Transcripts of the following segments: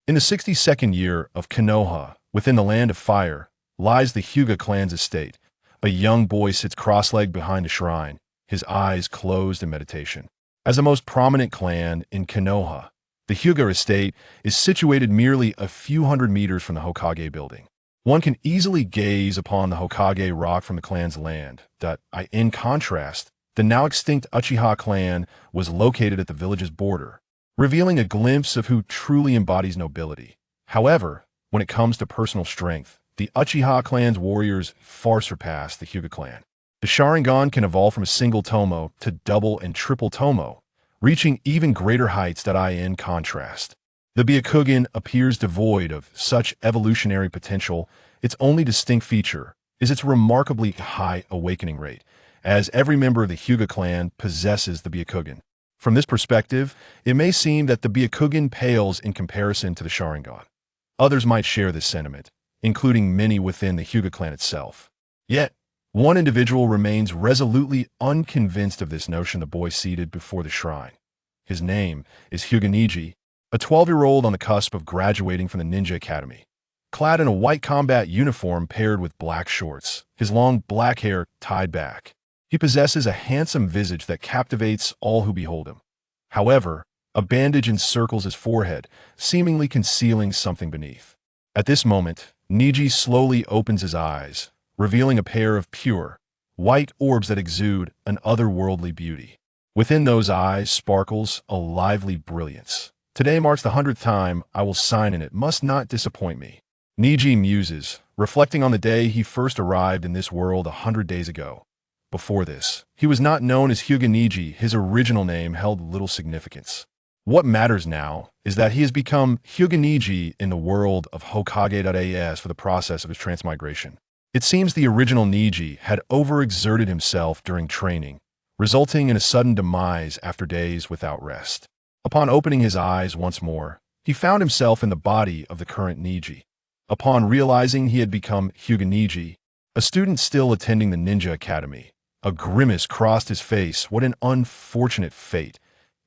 In the 62nd year of Konoha, within the Land of Fire, lies the Hyuga clan's estate. A young boy sits cross-legged behind a shrine, his eyes closed in meditation. As the most prominent clan in Konoha, the Hyuga estate is situated merely a few hundred meters from the Hokage building. One can easily gaze upon the Hokage rock from the clan's land. In contrast, the now extinct Uchiha clan was located at the village's border, revealing a glimpse of who truly embodies nobility. However, when it comes to personal strength, the Uchiha clan's warriors far surpass the Hyuga clan. The Sharingan can evolve from a single tomo to double and triple tomo, reaching even greater heights. In contrast, the Byakugan appears devoid of such evolutionary potential. Its only distinct feature is its remarkably high awakening rate, as every member of the Hyuga clan possesses the Byakugan. From this perspective, it may seem that the Byakugan pales in comparison to the Sharingan. Others might share this sentiment, including many within the Hyuga clan itself. Yet, one individual remains resolutely unconvinced of this notion: the boy seated before the shrine. His name is Hyuga Neji, a 12-year-old on the cusp of graduating from the Ninja Academy. Clad in a white combat uniform paired with black shorts, his long black hair tied back, he possesses a handsome visage that captivates all who behold him. However, a bandage encircles his forehead, seemingly concealing something beneath. At this moment, Neji slowly opens his eyes, revealing a pair of pure, white orbs that exude an otherworldly beauty. Within those eyes sparkles a lively brilliance. Today marks the 100th time I will sign in. It must not disappoint me. Neji muses, reflecting on the day he first arrived in this world 100 days ago. Before this, he was not known as Hyuga Neji. His original name held little significance. What matters now is that he has become Hyuga Neji in the world of Hokage.as for the process of his transmigration. It seems the original Neji had overexerted himself during training, resulting in a sudden demise after days without rest. Upon opening his eyes once more, he found himself in the body of the current Neji. Upon realizing he had become Hyuga Neji, a student still attending the Ninja Academy, a grimace crossed his face. What an unfortunate fate.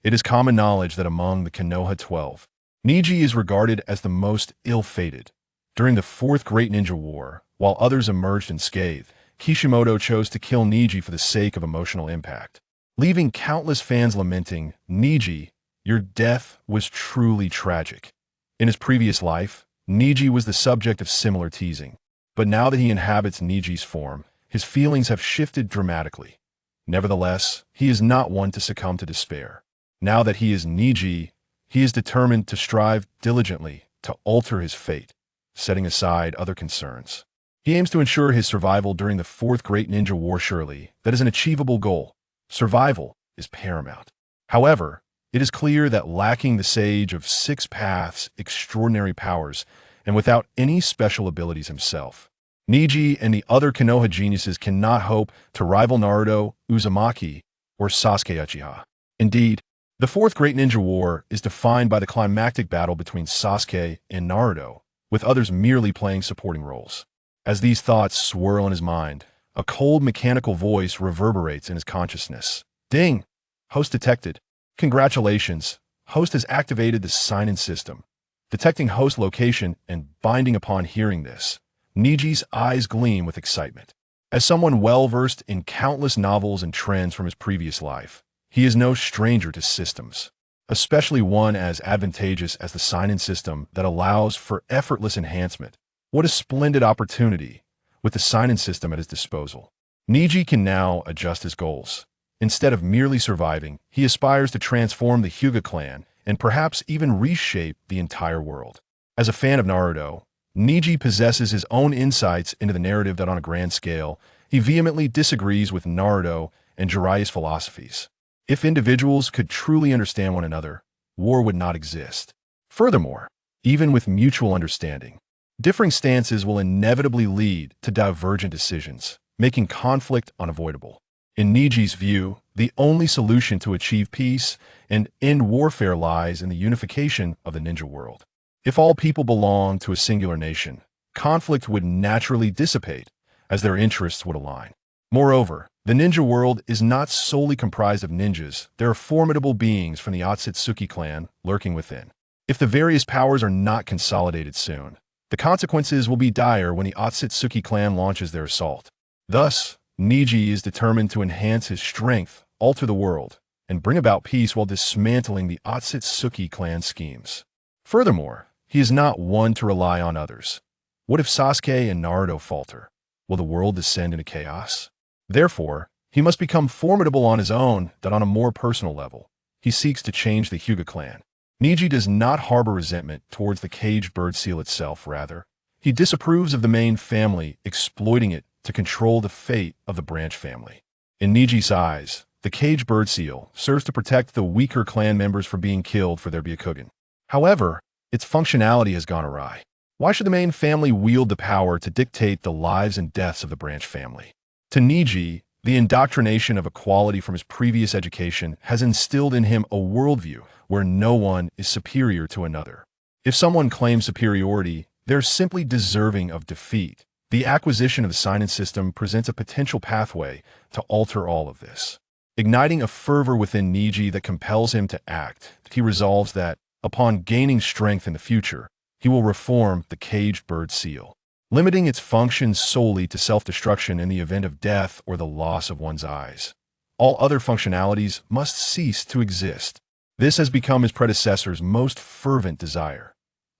It is common knowledge that among the Konoha 12, Neji is regarded as the most ill-fated. During the Fourth Great Ninja War, while others emerged unscathed, Kishimoto chose to kill Neji for the sake of emotional impact, leaving countless fans lamenting, "Neji, your death was truly tragic." In his previous life, Neji was the subject of similar teasing, but now that he inhabits Neji's form, his feelings have shifted dramatically. Nevertheless, he is not one to succumb to despair. Now that he is Neji, he is determined to strive diligently to alter his fate, setting aside other concerns. He aims to ensure his survival during the Fourth Great Ninja War. Surely, that is an achievable goal. Survival is paramount. However, it is clear that lacking the Sage of Six Paths' extraordinary powers, and without any special abilities himself, Neji and the other Konoha geniuses cannot hope to rival Naruto, Uzumaki, or Sasuke Uchiha. Indeed, the Fourth Great Ninja War is defined by the climactic battle between Sasuke and Naruto, with others merely playing supporting roles. As these thoughts swirl in his mind, a cold mechanical voice reverberates in his consciousness. Ding! Host detected. Congratulations, host has activated the sign-in system. Detecting host location and binding upon hearing this, Neji's eyes gleam with excitement. As someone well-versed in countless novels and trends from his previous life, he is no stranger to systems, especially one as advantageous as the sign-in system that allows for effortless enhancement. What a splendid opportunity with the sign-in system at his disposal. Neji can now adjust his goals. Instead of merely surviving, he aspires to transform the Hyuga clan and perhaps even reshape the entire world. As a fan of Naruto, Neji possesses his own insights into the narrative that on a grand scale, he vehemently disagrees with Naruto and Jiraiya's philosophies. If individuals could truly understand one another, war would not exist. Furthermore, even with mutual understanding, differing stances will inevitably lead to divergent decisions, making conflict unavoidable. In Neji's view, the only solution to achieve peace and end warfare lies in the unification of the ninja world. If all people belong to a singular nation, conflict would naturally dissipate as their interests would align. Moreover, the ninja world is not solely comprised of ninjas. There are formidable beings from the Akatsuki clan lurking within. If the various powers are not consolidated soon, the consequences will be dire when the Akatsuki clan launches their assault. Thus, Neji is determined to enhance his strength, alter the world, and bring about peace while dismantling the Akatsuki clan schemes. Furthermore, he is not one to rely on others. What if Sasuke and Naruto falter? Will the world descend into chaos? Therefore, he must become formidable on his own, that on a more personal level, he seeks to change the Hyuga clan. Neji does not harbor resentment towards the caged bird seal itself, rather, he disapproves of the main family exploiting it to control the fate of the branch family. In Neji's eyes, the caged bird seal serves to protect the weaker clan members from being killed for their Byakugan. However, its functionality has gone awry. Why should the main family wield the power to dictate the lives and deaths of the branch family? To Neji, the indoctrination of equality from his previous education has instilled in him a worldview where no one is superior to another. If someone claims superiority, they're simply deserving of defeat. The acquisition of the Seinen system presents a potential pathway to alter all of this. Igniting a fervor within Neji that compels him to act, he resolves that, upon gaining strength in the future, he will reform the caged bird seal, limiting its function solely to self-destruction in the event of death or the loss of one's eyes. All other functionalities must cease to exist. This has become his predecessor's most fervent desire.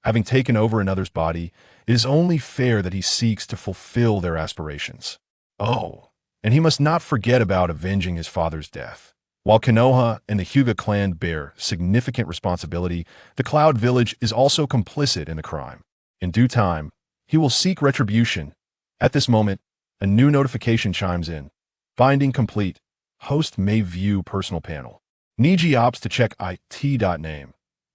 Having taken over another's body, it is only fair that he seeks to fulfill their aspirations. Oh, and he must not forget about avenging his father's death. While Konoha and the Hyuga clan bear significant responsibility, the Cloud Village is also complicit in the crime. In due time, he will seek retribution. At this moment, a new notification chimes in. Binding complete. Host may view personal panel. Neji opts to check IT.name.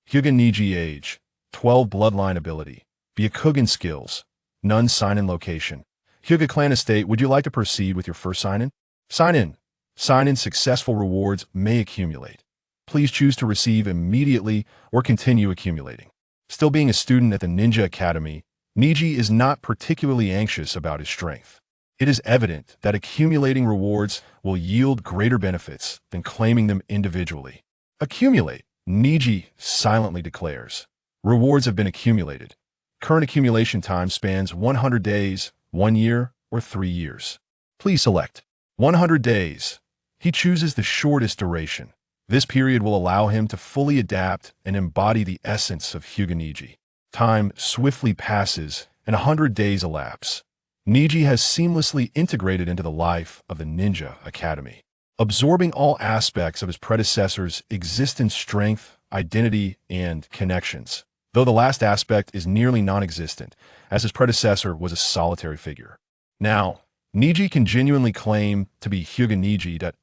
Hyuga Neji age. 12 bloodline ability. Byakugan skills. None sign-in location. Hyuga clan estate, would you like to proceed with your first sign-in? Sign in. Sign-in successful rewards may accumulate. Please choose to receive immediately or continue accumulating. Still being a student at the Ninja Academy, Neji is not particularly anxious about his strength. It is evident that accumulating rewards will yield greater benefits than claiming them individually. Accumulate, Neji silently declares. Rewards have been accumulated. Current accumulation time spans 100 days, 1 year, or 3 years. Please select 100 days. He chooses the shortest duration. This period will allow him to fully adapt and embody the essence of Hyuga Neji. Time swiftly passes, and 100 days elapse. Neji has seamlessly integrated into the life of the Ninja Academy, absorbing all aspects of his predecessor's existence, strength, identity, and connections, though the last aspect is nearly non-existent, as his predecessor was a solitary figure. Now, Neji can genuinely claim to be Hyuga Neji. At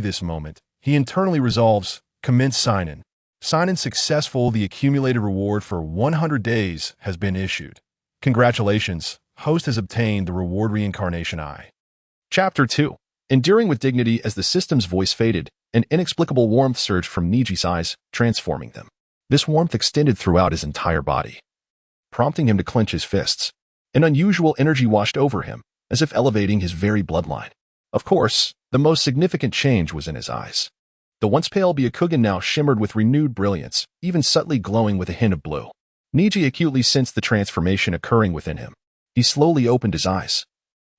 this moment, he internally resolves, commence sign-in. Sign-in successful, the accumulated reward for 100 days has been issued. Congratulations, host has obtained the reward Reincarnation Eye. Chapter 2. Enduring with dignity. As the system's voice faded, an inexplicable warmth surged from Neji's eyes, transforming them. This warmth extended throughout his entire body, prompting him to clench his fists. An unusual energy washed over him, as if elevating his very bloodline. Of course, the most significant change was in his eyes. The once pale Byakugan now shimmered with renewed brilliance, even subtly glowing with a hint of blue. Neji acutely sensed the transformation occurring within him. He slowly opened his eyes,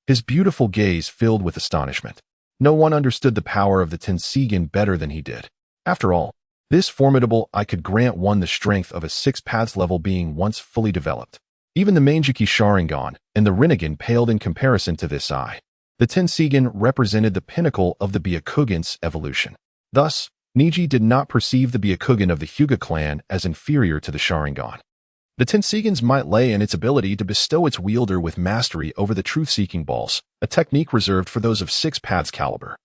his beautiful gaze filled with astonishment. No one understood the power of the Tenseigan better than he did. After all, this formidable eye could grant one the strength of a 6 paths level being once fully developed. Even the Manjiki Sharingan and the Rinnegan paled in comparison to this eye. The Tenseigan represented the pinnacle of the Byakugan's evolution. Thus, Neji did not perceive the Byakugan of the Hyuga clan as inferior to the Sharingan. The Tenseigan's might lay in its ability to bestow its wielder with mastery over the truth-seeking balls, a technique reserved for those of 6 paths caliber.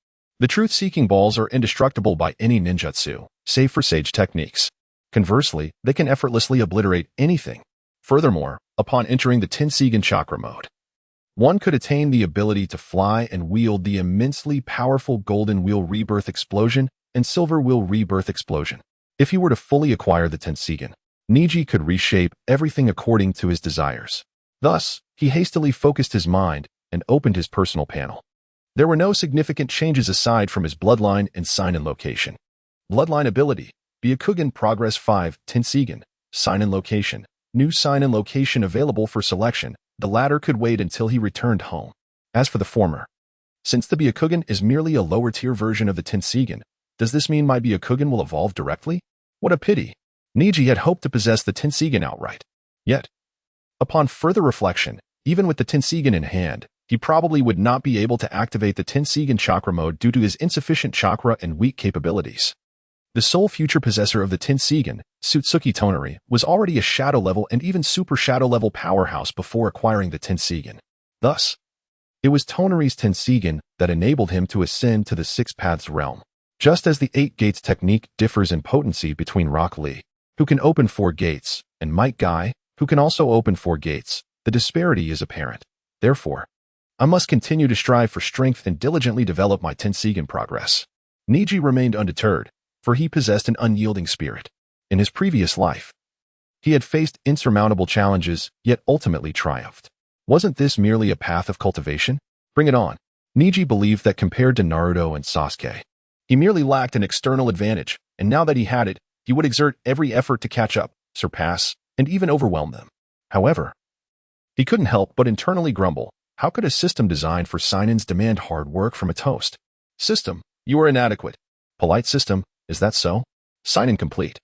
The truth-seeking balls are indestructible by any ninjutsu, save for sage techniques. Conversely, they can effortlessly obliterate anything. Furthermore, upon entering the Tenseigan chakra mode, one could attain the ability to fly and wield the immensely powerful Golden Wheel Rebirth Explosion and Silver Wheel Rebirth Explosion. If he were to fully acquire the Tenseigan, Neji could reshape everything according to his desires. Thus, he hastily focused his mind and opened his personal panel. There were no significant changes aside from his bloodline and sign-in location. Bloodline ability, Byakugan Progress 5, Tenseigan, Sign and location. New sign and location available for selection. The latter could wait until he returned home. As for the former, since the Byakugan is merely a lower-tier version of the Tenseigan, does this mean my Byakugan will evolve directly? What a pity. Neji had hoped to possess the Tenseigan outright. Yet, upon further reflection, even with the Tenseigan in hand, he probably would not be able to activate the Tenseigan chakra mode due to his insufficient chakra and weak capabilities. The sole future possessor of the Tenseigan, Tsutsuki Tonari, was already a shadow level and even super shadow level powerhouse before acquiring the Tenseigan. Thus, it was Tonari's Tenseigan that enabled him to ascend to the Six Paths realm. Just as the Eight Gates technique differs in potency between Rock Lee, who can open 4 gates, and Might Guy, who can also open 4 gates, the disparity is apparent. Therefore, I must continue to strive for strength and diligently develop my Tenseigan progress. Neji remained undeterred, for he possessed an unyielding spirit. In his previous life, he had faced insurmountable challenges, yet ultimately triumphed. Wasn't this merely a path of cultivation? Bring it on. Neji believed that compared to Naruto and Sasuke, he merely lacked an external advantage, and now that he had it, he would exert every effort to catch up, surpass, and even overwhelm them. However, he couldn't help but internally grumble. How could a system designed for Seinens demand hard work from a toast? System, you are inadequate. Polite system, is that so? Seinen complete.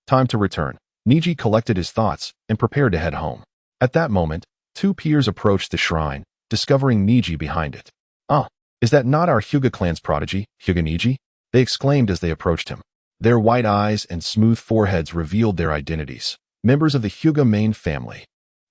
Time to return. Neji collected his thoughts and prepared to head home. At that moment, 2 peers approached the shrine, discovering Neji behind it. Ah, is that not our Hyuga clan's prodigy, Hyuga Neji? They exclaimed as they approached him. Their white eyes and smooth foreheads revealed their identities. Members of the Hyuga main family.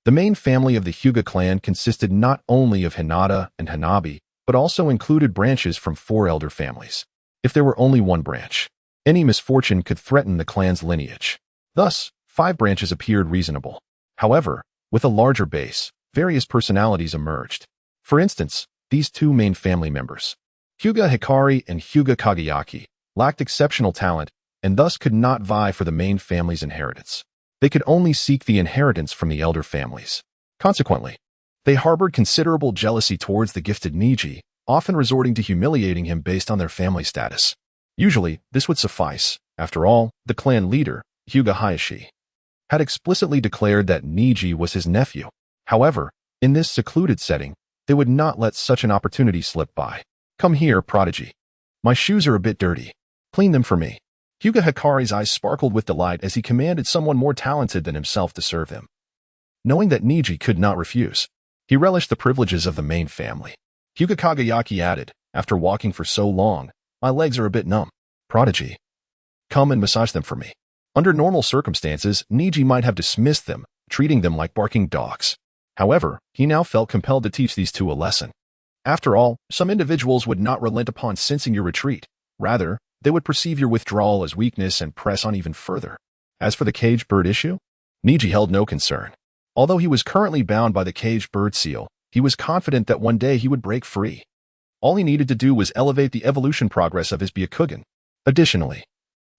The main family of the Hyuga clan consisted not only of Hinata and Hanabi, but also included branches from 4 elder families. If there were only one branch, any misfortune could threaten the clan's lineage. Thus, 5 branches appeared reasonable. However, with a larger base, various personalities emerged. For instance, these 2 main family members, Hyuga Hikari and Hyuga Kageyaki, lacked exceptional talent and thus could not vie for the main family's inheritance. They could only seek the inheritance from the elder families. Consequently, they harbored considerable jealousy towards the gifted Neji, often resorting to humiliating him based on their family status. Usually, this would suffice. After all, the clan leader, Hyuga Hayashi, had explicitly declared that Neji was his nephew. However, in this secluded setting, they would not let such an opportunity slip by. Come here, prodigy. My shoes are a bit dirty. Clean them for me. Hyuga Hikari's eyes sparkled with delight as he commanded someone more talented than himself to serve him. Knowing that Neji could not refuse, he relished the privileges of the main family. Hyuga Kageyaki added, after walking for so long, my legs are a bit numb. Prodigy, come and massage them for me. Under normal circumstances, Neji might have dismissed them, treating them like barking dogs. However, he now felt compelled to teach these 2 a lesson. After all, some individuals would not relent upon sensing your retreat. Rather, they would perceive your withdrawal as weakness and press on even further. As for the caged bird issue, Neji held no concern. Although he was currently bound by the caged bird seal, he was confident that one day he would break free. All he needed to do was elevate the evolution progress of his Byakugan. Additionally,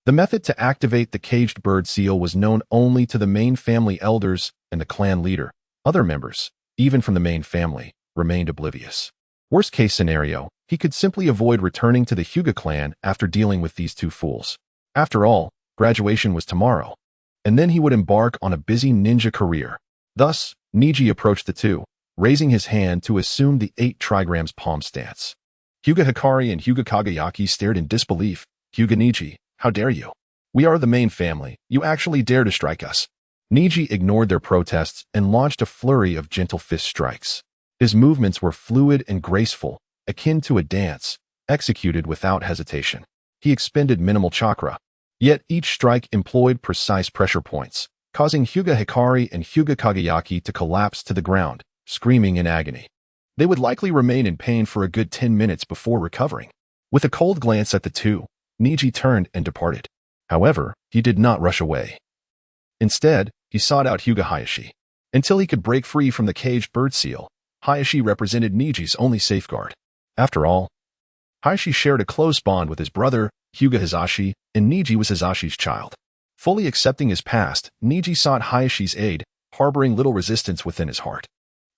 the method to activate the caged bird seal was known only to the main family elders and the clan leader. Other members, even from the main family, remained oblivious. Worst case scenario, he could simply avoid returning to the Hyuga clan after dealing with these 2 fools. After all, graduation was tomorrow, and then he would embark on a busy ninja career. Thus, Neji approached the 2, raising his hand to assume the 8 trigrams palm stance. Hyuga Hikari and Hyuga Kageyaki stared in disbelief. Hyuga Neji, how dare you? We are the main family. You actually dare to strike us. Neji ignored their protests and launched a flurry of gentle fist strikes. His movements were fluid and graceful, akin to a dance, executed without hesitation. He expended minimal chakra, yet each strike employed precise pressure points, causing Hyuga Hikari and Hyuga Kageyaki to collapse to the ground, screaming in agony. They would likely remain in pain for a good 10 minutes before recovering. With a cold glance at the 2, Neji turned and departed. However, he did not rush away. Instead, he sought out Hyuga Hayashi. Until he could break free from the caged bird seal, Hayashi represented Neji's only safeguard. After all, Hayashi shared a close bond with his brother, Hyuga Hisashi, and Neji was Hisashi's child. Fully accepting his past, Neji sought Hayashi's aid, harboring little resistance within his heart.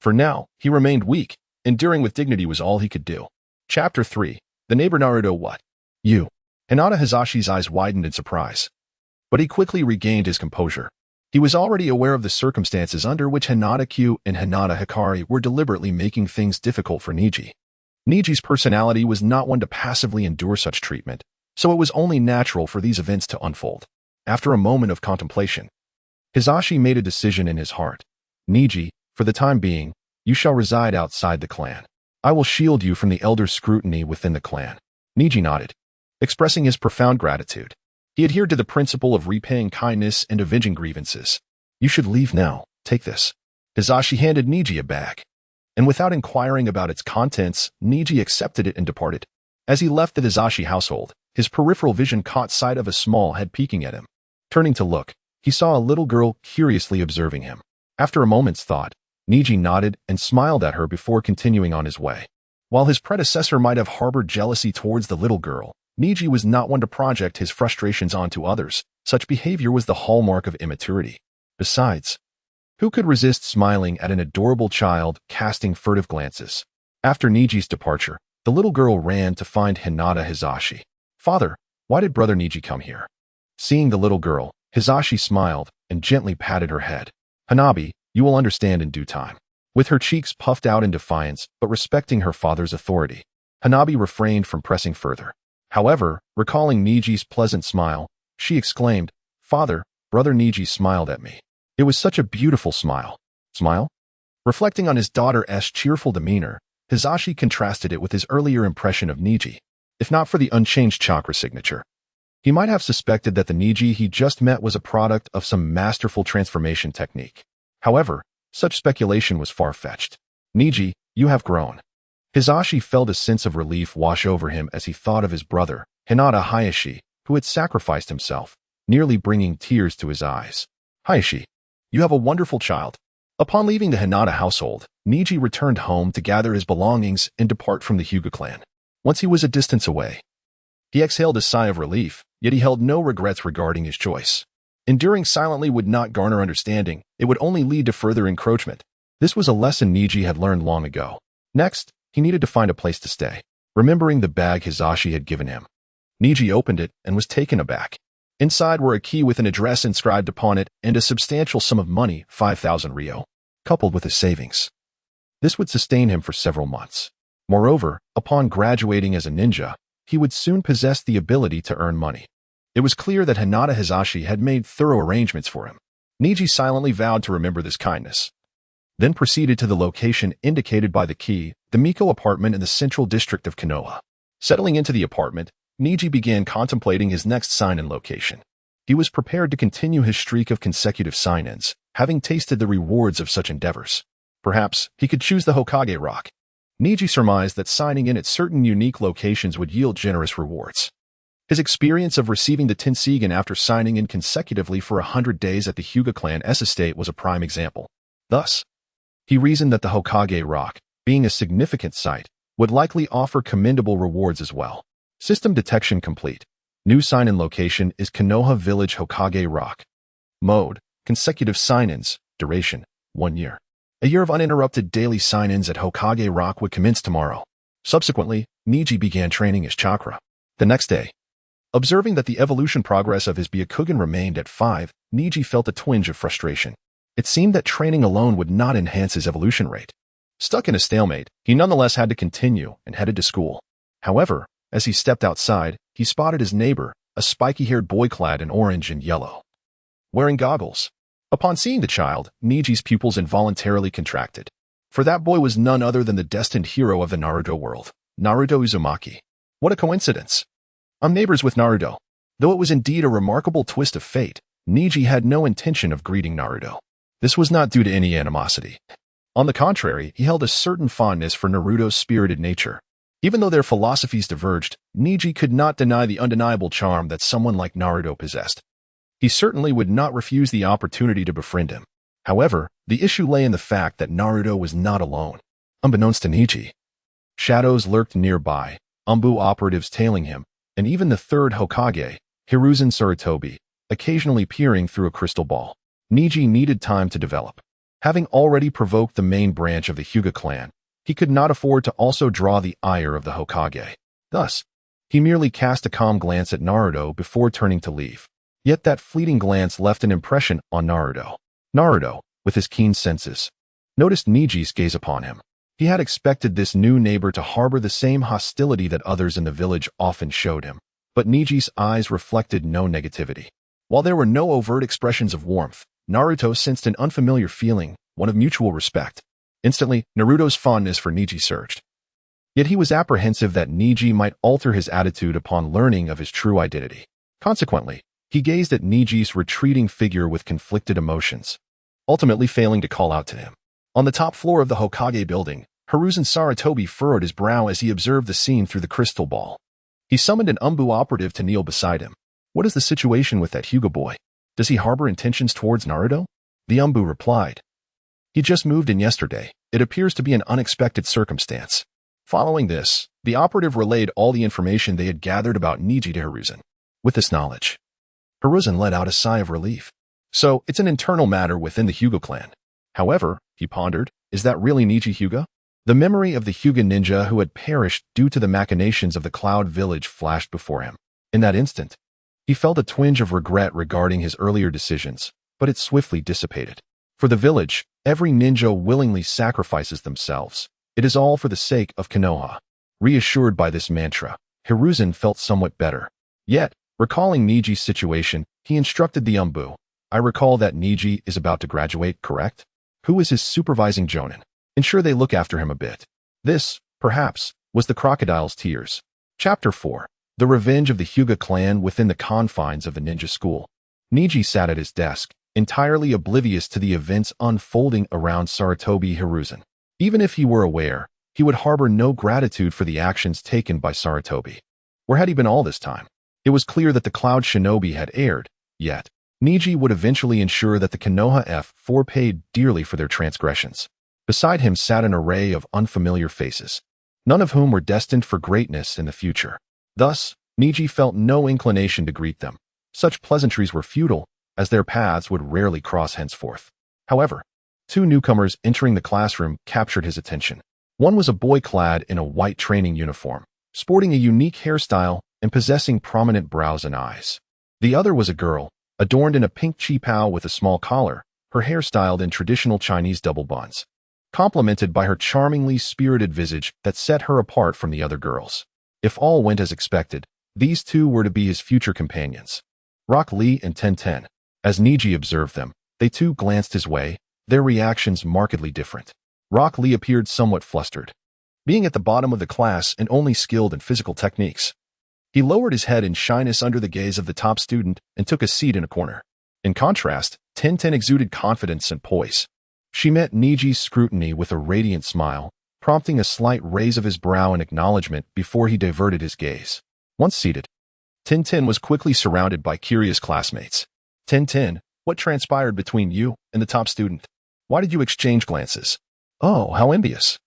For now, he remained weak. Enduring with dignity was all he could do. Chapter 3. The neighbor Naruto what? You. Hinata Hisashi's eyes widened in surprise. But he quickly regained his composure. He was already aware of the circumstances under which Hinata-Q and Hinata Hikari were deliberately making things difficult for Neji. Neji's personality was not one to passively endure such treatment, so it was only natural for these events to unfold. After a moment of contemplation, Hisashi made a decision in his heart. Neji, for the time being, you shall reside outside the clan. I will shield you from the elder scrutiny within the clan. Neji nodded, expressing his profound gratitude. He adhered to the principle of repaying kindness and avenging grievances. You should leave now. Take this. Hisashi handed Neji a bag, and without inquiring about its contents, Neji accepted it and departed. As he left the Hisashi household, his peripheral vision caught sight of a small head peeking at him. Turning to look, he saw a little girl curiously observing him. After a moment's thought, Neji nodded and smiled at her before continuing on his way. While his predecessor might have harbored jealousy towards the little girl, Neji was not one to project his frustrations onto others. Such behavior was the hallmark of immaturity. Besides, who could resist smiling at an adorable child casting furtive glances? After Neji's departure, the little girl ran to find Hinata Hisashi. Father, why did brother Neji come here? Seeing the little girl, Hisashi smiled and gently patted her head. Hanabi, you will understand in due time. With her cheeks puffed out in defiance, but respecting her father's authority, Hanabi refrained from pressing further. However, recalling Neji's pleasant smile, she exclaimed, Father, brother Neji smiled at me. It was such a beautiful smile. Smile? Reflecting on his daughter's cheerful demeanor, Hisashi contrasted it with his earlier impression of Neji. If not for the unchanged chakra signature, he might have suspected that the Neji he just met was a product of some masterful transformation technique. However, such speculation was far-fetched. Neji, you have grown. Hisashi felt a sense of relief wash over him as he thought of his brother, Hinata Hayashi, who had sacrificed himself, nearly bringing tears to his eyes. Hayashi, you have a wonderful child. Upon leaving the Hinata household, Neji returned home to gather his belongings and depart from the Hyuga clan. Once he was a distance away, he exhaled a sigh of relief, yet he held no regrets regarding his choice. Enduring silently would not garner understanding, it would only lead to further encroachment. This was a lesson Neji had learned long ago. Next, he needed to find a place to stay. Remembering the bag Hisashi had given him, Neji opened it and was taken aback. Inside were a key with an address inscribed upon it and a substantial sum of money, 5,000 ryo, coupled with his savings. This would sustain him for several months. Moreover, upon graduating as a ninja, he would soon possess the ability to earn money. It was clear that Hinata Hisashi had made thorough arrangements for him. Neji silently vowed to remember this kindness, then proceeded to the location indicated by the key, the Miko apartment in the central district of Konoha. Settling into the apartment, Neji began contemplating his next sign-in location. He was prepared to continue his streak of consecutive sign-ins, having tasted the rewards of such endeavors. Perhaps he could choose the Hokage Rock. Neji surmised that signing in at certain unique locations would yield generous rewards. His experience of receiving the Tensigen after signing in consecutively for 100 days at the Hyuga clan's estate was a prime example. Thus, he reasoned that the Hokage Rock, being a significant site, would likely offer commendable rewards as well. System detection complete. New sign-in location is Konoha Village Hokage Rock. Mode: consecutive sign-ins. Duration: 1 year. A year of uninterrupted daily sign-ins at Hokage Rock would commence tomorrow. Subsequently, Neji began training his chakra. The next day, observing that the evolution progress of his Byakugan remained at 5, Neji felt a twinge of frustration. It seemed that training alone would not enhance his evolution rate. Stuck in a stalemate, he nonetheless had to continue and headed to school. However, as he stepped outside, he spotted his neighbor, a spiky-haired boy clad in orange and yellow, wearing goggles. Upon seeing the child, Neji's pupils involuntarily contracted. For that boy was none other than the destined hero of the Naruto world, Naruto Uzumaki. What a coincidence! I'm neighbors with Naruto. Though it was indeed a remarkable twist of fate, Neji had no intention of greeting Naruto. This was not due to any animosity. On the contrary, he held a certain fondness for Naruto's spirited nature. Even though their philosophies diverged, Neji could not deny the undeniable charm that someone like Naruto possessed. He certainly would not refuse the opportunity to befriend him. However, the issue lay in the fact that Naruto was not alone. Unbeknownst to Neji, shadows lurked nearby, Umbu operatives tailing him, and even the third Hokage, Hiruzen Sarutobi, occasionally peering through a crystal ball. Neji needed time to develop. Having already provoked the main branch of the Hyuga clan, he could not afford to also draw the ire of the Hokage. Thus, he merely cast a calm glance at Naruto before turning to leave. Yet that fleeting glance left an impression on Naruto. Naruto, with his keen senses, noticed Neji's gaze upon him. He had expected this new neighbor to harbor the same hostility that others in the village often showed him, but Neji's eyes reflected no negativity. While there were no overt expressions of warmth, Naruto sensed an unfamiliar feeling, one of mutual respect. Instantly, Naruto's fondness for Neji surged. Yet he was apprehensive that Neji might alter his attitude upon learning of his true identity. Consequently, he gazed at Neji's retreating figure with conflicted emotions, ultimately failing to call out to him. On the top floor of the Hokage building, Hiruzen Sarutobi furrowed his brow as he observed the scene through the crystal ball. He summoned an Umbu operative to kneel beside him. What is the situation with that Hyuga boy? Does he harbor intentions towards Naruto? The Umbu replied. He just moved in yesterday. It appears to be an unexpected circumstance. Following this, the operative relayed all the information they had gathered about Neji to Hiruzen. With this knowledge, Hiruzen let out a sigh of relief. So, it's an internal matter within the Hyuga clan. However, he pondered, is that really Neji Hyuga? The memory of the Hyuga ninja who had perished due to the machinations of the Cloud Village flashed before him. In that instant, he felt a twinge of regret regarding his earlier decisions, but it swiftly dissipated. For the village, every ninja willingly sacrifices themselves. It is all for the sake of Konoha. Reassured by this mantra, Hiruzen felt somewhat better. Yet, recalling Neji's situation, he instructed the Umbu. I recall that Neji is about to graduate, correct? Who is his supervising jonin? Ensure they look after him a bit. This, perhaps, was the crocodile's tears. Chapter 4. The Revenge of the Hyuga Clan within the confines of the ninja school. Neji sat at his desk, entirely oblivious to the events unfolding around Sarutobi Hiruzen. Even if he were aware, he would harbor no gratitude for the actions taken by Sarutobi. Where had he been all this time? It was clear that the Cloud Shinobi had erred, yet Neji would eventually ensure that the Konoha F4 paid dearly for their transgressions. Beside him sat an array of unfamiliar faces, none of whom were destined for greatness in the future. Thus, Neji felt no inclination to greet them. Such pleasantries were futile, as their paths would rarely cross henceforth. However, two newcomers entering the classroom captured his attention. One was a boy clad in a white training uniform, sporting a unique hairstyle and possessing prominent brows and eyes. The other was a girl, adorned in a pink qipao with a small collar, her hair styled in traditional Chinese double buns, complemented by her charmingly spirited visage that set her apart from the other girls. If all went as expected, these two were to be his future companions, Rock Lee and Ten. As Neji observed them, they too glanced his way, their reactions markedly different. Rock Lee appeared somewhat flustered, being at the bottom of the class and only skilled in physical techniques. He lowered his head in shyness under the gaze of the top student and took a seat in a corner. In contrast, Ten exuded confidence and poise. She met Neji's scrutiny with a radiant smile, prompting a slight raise of his brow in acknowledgement before he diverted his gaze. Once seated, Ten was quickly surrounded by curious classmates. Ten, what transpired between you and the top student? Why did you exchange glances? Oh, how envious.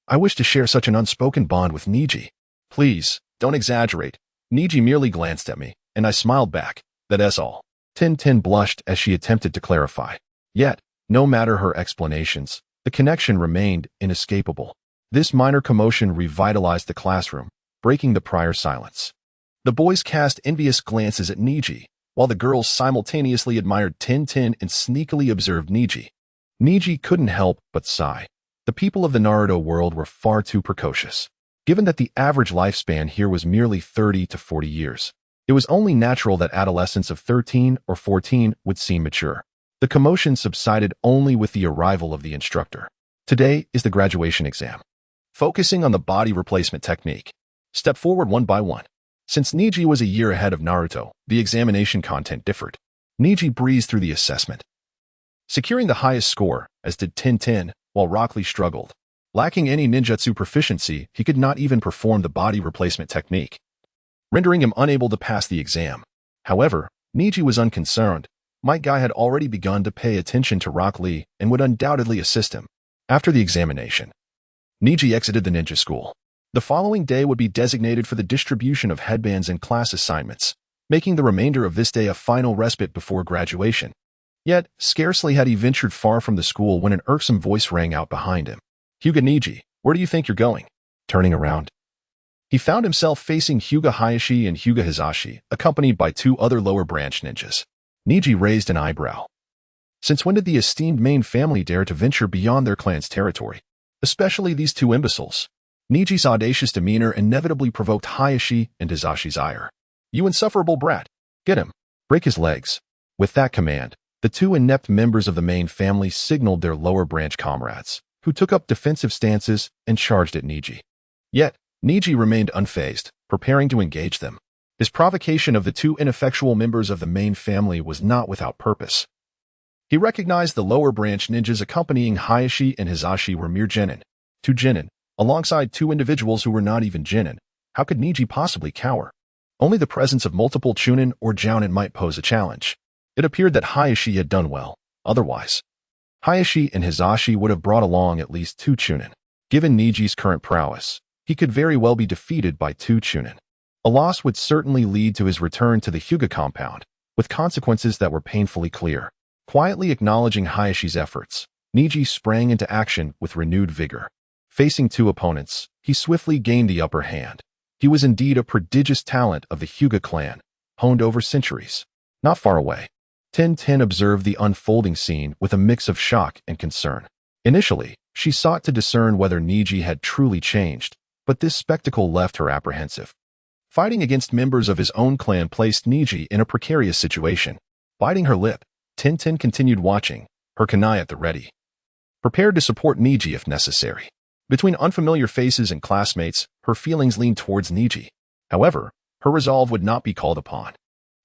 I wish to share such an unspoken bond with Neji. Please, don't exaggerate. Neji merely glanced at me, and I smiled back. That's all. Ten blushed as she attempted to clarify. Yet, no matter her explanations, the connection remained inescapable. This minor commotion revitalized the classroom, breaking the prior silence. The boys cast envious glances at Neji, while the girls simultaneously admired Ten and sneakily observed Neji. Neji couldn't help but sigh. The people of the Naruto world were far too precocious. Given that the average lifespan here was merely 30 to 40 years, it was only natural that adolescents of 13 or 14 would seem mature. The commotion subsided only with the arrival of the instructor. Today is the graduation exam. Focusing on the body replacement technique. Step forward one by one. Since Neji was a year ahead of Naruto, the examination content differed. Neji breezed through the assessment, securing the highest score, as did Ten, while Rock Lee struggled. Lacking any ninjutsu proficiency, he could not even perform the body replacement technique, rendering him unable to pass the exam. However, Neji was unconcerned. Might Guy had already begun to pay attention to Rock Lee and would undoubtedly assist him. After the examination, Neji exited the ninja school. The following day would be designated for the distribution of headbands and class assignments, making the remainder of this day a final respite before graduation. Yet, scarcely had he ventured far from the school when an irksome voice rang out behind him. Hyuga Neji, where do you think you're going? Turning around, he found himself facing Hyuga Hayashi and Hyuga Hizashi, accompanied by two other lower branch ninjas. Neji raised an eyebrow. Since when did the esteemed main family dare to venture beyond their clan's territory? Especially these two imbeciles. Neji's audacious demeanor inevitably provoked Hayashi and Hizashi's ire. You insufferable brat! Get him! Break his legs! With that command, the two inept members of the main family signaled their lower branch comrades, who took up defensive stances and charged at Neji. Yet, Neji remained unfazed, preparing to engage them. His provocation of the two ineffectual members of the main family was not without purpose. He recognized the lower branch ninjas accompanying Hayashi and Hizashi were mere genin. Two genin, alongside two individuals who were not even genin. How could Neji possibly cower? Only the presence of multiple Chunin or Jounin might pose a challenge. It appeared that Hayashi had done well. Otherwise, Hayashi and Hizashi would have brought along at least two Chunin. Given Neji's current prowess, he could very well be defeated by two Chunin. A loss would certainly lead to his return to the Hyuga compound, with consequences that were painfully clear. Quietly acknowledging Hayashi's efforts, Neji sprang into action with renewed vigor. Facing two opponents, he swiftly gained the upper hand. He was indeed a prodigious talent of the Hyuga clan, honed over centuries. Not far away, Tintin observed the unfolding scene with a mix of shock and concern. Initially, she sought to discern whether Neji had truly changed, but this spectacle left her apprehensive. Fighting against members of his own clan placed Neji in a precarious situation. Biting her lip, Tintin continued watching, her kunai at the ready, prepared to support Neji if necessary. Between unfamiliar faces and classmates, her feelings leaned towards Neji. However, her resolve would not be called upon.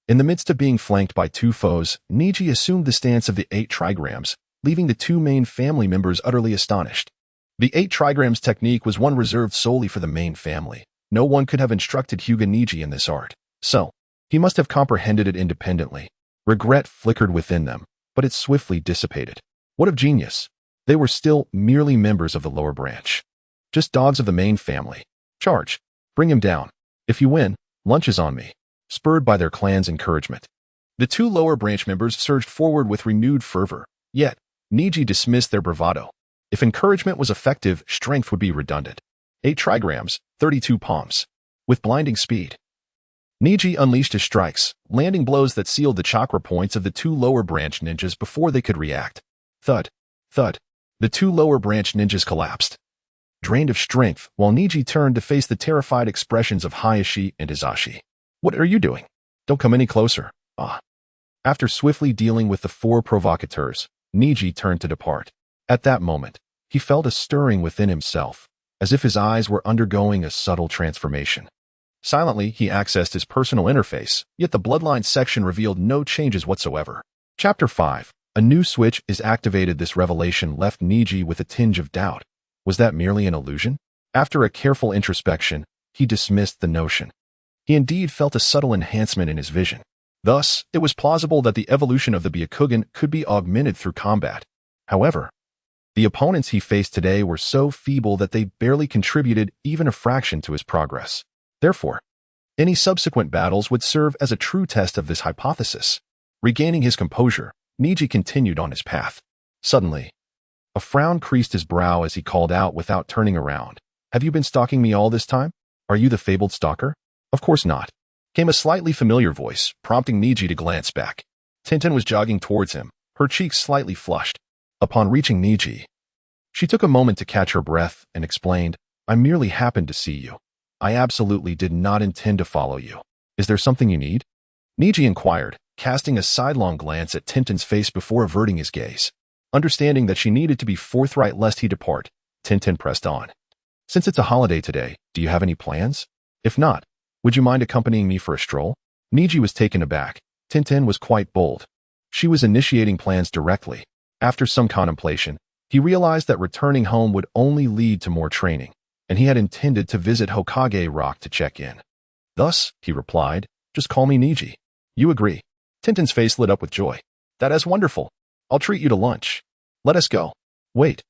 In the midst of being flanked by two foes, Neji assumed the stance of the 8 trigrams, leaving the two main family members utterly astonished. The 8 trigrams technique was one reserved solely for the main family. No one could have instructed Hyuga Neji in this art, so he must have comprehended it independently. Regret flickered within them, but it swiftly dissipated. What of genius? They were still merely members of the lower branch. Just dogs of the main family. Charge. Bring him down. If you win, lunch is on me. Spurred by their clan's encouragement, the two lower branch members surged forward with renewed fervor. Yet, Neji dismissed their bravado. If encouragement was effective, strength would be redundant. 8 trigrams, 32 palms. With blinding speed, Neji unleashed his strikes, landing blows that sealed the chakra points of the two lower branch ninjas before they could react. Thud, thud. The two lower branch ninjas collapsed, drained of strength, while Neji turned to face the terrified expressions of Hayashi and Hizashi. What are you doing? Don't come any closer. Ah. After swiftly dealing with the 4 provocateurs, Neji turned to depart. At that moment, he felt a stirring within himself, as if his eyes were undergoing a subtle transformation. Silently, he accessed his personal interface, yet the bloodline section revealed no changes whatsoever. Chapter 5. A new switch is activated. This revelation left Neji with a tinge of doubt. Was that merely an illusion? After a careful introspection, he dismissed the notion. He indeed felt a subtle enhancement in his vision. Thus, it was plausible that the evolution of the Byakugan could be augmented through combat. However, the opponents he faced today were so feeble that they barely contributed even a fraction to his progress. Therefore, any subsequent battles would serve as a true test of this hypothesis. Regaining his composure, Neji continued on his path. Suddenly, a frown creased his brow as he called out without turning around. Have you been stalking me all this time? Are you the fabled stalker? Of course not. Came a slightly familiar voice, prompting Neji to glance back. Tintin was jogging towards him, her cheeks slightly flushed. Upon reaching Neji, she took a moment to catch her breath and explained, I merely happened to see you. I absolutely did not intend to follow you. Is there something you need? Neji inquired, casting a sidelong glance at Tintin's face before averting his gaze. Understanding that she needed to be forthright lest he depart, Tintin pressed on. Since it's a holiday today, do you have any plans? If not, would you mind accompanying me for a stroll? Neji was taken aback. Tintin was quite bold. She was initiating plans directly. After some contemplation, he realized that returning home would only lead to more training, and he had intended to visit Hokage Rock to check in. Thus, he replied, just call me Neji. You agree? Tintin's face lit up with joy. That is wonderful. I'll treat you to lunch. Let us go. Wait.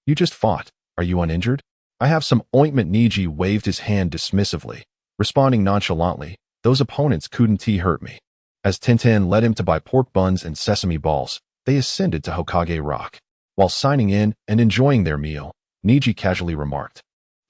You just fought. Are you uninjured? I have some ointment. Neji waved his hand dismissively, responding nonchalantly, those opponents couldn't hurt me. As Tintin led him to buy pork buns and sesame balls, they ascended to Hokage Rock. While signing in and enjoying their meal, Neji casually remarked,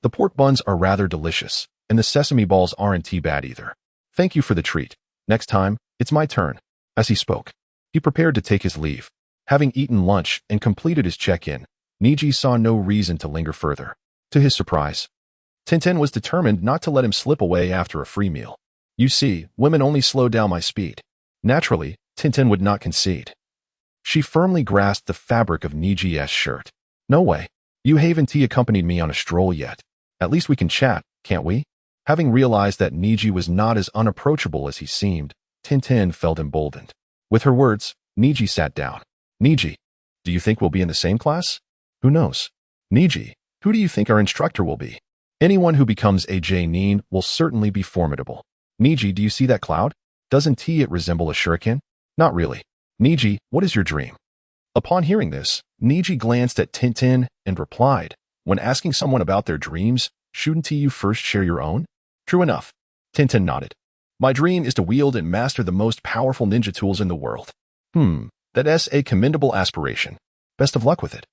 the pork buns are rather delicious, and the sesame balls aren't too bad either. Thank you for the treat. Next time, it's my turn. As he spoke, He prepared to take his leave. Having eaten lunch and completed his check-in, Neji saw no reason to linger further. To his surprise, Tintin was determined not to let him slip away after a free meal. You see, women only slow down my speed. Naturally, Tintin would not concede. She firmly grasped the fabric of Neji's shirt. No way. You haven't accompanied me on a stroll yet. At least we can chat, can't we? Having realized that Neji was not as unapproachable as he seemed, Tintin felt emboldened. With her words, Neji sat down. Neji, do you think we'll be in the same class? Who knows? Neji, who do you think our instructor will be? Anyone who becomes a Chunin will certainly be formidable. Neji, do you see that cloud? Doesn't it resemble a shuriken? Not really. Neji, what is your dream? Upon hearing this, Neji glanced at Tintin and replied, when asking someone about their dreams, shouldn't you first share your own? True enough. Tintin nodded. My dream is to wield and master the most powerful ninja tools in the world. That's a commendable aspiration. Best of luck with it.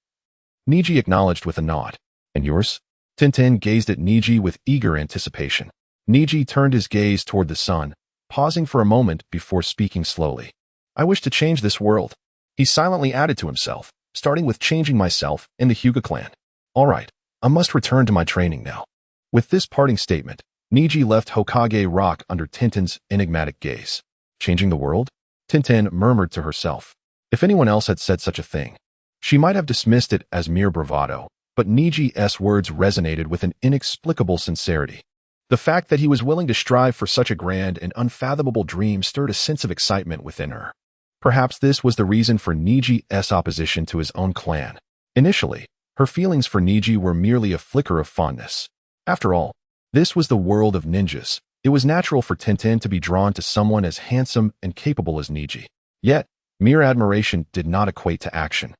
Neji acknowledged with a nod. And yours? Tintin gazed at Neji with eager anticipation. Neji turned his gaze toward the sun, pausing for a moment before speaking slowly. I wish to change this world. He silently added to himself, starting with changing myself and the Hyuga clan. All right, I must return to my training now. With this parting statement, Neji left Hokage Rock under Tintin's enigmatic gaze. Changing the world? Tintin murmured to herself. If anyone else had said such a thing, she might have dismissed it as mere bravado, but Neji's words resonated with an inexplicable sincerity. The fact that he was willing to strive for such a grand and unfathomable dream stirred a sense of excitement within her. Perhaps this was the reason for Neji's opposition to his own clan. Initially, her feelings for Neji were merely a flicker of fondness. After all, this was the world of ninjas. It was natural for Tintin to be drawn to someone as handsome and capable as Neji. Yet, mere admiration did not equate to action.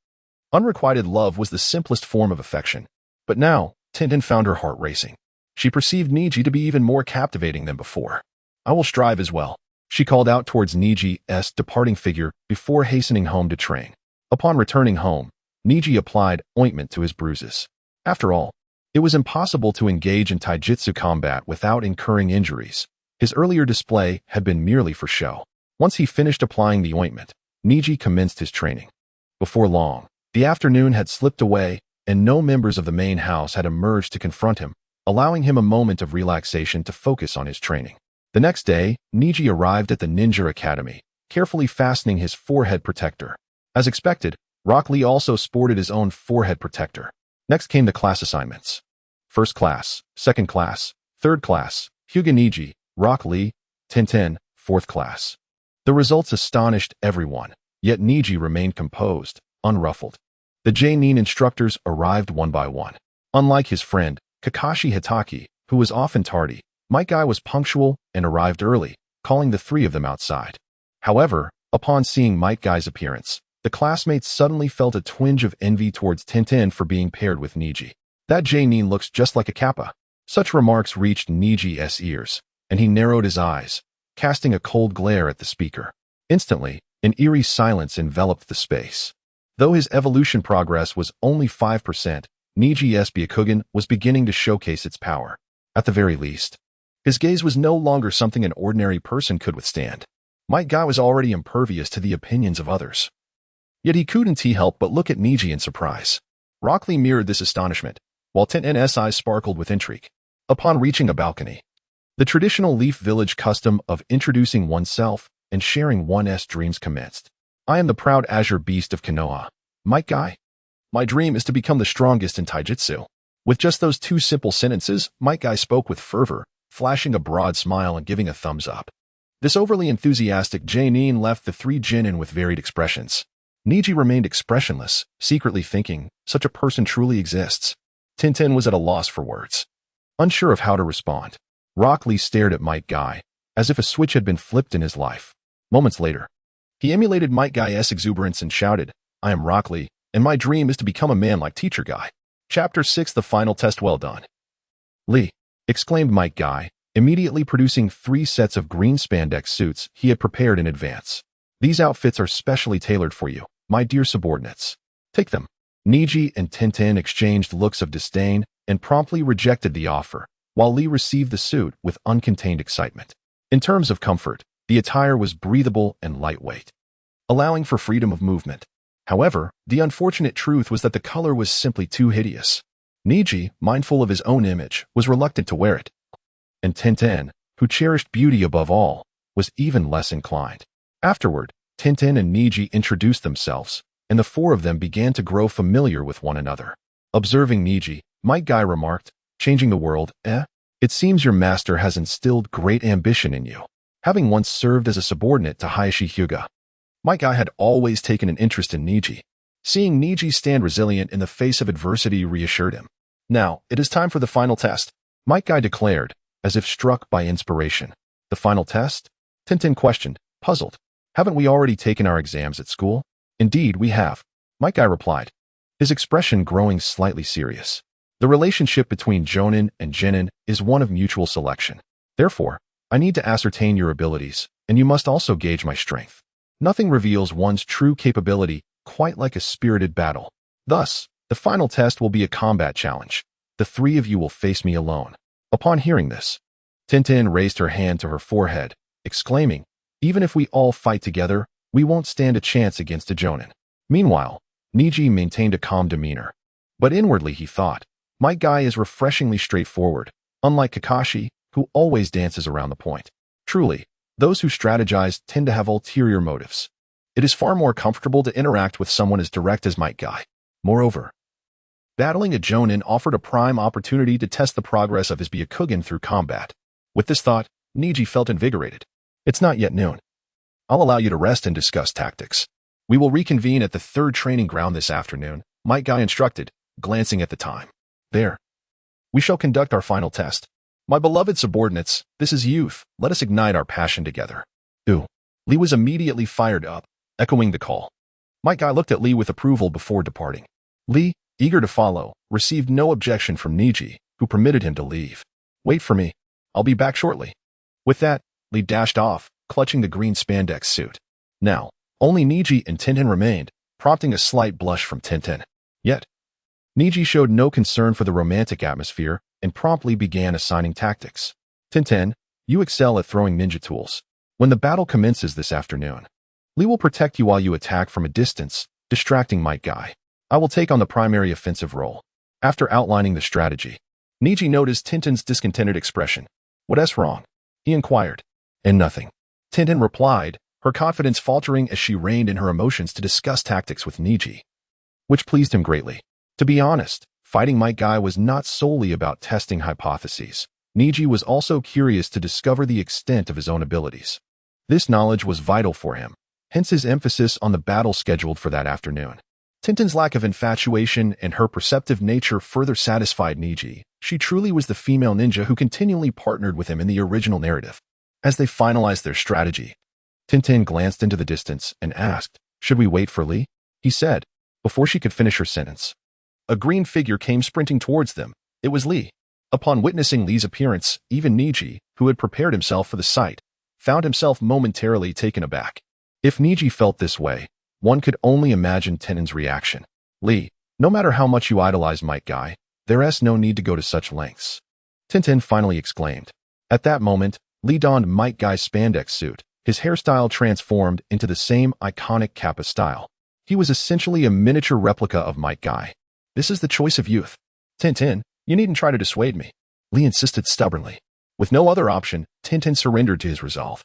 Unrequited love was the simplest form of affection. But now, Tintin found her heart racing. She perceived Neji to be even more captivating than before. I will strive as well. She called out towards Neji's departing figure before hastening home to train. Upon returning home, Neji applied ointment to his bruises. After all, it was impossible to engage in taijutsu combat without incurring injuries. His earlier display had been merely for show. Once he finished applying the ointment, Neji commenced his training. Before long, the afternoon had slipped away, and no members of the main house had emerged to confront him, allowing him a moment of relaxation to focus on his training. The next day, Neji arrived at the Ninja Academy, carefully fastening his forehead protector. As expected, Rock Lee also sported his own forehead protector. Next came the class assignments. First class, second class, third class, Hyuga Neji, Rock Lee, Tintin, fourth class. The results astonished everyone, yet Neji remained composed, unruffled. The Chunin instructors arrived one by one. Unlike his friend, Kakashi Hitaki, who was often tardy, Might Guy was punctual and arrived early, calling the three of them outside. However, upon seeing Might Guy's appearance, the classmates suddenly felt a twinge of envy towards Tintin for being paired with Neji. That Chunin looks just like a kappa. Such remarks reached Neji's ears, and he narrowed his eyes, casting a cold glare at the speaker. Instantly, an eerie silence enveloped the space. Though his evolution progress was only 5%, Neji's Byakugan was beginning to showcase its power. At the very least, his gaze was no longer something an ordinary person could withstand. Might Guy was already impervious to the opinions of others. Yet he couldn't help but look at Neji in surprise. Rock Lee mirrored this astonishment, while Tintin's eyes sparkled with intrigue. Upon reaching a balcony, the traditional Leaf Village custom of introducing oneself and sharing one's dreams commenced. I am the proud azure beast of Konoha, Might Guy. My dream is to become the strongest in taijutsu. With just those two simple sentences, Might Guy spoke with fervor, flashing a broad smile and giving a thumbs up. This overly enthusiastic Chunin left the three Chunin with varied expressions. Neji remained expressionless, secretly thinking, such a person truly exists. Tintin was at a loss for words. Unsure of how to respond, Rock Lee stared at Might Guy, as if a switch had been flipped in his life. Moments later, he emulated Might Guy's exuberance and shouted, I am Rock Lee, and my dream is to become a man like Teacher Guy. Chapter 6 The Final Test Well done. Lee, exclaimed Might Guy, immediately producing 3 sets of green spandex suits he had prepared in advance. These outfits are specially tailored for you, my dear subordinates. Take them. Neji and Tintin exchanged looks of disdain and promptly rejected the offer, while Lee received the suit with uncontained excitement. In terms of comfort, the attire was breathable and lightweight. allowing for freedom of movement. However, the unfortunate truth was that the color was simply too hideous. Neji, mindful of his own image, was reluctant to wear it. And Tenten, who cherished beauty above all, was even less inclined. Afterward, Tenten and Neji introduced themselves, and the four of them began to grow familiar with one another. Observing Neji, Might Guy remarked, "Changing the world, eh? It seems your master has instilled great ambition in you." Having once served as a subordinate to Hayashi Hyuga, Might Guy had always taken an interest in Neji. Seeing Neji stand resilient in the face of adversity reassured him. "Now, it is time for the final test," Might Guy declared, as if struck by inspiration. "The final test?" Tenten questioned, puzzled. "Haven't we already taken our exams at school?" "Indeed, we have," Might Guy replied, his expression growing slightly serious. "The relationship between Jonin and Genin is one of mutual selection. Therefore, I need to ascertain your abilities, and you must also gauge my strength. Nothing reveals one's true capability quite like a spirited battle. Thus, the final test will be a combat challenge. The three of you will face me alone." Upon hearing this, Tenten raised her hand to her forehead, exclaiming, "Even if we all fight together, we won't stand a chance against a Jonin." Meanwhile, Neji maintained a calm demeanor. But inwardly he thought, "Might Guy is refreshingly straightforward, unlike Kakashi, who always dances around the point." Truly, those who strategize tend to have ulterior motives. It is far more comfortable to interact with someone as direct as Might Guy. Moreover, battling a Jonin offered a prime opportunity to test the progress of his Byakugan through combat. With this thought, Neji felt invigorated. "It's not yet noon. I'll allow you to rest and discuss tactics. We will reconvene at the third training ground this afternoon," Might Guy instructed, glancing at the time. "There. We shall conduct our final test. My beloved subordinates, this is youth. Let us ignite our passion together." Ooh. Lee was immediately fired up, echoing the call. Might Guy looked at Lee with approval before departing. Lee, eager to follow, received no objection from Neji, who permitted him to leave. "Wait for me. I'll be back shortly." With that, Lee dashed off, clutching the green spandex suit. Now, only Neji and Tenten remained, prompting a slight blush from Tenten. Yet, Neji showed no concern for the romantic atmosphere and promptly began assigning tactics. "Tenten, you excel at throwing ninja tools. When the battle commences this afternoon, Lee will protect you while you attack from a distance, distracting Might Guy. I will take on the primary offensive role." After outlining the strategy, Neji noticed Tenten's discontented expression. "What's wrong?" he inquired. "And nothing," Tenten replied, her confidence faltering as she reined in her emotions to discuss tactics with Neji, which pleased him greatly. To be honest, fighting Might Guy was not solely about testing hypotheses. Neji was also curious to discover the extent of his own abilities. This knowledge was vital for him, hence his emphasis on the battle scheduled for that afternoon. Tenten's lack of infatuation and her perceptive nature further satisfied Neji. She truly was the female ninja who continually partnered with him in the original narrative. As they finalized their strategy, Tenten glanced into the distance and asked, "Should we wait for Lee?" He said, before she could finish her sentence. A green figure came sprinting towards them. It was Lee. Upon witnessing Lee's appearance, even Neji, who had prepared himself for the sight, found himself momentarily taken aback. If Neji felt this way, one could only imagine Tenten's reaction. "Lee, no matter how much you idolize Might Guy, there's no need to go to such lengths," Tenten finally exclaimed. At that moment, Lee donned Might Guy's spandex suit. His hairstyle transformed into the same iconic Kappa style. He was essentially a miniature replica of Might Guy. "This is the choice of youth. Tenten, you needn't try to dissuade me," Lee insisted stubbornly. With no other option, Tenten surrendered to his resolve.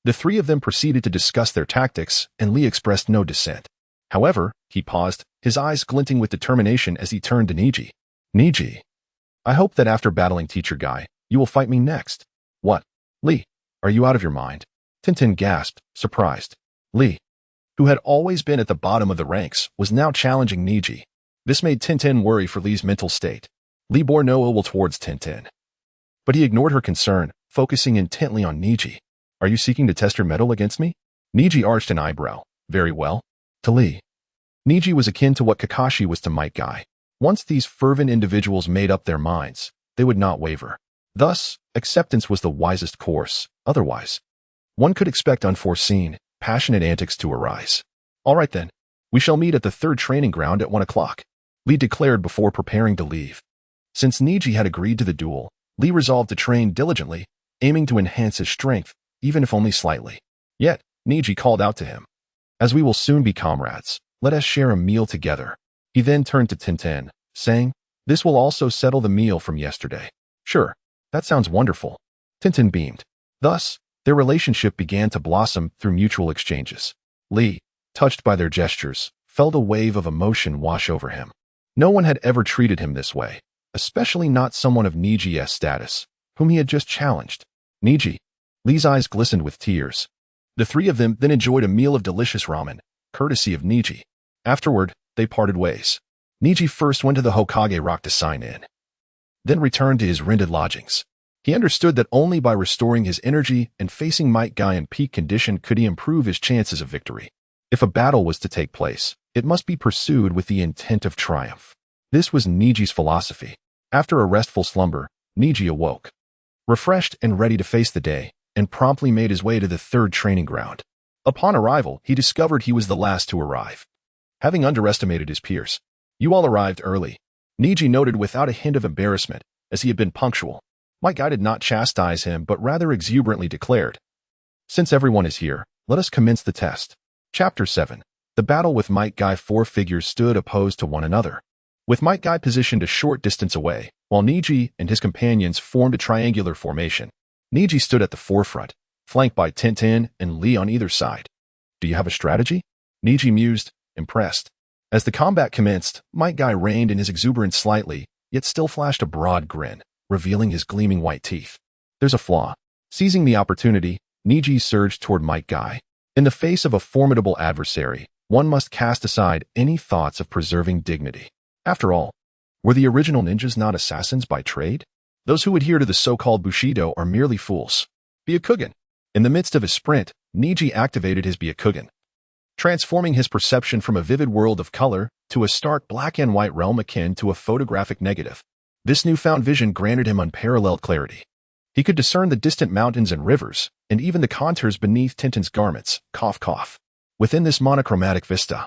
The three of them proceeded to discuss their tactics, and Lee expressed no dissent. However, he paused, his eyes glinting with determination as he turned to Neji. "Neji, I hope that after battling Teacher Guy, you will fight me next." "What? Lee, are you out of your mind?" Tenten gasped, surprised. Lee, who had always been at the bottom of the ranks, was now challenging Neji. This made Tenten worry for Lee's mental state. Lee bore no ill will towards Tenten, but he ignored her concern, focusing intently on Neji. "Are you seeking to test your mettle against me?" Neji arched an eyebrow. "Very well." To Lee, Neji was akin to what Kakashi was to Might Guy. Once these fervent individuals made up their minds, they would not waver. Thus, acceptance was the wisest course. Otherwise, one could expect unforeseen, passionate antics to arise. "All right then, we shall meet at the third training ground at 1 o'clock, Lee declared before preparing to leave. Since Neji had agreed to the duel, Lee resolved to train diligently, aiming to enhance his strength, even if only slightly. Yet, Neji called out to him. As we will soon be comrades, let us share a meal together. He then turned to Tintin, saying, this will also settle the meal from yesterday. Sure, that sounds wonderful. Tintin beamed. Thus, their relationship began to blossom through mutual exchanges. Lee, touched by their gestures, felt a wave of emotion wash over him. No one had ever treated him this way, especially not someone of Neji's status, whom he had just challenged. Neji. Lee's eyes glistened with tears. The three of them then enjoyed a meal of delicious ramen, courtesy of Neji. Afterward, they parted ways. Neji first went to the Hokage Rock to sign in, then returned to his rented lodgings. He understood that only by restoring his energy and facing Might Guy in peak condition could he improve his chances of victory. If a battle was to take place, it must be pursued with the intent of triumph. This was Neji's philosophy. After a restful slumber, Neji awoke, refreshed and ready to face the day, and promptly made his way to the third training ground. Upon arrival, he discovered he was the last to arrive. Having underestimated his peers, you all arrived early, Neji noted without a hint of embarrassment, as he had been punctual. Might Guy did not chastise him, but rather exuberantly declared, since everyone is here, let us commence the test. Chapter 7. The battle with Might Guy. Four figures stood opposed to one another, with Might Guy positioned a short distance away, while Neji and his companions formed a triangular formation. Neji stood at the forefront, flanked by Tintin and Lee on either side. Do you have a strategy? Neji mused, impressed. As the combat commenced, Might Guy reined in his exuberance slightly, yet still flashed a broad grin, revealing his gleaming white teeth. There's a flaw. Seizing the opportunity, Neji surged toward Might Guy. In the face of a formidable adversary, one must cast aside any thoughts of preserving dignity. After all, were the original ninjas not assassins by trade? Those who adhere to the so-called Bushido are merely fools. Byakugan. In the midst of his sprint, Neji activated his Byakugan, transforming his perception from a vivid world of color to a stark black and white realm akin to a photographic negative. This newfound vision granted him unparalleled clarity. He could discern the distant mountains and rivers, and even the contours beneath Tintin's garments. Cough, cough. Within this monochromatic vista,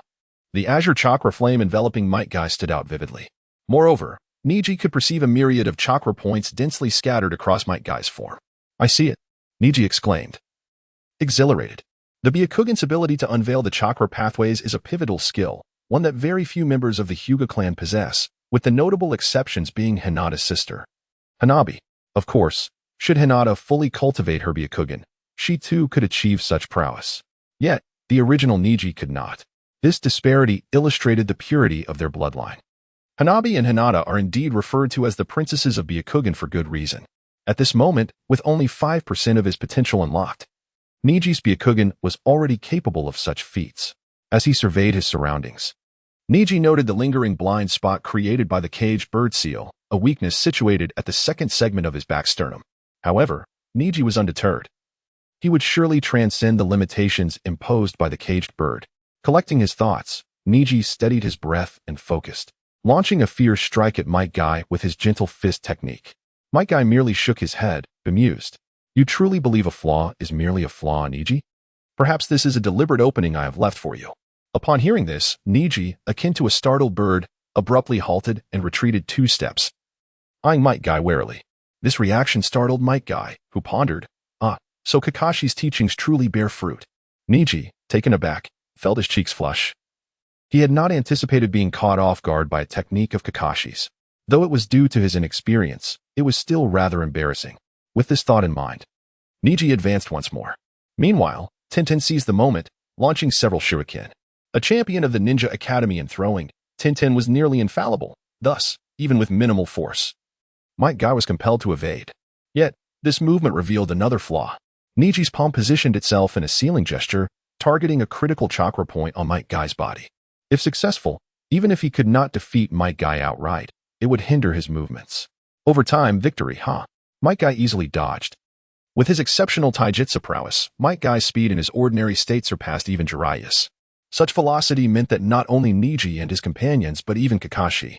the azure chakra flame enveloping Might Guy stood out vividly. Moreover, Neji could perceive a myriad of chakra points densely scattered across Might Guy's form. I see it, Neji exclaimed, exhilarated. The Byakugan's ability to unveil the chakra pathways is a pivotal skill, one that very few members of the Hyuga clan possess, with the notable exceptions being Hinata's sister, Hanabi. Of course, should Hinata fully cultivate her Byakugan, she too could achieve such prowess. Yet, the original Neji could not. This disparity illustrated the purity of their bloodline. Hanabi and Hinata are indeed referred to as the princesses of Byakugan for good reason. At this moment, with only 5% of his potential unlocked, Neji's Byakugan was already capable of such feats. As he surveyed his surroundings, Neji noted the lingering blind spot created by the caged bird seal, a weakness situated at the second segment of his back sternum. However, Neji was undeterred. He would surely transcend the limitations imposed by the caged bird. Collecting his thoughts, Neji steadied his breath and focused, launching a fierce strike at Might Guy with his gentle fist technique. Might Guy merely shook his head, bemused. You truly believe a flaw is merely a flaw, Neji? Perhaps this is a deliberate opening I have left for you. Upon hearing this, Neji, akin to a startled bird, abruptly halted and retreated 2 steps, eyeing Might Guy warily. This reaction startled Might Guy, who pondered, so Kakashi's teachings truly bear fruit. Neji, taken aback, felt his cheeks flush. He had not anticipated being caught off guard by a technique of Kakashi's. Though it was due to his inexperience, it was still rather embarrassing. With this thought in mind, Neji advanced once more. Meanwhile, Tintin seized the moment, launching several shuriken. A champion of the Ninja Academy in throwing, Tintin was nearly infallible. Thus, even with minimal force, Might Guy was compelled to evade. Yet, this movement revealed another flaw. Neji's palm positioned itself in a sealing gesture, targeting a critical chakra point on Might Guy's body. If successful, even if he could not defeat Might Guy outright, it would hinder his movements. Over time, victory, Might Guy easily dodged. With his exceptional taijutsu prowess, Might Guy's speed in his ordinary state surpassed even Jiraiya's. Such velocity meant that not only Neji and his companions but even Kakashi,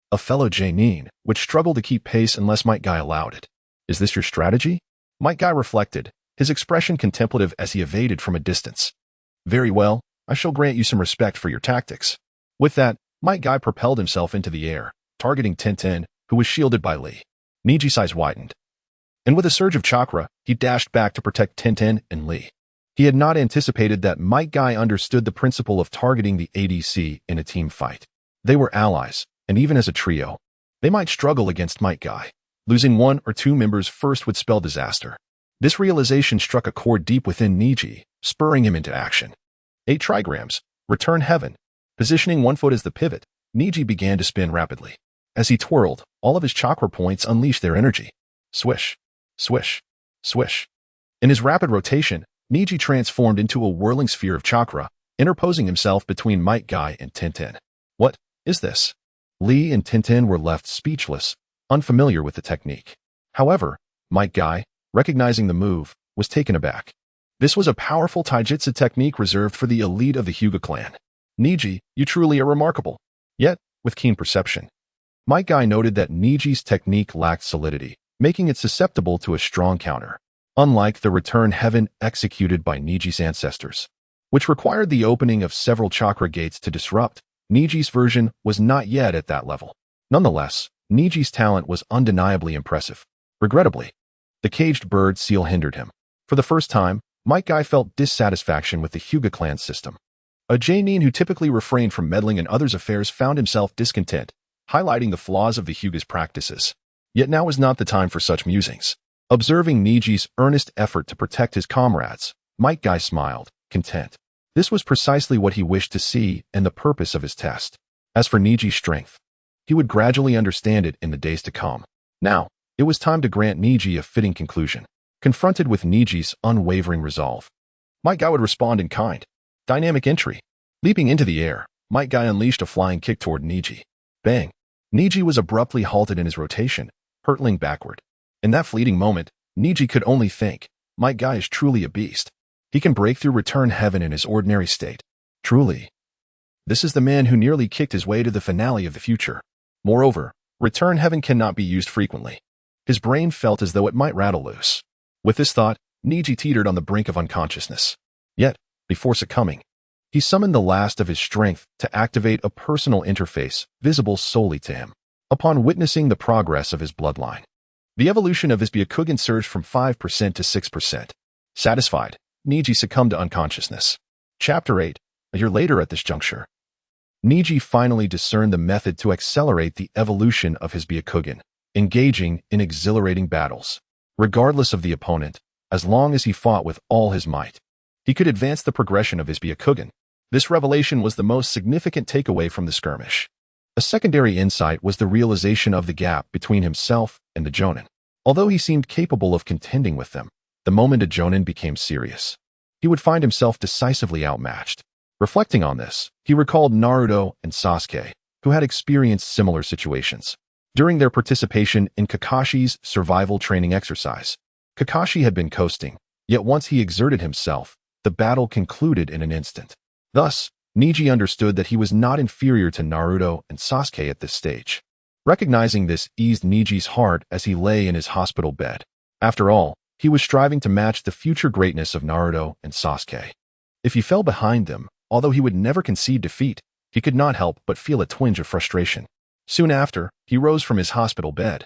a fellow Jonin, would struggle to keep pace unless Might Guy allowed it. Is this your strategy? Might Guy reflected, his expression contemplative as he evaded from a distance. Very well, I shall grant you some respect for your tactics. With that, Might Guy propelled himself into the air, targeting Tintin, who was shielded by Lee. Neji's eyes widened, and with a surge of chakra, he dashed back to protect Tintin and Lee. He had not anticipated that Might Guy understood the principle of targeting the ADC in a team fight. They were allies, and even as a trio, they might struggle against Might Guy. Losing one or two members first would spell disaster. This realization struck a chord deep within Neji, spurring him into action. 8 trigrams. Return heaven. Positioning one foot as the pivot, Neji began to spin rapidly. As he twirled, all of his chakra points unleashed their energy. Swish, swish, swish. In his rapid rotation, Neji transformed into a whirling sphere of chakra, interposing himself between Might Guy and Tintin. What is this? Lee and Tintin were left speechless, unfamiliar with the technique. However, Might Guy, recognizing the move, was taken aback. This was a powerful taijutsu technique reserved for the elite of the Hyuga clan. Neji, you truly are remarkable. Yet, with keen perception, Might Guy noted that Neji's technique lacked solidity, making it susceptible to a strong counter. Unlike the return heaven executed by Neji's ancestors, which required the opening of several chakra gates to disrupt, Neji's version was not yet at that level. Nonetheless, Neji's talent was undeniably impressive. Regrettably, the caged bird seal hindered him. For the first time, Might Guy felt dissatisfaction with the Hyuga clan system. A Jainin who typically refrained from meddling in others' affairs found himself discontent, highlighting the flaws of the Hyuga's practices. Yet now was not the time for such musings. Observing Neji's earnest effort to protect his comrades, Might Guy smiled, content. This was precisely what he wished to see and the purpose of his test. As for Neji's strength, he would gradually understand it in the days to come. Now, it was time to grant Neji a fitting conclusion. Confronted with Neji's unwavering resolve, Might Guy would respond in kind. Dynamic entry. Leaping into the air, Might Guy unleashed a flying kick toward Neji. Bang! Neji was abruptly halted in his rotation, hurtling backward. In that fleeting moment, Neji could only think, Might Guy is truly a beast. He can break through return heaven in his ordinary state. Truly. This is the man who nearly kicked his way to the finale of the future. Moreover, return heaven cannot be used frequently. His brain felt as though it might rattle loose. With this thought, Neji teetered on the brink of unconsciousness. Yet, before succumbing, he summoned the last of his strength to activate a personal interface visible solely to him. Upon witnessing the progress of his bloodline, the evolution of his Byakugan surged from 5% to 6%. Satisfied, Neji succumbed to unconsciousness. Chapter 8. A year later at this juncture, Neji finally discerned the method to accelerate the evolution of his Byakugan, engaging in exhilarating battles. Regardless of the opponent, as long as he fought with all his might, he could advance the progression of his Byakugan. This revelation was the most significant takeaway from the skirmish. A secondary insight was the realization of the gap between himself and the Jonin. Although he seemed capable of contending with them, the moment a Jonin became serious, he would find himself decisively outmatched. Reflecting on this, he recalled Naruto and Sasuke, who had experienced similar situations. During their participation in Kakashi's survival training exercise, Kakashi had been coasting, yet once he exerted himself, the battle concluded in an instant. Thus, Neji understood that he was not inferior to Naruto and Sasuke at this stage. Recognizing this eased Neji's heart as he lay in his hospital bed. After all, he was striving to match the future greatness of Naruto and Sasuke. If he fell behind them, although he would never concede defeat, he could not help but feel a twinge of frustration. Soon after, he rose from his hospital bed,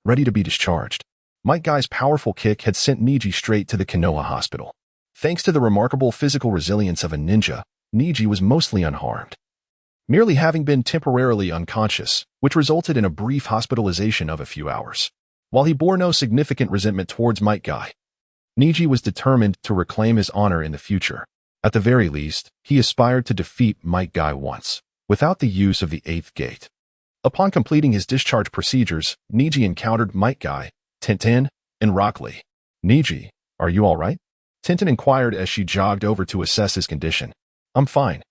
ready to be discharged. Might Guy's powerful kick had sent Neji straight to the Konoha hospital. Thanks to the remarkable physical resilience of a ninja, Neji was mostly unharmed, merely having been temporarily unconscious, which resulted in a brief hospitalization of a few hours. While he bore no significant resentment towards Might Guy, Neji was determined to reclaim his honor in the future. At the very least, he aspired to defeat Might Guy once, without the use of the 8th gate. Upon completing his discharge procedures, Neji encountered Might Guy, Tintin, and Rock Lee. Neji, are you all right? Tintin inquired as she jogged over to assess his condition. I'm fine.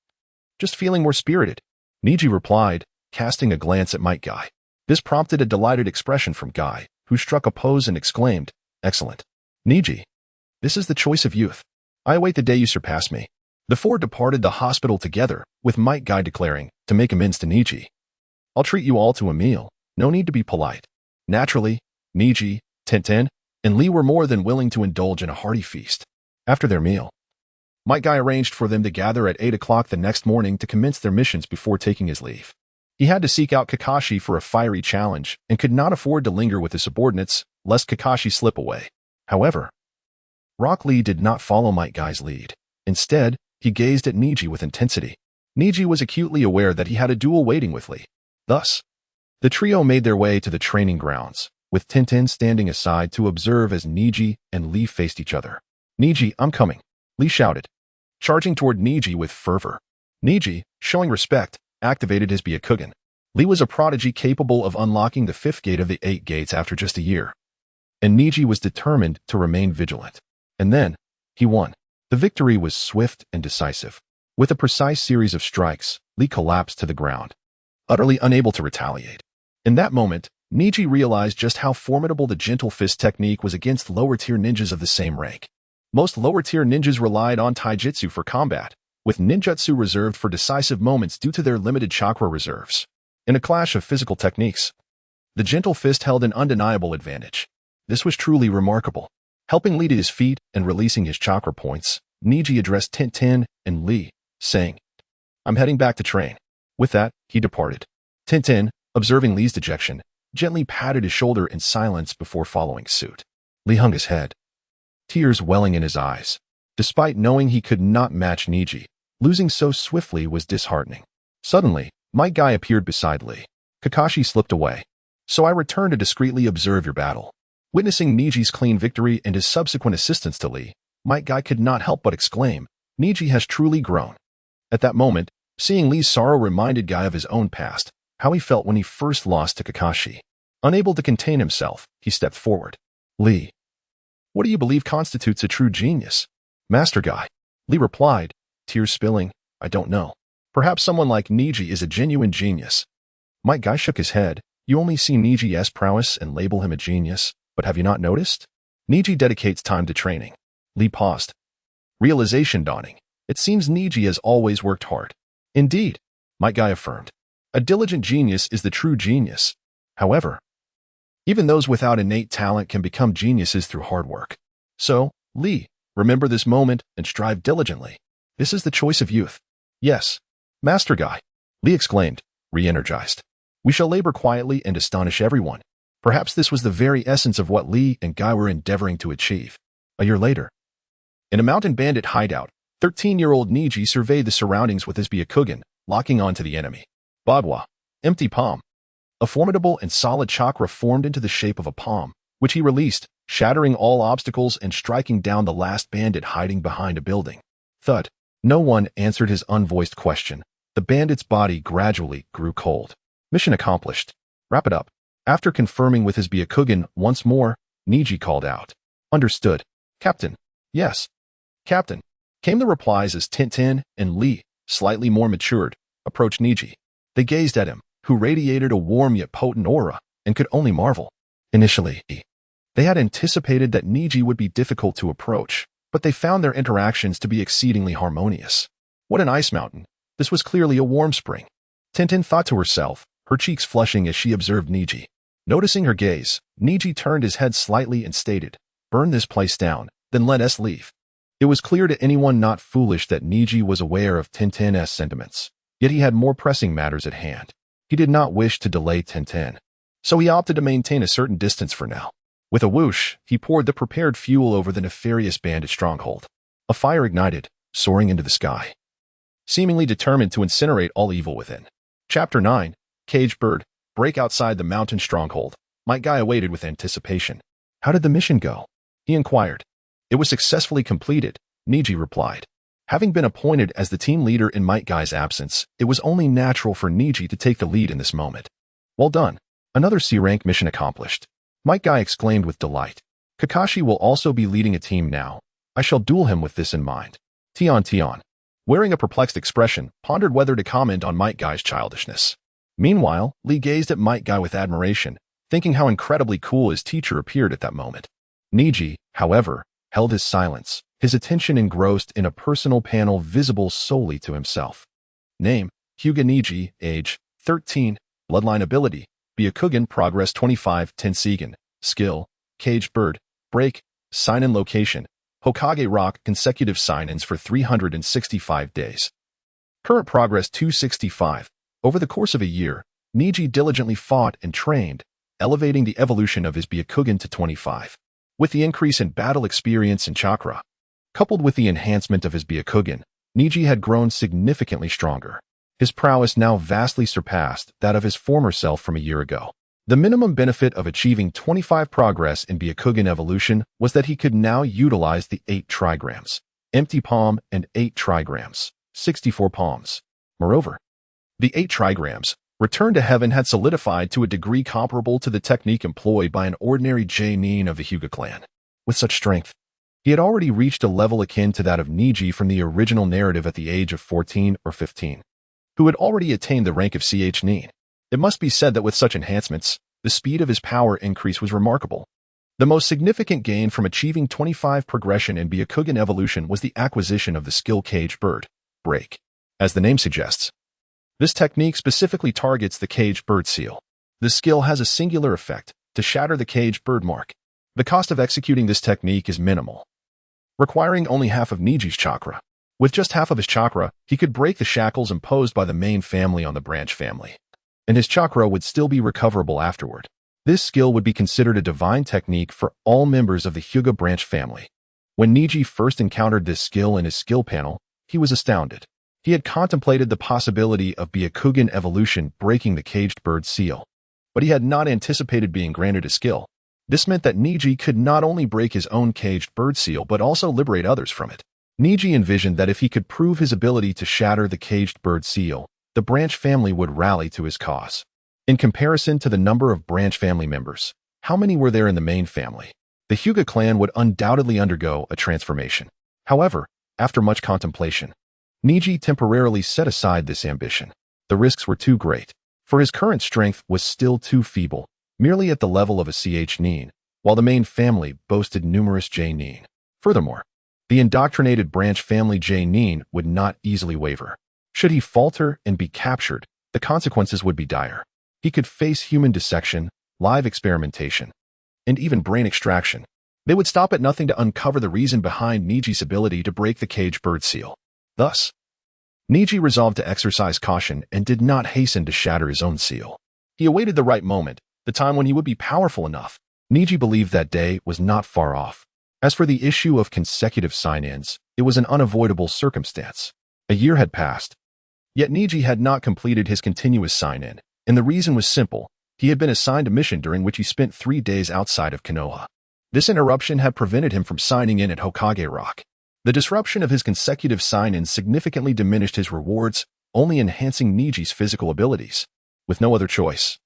Just feeling more spirited, Neji replied, casting a glance at Might Guy. This prompted a delighted expression from Guy, who struck a pose and exclaimed, Excellent. Neji, this is the choice of youth. I await the day you surpass me. The four departed the hospital together, with Might Guy declaring, to make amends to Neji, I'll treat you all to a meal. No need to be polite. Naturally, Neji, Tintin, and Lee were more than willing to indulge in a hearty feast. After their meal, Might Guy arranged for them to gather at 8 o'clock the next morning to commence their missions before taking his leave. He had to seek out Kakashi for a fiery challenge and could not afford to linger with his subordinates, lest Kakashi slip away. However, Rock Lee did not follow Might Guy's lead. Instead, he gazed at Neji with intensity. Neji was acutely aware that he had a duel waiting with Lee. Thus, the trio made their way to the training grounds, with Tintin standing aside to observe as Neji and Lee faced each other. "Neji, I'm coming," Lee shouted, charging toward Neji with fervor. Neji, showing respect, activated his Byakugan. Lee was a prodigy capable of unlocking the 5th gate of the 8 gates after just a year. And Neji was determined to remain vigilant. And then, he won. The victory was swift and decisive. With a precise series of strikes, Lee collapsed to the ground, utterly unable to retaliate. In that moment, Neji realized just how formidable the gentle fist technique was against lower-tier ninjas of the same rank. Most lower-tier ninjas relied on taijutsu for combat, with ninjutsu reserved for decisive moments due to their limited chakra reserves. In a clash of physical techniques, the gentle fist held an undeniable advantage. This was truly remarkable. Helping Lee to his feet and releasing his chakra points, Neji addressed Tintin and Lee, saying, "I'm heading back to train." With that, he departed. Tintin, observing Lee's dejection, gently patted his shoulder in silence before following suit. Lee hung his head, tears welling in his eyes. Despite knowing he could not match Neji, losing so swiftly was disheartening. Suddenly, Might Guy appeared beside Lee. Kakashi slipped away. "So I returned to discreetly observe your battle." Witnessing Neji's clean victory and his subsequent assistance to Lee, Might Guy could not help but exclaim, "Neji has truly grown." At that moment, seeing Lee's sorrow reminded Guy of his own past, how he felt when he first lost to Kakashi. Unable to contain himself, he stepped forward. "Lee, what do you believe constitutes a true genius?" "Master Guy," Lee replied, tears spilling, "I don't know. Perhaps someone like Neji is a genuine genius." Might Guy shook his head. "You only see Neji's prowess and label him a genius, but have you not noticed? Neji dedicates time to training." Lee paused. Realization dawning. It seems Neji has always worked hard. "Indeed," Might Guy affirmed. "A diligent genius is the true genius. However, even those without innate talent can become geniuses through hard work. So, Lee, remember this moment and strive diligently. This is the choice of youth." "Yes, Master Guy," Lee exclaimed, re-energized. "We shall labor quietly and astonish everyone." Perhaps this was the very essence of what Lee and Guy were endeavoring to achieve. A year later, in a mountain bandit hideout, 13-year-old Neji surveyed the surroundings with his Byakugan, locking onto the enemy. Bagua, empty palm. A formidable and solid chakra formed into the shape of a palm, which he released, shattering all obstacles and striking down the last bandit hiding behind a building. Thud. No one answered his unvoiced question. The bandit's body gradually grew cold. Mission accomplished. Wrap it up. After confirming with his Byakugan once more, Neji called out. "Understood. Captain." "Yes, Captain," came the replies as Tintin and Lee, slightly more matured, approached Neji. They gazed at him, who radiated a warm yet potent aura, and could only marvel. Initially, they had anticipated that Neji would be difficult to approach, but they found their interactions to be exceedingly harmonious. What an ice mountain. This was clearly a warm spring. Tintin thought to herself, her cheeks flushing as she observed Neji. Noticing her gaze, Neji turned his head slightly and stated, "Burn this place down, then let us leave." It was clear to anyone not foolish that Neji was aware of Tintin's sentiments, yet he had more pressing matters at hand. He did not wish to delay Tintin, so he opted to maintain a certain distance for now. With a whoosh, he poured the prepared fuel over the nefarious bandit stronghold. A fire ignited, soaring into the sky, seemingly determined to incinerate all evil within. Chapter 9, Caged Bird. Break outside the mountain stronghold. Might Guy awaited with anticipation. "How did the mission go?" he inquired. "It was successfully completed," Neji replied. Having been appointed as the team leader in Might Guy's absence, it was only natural for Neji to take the lead in this moment. "Well done. Another C-rank mission accomplished," Might Guy exclaimed with delight. "Kakashi will also be leading a team now. I shall duel him with this in mind." Tion, wearing a perplexed expression, pondered whether to comment on Might Guy's childishness. Meanwhile, Lee gazed at Might Guy with admiration, thinking how incredibly cool his teacher appeared at that moment. Neji, however, held his silence, his attention engrossed in a personal panel visible solely to himself. Name, Hyuga Neji, age, 13, bloodline ability, Byakugan progress 25, Tensigen, skill, Caged Bird, break, sign-in location, Hokage Rock consecutive sign-ins for 365 days. Current progress 265. Over the course of a year, Neji diligently fought and trained, elevating the evolution of his Byakugan to 25. With the increase in battle experience and chakra, coupled with the enhancement of his Byakugan, Neji had grown significantly stronger. His prowess now vastly surpassed that of his former self from a year ago. The minimum benefit of achieving 25 progress in Byakugan evolution was that he could now utilize the 8 trigrams, empty palm and 8 trigrams, 64 palms. Moreover, the 8 trigrams, return to heaven, had solidified to a degree comparable to the technique employed by an ordinary Chunin of the Hyuga clan. With such strength, he had already reached a level akin to that of Neji from the original narrative at the age of 14 or 15, who had already attained the rank of Chunin. It must be said that with such enhancements, the speed of his power increase was remarkable. The most significant gain from achieving 25 progression in Byakugan evolution was the acquisition of the skill Caged Bird Break. As the name suggests, this technique specifically targets the Caged Bird seal. The skill has a singular effect to shatter the Caged Bird mark. The cost of executing this technique is minimal, requiring only half of Neji's chakra. With just half of his chakra, he could break the shackles imposed by the main family on the branch family, and his chakra would still be recoverable afterward. This skill would be considered a divine technique for all members of the Hyuga branch family. When Neji first encountered this skill in his skill panel, he was astounded. He had contemplated the possibility of Byakugan evolution breaking the Caged Bird seal, but he had not anticipated being granted a skill. This meant that Neji could not only break his own Caged Bird seal but also liberate others from it. Neji envisioned that if he could prove his ability to shatter the Caged Bird seal, the branch family would rally to his cause. In comparison to the number of branch family members, how many were there in the main family? The Hyuga clan would undoubtedly undergo a transformation. However, after much contemplation, Neji temporarily set aside this ambition. The risks were too great, for his current strength was still too feeble, merely at the level of a Chunin, while the main family boasted numerous Chunin. Furthermore, the indoctrinated branch family Chunin would not easily waver. Should he falter and be captured, the consequences would be dire. He could face human dissection, live experimentation, and even brain extraction. They would stop at nothing to uncover the reason behind Neji's ability to break the Caged Bird seal. Thus, Neji resolved to exercise caution and did not hasten to shatter his own seal. He awaited the right moment, the time when he would be powerful enough. Neji believed that day was not far off. As for the issue of consecutive sign-ins, it was an unavoidable circumstance. A year had passed, yet Neji had not completed his continuous sign-in, and the reason was simple. He had been assigned a mission during which he spent 3 days outside of Konoha. This interruption had prevented him from signing in at Hokage Rock. The disruption of his consecutive sign-ins significantly diminished his rewards, only enhancing Neji's physical abilities. With no other choice,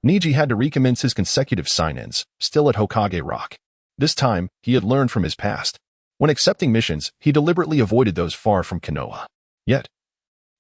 Neji had to recommence his consecutive sign-ins, still at Hokage Rock. This time, he had learned from his past. When accepting missions, he deliberately avoided those far from Konoha. Yet,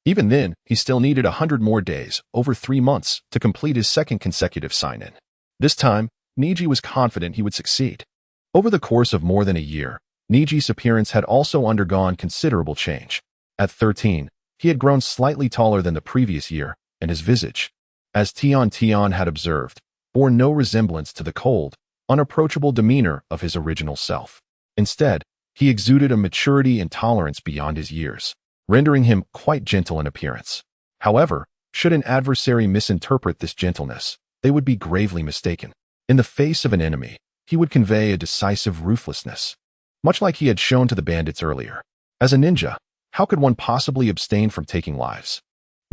even then, he still needed 100 more days, over 3 months, to complete his second consecutive sign-in. This time, Neji was confident he would succeed. Over the course of more than a year, Neji's appearance had also undergone considerable change. At 13, he had grown slightly taller than the previous year, and his visage, as Tion had observed, bore no resemblance to the cold, unapproachable demeanor of his original self. Instead, he exuded a maturity and tolerance beyond his years, rendering him quite gentle in appearance. However, should an adversary misinterpret this gentleness, they would be gravely mistaken. In the face of an enemy, he would convey a decisive ruthlessness, much like he had shown to the bandits earlier. As a ninja, how could one possibly abstain from taking lives?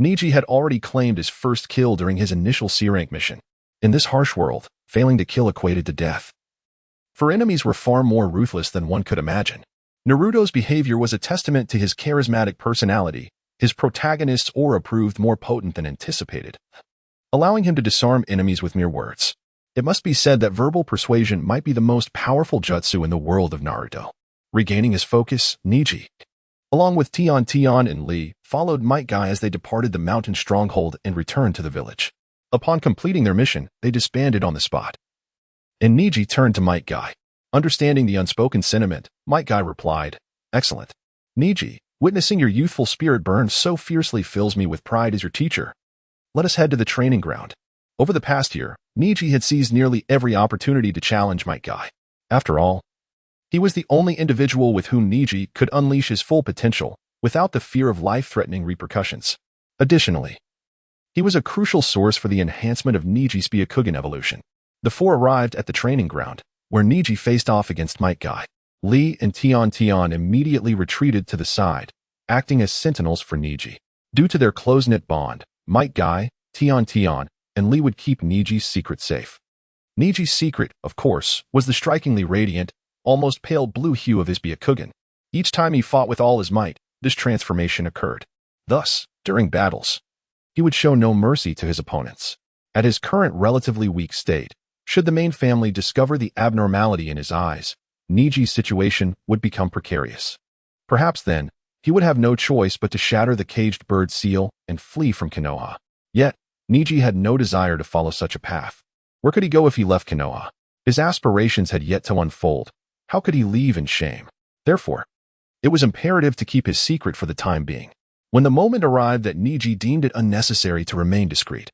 Neji had already claimed his first kill during his initial C-rank mission. In this harsh world, failing to kill equated to death, for enemies were far more ruthless than one could imagine. Naruto's behavior was a testament to his charismatic personality. His protagonist's aura proved more potent than anticipated, allowing him to disarm enemies with mere words. It must be said that verbal persuasion might be the most powerful jutsu in the world of Naruto. Regaining his focus, Neji, along with Tion and Lee, followed Might Guy as they departed the mountain stronghold and returned to the village. Upon completing their mission, they disbanded on the spot. And Neji turned to Might Guy. Understanding the unspoken sentiment, Might Guy replied, "Excellent. Neji, witnessing your youthful spirit burn so fiercely fills me with pride as your teacher. Let us head to the training ground." Over the past year, Neji had seized nearly every opportunity to challenge Might Guy. After all, he was the only individual with whom Neji could unleash his full potential without the fear of life-threatening repercussions. Additionally, he was a crucial source for the enhancement of Neji's Byakugan evolution. The four arrived at the training ground. where Neji faced off against Might Guy. Lee and Tian immediately retreated to the side, acting as sentinels for Neji. Due to their close-knit bond, Might Guy, Tian, and Lee would keep Neji's secret safe. Neji's secret, of course, was the strikingly radiant, almost pale blue hue of his Byakugan. Each time he fought with all his might, this transformation occurred. Thus, during battles, he would show no mercy to his opponents. At his current relatively weak state, should the main family discover the abnormality in his eyes, Neji's situation would become precarious. Perhaps then, he would have no choice but to shatter the caged bird seal and flee from Konoha. Yet, Neji had no desire to follow such a path. Where could he go if he left Konoha? His aspirations had yet to unfold. How could he leave in shame? Therefore, it was imperative to keep his secret for the time being. When the moment arrived that Neji deemed it unnecessary to remain discreet,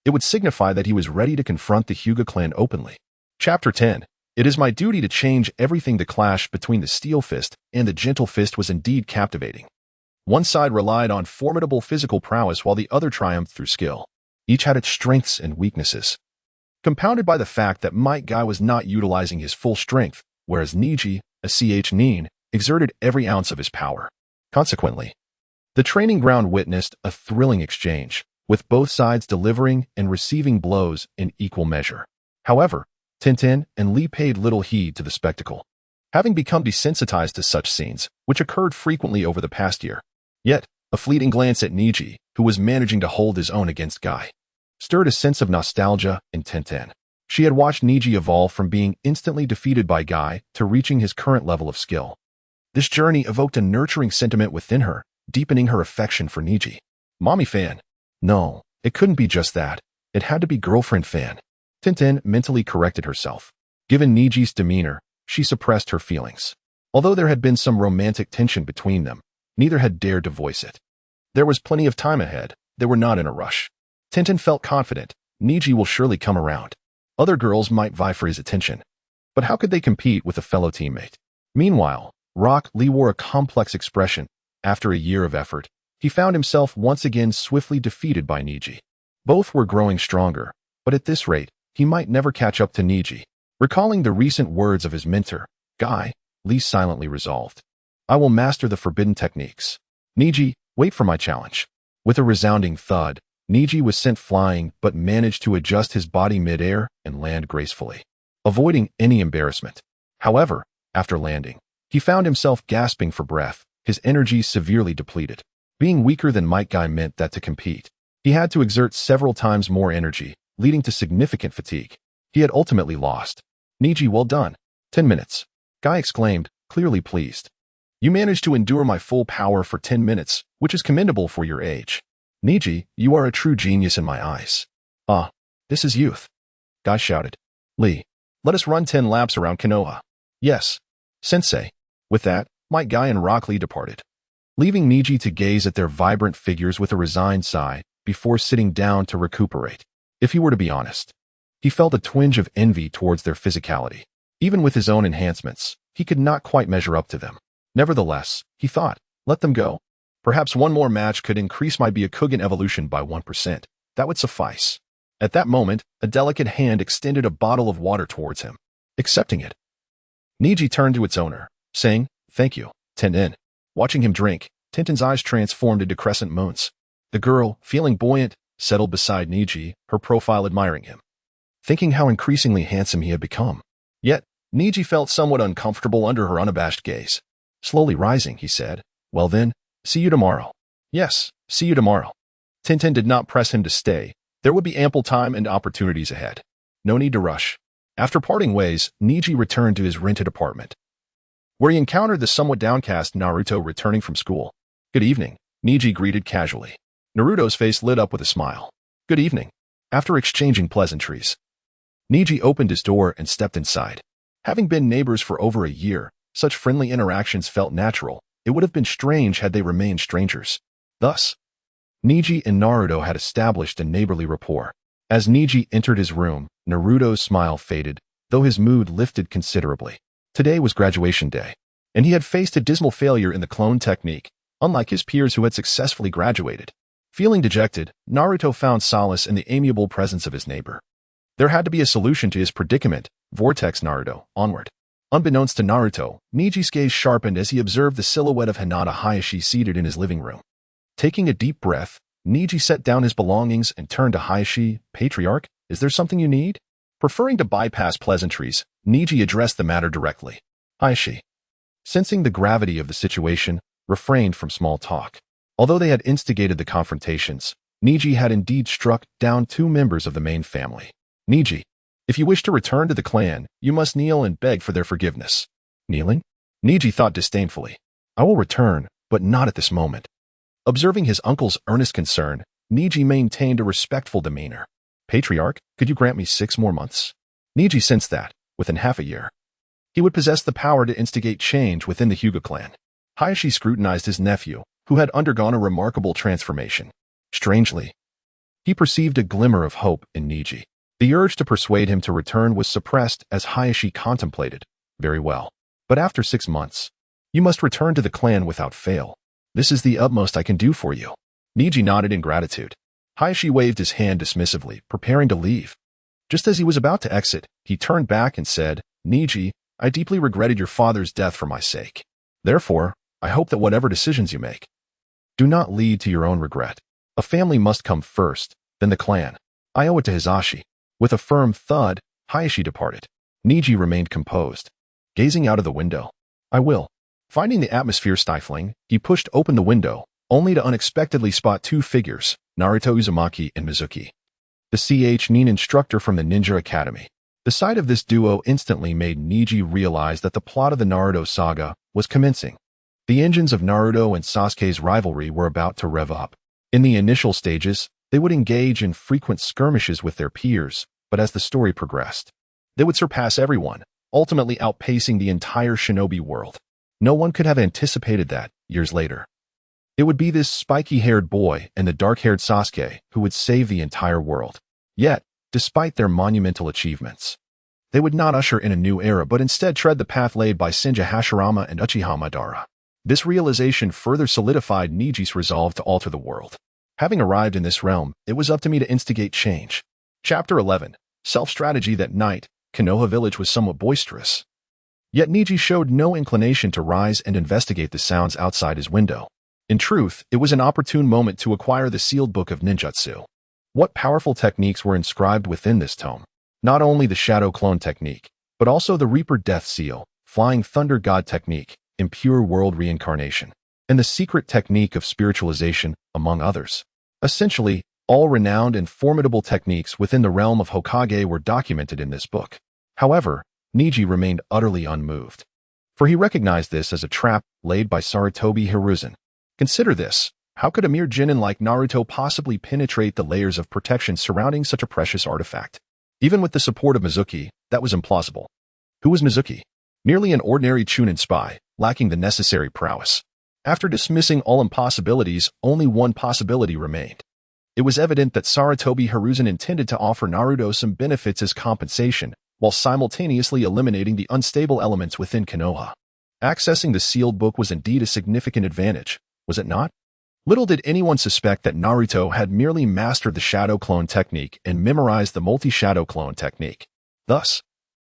it would signify that he was ready to confront the Hyuga clan openly. Chapter 10. It is my duty to change everything. The clash between the Steel Fist and the Gentle Fist was indeed captivating. One side relied on formidable physical prowess while the other triumphed through skill. Each had its strengths and weaknesses, compounded by the fact that Might Guy was not utilizing his full strength, whereas Neji, Nin, exerted every ounce of his power. Consequently, the training ground witnessed a thrilling exchange, with both sides delivering and receiving blows in equal measure. However, Tintin and Lee paid little heed to the spectacle, having become desensitized to such scenes, which occurred frequently over the past year. Yet, a fleeting glance at Neji, who was managing to hold his own against Guy, stirred a sense of nostalgia in Tintin. She had watched Neji evolve from being instantly defeated by Guy to reaching his current level of skill. This journey evoked a nurturing sentiment within her, deepening her affection for Neji. Mommy fan. No, it couldn't be just that. It had to be girlfriend fan. Tintin mentally corrected herself. Given Neji's demeanor, she suppressed her feelings. Although there had been some romantic tension between them, neither had dared to voice it. There was plenty of time ahead. They were not in a rush. Tintin felt confident. Neji will surely come around. Other girls might vie for his attention, but how could they compete with a fellow teammate? Meanwhile, Rock Lee wore a complex expression. After a year of effort, he found himself once again swiftly defeated by Neji. Both were growing stronger, but at this rate, he might never catch up to Neji. Recalling the recent words of his mentor, Guy, Lee silently resolved, I will master the forbidden techniques. Neji, wait for my challenge. With a resounding thud, Neji was sent flying but managed to adjust his body mid-air and land gracefully, avoiding any embarrassment. However, after landing, he found himself gasping for breath, his energy severely depleted. Being weaker than Might Guy meant that to compete, he had to exert several times more energy, leading to significant fatigue. He had ultimately lost. Neji, well done. 10 minutes. Guy exclaimed, clearly pleased. You managed to endure my full power for 10 minutes, which is commendable for your age. Neji, you are a true genius in my eyes. Ah, this is youth. Guy shouted. Lee, let us run 10 laps around Konoha. Yes, sensei. With that, Might Guy and Rock Lee departed, leaving Neji to gaze at their vibrant figures with a resigned sigh before sitting down to recuperate. If he were to be honest, he felt a twinge of envy towards their physicality. Even with his own enhancements, he could not quite measure up to them. Nevertheless, he thought, let them go. Perhaps one more match could increase my Byakugan evolution by 1%. That would suffice. At that moment, a delicate hand extended a bottle of water towards him. Accepting it, Neji turned to its owner, saying, thank you, Tintin. Watching him drink, Tintin's eyes transformed into crescent moons. The girl, feeling buoyant, settled beside Neji, her profile admiring him, thinking how increasingly handsome he had become. Yet, Neji felt somewhat uncomfortable under her unabashed gaze. Slowly rising, he said, well then, see you tomorrow. Yes, see you tomorrow. Tintin did not press him to stay. There would be ample time and opportunities ahead. No need to rush. After parting ways, Neji returned to his rented apartment, where he encountered the somewhat downcast Naruto returning from school. Good evening, Neji greeted casually. Naruto's face lit up with a smile. Good evening. After exchanging pleasantries, Neji opened his door and stepped inside. Having been neighbors for over a year, such friendly interactions felt natural. It would have been strange had they remained strangers. Thus, Neji and Naruto had established a neighborly rapport. As Neji entered his room, Naruto's smile faded, though his mood lifted considerably. Today was graduation day, and he had faced a dismal failure in the clone technique, unlike his peers who had successfully graduated. Feeling dejected, Naruto found solace in the amiable presence of his neighbor. There had to be a solution to his predicament. Vortex Naruto, onward. Unbeknownst to Naruto, Neji's gaze sharpened as he observed the silhouette of Hinata Hayashi seated in his living room. Taking a deep breath, Neji set down his belongings and turned to Hayashi. Patriarch, is there something you need? Preferring to bypass pleasantries, Neji addressed the matter directly. Hayashi, sensing the gravity of the situation, refrained from small talk. Although they had instigated the confrontations, Neji had indeed struck down 2 members of the main family. Neji, if you wish to return to the clan, you must kneel and beg for their forgiveness. Kneeling? Neji thought disdainfully. I will return, but not at this moment. Observing his uncle's earnest concern, Neji maintained a respectful demeanor. Patriarch, could you grant me 6 more months? Neji sensed that, within half a year, he would possess the power to instigate change within the Hyuga clan. Hayashi scrutinized his nephew, who had undergone a remarkable transformation. Strangely, he perceived a glimmer of hope in Neji. The urge to persuade him to return was suppressed as Hayashi contemplated. Very well. But after 6 months, you must return to the clan without fail. This is the utmost I can do for you. Neji nodded in gratitude. Hayashi waved his hand dismissively, preparing to leave. Just as he was about to exit, he turned back and said, Neji, I deeply regretted your father's death for my sake. Therefore, I hope that whatever decisions you make, do not lead to your own regret. A family must come first, then the clan. I owe it to Hisashi. With a firm thud, Hayashi departed. Neji remained composed, gazing out of the window. I will. Finding the atmosphere stifling, he pushed open the window, only to unexpectedly spot 2 figures, Naruto Uzumaki and Mizuki, the Nin instructor from the Ninja Academy. The sight of this duo instantly made Neji realize that the plot of the Naruto saga was commencing. The engines of Naruto and Sasuke's rivalry were about to rev up. In the initial stages, they would engage in frequent skirmishes with their peers, but as the story progressed, they would surpass everyone, ultimately outpacing the entire shinobi world. No one could have anticipated that, years later. It would be this spiky-haired boy and the dark-haired Sasuke who would save the entire world. Yet, despite their monumental achievements, they would not usher in a new era but instead tread the path laid by Senju Hashirama and Uchiha Madara. This realization further solidified Neji's resolve to alter the world. Having arrived in this realm, it was up to me to instigate change. Chapter 11. Self-strategy. That night, Konoha village was somewhat boisterous. Yet Neji showed no inclination to rise and investigate the sounds outside his window. In truth, it was an opportune moment to acquire the sealed book of ninjutsu. What powerful techniques were inscribed within this tome? Not only the Shadow Clone technique, but also the Reaper Death Seal, Flying Thunder God technique, Impure World Reincarnation, and the secret technique of spiritualization, among others. Essentially, all renowned and formidable techniques within the realm of Hokage were documented in this book. However, Neji remained utterly unmoved, for he recognized this as a trap laid by Sarutobi Hiruzen. Consider this. How could a mere genin like Naruto possibly penetrate the layers of protection surrounding such a precious artifact? Even with the support of Mizuki, that was implausible. Who was Mizuki? Merely an ordinary Chunin spy, lacking the necessary prowess. After dismissing all impossibilities, only one possibility remained. It was evident that Sarutobi Hiruzen intended to offer Naruto some benefits as compensation, while simultaneously eliminating the unstable elements within Konoha. Accessing the sealed book was indeed a significant advantage, was it not? Little did anyone suspect that Naruto had merely mastered the Shadow Clone technique and memorized the Multi-Shadow Clone technique. Thus,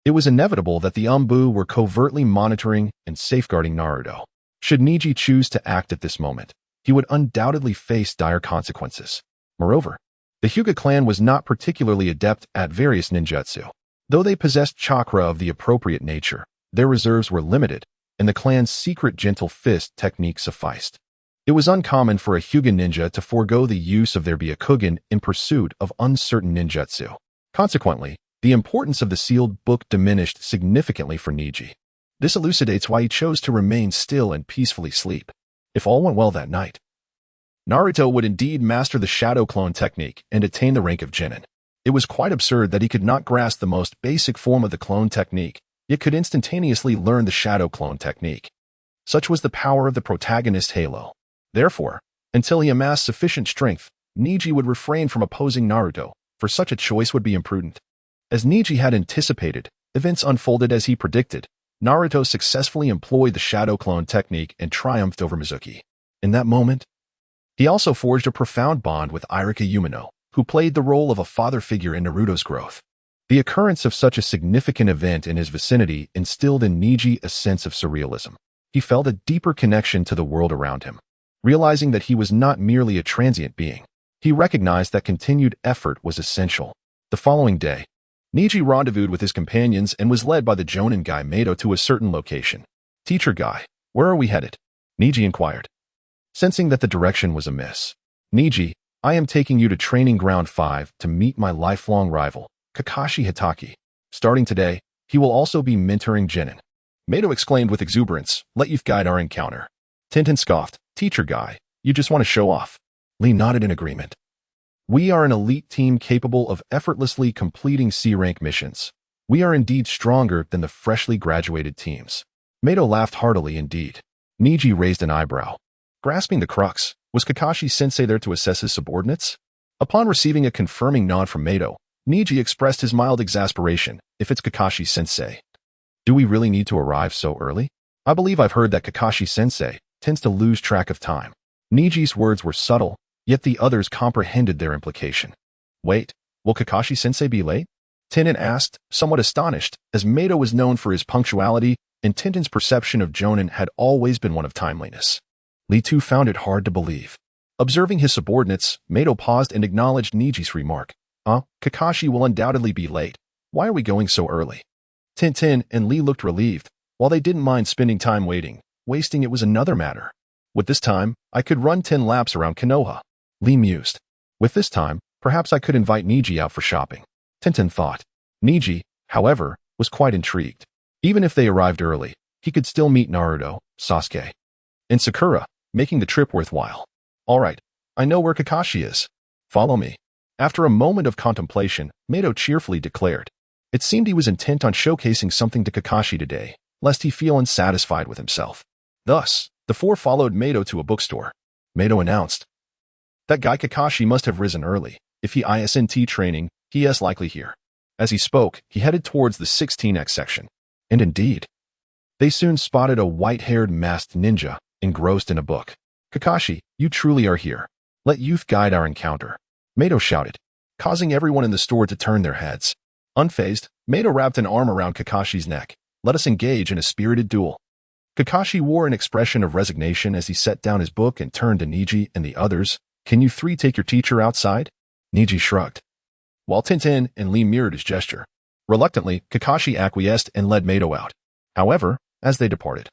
it was inevitable that the Umbu were covertly monitoring and safeguarding Naruto. Should Neji choose to act at this moment, he would undoubtedly face dire consequences. Moreover, the Hyuga clan was not particularly adept at various ninjutsu. Though they possessed chakra of the appropriate nature, their reserves were limited, and the clan's secret gentle fist technique sufficed. It was uncommon for a Hyuga ninja to forego the use of their Byakugan in pursuit of uncertain ninjutsu. Consequently, the importance of the sealed book diminished significantly for Neji. This elucidates why he chose to remain still and peacefully sleep. If all went well that night, Naruto would indeed master the Shadow Clone technique and attain the rank of genin. It was quite absurd that he could not grasp the most basic form of the clone technique, yet could instantaneously learn the Shadow Clone technique. Such was the power of the protagonist Halo. Therefore, until he amassed sufficient strength, Neji would refrain from opposing Naruto, for such a choice would be imprudent. As Neji had anticipated, events unfolded as he predicted. Naruto successfully employed the Shadow Clone technique and triumphed over Mizuki. In that moment, he also forged a profound bond with Irika Umino, who played the role of a father figure in Naruto's growth. The occurrence of such a significant event in his vicinity instilled in Neji a sense of surrealism. He felt a deeper connection to the world around him. Realizing that he was not merely a transient being, he recognized that continued effort was essential. The following day, Neji rendezvoused with his companions and was led by the Jonin guy Mato to a certain location. "Teacher guy, where are we headed?" Neji inquired. Sensing that the direction was amiss, "Neji, I am taking you to Training Ground 5 to meet my lifelong rival, Kakashi Hatake. Starting today, he will also be mentoring Genin." Mato exclaimed with exuberance, "Let youth guide our encounter." Tintin scoffed, "Teacher guy, you just want to show off." Lee nodded in agreement. "We are an elite team capable of effortlessly completing C-rank missions. We are indeed stronger than the freshly graduated teams." Mato laughed heartily indeed. Neji raised an eyebrow. Grasping the crux, was Kakashi-sensei there to assess his subordinates? Upon receiving a confirming nod from Mato, Neji expressed his mild exasperation. "If it's Kakashi-sensei, do we really need to arrive so early? I believe I've heard that Kakashi-sensei tends to lose track of time." Neji's words were subtle, yet the others comprehended their implication. "Wait, will Kakashi-sensei be late?" Tintin asked, somewhat astonished, as Mato was known for his punctuality, and Tintin's perception of Jonin had always been one of timeliness. Lee too found it hard to believe. Observing his subordinates, Mato paused and acknowledged Neji's remark. Kakashi will undoubtedly be late. Why are we going so early?" Tintin and Lee looked relieved. While they didn't mind spending time waiting, wasting it was another matter. "With this time, I could run 10 laps around Konoha." Lee mused. "With this time, perhaps I could invite Neji out for shopping." Tintin thought. Neji, however, was quite intrigued. Even if they arrived early, he could still meet Naruto, Sasuke, and Sakura, making the trip worthwhile. "All right, I know where Kakashi is. Follow me." After a moment of contemplation, Mato cheerfully declared. It seemed he was intent on showcasing something to Kakashi today, lest he feel unsatisfied with himself. Thus, the four followed Mato to a bookstore. Mato announced, "That guy Kakashi must have risen early. If he isn't training, he is likely here." As he spoke, he headed towards the 16X section. And indeed, they soon spotted a white-haired masked ninja, engrossed in a book. "Kakashi, you truly are here. Let youth guide our encounter," Mato shouted, causing everyone in the store to turn their heads. Unfazed, Mato wrapped an arm around Kakashi's neck. "Let us engage in a spirited duel." Kakashi wore an expression of resignation as he set down his book and turned to Neji and the others. "Can you three take your teacher outside?" Neji shrugged, while Tintin and Lee mirrored his gesture. Reluctantly, Kakashi acquiesced and led Mato out. However, as they departed,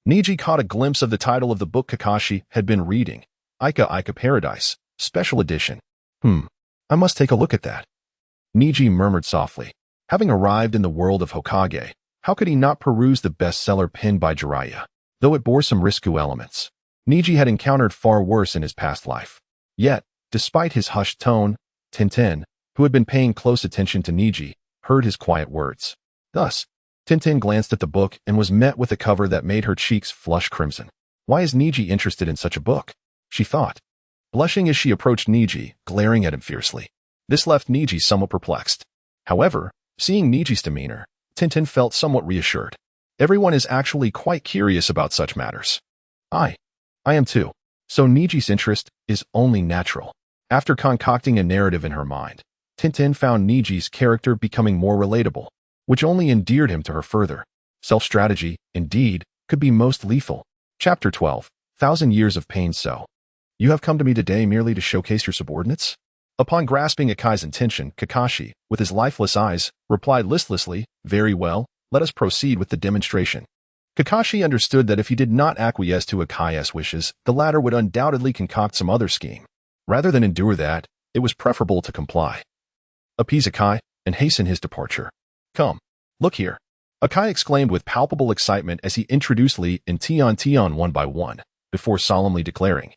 Neji caught a glimpse of the title of the book Kakashi had been reading, Ika Paradise, Special Edition. I must take a look at that." Neji murmured softly. Having arrived in the world of Hokage, how could he not peruse the bestseller penned by Jiraiya? Though it bore some risky elements, Neji had encountered far worse in his past life. Yet, despite his hushed tone, Tintin, who had been paying close attention to Neji, heard his quiet words. Thus, Tintin glanced at the book and was met with a cover that made her cheeks flush crimson. Why is Neji interested in such a book? She thought, blushing as she approached Neji, glaring at him fiercely. This left Neji somewhat perplexed. However, seeing Neji's demeanor, Tintin felt somewhat reassured. Everyone is actually quite curious about such matters. I am too. So Neji's interest is only natural. After concocting a narrative in her mind, Tintin found Neji's character becoming more relatable, which only endeared him to her further. Self-strategy, indeed, could be most lethal. Chapter 12, 1,000 Years of Pain. So, you have come to me today merely to showcase your subordinates? Upon grasping Akai's intention, Kakashi, with his lifeless eyes, replied listlessly, "Very well, let us proceed with the demonstration." Kakashi understood that if he did not acquiesce to Akai's wishes, the latter would undoubtedly concoct some other scheme. Rather than endure that, it was preferable to comply. Appease Akai, and hasten his departure. "Come, look here," Akai exclaimed with palpable excitement as he introduced Lee and Tion one by one, before solemnly declaring,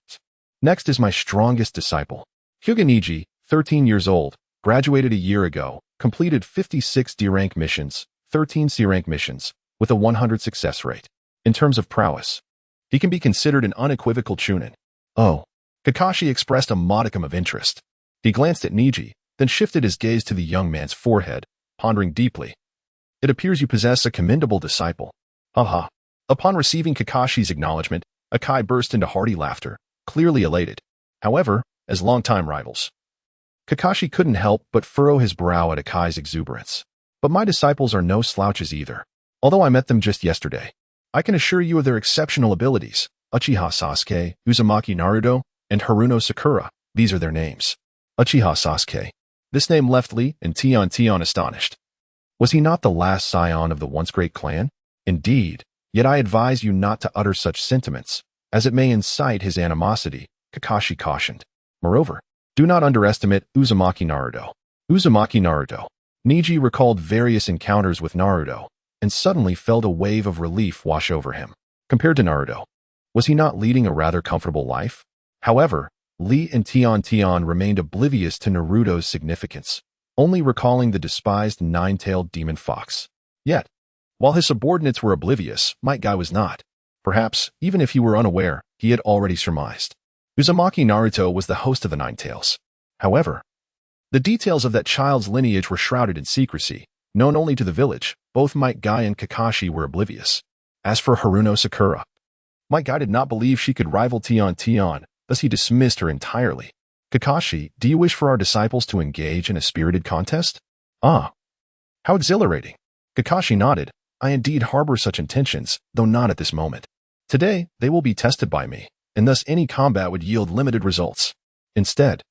"Next is my strongest disciple. Hyuga Neji, 13 years old, graduated a year ago, completed 56 D-rank missions, 13 C-rank missions, with a 100 success rate. In terms of prowess, he can be considered an unequivocal Chunin." "Oh." Kakashi expressed a modicum of interest. He glanced at Neji, then shifted his gaze to the young man's forehead, pondering deeply. "It appears you possess a commendable disciple." Haha. Upon receiving Kakashi's acknowledgement, Akai burst into hearty laughter, clearly elated. However, as longtime rivals, Kakashi couldn't help but furrow his brow at Akai's exuberance. But my disciples are no slouches either. Although I met them just yesterday, I can assure you of their exceptional abilities. Uchiha Sasuke, Uzumaki Naruto, and Haruno Sakura, these are their names. Uchiha Sasuke. This name left Lee and Tion astonished. Was he not the last scion of the once great clan? Indeed, yet I advise you not to utter such sentiments, as it may incite his animosity, Kakashi cautioned. Moreover, do not underestimate Uzumaki Naruto. Uzumaki Naruto. Neji recalled various encounters with Naruto, and suddenly felt a wave of relief wash over him. Compared to Naruto, was he not leading a rather comfortable life? However, Lee and Tion remained oblivious to Naruto's significance, only recalling the despised nine-tailed demon fox. Yet, while his subordinates were oblivious, Might Guy was not. Perhaps, even if he were unaware, he had already surmised. Uzumaki Naruto was the host of the Nine Tails. However, the details of that child's lineage were shrouded in secrecy, known only to the village. Both Might Guy and Kakashi were oblivious. As for Haruno Sakura, Might Guy did not believe she could rival Tion, thus he dismissed her entirely. Kakashi, do you wish for our disciples to engage in a spirited contest? Ah, how exhilarating. Kakashi nodded. I indeed harbor such intentions, though not at this moment. Today, they will be tested by me, and thus any combat would yield limited results. Instead,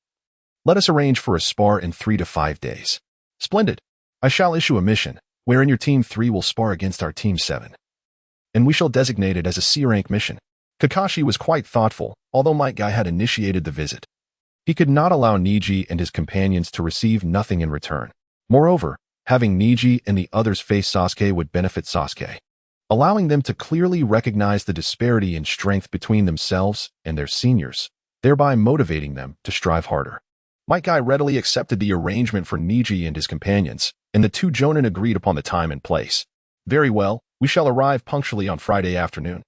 let us arrange for a spar in 3 to 5 days. Splendid. I shall issue a mission, wherein your Team 3 will spar against our Team 7. And we shall designate it as a C-rank mission. Kakashi was quite thoughtful, although Might Guy had initiated the visit. He could not allow Neji and his companions to receive nothing in return. Moreover, having Neji and the others face Sasuke would benefit Sasuke, allowing them to clearly recognize the disparity in strength between themselves and their seniors, thereby motivating them to strive harder. Might Guy readily accepted the arrangement for Neji and his companions, and the two jonin agreed upon the time and place. Very well, we shall arrive punctually on Friday afternoon.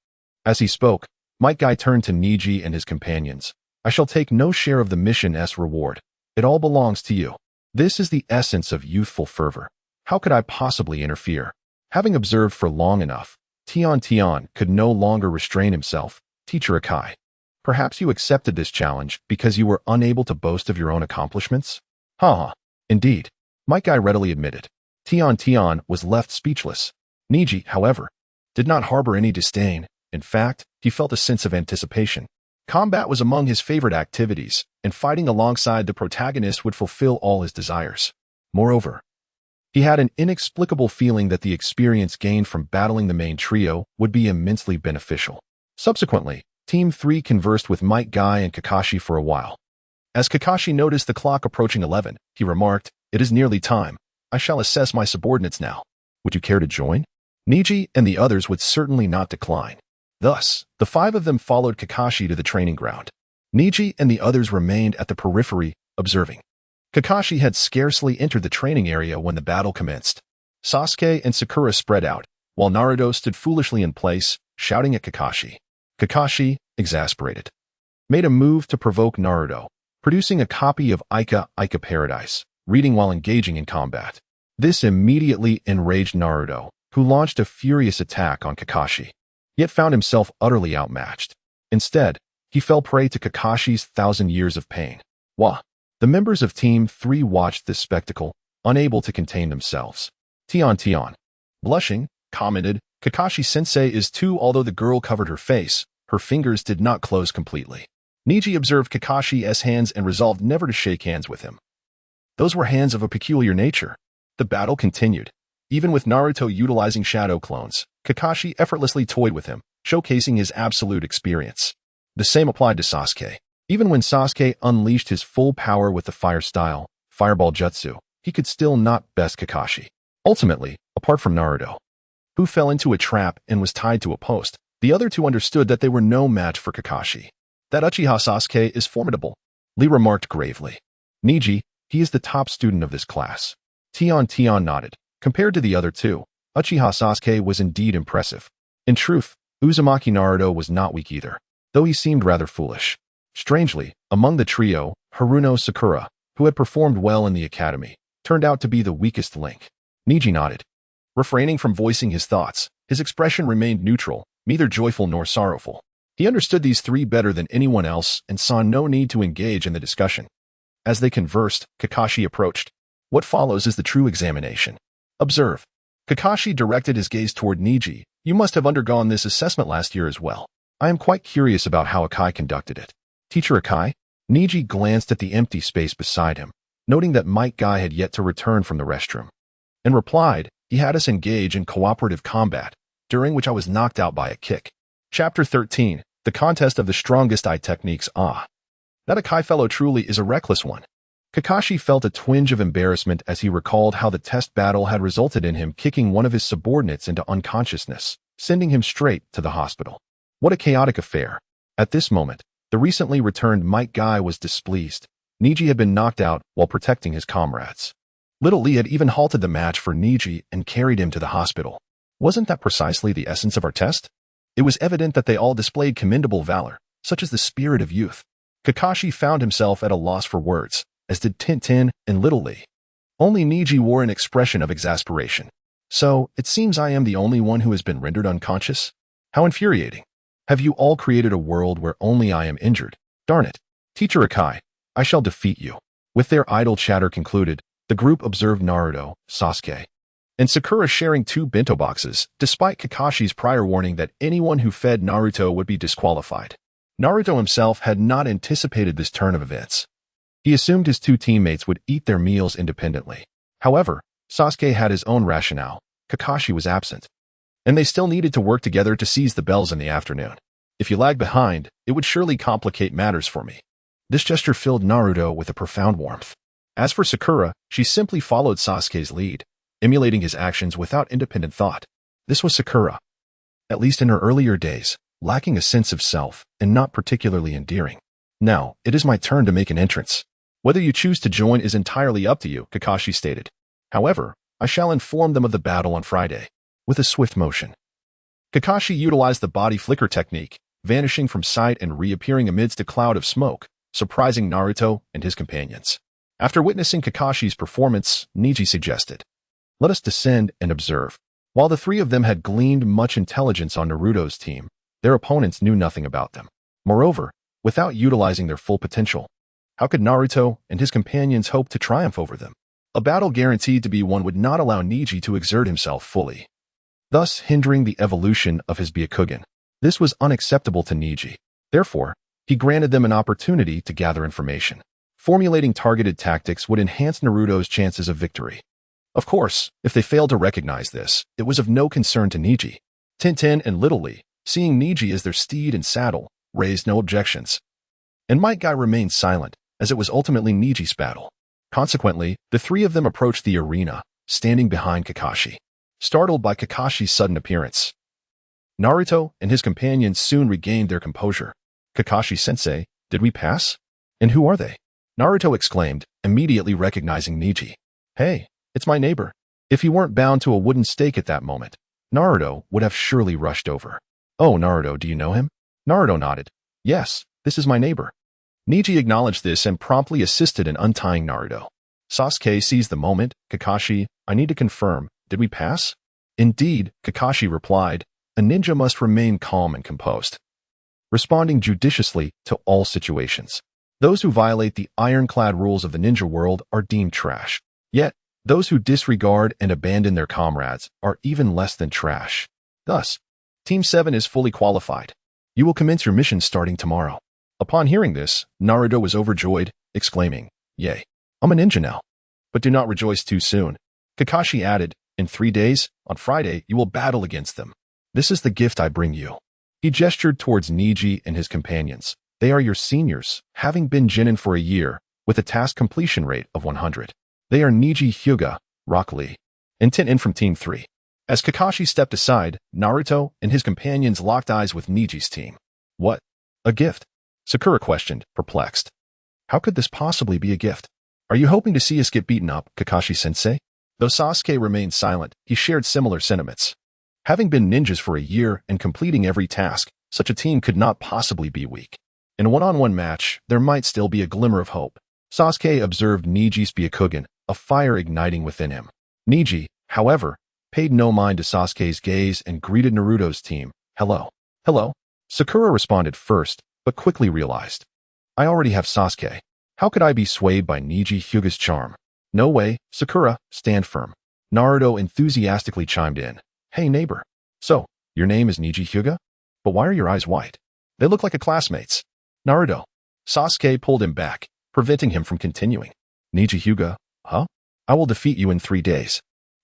As he spoke, Might Guy turned to Neji and his companions. I shall take no share of the mission's reward. It all belongs to you. This is the essence of youthful fervor. How could I possibly interfere? Having observed for long enough, Tion could no longer restrain himself. Teacher Akai, perhaps you accepted this challenge because you were unable to boast of your own accomplishments? Indeed, Might Guy readily admitted. Tion was left speechless. Neji, however, did not harbor any disdain. In fact, he felt a sense of anticipation. Combat was among his favorite activities, and fighting alongside the protagonist would fulfill all his desires. Moreover, he had an inexplicable feeling that the experience gained from battling the main trio would be immensely beneficial. Subsequently, Team 3 conversed with Might Guy and Kakashi for a while. As Kakashi noticed the clock approaching 11, he remarked, "It is nearly time. I shall assess my subordinates now. Would you care to join?" Neji and the others would certainly not decline. Thus, the 5 of them followed Kakashi to the training ground. Neji and the others remained at the periphery, observing. Kakashi had scarcely entered the training area when the battle commenced. Sasuke and Sakura spread out, while Naruto stood foolishly in place, shouting at Kakashi. Kakashi, exasperated, made a move to provoke Naruto, producing a copy of Ika Paradise, reading while engaging in combat. This immediately enraged Naruto, who launched a furious attack on Kakashi, yet found himself utterly outmatched. Instead, he fell prey to Kakashi's 1,000 years of pain. Wah! The members of Team 3 watched this spectacle, unable to contain themselves. Tion, blushing, commented, Kakashi-sensei is too. Although the girl covered her face, her fingers did not close completely. Neji observed Kakashi's hands and resolved never to shake hands with him. Those were hands of a peculiar nature. The battle continued. Even with Naruto utilizing shadow clones, Kakashi effortlessly toyed with him, showcasing his absolute experience. The same applied to Sasuke. Even when Sasuke unleashed his full power with the fire style, Fireball Jutsu, he could still not best Kakashi. Ultimately, apart from Naruto, who fell into a trap and was tied to a post, the other two understood that they were no match for Kakashi. That Uchiha Sasuke is formidable, Lee remarked gravely. Neji, he is the top student of this class. Tion nodded. Compared to the other two, Uchiha Sasuke was indeed impressive. In truth, Uzumaki Naruto was not weak either, though he seemed rather foolish. Strangely, among the trio, Haruno Sakura, who had performed well in the academy, turned out to be the weakest link. Neji nodded. Refraining from voicing his thoughts, his expression remained neutral, neither joyful nor sorrowful. He understood these three better than anyone else and saw no need to engage in the discussion. As they conversed, Kakashi approached. What follows is the true examination. Observe. Kakashi directed his gaze toward Neji. You must have undergone this assessment last year as well. I am quite curious about how Akai conducted it. Teacher Akai? Neji glanced at the empty space beside him, noting that Might Guy had yet to return from the restroom, and replied, he had us engage in cooperative combat, during which I was knocked out by a kick. Chapter 13. The Contest of the Strongest Eye Techniques. That Akai fellow truly is a reckless one. Kakashi felt a twinge of embarrassment as he recalled how the test battle had resulted in him kicking one of his subordinates into unconsciousness, sending him straight to the hospital. What a chaotic affair. At this moment, the recently returned Might Guy was displeased. Neji had been knocked out while protecting his comrades. Little Lee had even halted the match for Neji and carried him to the hospital. Wasn't that precisely the essence of our test? It was evident that they all displayed commendable valor, such as the spirit of youth. Kakashi found himself at a loss for words, as did Tintin and Little Lee. Only Neji wore an expression of exasperation. So, it seems I am the only one who has been rendered unconscious? How infuriating. Have you all created a world where only I am injured? Darn it. Teacher Akai, I shall defeat you. With their idle chatter concluded, the group observed Naruto, Sasuke, and Sakura sharing 2 bento boxes, despite Kakashi's prior warning that anyone who fed Naruto would be disqualified. Naruto himself had not anticipated this turn of events. He assumed his 2 teammates would eat their meals independently. However, Sasuke had his own rationale. Kakashi was absent, and they still needed to work together to seize the bells in the afternoon. If you lag behind, it would surely complicate matters for me. This gesture filled Naruto with a profound warmth. As for Sakura, she simply followed Sasuke's lead, emulating his actions without independent thought. This was Sakura, at least in her earlier days, lacking a sense of self and not particularly endearing. Now, it is my turn to make an entrance. Whether you choose to join is entirely up to you, Kakashi stated. However, I shall inform them of the battle on Friday. With a swift motion, Kakashi utilized the body flicker technique, vanishing from sight and reappearing amidst a cloud of smoke, surprising Naruto and his companions. After witnessing Kakashi's performance, Neji suggested, let us descend and observe. While the 3 of them had gleaned much intelligence on Naruto's team, their opponents knew nothing about them. Moreover, without utilizing their full potential, how could Naruto and his companions hope to triumph over them? A battle guaranteed to be won would not allow Neji to exert himself fully, thus hindering the evolution of his Byakugan. This was unacceptable to Neji. Therefore, he granted them an opportunity to gather information. Formulating targeted tactics would enhance Naruto's chances of victory. Of course, if they failed to recognize this, it was of no concern to Neji. Tintin and Little Lee, seeing Neji as their steed and saddle, raised no objections. And Might Guy remained silent, as it was ultimately Neji's battle. Consequently, the 3 of them approached the arena, standing behind Kakashi, startled by Kakashi's sudden appearance. Naruto and his companions soon regained their composure. Kakashi-sensei, did we pass? And who are they? Naruto exclaimed, immediately recognizing Neji. Hey, it's my neighbor. If he weren't bound to a wooden stake at that moment, Naruto would have surely rushed over. Oh, Naruto, do you know him? Naruto nodded. Yes, this is my neighbor. Neji acknowledged this and promptly assisted in untying Naruto. Sasuke seized the moment. Kakashi, I need to confirm, did we pass? Indeed, Kakashi replied, a ninja must remain calm and composed, responding judiciously to all situations. Those who violate the ironclad rules of the ninja world are deemed trash. Yet, those who disregard and abandon their comrades are even less than trash. Thus, Team 7 is fully qualified. You will commence your mission starting tomorrow. Upon hearing this, Naruto was overjoyed, exclaiming, Yay, I'm a ninja now. But do not rejoice too soon. Kakashi added, in 3 days, on Friday, you will battle against them. This is the gift I bring you. He gestured towards Neji and his companions. They are your seniors, having been Genin for a year, with a task completion rate of 100. They are Neji Hyuga, Rock Lee, and Tintin from Team 3. As Kakashi stepped aside, Naruto and his companions locked eyes with Neji's team. What? A gift? Sakura questioned, perplexed. How could this possibly be a gift? Are you hoping to see us get beaten up, Kakashi-sensei? Though Sasuke remained silent, he shared similar sentiments. Having been ninjas for a year and completing every task, such a team could not possibly be weak. In a one-on-one match, there might still be a glimmer of hope. Sasuke observed Neji's Byakugan, a fire igniting within him. Neji, however, paid no mind to Sasuke's gaze and greeted Naruto's team. Hello. Hello. Sakura responded first, but quickly realized. I already have Sasuke. How could I be swayed by Neji Hyuga's charm? No way, Sakura, stand firm. Naruto enthusiastically chimed in. Hey neighbor. So, your name is Neji Hyuga? But why are your eyes white? They look like a classmate's. Naruto. Sasuke pulled him back, preventing him from continuing. Neji Hyuga, huh? I will defeat you in 3 days.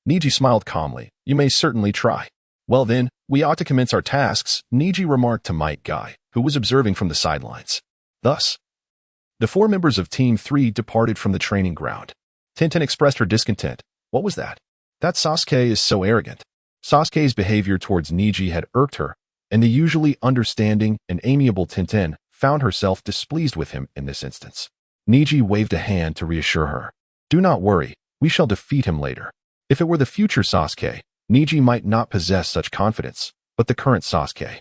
Neji smiled calmly. You may certainly try. Well then, we ought to commence our tasks, Neji remarked to Might Guy, who was observing from the sidelines. Thus, the 4 members of Team 3 departed from the training ground. Tenten expressed her discontent. What was that? That Sasuke is so arrogant. Sasuke's behavior towards Neji had irked her, and the usually understanding and amiable Tenten found herself displeased with him in this instance. Neji waved a hand to reassure her. Do not worry, we shall defeat him later. If it were the future Sasuke, Neji might not possess such confidence, but the current Sasuke.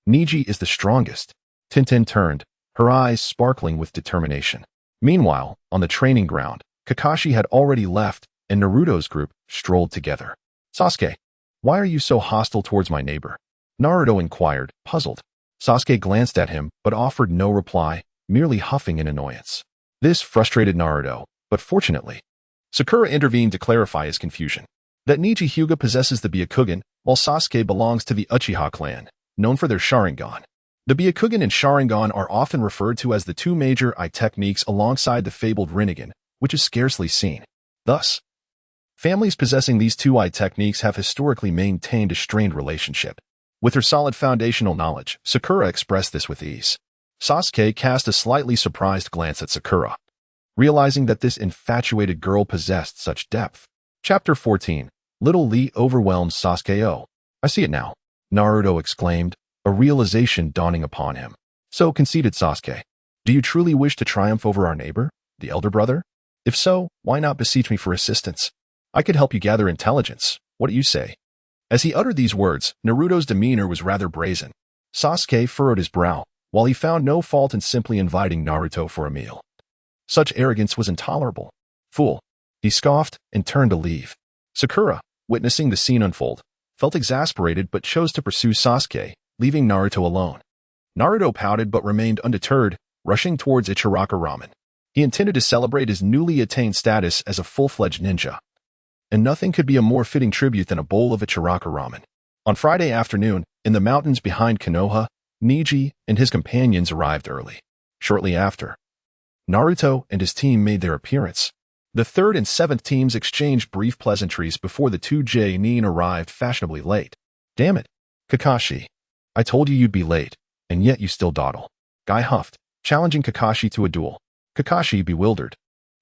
Neji is the strongest. Tenten turned, her eyes sparkling with determination. Meanwhile, on the training ground, Kakashi had already left, and Naruto's group strolled together. Sasuke, why are you so hostile towards my neighbor? Naruto inquired, puzzled. Sasuke glanced at him, but offered no reply, merely huffing in annoyance. This frustrated Naruto, but fortunately, Sakura intervened to clarify his confusion. That Neji Hyuga possesses the Byakugan, while Sasuke belongs to the Uchiha clan, known for their Sharingan. The Byakugan and Sharingan are often referred to as the 2 major eye techniques alongside the fabled Rinnegan, which is scarcely seen. Thus, families possessing these 2 eye techniques have historically maintained a strained relationship. With her solid foundational knowledge, Sakura expressed this with ease. Sasuke cast a slightly surprised glance at Sakura, realizing that this infatuated girl possessed such depth. Chapter 14. Little Lee overwhelms Sasuke. Oh, I see it now, Naruto exclaimed, a realization dawning upon him. So conceited Sasuke. Do you truly wish to triumph over our neighbor, the elder brother? If so, why not beseech me for assistance? I could help you gather intelligence. What do you say? As he uttered these words, Naruto's demeanor was rather brazen. Sasuke furrowed his brow, while he found no fault in simply inviting Naruto for a meal. Such arrogance was intolerable. Fool. He scoffed and turned to leave. Sakura, witnessing the scene unfold, felt exasperated but chose to pursue Sasuke, leaving Naruto alone. Naruto pouted but remained undeterred, rushing towards Ichiraka Ramen. He intended to celebrate his newly attained status as a full-fledged ninja. And nothing could be a more fitting tribute than a bowl of Ichiraka Ramen. On Friday afternoon, in the mountains behind Konoha, Neji and his companions arrived early. Shortly after, Naruto and his team made their appearance. The 3rd and 7th teams exchanged brief pleasantries before the 2 Jonin arrived fashionably late. Damn it, Kakashi. I told you you'd be late, and yet you still dawdle. Guy huffed, challenging Kakashi to a duel. Kakashi, bewildered,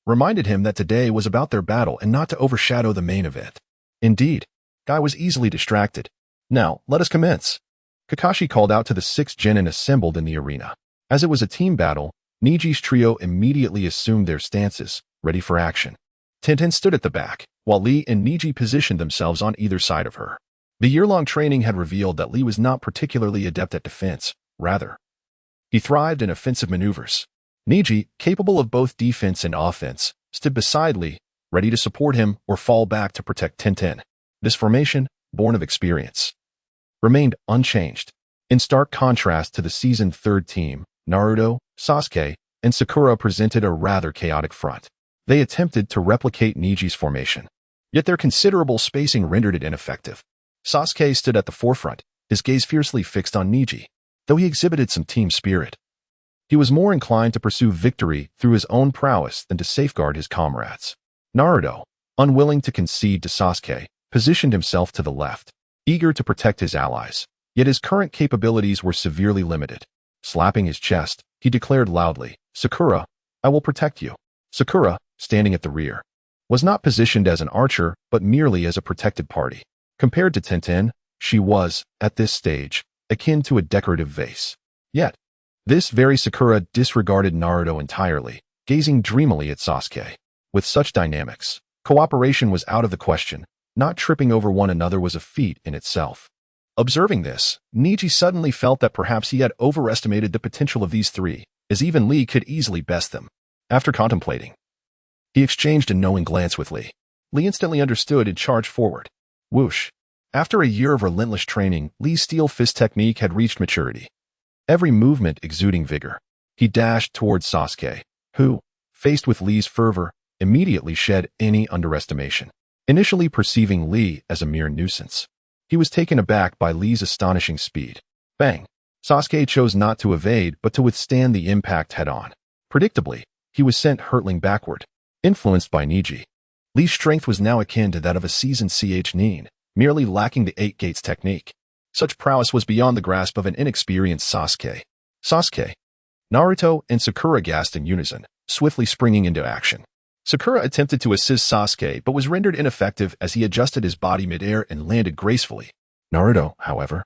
reminded him that today was about their battle and not to overshadow the main event. Indeed, Guy was easily distracted. Now, let us commence. Kakashi called out to the 6 genin assembled in the arena. As it was a team battle, Neji's trio immediately assumed their stances, ready for action. Tenten stood at the back, while Lee and Neji positioned themselves on either side of her. The year-long training had revealed that Lee was not particularly adept at defense. Rather, he thrived in offensive maneuvers. Neji, capable of both defense and offense, stood beside Lee, ready to support him or fall back to protect Tenten. This formation, born of experience, remained unchanged. In stark contrast to the seasoned 3rd team, Naruto, Sasuke, and Sakura presented a rather chaotic front. They attempted to replicate Neji's formation, yet their considerable spacing rendered it ineffective. Sasuke stood at the forefront, his gaze fiercely fixed on Neji. Though he exhibited some team spirit, he was more inclined to pursue victory through his own prowess than to safeguard his comrades. Naruto, unwilling to concede to Sasuke, positioned himself to the left, eager to protect his allies, yet his current capabilities were severely limited. Slapping his chest, he declared loudly, Sakura, I will protect you. Sakura, standing at the rear, was not positioned as an archer, but merely as a protected party. Compared to Tenten, she was, at this stage, akin to a decorative vase. Yet, this very Sakura disregarded Naruto entirely, gazing dreamily at Sasuke. With such dynamics, cooperation was out of the question. Not tripping over one another was a feat in itself. Observing this, Neji suddenly felt that perhaps he had overestimated the potential of these 3, as even Lee could easily best them. After contemplating, he exchanged a knowing glance with Lee. Lee instantly understood and charged forward. Whoosh. After a year of relentless training, Lee's steel fist technique had reached maturity. Every movement exuding vigor. He dashed towards Sasuke, who, faced with Li's fervor, immediately shed any underestimation. Initially perceiving Li as a mere nuisance, he was taken aback by Li's astonishing speed. Bang! Sasuke chose not to evade but to withstand the impact head-on. Predictably, he was sent hurtling backward. Influenced by Neji, Li's strength was now akin to that of a seasoned Nin, merely lacking the 8 gates technique. Such prowess was beyond the grasp of an inexperienced Sasuke. Naruto and Sakura gasped in unison, swiftly springing into action. Sakura attempted to assist Sasuke but was rendered ineffective as he adjusted his body midair and landed gracefully. Naruto, however,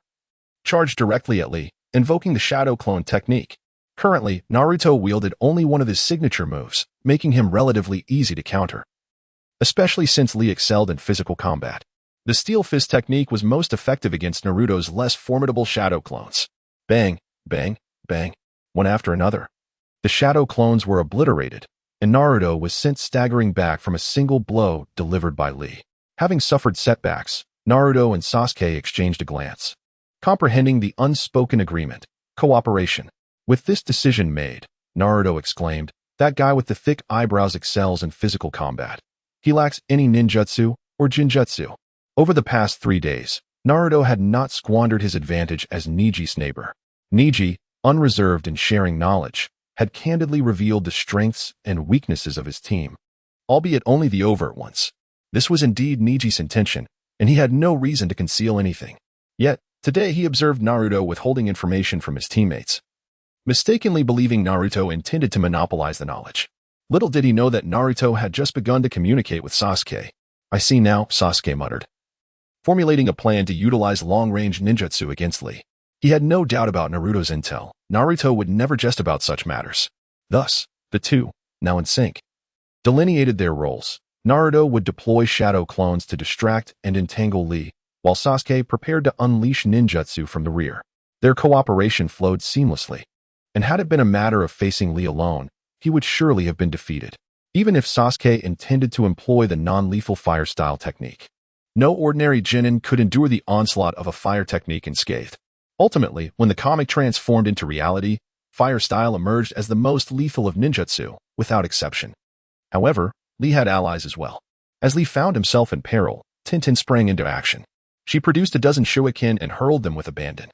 charged directly at Li, invoking the Shadow Clone technique. Currently, Naruto wielded only one of his signature moves, making him relatively easy to counter, especially since Li excelled in physical combat. The Steel Fist technique was most effective against Naruto's less formidable Shadow Clones. Bang, bang, bang, one after another. The Shadow Clones were obliterated, and Naruto was sent staggering back from a single blow delivered by Li. Having suffered setbacks, Naruto and Sasuke exchanged a glance, comprehending the unspoken agreement, cooperation. With this decision made, Naruto exclaimed, "That guy with the thick eyebrows excels in physical combat. He lacks any ninjutsu or jinjutsu." Over the past 3 days, Naruto had not squandered his advantage as Neji's neighbor. Neji, unreserved in sharing knowledge, had candidly revealed the strengths and weaknesses of his team, albeit only the overt ones. This was indeed Neji's intention, and he had no reason to conceal anything. Yet, today he observed Naruto withholding information from his teammates, mistakenly believing Naruto intended to monopolize the knowledge. Little did he know that Naruto had just begun to communicate with Sasuke. "I see now," Sasuke muttered, formulating a plan to utilize long-range ninjutsu against Li. He had no doubt about Naruto's intel. Naruto would never jest about such matters. Thus, the two, now in sync, delineated their roles. Naruto would deploy shadow clones to distract and entangle Li, while Sasuke prepared to unleash ninjutsu from the rear. Their cooperation flowed seamlessly, and had it been a matter of facing Li alone, he would surely have been defeated, even if Sasuke intended to employ the non-lethal fire style technique. No ordinary genin could endure the onslaught of a fire technique unscathed. Ultimately, when the comic transformed into reality, fire style emerged as the most lethal of ninjutsu, without exception. However, Li had allies as well. As Li found himself in peril, Tintin sprang into action. She produced a dozen shuriken and hurled them with abandon.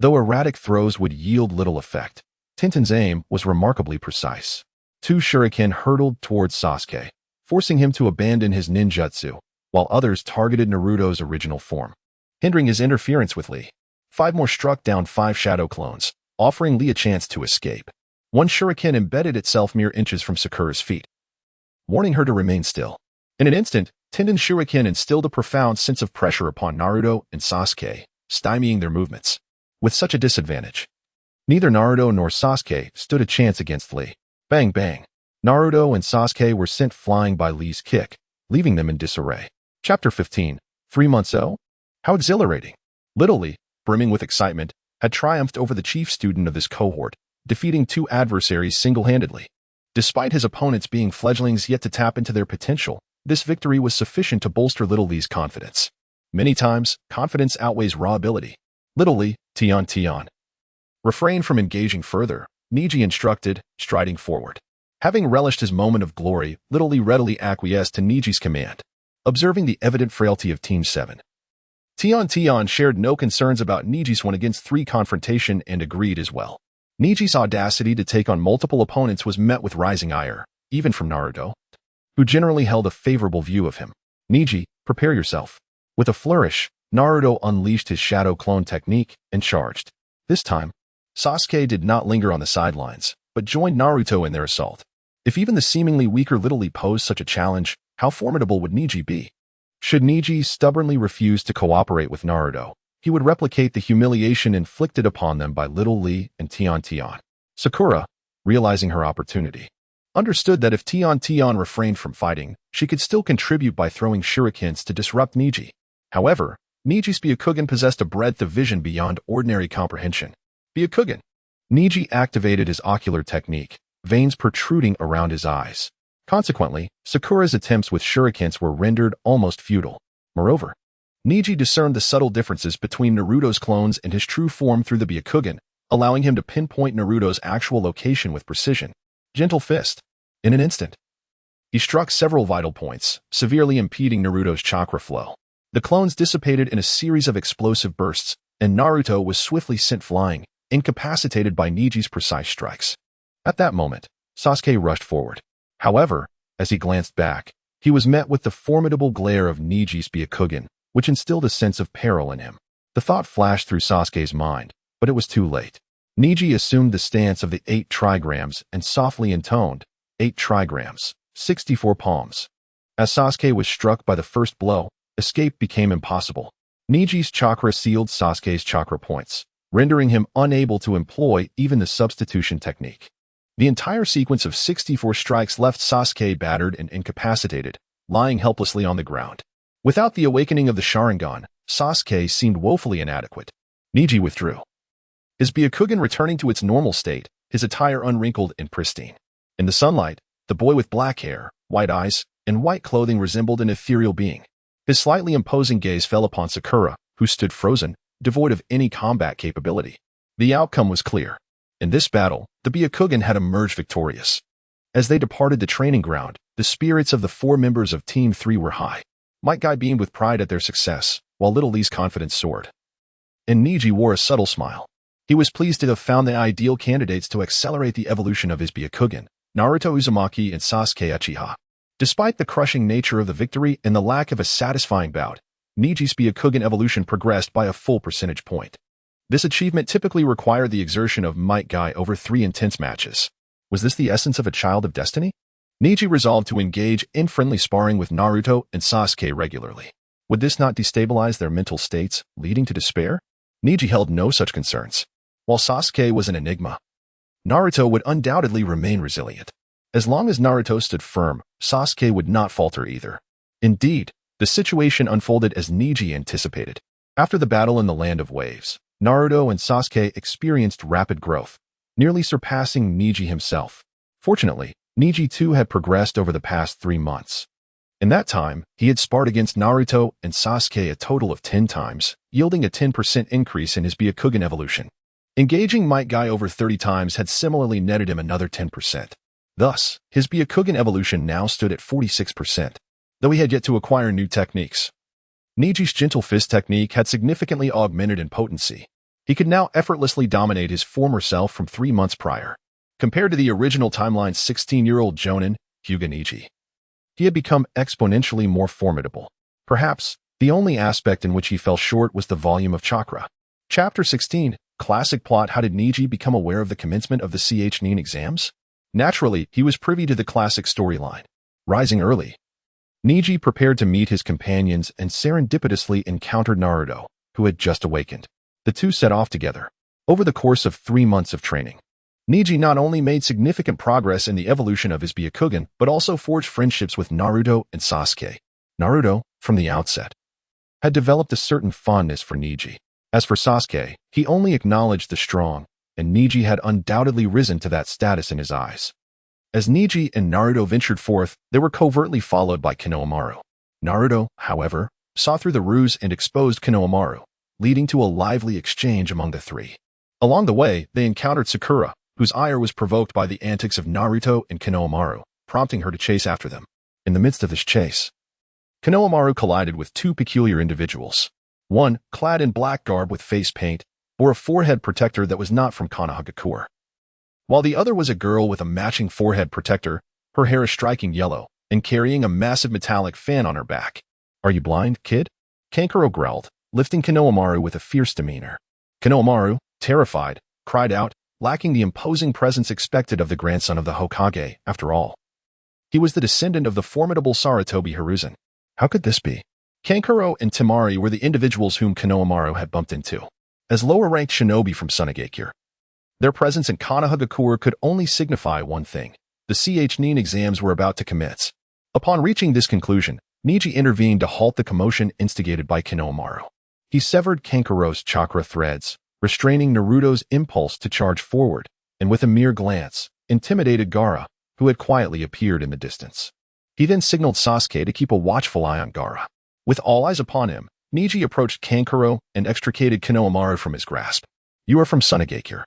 Though erratic throws would yield little effect, Tintin's aim was remarkably precise. 2 shuriken hurtled towards Sasuke, forcing him to abandon his ninjutsu, while others targeted Naruto's original form, hindering his interference with Li. 5 more struck down 5 shadow clones, offering Li a chance to escape. 1 shuriken embedded itself mere inches from Sakura's feet, warning her to remain still. In an instant, Tintin's shuriken instilled a profound sense of pressure upon Naruto and Sasuke, stymieing their movements. With such a disadvantage, neither Naruto nor Sasuke stood a chance against Li. Bang bang. Naruto and Sasuke were sent flying by Li's kick, leaving them in disarray. Chapter 15. 3 months O? How exhilarating. Little Li, brimming with excitement, had triumphed over the chief student of this cohort, defeating 2 adversaries single-handedly. Despite his opponents being fledglings yet to tap into their potential, this victory was sufficient to bolster Little Li's confidence. Many times, confidence outweighs raw ability. Little Li, Tian. Refrain from engaging further, Neji instructed, striding forward. Having relished his moment of glory, Little Li readily acquiesced to Neji's command, observing the evident frailty of Team 7. Tian shared no concerns about Neji's 1 against 3 confrontation and agreed as well. Neji's audacity to take on multiple opponents was met with rising ire, even from Naruto, who generally held a favorable view of him. "Neji, prepare yourself." With a flourish, Naruto unleashed his shadow clone technique and charged. This time, Sasuke did not linger on the sidelines, but joined Naruto in their assault. If even the seemingly weaker Little Li posed such a challenge, how formidable would Neji be? Should Neji stubbornly refuse to cooperate with Naruto, he would replicate the humiliation inflicted upon them by Little Li and Tian. Sakura, realizing her opportunity, understood that if Tian refrained from fighting, she could still contribute by throwing shurikens to disrupt Neji. However, Neji's Byakugan possessed a breadth of vision beyond ordinary comprehension. Byakugan. Neji activated his ocular technique, veins protruding around his eyes. Consequently, Sakura's attempts with shurikens were rendered almost futile. Moreover, Neji discerned the subtle differences between Naruto's clones and his true form through the Byakugan, allowing him to pinpoint Naruto's actual location with precision. Gentle Fist. In an instant, he struck several vital points, severely impeding Naruto's chakra flow. The clones dissipated in a series of explosive bursts, and Naruto was swiftly sent flying, incapacitated by Neji's precise strikes. At that moment, Sasuke rushed forward. However, as he glanced back, he was met with the formidable glare of Neji's Byakugan, which instilled a sense of peril in him. The thought flashed through Sasuke's mind, but it was too late. Neji assumed the stance of the 8 trigrams and softly intoned, 8 trigrams, 64 palms. As Sasuke was struck by the first blow, escape became impossible. Neji's chakra sealed Sasuke's chakra points, rendering him unable to employ even the substitution technique. The entire sequence of 64 strikes left Sasuke battered and incapacitated, lying helplessly on the ground. Without the awakening of the Sharingan, Sasuke seemed woefully inadequate. Neji withdrew, his Byakugan returning to its normal state, his attire unwrinkled and pristine. In the sunlight, the boy with black hair, white eyes, and white clothing resembled an ethereal being. His slightly imposing gaze fell upon Sakura, who stood frozen, devoid of any combat capability. The outcome was clear. In this battle, the Byakugan had emerged victorious. As they departed the training ground, the spirits of the 4 members of Team 3 were high. Might Guy beamed with pride at their success, while Little Lee's confidence soared. And Neji wore a subtle smile. He was pleased to have found the ideal candidates to accelerate the evolution of his Byakugan, Naruto Uzumaki and Sasuke Uchiha. Despite the crushing nature of the victory and the lack of a satisfying bout, Neji's Byakugan evolution progressed by a full percentage point. This achievement typically required the exertion of Might Guy over 3 intense matches. Was this the essence of a child of destiny? Neji resolved to engage in friendly sparring with Naruto and Sasuke regularly. Would this not destabilize their mental states, leading to despair? Neji held no such concerns. While Sasuke was an enigma, Naruto would undoubtedly remain resilient. As long as Naruto stood firm, Sasuke would not falter either. Indeed, the situation unfolded as Neji anticipated. After the battle in the Land of Waves, Naruto and Sasuke experienced rapid growth, nearly surpassing Neji himself. Fortunately, Neji too had progressed over the past 3 months. In that time, he had sparred against Naruto and Sasuke a total of 10 times, yielding a 10% increase in his Byakugan evolution. Engaging Might Guy over 30 times had similarly netted him another 10%. Thus, his Byakugan evolution now stood at 46%, though he had yet to acquire new techniques. Neji's gentle fist technique had significantly augmented in potency. He could now effortlessly dominate his former self from 3 months prior. Compared to the original timeline's 16-year-old Jonin, Hyuga Neji, he had become exponentially more formidable. Perhaps, the only aspect in which he fell short was the volume of chakra. Chapter 16, Classic Plot. How did Neji become aware of the commencement of the Chunin Exams? Naturally, he was privy to the classic storyline. Rising early, Neji prepared to meet his companions and serendipitously encountered Naruto, who had just awakened. The two set off together. Over the course of 3 months of training, Neji not only made significant progress in the evolution of his Byakugan, but also forged friendships with Naruto and Sasuke. Naruto, from the outset, had developed a certain fondness for Neji. As for Sasuke, he only acknowledged the strong, and Neji had undoubtedly risen to that status in his eyes. As Neji and Naruto ventured forth, they were covertly followed by Konohamaru. Naruto, however, saw through the ruse and exposed Konohamaru, leading to a lively exchange among the three. Along the way, they encountered Sakura, whose ire was provoked by the antics of Naruto and Konohamaru, prompting her to chase after them. In the midst of this chase, Konohamaru collided with 2 peculiar individuals. One, clad in black garb with face paint, bore a forehead protector that was not from Konohagakure, while the other was a girl with a matching forehead protector, her hair a striking yellow, and carrying a massive metallic fan on her back. "Are you blind, kid?" Kankuro growled, lifting Konohamaru with a fierce demeanor. Konohamaru, terrified, cried out, lacking the imposing presence expected of the grandson of the Hokage. After all, he was the descendant of the formidable Sarutobi Hiruzen. How could this be? Kankuro and Temari were the individuals whom Konohamaru had bumped into, as lower-ranked shinobi from Sunagakure. Their presence in Konohagakure could only signify one thing: the Chunin exams were about to commence. Upon reaching this conclusion, Neji intervened to halt the commotion instigated by Konohamaru. He severed Kankuro's chakra threads, restraining Naruto's impulse to charge forward, and with a mere glance, intimidated Gaara, who had quietly appeared in the distance. He then signaled Sasuke to keep a watchful eye on Gaara. With all eyes upon him, Neji approached Kankuro and extricated Konohamaru from his grasp. "You are from Sunagakure,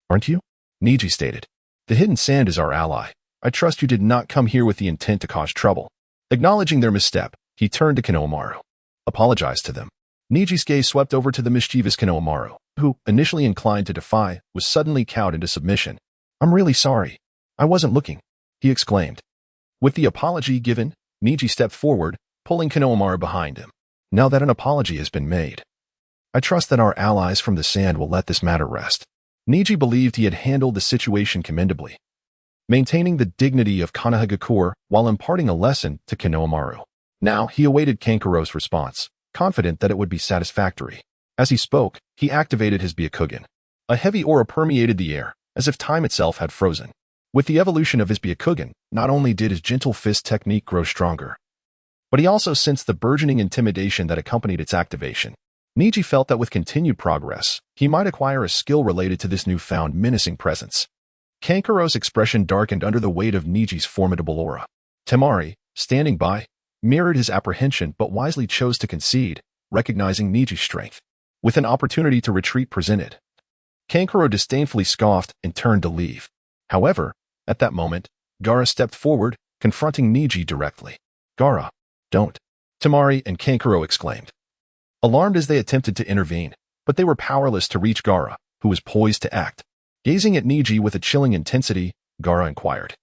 aren't you?" Neji stated. "The hidden sand is our ally. I trust you did not come here with the intent to cause trouble. Acknowledging their misstep, he turned to Konohamaru. Apologized to them. Niji's gaze swept over to the mischievous Konohamaru, who, initially inclined to defy, was suddenly cowed into submission. I'm really sorry. I wasn't looking, he exclaimed. With the apology given, Niji stepped forward, pulling Konohamaru behind him. Now that an apology has been made, I trust that our allies from the sand will let this matter rest. Niji believed he had handled the situation commendably, maintaining the dignity of Konohagakure while imparting a lesson to Konohamaru. Now he awaited Kankuro's response, confident that it would be satisfactory. As he spoke, he activated his Byakugan. A heavy aura permeated the air, as if time itself had frozen. With the evolution of his Byakugan, not only did his gentle fist technique grow stronger, but he also sensed the burgeoning intimidation that accompanied its activation. Niji felt that with continued progress, he might acquire a skill related to this newfound menacing presence. Kankuro's expression darkened under the weight of Niji's formidable aura. Temari, standing by, mirrored his apprehension but wisely chose to concede, recognizing Niji's strength. With an opportunity to retreat presented, Kankuro disdainfully scoffed and turned to leave. However, at that moment, Gaara stepped forward, confronting Niji directly. Gaara, don't. Temari and Kankuro exclaimed, alarmed as they attempted to intervene, but they were powerless to reach Gaara, who was poised to act. Gazing at Niji with a chilling intensity, Gaara inquired,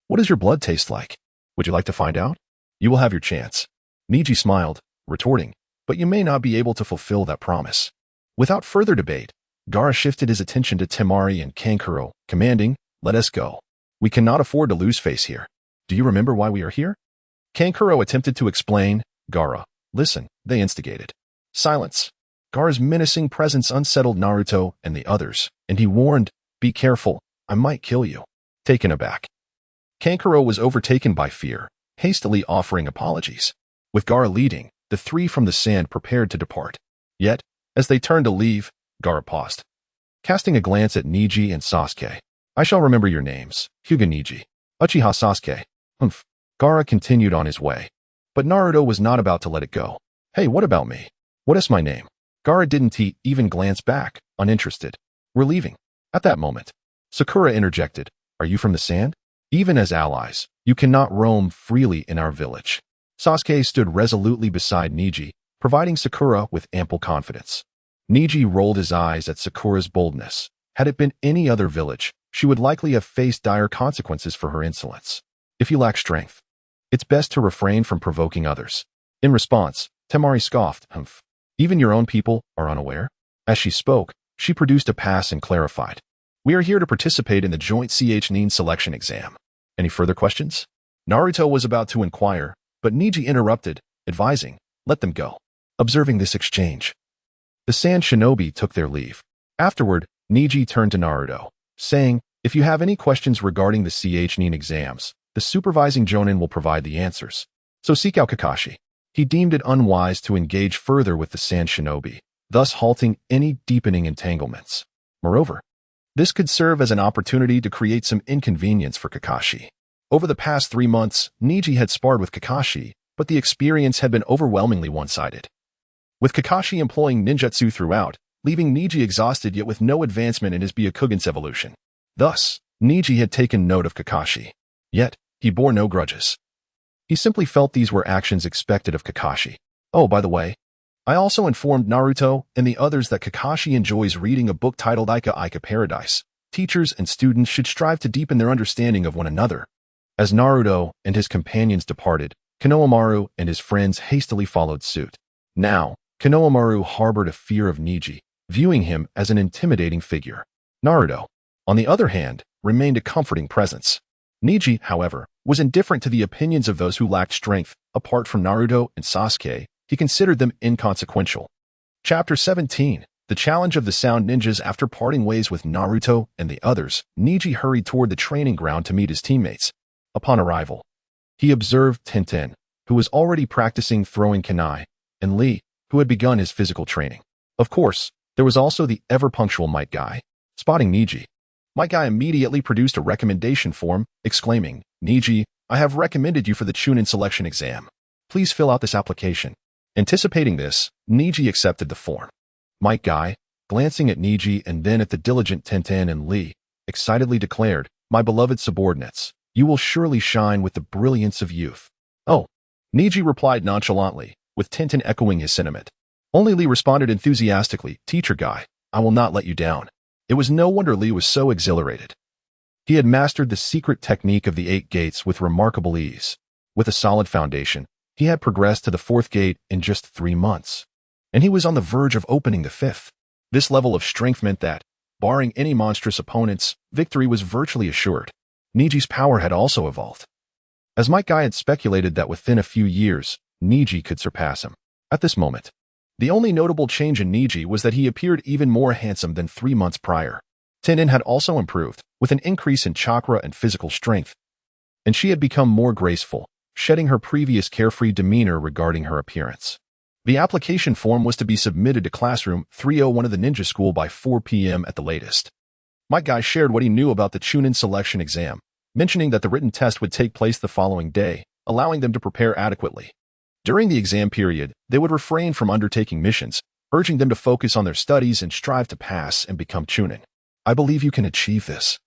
what does your blood taste like? Would you like to find out? You will have your chance. Niji smiled, retorting, but you may not be able to fulfill that promise. Without further debate, Gaara shifted his attention to Temari and Kankuro, commanding, let us go. We cannot afford to lose face here. Do you remember why we are here? Kankuro attempted to explain. Gaara, listen, they instigated. Silence. Gaara's menacing presence unsettled Naruto and the others, and he warned, be careful, I might kill you. Taken aback, Kankuro was overtaken by fear, hastily offering apologies. With Gaara leading, the three from the sand prepared to depart. Yet, as they turned to leave, Gaara paused. Casting a glance at Neji and Sasuke, I shall remember your names, Hyuga Neji, Uchiha Sasuke. Humph. Gaara continued on his way. But Naruto was not about to let it go. Hey, what about me? What is my name? Gaara didn't even glance back, uninterested. We're leaving. At that moment, Sakura interjected, are you from the sand? Even as allies, you cannot roam freely in our village. Sasuke stood resolutely beside Neji, providing Sakura with ample confidence. Neji rolled his eyes at Sakura's boldness. Had it been any other village, she would likely have faced dire consequences for her insolence. If you lack strength, it's best to refrain from provoking others. In response, Temari scoffed, humph. Even your own people are unaware? As she spoke, she produced a pass and clarified. We are here to participate in the joint Chunin selection exam. Any further questions? Naruto was about to inquire, but Neji interrupted, advising, let them go. Observing this exchange, the sand shinobi took their leave. Afterward, Neji turned to Naruto, saying, if you have any questions regarding the Chunin exams, the supervising Jonin will provide the answers. So seek out Kakashi. He deemed it unwise to engage further with the sand shinobi, thus halting any deepening entanglements. Moreover, this could serve as an opportunity to create some inconvenience for Kakashi. Over the past 3 months, Neji had sparred with Kakashi, but the experience had been overwhelmingly one-sided. With Kakashi employing ninjutsu throughout, leaving Neji exhausted yet with no advancement in his Byakugan's evolution. Thus, Neji had taken note of Kakashi. Yet, he bore no grudges. He simply felt these were actions expected of Kakashi. Oh, by the way, I also informed Naruto and the others that Kakashi enjoys reading a book titled Ika Paradise. Teachers and students should strive to deepen their understanding of one another. As Naruto and his companions departed, Konohamaru and his friends hastily followed suit. Now, Konohamaru harbored a fear of Neji, viewing him as an intimidating figure. Naruto, on the other hand, remained a comforting presence. Neji, however, was indifferent to the opinions of those who lacked strength. Apart from Naruto and Sasuke, he considered them inconsequential. Chapter 17, The Challenge of the Sound Ninjas. After parting ways with Naruto and the others, Neji hurried toward the training ground to meet his teammates. Upon arrival, he observed Tenten, who was already practicing throwing kunai, and Lee, who had begun his physical training. Of course, there was also the ever-punctual Might Guy. Spotting Neji, Might Guy immediately produced a recommendation form, exclaiming, Neji, I have recommended you for the Chunin selection exam. Please fill out this application. Anticipating this, Neji accepted the form. Might Guy, glancing at Neji and then at the diligent Tenten and Lee, excitedly declared, my beloved subordinates, You will surely shine with the brilliance of youth. Oh, Neji replied nonchalantly, with Tintin echoing his sentiment. Only Lee responded enthusiastically, Teacher Guy, I will not let you down. It was no wonder Lee was so exhilarated. He had mastered the secret technique of the 8 gates with remarkable ease. With a solid foundation, he had progressed to the 4th gate in just 3 months. And he was on the verge of opening the 5th. This level of strength meant that, barring any monstrous opponents, victory was virtually assured. Neji's power had also evolved. As Might Guy had speculated that within a few years, Neji could surpass him. At this moment, the only notable change in Neji was that he appeared even more handsome than 3 months prior. Tintin had also improved, with an increase in chakra and physical strength, and she had become more graceful, shedding her previous carefree demeanor regarding her appearance. The application form was to be submitted to Classroom 301 of the ninja school by 4 p.m. at the latest. Might Guy shared what he knew about the Chunin selection exam, mentioning that the written test would take place the following day, allowing them to prepare adequately. During the exam period, they would refrain from undertaking missions, urging them to focus on their studies and strive to pass and become Chunin. I believe you can achieve this.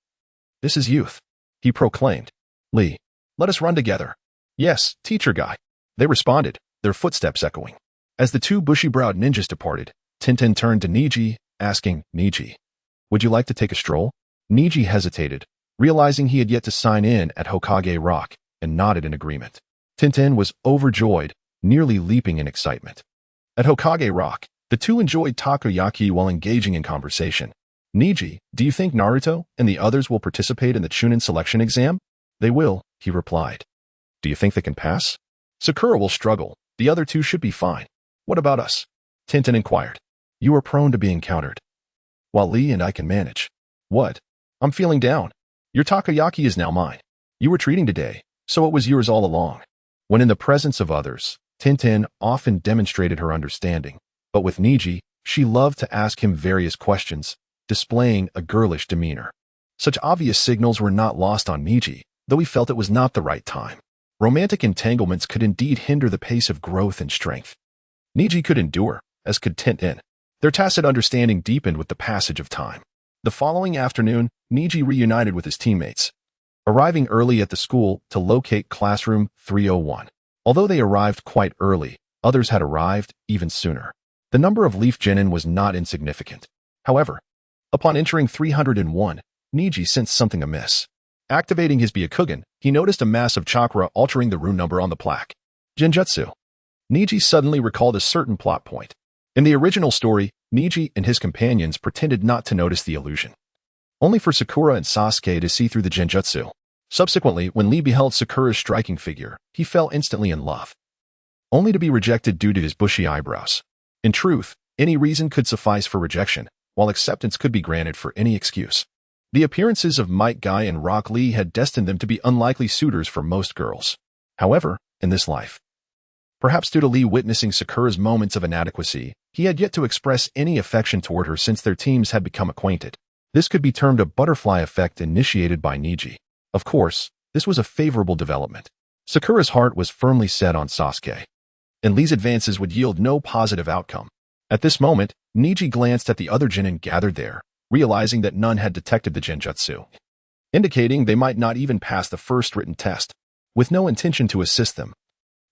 This is youth, he proclaimed. Lee, let us run together. Yes, Teacher Guy. They responded, their footsteps echoing. As the 2 bushy-browed ninjas departed, Tintin turned to Neji, asking, Neji, would you like to take a stroll? Neji hesitated, realizing he had yet to sign in at Hokage Rock, and nodded in agreement. Tintin was overjoyed, nearly leaping in excitement. At Hokage Rock, the 2 enjoyed takoyaki while engaging in conversation. Neji, do you think Naruto and the others will participate in the Chunin selection exam? They will, he replied. Do you think they can pass? Sakura will struggle. The other 2 should be fine. What about us? Tintin inquired. You are prone to being countered. While Lee and I can manage. What? I'm feeling down. Your takoyaki is now mine. You were treating today, so it was yours all along. When in the presence of others, Tintin often demonstrated her understanding, but with Neji, she loved to ask him various questions, displaying a girlish demeanor. Such obvious signals were not lost on Neji, though he felt it was not the right time. Romantic entanglements could indeed hinder the pace of growth and strength. Neji could endure, as could Tintin. Their tacit understanding deepened with the passage of time. The following afternoon, Neji reunited with his teammates, arriving early at the school to locate Classroom 301. Although they arrived quite early, others had arrived even sooner. The number of Leaf Genin was not insignificant. However, upon entering 301, Neji sensed something amiss. Activating his Byakugan, he noticed a mass of chakra altering the rune number on the plaque. Genjutsu. Neji suddenly recalled a certain plot point. In the original story, Neji and his companions pretended not to notice the illusion, only for Sakura and Sasuke to see through the genjutsu. Subsequently, when Lee beheld Sakura's striking figure, he fell instantly in love, only to be rejected due to his bushy eyebrows. In truth, any reason could suffice for rejection, while acceptance could be granted for any excuse. The appearances of Might Guy and Rock Lee had destined them to be unlikely suitors for most girls. However, in this life, perhaps due to Lee witnessing Sakura's moments of inadequacy, he had yet to express any affection toward her since their teams had become acquainted. This could be termed a butterfly effect initiated by Neji. Of course, this was a favorable development. Sakura's heart was firmly set on Sasuke, and Lee's advances would yield no positive outcome. At this moment, Neji glanced at the other genin gathered there, realizing that none had detected the genjutsu, indicating they might not even pass the first written test. With no intention to assist them,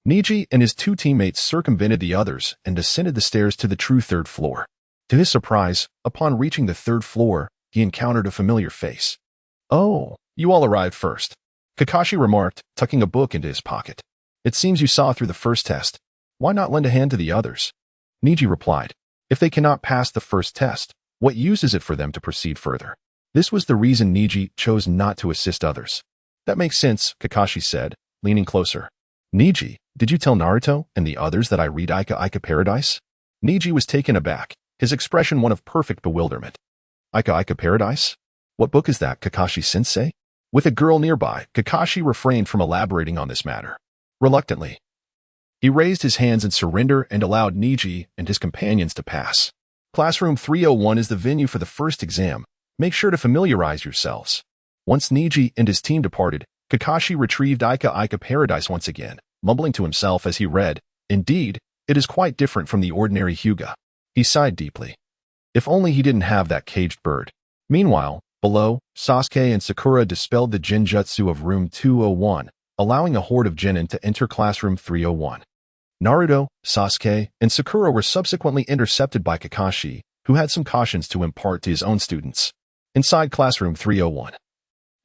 Neji and his 2 teammates circumvented the others and descended the stairs to the true 3rd floor. To his surprise, upon reaching the 3rd floor, he encountered a familiar face. Oh, you all arrived first, Kakashi remarked, tucking a book into his pocket. It seems you saw through the first test. Why not lend a hand to the others? Neji replied, if they cannot pass the first test, what use is it for them to proceed further? This was the reason Neji chose not to assist others. That makes sense, Kakashi said, leaning closer. Neji, did you tell Naruto and the others that I read Ika Paradise? Neji was taken aback, his expression one of perfect bewilderment. Ika Paradise? What book is that, Kakashi-sensei? With a girl nearby, Kakashi refrained from elaborating on this matter. Reluctantly, he raised his hands in surrender and allowed Neji and his companions to pass. Classroom 301 is the venue for the first exam. Make sure to familiarize yourselves. Once Neji and his team departed, Kakashi retrieved Ika Paradise once again, mumbling to himself as he read, indeed, it is quite different from the ordinary Hyuga. He sighed deeply. If only he didn't have that caged bird. Meanwhile, Below, Sasuke and Sakura dispelled the Jinjutsu of Room 201, allowing a horde of Genin to enter Classroom 301. Naruto, Sasuke, and Sakura were subsequently intercepted by Kakashi, who had some cautions to impart to his own students. Inside Classroom 301,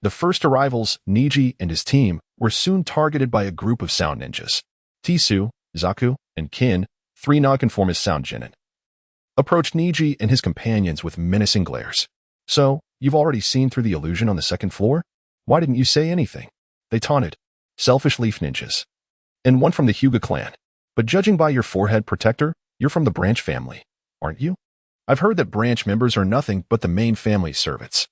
the first arrivals, Neji and his team, were soon targeted by a group of sound ninjas. Tisu, Zaku, and Kin, 3 nonconformist sound Genin, approached Neji and his companions with menacing glares. "So, you've already seen through the illusion on the second floor? Why didn't you say anything?" they taunted. "Selfish leaf ninjas. And one from the Hyuga clan. But judging by your forehead protector, you're from the branch family, aren't you? I've heard that branch members are nothing but the main family's servants."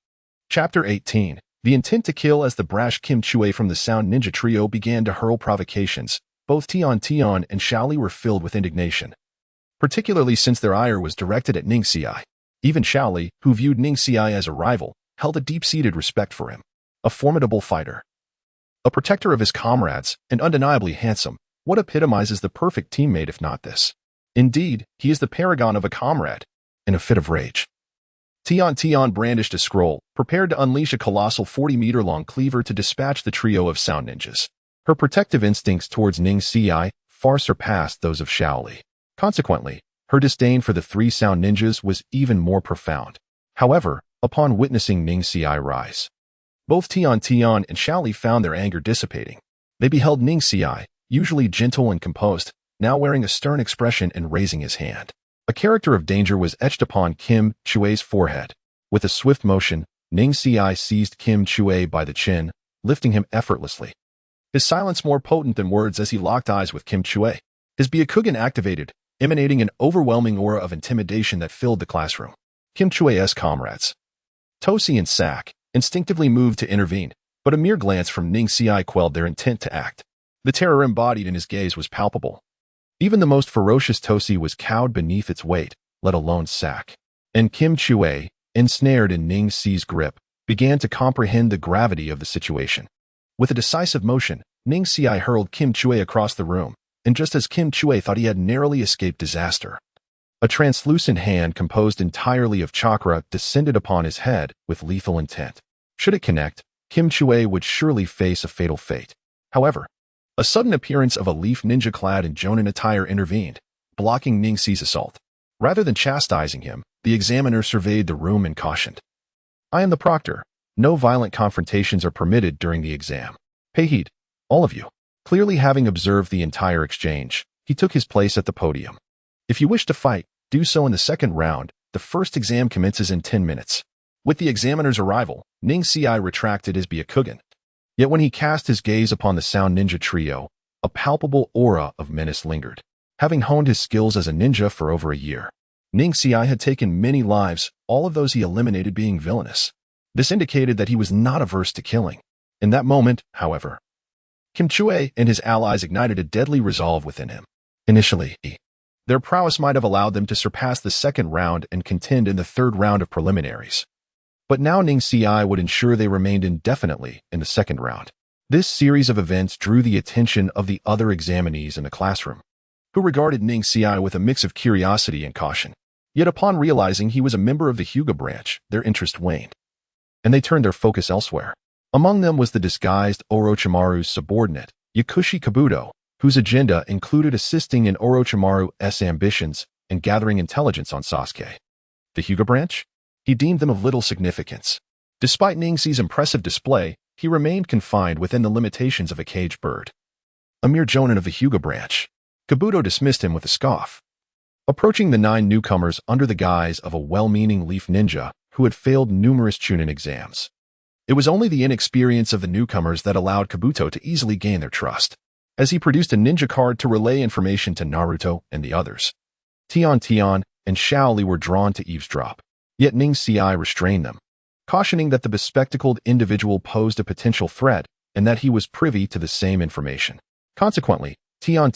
Chapter 18. The intent to kill. As the brash Kim Chue from the Sound Ninja Trio began to hurl provocations, both Tian and Shaoli were filled with indignation, particularly since their ire was directed at Ningxi. Even Shaoli, who viewed Ningxi as a rival, held a deep-seated respect for him. A formidable fighter, a protector of his comrades, and undeniably handsome. What epitomizes the perfect teammate if not this? Indeed, he is the paragon of a comrade. In a fit of rage, Tian brandished a scroll, prepared to unleash a colossal 40-meter-long cleaver to dispatch the trio of sound ninjas. Her protective instincts towards Ningxi far surpassed those of Shaoli. Consequently, her disdain for the 3 sound ninjas was even more profound. However, upon witnessing Ningxi rise, both Tian and Shaoli found their anger dissipating. They beheld Ningxi, usually gentle and composed, now wearing a stern expression and raising his hand. A character of danger was etched upon Kim Chue's forehead. With a swift motion, Ningxi seized Kim Chue by the chin, lifting him effortlessly. His silence more potent than words as he locked eyes with Kim Chue. His Byakugan activated, emanating an overwhelming aura of intimidation that filled the classroom. Kim Chue's comrades, Toshi and Sak, instinctively moved to intervene, but a mere glance from Ningxi quelled their intent to act. The terror embodied in his gaze was palpable. Even the most ferocious Toshi was cowed beneath its weight, let alone Sak. And Kim Chue, ensnared in Ningxi's grip, began to comprehend the gravity of the situation. With a decisive motion, Ningxi hurled Kim Chue across the room, and just as Kim Chue thought he had narrowly escaped disaster, a translucent hand composed entirely of chakra descended upon his head with lethal intent. Should it connect, Kim Chue would surely face a fatal fate. However, a sudden appearance of a leaf ninja clad in Jonin attire intervened, blocking Ningxi's assault. Rather than chastising him, the examiner surveyed the room and cautioned. "I am the proctor. No violent confrontations are permitted during the exam. Pay heed, all of you." Clearly having observed the entire exchange, he took his place at the podium. "If you wish to fight, do so in the second round. The first exam commences in 10 minutes. With the examiner's arrival, Ningxi retracted his Byakugan. Yet when he cast his gaze upon the Sound Ninja Trio, a palpable aura of menace lingered. Having honed his skills as a ninja for over a year, Ningxi had taken many lives, all of those he eliminated being villainous. This indicated that he was not averse to killing. In that moment, however, Kim Chue and his allies ignited a deadly resolve within him. Initially, their prowess might have allowed them to surpass the second round and contend in the third round of preliminaries. But now Ningxi would ensure they remained indefinitely in the second round. This series of events drew the attention of the other examinees in the classroom, who regarded Ningxi with a mix of curiosity and caution. Yet upon realizing he was a member of the Hyuga branch, their interest waned, and they turned their focus elsewhere. Among them was the disguised Orochimaru's subordinate, Yakushi Kabuto, whose agenda included assisting in Orochimaru's ambitions and gathering intelligence on Sasuke. The Hyuga branch? He deemed them of little significance. Despite Ningxi's impressive display, he remained confined within the limitations of a caged bird. A mere jonin of the Hyuga branch. Kabuto dismissed him with a scoff. Approaching the 9 newcomers under the guise of a well-meaning leaf ninja who had failed numerous Chunin exams. It was only the inexperience of the newcomers that allowed Kabuto to easily gain their trust, as he produced a ninja card to relay information to Naruto and the others. Tian and Shaoli were drawn to eavesdrop. Yet Ningxi restrained them, cautioning that the bespectacled individual posed a potential threat and that he was privy to the same information. Consequently, Tian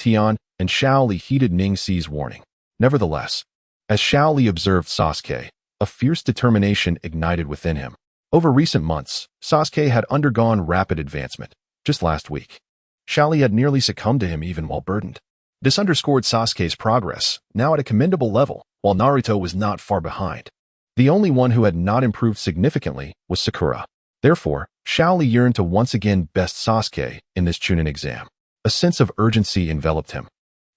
and Shaoli heeded Ningxi's warning. Nevertheless, as Shaoli observed Sasuke, a fierce determination ignited within him. Over recent months, Sasuke had undergone rapid advancement. Just last week, Shaoli had nearly succumbed to him even while burdened. This underscored Sasuke's progress, now at a commendable level, while Naruto was not far behind. The only one who had not improved significantly was Sakura. Therefore, Shaoli yearned to once again best Sasuke in this Chunin exam. A sense of urgency enveloped him,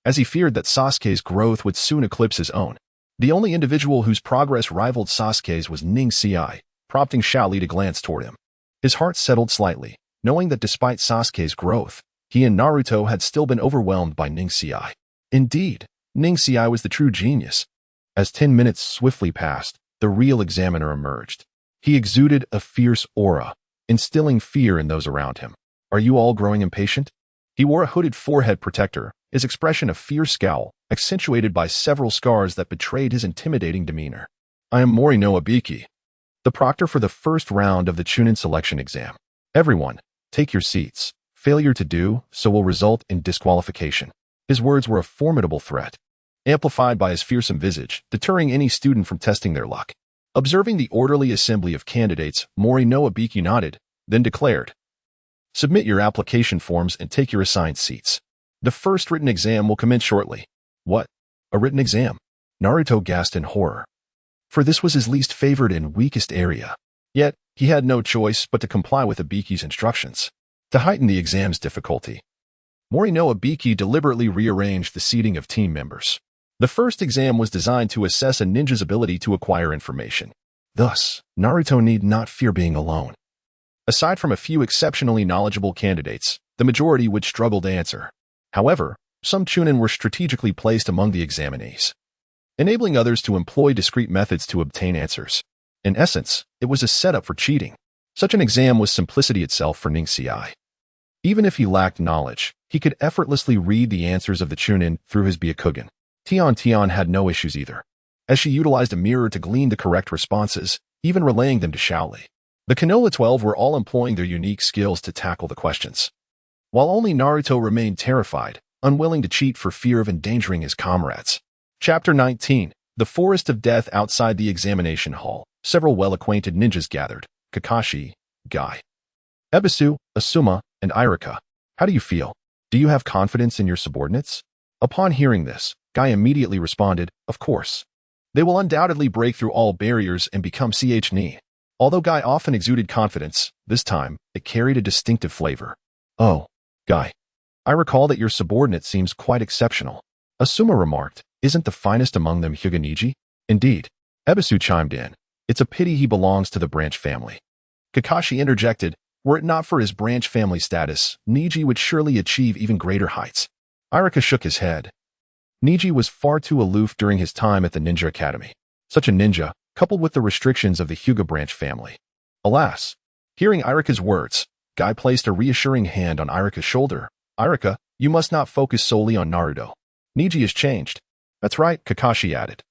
as he feared that Sasuke's growth would soon eclipse his own. The only individual whose progress rivaled Sasuke's was Ningxiai, prompting Shaoli to glance toward him. His heart settled slightly, knowing that despite Sasuke's growth, he and Naruto had still been overwhelmed by Ningxiai. Indeed, Ningxiai was the true genius. As 10 minutes swiftly passed, the real examiner emerged. He exuded a fierce aura, instilling fear in those around him. Are you all growing impatient? He wore a hooded forehead protector, his expression a fierce scowl, accentuated by several scars that betrayed his intimidating demeanor. I am Morino Abiki, the proctor for the first round of the Chunin selection exam. Everyone, take your seats. Failure to do so will result in disqualification. His words were a formidable threat, amplified by his fearsome visage, deterring any student from testing their luck. Observing the orderly assembly of candidates, Morino Abiki nodded, then declared, "Submit your application forms and take your assigned seats. The first written exam will commence shortly." What? A written exam? Naruto gasped in horror, for this was his least favored and weakest area. Yet, he had no choice but to comply with Abiki's instructions. To heighten the exam's difficulty, Morino Abiki deliberately rearranged the seating of team members. The first exam was designed to assess a ninja's ability to acquire information. Thus, Naruto need not fear being alone. Aside from a few exceptionally knowledgeable candidates, the majority would struggle to answer. However, some Chunin were strategically placed among the examinees, enabling others to employ discrete methods to obtain answers. In essence, it was a setup for cheating. Such an exam was simplicity itself for Ningxiai. Even if he lacked knowledge, he could effortlessly read the answers of the Chunin through his Byakugan. Tian had no issues either, as she utilized a mirror to glean the correct responses, even relaying them to Shaoli. The Canola 12 were all employing their unique skills to tackle the questions, while only Naruto remained terrified, unwilling to cheat for fear of endangering his comrades. Chapter 19. The Forest of Death. Outside the examination hall, several well-acquainted ninjas gathered: Kakashi, Guy, Ebisu, Asuma, and Irika. How do you feel? Do you have confidence in your subordinates? Upon hearing this, Guy immediately responded, of course. They will undoubtedly break through all barriers and become CHNI. Although Guy often exuded confidence, this time, it carried a distinctive flavor. Oh, Guy, I recall that your subordinate seems quite exceptional. Asuma remarked, isn't the finest among them Hyuga Neji? Indeed. Ebisu chimed in. It's a pity he belongs to the branch family. Kakashi interjected, were it not for his branch family status, Neji would surely achieve even greater heights. Irika shook his head. Neji was far too aloof during his time at the Ninja Academy. Such a ninja, coupled with the restrictions of the Hyuga branch family. Alas. Hearing Irika's words, Guy placed a reassuring hand on Irika's shoulder. Irika, you must not focus solely on Naruto. Neji has changed. That's right, Kakashi added,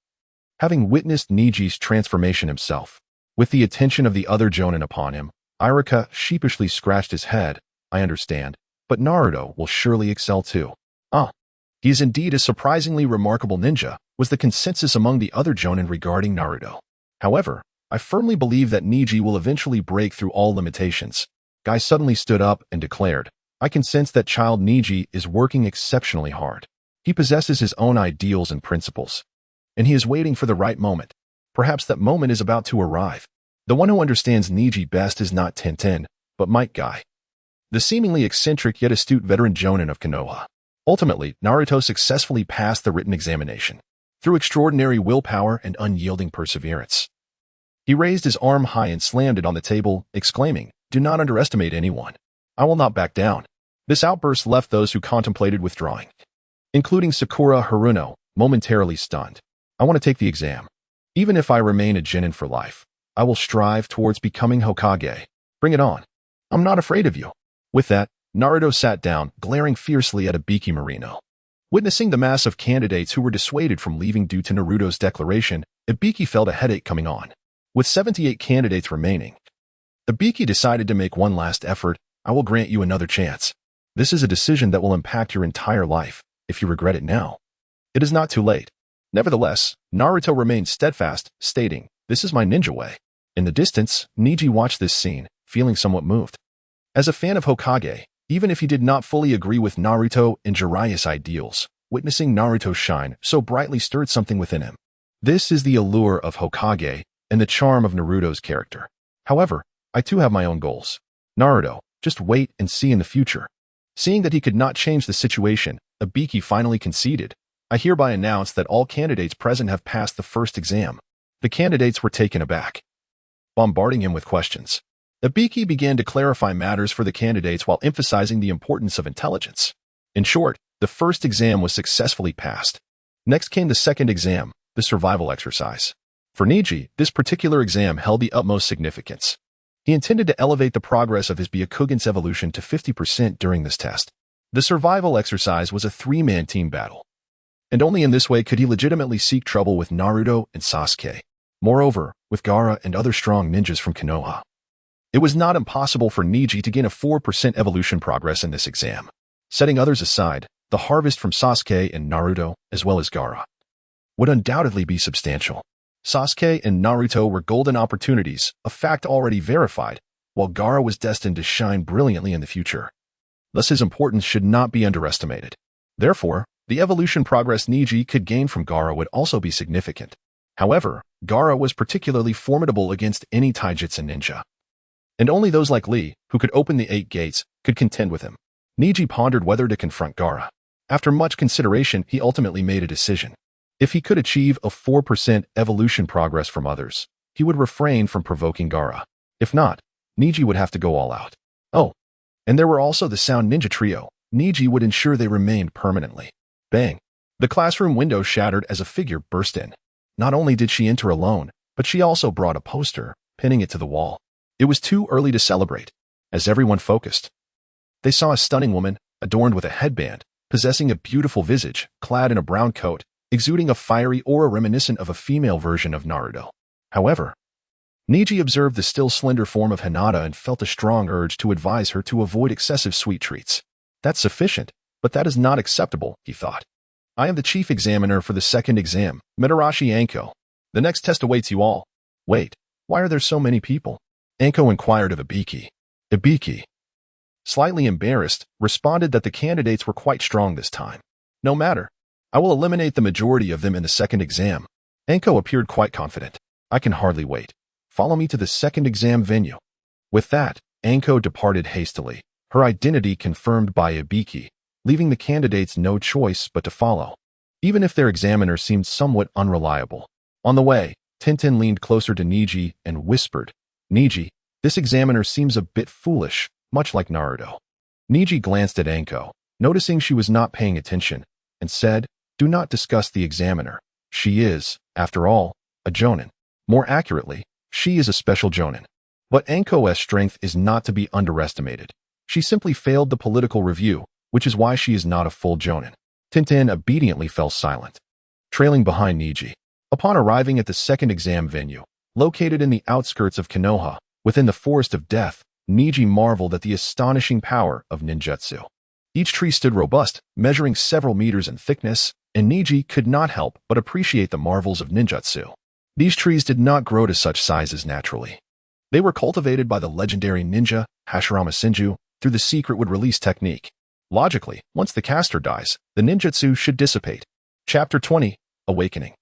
having witnessed Neji's transformation himself. With the attention of the other Jonin upon him, Irika sheepishly scratched his head. I understand, but Naruto will surely excel too. He is indeed a surprisingly remarkable ninja, was the consensus among the other Jonin regarding Naruto. However, I firmly believe that Neji will eventually break through all limitations. Guy suddenly stood up and declared, I can sense that child Neji is working exceptionally hard. He possesses his own ideals and principles, and he is waiting for the right moment. Perhaps that moment is about to arrive. The one who understands Neji best is not Tenten, but Might Guy, the seemingly eccentric yet astute veteran Jonin of Konoha. Ultimately, Naruto successfully passed the written examination through extraordinary willpower and unyielding perseverance. He raised his arm high and slammed it on the table, exclaiming, do not underestimate anyone. I will not back down. This outburst left those who contemplated withdrawing, including Sakura Haruno, momentarily stunned. I want to take the exam. Even if I remain a genin for life, I will strive towards becoming Hokage. Bring it on. I'm not afraid of you. With that, Naruto sat down, glaring fiercely at Abiki Marino. Witnessing the mass of candidates who were dissuaded from leaving due to Naruto's declaration, Abiki felt a headache coming on. With 78 candidates remaining, Abiki decided to make one last effort. I will grant you another chance. This is a decision that will impact your entire life. If you regret it now, it is not too late. Nevertheless, Naruto remained steadfast, stating, this is my ninja way. In the distance, Neji watched this scene, feeling somewhat moved. As a fan of Hokage, even if he did not fully agree with Naruto and Jiraiya's ideals, witnessing Naruto's shine so brightly stirred something within him. This is the allure of Hokage, and the charm of Naruto's character. However, I too have my own goals. Naruto, just wait and see in the future. Seeing that he could not change the situation, Ibiki finally conceded. I hereby announce that all candidates present have passed the first exam. The candidates were taken aback, bombarding him with questions. Ibiki began to clarify matters for the candidates while emphasizing the importance of intelligence. In short, the first exam was successfully passed. Next came the second exam, the survival exercise. For Neji, this particular exam held the utmost significance. He intended to elevate the progress of his Byakugan's evolution to 50% during this test. The survival exercise was a three-man team battle, and only in this way could he legitimately seek trouble with Naruto and Sasuke. Moreover, with Gaara and other strong ninjas from Konoha. It was not impossible for Neji to gain a 4% evolution progress in this exam. Setting others aside, the harvest from Sasuke and Naruto, as well as Gaara, would undoubtedly be substantial. Sasuke and Naruto were golden opportunities, a fact already verified, while Gaara was destined to shine brilliantly in the future. Thus his importance should not be underestimated. Therefore, the evolution progress Neji could gain from Gaara would also be significant. However, Gaara was particularly formidable against any taijutsu ninja, and only those like Lee, who could open the 8 gates, could contend with him. Neji pondered whether to confront Gaara. After much consideration, he ultimately made a decision. If he could achieve a 4% evolution progress from others, he would refrain from provoking Gaara. If not, Neji would have to go all out. Oh, and there were also the Sound Ninja Trio. Neji would ensure they remained permanently. Bang! The classroom window shattered as a figure burst in. Not only did she enter alone, but she also brought a poster, pinning it to the wall. It was too early to celebrate. As everyone focused, they saw a stunning woman, adorned with a headband, possessing a beautiful visage, clad in a brown coat, exuding a fiery aura reminiscent of a female version of Naruto. However, Neji observed the still slender form of Hinata and felt a strong urge to advise her to avoid excessive sweet treats. That's sufficient, but that is not acceptable, he thought. I am the chief examiner for the second exam, Mitarashi Anko. The next test awaits you all. Wait, why are there so many people? Anko inquired of Ibiki. Ibiki, slightly embarrassed, responded that the candidates were quite strong this time. No matter. I will eliminate the majority of them in the second exam. Anko appeared quite confident. I can hardly wait. Follow me to the second exam venue. With that, Anko departed hastily, her identity confirmed by Ibiki, leaving the candidates no choice but to follow, even if their examiner seemed somewhat unreliable. On the way, Tintin leaned closer to Neji and whispered, Neji, this examiner seems a bit foolish, much like Naruto. Neji glanced at Anko, noticing she was not paying attention, and said, do not discuss the examiner. She is, after all, a jonin. More accurately, she is a special jonin. But Anko's strength is not to be underestimated. She simply failed the political review, which is why she is not a full jonin. Tintin obediently fell silent, trailing behind Neji. Upon arriving at the second exam venue, located in the outskirts of Konoha, within the Forest of Death, Neji marveled at the astonishing power of ninjutsu. Each tree stood robust, measuring several meters in thickness, and Neji could not help but appreciate the marvels of ninjutsu. These trees did not grow to such sizes naturally. They were cultivated by the legendary ninja, Hashirama Senju, through the secret would-release technique. Logically, once the caster dies, the ninjutsu should dissipate. Chapter 20, Awakening.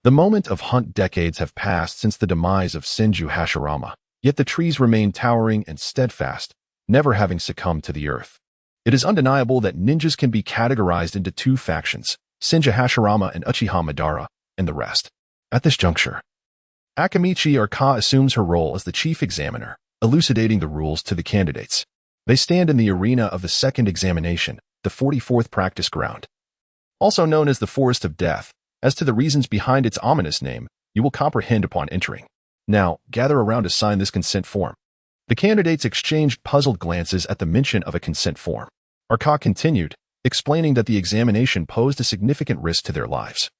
The moment of hunt decades have passed since the demise of Senju Hashirama, yet the trees remain towering and steadfast, never having succumbed to the earth. It is undeniable that ninjas can be categorized into 2 factions, Senju Hashirama and Uchiha Madara, and the rest. At this juncture, Akamichi or Ka assumes her role as the chief examiner, elucidating the rules to the candidates. They stand in the arena of the second examination, the 44th practice ground, also known as the Forest of Death. As to the reasons behind its ominous name, you will comprehend upon entering. Now, gather around to sign this consent form. The candidates exchanged puzzled glances at the mention of a consent form. Arka continued, explaining that the examination posed a significant risk to their lives,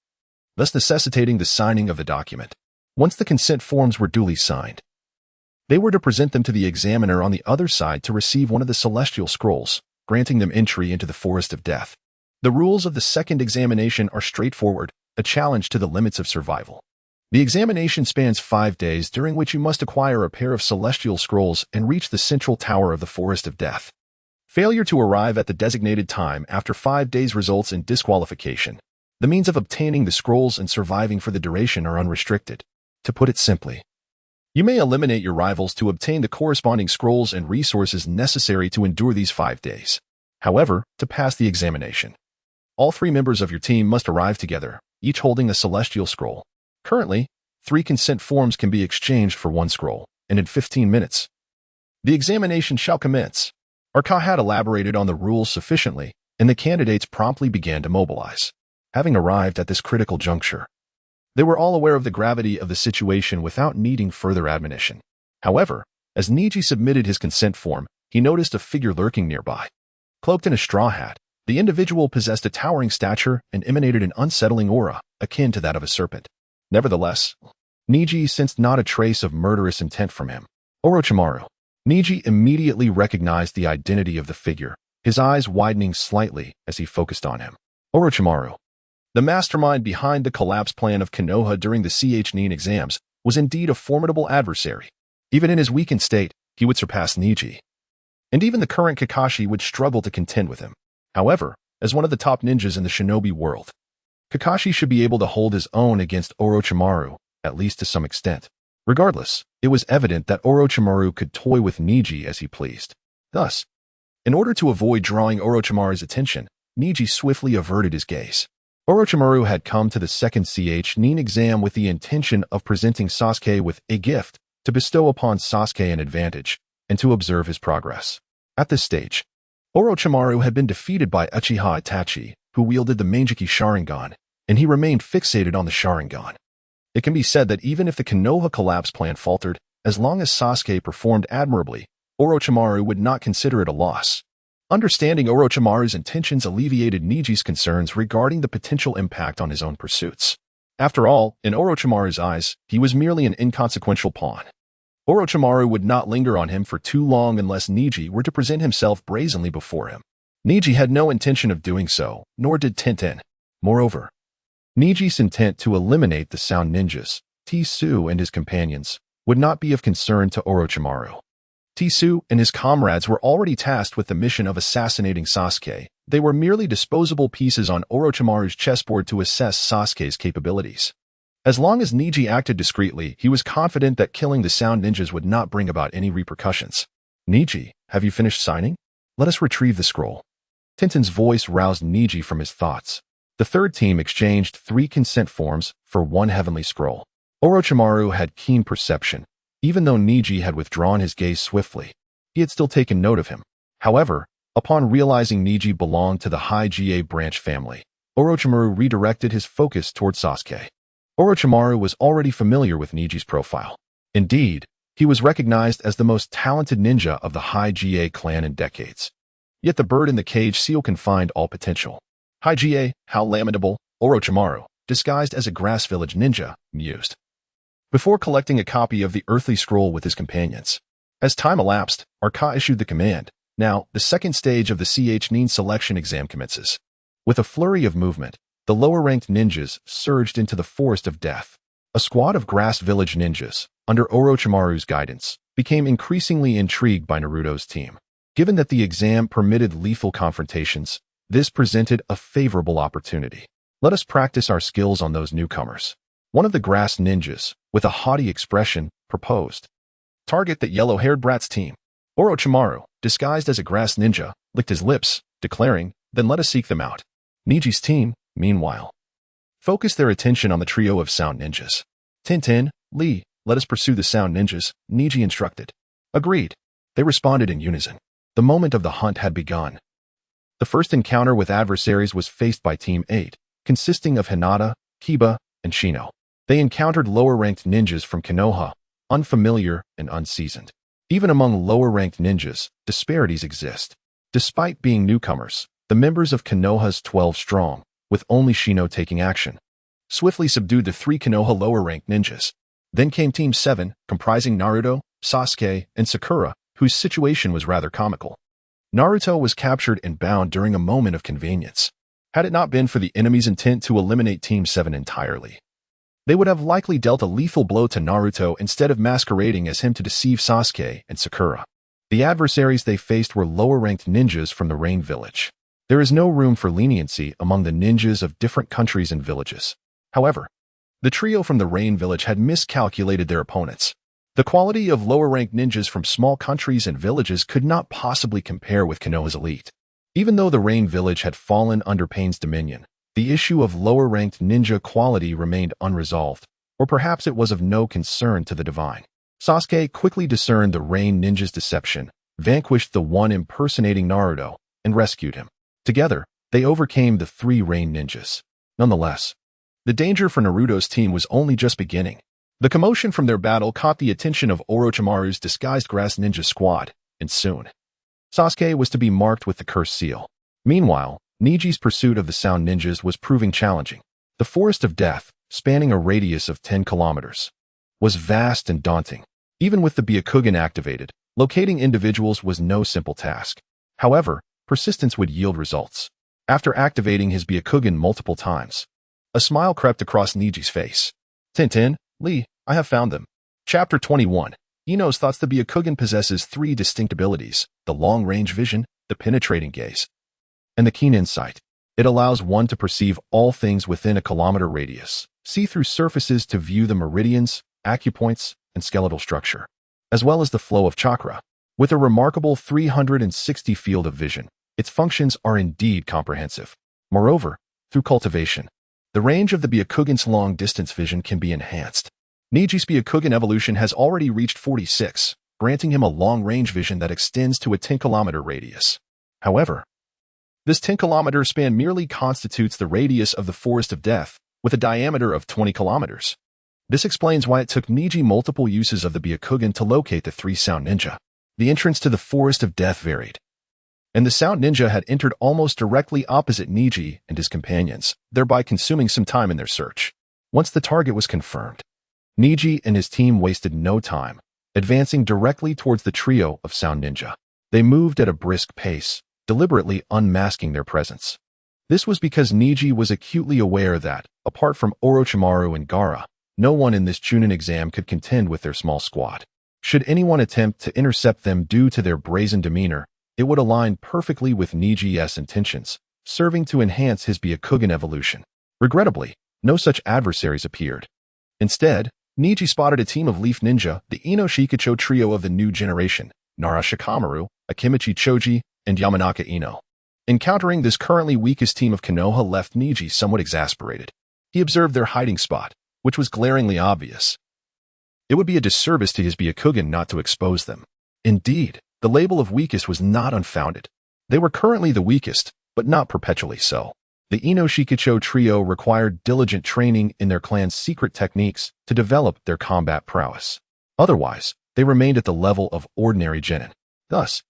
thus necessitating the signing of the document. Once the consent forms were duly signed, they were to present them to the examiner on the other side to receive one of the celestial scrolls, granting them entry into the Forest of Death. The rules of the second examination are straightforward, a challenge to the limits of survival. The examination spans 5 days, during which you must acquire a pair of celestial scrolls and reach the central tower of the Forest of Death. Failure to arrive at the designated time after 5 days results in disqualification. The means of obtaining the scrolls and surviving for the duration are unrestricted. To put it simply, you may eliminate your rivals to obtain the corresponding scrolls and resources necessary to endure these 5 days. However, to pass the examination, all 3 members of your team must arrive together, each holding a celestial scroll. Currently, 3 consent forms can be exchanged for 1 scroll, and in 15 minutes, the examination shall commence. Arka had elaborated on the rules sufficiently, and the candidates promptly began to mobilize. Having arrived at this critical juncture, they were all aware of the gravity of the situation without needing further admonition. However, as Neji submitted his consent form, he noticed a figure lurking nearby. Cloaked in a straw hat, the individual possessed a towering stature and emanated an unsettling aura, akin to that of a serpent. Nevertheless, Neji sensed not a trace of murderous intent from him. Orochimaru. Neji immediately recognized the identity of the figure, his eyes widening slightly as he focused on him. Orochimaru, the mastermind behind the collapse plan of Konoha during the Chunin Exams, was indeed a formidable adversary. Even in his weakened state, he would surpass Neji. And even the current Kakashi would struggle to contend with him. However, as one of the top ninjas in the shinobi world, Kakashi should be able to hold his own against Orochimaru, at least to some extent. Regardless, it was evident that Orochimaru could toy with Neji as he pleased. Thus, in order to avoid drawing Orochimaru's attention, Neji swiftly averted his gaze. Orochimaru had come to the second Chunin exam with the intention of presenting Sasuke with a gift to bestow upon Sasuke an advantage and to observe his progress. At this stage, Orochimaru had been defeated by Uchiha Itachi, who wielded the Manjiki Sharingan, and he remained fixated on the Sharingan. It can be said that even if the Konoha collapse plan faltered, as long as Sasuke performed admirably, Orochimaru would not consider it a loss. Understanding Orochimaru's intentions alleviated Neji's concerns regarding the potential impact on his own pursuits. After all, in Orochimaru's eyes, he was merely an inconsequential pawn. Orochimaru would not linger on him for too long unless Neji were to present himself brazenly before him. Neji had no intention of doing so, nor did Tenten. Moreover, Neji's intent to eliminate the Sound Ninjas, Tsu and his companions, would not be of concern to Orochimaru. Tsu and his comrades were already tasked with the mission of assassinating Sasuke. They were merely disposable pieces on Orochimaru's chessboard to assess Sasuke's capabilities. As long as Neji acted discreetly, he was confident that killing the Sound Ninjas would not bring about any repercussions. Neji, have you finished signing? Let us retrieve the scroll. Tenten's voice roused Neji from his thoughts. The third team exchanged 3 consent forms for 1 heavenly scroll. Orochimaru had keen perception. Even though Neji had withdrawn his gaze swiftly, he had still taken note of him. However, upon realizing Neji belonged to the Hyuga branch family, Orochimaru redirected his focus toward Sasuke. Orochimaru was already familiar with Neji's profile. Indeed, he was recognized as the most talented ninja of the Hyuga clan in decades. Yet the bird in the cage seal confined all potential. Hyuga, how lamentable, Orochimaru, disguised as a grass village ninja, mused, before collecting a copy of the earthly scroll with his companions. As time elapsed, Arka issued the command. Now, the second stage of the Chunin selection exam commences. With a flurry of movement, the lower-ranked ninjas surged into the forest of death. A squad of grass village ninjas, under Orochimaru's guidance, became increasingly intrigued by Naruto's team. Given that the exam permitted lethal confrontations, this presented a favorable opportunity. Let us practice our skills on those newcomers. One of the grass ninjas, with a haughty expression, proposed. Target that yellow-haired brat's team. Orochimaru, disguised as a grass ninja, licked his lips, declaring, then let us seek them out. Neji's team, meanwhile, focused their attention on the trio of Sound Ninjas. Tenten, Lee, let us pursue the Sound Ninjas, Neji instructed. Agreed. They responded in unison. The moment of the hunt had begun. The first encounter with adversaries was faced by Team 8, consisting of Hinata, Kiba, and Shino. They encountered lower-ranked ninjas from Konoha, unfamiliar and unseasoned. Even among lower-ranked ninjas, disparities exist. Despite being newcomers, the members of Konoha's 12 strong, with only Shino taking action, swiftly subdued the 3 Konoha lower-ranked ninjas. Then came Team 7, comprising Naruto, Sasuke, and Sakura, whose situation was rather comical. Naruto was captured and bound during a moment of convenience. Had it not been for the enemy's intent to eliminate Team 7 entirely, they would have likely dealt a lethal blow to Naruto instead of masquerading as him to deceive Sasuke and Sakura. The adversaries they faced were lower-ranked ninjas from the Rain Village. There is no room for leniency among the ninjas of different countries and villages. However, The trio from the Rain Village had miscalculated their opponents. The quality of lower-ranked ninjas from small countries and villages could not possibly compare with Konoha's elite. Even though the Rain Village had fallen under Pain's dominion, the issue of lower-ranked ninja quality remained unresolved, or perhaps it was of no concern to the divine. Sasuke quickly discerned the Rain ninja's deception, vanquished the one impersonating Naruto, and rescued him. Together, they overcame the 3 Rain ninjas. Nonetheless, the danger for Naruto's team was only just beginning. The commotion from their battle caught the attention of Orochimaru's disguised grass ninja squad, and soon, Sasuke was to be marked with the cursed seal. Meanwhile, Neji's pursuit of the sound ninjas was proving challenging. The Forest of Death, spanning a radius of 10 kilometers, was vast and daunting. Even with the Byakugan activated, locating individuals was no simple task. However, persistence would yield results. After activating his Byakugan multiple times, a smile crept across Neji's face. Tintin, Lee, I have found them. Chapter 21. Ino's thoughts. The Byakugan possesses 3 distinct abilities: the long-range vision, the penetrating gaze, and the keen insight. It allows one to perceive all things within a kilometer radius, see through surfaces to view the meridians, acupoints, and skeletal structure, as well as the flow of chakra. With a remarkable 360 field of vision, its functions are indeed comprehensive. Moreover, through cultivation, the range of the Byakugan's long-distance vision can be enhanced. Neji's Byakugan evolution has already reached 46, granting him a long-range vision that extends to a 10-kilometer radius. However, this 10-kilometer span merely constitutes the radius of the Forest of Death, with a diameter of 20 kilometers. This explains why it took Neji multiple uses of the Byakugan to locate the 3 sound ninja. The entrance to the Forest of Death varied, and the sound ninja had entered almost directly opposite Neji and his companions, thereby consuming some time in their search. Once the target was confirmed, Neji and his team wasted no time, advancing directly towards the trio of sound ninja. They moved at a brisk pace, deliberately unmasking their presence. This was because Neji was acutely aware that, apart from Orochimaru and Gaara, no one in this Chunin exam could contend with their small squad. Should anyone attempt to intercept them due to their brazen demeanor, it would align perfectly with Neji's intentions, serving to enhance his Byakugan evolution. Regrettably, no such adversaries appeared. Instead, Neji spotted a team of Leaf Ninja, the Ino Shikacho trio of the new generation, Nara Shikamaru, Akimichi Choji, and Yamanaka Ino. Encountering this currently weakest team of Konoha left Neji somewhat exasperated. He observed their hiding spot, which was glaringly obvious. It would be a disservice to his Byakugan not to expose them. Indeed, the label of weakest was not unfounded. They were currently the weakest, but not perpetually so. The Ino Shikacho trio required diligent training in their clan's secret techniques to develop their combat prowess. Otherwise, they remained at the level of ordinary genin. Thus,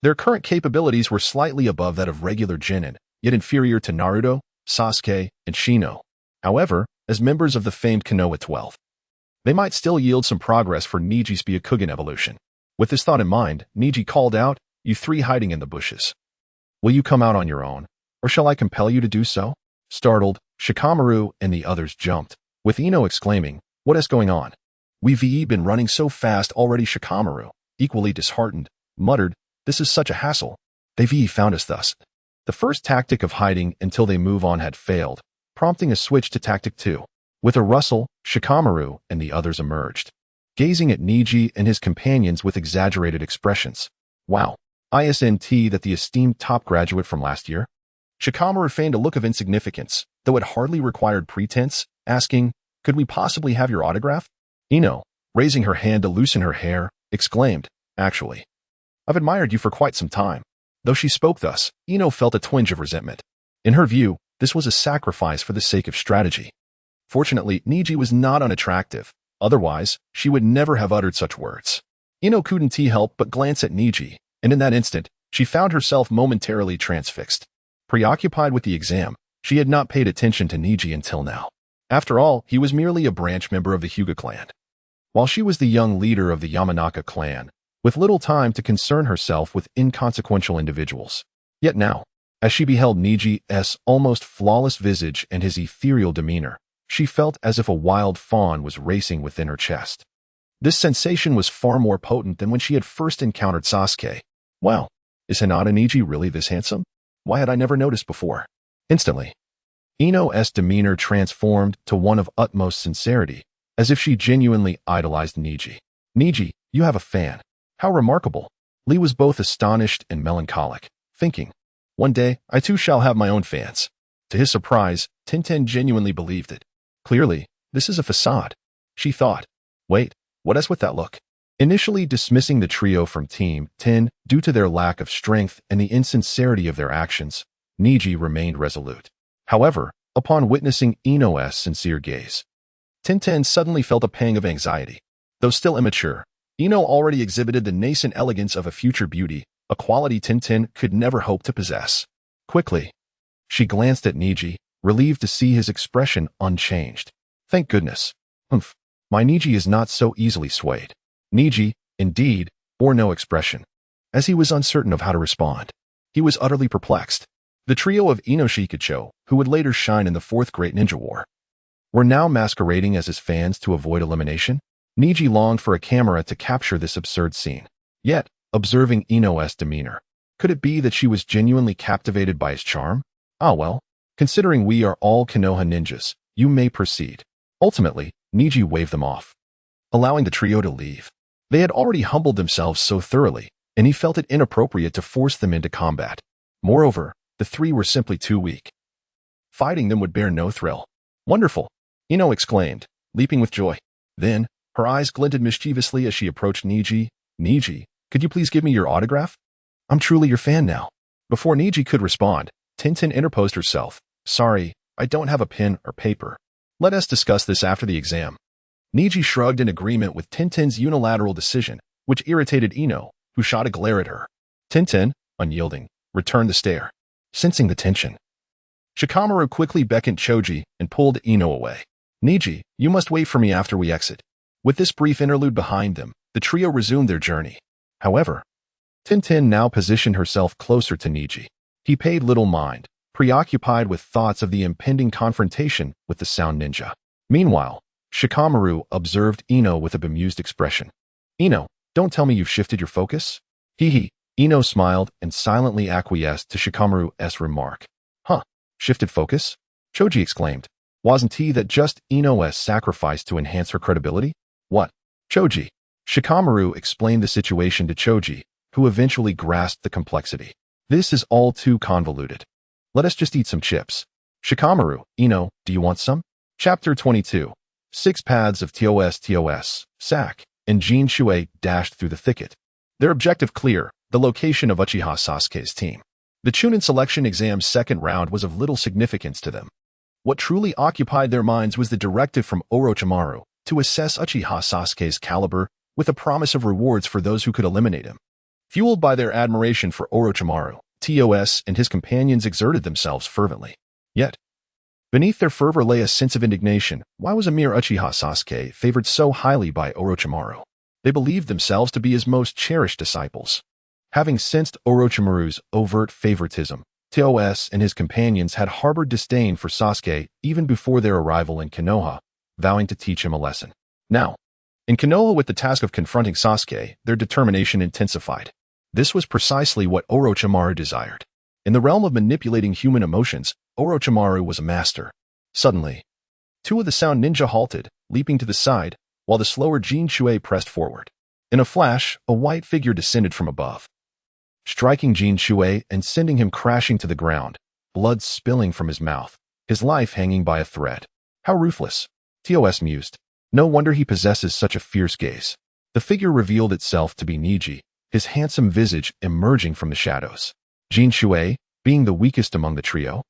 their current capabilities were slightly above that of regular genin, yet inferior to Naruto, Sasuke, and Shino. However, as members of the famed Konoha 12, they might still yield some progress for Neji's Byakugan evolution. With this thought in mind, Neji called out, "You 3 hiding in the bushes. Will you come out on your own, or shall I compel you to do so?" Startled, Shikamaru and the others jumped, with Ino exclaiming, "What is going on? We've been running so fast already." Shikamaru, equally disheartened, muttered, "This is such a hassle. They've found us thus." The first tactic of hiding until they move on had failed, prompting a switch to tactic 2. With a rustle, Shikamaru and the others emerged, gazing at Neji and his companions with exaggerated expressions. "Wow, isn't that the esteemed top graduate from last year?" Shikamaru feigned a look of insignificance, though it hardly required pretense, asking, "Could we possibly have your autograph?" Ino, raising her hand to loosen her hair, exclaimed, "Actually, I've admired you for quite some time." Though she spoke thus, Ino felt a twinge of resentment. In her view, this was a sacrifice for the sake of strategy. Fortunately, Neji was not unattractive. Otherwise, she would never have uttered such words. Ino couldn't help but glance at Neji, and in that instant, she found herself momentarily transfixed. Preoccupied with the exam, she had not paid attention to Neji until now. After all, he was merely a branch member of the Hyuga clan, while she was the young leader of the Yamanaka clan, with little time to concern herself with inconsequential individuals. Yet now, as she beheld Neji's almost flawless visage and his ethereal demeanor, she felt as if a wild fawn was racing within her chest. This sensation was far more potent than when she had first encountered Sasuke. Wow, is Hinata Neji really this handsome? Why had I never noticed before? Instantly, Ino's demeanor transformed to one of utmost sincerity, as if she genuinely idolized Neji. Neji, you have a fan. How remarkable. Lee was both astonished and melancholic, thinking, one day I too shall have my own fans. To his surprise, Tintin genuinely believed it. Clearly, this is a facade. She thought, wait, what is with that look? Initially dismissing the trio from Team 10 due to their lack of strength and the insincerity of their actions, Neji remained resolute. However, upon witnessing Ino's sincere gaze, Tintin suddenly felt a pang of anxiety. Though still immature, Ino already exhibited the nascent elegance of a future beauty, a quality Tintin could never hope to possess. Quickly, she glanced at Neji, relieved to see his expression unchanged. Thank goodness. My Neji is not so easily swayed. Neji, indeed, bore no expression, as he was uncertain of how to respond. He was utterly perplexed. The trio of Ino Shikacho, who would later shine in the Fourth Great Ninja War, were now masquerading as his fans to avoid elimination. Neji longed for a camera to capture this absurd scene. Yet, observing Ino's demeanor, could it be that she was genuinely captivated by his charm? Ah well, considering we are all Konoha ninjas, you may proceed. Ultimately, Neji waved them off, allowing the trio to leave. They had already humbled themselves so thoroughly, and he felt it inappropriate to force them into combat. Moreover, the three were simply too weak. Fighting them would bear no thrill. Wonderful, Ino exclaimed, leaping with joy. Then, her eyes glinted mischievously as she approached Neji. Neji, could you please give me your autograph? I'm truly your fan now. Before Neji could respond, Tintin interposed herself. Sorry, I don't have a pen or paper. Let us discuss this after the exam. Neji shrugged in agreement with Tintin's unilateral decision, which irritated Ino, who shot a glare at her. Tintin, unyielding, returned the stare. Sensing the tension, Shikamaru quickly beckoned Choji and pulled Ino away. Neji, you must wait for me after we exit. With this brief interlude behind them, the trio resumed their journey. However, Tintin now positioned herself closer to Neji. He paid little mind, preoccupied with thoughts of the impending confrontation with the Sound Ninja. Meanwhile, Shikamaru observed Ino with a bemused expression. Ino, don't tell me you've shifted your focus? Hee. Ino smiled and silently acquiesced to Shikamaru's remark. Huh, shifted focus? Choji exclaimed. Wasn't he that just Ino's sacrifice to enhance her credibility? What? Choji. Shikamaru explained the situation to Choji, who eventually grasped the complexity. This is all too convoluted. Let us just eat some chips. Shikamaru, Ino, do you want some? Chapter 22. 6 paths of TOS, Sak, and Jin Shuei dashed through the thicket. Their objective clear, the location of Uchiha Sasuke's team. The Chunin selection exam's second round was of little significance to them. What truly occupied their minds was the directive from Orochimaru to assess Uchiha Sasuke's caliber with a promise of rewards for those who could eliminate him. Fueled by their admiration for Orochimaru, TOS and his companions exerted themselves fervently. Yet, beneath their fervor lay a sense of indignation. Why was a mere Uchiha Sasuke favored so highly by Orochimaru? They believed themselves to be his most cherished disciples. Having sensed Orochimaru's overt favoritism, TOS and his companions had harbored disdain for Sasuke even before their arrival in Konoha, vowing to teach him a lesson. Now, in Konoha with the task of confronting Sasuke, their determination intensified. This was precisely what Orochimaru desired. In the realm of manipulating human emotions, Orochimaru was a master. Suddenly, two of the Sound Ninja halted, leaping to the side, while the slower Jin Shuei pressed forward. In a flash, a white figure descended from above, striking Jin Shuei and sending him crashing to the ground, blood spilling from his mouth, his life hanging by a thread. How ruthless, TOS mused. No wonder he possesses such a fierce gaze. The figure revealed itself to be Neji, his handsome visage emerging from the shadows. Jin Shuei, being the weakest among the trio,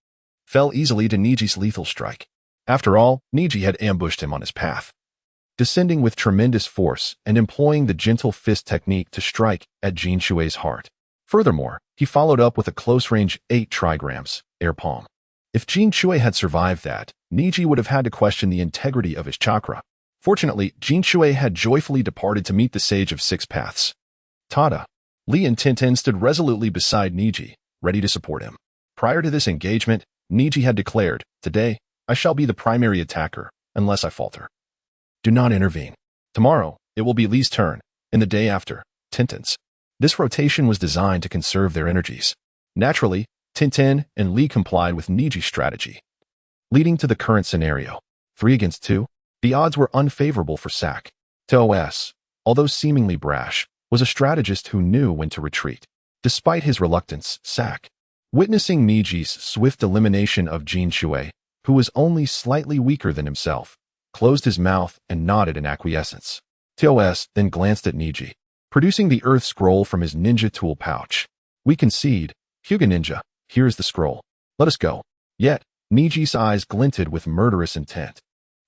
fell easily to Neji's lethal strike. After all, Neji had ambushed him on his path, descending with tremendous force and employing the gentle fist technique to strike at Jin Shuei's heart. Furthermore, he followed up with a close-range 8 trigrams, air palm. If Jin Shuei had survived that, Neji would have had to question the integrity of his chakra. Fortunately, Jin Shuei had joyfully departed to meet the Sage of 6 Paths. Tada. Lee and Tintin stood resolutely beside Neji, ready to support him. Prior to this engagement, Neji had declared, "Today, I shall be the primary attacker, unless I falter. Do not intervene. Tomorrow, it will be Lee's turn, and the day after, Tintin's." This rotation was designed to conserve their energies. Naturally, Tintin and Lee complied with Neji's strategy. leading to the current scenario. 3 against 2? The odds were unfavorable for Sak. TOS, although seemingly brash, was a strategist who knew when to retreat. Despite his reluctance, Sak, witnessing Neji's swift elimination of Jin Shui, who was only slightly weaker than himself, closed his mouth and nodded in acquiescence. TOS then glanced at Neji, producing the earth scroll from his ninja tool pouch. We concede, Hyuga Ninja, here is the scroll. Let us go. Yet, Neji's eyes glinted with murderous intent.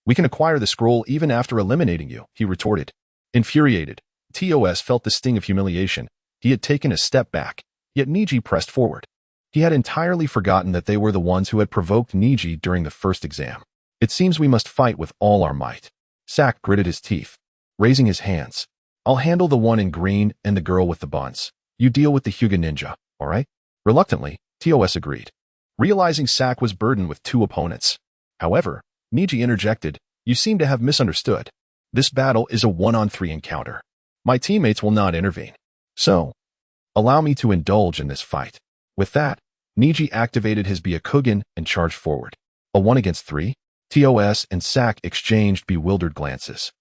We can acquire the scroll even after eliminating you, he retorted. Infuriated, TOS felt the sting of humiliation. He had taken a step back, yet Neji pressed forward. He had entirely forgotten that they were the ones who had provoked Neji during the first exam. It seems we must fight with all our might. Sak gritted his teeth, raising his hands. I'll handle the one in green and the girl with the buns. You deal with the Hyuga Ninja, all right? Reluctantly, TOS agreed, realizing Sak was burdened with 2 opponents. However, Neji interjected, you seem to have misunderstood. This battle is a 1-on-3 encounter. My teammates will not intervene. So, allow me to indulge in this fight. With that, Neji activated his Byakugan and charged forward. A 1 against 3? TOS and Sak exchanged bewildered glances.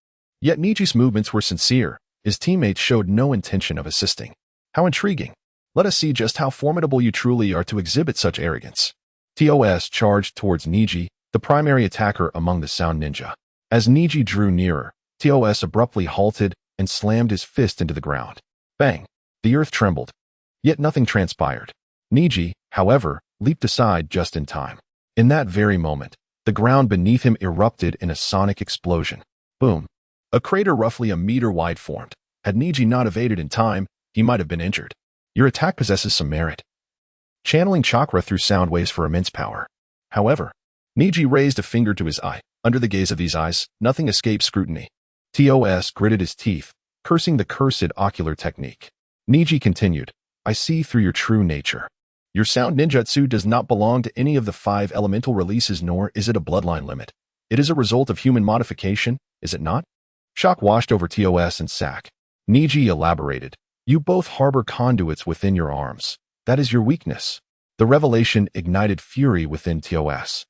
Yet Neji's movements were sincere. His teammates showed no intention of assisting. How intriguing. Let us see just how formidable you truly are to exhibit such arrogance. TOS charged towards Neji, the primary attacker among the Sound Ninja. As Neji drew nearer, TOS abruptly halted and slammed his fist into the ground. Bang! The earth trembled. Yet nothing transpired. Neji, however, leaped aside just in time. In that very moment, the ground beneath him erupted in a sonic explosion. Boom! A crater roughly a meter wide formed. Had Neji not evaded in time, he might have been injured. Your attack possesses some merit. Channeling chakra through sound waves for immense power. However, Neji raised a finger to his eye. Under the gaze of these eyes, nothing escaped scrutiny. TOS gritted his teeth, cursing the cursed ocular technique. Neji continued, I see through your true nature. Your sound ninjutsu does not belong to any of the 5 elemental releases, nor is it a bloodline limit. It is a result of human modification, is it not? Shock washed over TOS and Sak. Neji elaborated, you both harbor conduits within your arms. That is your weakness. The revelation ignited fury within TOS,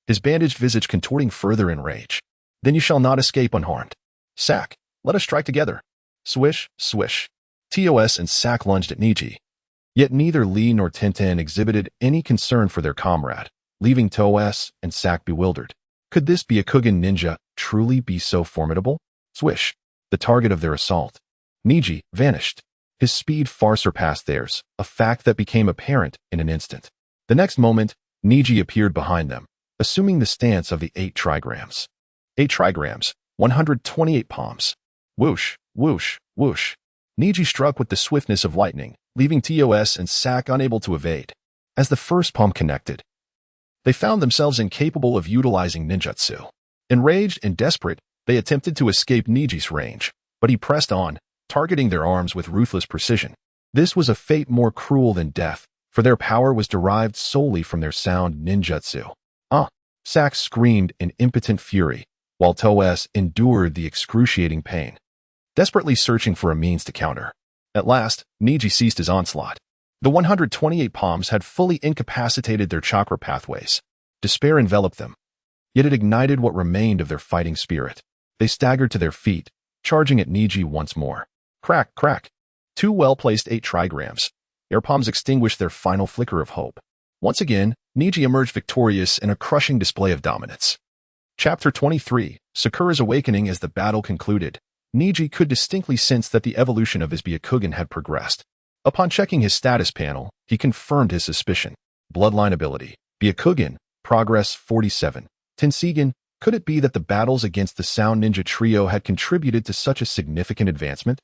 his bandaged visage contorting further in rage. Then you shall not escape unharmed. Sak, let us strike together. Swish, swish. TOS and Sak lunged at Neji. Yet neither Lee nor Tenten exhibited any concern for their comrade, leaving TOS and Sak bewildered. Could this Byakugan ninja truly be so formidable? Swish, the target of their assault. Neji vanished. His speed far surpassed theirs, a fact that became apparent in an instant. The next moment, Neji appeared behind them, assuming the stance of the 8 trigrams. 8 trigrams, 128 palms. Whoosh, whoosh, whoosh. Neji struck with the swiftness of lightning, leaving TOS and Sak unable to evade. As the first palm connected, they found themselves incapable of utilizing ninjutsu. Enraged and desperate, they attempted to escape Neji's range, but he pressed on, targeting their arms with ruthless precision. This was a fate more cruel than death, for their power was derived solely from their sound ninjutsu. Sak screamed in impotent fury, while TOS endured the excruciating pain, desperately searching for a means to counter. At last, Neji ceased his onslaught. The 128 palms had fully incapacitated their chakra pathways. Despair enveloped them, yet it ignited what remained of their fighting spirit. They staggered to their feet, charging at Neji once more. Crack, crack. 2 well-placed 8 trigrams. Their palms extinguished their final flicker of hope. Once again, Neji emerged victorious in a crushing display of dominance. Chapter 23, Sakura's Awakening. As the battle concluded, Neji could distinctly sense that the evolution of his Byakugan had progressed. Upon checking his status panel, he confirmed his suspicion. Bloodline ability, Byakugan, progress 47. Tensigen, could it be that the battles against the Sound Ninja trio had contributed to such a significant advancement?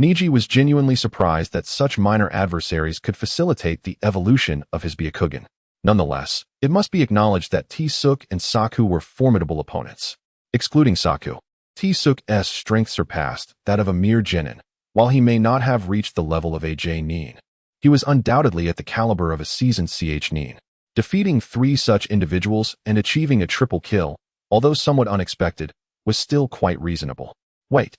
Neji was genuinely surprised that such minor adversaries could facilitate the evolution of his Byakugan. Nonetheless, it must be acknowledged that T-Suk and Saku were formidable opponents. Excluding Saku, T-Suk's strength surpassed that of a mere genin. While he may not have reached the level of a J-Nin, he was undoubtedly at the caliber of a seasoned CH-Nin. Defeating 3 such individuals and achieving a triple kill, although somewhat unexpected, was still quite reasonable. Wait,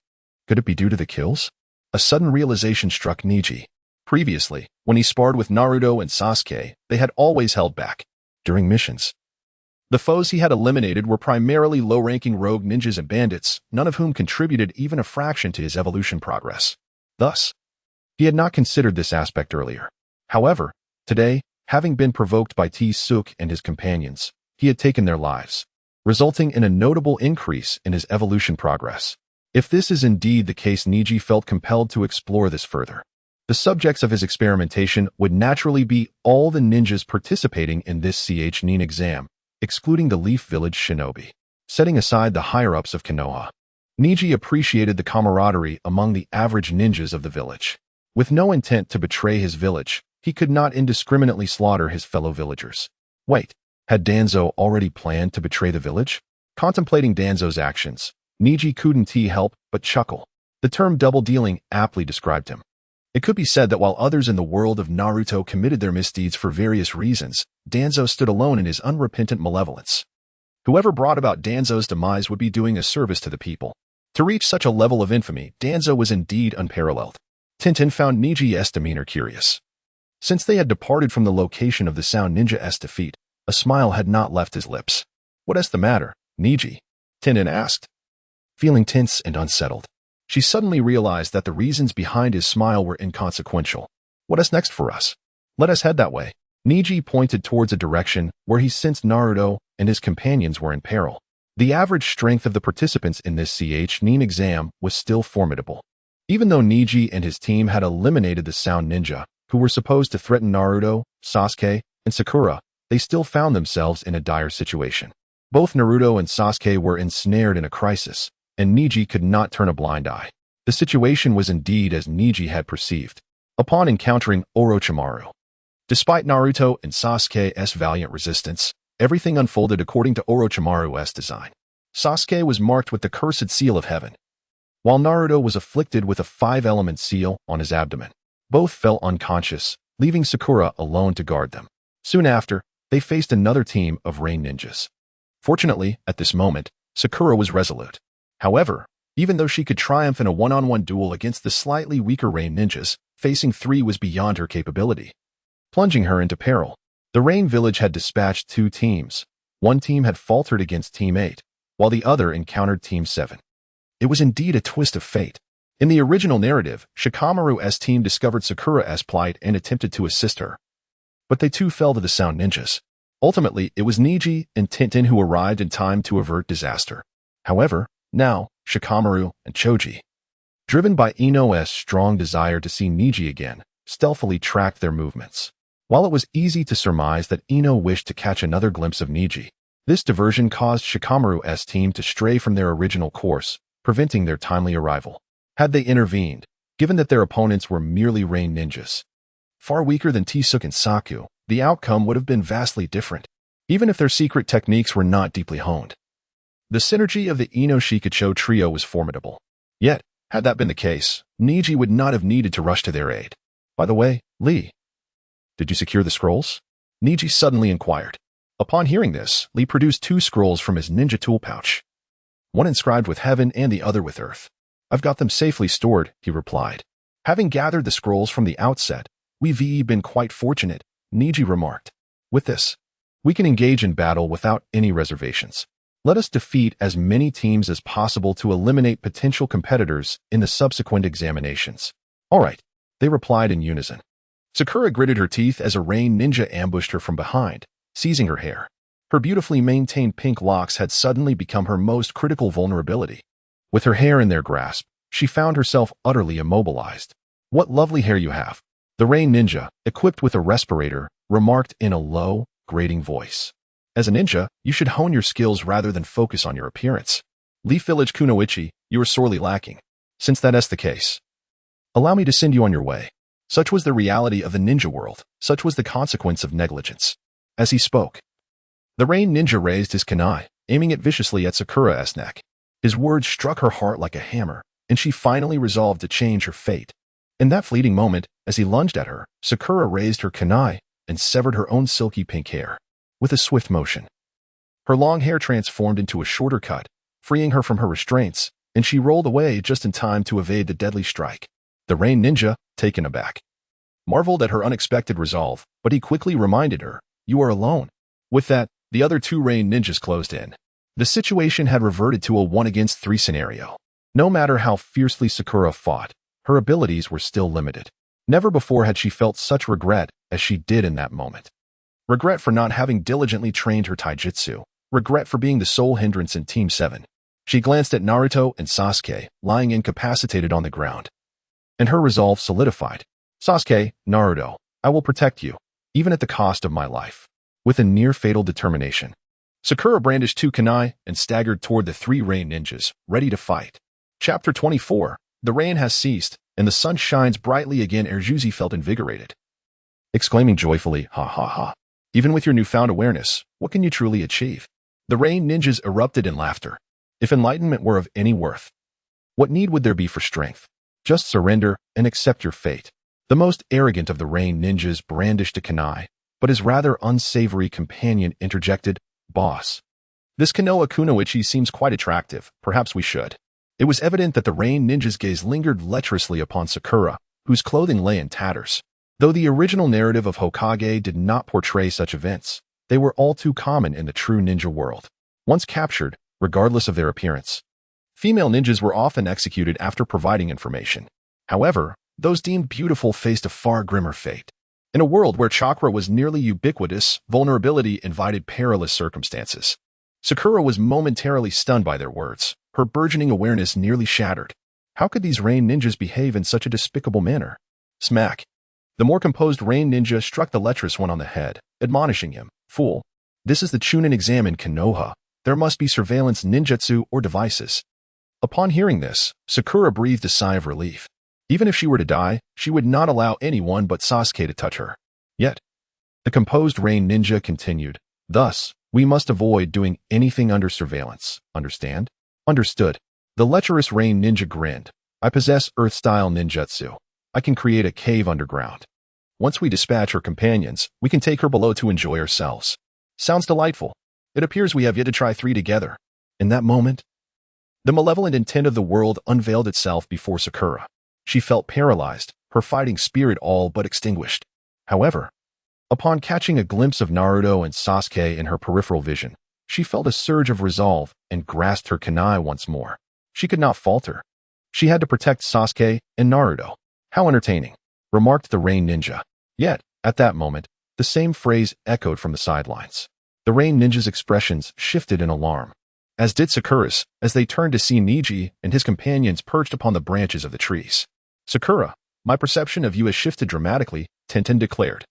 could it be due to the kills? A sudden realization struck Neji. Previously, when he sparred with Naruto and Sasuke, they had always held back. During missions, The foes he had eliminated were primarily low-ranking rogue ninjas and bandits, none of whom contributed even a fraction to his evolution progress. Thus, he had not considered this aspect earlier. However, today, having been provoked by Sasuke and his companions, he had taken their lives, resulting in a notable increase in his evolution progress. If this is indeed the case, Neji felt compelled to explore this further. The subjects of his experimentation would naturally be all the ninjas participating in this Chunin exam, excluding the Leaf Village shinobi. Setting aside the higher-ups of Konoha, Neji appreciated the camaraderie among the average ninjas of the village. With no intent to betray his village, he could not indiscriminately slaughter his fellow villagers. Wait, had Danzo already planned to betray the village? Contemplating Danzo's actions, Neji couldn't help but chuckle. The term double-dealing aptly described him. It could be said that while others in the world of Naruto committed their misdeeds for various reasons, Danzo stood alone in his unrepentant malevolence. Whoever brought about Danzo's demise would be doing a service to the people. To reach such a level of infamy, Danzo was indeed unparalleled. Tintin found Neji's demeanor curious. Since they had departed from the location of the Sound Ninja's defeat, a smile had not left his lips. "What is the matter, Neji?" Tintin asked. Feeling tense and unsettled, she suddenly realized that the reasons behind his smile were inconsequential. "What is next for us? Let us head that way." Neji pointed towards a direction where he sensed Naruto and his companions were in peril. The average strength of the participants in this Chunin exam was still formidable. Even though Neji and his team had eliminated the Sound Ninja, who were supposed to threaten Naruto, Sasuke, and Sakura, they still found themselves in a dire situation. Both Naruto and Sasuke were ensnared in a crisis, and Neji could not turn a blind eye. The situation was indeed as Neji had perceived. Upon encountering Orochimaru, despite Naruto and Sasuke's valiant resistance, everything unfolded according to Orochimaru's design. Sasuke was marked with the cursed seal of heaven, while Naruto was afflicted with a 5-element seal on his abdomen. Both fell unconscious, leaving Sakura alone to guard them. Soon after, they faced another team of rain ninjas. Fortunately, at this moment, Sakura was resolute. However, even though she could triumph in a one-on-one duel against the slightly weaker rain ninjas, facing 3 was beyond her capability, plunging her into peril. The Rain Village had dispatched 2 teams. One team had faltered against Team 8, while the other encountered Team 7. It was indeed a twist of fate. In the original narrative, Shikamaru's team discovered Sakura's plight and attempted to assist her, but they too fell to the Sound Ninjas. Ultimately, it was Neji and Tintin who arrived in time to avert disaster. However, now, Shikamaru and Choji, driven by Ino's strong desire to see Neji again, stealthily tracked their movements. While it was easy to surmise that Ino wished to catch another glimpse of Neji, this diversion caused Shikamaru's team to stray from their original course, preventing their timely arrival. Had they intervened, given that their opponents were merely rain ninjas, far weaker than Sasuke and Saku, the outcome would have been vastly different, even if their secret techniques were not deeply honed. The synergy of the Ino-Shikacho trio was formidable. Yet, had that been the case, Neji would not have needed to rush to their aid. "By the way, Lee, did you secure the scrolls?" Neji suddenly inquired. Upon hearing this, Lee produced 2 scrolls from his ninja tool pouch, one inscribed with heaven and the other with earth. "I've got them safely stored," he replied. "Having gathered the scrolls from the outset, we've been quite fortunate," Neji remarked. "With this, we can engage in battle without any reservations. Let us defeat as many teams as possible to eliminate potential competitors in the subsequent examinations." "All right," they replied in unison. Sakura gritted her teeth as a rain ninja ambushed her from behind, seizing her hair. Her beautifully maintained pink locks had suddenly become her most critical vulnerability. With her hair in their grasp, she found herself utterly immobilized. "What lovely hair you have," the rain ninja, equipped with a respirator, remarked in a low, grating voice. "As a ninja, you should hone your skills rather than focus on your appearance. Leaf Village Kunoichi, you are sorely lacking. Since that is the case, allow me to send you on your way." Such was the reality of the ninja world. Such was the consequence of negligence. As he spoke, the rain ninja raised his kunai, aiming it viciously at Sakura's neck. His words struck her heart like a hammer, and she finally resolved to change her fate. In that fleeting moment, as he lunged at her, Sakura raised her kunai and severed her own silky pink hair. With a swift motion, her long hair transformed into a shorter cut, freeing her from her restraints, and she rolled away just in time to evade the deadly strike. The rain ninja, taken aback, marveled at her unexpected resolve, but he quickly reminded her, "You are alone." With that, the other two Rain ninjas closed in. The situation had reverted to a 1-against-3 scenario. No matter how fiercely Sakura fought, her abilities were still limited. Never before had she felt such regret as she did in that moment. Regret for not having diligently trained her taijutsu. Regret for being the sole hindrance in Team 7. She glanced at Naruto and Sasuke, lying incapacitated on the ground. And her resolve solidified. Sasuke, Naruto, I will protect you, even at the cost of my life. With a near-fatal determination, Sakura brandished two kunai and staggered toward the three Rain ninjas, ready to fight. Chapter 24. The rain has ceased, and the sun shines brightly again. Erjuzi felt invigorated, exclaiming joyfully, ha ha ha. Even with your newfound awareness, what can you truly achieve? The Rain ninjas erupted in laughter. If enlightenment were of any worth, what need would there be for strength? Just surrender and accept your fate. The most arrogant of the Rain ninjas brandished a kunai, but his rather unsavory companion interjected, Boss, this Konoha kunoichi seems quite attractive. Perhaps we should. It was evident that the Rain ninja's gaze lingered lecherously upon Sakura, whose clothing lay in tatters. Though the original narrative of Hokage did not portray such events, they were all too common in the true ninja world. Once captured, regardless of their appearance, female ninjas were often executed after providing information. However, those deemed beautiful faced a far grimmer fate. In a world where chakra was nearly ubiquitous, vulnerability invited perilous circumstances. Sakura was momentarily stunned by their words. Her burgeoning awareness nearly shattered. How could these Rain ninjas behave in such a despicable manner? Smack. The more composed Rain ninja struck the lecherous one on the head, admonishing him, Fool, this is the Chunin exam in Konoha. There must be surveillance ninjutsu or devices. Upon hearing this, Sakura breathed a sigh of relief. Even if she were to die, she would not allow anyone but Sasuke to touch her. Yet, the composed Rain ninja continued, Thus, we must avoid doing anything under surveillance. Understand? Understood. The lecherous Rain ninja grinned. I possess Earth-style ninjutsu. I can create a cave underground. Once we dispatch her companions, we can take her below to enjoy ourselves. Sounds delightful. It appears we have yet to try 3 together. In that moment, the malevolent intent of the world unveiled itself before Sakura. She felt paralyzed, her fighting spirit all but extinguished. However, upon catching a glimpse of Naruto and Sasuke in her peripheral vision, she felt a surge of resolve and grasped her kunai once more. She could not falter. She had to protect Sasuke and Naruto. How entertaining, remarked the Rain ninja. Yet, at that moment, the same phrase echoed from the sidelines. The Rain ninja's expressions shifted in alarm, as did Sakura's, as they turned to see Neji and his companions perched upon the branches of the trees. Sakura, my perception of you has shifted dramatically, Tenten declared.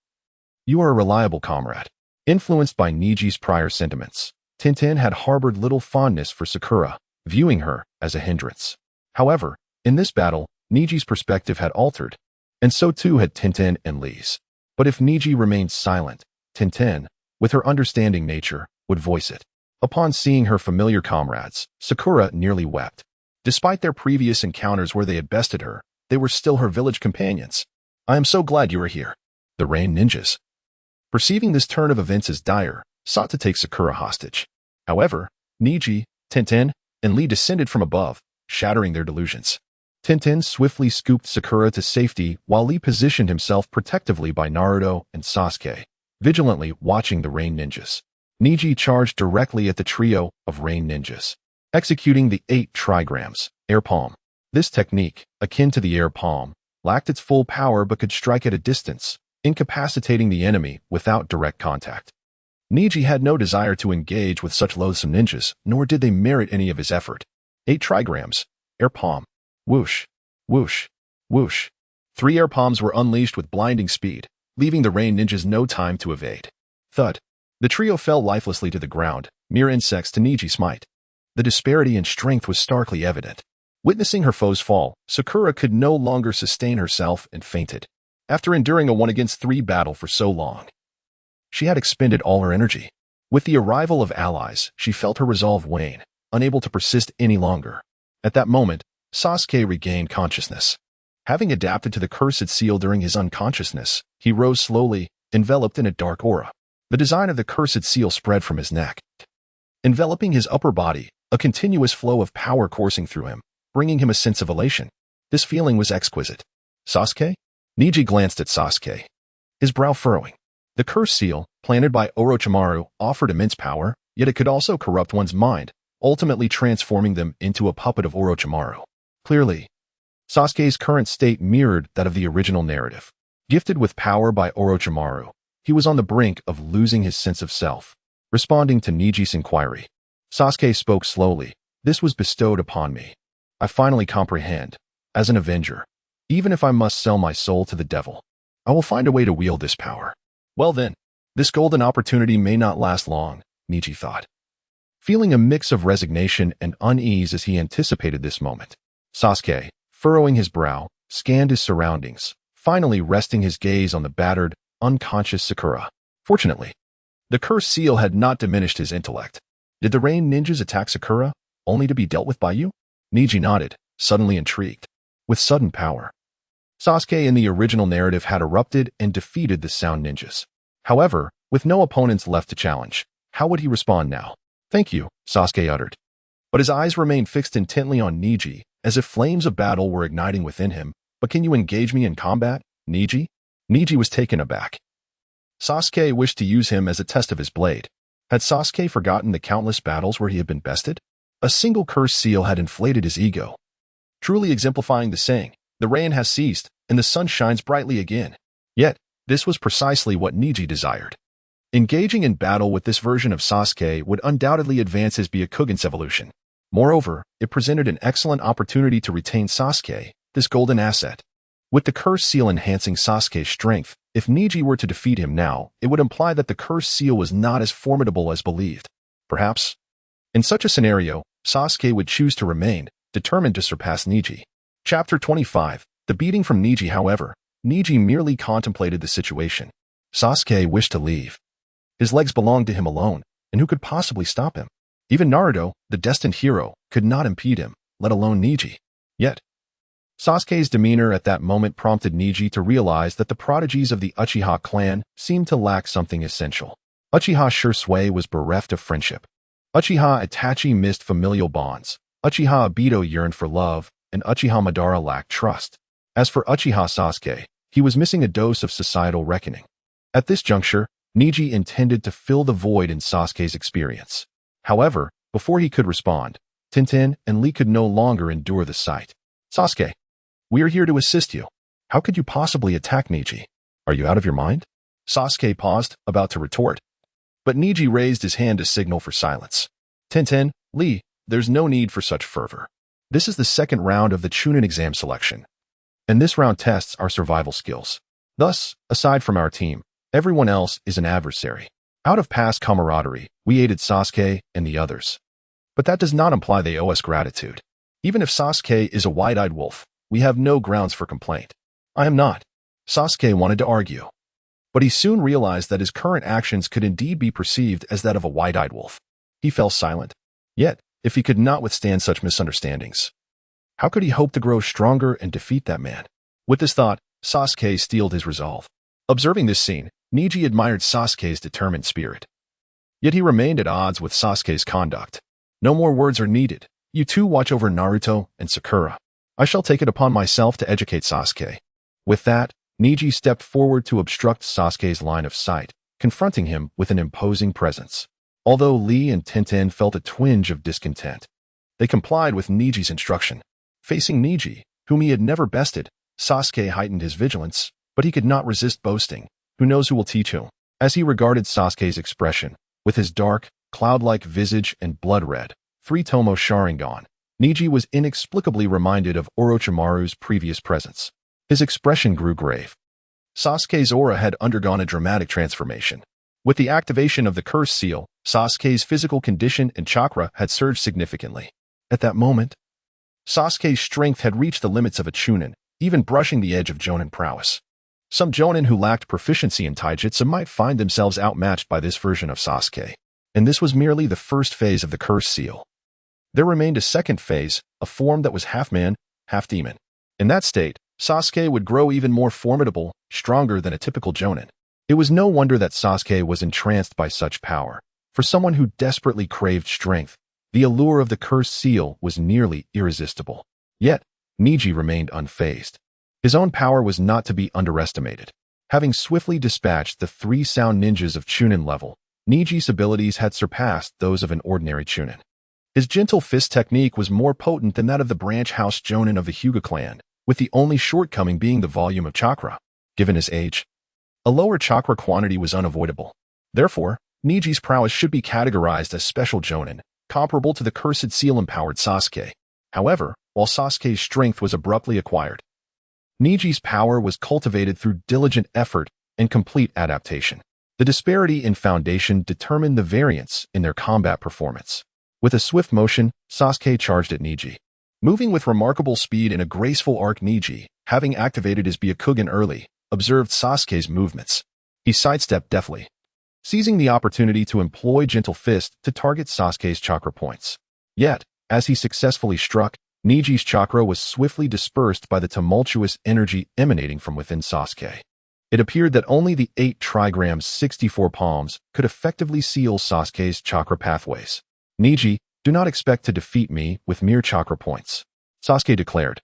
You are a reliable comrade. Influenced by Neji's prior sentiments, Tenten had harbored little fondness for Sakura, viewing her as a hindrance. However, in this battle, Neji's perspective had altered, and so too had Tenten and Lee's. But if Neji remained silent, Tenten, with her understanding nature, would voice it. Upon seeing her familiar comrades, Sakura nearly wept. Despite their previous encounters where they had bested her, they were still her village companions. I am so glad you are here. The Rain ninjas, perceiving this turn of events as dire, sought to take Sakura hostage. However, Neji, Tenten, and Lee descended from above, shattering their delusions. Tenten swiftly scooped Sakura to safety while Lee positioned himself protectively by Naruto and Sasuke, vigilantly watching the Rain ninjas. Neji charged directly at the trio of Rain ninjas, executing the 8 trigrams, air palm. This technique, akin to the air palm, lacked its full power but could strike at a distance, incapacitating the enemy without direct contact. Neji had no desire to engage with such loathsome ninjas, nor did they merit any of his effort. 8 trigrams, air palm. Whoosh, whoosh, whoosh. 3 air palms were unleashed with blinding speed, leaving the Rain ninjas no time to evade. Thud. The trio fell lifelessly to the ground, mere insects to Neji's might. The disparity in strength was starkly evident. Witnessing her foes fall, Sakura could no longer sustain herself and fainted. After enduring a 1-against-3 battle for so long, she had expended all her energy. With the arrival of allies, she felt her resolve wane, unable to persist any longer. At that moment, Sasuke regained consciousness. Having adapted to the cursed seal during his unconsciousness, he rose slowly, enveloped in a dark aura. The design of the cursed seal spread from his neck, enveloping his upper body, a continuous flow of power coursing through him, bringing him a sense of elation. This feeling was exquisite. Sasuke? Neji glanced at Sasuke, his brow furrowing. The curse seal, planted by Orochimaru, offered immense power, yet it could also corrupt one's mind, ultimately transforming them into a puppet of Orochimaru. Clearly, Sasuke's current state mirrored that of the original narrative. Gifted with power by Orochimaru, he was on the brink of losing his sense of self. Responding to Neji's inquiry, Sasuke spoke slowly. This was bestowed upon me. I finally comprehend. As an avenger, even if I must sell my soul to the devil, I will find a way to wield this power. Well then, this golden opportunity may not last long, Neji thought. Feeling a mix of resignation and unease as he anticipated this moment, Sasuke, furrowing his brow, scanned his surroundings, finally resting his gaze on the battered, unconscious Sakura. Fortunately, the cursed seal had not diminished his intellect. Did the rain ninjas attack Sakura, only to be dealt with by you? Neji nodded, suddenly intrigued. With sudden power, Sasuke in the original narrative had erupted and defeated the sound ninjas. However, with no opponents left to challenge, how would he respond now? Thank you, Sasuke uttered. But his eyes remained fixed intently on Neji, as if flames of battle were igniting within him. But can you engage me in combat, Neji? Neji was taken aback. Sasuke wished to use him as a test of his blade. Had Sasuke forgotten the countless battles where he had been bested? A single cursed seal had inflated his ego, truly exemplifying the saying, the rain has ceased, and the sun shines brightly again. Yet, this was precisely what Neji desired. Engaging in battle with this version of Sasuke would undoubtedly advance his Byakugan's evolution. Moreover, it presented an excellent opportunity to retain Sasuke, this golden asset. With the cursed seal enhancing Sasuke's strength, if Neji were to defeat him now, it would imply that the cursed seal was not as formidable as believed. Perhaps, in such a scenario, Sasuke would choose to remain, determined to surpass Neji. Chapter 25. The beating from Neji. However, Neji merely contemplated the situation. Sasuke wished to leave. His legs belonged to him alone, and who could possibly stop him? Even Naruto, the destined hero, could not impede him, let alone Neji. Yet, Sasuke's demeanor at that moment prompted Neji to realize that the prodigies of the Uchiha clan seemed to lack something essential. Uchiha Shisui was bereft of friendship. Uchiha Itachi missed familial bonds. Uchiha Obito yearned for love, and Uchiha Madara lacked trust. As for Uchiha Sasuke, he was missing a dose of societal reckoning. At this juncture, Neji intended to fill the void in Sasuke's experience. However, before he could respond, Tintin and Lee could no longer endure the sight. Sasuke, we are here to assist you. How could you possibly attack Neji? Are you out of your mind? Sasuke paused, about to retort. But Neji raised his hand to signal for silence. Tintin, Lee, there's no need for such fervor. This is the second round of the Chunin Exam selection, and this round tests our survival skills. Thus, aside from our team, everyone else is an adversary. Out of past camaraderie, we aided Sasuke and the others. But that does not imply they owe us gratitude. Even if Sasuke is a wide-eyed wolf, we have no grounds for complaint. I am not. Sasuke wanted to argue, but he soon realized that his current actions could indeed be perceived as that of a wide-eyed wolf. He fell silent. Yet, if he could not withstand such misunderstandings, how could he hope to grow stronger and defeat that man? With this thought, Sasuke steeled his resolve. Observing this scene, Neji admired Sasuke's determined spirit. Yet he remained at odds with Sasuke's conduct. No more words are needed. You two watch over Naruto and Sakura. I shall take it upon myself to educate Sasuke. With that, Neji stepped forward to obstruct Sasuke's line of sight, confronting him with an imposing presence. Although Lee and Tintin felt a twinge of discontent, they complied with Neji's instruction. Facing Neji, whom he had never bested, Sasuke heightened his vigilance, but he could not resist boasting. Who knows who will teach whom? As he regarded Sasuke's expression, with his dark, cloud-like visage and blood-red, three-tomo Sharingan, Neji was inexplicably reminded of Orochimaru's previous presence. His expression grew grave. Sasuke's aura had undergone a dramatic transformation. With the activation of the cursed seal, Sasuke's physical condition and chakra had surged significantly. At that moment, Sasuke's strength had reached the limits of a Chunin, even brushing the edge of Jonin prowess. Some Jonin who lacked proficiency in taijutsu might find themselves outmatched by this version of Sasuke. And this was merely the first phase of the cursed seal. There remained a second phase, a form that was half man, half demon. In that state, Sasuke would grow even more formidable, stronger than a typical Jonin. It was no wonder that Sasuke was entranced by such power. For someone who desperately craved strength, the allure of the cursed seal was nearly irresistible. Yet, Neji remained unfazed. His own power was not to be underestimated. Having swiftly dispatched the 3 sound ninjas of Chunin level, Neji's abilities had surpassed those of an ordinary Chunin. His gentle fist technique was more potent than that of the branch house Jonin of the Hyuga clan, with the only shortcoming being the volume of chakra. Given his age, a lower chakra quantity was unavoidable. Therefore, Neji's prowess should be categorized as special Jonin, comparable to the Cursed Seal-empowered Sasuke. However, while Sasuke's strength was abruptly acquired, Neji's power was cultivated through diligent effort and complete adaptation. The disparity in foundation determined the variance in their combat performance. With a swift motion, Sasuke charged at Neji. Moving with remarkable speed in a graceful arc, Neji, having activated his Byakugan early, observed Sasuke's movements. He sidestepped deftly, seizing the opportunity to employ Gentle Fist to target Sasuke's chakra points. Yet, as he successfully struck, Neji's chakra was swiftly dispersed by the tumultuous energy emanating from within Sasuke. It appeared that only the 8 trigrams 64 palms could effectively seal Sasuke's chakra pathways. Neji, do not expect to defeat me with mere chakra points, Sasuke declared,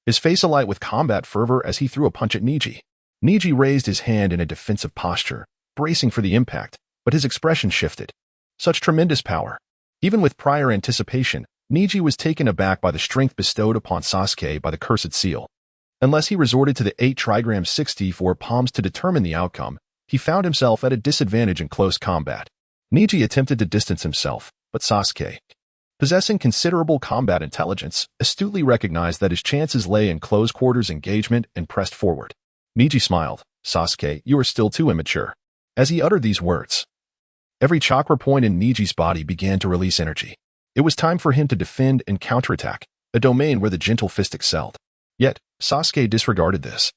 his face alight with combat fervor as he threw a punch at Neji. Neji raised his hand in a defensive posture, bracing for the impact, but his expression shifted. Such tremendous power. Even with prior anticipation, Neji was taken aback by the strength bestowed upon Sasuke by the Cursed Seal. Unless he resorted to the 8 trigrams 64 palms to determine the outcome, he found himself at a disadvantage in close combat. Neji attempted to distance himself, but Sasuke, possessing considerable combat intelligence, astutely recognized that his chances lay in close quarters engagement and pressed forward. Neji smiled. Sasuke, you are still too immature. As he uttered these words, every chakra point in Neji's body began to release energy. It was time for him to defend and counterattack, a domain where the Gentle Fist excelled. Yet, Sasuke disregarded this,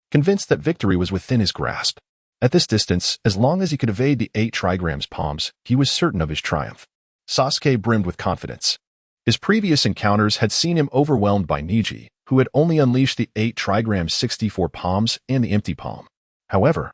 convinced that victory was within his grasp. At this distance, as long as he could evade the 8 trigrams palms, he was certain of his triumph. Sasuke brimmed with confidence. His previous encounters had seen him overwhelmed by Neji, who had only unleashed the 8 trigrams 64 palms and the empty palm. However,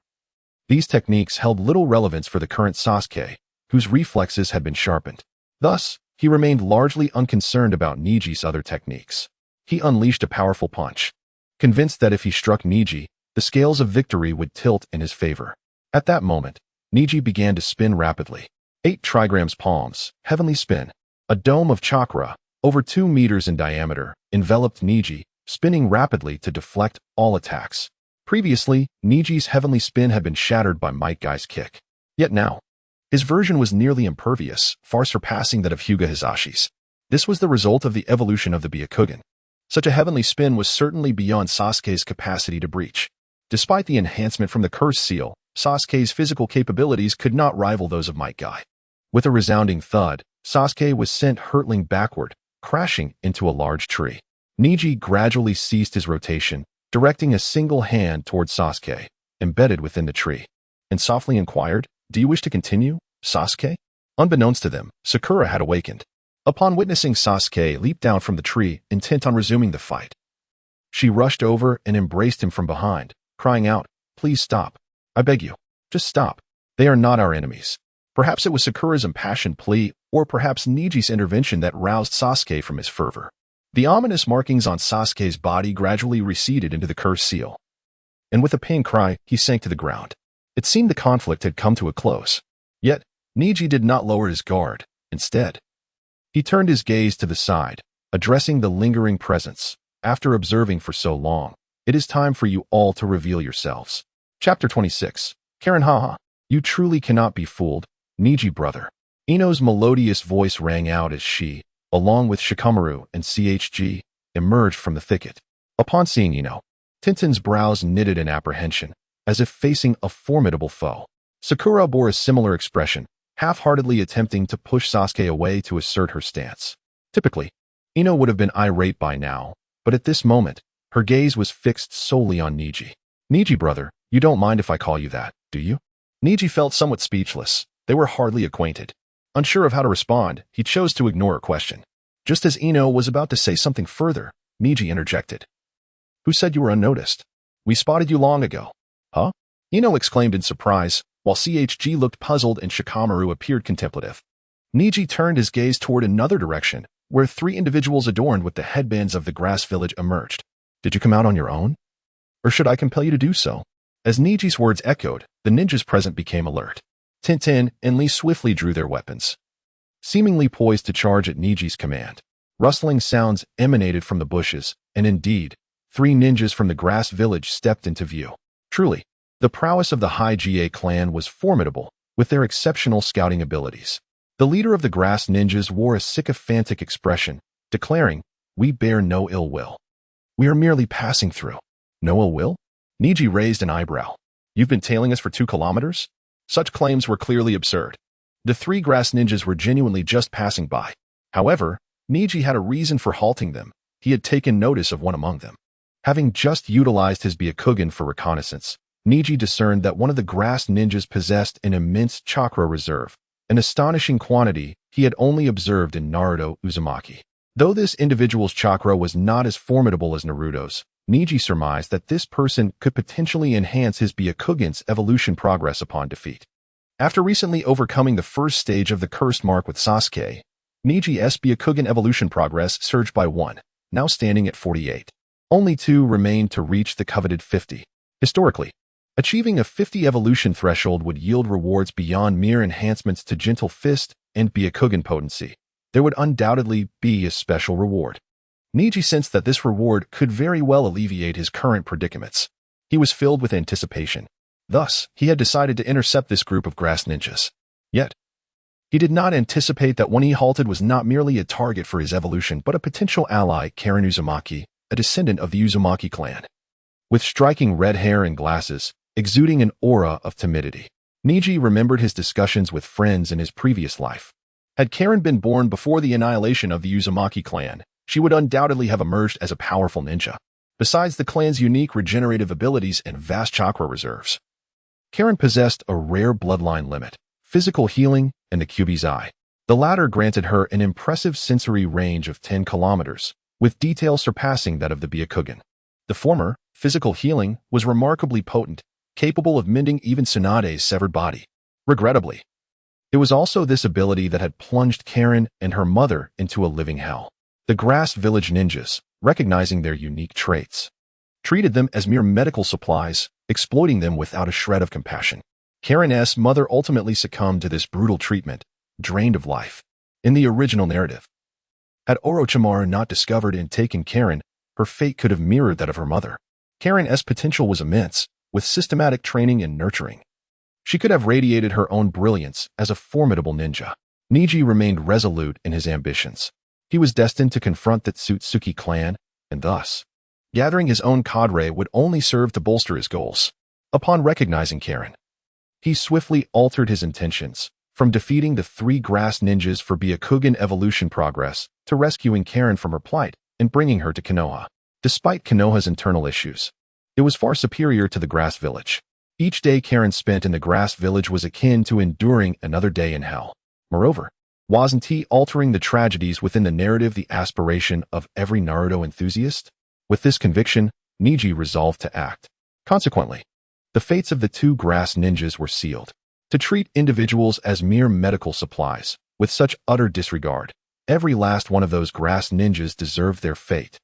these techniques held little relevance for the current Sasuke, whose reflexes had been sharpened. Thus, he remained largely unconcerned about Neji's other techniques. He unleashed a powerful punch, convinced that if he struck Neji, the scales of victory would tilt in his favor. At that moment, Neji began to spin rapidly. 8 trigrams palms, heavenly spin. A dome of chakra, over 2 meters in diameter, enveloped Neji, spinning rapidly to deflect all attacks. Previously, Neji's heavenly spin had been shattered by Might Guy's kick. Yet now, his version was nearly impervious, far surpassing that of Hyuga Hisashi's. This was the result of the evolution of the Byakugan. Such a heavenly spin was certainly beyond Sasuke's capacity to breach. Despite the enhancement from the Curse Seal, Sasuke's physical capabilities could not rival those of Might Guy. With a resounding thud, Sasuke was sent hurtling backward, crashing into a large tree. Neji gradually ceased his rotation, directing a single hand towards Sasuke, embedded within the tree, and softly inquired, "Do you wish to continue, Sasuke?" Unbeknownst to them, Sakura had awakened. Upon witnessing Sasuke leap down from the tree, intent on resuming the fight, she rushed over and embraced him from behind, crying out, "Please stop. I beg you. Just stop. They are not our enemies." Perhaps it was Sakura's impassioned plea, or perhaps Neji's intervention that roused Sasuke from his fervor. The ominous markings on Sasuke's body gradually receded into the Curse Seal, and with a pained cry, he sank to the ground. It seemed the conflict had come to a close. Yet, Neji did not lower his guard. Instead, he turned his gaze to the side, addressing the lingering presence. After observing for so long, it is time for you all to reveal yourselves. Chapter 26. Karen haha. You truly cannot be fooled, Neji brother. Ino's melodious voice rang out as she, along with Shikamaru and CHG, emerged from the thicket. Upon seeing Ino, Tintin's brows knitted in apprehension, as if facing a formidable foe. Sakura bore a similar expression, half-heartedly attempting to push Sasuke away to assert her stance. Typically, Ino would have been irate by now, but at this moment, her gaze was fixed solely on Neji. Neji brother, you don't mind if I call you that, do you? Neji felt somewhat speechless. They were hardly acquainted. Unsure of how to respond, he chose to ignore her question. Just as Ino was about to say something further, Neji interjected. Who said you were unnoticed? We spotted you long ago. Huh? Ino exclaimed in surprise, while CHG looked puzzled and Shikamaru appeared contemplative. Neji turned his gaze toward another direction, where 3 individuals adorned with the headbands of the grass village emerged. Did you come out on your own? Or should I compel you to do so? As Niji's words echoed, the ninjas present became alert. Tintin and Lee swiftly drew their weapons, seemingly poised to charge at Niji's command. Rustling sounds emanated from the bushes, and indeed, 3 ninjas from the grass village stepped into view. Truly, the prowess of the Hyuga clan was formidable, with their exceptional scouting abilities. The leader of the grass ninjas wore a sycophantic expression, declaring, "We bear no ill will. We are merely passing through." "No ill will?" Neji raised an eyebrow. "You've been tailing us for 2 kilometers?" Such claims were clearly absurd. The 3 grass ninjas were genuinely just passing by. However, Neji had a reason for halting them. He had taken notice of one among them. Having just utilized his Byakugan for reconnaissance, Neji discerned that one of the grass ninjas possessed an immense chakra reserve, an astonishing quantity he had only observed in Naruto Uzumaki. Though this individual's chakra was not as formidable as Naruto's, Neji surmised that this person could potentially enhance his Byakugan's evolution progress upon defeat. After recently overcoming the first stage of the cursed mark with Sasuke, Neji's Byakugan evolution progress surged by 1, now standing at 48. Only 2 remained to reach the coveted 50. Historically, achieving a 50 evolution threshold would yield rewards beyond mere enhancements to Gentle Fist and Byakugan potency. There would undoubtedly be a special reward. Neji sensed that this reward could very well alleviate his current predicaments. He was filled with anticipation. Thus, he had decided to intercept this group of grass ninjas. Yet, he did not anticipate that when he halted was not merely a target for his evolution but a potential ally, Karen Uzumaki, a descendant of the Uzumaki clan. With striking red hair and glasses, exuding an aura of timidity, Neji remembered his discussions with friends in his previous life. Had Karen been born before the annihilation of the Uzumaki clan, she would undoubtedly have emerged as a powerful ninja. Besides the clan's unique regenerative abilities and vast chakra reserves, Karen possessed a rare bloodline limit, physical healing, and the Kyubi's Eye. The latter granted her an impressive sensory range of 10 kilometers, with detail surpassing that of the Byakugan. The former, physical healing, was remarkably potent, capable of mending even Tsunade's severed body. Regrettably, it was also this ability that had plunged Karen and her mother into a living hell. The grass village ninjas, recognizing their unique traits, treated them as mere medical supplies, exploiting them without a shred of compassion. Karen's mother ultimately succumbed to this brutal treatment, drained of life. In the original narrative, had Orochimaru not discovered and taken Karen, her fate could have mirrored that of her mother. Karen's potential was immense, with systematic training and nurturing. She could have radiated her own brilliance as a formidable ninja. Neji remained resolute in his ambitions. He was destined to confront the Tsutsuki clan, and thus, gathering his own cadre would only serve to bolster his goals. Upon recognizing Karen, he swiftly altered his intentions, from defeating the 3 grass ninjas for Byakugan evolution progress to rescuing Karen from her plight and bringing her to Konoha. Despite Konoha's internal issues, it was far superior to the grass village. Each day Karen spent in the grass village was akin to enduring another day in hell. Moreover, wasn't he altering the tragedies within the narrative the aspiration of every Naruto enthusiast? With this conviction, Neji resolved to act. Consequently, the fates of the 2 grass ninjas were sealed. To treat individuals as mere medical supplies, with such utter disregard, every last one of those grass ninjas deserved their fate.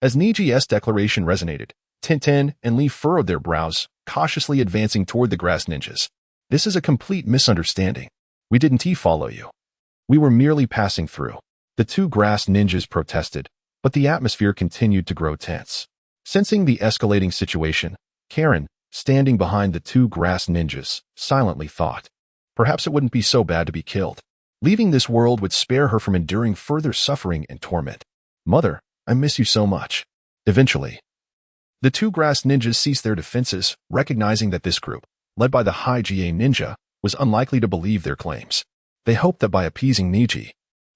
As Neji's declaration resonated, Tintin and Lee furrowed their brows, cautiously advancing toward the grass ninjas. "This is a complete misunderstanding. We didn't follow you. We were merely passing through." The 2 grass ninjas protested, but the atmosphere continued to grow tense. Sensing the escalating situation, Karen, standing behind the 2 grass ninjas, silently thought, perhaps it wouldn't be so bad to be killed. Leaving this world would spare her from enduring further suffering and torment. "Mother, I miss you so much." Eventually, the 2 grass ninjas ceased their defenses, recognizing that this group, led by the Hyuga ninja, was unlikely to believe their claims. They hoped that by appeasing Neji,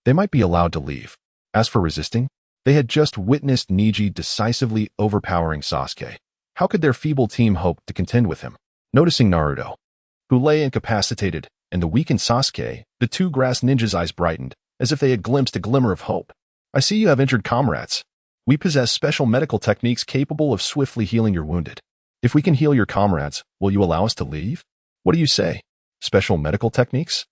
they might be allowed to leave. As for resisting, they had just witnessed Neji decisively overpowering Sasuke. How could their feeble team hope to contend with him? Noticing Naruto, who lay incapacitated, and the weakened Sasuke, the 2 grass ninjas' eyes brightened, as if they had glimpsed a glimmer of hope. "I see you have injured comrades. We possess special medical techniques capable of swiftly healing your wounded. If we can heal your comrades, will you allow us to leave? What do you say? Special medical techniques?"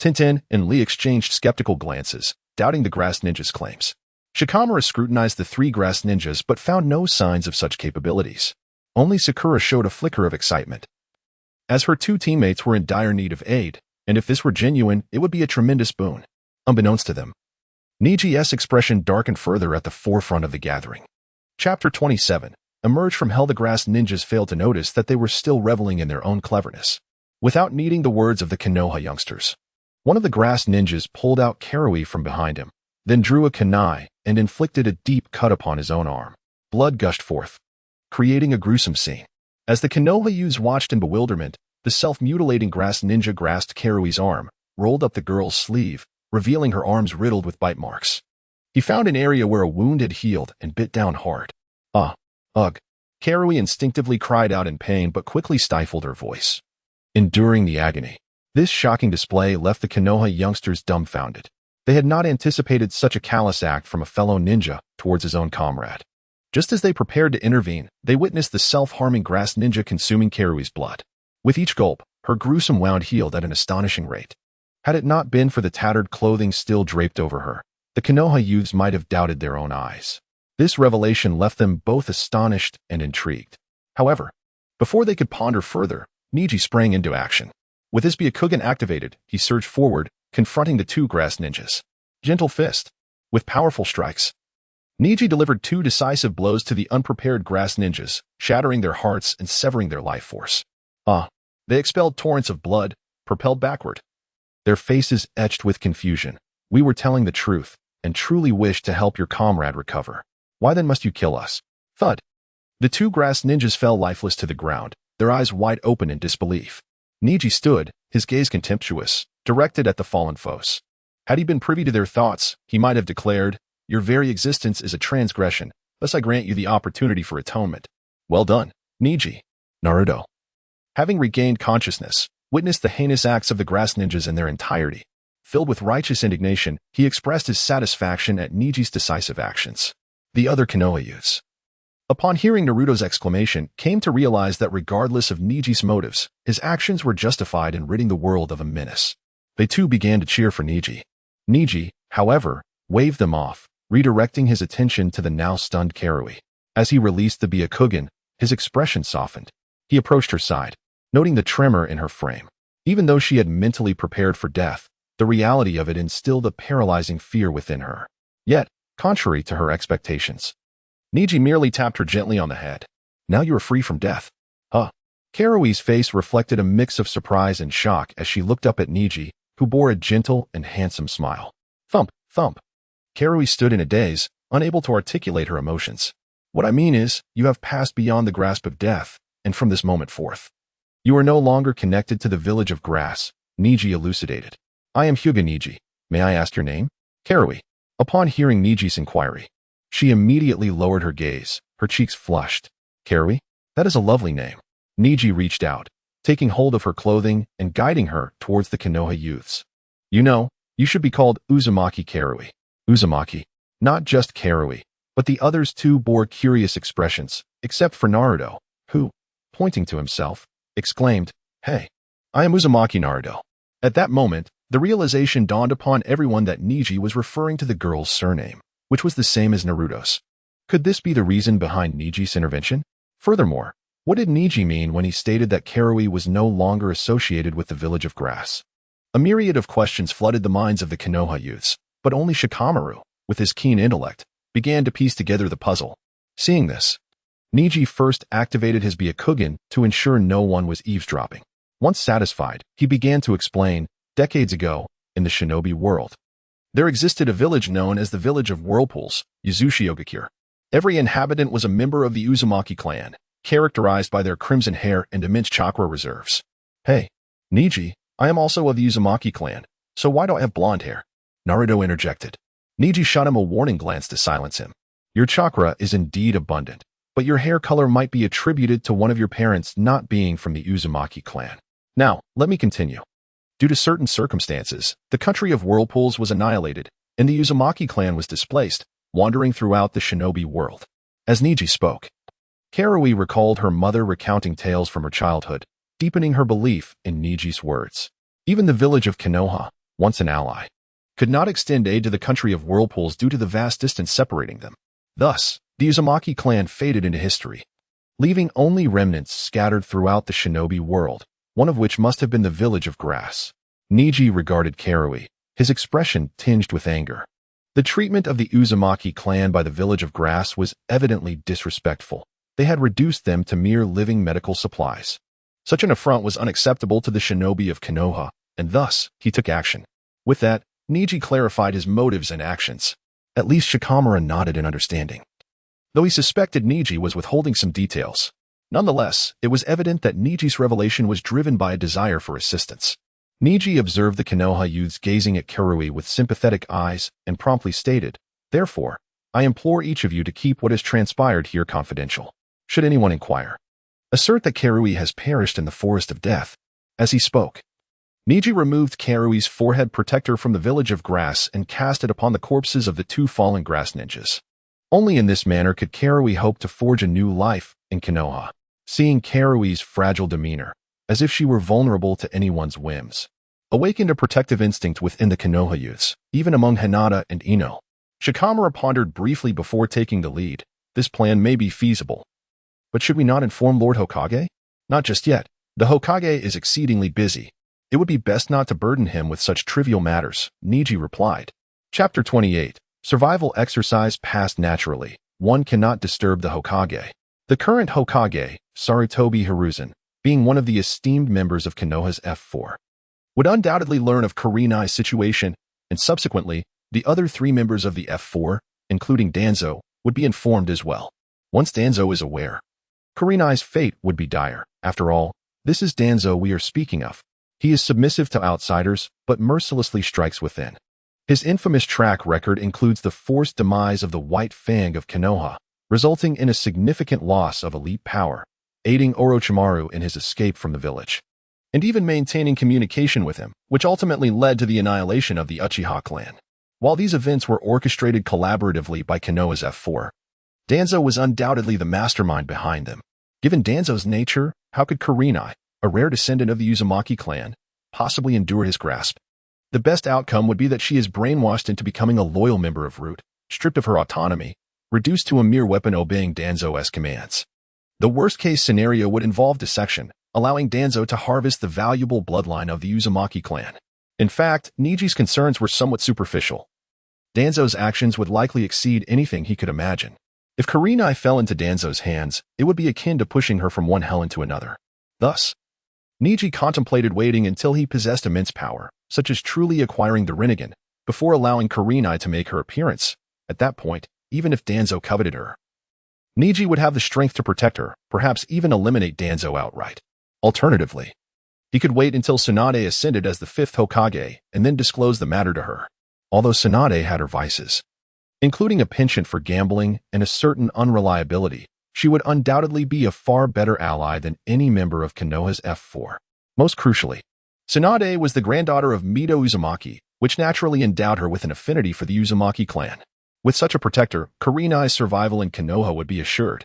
Tintin and Lee exchanged skeptical glances, doubting the grass ninjas' claims. Shikamaru scrutinized the 3 grass ninjas but found no signs of such capabilities. Only Sakura showed a flicker of excitement, as her two teammates were in dire need of aid, and if this were genuine, it would be a tremendous boon. Unbeknownst to them, Neji's expression darkened further at the forefront of the gathering. Chapter 27. Emerged from hell. The grass ninjas failed to notice that they were still reveling in their own cleverness. Without needing the words of the Konoha youngsters, one of the grass ninjas pulled out Karui from behind him, then drew a kunai and inflicted a deep cut upon his own arm. Blood gushed forth, creating a gruesome scene. As the Konoha youths watched in bewilderment, the self-mutilating grass ninja grasped Karui's arm, rolled up the girl's sleeve, revealing her arms riddled with bite marks. He found an area where a wound had healed and bit down hard. Ugh. Karui instinctively cried out in pain but quickly stifled her voice, enduring the agony. This shocking display left the Konoha youngsters dumbfounded. They had not anticipated such a callous act from a fellow ninja towards his own comrade. Just as they prepared to intervene, they witnessed the self-harming grass ninja consuming Karui's blood. With each gulp, her gruesome wound healed at an astonishing rate. Had it not been for the tattered clothing still draped over her, the Konoha youths might have doubted their own eyes. This revelation left them both astonished and intrigued. However, before they could ponder further, Neji sprang into action. With his Byakugan activated, he surged forward, confronting the two grass ninjas. Gentle fist. With powerful strikes, Neji delivered two decisive blows to the unprepared grass ninjas, shattering their hearts and severing their life force. They expelled torrents of blood, propelled backward, their faces etched with confusion. We were telling the truth, and truly wished to help your comrade recover. Why then must you kill us? Thud. The two grass ninjas fell lifeless to the ground, their eyes wide open in disbelief. Neji stood, his gaze contemptuous, directed at the fallen foes. Had he been privy to their thoughts, he might have declared, "Your very existence is a transgression, thus I grant you the opportunity for atonement." Well done, Neji. Naruto, having regained consciousness, witnessed the heinous acts of the grass ninjas in their entirety. Filled with righteous indignation, he expressed his satisfaction at Neji's decisive actions. The other Konoha youths, upon hearing Naruto's exclamation, came to realize that regardless of Neji's motives, his actions were justified in ridding the world of a menace. They too began to cheer for Neji. Neji, however, waved them off, redirecting his attention to the now stunned Karui. As he released the Byakugan, his expression softened. He approached her side, noting the tremor in her frame. Even though she had mentally prepared for death, the reality of it instilled a paralyzing fear within her. Yet, contrary to her expectations, Neji merely tapped her gently on the head. Now you are free from death. Karui's face reflected a mix of surprise and shock as she looked up at Neji, who bore a gentle and handsome smile. Thump, thump. Karui stood in a daze, unable to articulate her emotions. What I mean is, you have passed beyond the grasp of death, and from this moment forth, you are no longer connected to the village of grass, Neji elucidated. I am Hyuga Neji. May I ask your name? Karui. Upon hearing Neji's inquiry, she immediately lowered her gaze, her cheeks flushed. Karui? That is a lovely name. Neji reached out, taking hold of her clothing and guiding her towards the Konoha youths. You know, you should be called Uzumaki Karui. Uzumaki. Not just Karui, but the others too bore curious expressions, except for Naruto, who, pointing to himself, exclaimed, Hey, I am Uzumaki Naruto. At that moment, the realization dawned upon everyone that Neji was referring to the girl's surname, which was the same as Naruto's. Could this be the reason behind Neji's intervention? Furthermore, what did Neji mean when he stated that Karui was no longer associated with the village of grass? A myriad of questions flooded the minds of the Konoha youths, but only Shikamaru, with his keen intellect, began to piece together the puzzle. Seeing this, Neji first activated his Byakugan to ensure no one was eavesdropping. Once satisfied, he began to explain, decades ago, in the shinobi world, there existed a village known as the Village of Whirlpools, Yuzushi-Ogakure. Every inhabitant was a member of the Uzumaki clan, characterized by their crimson hair and immense chakra reserves. Hey, Neji, I am also of the Uzumaki clan, so why do I have blonde hair? Naruto interjected. Neji shot him a warning glance to silence him. Your chakra is indeed abundant, but your hair color might be attributed to one of your parents not being from the Uzumaki clan. Now, let me continue. Due to certain circumstances, the country of Whirlpools was annihilated, and the Uzumaki clan was displaced, wandering throughout the shinobi world. As Neji spoke, Karui recalled her mother recounting tales from her childhood, deepening her belief in Neji's words. Even the village of Konoha, once an ally, could not extend aid to the country of Whirlpools due to the vast distance separating them. Thus, the Uzumaki clan faded into history. leaving only remnants scattered throughout the shinobi world, one of which must have been the village of grass. Neji regarded Karui, his expression tinged with anger. The treatment of the Uzumaki clan by the village of grass was evidently disrespectful. They had reduced them to mere living medical supplies. Such an affront was unacceptable to the shinobi of Konoha, and thus he took action. With that, Neji clarified his motives and actions. At least Shikamaru nodded in understanding. Though he suspected Neji was withholding some details, nonetheless, it was evident that Neji's revelation was driven by a desire for assistance. Neji observed the Konoha youths gazing at Karui with sympathetic eyes and promptly stated, "Therefore, I implore each of you to keep what has transpired here confidential. Should anyone inquire, assert that Karui has perished in the forest of death." As he spoke, Neji removed Karui's forehead protector from the village of grass and cast it upon the corpses of the two fallen grass ninjas. Only in this manner could Karui hope to forge a new life in Konoha. Seeing Karui's fragile demeanor, as if she were vulnerable to anyone's whims, awakened a protective instinct within the Konoha youths, even among Hinata and Ino. Shikamaru pondered briefly before taking the lead. This plan may be feasible. But should we not inform Lord Hokage? Not just yet. The Hokage is exceedingly busy. It would be best not to burden him with such trivial matters, Neji replied. Chapter 28. Survival exercise passed naturally. One cannot disturb the Hokage. The current Hokage, Sarutobi Hiruzen, being one of the esteemed members of Konoha's F4, would undoubtedly learn of Kurenai's situation, and subsequently, the other three members of the F4, including Danzo, would be informed as well. Once Danzo is aware, Kurenai's fate would be dire. After all, this is Danzo we are speaking of. He is submissive to outsiders, but mercilessly strikes within. His infamous track record includes the forced demise of the White Fang of Konoha, resulting in a significant loss of elite power, aiding Orochimaru in his escape from the village, and even maintaining communication with him, which ultimately led to the annihilation of the Uchiha clan. While these events were orchestrated collaboratively by Konoha's F4, Danzo was undoubtedly the mastermind behind them. Given Danzo's nature, how could Kurenai, a rare descendant of the Uzumaki clan, possibly endure his grasp? The best outcome would be that she is brainwashed into becoming a loyal member of Root, stripped of her autonomy, reduced to a mere weapon obeying Danzo's commands. The worst-case scenario would involve dissection, allowing Danzo to harvest the valuable bloodline of the Uzumaki clan. In fact, Neji's concerns were somewhat superficial. Danzo's actions would likely exceed anything he could imagine. If Kurenai fell into Danzo's hands, it would be akin to pushing her from one hell into another. Thus, Neji contemplated waiting until he possessed immense power, such as truly acquiring the Rinnegan, before allowing Kurenai to make her appearance. At that point, even if Danzo coveted her, Neji would have the strength to protect her, perhaps even eliminate Danzo outright. Alternatively, he could wait until Tsunade ascended as the fifth Hokage and then disclose the matter to her. Although Tsunade had her vices, including a penchant for gambling and a certain unreliability, she would undoubtedly be a far better ally than any member of Konoha's F4. Most crucially, Tsunade was the granddaughter of Mito Uzumaki, which naturally endowed her with an affinity for the Uzumaki clan. With such a protector, Kurenai's survival in Konoha would be assured.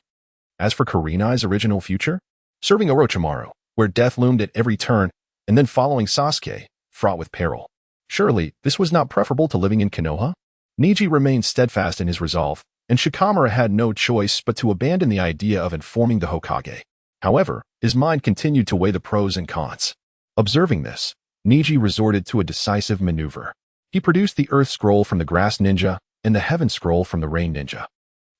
As for Kurenai's original future, serving Orochimaru, where death loomed at every turn, and then following Sasuke, fraught with peril. Surely, this was not preferable to living in Konoha? Neji remained steadfast in his resolve, and Shikamaru had no choice but to abandon the idea of informing the Hokage. However, his mind continued to weigh the pros and cons. Observing this, Neji resorted to a decisive maneuver. He produced the Earth Scroll from the Grass Ninja and the Heaven Scroll from the Rain Ninja.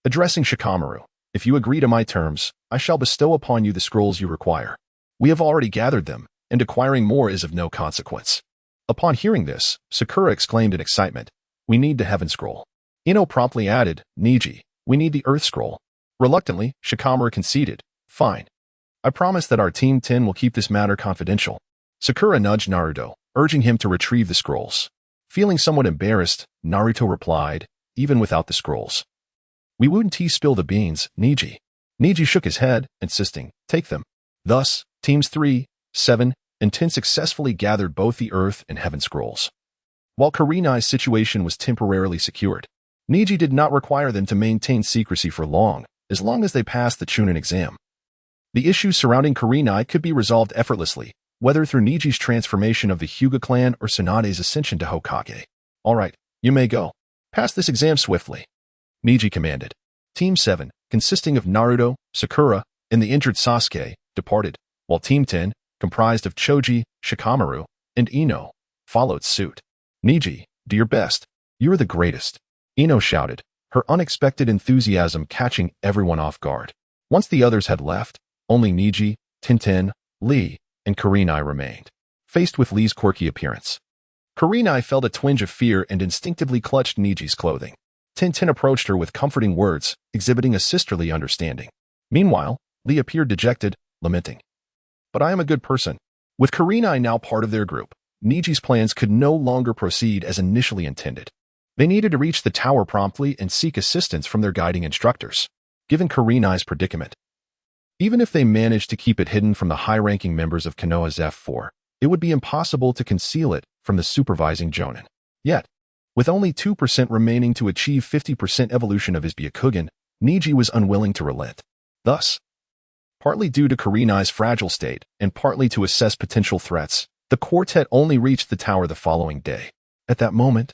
Addressing Shikamaru, "If you agree to my terms, I shall bestow upon you the scrolls you require. We have already gathered them, and acquiring more is of no consequence." Upon hearing this, Sakura exclaimed in excitement, "We need the Heaven Scroll." Ino promptly added, "Neji, we need the Earth Scroll." Reluctantly, Shikamaru conceded, "Fine. I promise that our Team 10 will keep this matter confidential." Sakura nudged Naruto, urging him to retrieve the scrolls. Feeling somewhat embarrassed, Naruto replied, "Even without the scrolls, we wouldn't spill the beans, Neji." Neji shook his head, insisting, "Take them." Thus, Teams 3, 7, and 10 successfully gathered both the Earth and Heaven Scrolls. While Kurenai's situation was temporarily secured, Neji did not require them to maintain secrecy for long, as they passed the Chunin exam. The issues surrounding Kurenai could be resolved effortlessly, whether through Neji's transformation of the Hyuga clan or Tsunade's ascension to Hokage. "All right, you may go. Pass this exam swiftly," Neji commanded. Team 7, consisting of Naruto, Sakura, and the injured Sasuke departed, while Team 10, comprised of Choji, Shikamaru, and Ino, followed suit. "Neji, do your best. You are the greatest," Ino shouted, her unexpected enthusiasm catching everyone off guard. Once the others had left, only Neji, Tintin, Lee, and Kurenai remained, faced with Lee's quirky appearance. Kurenai felt a twinge of fear and instinctively clutched Neji's clothing. Tintin approached her with comforting words, exhibiting a sisterly understanding. Meanwhile, Lee appeared dejected, lamenting, "But I am a good person." With Kurenai now part of their group, Neji's plans could no longer proceed as initially intended. They needed to reach the tower promptly and seek assistance from their guiding instructors. Given Kurenai's predicament, even if they managed to keep it hidden from the high-ranking members of Konoha's F4, it would be impossible to conceal it from the supervising Jonin. Yet, with only 2% remaining to achieve 50% evolution of his Byakugan, Neji was unwilling to relent. Thus, partly due to Kurenai's fragile state and partly to assess potential threats, the quartet only reached the tower the following day. At that moment,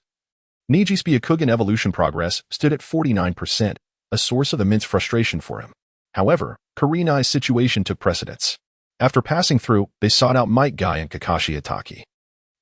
Neji's Byakugan evolution progress stood at 49%, a source of immense frustration for him. However, Kurenai's situation took precedence. After passing through, they sought out Might Guy and Kakashi Ataki.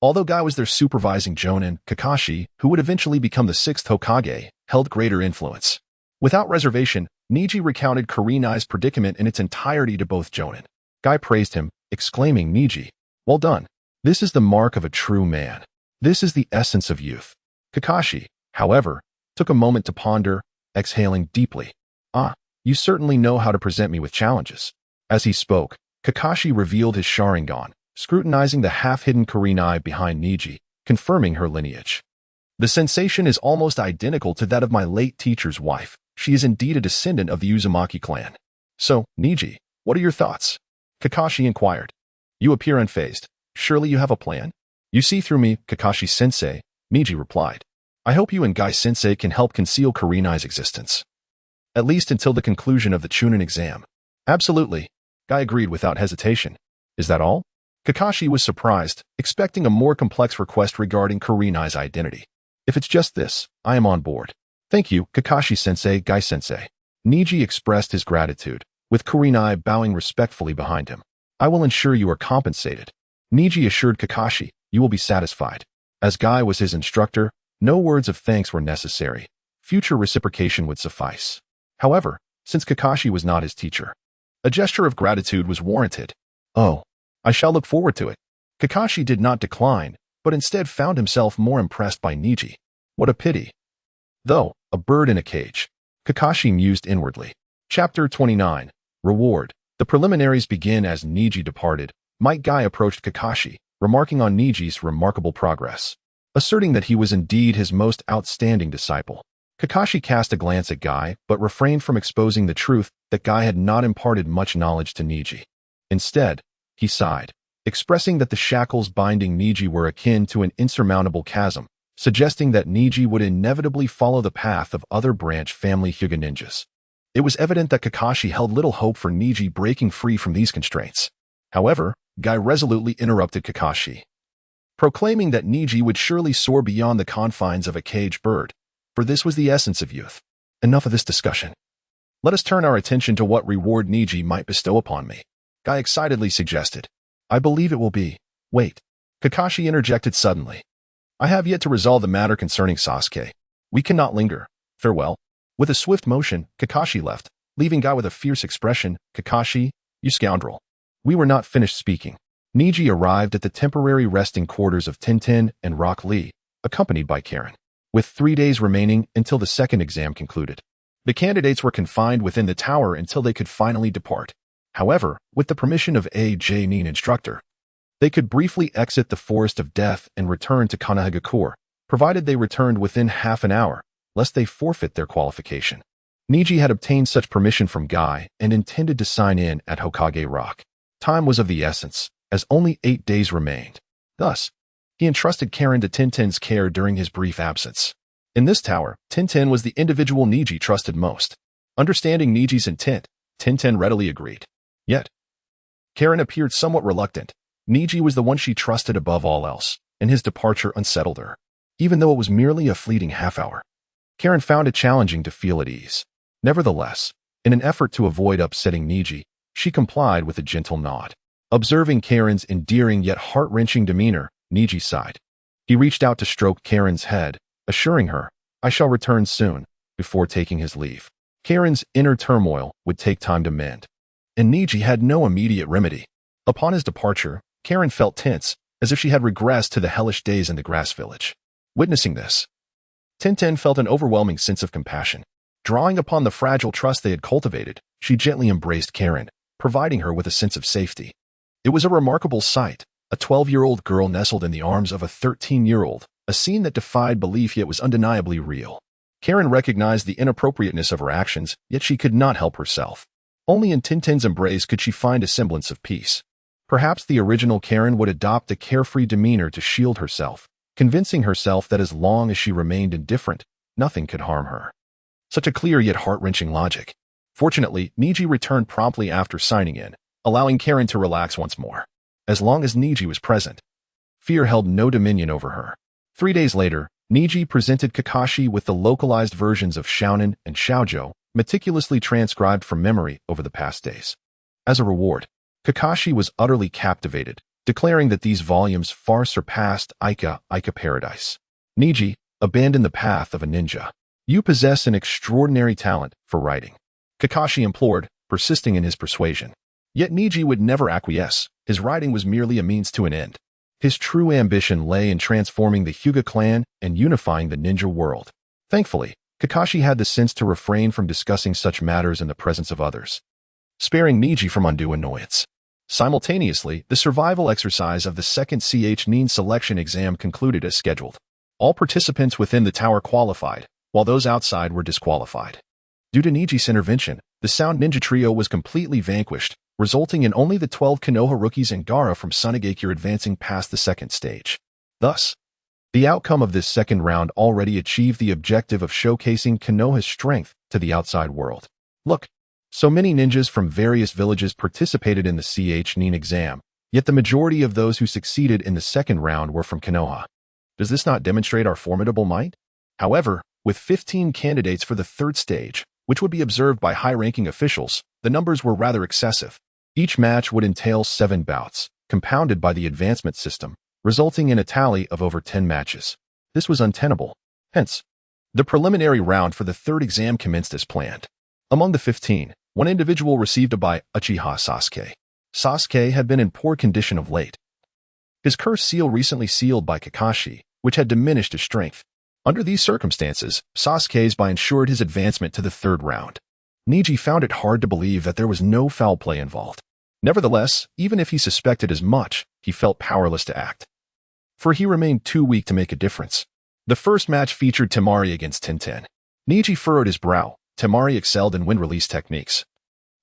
Although Guy was their supervising Jonin, Kakashi, who would eventually become the 6th Hokage, held greater influence. Without reservation, Neji recounted Kurenai's predicament in its entirety to both Jonin. Guy praised him, exclaiming, "Neji, well done. This is the mark of a true man. This is the essence of youth." Kakashi, however, took a moment to ponder, exhaling deeply. "Ah, you certainly know how to present me with challenges." As he spoke, Kakashi revealed his Sharingan, scrutinizing the half-hidden Kurenai behind Neji, confirming her lineage. "The sensation is almost identical to that of my late teacher's wife. She is indeed a descendant of the Uzumaki clan." "So, Neji, what are your thoughts?" Kakashi inquired. "You appear unfazed. Surely you have a plan?" "You see through me, Kakashi-sensei," Neji replied. "I hope you and Guy-sensei can help conceal Kurenai's existence. At least until the conclusion of the Chunin exam." "Absolutely," Guy agreed without hesitation. "Is that all?" Kakashi was surprised, expecting a more complex request regarding Kurenai's identity. "If it's just this, I am on board." "Thank you, Kakashi-sensei, Guy-sensei." Neji expressed his gratitude, with Kurenai bowing respectfully behind him. "I will ensure you are compensated." Neji assured Kakashi, "You will be satisfied." As Guy was his instructor, no words of thanks were necessary. Future reciprocation would suffice. However, since Kakashi was not his teacher, a gesture of gratitude was warranted. "Oh, I shall look forward to it." Kakashi did not decline, but instead found himself more impressed by Neji. What a pity. Though, a bird in a cage. Kakashi mused inwardly. Chapter 29. Reward. The preliminaries begin as Neji departed. Might Guy approached Kakashi, remarking on Neji's remarkable progress, asserting that he was indeed his most outstanding disciple. Kakashi cast a glance at Guy, but refrained from exposing the truth that Guy had not imparted much knowledge to Neji. Instead, he sighed, expressing that the shackles binding Neji were akin to an insurmountable chasm, suggesting that Neji would inevitably follow the path of other branch family Hyuga ninjas. It was evident that Kakashi held little hope for Neji breaking free from these constraints. However, Guy resolutely interrupted Kakashi, proclaiming that Neji would surely soar beyond the confines of a caged bird, for this was the essence of youth. Enough of this discussion. Let us turn our attention to what reward Neji might bestow upon me. Guy excitedly suggested. "I believe it will be..." "Wait." Kakashi interjected suddenly. "I have yet to resolve the matter concerning Sasuke. We cannot linger. Farewell." With a swift motion, Kakashi left, leaving Guy with a fierce expression. "Kakashi, you scoundrel." We were not finished speaking. Neji arrived at the temporary resting quarters of Tintin and Rock Lee, accompanied by Karen. With 3 days remaining until the second exam concluded, the candidates were confined within the tower until they could finally depart. However, with the permission of a Jonin instructor, they could briefly exit the Forest of Death and return to Konohagakure, provided they returned within half an hour, lest they forfeit their qualification. Neji had obtained such permission from Guy and intended to sign in at Hokage Rock. Time was of the essence, as only 8 days remained. Thus, he entrusted Karen to Tintin's care during his brief absence. In this tower, Tintin was the individual Neji trusted most. Understanding Neji's intent, Tintin readily agreed. Yet, Karen appeared somewhat reluctant. Neji was the one she trusted above all else, and his departure unsettled her. Even though it was merely a fleeting half-hour, Karen found it challenging to feel at ease. Nevertheless, in an effort to avoid upsetting Neji, She complied with a gentle nod. Observing Karen's endearing yet heart-wrenching demeanor, Neji sighed. He reached out to stroke Karen's head, assuring her, "I shall return soon," before taking his leave. Karen's inner turmoil would take time to mend, and Neji had no immediate remedy. Upon his departure, Karen felt tense, as if she had regressed to the hellish days in the grass village. Witnessing this, Tintin felt an overwhelming sense of compassion. Drawing upon the fragile trust they had cultivated, she gently embraced Karen, providing her with a sense of safety. It was a remarkable sight, a 12-year-old girl nestled in the arms of a 13-year-old, a scene that defied belief yet was undeniably real. Karen recognized the inappropriateness of her actions, yet she could not help herself. Only in Tintin's embrace could she find a semblance of peace. Perhaps the original Karen would adopt a carefree demeanor to shield herself, convincing herself that as long as she remained indifferent, nothing could harm her. Such a clear yet heart-wrenching logic. Fortunately, Neji returned promptly after signing in, allowing Karen to relax once more. As long as Neji was present, fear held no dominion over her. 3 days later, Neji presented Kakashi with the localized versions of Shounen and Shoujo, meticulously transcribed from memory over the past days. As a reward, Kakashi was utterly captivated, declaring that these volumes far surpassed Ica Paradise. Neji, abandon the path of a ninja. You possess an extraordinary talent for writing, Kakashi implored, persisting in his persuasion. Yet Neji would never acquiesce. His writing was merely a means to an end. His true ambition lay in transforming the Hyuga clan and unifying the ninja world. Thankfully, Kakashi had the sense to refrain from discussing such matters in the presence of others, sparing Neji from undue annoyance. Simultaneously, the survival exercise of the second Chunin selection exam concluded as scheduled. All participants within the tower qualified, while those outside were disqualified. Due to Neji's intervention, the Sound Ninja Trio was completely vanquished, resulting in only the 12 Konoha rookies and Gaara from Sunigakure advancing past the second stage. Thus, the outcome of this second round already achieved the objective of showcasing Konoha's strength to the outside world. Look, so many ninjas from various villages participated in the Chunin exam, yet the majority of those who succeeded in the second round were from Konoha. Does this not demonstrate our formidable might? However, with 15 candidates for the third stage, which would be observed by high-ranking officials, the numbers were rather excessive. Each match would entail 7 bouts, compounded by the advancement system, resulting in a tally of over 10 matches. This was untenable. Hence, the preliminary round for the third exam commenced as planned. Among the 15, one individual received a by Uchiha Sasuke. Sasuke had been in poor condition of late. His cursed seal recently sealed by Kakashi, which had diminished his strength. Under these circumstances, Sasuke's by ensured his advancement to the third round. Neji found it hard to believe that there was no foul play involved. Nevertheless, even if he suspected as much, he felt powerless to act, for he remained too weak to make a difference. The first match featured Temari against Tintin. Neji furrowed his brow. Temari excelled in wind-release techniques,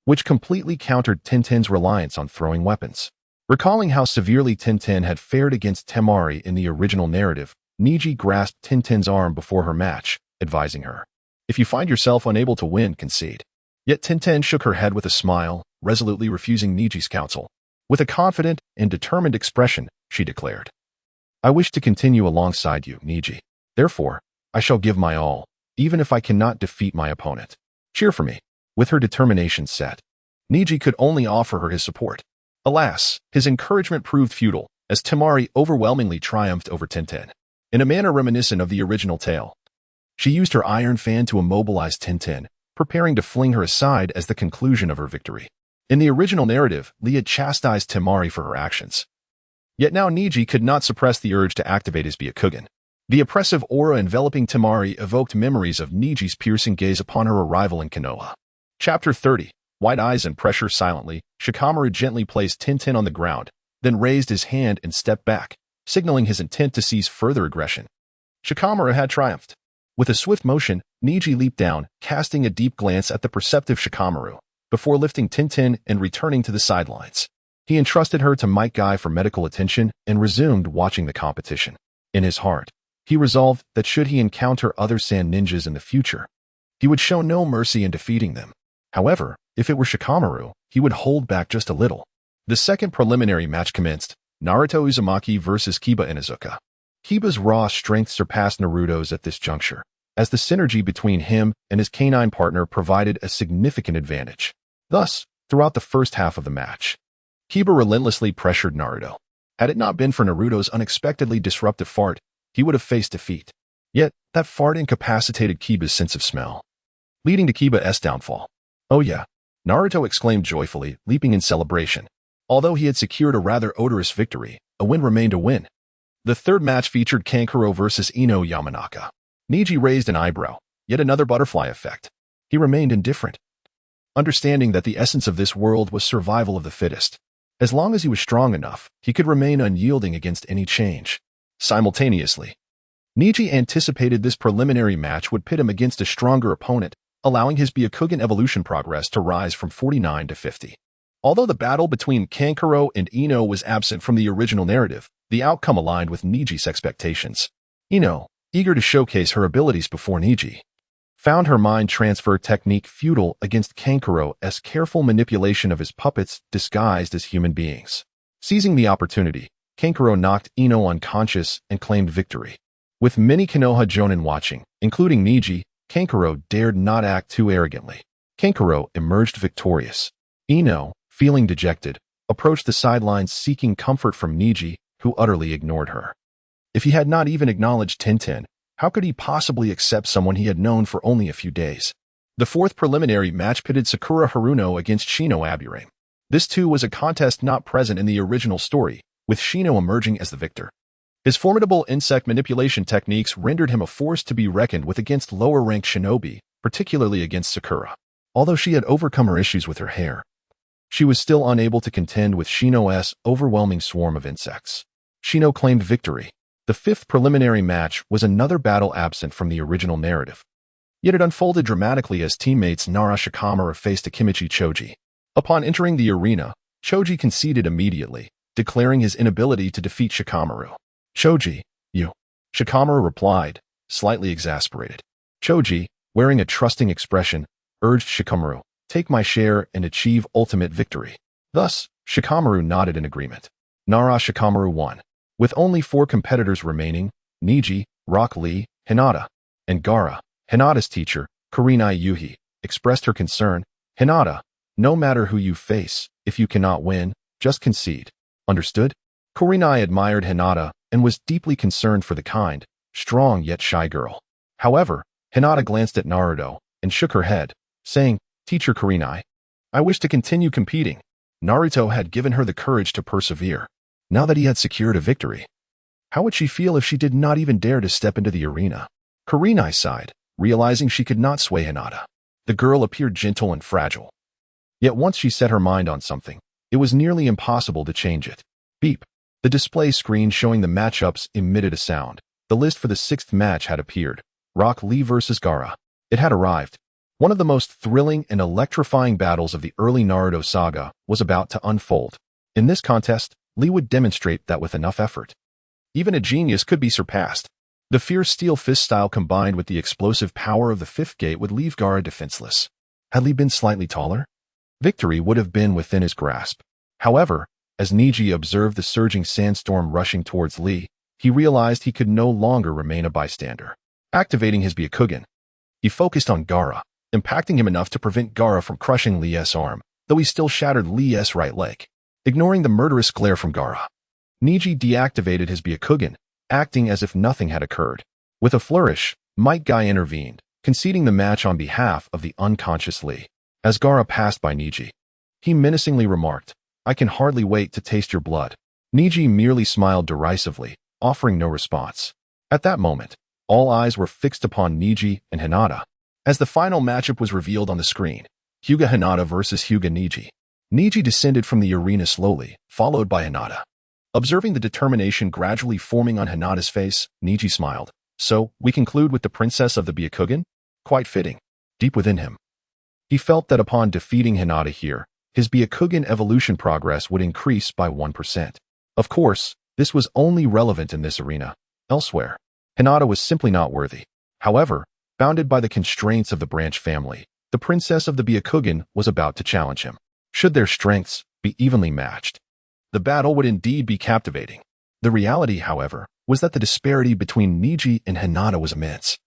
which completely countered Tintin's reliance on throwing weapons. Recalling how severely Tintin had fared against Temari in the original narrative, Neji grasped Tintin's arm before her match, advising her, "If you find yourself unable to win, concede." Yet Tintin shook her head with a smile, resolutely refusing Neji's counsel. With a confident and determined expression, she declared, "I wish to continue alongside you, Neji. Therefore, I shall give my all, even if I cannot defeat my opponent. Cheer for me." With her determination set, Neji could only offer her his support. Alas, his encouragement proved futile, as Temari overwhelmingly triumphed over Tintin. In a manner reminiscent of the original tale, she used her iron fan to immobilize Tintin, preparing to fling her aside as the conclusion of her victory. In the original narrative, Lee had chastised Temari for her actions. Yet now Neji could not suppress the urge to activate his Byakugan. The oppressive aura enveloping Temari evoked memories of Neji's piercing gaze upon her arrival in Konoha. Chapter 30. Wide eyes and pressure silently, Shikamaru gently placed Tintin on the ground, then raised his hand and stepped back, signaling his intent to seize further aggression. Shikamaru had triumphed. With a swift motion, Neji leaped down, casting a deep glance at the perceptive Shikamaru, before lifting Tintin and returning to the sidelines. He entrusted her to Might Guy for medical attention and resumed watching the competition. In his heart, he resolved that should he encounter other sand ninjas in the future, he would show no mercy in defeating them. However, if it were Shikamaru, he would hold back just a little. The second preliminary match commenced, Naruto Uzumaki versus Kiba Inuzuka. Kiba's raw strength surpassed Naruto's at this juncture, as the synergy between him and his canine partner provided a significant advantage. Thus, throughout the first half of the match. Kiba relentlessly pressured Naruto. Had it not been for Naruto's unexpectedly disruptive fart, he would have faced defeat. Yet, that fart incapacitated Kiba's sense of smell, leading to Kiba's downfall. Oh yeah, Naruto exclaimed joyfully, leaping in celebration. Although he had secured a rather odorous victory, a win remained a win. The third match featured Kankuro versus Ino Yamanaka. Neji raised an eyebrow, yet another butterfly effect. He remained indifferent, understanding that the essence of this world was survival of the fittest. As long as he was strong enough, he could remain unyielding against any change. Simultaneously, Neji anticipated this preliminary match would pit him against a stronger opponent, allowing his Byakugan evolution progress to rise from 49 to 50. Although the battle between Kankuro and Ino was absent from the original narrative, the outcome aligned with Neji's expectations. Ino, eager to showcase her abilities before Neji, found her mind transfer technique futile against Kankuro's careful manipulation of his puppets disguised as human beings. Seizing the opportunity, Kankuro knocked Ino unconscious and claimed victory. With many Konoha Jonin watching, including Neji, Kankuro dared not act too arrogantly. Kankuro emerged victorious. Ino, feeling dejected, approached the sidelines seeking comfort from Neji, who utterly ignored her. If he had not even acknowledged Tenten, how could he possibly accept someone he had known for only a few days? The fourth preliminary match pitted Sakura Haruno against Shino Aburame. This too was a contest not present in the original story, with Shino emerging as the victor. His formidable insect manipulation techniques rendered him a force to be reckoned with against lower-ranked shinobi, particularly against Sakura. Although she had overcome her issues with her hair, she was still unable to contend with Shino's overwhelming swarm of insects. Shino claimed victory. The fifth preliminary match was another battle absent from the original narrative. Yet it unfolded dramatically as teammates Nara Shikamaru faced Akimichi Choji. Upon entering the arena, Choji conceded immediately, declaring his inability to defeat Shikamaru. Choji, you. Shikamaru replied, slightly exasperated. Choji, wearing a trusting expression, urged Shikamaru, take my share and achieve ultimate victory. Thus, Shikamaru nodded in agreement. Nara Shikamaru won. With only 4 competitors remaining, Neji, Rock Lee, Hinata, and Gaara, Hinata's teacher, Kurenai Yuhi, expressed her concern. Hinata, no matter who you face, if you cannot win, just concede. Understood? Kurenai admired Hinata and was deeply concerned for the kind, strong yet shy girl. However, Hinata glanced at Naruto and shook her head, saying, Teacher Kurenai, I wish to continue competing. Naruto had given her the courage to persevere. Now that he had secured a victory, how would she feel if she did not even dare to step into the arena? Kurenai sighed, realizing she could not sway Hinata. The girl appeared gentle and fragile. Yet once she set her mind on something, it was nearly impossible to change it. Beep. The display screen showing the matchups emitted a sound. The list for the 6th match had appeared. Rock Lee vs. Gaara. It had arrived. One of the most thrilling and electrifying battles of the early Naruto saga was about to unfold. In this contest, Lee would demonstrate that with enough effort, even a genius could be surpassed. The fierce steel fist style combined with the explosive power of the 5th gate would leave Gaara defenseless. Had Lee been slightly taller, victory would have been within his grasp. However, as Neji observed the surging sandstorm rushing towards Lee, he realized he could no longer remain a bystander. Activating his Byakugan, he focused on Gaara, impacting him enough to prevent Gaara from crushing Lee's arm, though he still shattered Lee's right leg. Ignoring the murderous glare from Gaara, Neji deactivated his Byakugan, acting as if nothing had occurred. With a flourish, Might Guy intervened, conceding the match on behalf of the unconscious Lee. As Gaara passed by Neji, he menacingly remarked, I can hardly wait to taste your blood. Neji merely smiled derisively, offering no response. At that moment, all eyes were fixed upon Neji and Hinata. As the final matchup was revealed on the screen, Hyuga Hinata versus Hyuga Neji. Neji descended from the arena slowly, followed by Hinata. Observing the determination gradually forming on Hinata's face, Neji smiled. So, we conclude with the princess of the Byakugan? Quite fitting. Deep within him, he felt that upon defeating Hinata here, his Byakugan evolution progress would increase by 1%. Of course, this was only relevant in this arena. Elsewhere, Hinata was simply not worthy. However, bounded by the constraints of the branch family, the princess of the Byakugan was about to challenge him. Should their strengths be evenly matched, the battle would indeed be captivating. The reality, however, was that the disparity between Neji and Hinata was immense.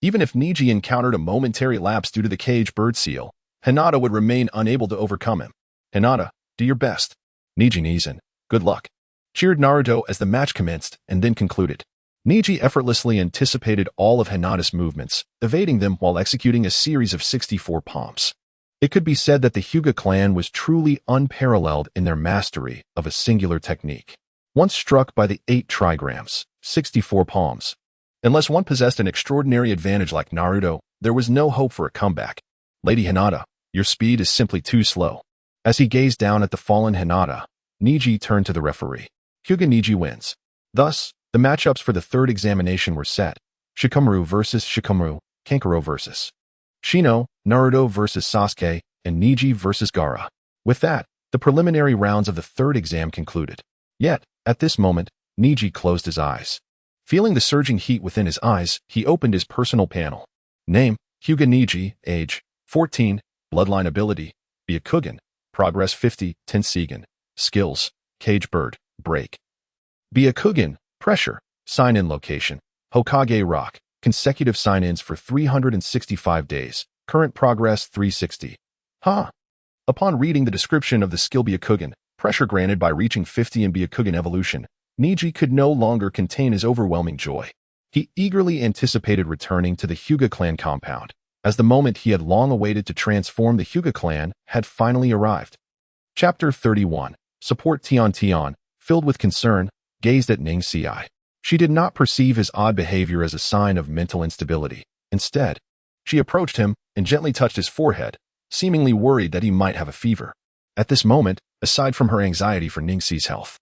Even if Neji encountered a momentary lapse due to the cage bird seal, Hinata would remain unable to overcome him. Hinata, do your best. Neji Nizen, good luck. Cheered Naruto as the match commenced and then concluded. Neji effortlessly anticipated all of Hinata's movements, evading them while executing a series of 64 palms. It could be said that the Hyuga clan was truly unparalleled in their mastery of a singular technique. Once struck by the 8 trigrams, 64 palms. Unless one possessed an extraordinary advantage like Naruto, there was no hope for a comeback. Lady Hinata, your speed is simply too slow. As he gazed down at the fallen Hinata, Neji turned to the referee. Hyuga Neji wins. Thus, the matchups for the third examination were set. Shikamaru versus Shikamaru, Kankuro versus Shino, Naruto versus Sasuke, and Neji versus Gaara. With that, the preliminary rounds of the third exam concluded. Yet, at this moment, Neji closed his eyes. Feeling the surging heat within his eyes, he opened his personal panel. Name, Hyuga Neji, age, 14, bloodline ability, Byakugan, progress 50, Tensegan, skills, cage bird, break. Byakugan, pressure, sign-in location, Hokage Rock, consecutive sign-ins for 365 days, current progress 360. Upon reading the description of the skill Byakugan, pressure granted by reaching 50 in Byakugan evolution, Neji could no longer contain his overwhelming joy. He eagerly anticipated returning to the Hyuga clan compound, as the moment he had long awaited to transform the Hyuga clan had finally arrived. Chapter 31. Support Tion, filled with concern, gazed at Ning Si. She did not perceive his odd behavior as a sign of mental instability. Instead, she approached him and gently touched his forehead, seemingly worried that he might have a fever. At this moment, aside from her anxiety for Ning Si's health,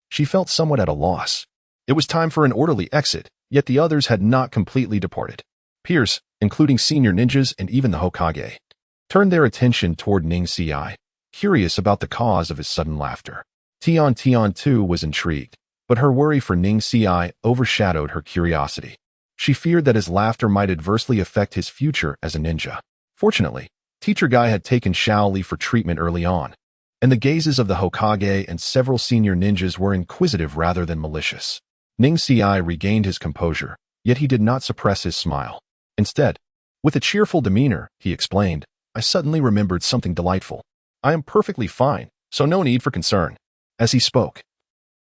she felt somewhat at a loss. It was time for an orderly exit, yet the others had not completely departed. Peers, including senior ninjas and even the Hokage, turned their attention toward Ning Si, curious about the cause of his sudden laughter. Tion too was intrigued, but her worry for Ning Si overshadowed her curiosity. She feared that his laughter might adversely affect his future as a ninja. Fortunately, Teacher Guy had taken Shaoli for treatment early on, and the gazes of the Hokage and several senior ninjas were inquisitive rather than malicious. Ning Si regained his composure, yet he did not suppress his smile. Instead, with a cheerful demeanor, he explained, I suddenly remembered something delightful. I am perfectly fine, so no need for concern. As he spoke,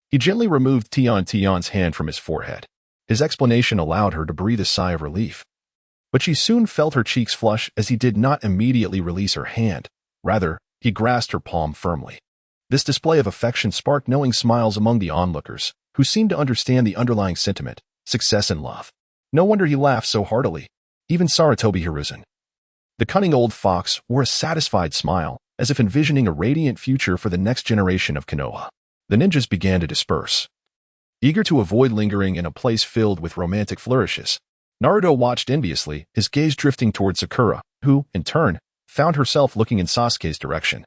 he gently removed Tion's hand from his forehead. His explanation allowed her to breathe a sigh of relief. But she soon felt her cheeks flush as he did not immediately release her hand. Rather, he grasped her palm firmly. This display of affection sparked knowing smiles among the onlookers, who seemed to understand the underlying sentiment, success and love. No wonder he laughed so heartily. Even Sarutobi Hiruzen, the cunning old fox, wore a satisfied smile, as if envisioning a radiant future for the next generation of Konoha. The ninjas began to disperse, eager to avoid lingering in a place filled with romantic flourishes. Naruto watched enviously, his gaze drifting toward Sakura, who, in turn, found herself looking in Sasuke's direction.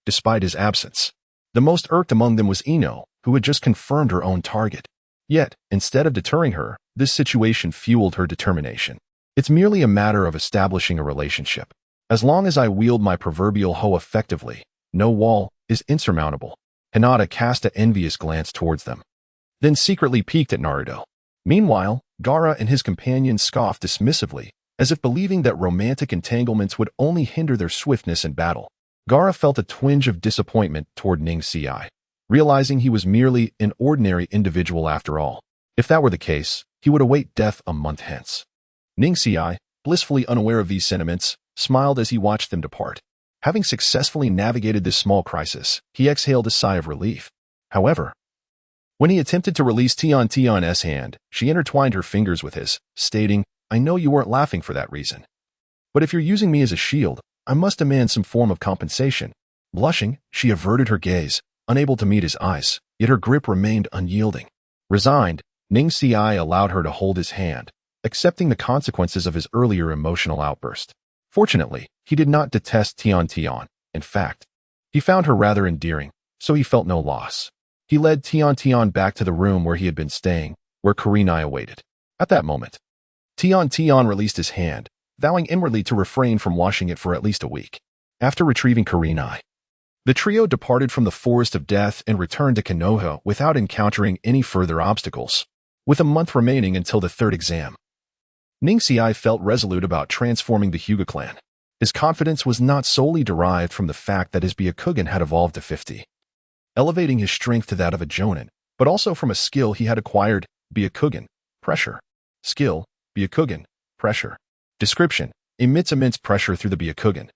Despite his absence, the most irked among them was Ino, who had just confirmed her own target. Yet, instead of deterring her, this situation fueled her determination. It's merely a matter of establishing a relationship. As long as I wield my proverbial hoe effectively, no wall is insurmountable. Hinata cast an envious glance towards them, then secretly peeked at Naruto. Meanwhile, Gaara and his companions scoffed dismissively, as if believing that romantic entanglements would only hinder their swiftness in battle. Gaara felt a twinge of disappointment toward Ning Si, realizing he was merely an ordinary individual after all. If that were the case, he would await death a month hence. Ning Si, blissfully unaware of these sentiments, smiled as he watched them depart. Having successfully navigated this small crisis, he exhaled a sigh of relief. However, when he attempted to release Tion's hand, she intertwined her fingers with his, stating, I know you weren't laughing for that reason. But if you're using me as a shield, I must demand some form of compensation. Blushing, she averted her gaze, unable to meet his eyes, yet her grip remained unyielding. Resigned, Ning Si allowed her to hold his hand, accepting the consequences of his earlier emotional outburst. Fortunately, he did not detest Tion. In fact, he found her rather endearing, so he felt no loss. He led Tion back to the room where he had been staying, where Kurenai awaited. At that moment, Tion released his hand, vowing inwardly to refrain from washing it for at least a week. After retrieving Kurenai, the trio departed from the Forest of Death and returned to Konoha without encountering any further obstacles. With a month remaining until the third exam, Ning Si felt resolute about transforming the Hyuga clan. His confidence was not solely derived from the fact that his Byakugan had evolved to 50, elevating his strength to that of a Jonin, but also from a skill he had acquired, Byakugan, pressure. Skill, Byakugan, pressure. Description: emits immense pressure through the Byakugan,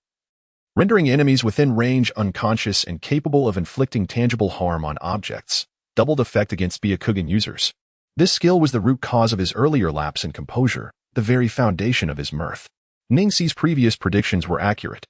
rendering enemies within range unconscious and capable of inflicting tangible harm on objects. Doubled effect against Byakugan users. This skill was the root cause of his earlier lapse in composure, the very foundation of his mirth. Ningxi's previous predictions were accurate.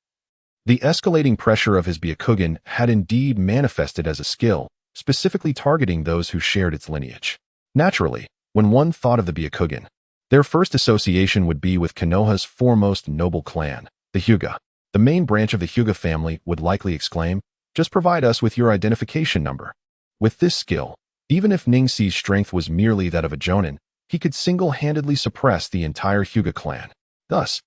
The escalating pressure of his Byakugan had indeed manifested as a skill, specifically targeting those who shared its lineage. Naturally, when one thought of the Byakugan, their first association would be with Konoha's foremost noble clan, the Hyuga. The main branch of the Hyuga family would likely exclaim, "Just provide us with your identification number." With this skill, even if Ningxi's strength was merely that of a Jonin, he could single-handedly suppress the entire Hyuga clan. Thus,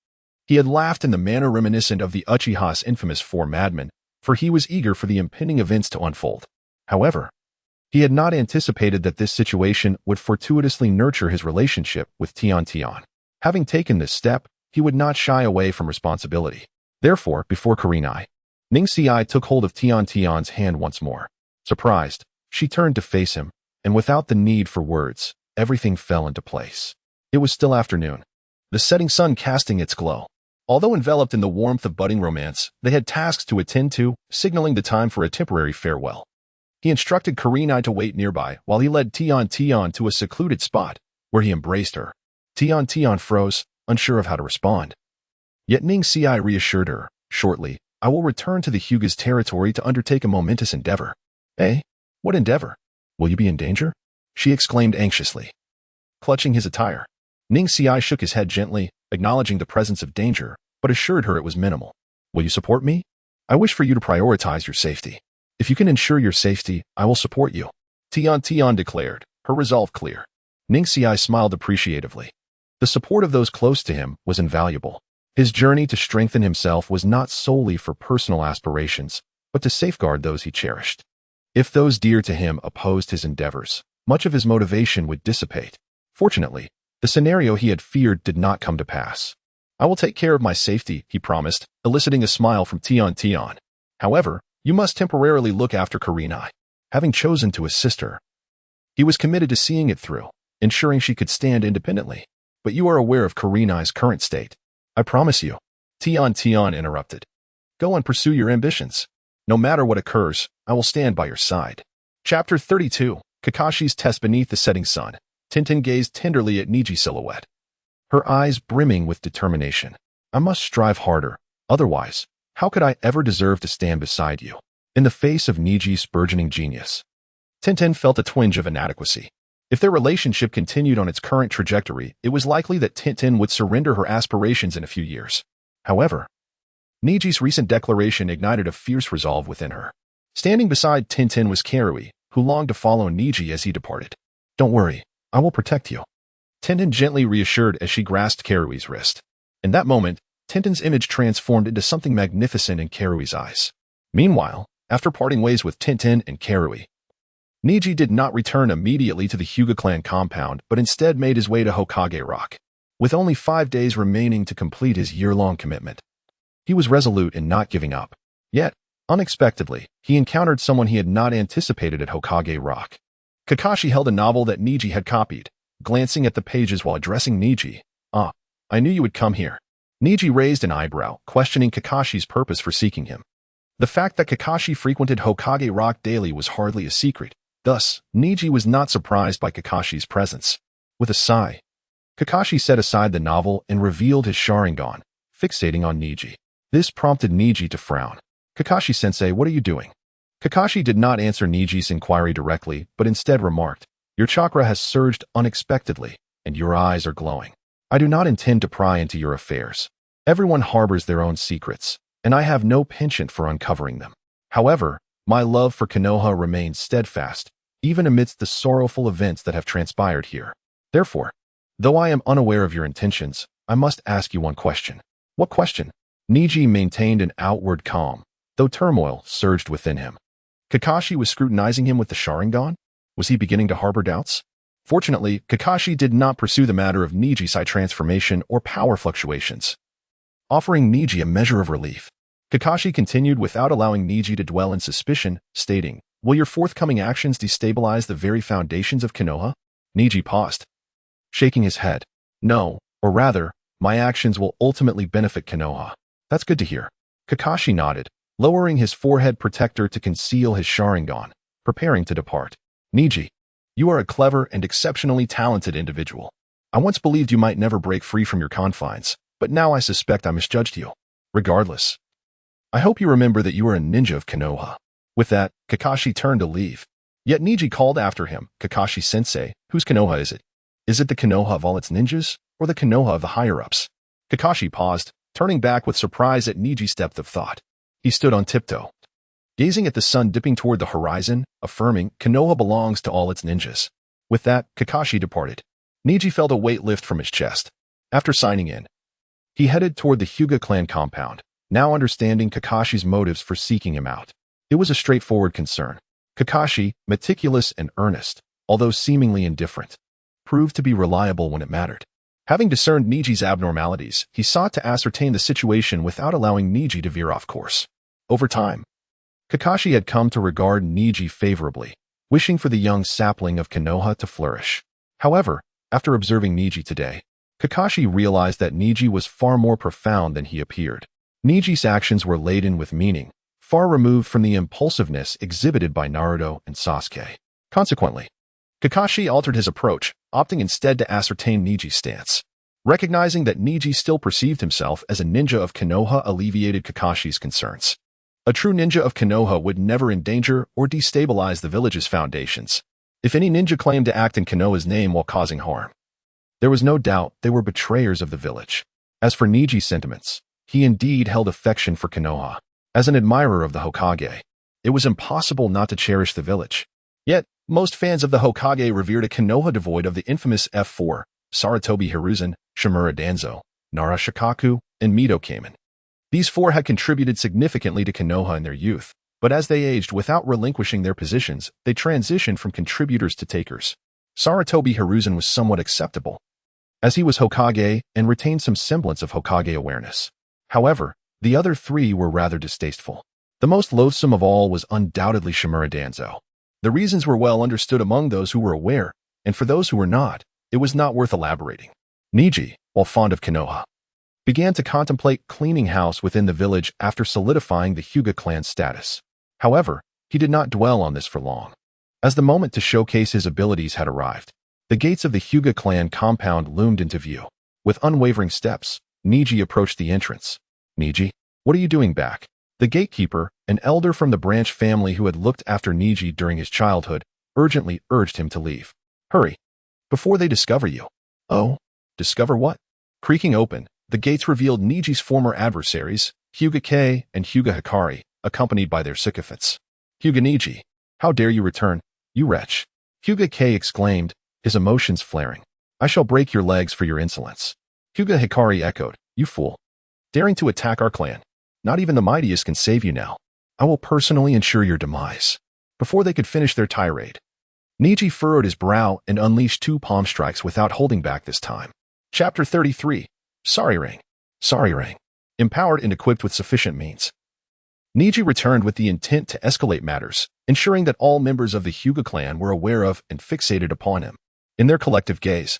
he had laughed in the manner reminiscent of the Uchiha's infamous Four Madmen, for he was eager for the impending events to unfold. However, he had not anticipated that this situation would fortuitously nurture his relationship with Tian Tian. Having taken this step, he would not shy away from responsibility. Therefore, before Kurenai, Ningxi took hold of Tian Tian's hand once more. Surprised, she turned to face him, and without the need for words, everything fell into place. It was still afternoon, the setting sun casting its glow. Although enveloped in the warmth of budding romance, they had tasks to attend to, signaling the time for a temporary farewell. He instructed Kurenai to wait nearby while he led Tian Tian to a secluded spot, where he embraced her. Tian Tian froze, unsure of how to respond. Yet Ningxi reassured her, "Shortly, I will return to the Hyuga's territory to undertake a momentous endeavor." "Eh? What endeavor? Will you be in danger?" she exclaimed anxiously. Clutching his attire, Ningxi shook his head gently, acknowledging the presence of danger, but assured her it was minimal. "Will you support me? I wish for you to prioritize your safety. If you can ensure your safety, I will support you," Tian Tian declared, her resolve clear. Ningxi smiled appreciatively. The support of those close to him was invaluable. His journey to strengthen himself was not solely for personal aspirations, but to safeguard those he cherished. If those dear to him opposed his endeavors, much of his motivation would dissipate. Fortunately, the scenario he had feared did not come to pass. "I will take care of my safety," he promised, eliciting a smile from Tian Tian. "However, you must temporarily look after Kurenai." Having chosen to assist her, he was committed to seeing it through, ensuring she could stand independently. "But you are aware of Kurenai's current state." "I promise you," Tian Tian interrupted. "Go and pursue your ambitions. No matter what occurs, I will stand by your side." Chapter 32, Kakashi's Test Beneath the Setting Sun. Tintin gazed tenderly at Neji's silhouette, her eyes brimming with determination. "I must strive harder, otherwise, how could I ever deserve to stand beside you?" In the face of Neji's burgeoning genius, Tintin felt a twinge of inadequacy. If their relationship continued on its current trajectory, it was likely that Tintin would surrender her aspirations in a few years. However, Neji's recent declaration ignited a fierce resolve within her. Standing beside Tintin was Karui, who longed to follow Neji as he departed. "Don't worry, I will protect you," Tintin gently reassured as she grasped Karui's wrist. In that moment, Tintin's image transformed into something magnificent in Karui's eyes. Meanwhile, after parting ways with Tintin and Karui, Neji did not return immediately to the Hyuga clan compound, but instead made his way to Hokage Rock. With only 5 days remaining to complete his year-long commitment, he was resolute in not giving up. Yet, unexpectedly, he encountered someone he had not anticipated at Hokage Rock. Kakashi held a novel that Neji had copied, glancing at the pages while addressing Neji. "Ah, I knew you would come here." Neji raised an eyebrow, questioning Kakashi's purpose for seeking him. The fact that Kakashi frequented Hokage Rock daily was hardly a secret. Thus, Neji was not surprised by Kakashi's presence. With a sigh, Kakashi set aside the novel and revealed his Sharingan, fixating on Neji. This prompted Neji to frown. "Kakashi-sensei, what are you doing?" Kakashi did not answer Neji's inquiry directly, but instead remarked, "Your chakra has surged unexpectedly, and your eyes are glowing. I do not intend to pry into your affairs. Everyone harbors their own secrets, and I have no penchant for uncovering them. However, my love for Konoha remains steadfast, even amidst the sorrowful events that have transpired here. Therefore, though I am unaware of your intentions, I must ask you one question." "What question?" Neji maintained an outward calm, though turmoil surged within him. Kakashi was scrutinizing him with the Sharingan? Was he beginning to harbor doubts? Fortunately, Kakashi did not pursue the matter of Neji's transformation or power fluctuations. offering Neji a measure of relief. Kakashi continued without allowing Neji to dwell in suspicion, stating, "Will your forthcoming actions destabilize the very foundations of Konoha?" Neji paused, shaking his head. "No, or rather, my actions will ultimately benefit Konoha." "That's good to hear." Kakashi nodded, lowering his forehead protector to conceal his Sharingan, preparing to depart. "Neji, you are a clever and exceptionally talented individual. I once believed you might never break free from your confines, but now I suspect I misjudged you. Regardless, I hope you remember that you are a ninja of Konoha." With that, Kakashi turned to leave. Yet Neji called after him, "Kakashi-sensei, whose Konoha is it? Is it the Konoha of all its ninjas, or the Konoha of the higher-ups?" Kakashi paused, turning back with surprise at Neji's depth of thought. He stood on tiptoe, gazing at the sun dipping toward the horizon, affirming, "Konoha belongs to all its ninjas." With that, Kakashi departed. Neji felt a weight lift from his chest. After signing in, he headed toward the Hyuga clan compound, now understanding Kakashi's motives for seeking him out. It was a straightforward concern. Kakashi, meticulous and earnest, although seemingly indifferent, proved to be reliable when it mattered. Having discerned Neji's abnormalities, he sought to ascertain the situation without allowing Neji to veer off course. Over time, Kakashi had come to regard Neji favorably, wishing for the young sapling of Konoha to flourish. However, after observing Neji today, Kakashi realized that Neji was far more profound than he appeared. Neji's actions were laden with meaning, far removed from the impulsiveness exhibited by Naruto and Sasuke. Consequently, Kakashi altered his approach, opting instead to ascertain Neji's stance. Recognizing that Neji still perceived himself as a ninja of Konoha alleviated Kakashi's concerns. A true ninja of Konoha would never endanger or destabilize the village's foundations. If any ninja claimed to act in Konoha's name while causing harm, there was no doubt they were betrayers of the village. As for Neji's sentiments, he indeed held affection for Konoha. As an admirer of the Hokage, it was impossible not to cherish the village. Yet, most fans of the Hokage revered a Konoha devoid of the infamous F4, Sarutobi Hiruzen, Shimura Danzo, Nara Shikaku, and Mito Kamen. These four had contributed significantly to Konoha in their youth, but as they aged without relinquishing their positions, they transitioned from contributors to takers. Sarutobi Hiruzen was somewhat acceptable, as he was Hokage and retained some semblance of Hokage awareness. However, the other three were rather distasteful. The most loathsome of all was undoubtedly Shimura Danzo. The reasons were well understood among those who were aware, and for those who were not, it was not worth elaborating. Neji, while fond of Konoha, began to contemplate cleaning house within the village after solidifying the Hyuga clan's status. However, he did not dwell on this for long. As the moment to showcase his abilities had arrived, the gates of the Hyuga clan compound loomed into view. With unwavering steps, Neji approached the entrance. "Neji, what are you doing back?" The gatekeeper, an elder from the branch family who had looked after Neji during his childhood, urgently urged him to leave. "Hurry, before they discover you." "Oh, discover what?" Creaking open, the gates revealed Neji's former adversaries, Hyuga Kei and Hyuga Hikari, accompanied by their sycophants. "Hyuga Neji, how dare you return, you wretch!" Hyuga Kei exclaimed, his emotions flaring. "I shall break your legs for your insolence." Hyuga Hikari echoed, "You fool, daring to attack our clan. Not even the mightiest can save you now. I will personally ensure your demise." Before they could finish their tirade, Neji furrowed his brow and unleashed two palm strikes without holding back this time. Chapter 33. Sorry Ring. Sorry Ring. Empowered and equipped with sufficient means, Neji returned with the intent to escalate matters, ensuring that all members of the Hyuga clan were aware of and fixated upon him. In their collective gaze,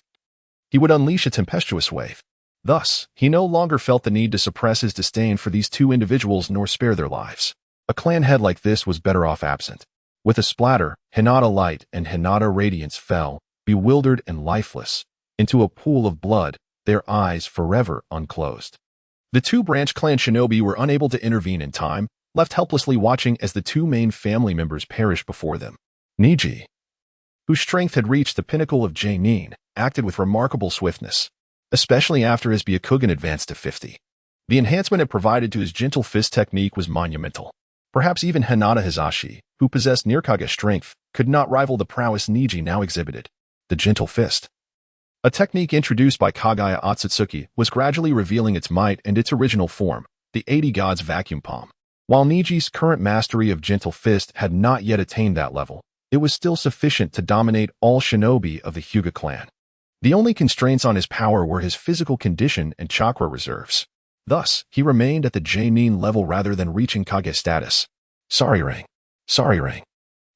he would unleash a tempestuous wave. Thus, he no longer felt the need to suppress his disdain for these two individuals nor spare their lives. A clan head like this was better off absent. With a splatter, Hinata light and Hinata radiance fell, bewildered and lifeless, into a pool of blood, their eyes forever unclosed. The two branch clan shinobi were unable to intervene in time, left helplessly watching as the two main family members perished before them. Neji, whose strength had reached the pinnacle of Jainin, acted with remarkable swiftness, especially after his Byakugan advanced to 50. The enhancement it provided to his gentle fist technique was monumental. Perhaps even Hinata Hizashi, who possessed Nirkage strength, could not rival the prowess Neji now exhibited. The gentle fist, a technique introduced by Kagaya Otsutsuki, was gradually revealing its might and its original form, the 80 Gods vacuum palm. While Neji's current mastery of gentle fist had not yet attained that level, it was still sufficient to dominate all shinobi of the Hyuga clan. The only constraints on his power were his physical condition and chakra reserves. Thus, he remained at the Jonin level rather than reaching Kage status. Sorry, Ring. Sorry, Ring.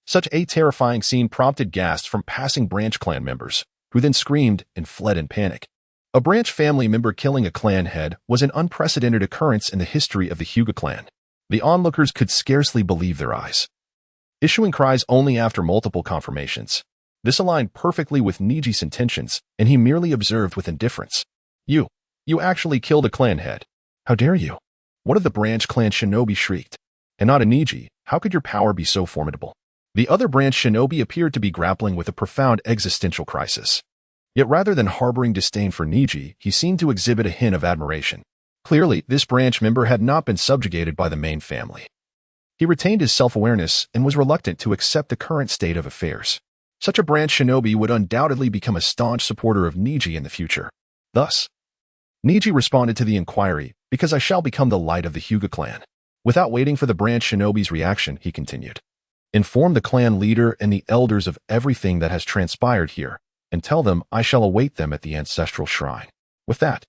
Such a terrifying scene prompted gasps from passing branch clan members, who then screamed and fled in panic. A branch family member killing a clan head was an unprecedented occurrence in the history of the Hyuga clan. The onlookers could scarcely believe their eyes, issuing cries only after multiple confirmations. This aligned perfectly with Neji's intentions, and he merely observed with indifference. You actually killed a clan head. How dare you? One of the branch clan shinobi shrieked. And not a Neji, how could your power be so formidable? The other branch shinobi appeared to be grappling with a profound existential crisis. Yet rather than harboring disdain for Neji, he seemed to exhibit a hint of admiration. Clearly, this branch member had not been subjugated by the main family. He retained his self-awareness and was reluctant to accept the current state of affairs. Such a branch shinobi would undoubtedly become a staunch supporter of Neji in the future. Thus, Neji responded to the inquiry, because I shall become the light of the Hyuga clan. Without waiting for the branch shinobi's reaction, he continued. Inform the clan leader and the elders of everything that has transpired here, and tell them I shall await them at the ancestral shrine. With that,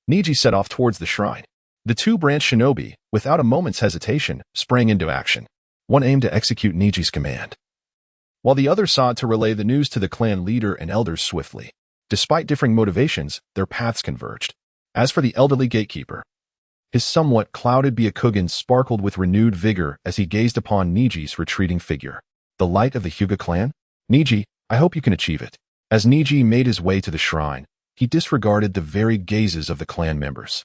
Neji set off towards the shrine. The two branch shinobi, without a moment's hesitation, sprang into action. One aimed to execute Neji's command, while the other sought to relay the news to the clan leader and elders swiftly. Despite differing motivations, their paths converged. As for the elderly gatekeeper, his somewhat clouded Byakugan sparkled with renewed vigor as he gazed upon Neji's retreating figure. The light of the Hyuga clan? Neji, I hope you can achieve it. As Neji made his way to the shrine, he disregarded the very gazes of the clan members.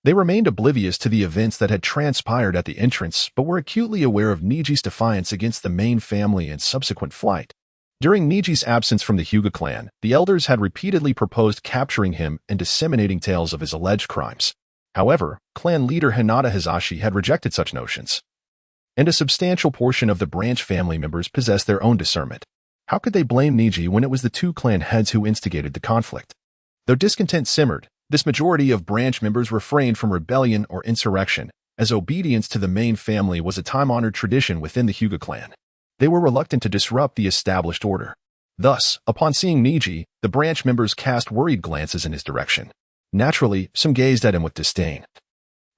They remained oblivious to the events that had transpired at the entrance, but were acutely aware of Neji's defiance against the main family and subsequent flight. During Neji's absence from the Hyuga clan, the elders had repeatedly proposed capturing him and disseminating tales of his alleged crimes. However, clan leader Hinata Hizashi had rejected such notions, and a substantial portion of the branch family members possessed their own discernment. How could they blame Neji when it was the two clan heads who instigated the conflict? Though discontent simmered, this majority of branch members refrained from rebellion or insurrection, as obedience to the main family was a time-honored tradition within the Hyuga clan. They were reluctant to disrupt the established order. Thus, upon seeing Neji, the branch members cast worried glances in his direction. Naturally, some gazed at him with disdain,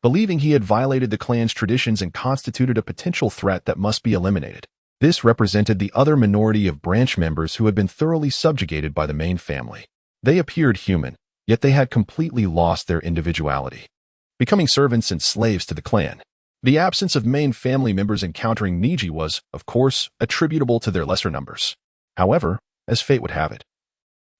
believing he had violated the clan's traditions and constituted a potential threat that must be eliminated. This represented the other minority of branch members who had been thoroughly subjugated by the main family. They appeared human, yet they had completely lost their individuality, becoming servants and slaves to the clan. The absence of main family members encountering Neji was, of course, attributable to their lesser numbers. However, as fate would have it,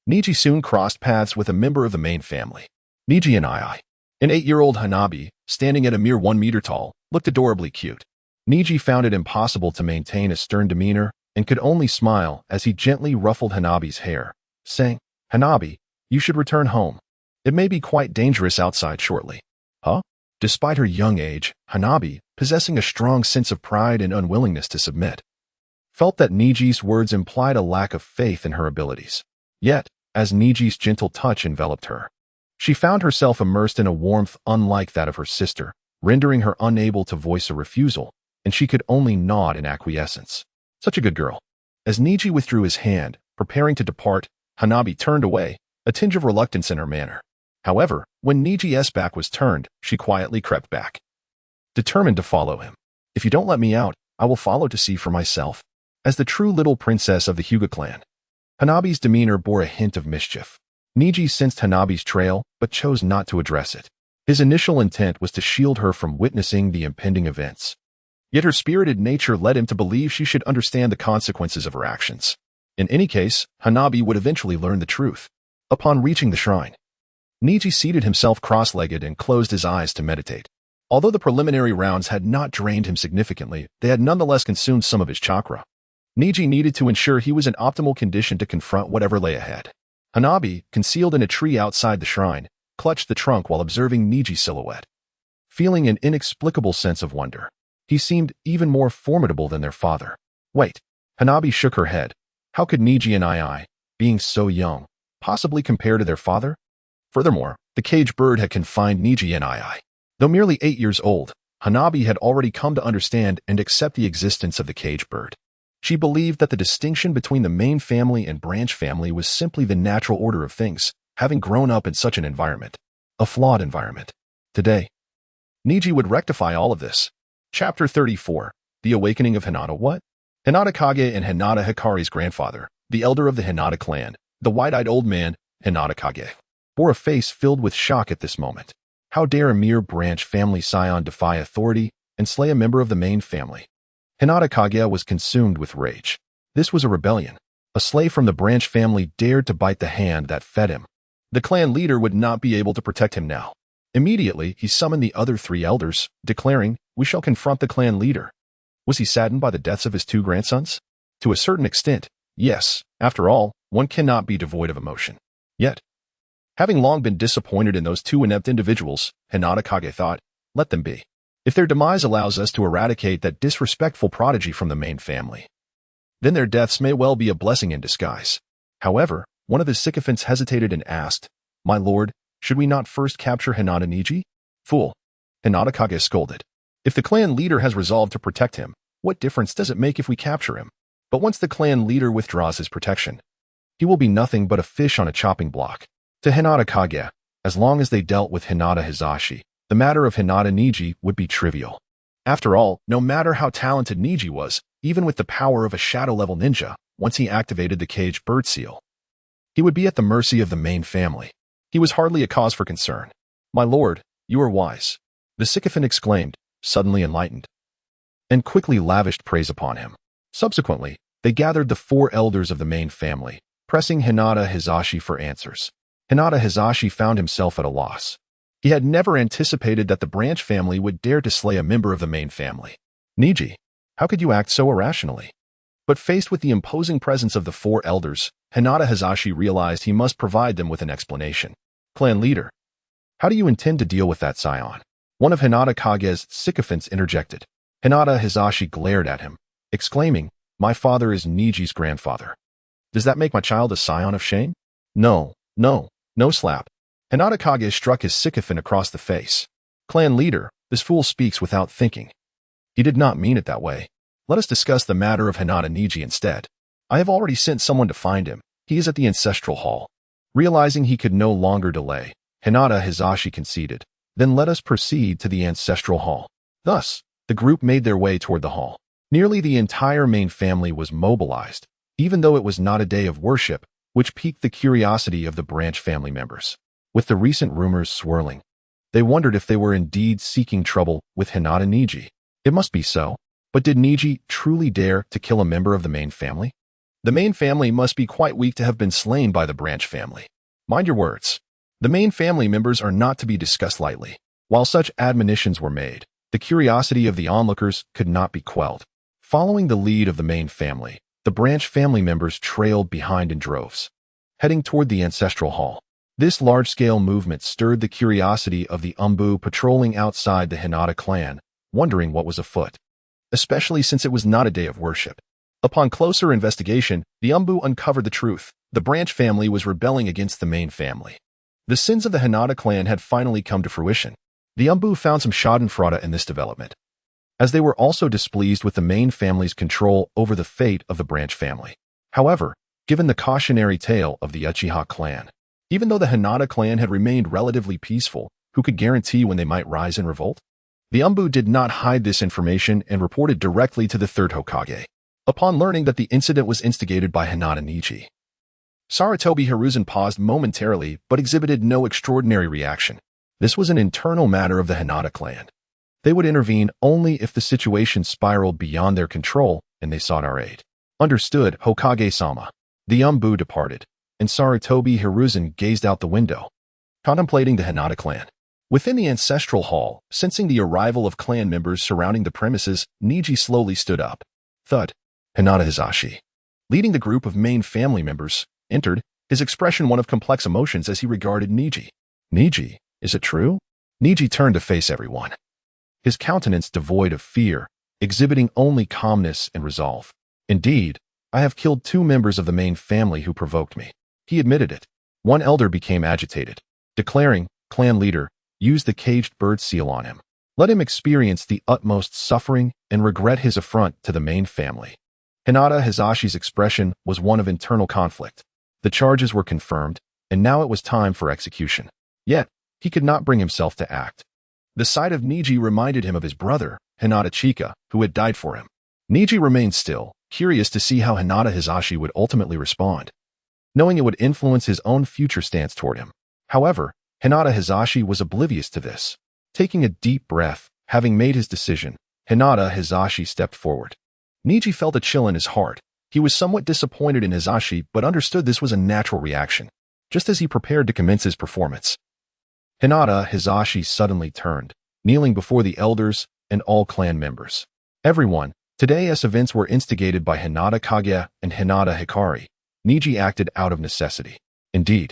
Neji soon crossed paths with a member of the main family. Neji and Eye, an 8-year-old Hanabi, standing at a mere 1 meter tall, looked adorably cute. Neji found it impossible to maintain a stern demeanor and could only smile as he gently ruffled Hanabi's hair, saying, Hanabi, you should return home. It may be quite dangerous outside shortly. Huh? Despite her young age, Hanabi, possessing a strong sense of pride and unwillingness to submit, felt that Neji's words implied a lack of faith in her abilities. Yet, as Neji's gentle touch enveloped her, she found herself immersed in a warmth unlike that of her sister, rendering her unable to voice a refusal, and she could only nod in acquiescence. Such a good girl. As Neji withdrew his hand, preparing to depart, Hanabi turned away, a tinge of reluctance in her manner. However, when Neji's back was turned, she quietly crept back, determined to follow him. If you don't let me out, I will follow to see for myself. As the true little princess of the Hyuga clan, Hanabi's demeanor bore a hint of mischief. Neji sensed Hanabi's trail, but chose not to address it. His initial intent was to shield her from witnessing the impending events. Yet her spirited nature led him to believe she should understand the consequences of her actions. In any case, Hanabi would eventually learn the truth. Upon reaching the shrine, Neji seated himself cross-legged and closed his eyes to meditate. Although the preliminary rounds had not drained him significantly, they had nonetheless consumed some of his chakra. Neji needed to ensure he was in optimal condition to confront whatever lay ahead. Hanabi, concealed in a tree outside the shrine, clutched the trunk while observing Neji's silhouette. Feeling an inexplicable sense of wonder, he seemed even more formidable than their father. Wait, Hanabi shook her head. How could Neji and Eye, being so young, possibly compare to their father? Furthermore, the cage bird had confined Neji and Eye. Though merely 8 years old, Hanabi had already come to understand and accept the existence of the cage bird. She believed that the distinction between the main family and branch family was simply the natural order of things, having grown up in such an environment. A flawed environment. Today, Neji would rectify all of this. Chapter 34. The Awakening of Hinata. What? Hinata Kage and Hinata Hikari's grandfather, the elder of the Hinata clan, the wide-eyed old man, Hinata Kage, bore a face filled with shock at this moment. How dare a mere branch family scion defy authority and slay a member of the main family? Hinata Kage was consumed with rage. This was a rebellion. A slave from the branch family dared to bite the hand that fed him. The clan leader would not be able to protect him now. Immediately, he summoned the other three elders, declaring, "We shall confront the clan leader." Was he saddened by the deaths of his two grandsons? To a certain extent, yes. After all, one cannot be devoid of emotion. Yet, having long been disappointed in those two inept individuals, Hinata Kage thought, let them be. If their demise allows us to eradicate that disrespectful prodigy from the main family, then their deaths may well be a blessing in disguise. However, one of his sycophants hesitated and asked, "My lord, should we not first capture Hinata Neji?" "Fool," Hinata Kage scolded. "If the clan leader has resolved to protect him, what difference does it make if we capture him? But once the clan leader withdraws his protection, he will be nothing but a fish on a chopping block." To Hinata Kage, as long as they dealt with Hinata Hizashi, the matter of Hinata Neji would be trivial. After all, no matter how talented Neji was, even with the power of a shadow-level ninja, once he activated the caged bird seal, he would be at the mercy of the main family. He was hardly a cause for concern. "My lord, you are wise," the sycophant exclaimed, suddenly enlightened, and quickly lavished praise upon him. Subsequently, they gathered the four elders of the main family, pressing Hinata Hizashi for answers. Hinata Hizashi found himself at a loss. He had never anticipated that the branch family would dare to slay a member of the main family. "Neji, how could you act so irrationally?" But faced with the imposing presence of the four elders, Hinata Hizashi realized he must provide them with an explanation. "Clan leader, how do you intend to deal with that scion?" One of Hinata Kage's sycophants interjected. Hinata Hizashi glared at him, exclaiming, "My father is Neji's grandfather. Does that make my child a scion of shame?" No, slap. Hinata Kage struck his sycophant across the face. "Clan leader, this fool speaks without thinking. He did not mean it that way. Let us discuss the matter of Hinata Neji instead. I have already sent someone to find him. He is at the Ancestral Hall." Realizing he could no longer delay, Hinata Hizashi conceded. "Then let us proceed to the Ancestral Hall." Thus, the group made their way toward the hall. Nearly the entire main family was mobilized, even though it was not a day of worship, which piqued the curiosity of the branch family members. With the recent rumors swirling, they wondered if they were indeed seeking trouble with Hinata Neji. It must be so. But did Neji truly dare to kill a member of the main family? The main family must be quite weak to have been slain by the branch family. Mind your words. The main family members are not to be discussed lightly. While such admonitions were made, the curiosity of the onlookers could not be quelled. Following the lead of the main family, the branch family members trailed behind in droves, heading toward the Ancestral Hall. This large-scale movement stirred the curiosity of the Umbu patrolling outside the Hinata clan, wondering what was afoot, especially since it was not a day of worship. Upon closer investigation, the Umbu uncovered the truth. The branch family was rebelling against the main family. The sins of the Hinata clan had finally come to fruition. The Umbu found some schadenfreude in this development, as they were also displeased with the main family's control over the fate of the branch family. However, given the cautionary tale of the Uchiha clan, even though the Hinata clan had remained relatively peaceful, who could guarantee when they might rise in revolt? The Umbu did not hide this information and reported directly to the third Hokage. Upon learning that the incident was instigated by Hinata Neji, Sarutobi Hiruzen paused momentarily but exhibited no extraordinary reaction. This was an internal matter of the Hinata clan. They would intervene only if the situation spiraled beyond their control and they sought our aid. Understood, Hokage-sama. The Umbu departed, and Sarutobi Hiruzen gazed out the window, contemplating the Hinata clan. Within the Ancestral Hall, sensing the arrival of clan members surrounding the premises, Neji slowly stood up. Thud. Hinata Hizashi, leading the group of main family members, entered, his expression one of complex emotions as he regarded Neji. "Neji, is it true?" Neji turned to face everyone, his countenance devoid of fear, exhibiting only calmness and resolve. "Indeed, I have killed 2 members of the main family who provoked me." He admitted it. One elder became agitated, declaring, "Clan leader, use the caged bird seal on him. Let him experience the utmost suffering and regret his affront to the main family." Hinata Hizashi's expression was one of internal conflict. The charges were confirmed, and now it was time for execution. Yet, he could not bring himself to act. The sight of Neji reminded him of his brother, Hinata Chika, who had died for him. Neji remained still, curious to see how Hinata Hisashi would ultimately respond, knowing it would influence his own future stance toward him. However, Hinata Hisashi was oblivious to this. Taking a deep breath, having made his decision, Hinata Hisashi stepped forward. Neji felt a chill in his heart. He was somewhat disappointed in Hisashi, but understood this was a natural reaction, just as he prepared to commence his performance. Hinata Hisashi suddenly turned, kneeling before the elders and all clan members. Everyone, today's events were instigated by Hinata Kage and Hinata Hikari. Neji acted out of necessity. Indeed,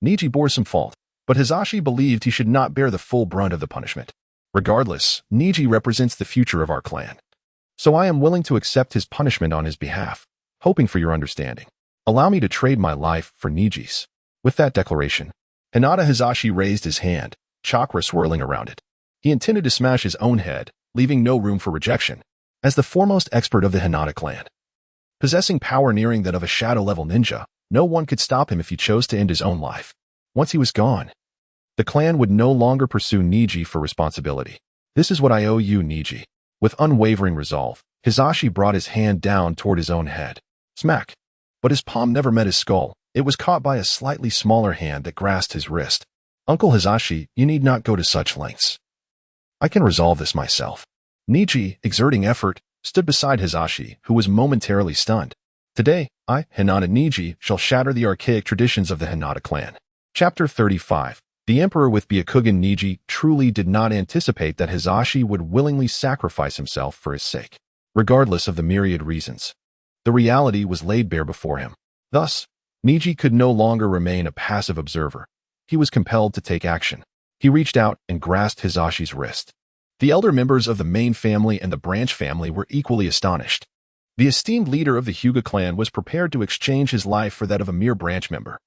Neji bore some fault, but Hisashi believed he should not bear the full brunt of the punishment. Regardless, Neji represents the future of our clan, so I am willing to accept his punishment on his behalf, hoping for your understanding. Allow me to trade my life for Neji's. With that declaration, Hinata Hisashi raised his hand, chakra swirling around it. He intended to smash his own head, leaving no room for rejection. As the foremost expert of the Hinata clan, possessing power nearing that of a shadow-level ninja, no one could stop him if he chose to end his own life. Once he was gone, the clan would no longer pursue Neji for responsibility. This is what I owe you, Neji. With unwavering resolve, Hisashi brought his hand down toward his own head. Smack! But his palm never met his skull. It was caught by a slightly smaller hand that grasped his wrist. Uncle Hisashi, you need not go to such lengths. I can resolve this myself. Neji, exerting effort, stood beside Hisashi, who was momentarily stunned. Today, I, Hinata Neji, shall shatter the archaic traditions of the Hinata clan. Chapter 35. The Emperor with Byakugan Neji truly did not anticipate that Hisashi would willingly sacrifice himself for his sake, regardless of the myriad reasons. The reality was laid bare before him. Thus, Neji could no longer remain a passive observer. He was compelled to take action. He reached out and grasped Hisashi's wrist. The elder members of the main family and the branch family were equally astonished. The esteemed leader of the Hyuga clan was prepared to exchange his life for that of a mere branch member.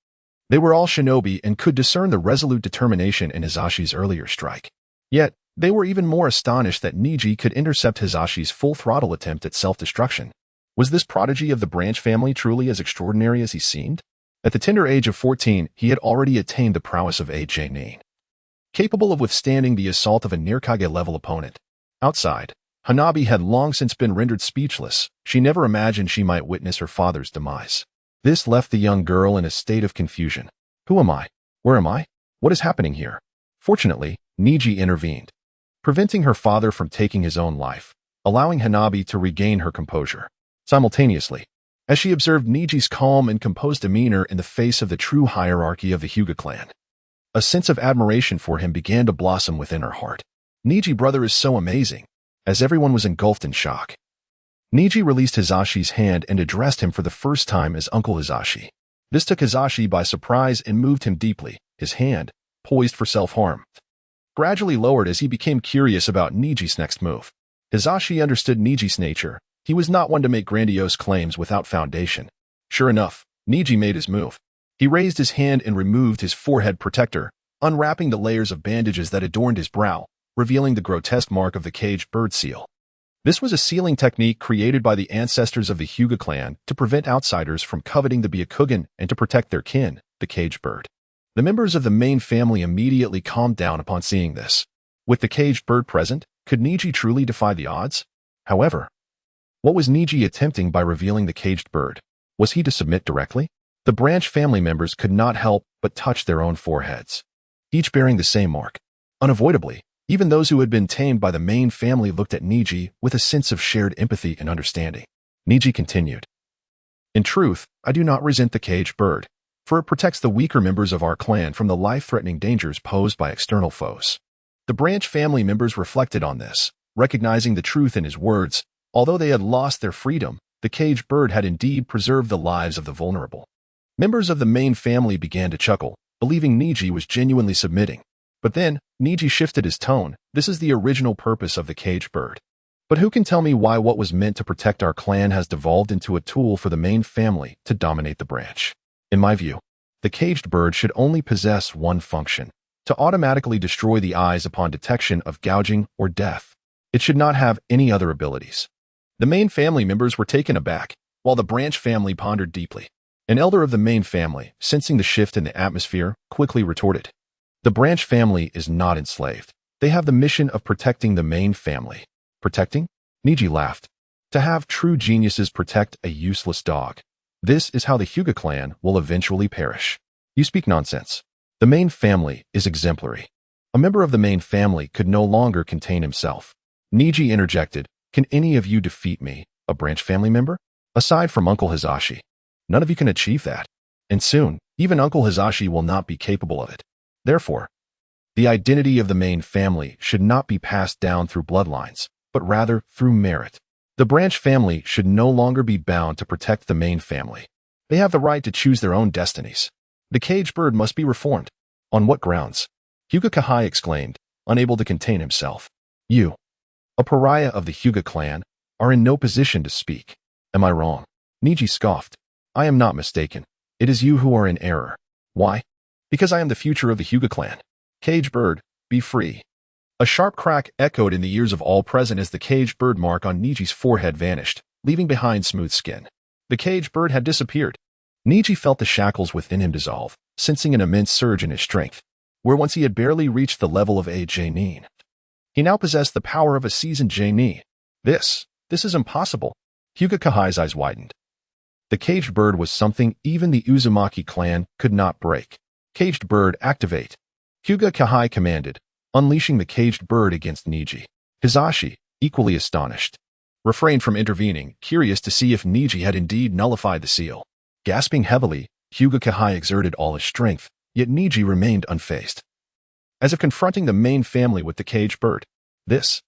They were all shinobi and could discern the resolute determination in Hisashi's earlier strike. Yet, they were even more astonished that Neji could intercept Hisashi's full-throttle attempt at self-destruction. Was this prodigy of the branch family truly as extraordinary as he seemed? At the tender age of 14, he had already attained the prowess of a Chunin, capable of withstanding the assault of a near-Kage-level opponent. Outside, Hanabi had long since been rendered speechless. She never imagined she might witness her father's demise. This left the young girl in a state of confusion. Who am I? Where am I? What is happening here? Fortunately, Neji intervened, preventing her father from taking his own life, allowing Hanabi to regain her composure. Simultaneously, as she observed Neji's calm and composed demeanor in the face of the true hierarchy of the Hyuga clan, a sense of admiration for him began to blossom within her heart. Neji brother is so amazing, as everyone was engulfed in shock. Neji released Hisashi's hand and addressed him for the first time as Uncle Hisashi. This took Hisashi by surprise and moved him deeply, his hand, poised for self-harm, gradually lowered as he became curious about Neji's next move. Hisashi understood Neji's nature. He was not one to make grandiose claims without foundation. Sure enough, Neji made his move. He raised his hand and removed his forehead protector, unwrapping the layers of bandages that adorned his brow, revealing the grotesque mark of the caged bird seal. This was a sealing technique created by the ancestors of the Hyuga clan to prevent outsiders from coveting the Byakugan and to protect their kin, the caged bird. The members of the main family immediately calmed down upon seeing this. With the caged bird present, could Neji truly defy the odds? However, what was Neji attempting by revealing the caged bird? Was he to submit directly? The branch family members could not help but touch their own foreheads, each bearing the same mark. Unavoidably, even those who had been tamed by the main family looked at Neji with a sense of shared empathy and understanding. Neji continued. In truth, I do not resent the caged bird, for it protects the weaker members of our clan from the life-threatening dangers posed by external foes. The branch family members reflected on this, recognizing the truth in his words. Although they had lost their freedom, the caged bird had indeed preserved the lives of the vulnerable. Members of the main family began to chuckle, believing Neji was genuinely submitting. But then, Neji shifted his tone. This is the original purpose of the caged bird. But who can tell me why what was meant to protect our clan has devolved into a tool for the main family to dominate the branch? In my view, the caged bird should only possess one function: to automatically destroy the eyes upon detection of gouging or death. It should not have any other abilities. The main family members were taken aback, while the branch family pondered deeply. An elder of the main family, sensing the shift in the atmosphere, quickly retorted. The branch family is not enslaved. They have the mission of protecting the main family. Protecting? Neji laughed. To have true geniuses protect a useless dog. This is how the Hyuga clan will eventually perish. You speak nonsense. The main family is exemplary. A member of the main family could no longer contain himself. Neji interjected, can any of you defeat me, a branch family member? Aside from Uncle Hizashi. None of you can achieve that. And soon, even Uncle Hizashi will not be capable of it. Therefore, the identity of the main family should not be passed down through bloodlines, but rather through merit. The branch family should no longer be bound to protect the main family. They have the right to choose their own destinies. The caged bird must be reformed. On what grounds? Hyuga Kahai exclaimed, unable to contain himself. You, a pariah of the Hyuga clan, are in no position to speak. Am I wrong? Neji scoffed. I am not mistaken. It is you who are in error. Why? Because I am the future of the Hyuga clan. Caged bird, be free. A sharp crack echoed in the ears of all present as the caged bird mark on Neji's forehead vanished, leaving behind smooth skin. The caged bird had disappeared. Neji felt the shackles within him dissolve, sensing an immense surge in his strength. Where once he had barely reached the level of a Genin, he now possessed the power of a seasoned Genin. This is impossible. Hyuga Kahai's eyes widened. The caged bird was something even the Uzumaki clan could not break. Caged bird, activate. Hyuga Kahai commanded, unleashing the caged bird against Neji. Hizashi, equally astonished, refrained from intervening, curious to see if Neji had indeed nullified the seal. Gasping heavily, Hyuga Kahai exerted all his strength, yet Neji remained unfazed. As if confronting the main family with the caged bird. This.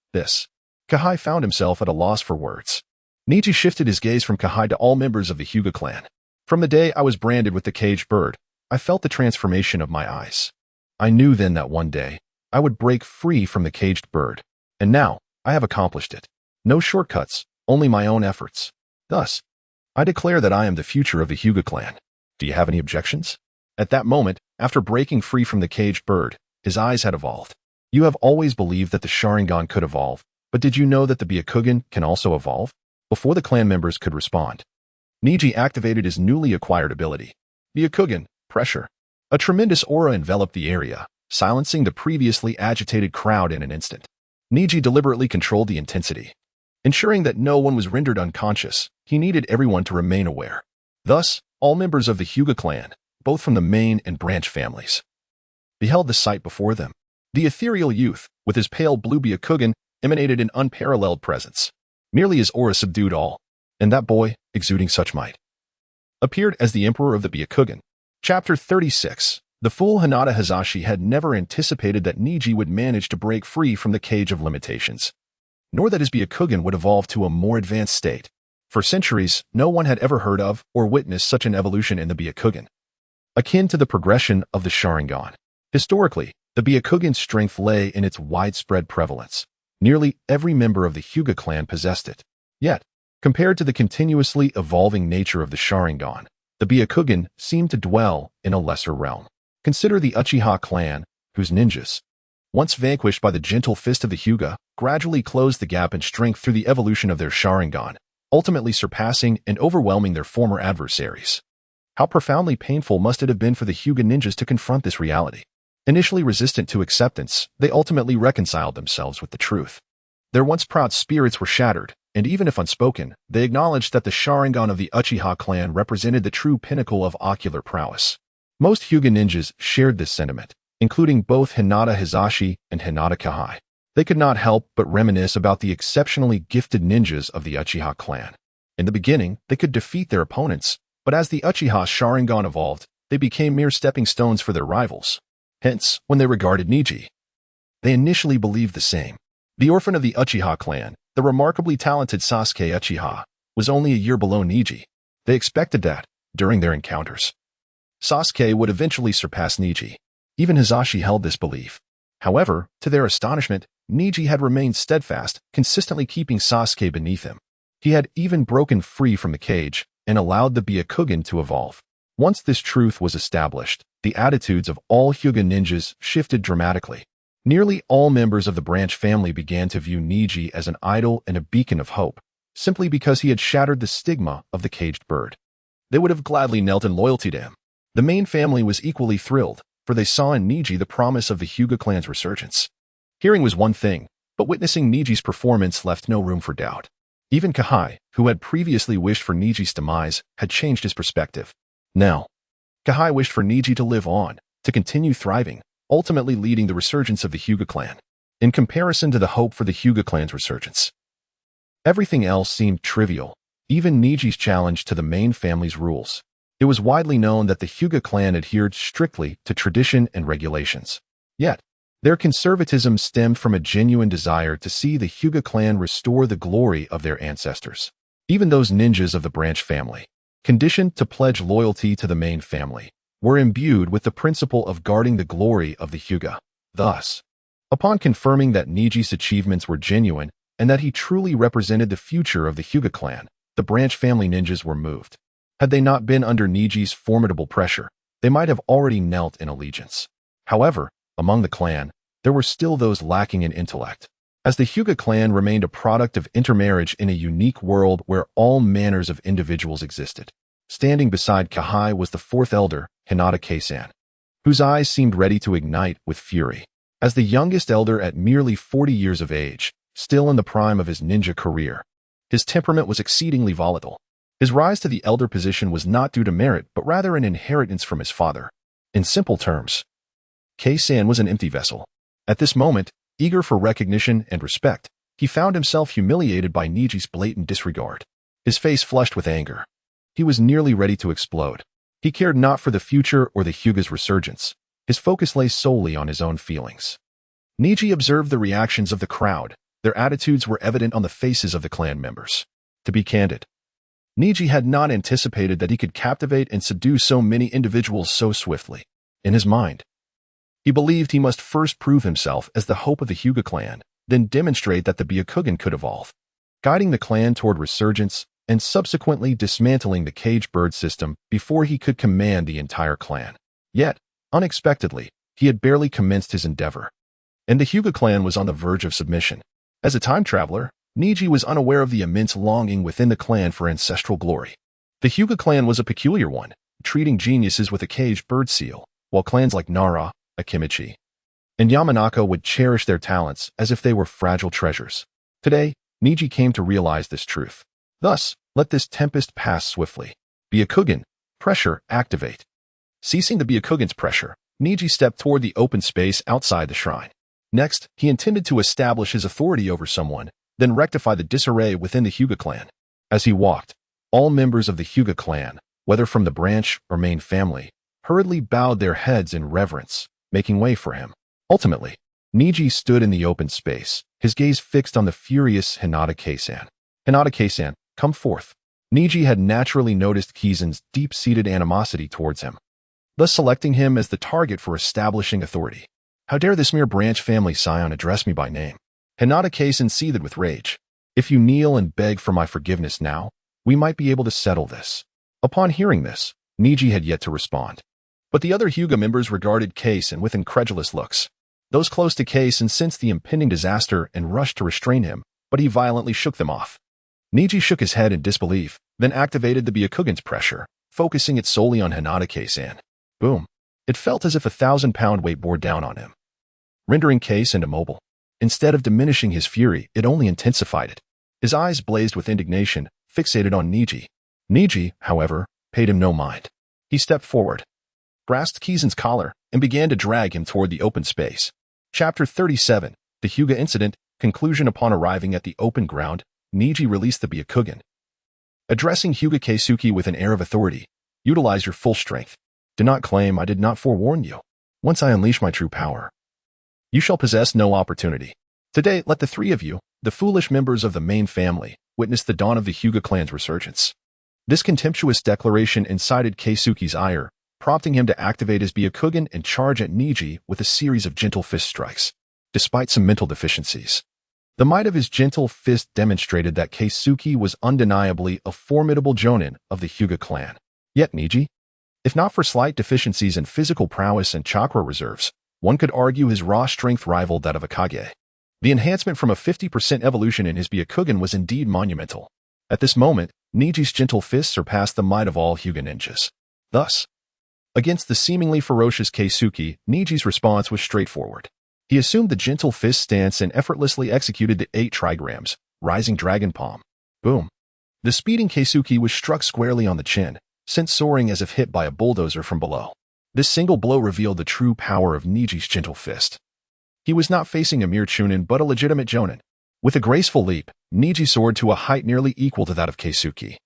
Kahai found himself at a loss for words. Neji shifted his gaze from Kahai to all members of the Hyuga clan. From the day I was branded with the caged bird, I felt the transformation of my eyes. I knew then that one day, I would break free from the caged bird. And now, I have accomplished it. No shortcuts, only my own efforts. Thus, I declare that I am the future of the Hyuga clan. Do you have any objections? At that moment, after breaking free from the caged bird, his eyes had evolved. You have always believed that the Sharingan could evolve, but did you know that the Byakugan can also evolve? Before the clan members could respond, Neji activated his newly acquired ability. Byakugan, pressure. A tremendous aura enveloped the area, silencing the previously agitated crowd in an instant. Neji deliberately controlled the intensity. Ensuring that no one was rendered unconscious, he needed everyone to remain aware. Thus, all members of the Hyuga clan, both from the main and branch families, beheld the sight before them. The ethereal youth, with his pale blue Byakugan, emanated an unparalleled presence. Merely his aura subdued all, and that boy, exuding such might, appeared as the emperor of the Byakugan. Chapter 36. The fool Hinata Hizashi had never anticipated that Neji would manage to break free from the cage of limitations, nor that his Byakugan would evolve to a more advanced state. For centuries, no one had ever heard of or witnessed such an evolution in the Byakugan, akin to the progression of the Sharingan. Historically, the Byakugan's strength lay in its widespread prevalence. Nearly every member of the Hyuga clan possessed it. Yet, compared to the continuously evolving nature of the Sharingan, the Byakugan seemed to dwell in a lesser realm. Consider the Uchiha clan, whose ninjas, once vanquished by the gentle fist of the Hyuga, gradually closed the gap in strength through the evolution of their Sharingan, ultimately surpassing and overwhelming their former adversaries. How profoundly painful must it have been for the Hyuga ninjas to confront this reality? Initially resistant to acceptance, they ultimately reconciled themselves with the truth. Their once proud spirits were shattered, and even if unspoken, they acknowledged that the Sharingan of the Uchiha clan represented the true pinnacle of ocular prowess. Most Hyuga ninjas shared this sentiment, including both Hinata Hizashi and Hinata Kahai. They could not help but reminisce about the exceptionally gifted ninjas of the Uchiha clan. In the beginning, they could defeat their opponents, but as the Uchiha Sharingan evolved, they became mere stepping stones for their rivals. Hence, when they regarded Neji, they initially believed the same. The orphan of the Uchiha clan, the remarkably talented Sasuke Uchiha, was only a year below Neji. They expected that, during their encounters, Sasuke would eventually surpass Neji. Even Hizashi held this belief. However, to their astonishment, Neji had remained steadfast, consistently keeping Sasuke beneath him. He had even broken free from the cage and allowed the Byakugan to evolve. Once this truth was established, the attitudes of all Hyuga ninjas shifted dramatically. Nearly all members of the branch family began to view Neji as an idol and a beacon of hope, simply because he had shattered the stigma of the caged bird. They would have gladly knelt in loyalty to him. The main family was equally thrilled, for they saw in Neji the promise of the Hyuga clan's resurgence. Hearing was one thing, but witnessing Neji's performance left no room for doubt. Even Kahai, who had previously wished for Neji's demise, had changed his perspective. Now, Kahai wished for Neji to live on, to continue thriving, ultimately leading the resurgence of the Hyuga clan. In comparison to the hope for the Hyuga clan's resurgence, everything else seemed trivial, even Neji's challenge to the main family's rules. It was widely known that the Hyuga clan adhered strictly to tradition and regulations. Yet, their conservatism stemmed from a genuine desire to see the Hyuga clan restore the glory of their ancestors. Even those ninjas of the branch family, conditioned to pledge loyalty to the main family, were imbued with the principle of guarding the glory of the Hyuga. Thus, upon confirming that Neji's achievements were genuine and that he truly represented the future of the Hyuga clan, the branch family ninjas were moved. Had they not been under Neji's formidable pressure, they might have already knelt in allegiance. However, among the clan, there were still those lacking in intellect. As the Hyuga clan remained a product of intermarriage in a unique world where all manners of individuals existed. Standing beside Kahai was the fourth elder, Hinata Keisan, whose eyes seemed ready to ignite with fury. As the youngest elder at merely 40 years of age, still in the prime of his ninja career, his temperament was exceedingly volatile. His rise to the elder position was not due to merit, but rather an inheritance from his father. In simple terms, Keisan was an empty vessel. At this moment, eager for recognition and respect, he found himself humiliated by Neji's blatant disregard. His face flushed with anger. He was nearly ready to explode. He cared not for the future or the Hyuga's resurgence. His focus lay solely on his own feelings. Neji observed the reactions of the crowd. Their attitudes were evident on the faces of the clan members. To be candid, Neji had not anticipated that he could captivate and subdue so many individuals so swiftly. In his mind, he believed he must first prove himself as the hope of the Hyuga clan, then demonstrate that the Byakugan could evolve, guiding the clan toward resurgence and subsequently dismantling the caged bird system before he could command the entire clan. Yet, unexpectedly, he had barely commenced his endeavor, and the Hyuga clan was on the verge of submission. As a time traveler, Neji was unaware of the immense longing within the clan for ancestral glory. The Hyuga clan was a peculiar one, treating geniuses with a caged bird seal, while clans like Nara, Akimichi, and Yamanaka would cherish their talents as if they were fragile treasures. Today, Neji came to realize this truth. Thus, let this tempest pass swiftly. Byakugan, pressure, activate. Ceasing the Byakugan's pressure, Neji stepped toward the open space outside the shrine. Next, he intended to establish his authority over someone, then rectify the disarray within the Hyuga clan. As he walked, all members of the Hyuga clan, whether from the branch or main family, hurriedly bowed their heads in reverence, making way for him. Ultimately, Neji stood in the open space, his gaze fixed on the furious Hinata Keisan. Hinata Keisan, come forth. Neji had naturally noticed Keisan's deep-seated animosity towards him, thus selecting him as the target for establishing authority. How dare this mere branch family scion address me by name? Hinata Keisan seethed with rage. If you kneel and beg for my forgiveness now, we might be able to settle this. Upon hearing this, Neji had yet to respond. But the other Hyuga members regarded Keisan with incredulous looks. Those close to Keisan sensed the impending disaster and rushed to restrain him, but he violently shook them off. Neji shook his head in disbelief, then activated the Byakugan's pressure, focusing it solely on Hinata Keisan. Boom. It felt as if a 1,000-pound weight bore down on him, rendering Keisan immobile. Instead of diminishing his fury, it only intensified it. His eyes blazed with indignation, fixated on Neji. Neji, however, paid him no mind. He stepped forward, grasped Keisan's collar, and began to drag him toward the open space. Chapter 37, The Hyuga Incident, Conclusion. Upon arriving at the open ground, Neji released the Byakugan. Addressing Hyuga Keisuke with an air of authority, utilize your full strength. Do not claim I did not forewarn you. Once I unleash my true power, you shall possess no opportunity. Today, let the three of you, the foolish members of the main family, witness the dawn of the Hyuga clan's resurgence. This contemptuous declaration incited Keisuke's ire, prompting him to activate his Byakugan and charge at Neji with a series of gentle fist strikes. Despite some mental deficiencies, the might of his gentle fist demonstrated that Keisuke was undeniably a formidable jonin of the Hyuga clan. Yet Neji, if not for slight deficiencies in physical prowess and chakra reserves, one could argue his raw strength rivaled that of a Kage. The enhancement from a 50% evolution in his Byakugan was indeed monumental. At this moment, Neji's gentle fist surpassed the might of all Hyuga ninjas. Thus, against the seemingly ferocious Keisuke, Neji's response was straightforward. He assumed the gentle fist stance and effortlessly executed the 8 trigrams, rising dragon palm. Boom. The speeding Keisuke was struck squarely on the chin, sent soaring as if hit by a bulldozer from below. This single blow revealed the true power of Neji's gentle fist. He was not facing a mere Chunin but a legitimate Jonin. With a graceful leap, Neji soared to a height nearly equal to that of Keisuke,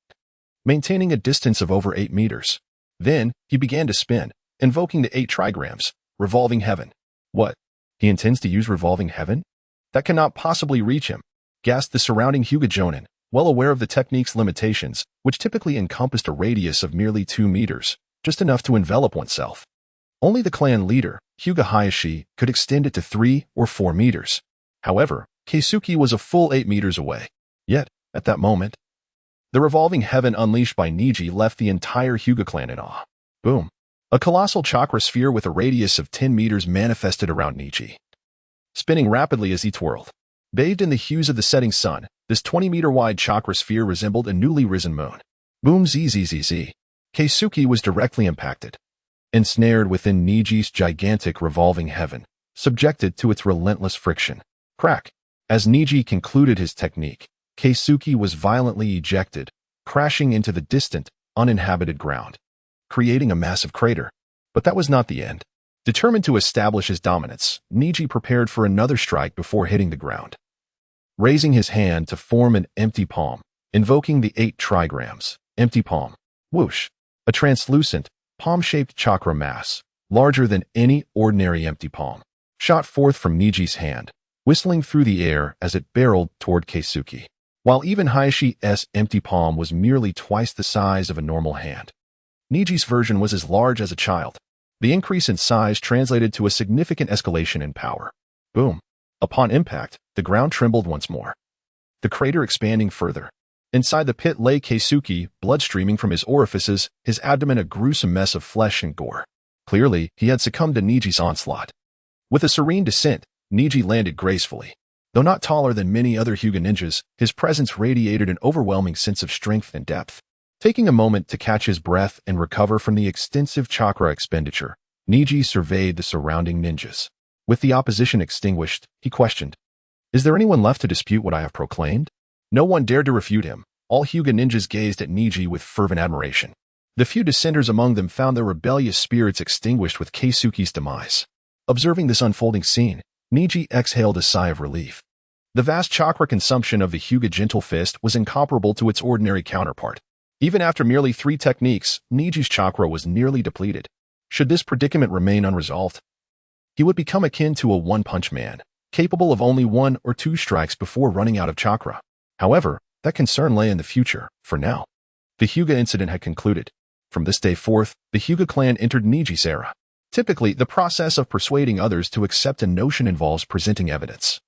maintaining a distance of over 8 meters. Then, he began to spin, invoking the 8 trigrams, revolving heaven. What? He intends to use revolving heaven? That cannot possibly reach him, gasped the surrounding Hyuga Jonin, well aware of the technique's limitations, which typically encompassed a radius of merely 2 meters, just enough to envelop oneself. Only the clan leader, Hyuga Hayashi, could extend it to 3 or 4 meters. However, Keisuke was a full 8 meters away. Yet, at that moment, the revolving heaven unleashed by Neji left the entire Hyuga clan in awe. Boom. A colossal chakra sphere with a radius of 10 meters manifested around Neji, spinning rapidly as he twirled. Bathed in the hues of the setting sun, this 20-meter-wide chakra sphere resembled a newly risen moon. Boom zzz. Keisuke was directly impacted, ensnared within Neji's gigantic revolving heaven, subjected to its relentless friction. Crack. As Neji concluded his technique, Keisuke was violently ejected, crashing into the distant, uninhabited ground, creating a massive crater. But that was not the end. Determined to establish his dominance, Neji prepared for another strike before hitting the ground. Raising his hand to form an empty palm, invoking the 8 trigrams, empty palm. Whoosh. A translucent, palm-shaped chakra mass, larger than any ordinary empty palm, shot forth from Neji's hand, whistling through the air as it barreled toward Keisuke. While even Hayashi's empty palm was merely twice the size of a normal hand, Neji's version was as large as a child. The increase in size translated to a significant escalation in power. Boom. Upon impact, the ground trembled once more, the crater expanding further. Inside the pit lay Keisuke, blood streaming from his orifices, his abdomen a gruesome mess of flesh and gore. Clearly, he had succumbed to Neji's onslaught. With a serene descent, Neji landed gracefully. Though not taller than many other Hyuga ninjas, his presence radiated an overwhelming sense of strength and depth. Taking a moment to catch his breath and recover from the extensive chakra expenditure, Neji surveyed the surrounding ninjas. With the opposition extinguished, he questioned, "Is there anyone left to dispute what I have proclaimed?" No one dared to refute him. All Hyuga ninjas gazed at Neji with fervent admiration. The few dissenters among them found their rebellious spirits extinguished with Keisuke's demise. Observing this unfolding scene, Neji exhaled a sigh of relief. The vast chakra consumption of the Hyuga Gentle Fist was incomparable to its ordinary counterpart. Even after merely 3 techniques, Neji's chakra was nearly depleted. Should this predicament remain unresolved, he would become akin to a one-punch man, capable of only 1 or 2 strikes before running out of chakra. However, that concern lay in the future, for now. The Hyuga incident had concluded. From this day forth, the Hyuga clan entered Neji's era. Typically, the process of persuading others to accept a notion involves presenting evidence,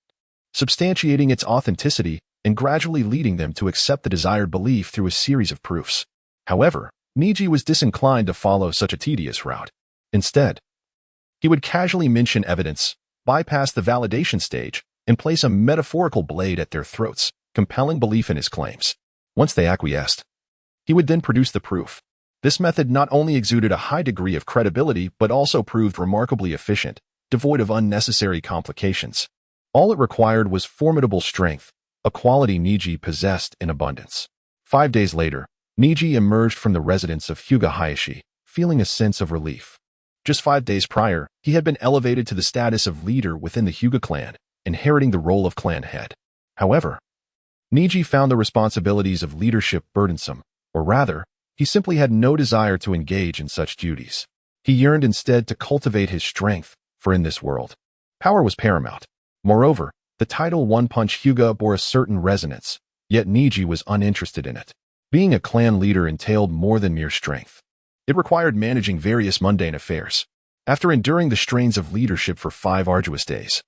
substantiating its authenticity, and gradually leading them to accept the desired belief through a series of proofs. However, Neji was disinclined to follow such a tedious route. Instead, he would casually mention evidence, bypass the validation stage, and place a metaphorical blade at their throats, compelling belief in his claims. Once they acquiesced, he would then produce the proof. This method not only exuded a high degree of credibility but also proved remarkably efficient, devoid of unnecessary complications. All it required was formidable strength, a quality Neji possessed in abundance. 5 days later, Neji emerged from the residence of Hyuga Hayashi, feeling a sense of relief. Just 5 days prior, he had been elevated to the status of leader within the Hyuga clan, inheriting the role of clan head. However, Neji found the responsibilities of leadership burdensome, or rather, he simply had no desire to engage in such duties. He yearned instead to cultivate his strength, for in this world, power was paramount. Moreover, the title One Punch Hyuga bore a certain resonance, yet Neji was uninterested in it. Being a clan leader entailed more than mere strength. It required managing various mundane affairs. After enduring the strains of leadership for 5 arduous days,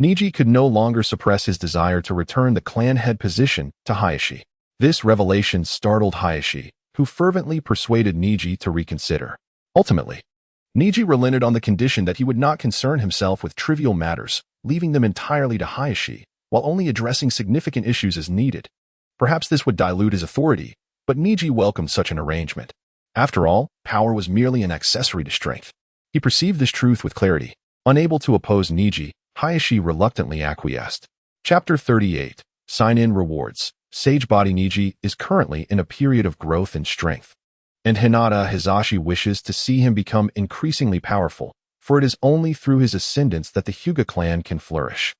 Neji could no longer suppress his desire to return the clan head position to Hayashi. This revelation startled Hayashi, who fervently persuaded Neji to reconsider. Ultimately, Neji relented on the condition that he would not concern himself with trivial matters, leaving them entirely to Hayashi, while only addressing significant issues as needed. Perhaps this would dilute his authority, but Neji welcomed such an arrangement. After all, power was merely an accessory to strength. He perceived this truth with clarity. Unable to oppose Neji, Hayashi reluctantly acquiesced. Chapter 38. Sign-in Rewards. Sage Body Neji is currently in a period of growth and strength, and Hinata Hizashi wishes to see him become increasingly powerful, for it is only through his ascendance that the Hyuga clan can flourish.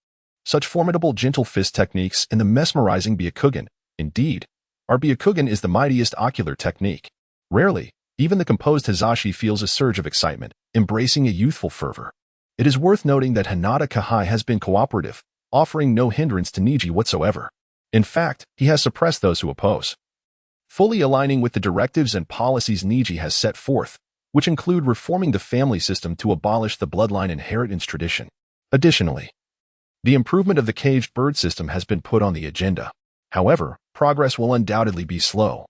Such formidable gentle fist techniques and the mesmerizing Byakugan, indeed, our Byakugan is the mightiest ocular technique. Rarely, even the composed Hizashi feels a surge of excitement, embracing a youthful fervor. It is worth noting that Hinata Kahai has been cooperative, offering no hindrance to Neji whatsoever. In fact, he has suppressed those who oppose, fully aligning with the directives and policies Neji has set forth, which include reforming the family system to abolish the bloodline inheritance tradition. Additionally, the improvement of the caged bird system has been put on the agenda. However, progress will undoubtedly be slow,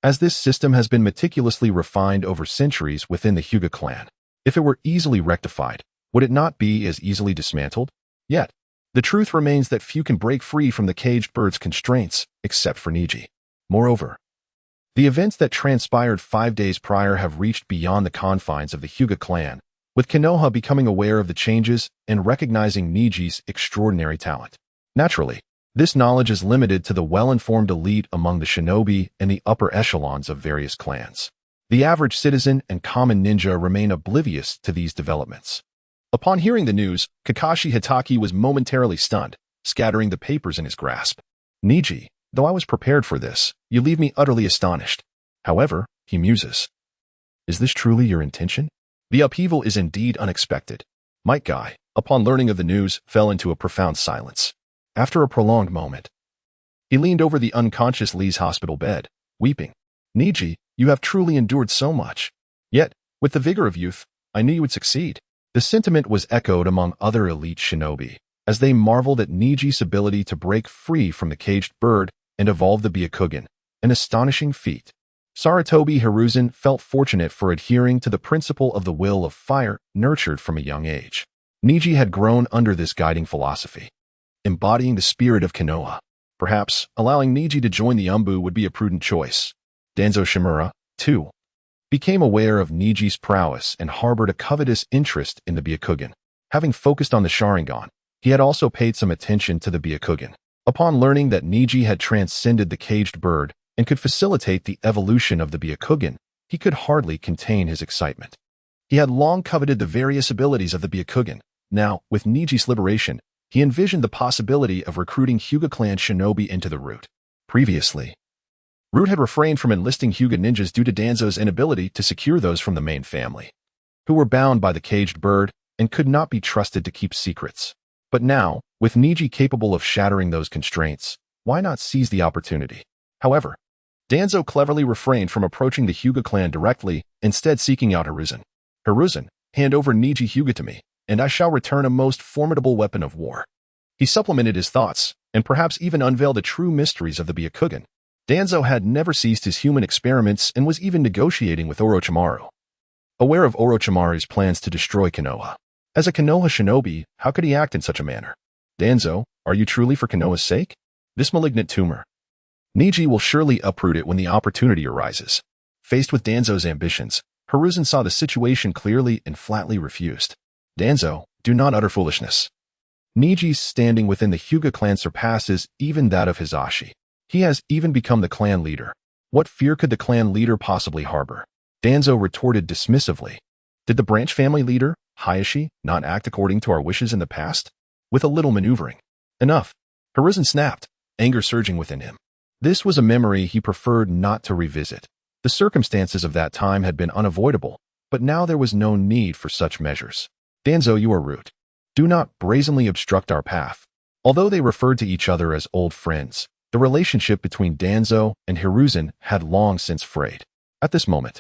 as this system has been meticulously refined over centuries within the Hyuga clan. If it were easily rectified, would it not be as easily dismantled? Yet, the truth remains that few can break free from the caged bird's constraints, except for Neji. Moreover, the events that transpired 5 days prior have reached beyond the confines of the Hyuga clan, with Konoha becoming aware of the changes and recognizing Neji's extraordinary talent. Naturally, this knowledge is limited to the well-informed elite among the shinobi and the upper echelons of various clans. The average citizen and common ninja remain oblivious to these developments. Upon hearing the news, Kakashi Hitaki was momentarily stunned, scattering the papers in his grasp. Neji, though I was prepared for this, you leave me utterly astonished. However, he muses. Is this truly your intention? The upheaval is indeed unexpected. Might Guy, upon learning of the news, fell into a profound silence. After a prolonged moment, he leaned over the unconscious Lee's hospital bed, weeping. Neji, you have truly endured so much. Yet, with the vigor of youth, I knew you would succeed. The sentiment was echoed among other elite shinobi, as they marveled at Neji's ability to break free from the caged bird and evolve the Byakugan, an astonishing feat. Sarutobi Hiruzen felt fortunate for adhering to the principle of the will of fire nurtured from a young age. Neji had grown under this guiding philosophy, embodying the spirit of Konoha. Perhaps allowing Neji to join the Umbu would be a prudent choice. Danzo Shimura, too, became aware of Neji's prowess and harbored a covetous interest in the Byakugan. Having focused on the Sharingan, he had also paid some attention to the Byakugan. Upon learning that Neji had transcended the caged bird and could facilitate the evolution of the Byakugan, he could hardly contain his excitement. He had long coveted the various abilities of the Byakugan. Now, with Neji's liberation, he envisioned the possibility of recruiting Hyuga clan shinobi into the root. Previously, Root had refrained from enlisting Hyuga ninjas due to Danzo's inability to secure those from the main family, who were bound by the caged bird and could not be trusted to keep secrets. But now, with Neji capable of shattering those constraints, why not seize the opportunity? However, Danzo cleverly refrained from approaching the Hyuga clan directly, instead seeking out Hiruzen. Hiruzen, hand over Neji Hyuga to me, and I shall return a most formidable weapon of war. He supplemented his thoughts, and perhaps even unveiled the true mysteries of the Byakugan. Danzo had never ceased his human experiments and was even negotiating with Orochimaru, aware of Orochimaru's plans to destroy Konoha. As a Konoha shinobi, how could he act in such a manner? Danzo, are you truly for Konoha's sake? This malignant tumor. Neji will surely uproot it when the opportunity arises. Faced with Danzo's ambitions, Hiruzen saw the situation clearly and flatly refused. Danzo, do not utter foolishness. Neji's standing within the Hyuga clan surpasses even that of Hizashi. He has even become the clan leader. What fear could the clan leader possibly harbor? Danzo retorted dismissively. Did the branch family leader, Hayashi, not act according to our wishes in the past? With a little maneuvering. Enough. Hiruzen snapped, anger surging within him. This was a memory he preferred not to revisit. The circumstances of that time had been unavoidable, but now there was no need for such measures. Danzo, you are rude. Do not brazenly obstruct our path. Although they referred to each other as old friends, the relationship between Danzo and Hiruzen had long since frayed. At this moment,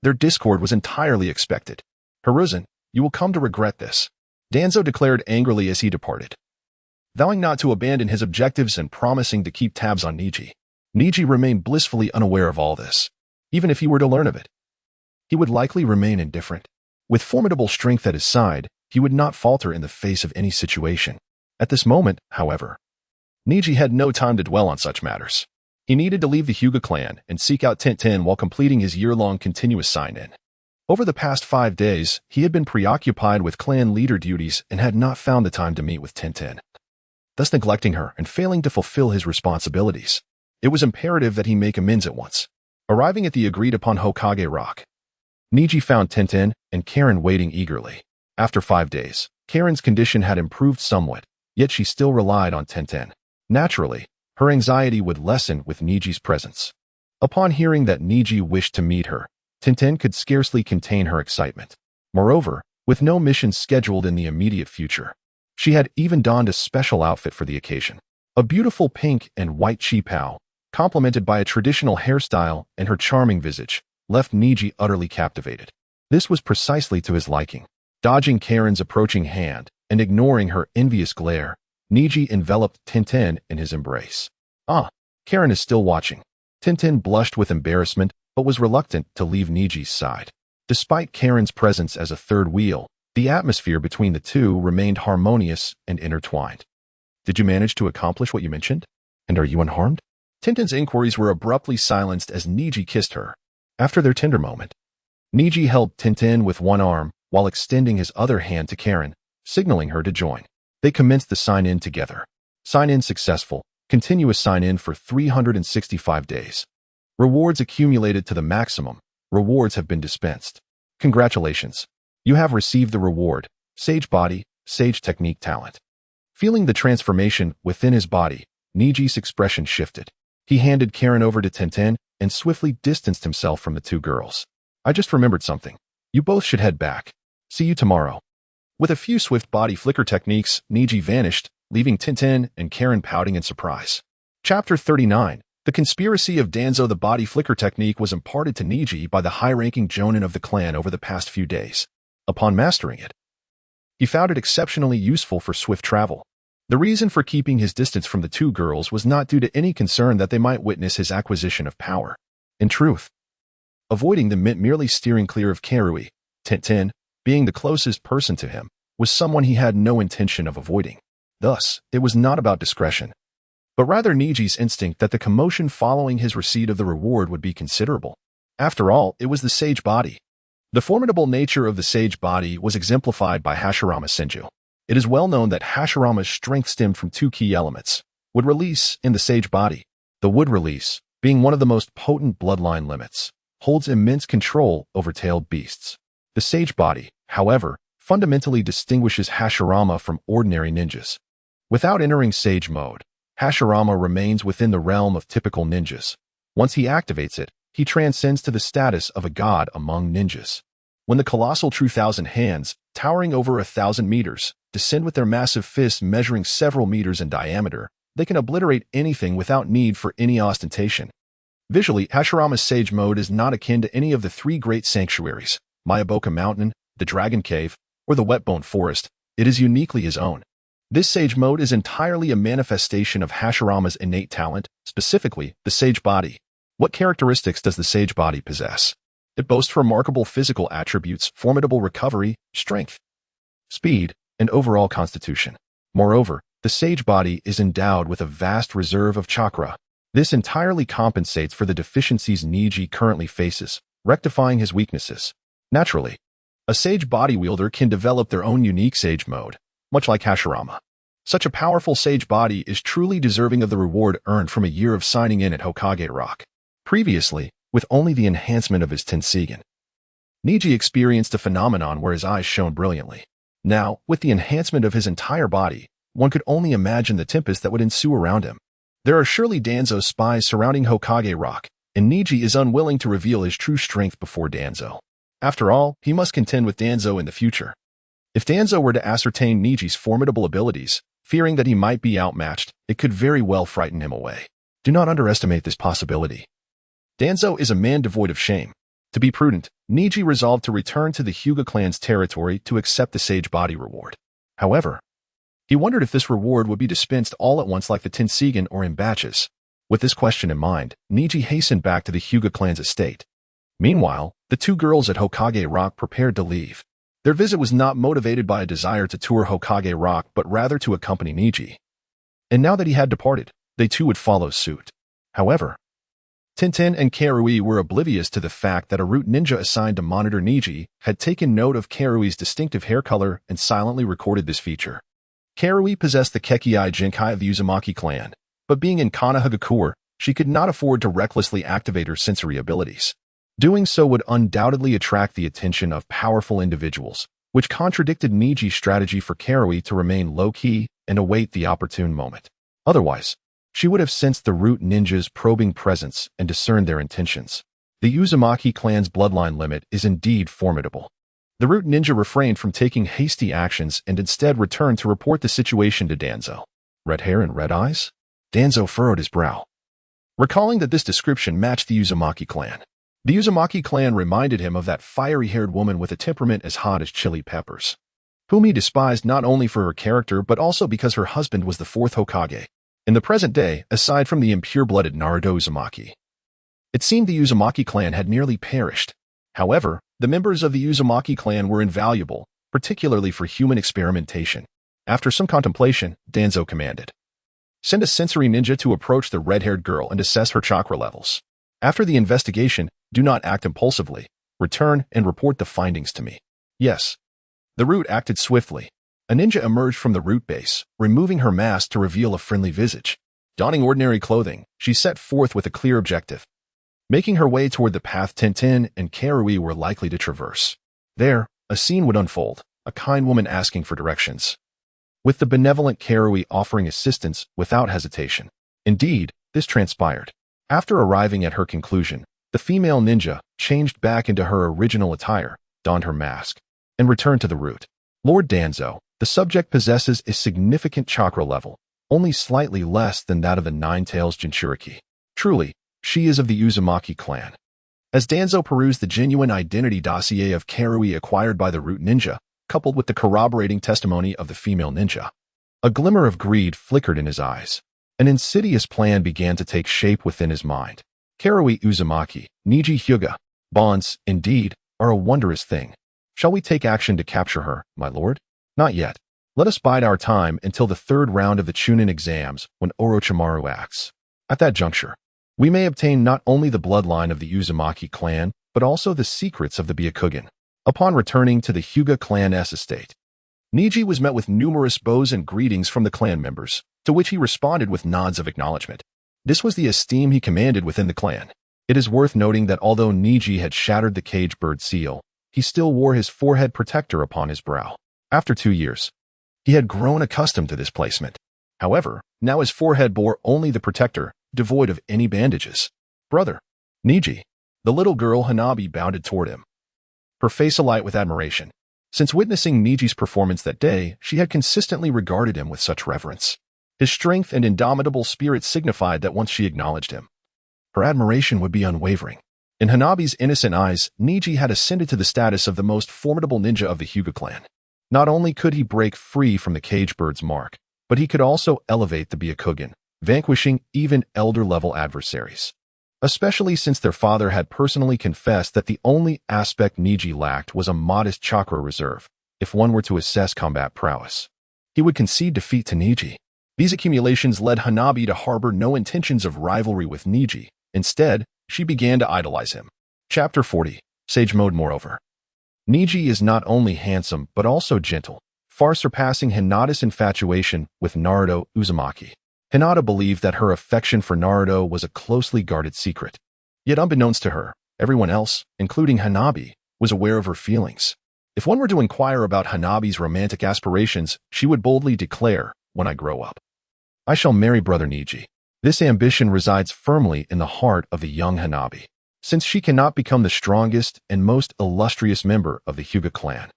their discord was entirely expected. Hiruzen, you will come to regret this, Danzo declared angrily as he departed. Vowing not to abandon his objectives and promising to keep tabs on Neji, Neji remained blissfully unaware of all this. Even if he were to learn of it, he would likely remain indifferent. With formidable strength at his side, he would not falter in the face of any situation. At this moment, however, Neji had no time to dwell on such matters. He needed to leave the Hyuga clan and seek out Tenten while completing his year-long continuous sign-in. Over the past 5 days, he had been preoccupied with clan leader duties and had not found the time to meet with Tintin, thus neglecting her and failing to fulfill his responsibilities. It was imperative that he make amends at once. Arriving at the agreed-upon Hokage Rock, Neji found Tintin and Karen waiting eagerly. After 5 days, Karen's condition had improved somewhat, yet she still relied on Tintin. Naturally, her anxiety would lessen with Neji's presence. Upon hearing that Neji wished to meet her, Tintin could scarcely contain her excitement. Moreover, with no mission scheduled in the immediate future, she had even donned a special outfit for the occasion. A beautiful pink and white qipao, complemented by a traditional hairstyle and her charming visage, left Neji utterly captivated. This was precisely to his liking. Dodging Karen's approaching hand and ignoring her envious glare, Neji enveloped Tintin in his embrace. Ah, Karen is still watching. Tintin blushed with embarrassment but was reluctant to leave Neji's side. Despite Karen's presence as a third wheel, the atmosphere between the two remained harmonious and intertwined. Did you manage to accomplish what you mentioned? And are you unharmed? Tintin's inquiries were abruptly silenced as Neji kissed her. After their tender moment, Neji held Tintin with one arm while extending his other hand to Karen, signaling her to join. They commenced the sign-in together. Sign-in successful. Continuous sign-in for 365 days. Rewards accumulated to the maximum. Rewards have been dispensed. Congratulations. You have received the reward, Sage Body, Sage Technique Talent. Feeling the transformation within his body, Neji's expression shifted. He handed Karen over to Tintin and swiftly distanced himself from the two girls. I just remembered something. You both should head back. See you tomorrow. With a few swift body flicker techniques, Neji vanished, leaving Tintin and Karen pouting in surprise. Chapter 39. The conspiracy of Danzo. The body flicker technique was imparted to Neji by the high-ranking jonin of the clan over the past few days. Upon mastering it, he found it exceptionally useful for swift travel. The reason for keeping his distance from the two girls was not due to any concern that they might witness his acquisition of power. In truth, avoiding them meant merely steering clear of Karui. Tintin, being the closest person to him, was someone he had no intention of avoiding. Thus, it was not about discretion, but rather Neji's instinct that the commotion following his receipt of the reward would be considerable. After all, it was the Sage Body. The formidable nature of the Sage Body was exemplified by Hashirama Senju. It is well known that Hashirama's strength stemmed from two key elements: wood release in the Sage Body. The wood release, being one of the most potent bloodline limits, holds immense control over tailed beasts. The Sage Body, however, fundamentally distinguishes Hashirama from ordinary ninjas. Without entering Sage mode, Hashirama remains within the realm of typical ninjas. Once he activates it, he transcends to the status of a god among ninjas. When the colossal True Thousand Hands, towering over 1,000 meters, descend with their massive fists measuring several meters in diameter, they can obliterate anything without need for any ostentation. Visually, Hashirama's Sage mode is not akin to any of the three great sanctuaries, Mayaboka Mountain, the Dragon Cave, or the Wetbone Forest. It is uniquely his own. This Sage mode is entirely a manifestation of Hashirama's innate talent, specifically the Sage Body. What characteristics does the Sage Body possess? It boasts remarkable physical attributes, formidable recovery, strength, speed, and overall constitution. Moreover, the Sage Body is endowed with a vast reserve of chakra. This entirely compensates for the deficiencies Neji currently faces, rectifying his weaknesses. Naturally, a Sage Body wielder can develop their own unique Sage mode, much like Hashirama. Such a powerful Sage Body is truly deserving of the reward earned from a year of signing in at Hokage Rock. Previously, with only the enhancement of his Tensigen, Neji experienced a phenomenon where his eyes shone brilliantly. Now, with the enhancement of his entire body, one could only imagine the tempest that would ensue around him. There are surely Danzo spies surrounding Hokage Rock, and Neji is unwilling to reveal his true strength before Danzo. After all, he must contend with Danzo in the future. If Danzo were to ascertain Neji's formidable abilities, fearing that he might be outmatched, it could very well frighten him away. Do not underestimate this possibility. Danzo is a man devoid of shame. To be prudent, Neji resolved to return to the Hyuga clan's territory to accept the Sage Body reward. However, he wondered if this reward would be dispensed all at once like the Tensigen or in batches. With this question in mind, Neji hastened back to the Hyuga clan's estate. Meanwhile, the two girls at Hokage Rock prepared to leave. Their visit was not motivated by a desire to tour Hokage Rock but rather to accompany Neji. And now that he had departed, they too would follow suit. However, Tintin and Karui were oblivious to the fact that a root ninja assigned to monitor Neji had taken note of Karui's distinctive hair color and silently recorded this feature. Karui possessed the Kekkei Jinkai of the Uzumaki clan, but being in Konohagakure, she could not afford to recklessly activate her sensory abilities. Doing so would undoubtedly attract the attention of powerful individuals, which contradicted Neji's strategy for Karui to remain low-key and await the opportune moment. Otherwise, she would have sensed the root ninja's probing presence and discerned their intentions. The Uzumaki clan's bloodline limit is indeed formidable. The root ninja refrained from taking hasty actions and instead returned to report the situation to Danzo. Red hair and red eyes? Danzo furrowed his brow, recalling that this description matched the Uzumaki clan. The Uzumaki clan reminded him of that fiery-haired woman with a temperament as hot as chili peppers, whom he despised not only for her character but also because her husband was the fourth Hokage. In the present day, aside from the impure-blooded Naruto Uzumaki, it seemed the Uzumaki clan had nearly perished. However, the members of the Uzumaki clan were invaluable, particularly for human experimentation. After some contemplation, Danzo commanded, "Send a sensory ninja to approach the red-haired girl and assess her chakra levels. After the investigation, do not act impulsively. Return and report the findings to me." Yes. The root acted swiftly. A ninja emerged from the root base, removing her mask to reveal a friendly visage. Donning ordinary clothing, she set forth with a clear objective, making her way toward the path Tintin and Karui were likely to traverse. There, a scene would unfold, a kind woman asking for directions, with the benevolent Karui offering assistance without hesitation. Indeed, this transpired. After arriving at her conclusion, the female ninja changed back into her original attire, donned her mask, and returned to the root. "Lord Danzo, the subject possesses a significant chakra level, only slightly less than that of the Nine-Tails Jinchuriki. Truly, she is of the Uzumaki clan." As Danzo perused the genuine identity dossier of Karui acquired by the root ninja, coupled with the corroborating testimony of the female ninja, a glimmer of greed flickered in his eyes. An insidious plan began to take shape within his mind. Karui Uzumaki, Neji Hyuga, bonds, indeed, are a wondrous thing. Shall we take action to capture her, my lord? Not yet. Let us bide our time until the third round of the Chunin Exams when Orochimaru acts. At that juncture, we may obtain not only the bloodline of the Uzumaki clan, but also the secrets of the Byakugan. Upon returning to the Hyuga clan's estate, Neji was met with numerous bows and greetings from the clan members, to which he responded with nods of acknowledgement. This was the esteem he commanded within the clan. It is worth noting that although Neji had shattered the cage bird seal, he still wore his forehead protector upon his brow. After 2 years, he had grown accustomed to this placement. However, now his forehead bore only the protector, devoid of any bandages. "Brother, Neji." The little girl Hanabi bounded toward him, her face alight with admiration. Since witnessing Neji's performance that day, she had consistently regarded him with such reverence. His strength and indomitable spirit signified that once she acknowledged him, her admiration would be unwavering. In Hanabi's innocent eyes, Neji had ascended to the status of the most formidable ninja of the Hyuga clan. Not only could he break free from the cage bird's mark, but he could also elevate the Byakugan, vanquishing even elder-level adversaries. Especially since their father had personally confessed that the only aspect Neji lacked was a modest chakra reserve. If one were to assess combat prowess, he would concede defeat to Neji. These accumulations led Hanabi to harbor no intentions of rivalry with Neji. Instead, she began to idolize him. Chapter 40. Sage Mode. Moreover, Neji is not only handsome but also gentle, far surpassing Hinata's infatuation with Naruto Uzumaki. Hinata believed that her affection for Naruto was a closely guarded secret. Yet unbeknownst to her, everyone else, including Hanabi, was aware of her feelings. If one were to inquire about Hanabi's romantic aspirations, she would boldly declare, "When I grow up, I shall marry brother Neji." This ambition resides firmly in the heart of the young Hanabi. Since she cannot become the strongest and most illustrious member of the Hyuga clan,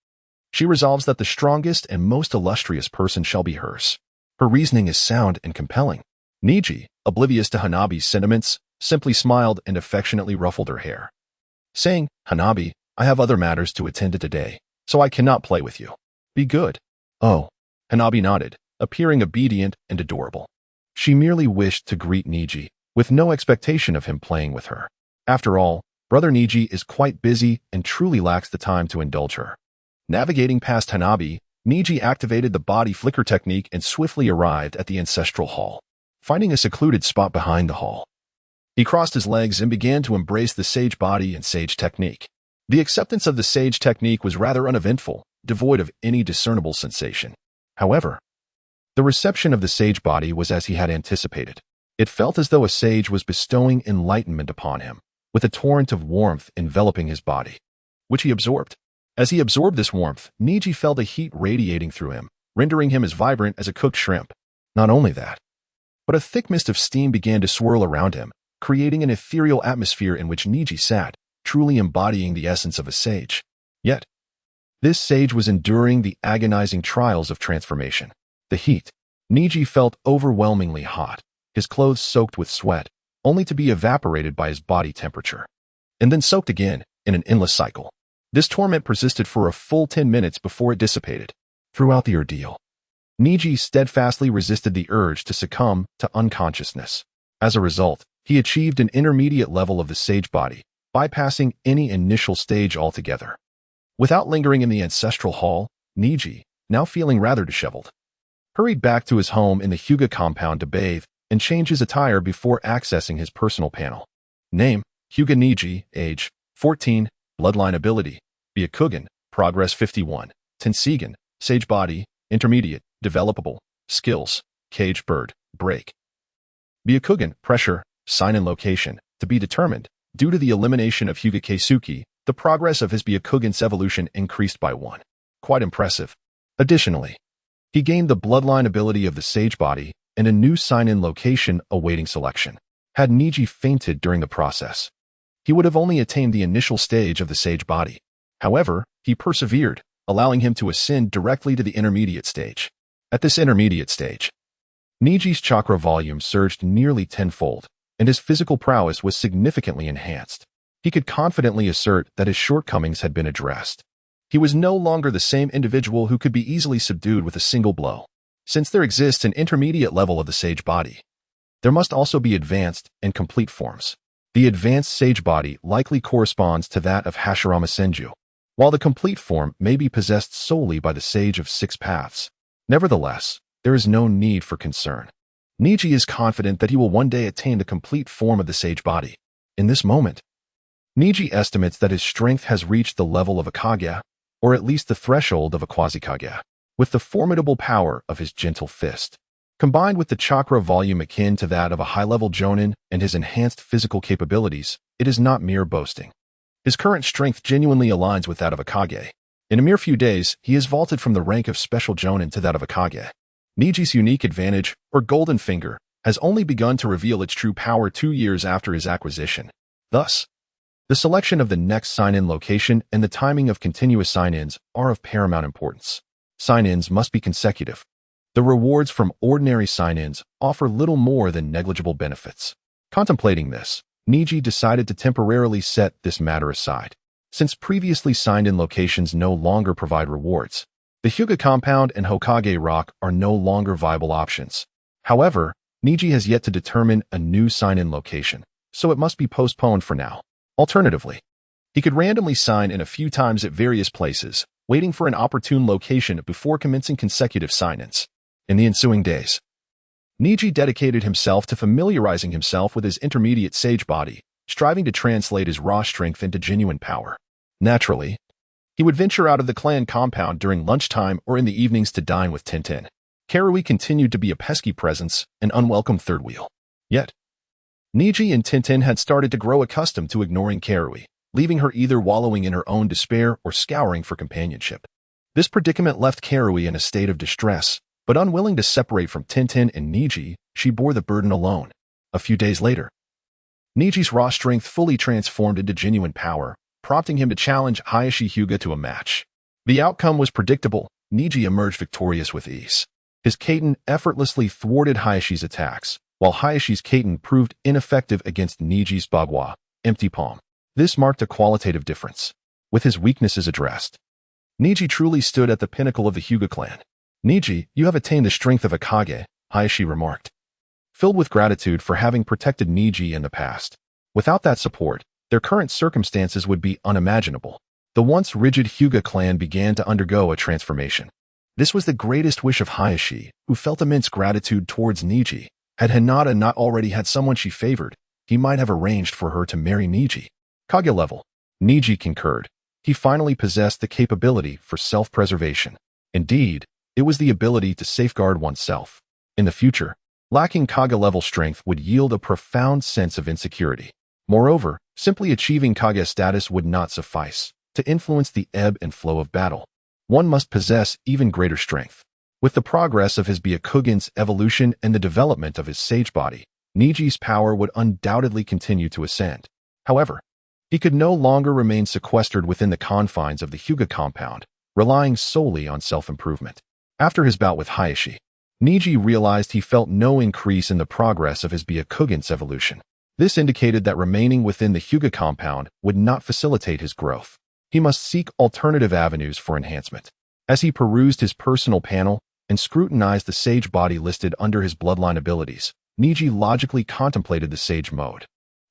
she resolves that the strongest and most illustrious person shall be hers. Her reasoning is sound and compelling. Neji, oblivious to Hanabi's sentiments, simply smiled and affectionately ruffled her hair, saying, "Hanabi, I have other matters to attend to today, so I cannot play with you. Be good." "Oh." Hanabi nodded, appearing obedient and adorable. She merely wished to greet Neji, with no expectation of him playing with her. After all, brother Neji is quite busy and truly lacks the time to indulge her. Navigating past Hanabi, Neji activated the body flicker technique and swiftly arrived at the ancestral hall. Finding a secluded spot behind the hall, He crossed his legs and began to embrace the sage body and sage technique. The acceptance of the sage technique was rather uneventful, devoid of any discernible sensation. However, the reception of the sage body was as he had anticipated. It felt as though a sage was bestowing enlightenment upon him, with a torrent of warmth enveloping his body, which he absorbed. As he absorbed this warmth, Neji felt a heat radiating through him, rendering him as vibrant as a cooked shrimp. Not only that, but a thick mist of steam began to swirl around him, creating an ethereal atmosphere in which Neji sat, truly embodying the essence of a sage. Yet, this sage was enduring the agonizing trials of transformation. The heat. Neji felt overwhelmingly hot, his clothes soaked with sweat, only to be evaporated by his body temperature, and then soaked again in an endless cycle. This torment persisted for a full 10 minutes before it dissipated. Throughout the ordeal, Neji steadfastly resisted the urge to succumb to unconsciousness. As a result, he achieved an intermediate level of the sage body, bypassing any initial stage altogether. Without lingering in the ancestral hall, Neji, now feeling rather disheveled, hurried back to his home in the Hyuga compound to bathe and change his attire before accessing his personal panel. Name: Hyuga Neji, age 14, bloodline ability, Byakugan, progress 51, Tensegan, sage body, intermediate, developable, skills, cage bird, break. Byakugan, pressure, sign and location, to be determined. Due to the elimination of Hyuga Keisuke, the progress of his Byakugan's evolution increased by 1. Quite impressive. Additionally, he gained the bloodline ability of the sage body and a new sign-in location awaiting selection. Had Neji fainted during the process, he would have only attained the initial stage of the sage body. However, he persevered, allowing him to ascend directly to the intermediate stage. At this intermediate stage, Neji's chakra volume surged nearly tenfold, and his physical prowess was significantly enhanced. He could confidently assert that his shortcomings had been addressed. He was no longer the same individual who could be easily subdued with a single blow. Since there exists an intermediate level of the sage body, there must also be advanced and complete forms. The advanced sage body likely corresponds to that of Hashirama Senju, while the complete form may be possessed solely by the sage of 6 paths. Nevertheless, there is no need for concern. Neji is confident that he will one day attain the complete form of the sage body. In this moment, Neji estimates that his strength has reached the level of a Kage, or at least the threshold of a quasi-Kage. With the formidable power of his gentle fist, combined with the chakra volume akin to that of a high-level Jonin and his enhanced physical capabilities, it is not mere boasting. His current strength genuinely aligns with that of a Kage. In a mere few days, he has vaulted from the rank of special Jonin to that of a Kage. Neji's unique advantage, or golden finger, has only begun to reveal its true power 2 years after his acquisition. Thus, the selection of the next sign-in location and the timing of continuous sign-ins are of paramount importance. Sign-ins must be consecutive. The rewards from ordinary sign-ins offer little more than negligible benefits. Contemplating this, Neji decided to temporarily set this matter aside. Since previously signed-in locations no longer provide rewards, the Hyuga compound and Hokage Rock are no longer viable options. However, Neji has yet to determine a new sign-in location, so it must be postponed for now. Alternatively, he could randomly sign in a few times at various places, waiting for an opportune location before commencing consecutive sign-ins. In the ensuing days, Neji dedicated himself to familiarizing himself with his intermediate sage body, striving to translate his raw strength into genuine power. Naturally, he would venture out of the clan compound during lunchtime or in the evenings to dine with Tintin. Karui continued to be a pesky presence, an unwelcome third wheel. Yet, Neji and Tintin had started to grow accustomed to ignoring Karui, leaving her either wallowing in her own despair or scouring for companionship. This predicament left Karui in a state of distress, but unwilling to separate from Tintin and Neji, she bore the burden alone. A few days later, Neji's raw strength fully transformed into genuine power, prompting him to challenge Hayashi Hyuga to a match. The outcome was predictable. Neji emerged victorious with ease. His Kaiten effortlessly thwarted Hayashi's attacks, while Hayashi's Kaiten proved ineffective against Neji's Bagua, empty palm. This marked a qualitative difference. With his weaknesses addressed, Neji truly stood at the pinnacle of the Hyuga clan. Neji, you have attained the strength of a Kage, Hayashi remarked, filled with gratitude for having protected Neji in the past. Without that support, their current circumstances would be unimaginable. The once rigid Hyuga clan began to undergo a transformation. This was the greatest wish of Hayashi, who felt immense gratitude towards Neji. Had Hinata not already had someone she favored, he might have arranged for her to marry Neji. Kage level. Neji concurred. He finally possessed the capability for self-preservation. Indeed, it was the ability to safeguard oneself. In the future, lacking Kage level strength would yield a profound sense of insecurity. Moreover, simply achieving Kage status would not suffice to influence the ebb and flow of battle. One must possess even greater strength. With the progress of his Byakugan's evolution and the development of his sage body, Neji's power would undoubtedly continue to ascend. However, he could no longer remain sequestered within the confines of the Hyuga compound, relying solely on self-improvement. After his bout with Hayashi, Neji realized he felt no increase in the progress of his Byakugan's evolution. This indicated that remaining within the Hyuga compound would not facilitate his growth. He must seek alternative avenues for enhancement. As he perused his personal panel and scrutinized the sage body listed under his bloodline abilities, Neji logically contemplated the sage mode.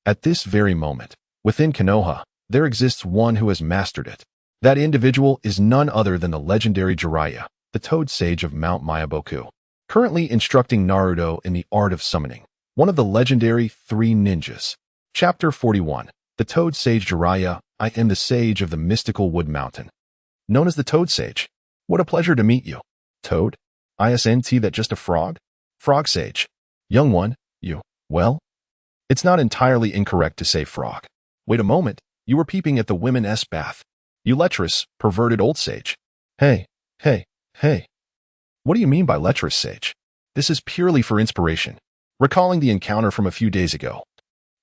At this very moment, within Konoha, there exists one who has mastered it. That individual is none other than the legendary Jiraiya, the Toad Sage of Mount Myaboku, currently instructing Naruto in the art of summoning, one of the legendary 3 ninjas. Chapter 41. The Toad Sage Jiraiya. I am the Sage of the Mystical Wood Mountain. Known as the Toad Sage. What a pleasure to meet you. Toad? Isn't that just a frog? Frog Sage. Young one, you, well? It's not entirely incorrect to say frog. Wait a moment, you were peeping at the women's bath. You lecherous, perverted old sage. Hey. What do you mean by lecherous sage? This is purely for inspiration. Recalling the encounter from a few days ago,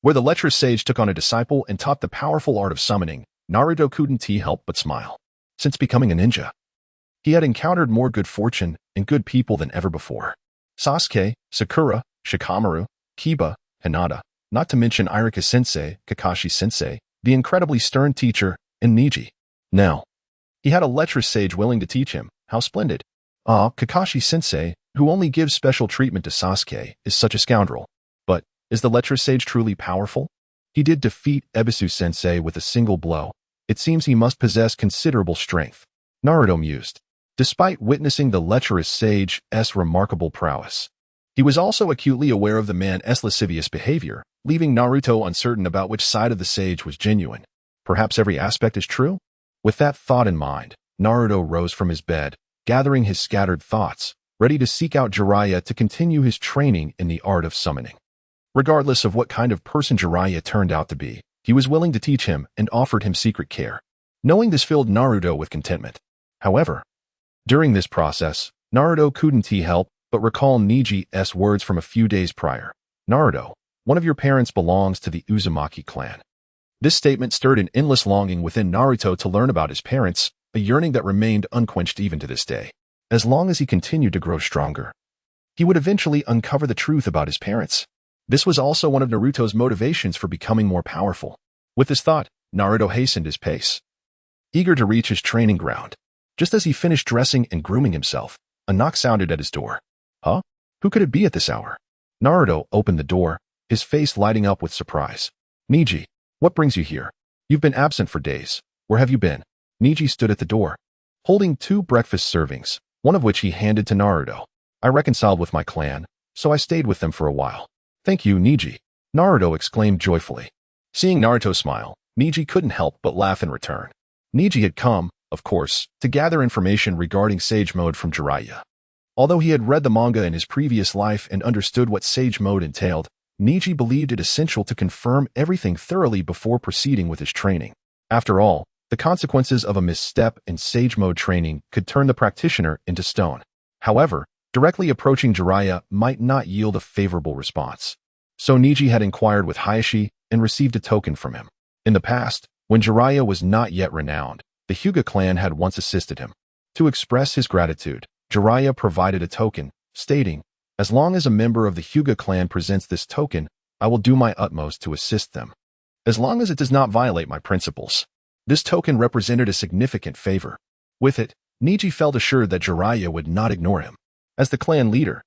where the lecherous sage took on a disciple and taught the powerful art of summoning, Naruto couldn't help but smile. Since becoming a ninja, he had encountered more good fortune and good people than ever before. Sasuke, Sakura, Shikamaru, Kiba, Hinata, not to mention Iruka-sensei, Kakashi-sensei, the incredibly stern teacher, and Neji. Now, he had a lecherous sage willing to teach him. How splendid. Kakashi-sensei, who only gives special treatment to Sasuke, is such a scoundrel. But, is the lecherous sage truly powerful? He did defeat Ebisu-sensei with a single blow. It seems he must possess considerable strength. Naruto mused. Despite witnessing the lecherous sage's remarkable prowess, he was also acutely aware of the man's lascivious behavior, leaving Naruto uncertain about which side of the sage was genuine. Perhaps every aspect is true? With that thought in mind, Naruto rose from his bed, gathering his scattered thoughts, ready to seek out Jiraiya to continue his training in the art of summoning. Regardless of what kind of person Jiraiya turned out to be, he was willing to teach him and offered him secret care. Knowing this filled Naruto with contentment. However, during this process, Naruto couldn't help but recall Neji's words from a few days prior. Naruto, one of your parents belongs to the Uzumaki clan. This statement stirred an endless longing within Naruto to learn about his parents, a yearning that remained unquenched even to this day. As long as he continued to grow stronger, he would eventually uncover the truth about his parents. This was also one of Naruto's motivations for becoming more powerful. With this thought, Naruto hastened his pace, eager to reach his training ground. Just as he finished dressing and grooming himself, a knock sounded at his door. Huh? Who could it be at this hour? Naruto opened the door, his face lighting up with surprise. Neji, what brings you here? You've been absent for days. Where have you been? Neji stood at the door, holding 2 breakfast servings, one of which he handed to Naruto. I reconciled with my clan, so I stayed with them for a while. Thank you, Neji. Naruto exclaimed joyfully. Seeing Naruto smile, Neji couldn't help but laugh in return. Neji had come, of course, to gather information regarding Sage Mode from Jiraiya. Although he had read the manga in his previous life and understood what Sage Mode entailed, Neji believed it essential to confirm everything thoroughly before proceeding with his training. After all, the consequences of a misstep in Sage Mode training could turn the practitioner into stone. However, directly approaching Jiraiya might not yield a favorable response. So Neji had inquired with Hayashi and received a token from him. In the past, when Jiraiya was not yet renowned, the Hyuga clan had once assisted him. To express his gratitude, Jiraiya provided a token, stating, as long as a member of the Hyuga clan presents this token, I will do my utmost to assist them. As long as it does not violate my principles. This token represented a significant favor. With it, Neji felt assured that Jiraiya would not ignore him. As the clan leader,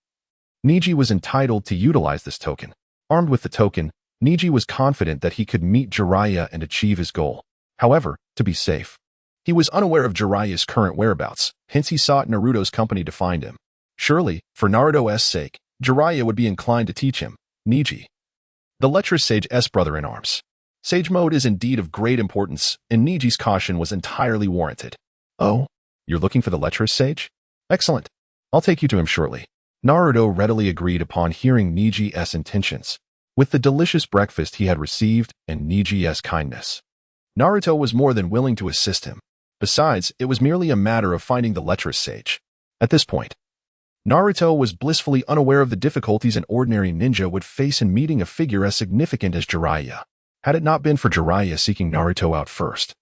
Neji was entitled to utilize this token. Armed with the token, Neji was confident that he could meet Jiraiya and achieve his goal. However, to be safe, he was unaware of Jiraiya's current whereabouts, hence he sought Naruto's company to find him. Surely, for Naruto's sake, Jiraiya would be inclined to teach him. Neji, The lecherous Sage's brother-in-arms. Sage mode is indeed of great importance, and Neji's caution was entirely warranted. Oh, you're looking for the lecherous Sage? Excellent. I'll take you to him shortly. Naruto readily agreed upon hearing Neji's intentions. With the delicious breakfast he had received and Neji's kindness, Naruto was more than willing to assist him. Besides, it was merely a matter of finding the lecherous Sage. At this point, Naruto was blissfully unaware of the difficulties an ordinary ninja would face in meeting a figure as significant as Jiraiya. Had it not been for Jiraiya seeking Naruto out first,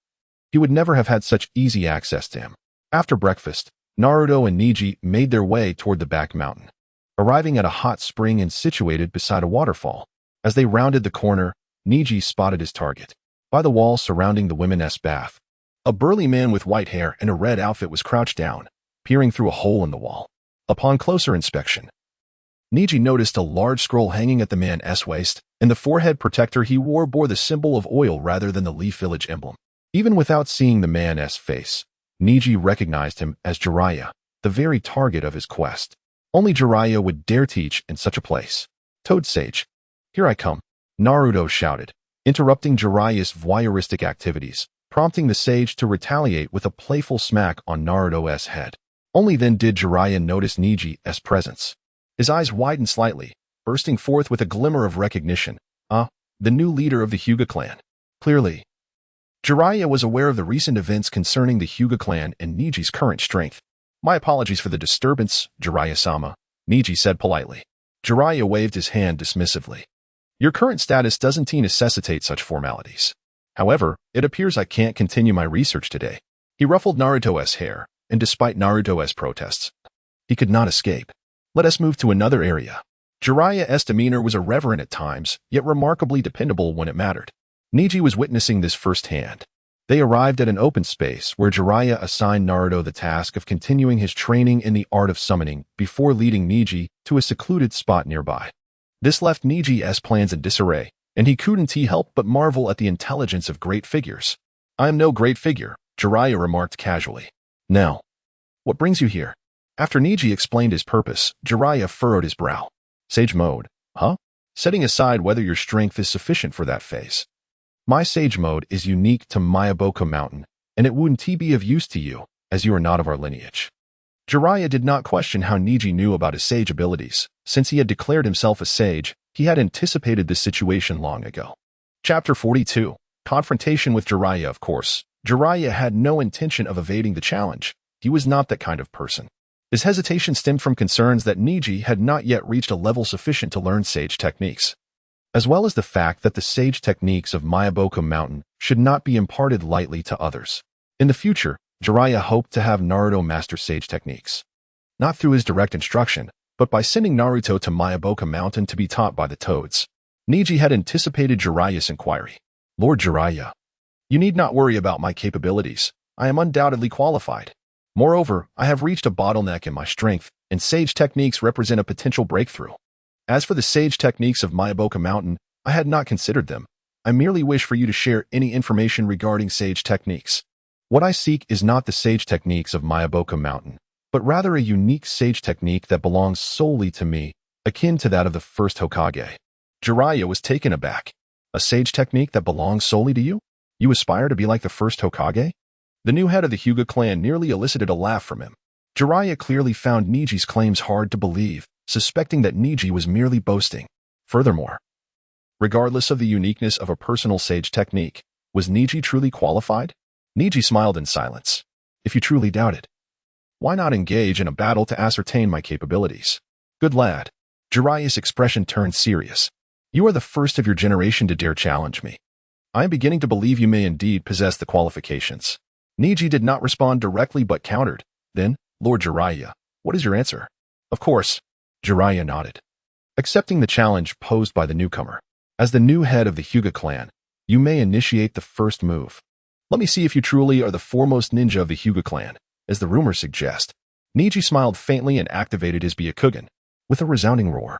he would never have had such easy access to him. After breakfast, Naruto and Neji made their way toward the back mountain, arriving at a hot spring and situated beside a waterfall. As they rounded the corner, Neji spotted his target. By the wall surrounding the women's bath, a burly man with white hair and a red outfit was crouched down, peering through a hole in the wall. Upon closer inspection, Neji noticed a large scroll hanging at the man's waist, and the forehead protector he wore bore the symbol of oil rather than the Leaf Village emblem. Even without seeing the man's face, Neji recognized him as Jiraiya, the very target of his quest. Only Jiraiya would dare teach in such a place. Toad Sage, here I come, Naruto shouted, interrupting Jiraiya's voyeuristic activities, prompting the sage to retaliate with a playful smack on Naruto's head. Only then did Jiraiya notice Neji's presence. His eyes widened slightly, bursting forth with a glimmer of recognition. The new leader of the Hyuga clan. Clearly, Jiraiya was aware of the recent events concerning the Hyuga clan and Neji's current strength. My apologies for the disturbance, Jiraiya-sama, Neji said politely. Jiraiya waved his hand dismissively. Your current status doesn't necessitate such formalities. However, it appears I can't continue my research today. He ruffled Naruto's hair, and despite Naruto's protests, he could not escape. Let us move to another area. Jiraiya's demeanor was irreverent at times, yet remarkably dependable when it mattered. Neji was witnessing this firsthand. They arrived at an open space where Jiraiya assigned Naruto the task of continuing his training in the art of summoning before leading Neji to a secluded spot nearby. This left Neji's plans in disarray, and he couldn't help but marvel at the intelligence of great figures. I am no great figure, Jiraiya remarked casually. Now, what brings you here? After Neji explained his purpose, Jiraiya furrowed his brow. Sage mode, huh? Setting aside whether your strength is sufficient for that phase. My sage mode is unique to Mayaboka Mountain, and it wouldn't be of use to you, as you are not of our lineage. Jiraiya did not question how Neji knew about his sage abilities. Since he had declared himself a sage, he had anticipated this situation long ago. Chapter 42. Confrontation with Jiraiya. Of course, Jiraiya had no intention of evading the challenge. He was not that kind of person. His hesitation stemmed from concerns that Neji had not yet reached a level sufficient to learn sage techniques, as well as the fact that the sage techniques of Mayaboka Mountain should not be imparted lightly to others. In the future, Jiraiya hoped to have Naruto master sage techniques, not through his direct instruction, but by sending Naruto to Mayaboka Mountain to be taught by the toads. Neji had anticipated Jiraiya's inquiry. Lord Jiraiya, you need not worry about my capabilities. I am undoubtedly qualified. Moreover, I have reached a bottleneck in my strength, and sage techniques represent a potential breakthrough. As for the sage techniques of Mayaboka Mountain, I had not considered them. I merely wish for you to share any information regarding sage techniques. What I seek is not the sage techniques of Mayaboka Mountain, but rather a unique sage technique that belongs solely to me, akin to that of the first Hokage. Jiraiya was taken aback. A sage technique that belongs solely to you? You aspire to be like the first Hokage? The new head of the Hyuga clan nearly elicited a laugh from him. Jiraiya clearly found Neji's claims hard to believe, suspecting that Neji was merely boasting. Furthermore, regardless of the uniqueness of a personal sage technique, was Neji truly qualified? Neji smiled in silence. If you truly doubt it, why not engage in a battle to ascertain my capabilities? Good lad. Jiraiya's expression turned serious. You are the first of your generation to dare challenge me. I am beginning to believe you may indeed possess the qualifications. Neji did not respond directly but countered. Then, Lord Jiraiya, what is your answer? Of course. Jiraiya nodded, accepting the challenge posed by the newcomer. As the new head of the Hyuga clan, you may initiate the first move. Let me see if you truly are the foremost ninja of the Hyuga clan, as the rumors suggest. Neji smiled faintly and activated his Byakugan, with a resounding roar.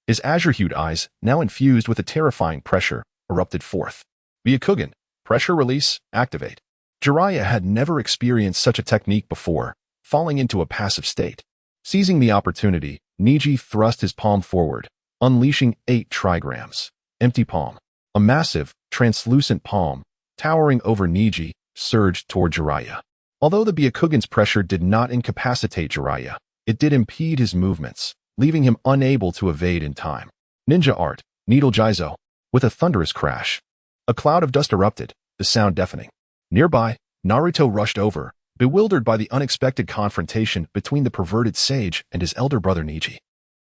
His azure-hued eyes, now infused with a terrifying pressure, erupted forth. Byakugan, pressure release, activate. Jiraiya had never experienced such a technique before, falling into a passive state. Seizing the opportunity, Neji thrust his palm forward, unleashing 8 trigrams. empty palm. A massive, translucent palm, towering over Neji, surged toward Jiraiya. Although the Byakugan's pressure did not incapacitate Jiraiya, it did impede his movements, leaving him unable to evade in time. Ninja art, Needle Jizo. With a thunderous crash, a cloud of dust erupted, the sound deafening. Nearby, Naruto rushed over, bewildered by the unexpected confrontation between the perverted sage and his elder brother Neji.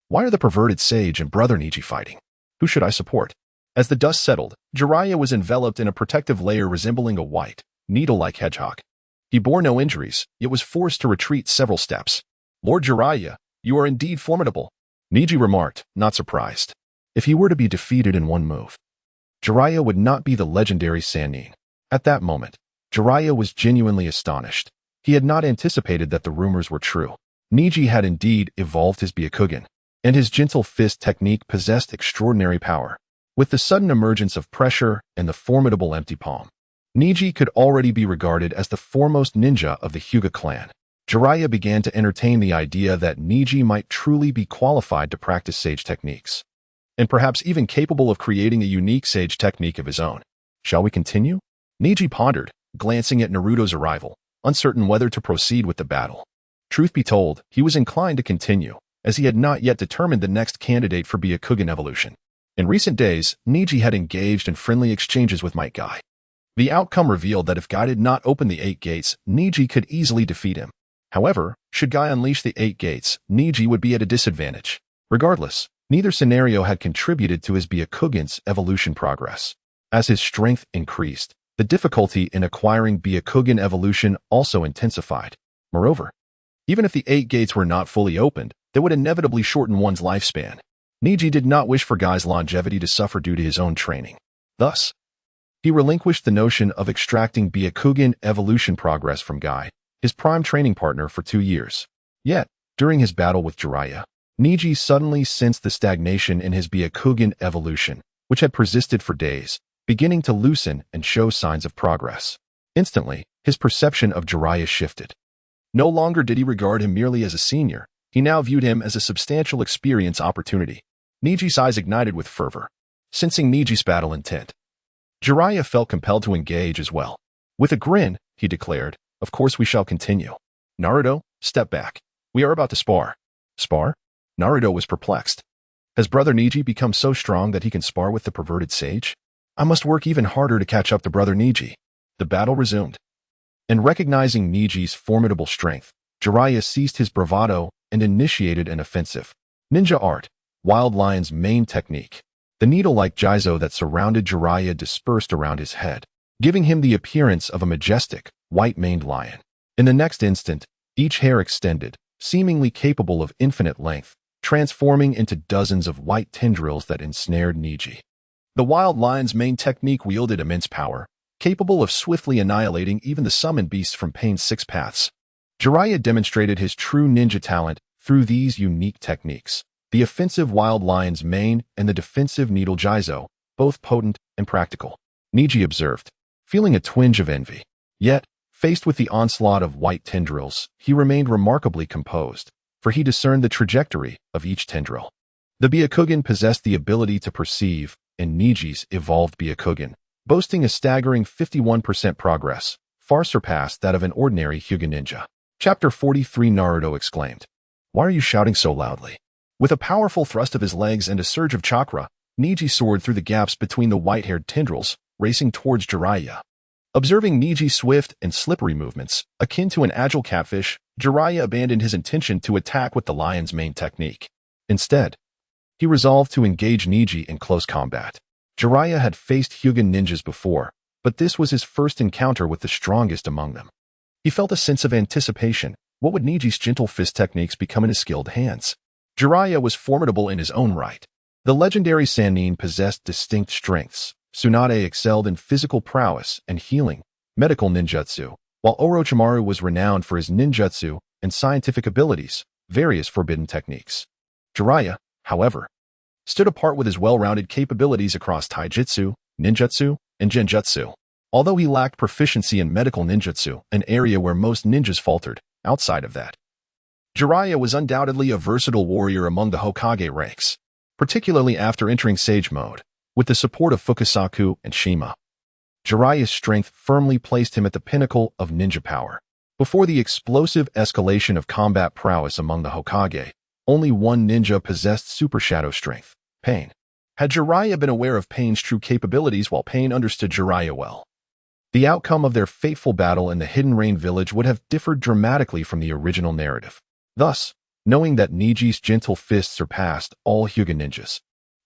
Why are the perverted sage and brother Neji fighting? Who should I support? As the dust settled, Jiraiya was enveloped in a protective layer resembling a white, needle-like hedgehog. He bore no injuries, yet was forced to retreat several steps. Lord Jiraiya, you are indeed formidable, Neji remarked, not surprised. If he were to be defeated in one move, Jiraiya would not be the legendary Sannin. At that moment, Jiraiya was genuinely astonished. He had not anticipated that the rumors were true. Neji had indeed evolved his Byakugan, and his gentle fist technique possessed extraordinary power. With the sudden emergence of pressure and the formidable empty palm, Neji could already be regarded as the foremost ninja of the Hyuga clan. Jiraiya began to entertain the idea that Neji might truly be qualified to practice sage techniques, and perhaps even capable of creating a unique sage technique of his own. Shall we continue? Neji pondered, glancing at Naruto's arrival, uncertain whether to proceed with the battle. Truth be told, he was inclined to continue, as he had not yet determined the next candidate for Byakugan evolution. In recent days, Neji had engaged in friendly exchanges with Might Guy. The outcome revealed that if Guy did not open the 8 gates, Neji could easily defeat him. However, should Guy unleash the 8 gates, Neji would be at a disadvantage. Regardless, neither scenario had contributed to his Byakugan's evolution progress. As his strength increased, the difficulty in acquiring Byakugan evolution also intensified. Moreover, even if the 8 gates were not fully opened, they would inevitably shorten one's lifespan. Neji did not wish for Guy's longevity to suffer due to his own training. Thus, he relinquished the notion of extracting Byakugan evolution progress from Guy, his prime training partner, for 2 years. Yet, during his battle with Jiraiya, Neji suddenly sensed the stagnation in his Byakugan evolution, which had persisted for days, beginning to loosen and show signs of progress. Instantly, his perception of Jiraiya shifted. No longer did he regard him merely as a senior, he now viewed him as a substantial experience opportunity. Neji's eyes ignited with fervor, sensing Neji's battle intent. Jiraiya felt compelled to engage as well. With a grin, he declared, "Of course we shall continue. Naruto, step back. We are about to spar." Spar? Naruto was perplexed. Has brother Neji become so strong that he can spar with the perverted sage? I must work even harder to catch up to brother Neji. The battle resumed. And recognizing Neji's formidable strength, Jiraiya ceased his bravado and initiated an offensive. Ninja art, Wild Lion's main technique. The needle-like jizo that surrounded Jiraiya dispersed around his head, giving him the appearance of a majestic, white-maned lion. In the next instant, each hair extended, seemingly capable of infinite length, transforming into dozens of white tendrils that ensnared Neji. The Wild Lion's main technique wielded immense power, capable of swiftly annihilating even the summoned beasts from Pain's 6 paths. Jiraiya demonstrated his true ninja talent through these unique techniques. The offensive Wild Lion's mane and the defensive Needle Jizo, both potent and practical. Neji observed, feeling a twinge of envy. Yet, faced with the onslaught of white tendrils, he remained remarkably composed, for he discerned the trajectory of each tendril. The Byakugan possessed the ability to perceive, and Neji's evolved Byakugan, boasting a staggering 51% progress, far surpassed that of an ordinary Hyuga ninja. Chapter 43 Naruto exclaimed, "Why are you shouting so loudly?" With a powerful thrust of his legs and a surge of chakra, Neji soared through the gaps between the white-haired tendrils, racing towards Jiraiya. Observing Neji's swift and slippery movements, akin to an agile catfish, Jiraiya abandoned his intention to attack with the lion's main technique. Instead, he resolved to engage Neji in close combat. Jiraiya had faced Hyuga ninjas before, but this was his first encounter with the strongest among them. He felt a sense of anticipation. What would Neji's gentle fist techniques become in his skilled hands? Jiraiya was formidable in his own right. The legendary Sannin possessed distinct strengths. Tsunade excelled in physical prowess and healing, medical ninjutsu, while Orochimaru was renowned for his ninjutsu and scientific abilities, various forbidden techniques. Jiraiya, however, stood apart with his well-rounded capabilities across taijutsu, ninjutsu, and genjutsu. Although he lacked proficiency in medical ninjutsu, an area where most ninjas faltered, outside of that, Jiraiya was undoubtedly a versatile warrior among the Hokage ranks, particularly after entering Sage mode. With the support of Fukasaku and Shima, Jiraiya's strength firmly placed him at the pinnacle of ninja power. Before the explosive escalation of combat prowess among the Hokage, only one ninja possessed super shadow strength, Pain. Had Jiraiya been aware of Pain's true capabilities while Pain understood Jiraiya well, the outcome of their fateful battle in the Hidden Rain village would have differed dramatically from the original narrative. Thus, knowing that Neji's gentle fist surpassed all Hyuga ninjas,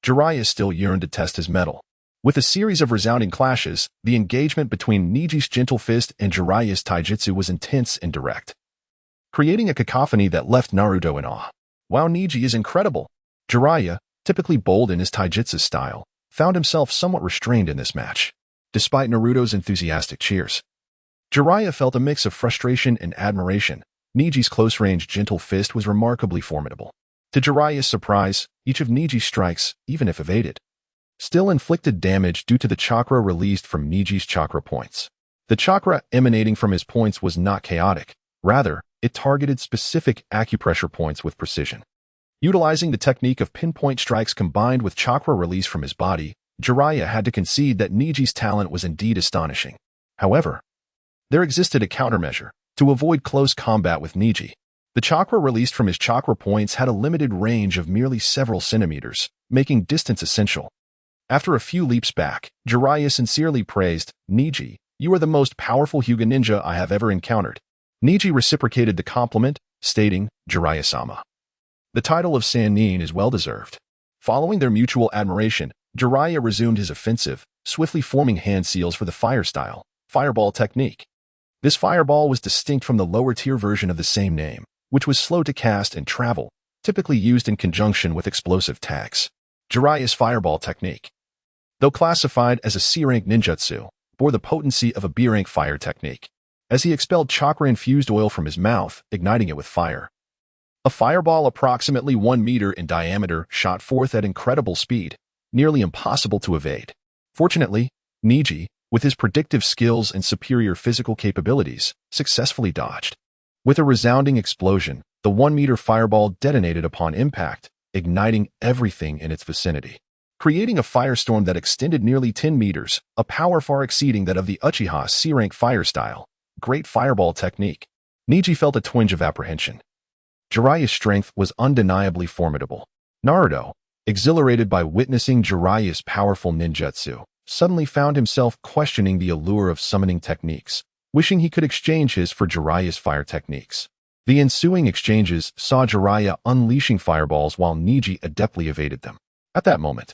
Jiraiya still yearned to test his mettle. With a series of resounding clashes, the engagement between Neji's gentle fist and Jiraiya's taijutsu was intense and direct, creating a cacophony that left Naruto in awe. While Neji is incredible, Jiraiya, typically bold in his taijutsu style, found himself somewhat restrained in this match. Despite Naruto's enthusiastic cheers, Jiraiya felt a mix of frustration and admiration. Neji's close-range gentle fist was remarkably formidable. To Jiraiya's surprise, each of Neji's strikes, even if evaded, still inflicted damage due to the chakra released from Neji's chakra points. The chakra emanating from his points was not chaotic. Rather, it targeted specific acupressure points with precision. Utilizing the technique of pinpoint strikes combined with chakra release from his body, Jiraiya had to concede that Neji's talent was indeed astonishing. However, there existed a countermeasure. To avoid close combat with Neji, the chakra released from his chakra points had a limited range of merely several centimeters, making distance essential. After a few leaps back, Jiraiya sincerely praised, "Neji, you are the most powerful Hyuga ninja I have ever encountered." Neji reciprocated the compliment, stating, "Jiraiya-sama, the title of Sannin is well-deserved." Following their mutual admiration, Jiraiya resumed his offensive, swiftly forming hand seals for the fire-style, fireball technique. This fireball was distinct from the lower-tier version of the same name, which was slow to cast and travel, typically used in conjunction with explosive tags. Jiraiya's fireball technique, though classified as a C-rank ninjutsu, bore the potency of a B-rank fire technique, as he expelled chakra-infused oil from his mouth, igniting it with fire. A fireball approximately 1 meter in diameter shot forth at incredible speed, nearly impossible to evade. Fortunately, Neji, with his predictive skills and superior physical capabilities, successfully dodged. With a resounding explosion, the 1-meter fireball detonated upon impact, igniting everything in its vicinity, creating a firestorm that extended nearly 10 meters, a power far exceeding that of the Uchiha C-rank fire style. Great fireball technique. Neji felt a twinge of apprehension. Jiraiya's strength was undeniably formidable. Naruto, exhilarated by witnessing Jiraiya's powerful ninjutsu, suddenly found himself questioning the allure of summoning techniques, wishing he could exchange his for Jiraiya's fire techniques. The ensuing exchanges saw Jiraiya unleashing fireballs while Neji adeptly evaded them. At that moment,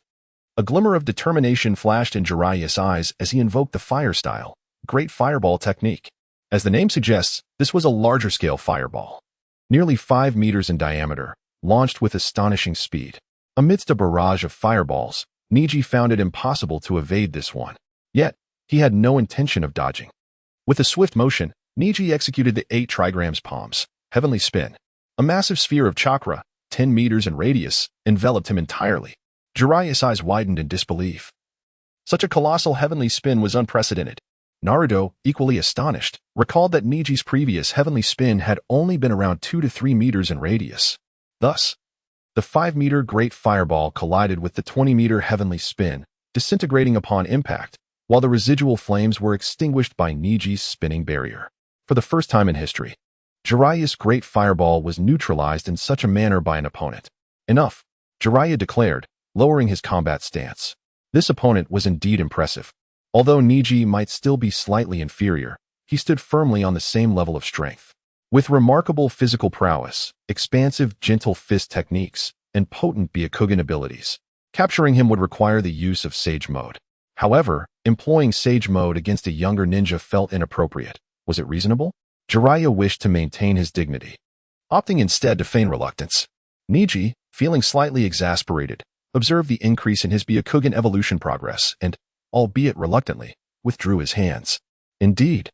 a glimmer of determination flashed in Jiraiya's eyes as he invoked the fire-style, great fireball technique. As the name suggests, this was a larger-scale fireball, nearly 5 meters in diameter, launched with astonishing speed. Amidst a barrage of fireballs, Neji found it impossible to evade this one. Yet, he had no intention of dodging. With a swift motion, Neji executed the 8 trigrams palms, heavenly spin. A massive sphere of chakra, 10 meters in radius, enveloped him entirely. Jiraiya's eyes widened in disbelief. Such a colossal heavenly spin was unprecedented. Naruto, equally astonished, recalled that Neji's previous heavenly spin had only been around 2 to 3 meters in radius. Thus, the 5-meter great fireball collided with the 20-meter heavenly spin, disintegrating upon impact, while the residual flames were extinguished by Neji's spinning barrier. For the first time in history, Jiraiya's great fireball was neutralized in such a manner by an opponent. Enough, Jiraiya declared, lowering his combat stance. This opponent was indeed impressive. Although Neji might still be slightly inferior, he stood firmly on the same level of strength. With remarkable physical prowess, expansive gentle fist techniques, and potent Byakugan abilities, capturing him would require the use of Sage Mode. However, employing Sage Mode against a younger ninja felt inappropriate. Was it reasonable? Jiraiya wished to maintain his dignity, opting instead to feign reluctance. Neji, feeling slightly exasperated, observed the increase in his Byakugan evolution progress and, albeit reluctantly, withdrew his hands. Indeed,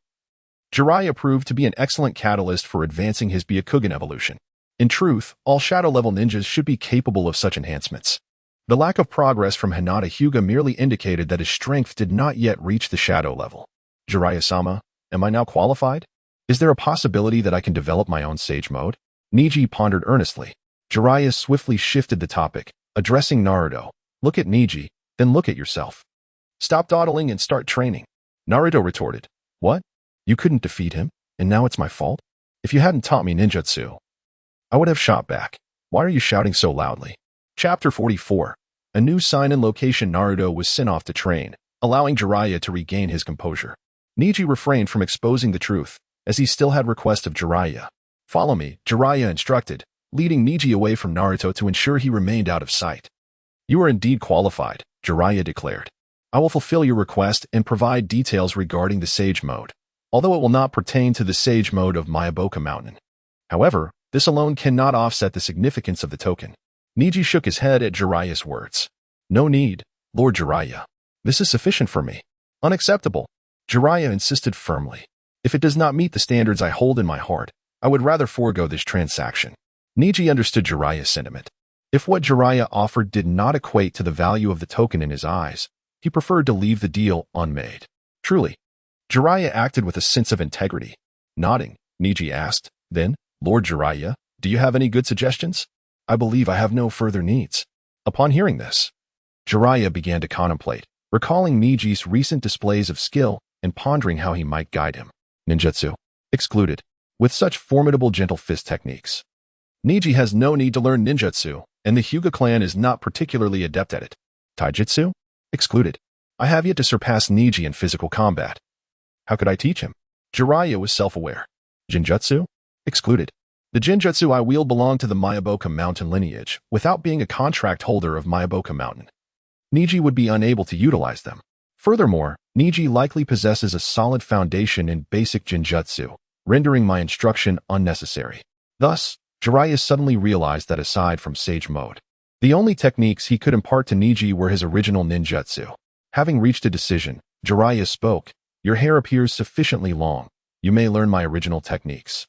Jiraiya proved to be an excellent catalyst for advancing his Byakugan evolution. In truth, all shadow-level ninjas should be capable of such enhancements. The lack of progress from Hinata Hyuga merely indicated that his strength did not yet reach the shadow level. Jiraiya-sama, am I now qualified? Is there a possibility that I can develop my own Sage Mode? Neji pondered earnestly. Jiraiya swiftly shifted the topic, addressing Naruto. Look at Neji, Then look at yourself. Stop dawdling and start training. Naruto retorted. What? You couldn't defeat him, and now it's my fault? If you hadn't taught me ninjutsu, I would have shot back. Why are you shouting so loudly? Chapter 44. A new sign and location. Naruto was sent off to train, allowing Jiraiya to regain his composure. Neji refrained from exposing the truth, as he still had request of Jiraiya. Follow me, Jiraiya instructed, leading Neji away from Naruto to ensure he remained out of sight. You are indeed qualified, Jiraiya declared. I will fulfill your request and provide details regarding the Sage Mode, although it will not pertain to the Sage Mode of Myaboka Mountain. However, this alone cannot offset the significance of the token. Neji shook his head at Jiraiya's words. No need, Lord Jiraiya. This is sufficient for me. Unacceptable. Jiraiya insisted firmly. If it does not meet the standards I hold in my heart, I would rather forego this transaction. Neji understood Jiraiya's sentiment. If what Jiraiya offered did not equate to the value of the token in his eyes, he preferred to leave the deal unmade. Truly, Jiraiya acted with a sense of integrity. Nodding, Neji asked, Then, Lord Jiraiya, do you have any good suggestions? I believe I have no further needs. Upon hearing this, Jiraiya began to contemplate, recalling Neji's recent displays of skill and pondering how he might guide him. Ninjutsu. Excluded. With such formidable gentle fist techniques, Neji has no need to learn ninjutsu, and the Hyuga clan is not particularly adept at it. Taijutsu? Excluded. I have yet to surpass Neji in physical combat. How could I teach him? Jiraiya was self-aware. Jinjutsu? Excluded. The Jinjutsu I wield belong to the Myaboka Mountain lineage, without being a contract holder of Myaboka Mountain. Neji would be unable to utilize them. Furthermore, Neji likely possesses a solid foundation in basic Jinjutsu, rendering my instruction unnecessary. Thus, Jiraiya suddenly realized that aside from Sage Mode, the only techniques he could impart to Neji were his original ninjutsu. Having reached a decision, Jiraiya spoke. Your hair appears sufficiently long. You may learn my original techniques.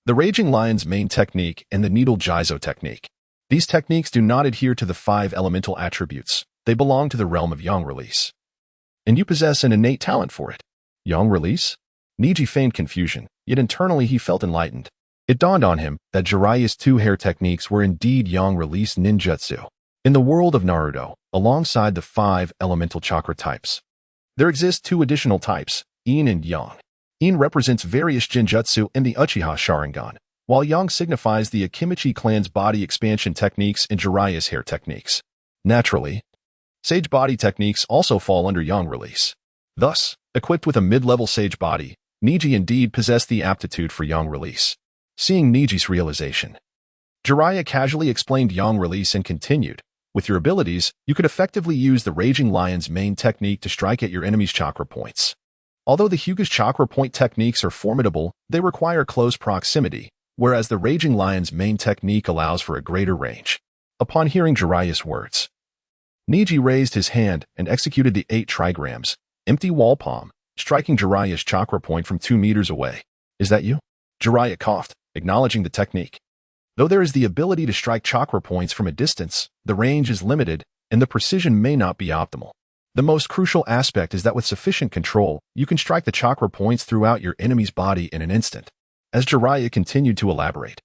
The Raging Lion's main technique and the Needle Jizo technique. These techniques do not adhere to the 5 elemental attributes. They belong to the realm of Yang Release. And you possess an innate talent for it. Yang Release? Neji feigned confusion, yet internally he felt enlightened. It dawned on him that Jiraiya's 2 hair techniques were indeed Yang Release ninjutsu. In the world of Naruto, alongside the 5 elemental chakra types, there exist 2 additional types, Yin and Yang. Yin represents various Jinjutsu and the Uchiha Sharingan, while Yang signifies the Akimichi clan's body expansion techniques and Jiraiya's hair techniques. Naturally, Sage body techniques also fall under Yang Release. Thus, equipped with a mid-level Sage body, Neji indeed possessed the aptitude for Yang Release. Seeing Neji's realization, Jiraiya casually explained Yang Release and continued, with your abilities, you could effectively use the Raging Lion's main technique to strike at your enemy's chakra points. Although the Hyuga's chakra point techniques are formidable, they require close proximity, whereas the Raging Lion's main technique allows for a greater range. Upon hearing Jiraiya's words, Neji raised his hand and executed the 8 trigrams, empty wall palm, striking Jiraiya's chakra point from 2 meters away. Is that you? Jiraiya coughed, acknowledging the technique. Though there is the ability to strike chakra points from a distance, the range is limited, and the precision may not be optimal. The most crucial aspect is that with sufficient control, you can strike the chakra points throughout your enemy's body in an instant. As Jiraiya continued to elaborate,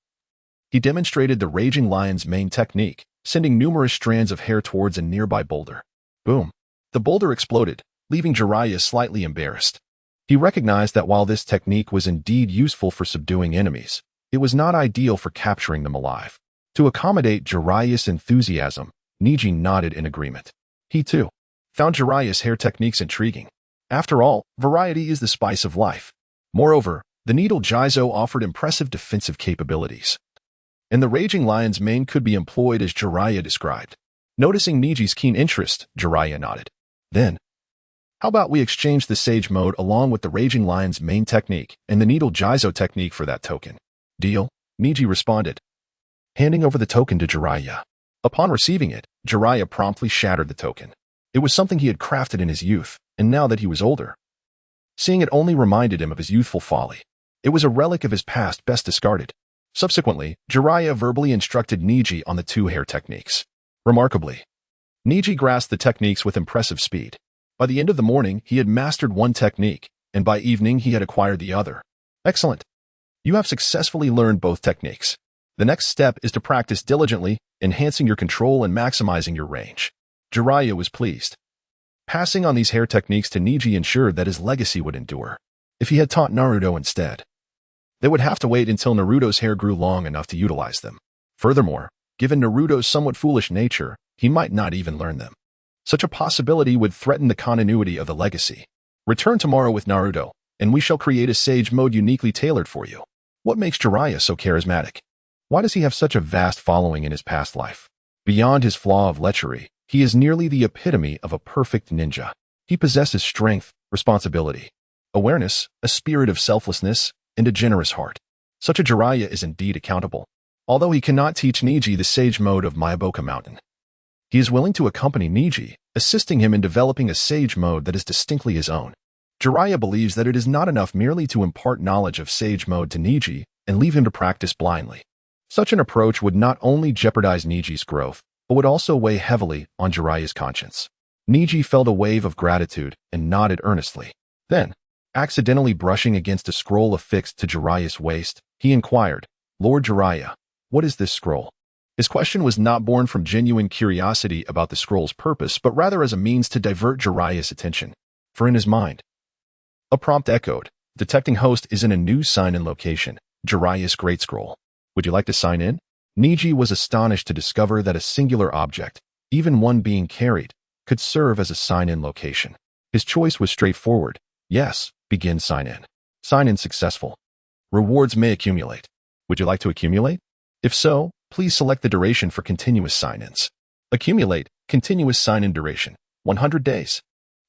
he demonstrated the Raging Lion's main technique, sending numerous strands of hair towards a nearby boulder. Boom. The boulder exploded, leaving Jiraiya slightly embarrassed. He recognized that while this technique was indeed useful for subduing enemies, it was not ideal for capturing them alive. To accommodate Jiraiya's enthusiasm, Neji nodded in agreement. He, too, found Jiraiya's hair techniques intriguing. After all, variety is the spice of life. Moreover, the Needle Jizo offered impressive defensive capabilities, and the Raging Lion's mane could be employed as Jiraiya described. Noticing Neji's keen interest, Jiraiya nodded. Then, how about we exchange the Sage Mode along with the Raging Lion's main technique and the Needle Jizo technique for that token? Deal, Neji responded, handing over the token to Jiraiya. Upon receiving it, Jiraiya promptly shattered the token. It was something he had crafted in his youth, and now that he was older, seeing it only reminded him of his youthful folly. It was a relic of his past best discarded. Subsequently, Jiraiya verbally instructed Neji on the 2 hair techniques. Remarkably, Neji grasped the techniques with impressive speed. By the end of the morning, he had mastered one technique, and by evening he had acquired the other. Excellent. You have successfully learned both techniques. The next step is to practice diligently, enhancing your control and maximizing your range. Jiraiya was pleased. Passing on these hair techniques to Neji ensured that his legacy would endure. If he had taught Naruto instead, they would have to wait until Naruto's hair grew long enough to utilize them. Furthermore, given Naruto's somewhat foolish nature, he might not even learn them. Such a possibility would threaten the continuity of the legacy. Return tomorrow with Naruto, and we shall create a sage mode uniquely tailored for you. What makes Jiraiya so charismatic? Why does he have such a vast following in his past life? Beyond his flaw of lechery, he is nearly the epitome of a perfect ninja. He possesses strength, responsibility, awareness, a spirit of selflessness, and a generous heart. Such a Jiraiya is indeed accountable. Although he cannot teach Neji the sage mode of Myoboka Mountain, he is willing to accompany Neji, assisting him in developing a sage mode that is distinctly his own. Jiraiya believes that it is not enough merely to impart knowledge of sage mode to Neji and leave him to practice blindly. Such an approach would not only jeopardize Neji's growth, but would also weigh heavily on Jiraiya's conscience. Neji felt a wave of gratitude and nodded earnestly. Then, accidentally brushing against a scroll affixed to Jiraiya's waist, he inquired, "Lord Jiraiya, what is this scroll?" His question was not born from genuine curiosity about the scroll's purpose, but rather as a means to divert Jiraiya's attention. For in his mind, a prompt echoed, "Detecting host is in a new sign-in location, Jiraiya's Great Scroll. Would you like to sign in?" Neji was astonished to discover that a singular object, even one being carried, could serve as a sign-in location. His choice was straightforward. Yes, begin sign-in. Sign-in successful. Rewards may accumulate. Would you like to accumulate? If so, please select the duration for continuous sign-ins. Accumulate, continuous sign-in duration, 100 days.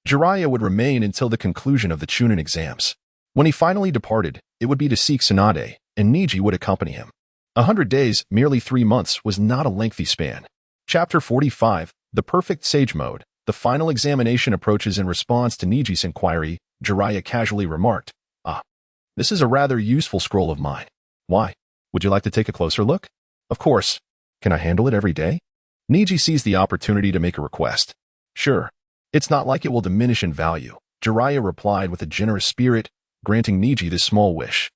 Jiraiya would remain until the conclusion of the Chunin Exams. When he finally departed, it would be to seek Tsunade, and Neji would accompany him. 100 days, merely 3 months, was not a lengthy span. Chapter 45, The Perfect Sage Mode. The final examination approaches. In response to Neji's inquiry, Jiraiya casually remarked, "This is a rather useful scroll of mine. Why? Would you like to take a closer look?" "Of course. Can I handle it every day?" Neji seized the opportunity to make a request. "Sure. It's not like it will diminish in value," Jiraiya replied with a generous spirit, granting Neji this small wish.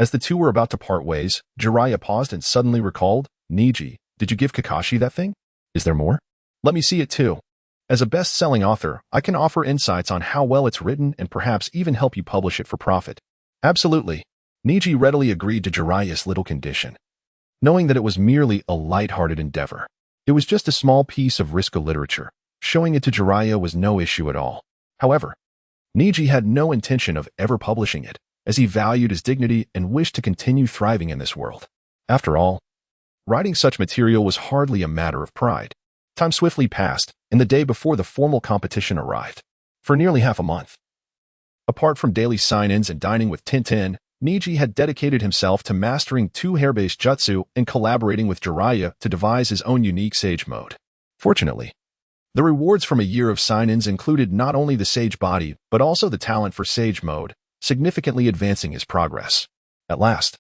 As the two were about to part ways, Jiraiya paused and suddenly recalled, "Neji, did you give Kakashi that thing? Is there more? Let me see it too. As a best-selling author, I can offer insights on how well it's written and perhaps even help you publish it for profit." "Absolutely." Neji readily agreed to Jiraiya's little condition, knowing that it was merely a light-hearted endeavor. It was just a small piece of Riska literature. Showing it to Jiraiya was no issue at all. However, Neji had no intention of ever publishing it, as he valued his dignity and wished to continue thriving in this world. After all, writing such material was hardly a matter of pride. Time swiftly passed, and the day before the formal competition arrived. For nearly half a month, apart from daily sign-ins and dining with Tintin, Neji had dedicated himself to mastering 2 hair-based jutsu and collaborating with Jiraiya to devise his own unique sage mode. Fortunately, the rewards from a year of sign-ins included not only the sage body, but also the talent for sage mode, significantly advancing his progress. At last,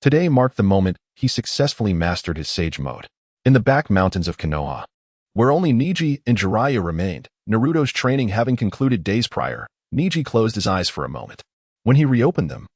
today marked the moment he successfully mastered his sage mode. In the back mountains of Konoha, where only Neji and Jiraiya remained, Naruto's training having concluded days prior, Neji closed his eyes for a moment. When he reopened them,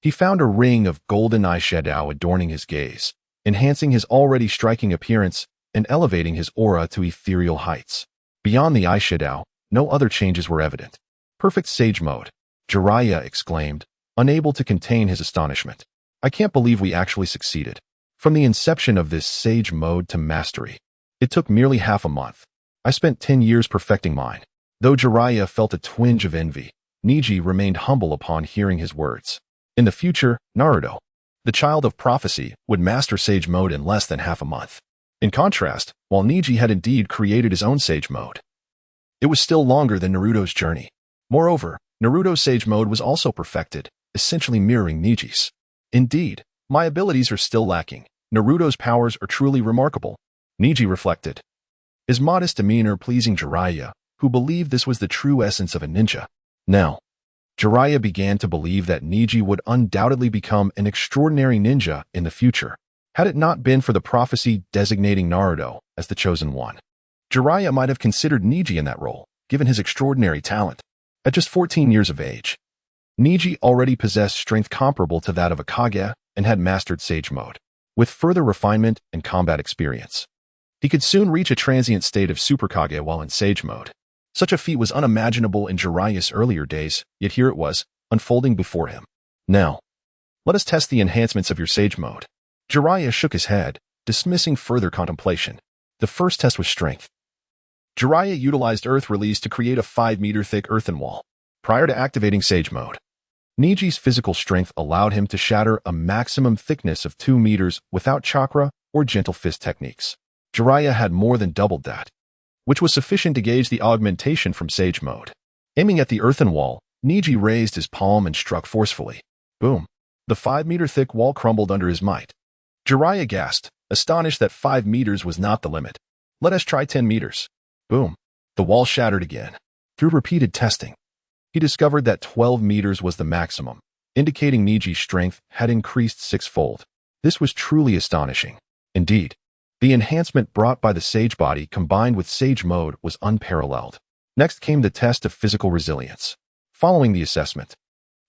he found a ring of golden eyeshadow adorning his gaze, enhancing his already striking appearance and elevating his aura to ethereal heights. Beyond the eyeshadow, no other changes were evident. "Perfect sage mode," Jiraiya exclaimed, unable to contain his astonishment. "I can't believe we actually succeeded. From the inception of this sage mode to mastery, it took merely half a month. I spent 10 years perfecting mine." Though Jiraiya felt a twinge of envy, Neji remained humble upon hearing his words. In the future, Naruto, the child of prophecy, would master sage mode in less than half a month. In contrast, while Neji had indeed created his own sage mode, it was still longer than Naruto's journey. Moreover, Naruto's sage mode was also perfected, essentially mirroring Neji's. Indeed, my abilities are still lacking. Naruto's powers are truly remarkable, Neji reflected, his modest demeanor pleasing Jiraiya, who believed this was the true essence of a ninja. Now, Jiraiya began to believe that Neji would undoubtedly become an extraordinary ninja in the future, had it not been for the prophecy designating Naruto as the chosen one. Jiraiya might have considered Neji in that role, given his extraordinary talent. At just 14 years of age, Neji already possessed strength comparable to that of a Kage and had mastered sage mode. With further refinement and combat experience, he could soon reach a transient state of Super Kage while in sage mode. Such a feat was unimaginable in Jiraiya's earlier days, yet here it was, unfolding before him. Now, let us test the enhancements of your Sage Mode. Jiraiya shook his head, dismissing further contemplation. The first test was strength. Jiraiya utilized Earth Release to create a 5-meter-thick earthen wall. Prior to activating Sage Mode, Neji's physical strength allowed him to shatter a maximum thickness of 2 meters without chakra or gentle fist techniques. Jiraiya had more than doubled that, which was sufficient to gauge the augmentation from Sage Mode. Aiming at the earthen wall, Neji raised his palm and struck forcefully. Boom! The 5-meter-thick wall crumbled under his might. Jiraiya gasped, astonished that 5 meters was not the limit. Let us try 10 meters. Boom! The wall shattered again. Through repeated testing, he discovered that 12 meters was the maximum, indicating Neji's strength had increased 6-fold. This was truly astonishing. Indeed, the enhancement brought by the Sage Body combined with Sage Mode was unparalleled. Next came the test of physical resilience. Following the assessment,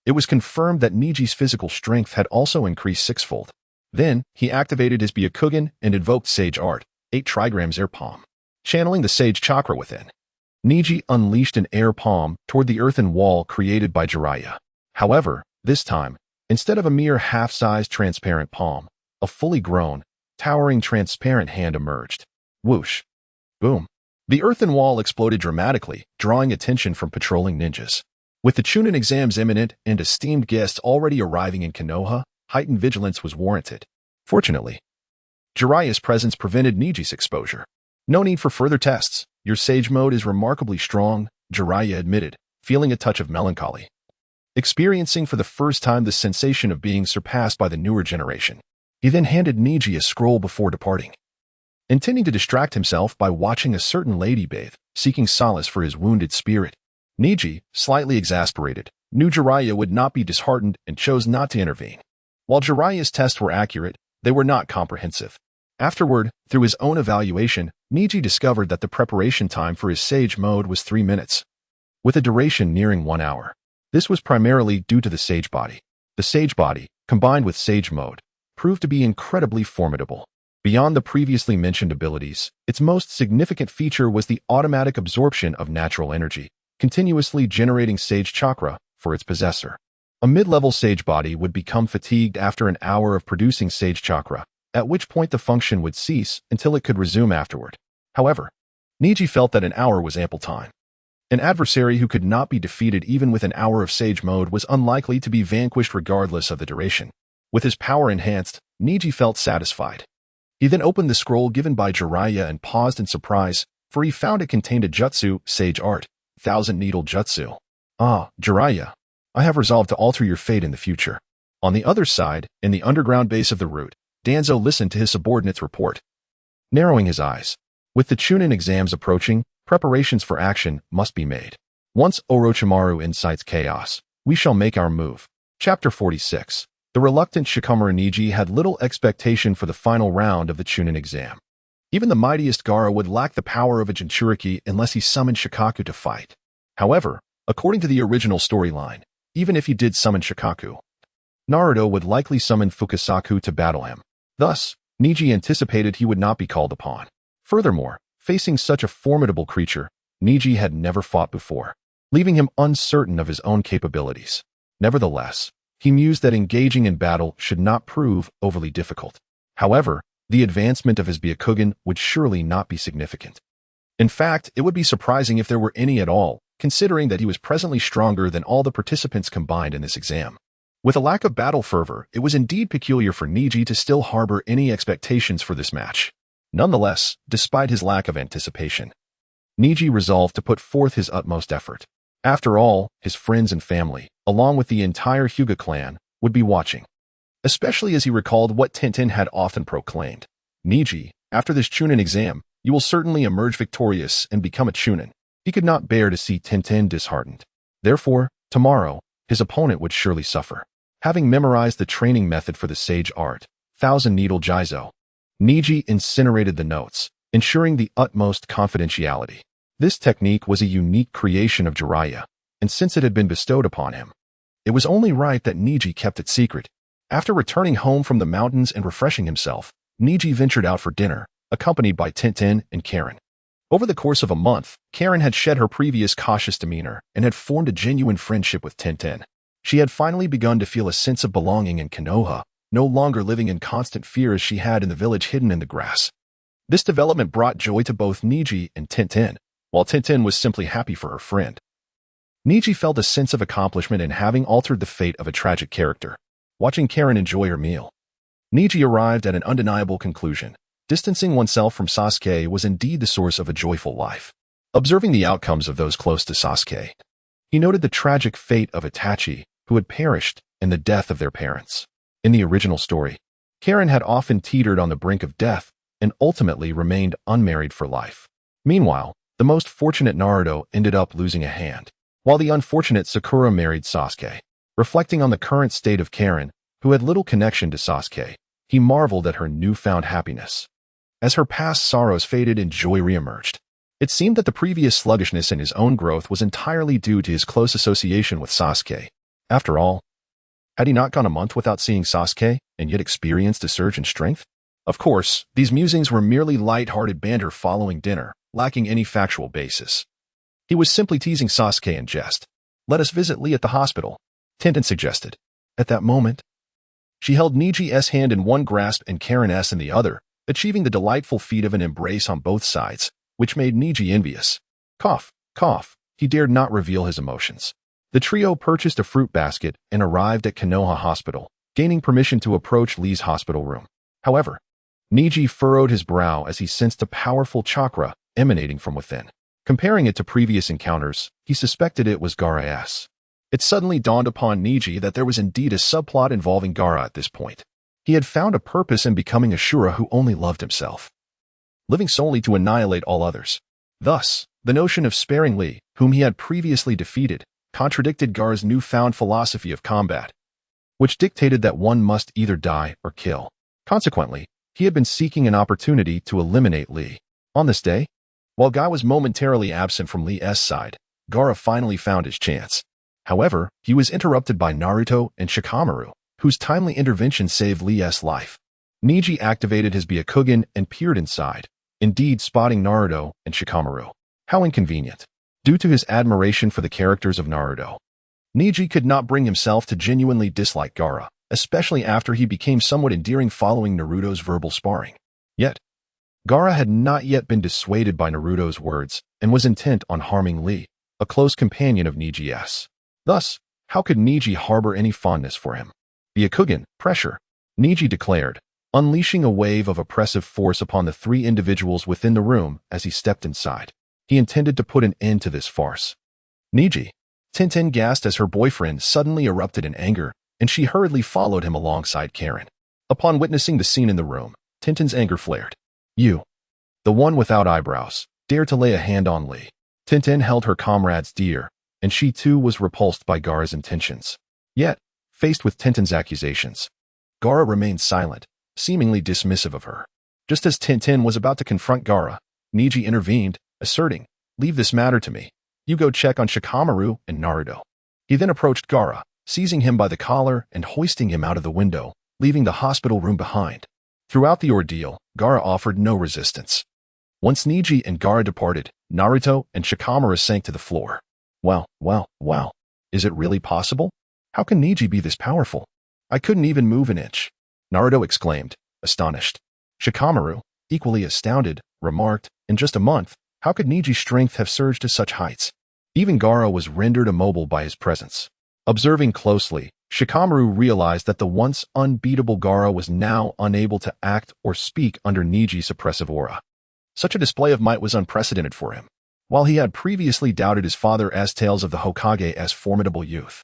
it was confirmed that Neji's physical strength had also increased 6-fold. Then, he activated his Byakugan and invoked Sage Art, 8 trigrams air palm. Channeling the Sage Chakra within, Neji unleashed an air palm toward the earthen wall created by Jiraiya. However, this time, instead of a mere half-sized transparent palm, a fully grown, towering transparent hand emerged. Whoosh! Boom! The earthen wall exploded dramatically, drawing attention from patrolling ninjas. With the Chunin Exams imminent and esteemed guests already arriving in Konoha, heightened vigilance was warranted. Fortunately, Jiraiya's presence prevented Neji's exposure. No need for further tests. Your Sage Mode is remarkably strong, Jiraiya admitted, feeling a touch of melancholy. Experiencing for the first time the sensation of being surpassed by the newer generation, he then handed Neji a scroll before departing. Intending to distract himself by watching a certain lady bathe, seeking solace for his wounded spirit, Neji, slightly exasperated, knew Jiraiya would not be disheartened and chose not to intervene. While Jiraiya's tests were accurate, they were not comprehensive. Afterward, through his own evaluation, Neji discovered that the preparation time for his Sage Mode was 3 minutes, with a duration nearing 1 hour. This was primarily due to the Sage Body. The Sage Body, combined with Sage Mode, proved to be incredibly formidable. Beyond the previously mentioned abilities, its most significant feature was the automatic absorption of natural energy, continuously generating Sage Chakra for its possessor. A mid-level Sage Body would become fatigued after an hour of producing Sage Chakra, at which point the function would cease until it could resume afterward. However, Neji felt that an hour was ample time. An adversary who could not be defeated even with an hour of Sage Mode was unlikely to be vanquished regardless of the duration. With his power enhanced, Neji felt satisfied. He then opened the scroll given by Jiraiya and paused in surprise, for he found it contained a jutsu, Sage Art, 1000 Needle Jutsu. Ah, Jiraiya, I have resolved to alter your fate in the future. On the other side, in the underground base of the route, Danzo listened to his subordinate's report, narrowing his eyes. With the Chunin Exams approaching, preparations for action must be made. Once Orochimaru incites chaos, we shall make our move. Chapter 46. The reluctant Shikamaru Neji had little expectation for the final round of the Chunin Exam. Even the mightiest Gaara would lack the power of a Jinchuriki unless he summoned Shikaku to fight. However, according to the original storyline, even if he did summon Shikaku, Naruto would likely summon Fukasaku to battle him. Thus, Neji anticipated he would not be called upon. Furthermore, facing such a formidable creature, Neji had never fought before, leaving him uncertain of his own capabilities. Nevertheless, he mused that engaging in battle should not prove overly difficult. However, the advancement of his Byakugan would surely not be significant. In fact, it would be surprising if there were any at all, considering that he was presently stronger than all the participants combined in this exam. With a lack of battle fervor, it was indeed peculiar for Neji to still harbor any expectations for this match. Nonetheless, despite his lack of anticipation, Neji resolved to put forth his utmost effort. After all, his friends and family, along with the entire Hyuga clan, would be watching. Especially as he recalled what Tintin had often proclaimed. Neji, after this Chunin exam, you will certainly emerge victorious and become a Chunin. He could not bear to see Tintin disheartened. Therefore, tomorrow, his opponent would surely suffer. Having memorized the training method for the Sage Art, 1000 Needle Jizo, Neji incinerated the notes, ensuring the utmost confidentiality. This technique was a unique creation of Jiraiya, and since it had been bestowed upon him, it was only right that Neji kept it secret. After returning home from the mountains and refreshing himself, Neji ventured out for dinner, accompanied by Tintin and Karen. Over the course of a month, Karen had shed her previous cautious demeanor and had formed a genuine friendship with Tintin. She had finally begun to feel a sense of belonging in Konoha, no longer living in constant fear as she had in the village hidden in the grass. This development brought joy to both Neji and Tintin, while Tintin was simply happy for her friend. Neji felt a sense of accomplishment in having altered the fate of a tragic character. Watching Karen enjoy her meal, Neji arrived at an undeniable conclusion. Distancing oneself from Sasuke was indeed the source of a joyful life. Observing the outcomes of those close to Sasuke, he noted the tragic fate of Itachi, who had perished in the death of their parents. In the original story, Karen had often teetered on the brink of death and ultimately remained unmarried for life. Meanwhile, the most fortunate Naruto ended up losing a hand, while the unfortunate Sakura married Sasuke. Reflecting on the current state of Karen, who had little connection to Sasuke, he marveled at her newfound happiness. As her past sorrows faded and joy reemerged, it seemed that the previous sluggishness in his own growth was entirely due to his close association with Sasuke. After all, had he not gone a month without seeing Sasuke and yet experienced a surge in strength? Of course, these musings were merely light-hearted banter following dinner, lacking any factual basis. He was simply teasing Sasuke in jest. "Let us visit Lee at the hospital," Tintin suggested. At that moment, she held Neji's hand in one grasp and Karen's in the other, achieving the delightful feat of an embrace on both sides, which made Neji envious. Cough, cough, he dared not reveal his emotions. The trio purchased a fruit basket and arrived at Konoha Hospital, gaining permission to approach Lee's hospital room. However, Neji furrowed his brow as he sensed a powerful chakra emanating from within. Comparing it to previous encounters, he suspected it was Gaara's. It suddenly dawned upon Neji that there was indeed a subplot involving Gaara at this point. He had found a purpose in becoming a Shura who only loved himself, living solely to annihilate all others. Thus, the notion of sparing Lee, whom he had previously defeated, contradicted Gaara's newfound philosophy of combat, which dictated that one must either die or kill. Consequently, he had been seeking an opportunity to eliminate Lee. On this day, while Guy was momentarily absent from Lee's side, Gaara finally found his chance. However, he was interrupted by Naruto and Shikamaru, whose timely intervention saved Lee's life. Neji activated his Byakugan and peered inside, indeed spotting Naruto and Shikamaru. How inconvenient. Due to his admiration for the characters of Naruto, Neji could not bring himself to genuinely dislike Gaara, especially after he became somewhat endearing following Naruto's verbal sparring. Yet, Gaara had not yet been dissuaded by Naruto's words and was intent on harming Lee, a close companion of Neji's. Thus, how could Neji harbor any fondness for him? Byakugan, pressure, Neji declared, unleashing a wave of oppressive force upon the three individuals within the room as he stepped inside. He intended to put an end to this farce. Neji, Tintin gasped as her boyfriend suddenly erupted in anger, and she hurriedly followed him alongside Karen. Upon witnessing the scene in the room, Tintin's anger flared. "You, the one without eyebrows, dared to lay a hand on Lee." Tintin held her comrades dear, and she too was repulsed by Gaara's intentions. Yet, faced with Tintin's accusations, Gaara remained silent, seemingly dismissive of her. Just as Tintin was about to confront Gaara, Neji intervened, asserting, "Leave this matter to me. You go check on Shikamaru and Naruto." He then approached Gaara, seizing him by the collar and hoisting him out of the window, leaving the hospital room behind. Throughout the ordeal, Gaara offered no resistance. Once Neji and Gaara departed, Naruto and Shikamaru sank to the floor. Wow. Is it really possible? How can Neji be this powerful? I couldn't even move an inch. Naruto exclaimed, astonished. Shikamaru, equally astounded, remarked, in just a month, how could Neji's strength have surged to such heights? Even Gaara was rendered immobile by his presence. Observing closely, Shikamaru realized that the once unbeatable Gaara was now unable to act or speak under Neji's oppressive aura. Such a display of might was unprecedented for him. While he had previously doubted his father's tales of the Hokage's formidable youth,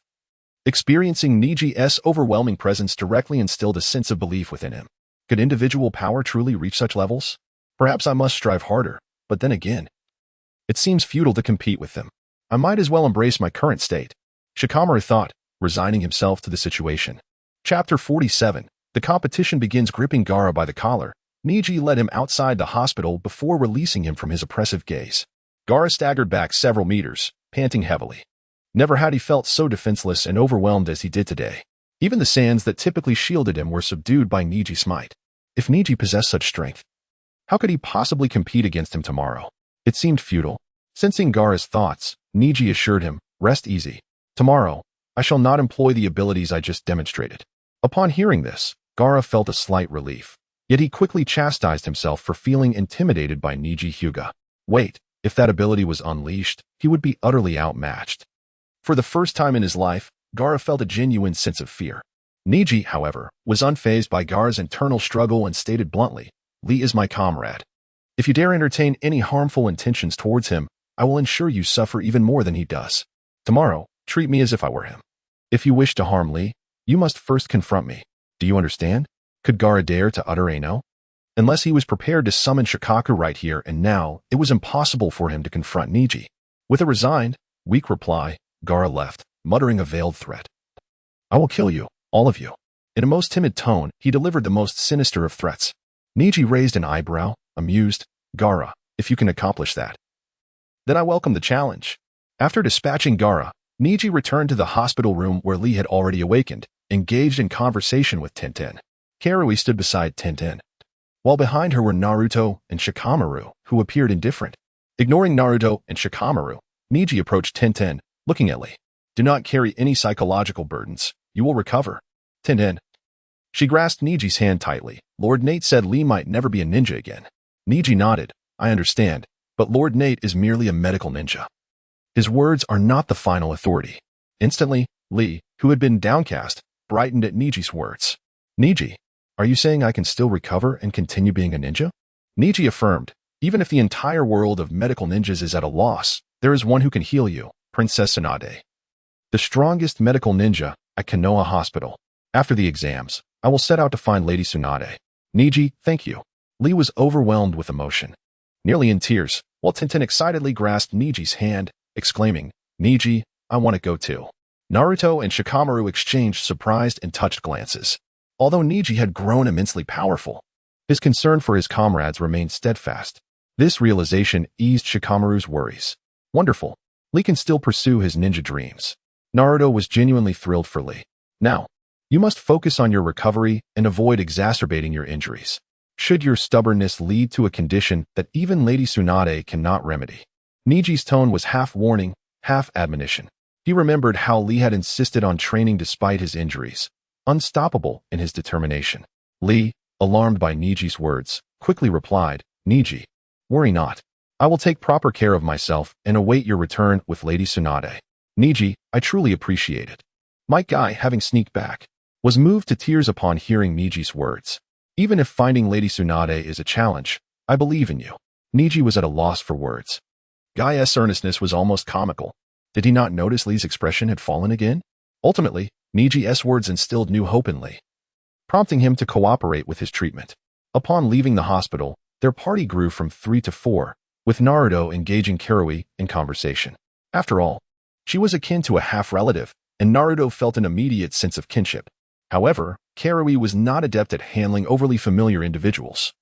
experiencing Neji's overwhelming presence directly instilled a sense of belief within him. Could individual power truly reach such levels? Perhaps I must strive harder, but then again, it seems futile to compete with them. I might as well embrace my current state, Shikamaru thought, resigning himself to the situation. Chapter 47. The competition begins. Gripping Gaara by the collar, Neji led him outside the hospital before releasing him from his oppressive gaze. Gaara staggered back several meters, panting heavily. Never had he felt so defenseless and overwhelmed as he did today. Even the sands that typically shielded him were subdued by Neji's might. If Neji possessed such strength, how could he possibly compete against him tomorrow? It seemed futile. Sensing Gaara's thoughts, Neji assured him, "Rest easy. Tomorrow, I shall not employ the abilities I just demonstrated." Upon hearing this, Gaara felt a slight relief. Yet he quickly chastised himself for feeling intimidated by Neji Hyuga. Wait, if that ability was unleashed, he would be utterly outmatched. For the first time in his life, Gaara felt a genuine sense of fear. Neji, however, was unfazed by Gaara's internal struggle and stated bluntly, "Lee is my comrade. If you dare entertain any harmful intentions towards him, I will ensure you suffer even more than he does. Tomorrow, treat me as if I were him. If you wish to harm Lee, you must first confront me. Do you understand?" Could Gaara dare to utter a no? Unless he was prepared to summon Shikaku right here and now, it was impossible for him to confront Neji. With a resigned, weak reply, Gaara left, muttering a veiled threat. "I will kill you, all of you." In a most timid tone, he delivered the most sinister of threats. Neji raised an eyebrow, amused. "Gaara, if you can accomplish that, then I welcome the challenge." After dispatching Gaara, Neji returned to the hospital room where Lee had already awakened, engaged in conversation with Tenten. Karui stood beside Tenten, while behind her were Naruto and Shikamaru, who appeared indifferent. Ignoring Naruto and Shikamaru, Neji approached Tenten, looking at Lee. "Do not carry any psychological burdens. You will recover." "Tenten." She grasped Neji's hand tightly. "Lord Nate said Lee might never be a ninja again." Neji nodded. "I understand, but Lord Nate is merely a medical ninja. His words are not the final authority." Instantly, Lee, who had been downcast, brightened at Neji's words. "Neji, are you saying I can still recover and continue being a ninja?" Neji affirmed, "Even if the entire world of medical ninjas is at a loss, there is one who can heal you, Princess Tsunade. The strongest medical ninja at Konoha Hospital. After the exams, I will set out to find Lady Tsunade." "Neji, thank you." Lee was overwhelmed with emotion, nearly in tears, while Tenten excitedly grasped Neji's hand, exclaiming, "Neji, I want to go too." Naruto and Shikamaru exchanged surprised and touched glances. Although Neji had grown immensely powerful, his concern for his comrades remained steadfast. This realization eased Shikamaru's worries. Wonderful. Lee can still pursue his ninja dreams. Naruto was genuinely thrilled for Lee. "Now, you must focus on your recovery and avoid exacerbating your injuries. Should your stubbornness lead to a condition that even Lady Tsunade cannot remedy." Neji's tone was half warning, half admonition. He remembered how Lee had insisted on training despite his injuries, unstoppable in his determination. Lee, alarmed by Neji's words, quickly replied, "Neji, worry not. I will take proper care of myself and await your return with Lady Tsunade." "Neji, I truly appreciate it." Mike Guy, having sneaked back, was moved to tears upon hearing Neji's words. "Even if finding Lady Tsunade is a challenge, I believe in you." Neji was at a loss for words. Guy's earnestness was almost comical. Did he not notice Lee's expression had fallen again? Ultimately, Neji's words instilled new hope in Lee, prompting him to cooperate with his treatment. Upon leaving the hospital, their party grew from 3 to 4, with Naruto engaging Karui in conversation. After all, she was akin to a half-relative, and Naruto felt an immediate sense of kinship. However, Karui was not adept at handling overly familiar individuals,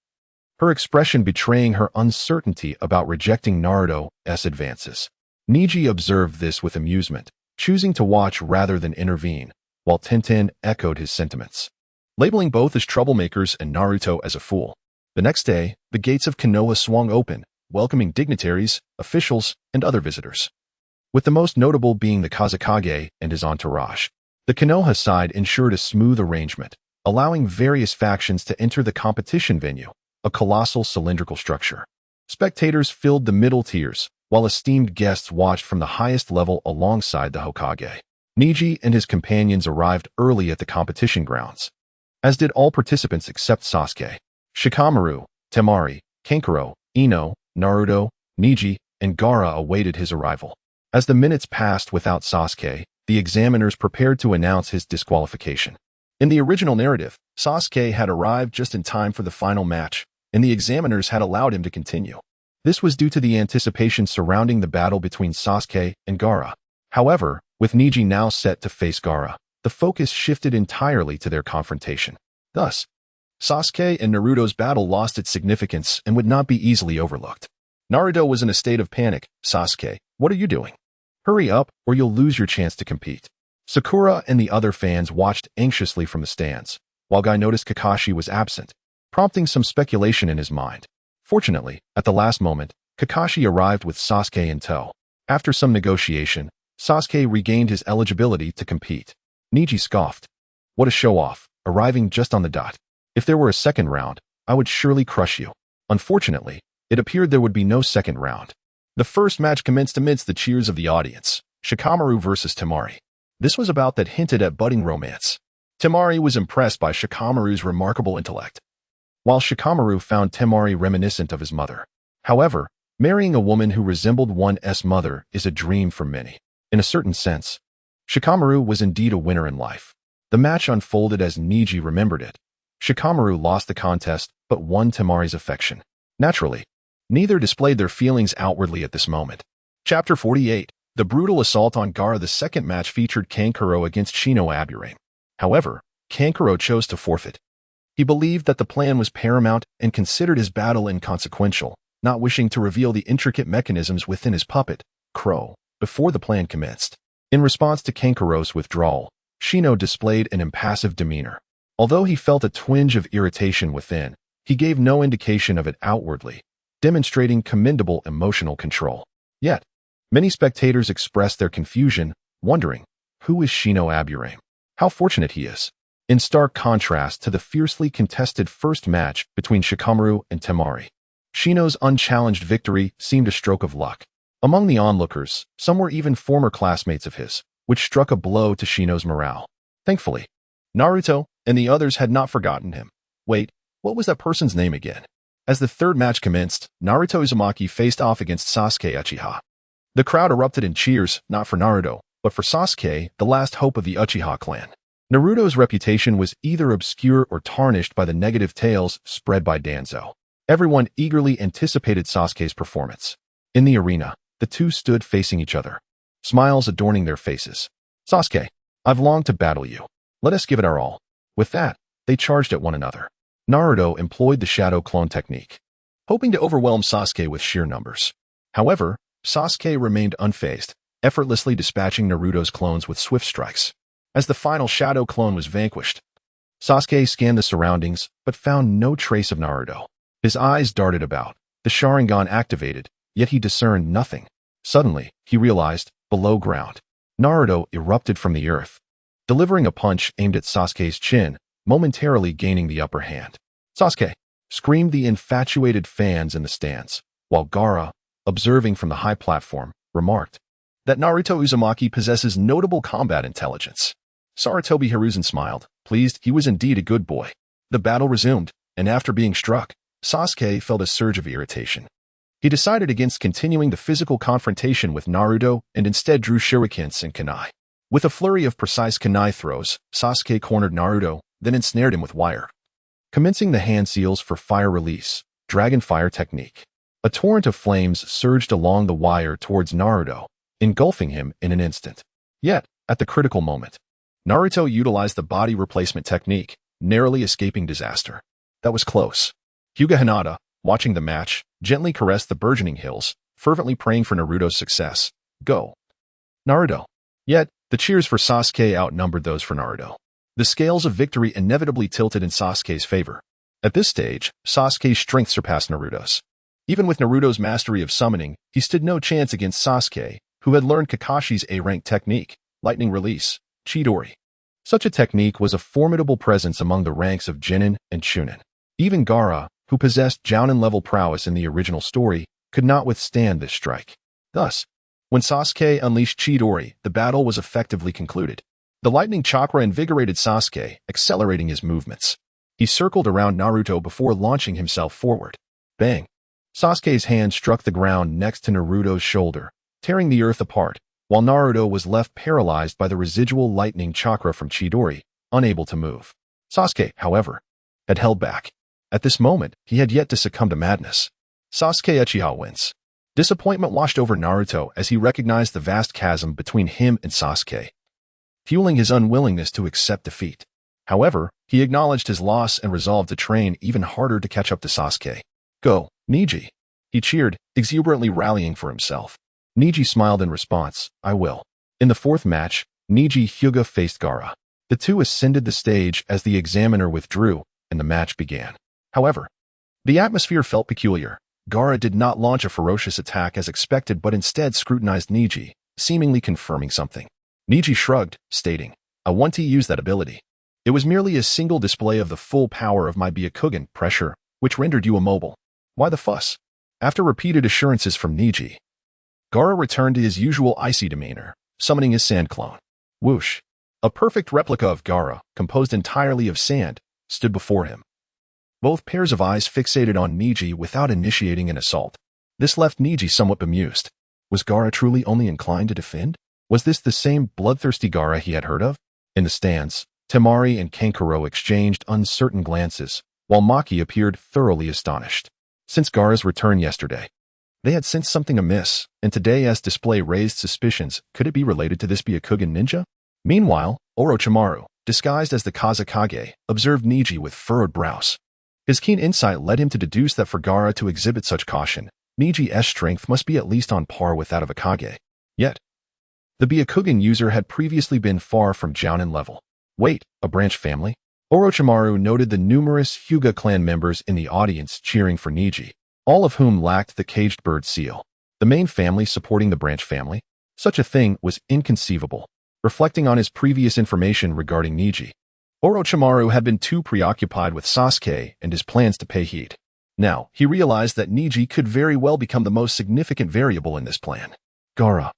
her expression betraying her uncertainty about rejecting Naruto's advances. Neji observed this with amusement, choosing to watch rather than intervene, while Tenten echoed his sentiments, labeling both as troublemakers and Naruto as a fool. The next day, the gates of Konoha swung open, welcoming dignitaries, officials, and other visitors, with the most notable being the Kazekage and his entourage. The Konoha side ensured a smooth arrangement, allowing various factions to enter the competition venue, a colossal cylindrical structure. Spectators filled the middle tiers, while esteemed guests watched from the highest level alongside the Hokage. Neji and his companions arrived early at the competition grounds, as did all participants except Sasuke. Shikamaru, Temari, Kankuro, Ino, Naruto, Neji, and Gaara awaited his arrival. As the minutes passed without Sasuke, the examiners prepared to announce his disqualification. In the original narrative, Sasuke had arrived just in time for the final match, and the examiners had allowed him to continue. This was due to the anticipation surrounding the battle between Sasuke and Gaara. However, with Neji now set to face Gaara, the focus shifted entirely to their confrontation. Thus, Sasuke and Naruto's battle lost its significance and would not be easily overlooked. Naruto was in a state of panic. "Sasuke, what are you doing? Hurry up, or you'll lose your chance to compete." Sakura and the other fans watched anxiously from the stands, while Guy noticed Kakashi was absent, prompting some speculation in his mind. Fortunately, at the last moment, Kakashi arrived with Sasuke in tow. After some negotiation, Sasuke regained his eligibility to compete. Neji scoffed. What a show-off, arriving just on the dot. If there were a second round, I would surely crush you. Unfortunately, it appeared there would be no second round. The first match commenced amidst the cheers of the audience. Shikamaru versus Temari. This was about that hinted at budding romance. Temari was impressed by Shikamaru's remarkable intellect, while Shikamaru found Temari reminiscent of his mother. However, marrying a woman who resembled one's mother is a dream for many. In a certain sense, Shikamaru was indeed a winner in life. The match unfolded as Neji remembered it. Shikamaru lost the contest but won Temari's affection. Naturally, neither displayed their feelings outwardly at this moment. Chapter 48. The brutal assault on Gaara. The second match featured Kankuro against Shino Aburame. However, Kankuro chose to forfeit. He believed that the plan was paramount and considered his battle inconsequential, not wishing to reveal the intricate mechanisms within his puppet, Crow, before the plan commenced. In response to Kankuro's withdrawal, Shino displayed an impassive demeanor. Although he felt a twinge of irritation within, he gave no indication of it outwardly, demonstrating commendable emotional control. Yet, many spectators expressed their confusion, wondering, who is Shino Aburame? How fortunate he is. In stark contrast to the fiercely contested first match between Shikamaru and Temari, Shino's unchallenged victory seemed a stroke of luck. Among the onlookers, some were even former classmates of his, which struck a blow to Shino's morale. Thankfully, Naruto and the others had not forgotten him. Wait, what was that person's name again? As the third match commenced, Naruto Uzumaki faced off against Sasuke Uchiha. The crowd erupted in cheers, not for Naruto, but for Sasuke, the last hope of the Uchiha clan. Naruto's reputation was either obscure or tarnished by the negative tales spread by Danzo. Everyone eagerly anticipated Sasuke's performance. In the arena, the two stood facing each other, smiles adorning their faces. Sasuke, I've longed to battle you. Let us give it our all. With that, they charged at one another. Naruto employed the shadow clone technique, hoping to overwhelm Sasuke with sheer numbers. However, Sasuke remained unfazed, effortlessly dispatching Naruto's clones with swift strikes. As the final shadow clone was vanquished, Sasuke scanned the surroundings but found no trace of Naruto. His eyes darted about, the Sharingan activated, yet he discerned nothing. Suddenly, he realized, below ground, Naruto erupted from the earth, delivering a punch aimed at Sasuke's chin, momentarily gaining the upper hand. Sasuke! Screamed the infatuated fans in the stands, while Gaara, observing from the high platform, remarked that Naruto Uzumaki possesses notable combat intelligence. Sarutobi Hiruzen smiled, pleased he was indeed a good boy. The battle resumed, and after being struck, Sasuke felt a surge of irritation. He decided against continuing the physical confrontation with Naruto and instead drew shurikens and kunai. With a flurry of precise kunai throws, Sasuke cornered Naruto, then ensnared him with wire. Commencing the hand seals for fire release, dragon fire technique. A torrent of flames surged along the wire towards Naruto, engulfing him in an instant. Yet, at the critical moment, Naruto utilized the body replacement technique, narrowly escaping disaster. That was close. Hyuga Hanada, watching the match, gently caressed the burgeoning hills, fervently praying for Naruto's success. Go, Naruto. Yet, the cheers for Sasuke outnumbered those for Naruto. The scales of victory inevitably tilted in Sasuke's favor. At this stage, Sasuke's strength surpassed Naruto's. Even with Naruto's mastery of summoning, he stood no chance against Sasuke, who had learned Kakashi's A-rank technique, lightning release, Chidori. Such a technique was a formidable presence among the ranks of Genin and Chunin. Even Gaara, who possessed Jounin-level prowess in the original story, could not withstand this strike. Thus, when Sasuke unleashed Chidori, the battle was effectively concluded. The lightning chakra invigorated Sasuke, accelerating his movements. He circled around Naruto before launching himself forward. Bang! Sasuke's hand struck the ground next to Naruto's shoulder, tearing the earth apart, while Naruto was left paralyzed by the residual lightning chakra from Chidori, unable to move. Sasuke, however, had held back. At this moment, he had yet to succumb to madness. Sasuke Uchiha wins. Disappointment washed over Naruto as he recognized the vast chasm between him and Sasuke, fueling his unwillingness to accept defeat. However, he acknowledged his loss and resolved to train even harder to catch up to Sasuke. Go, Neji! He cheered, exuberantly rallying for himself. Neji smiled in response, I will. In the fourth match, Neji Hyuga faced Gaara. The two ascended the stage as the examiner withdrew, and the match began. However, the atmosphere felt peculiar. Gaara did not launch a ferocious attack as expected but instead scrutinized Neji, seemingly confirming something. Neji shrugged, stating, "I want to use that ability. It was merely a single display of the full power of my Byakugan pressure, which rendered you immobile. Why the fuss?" After repeated assurances from Neji, Gaara returned to his usual icy demeanor, summoning his sand clone. Whoosh! A perfect replica of Gaara, composed entirely of sand, stood before him. Both pairs of eyes fixated on Neji without initiating an assault. This left Neji somewhat bemused. Was Gaara truly only inclined to defend? Was this the same bloodthirsty Gaara he had heard of? In the stands, Temari and Kankuro exchanged uncertain glances, while Maki appeared thoroughly astonished. Since Gaara's return yesterday, they had sensed something amiss, and today's display raised suspicions. Could it be related to this Byakugan ninja? Meanwhile, Orochimaru, disguised as the Kazekage, observed Neji with furrowed brows. His keen insight led him to deduce that for Gaara to exhibit such caution, Neji's strength must be at least on par with that of a Kage. Yet, the Byakugan user had previously been far from Jounin level. Wait, a branch family? Orochimaru noted the numerous Hyuga clan members in the audience cheering for Neji, all of whom lacked the caged bird seal. The main family supporting the branch family? Such a thing was inconceivable. Reflecting on his previous information regarding Neji, Orochimaru had been too preoccupied with Sasuke and his plans to pay heed. Now, he realized that Neji could very well become the most significant variable in this plan. Gaara,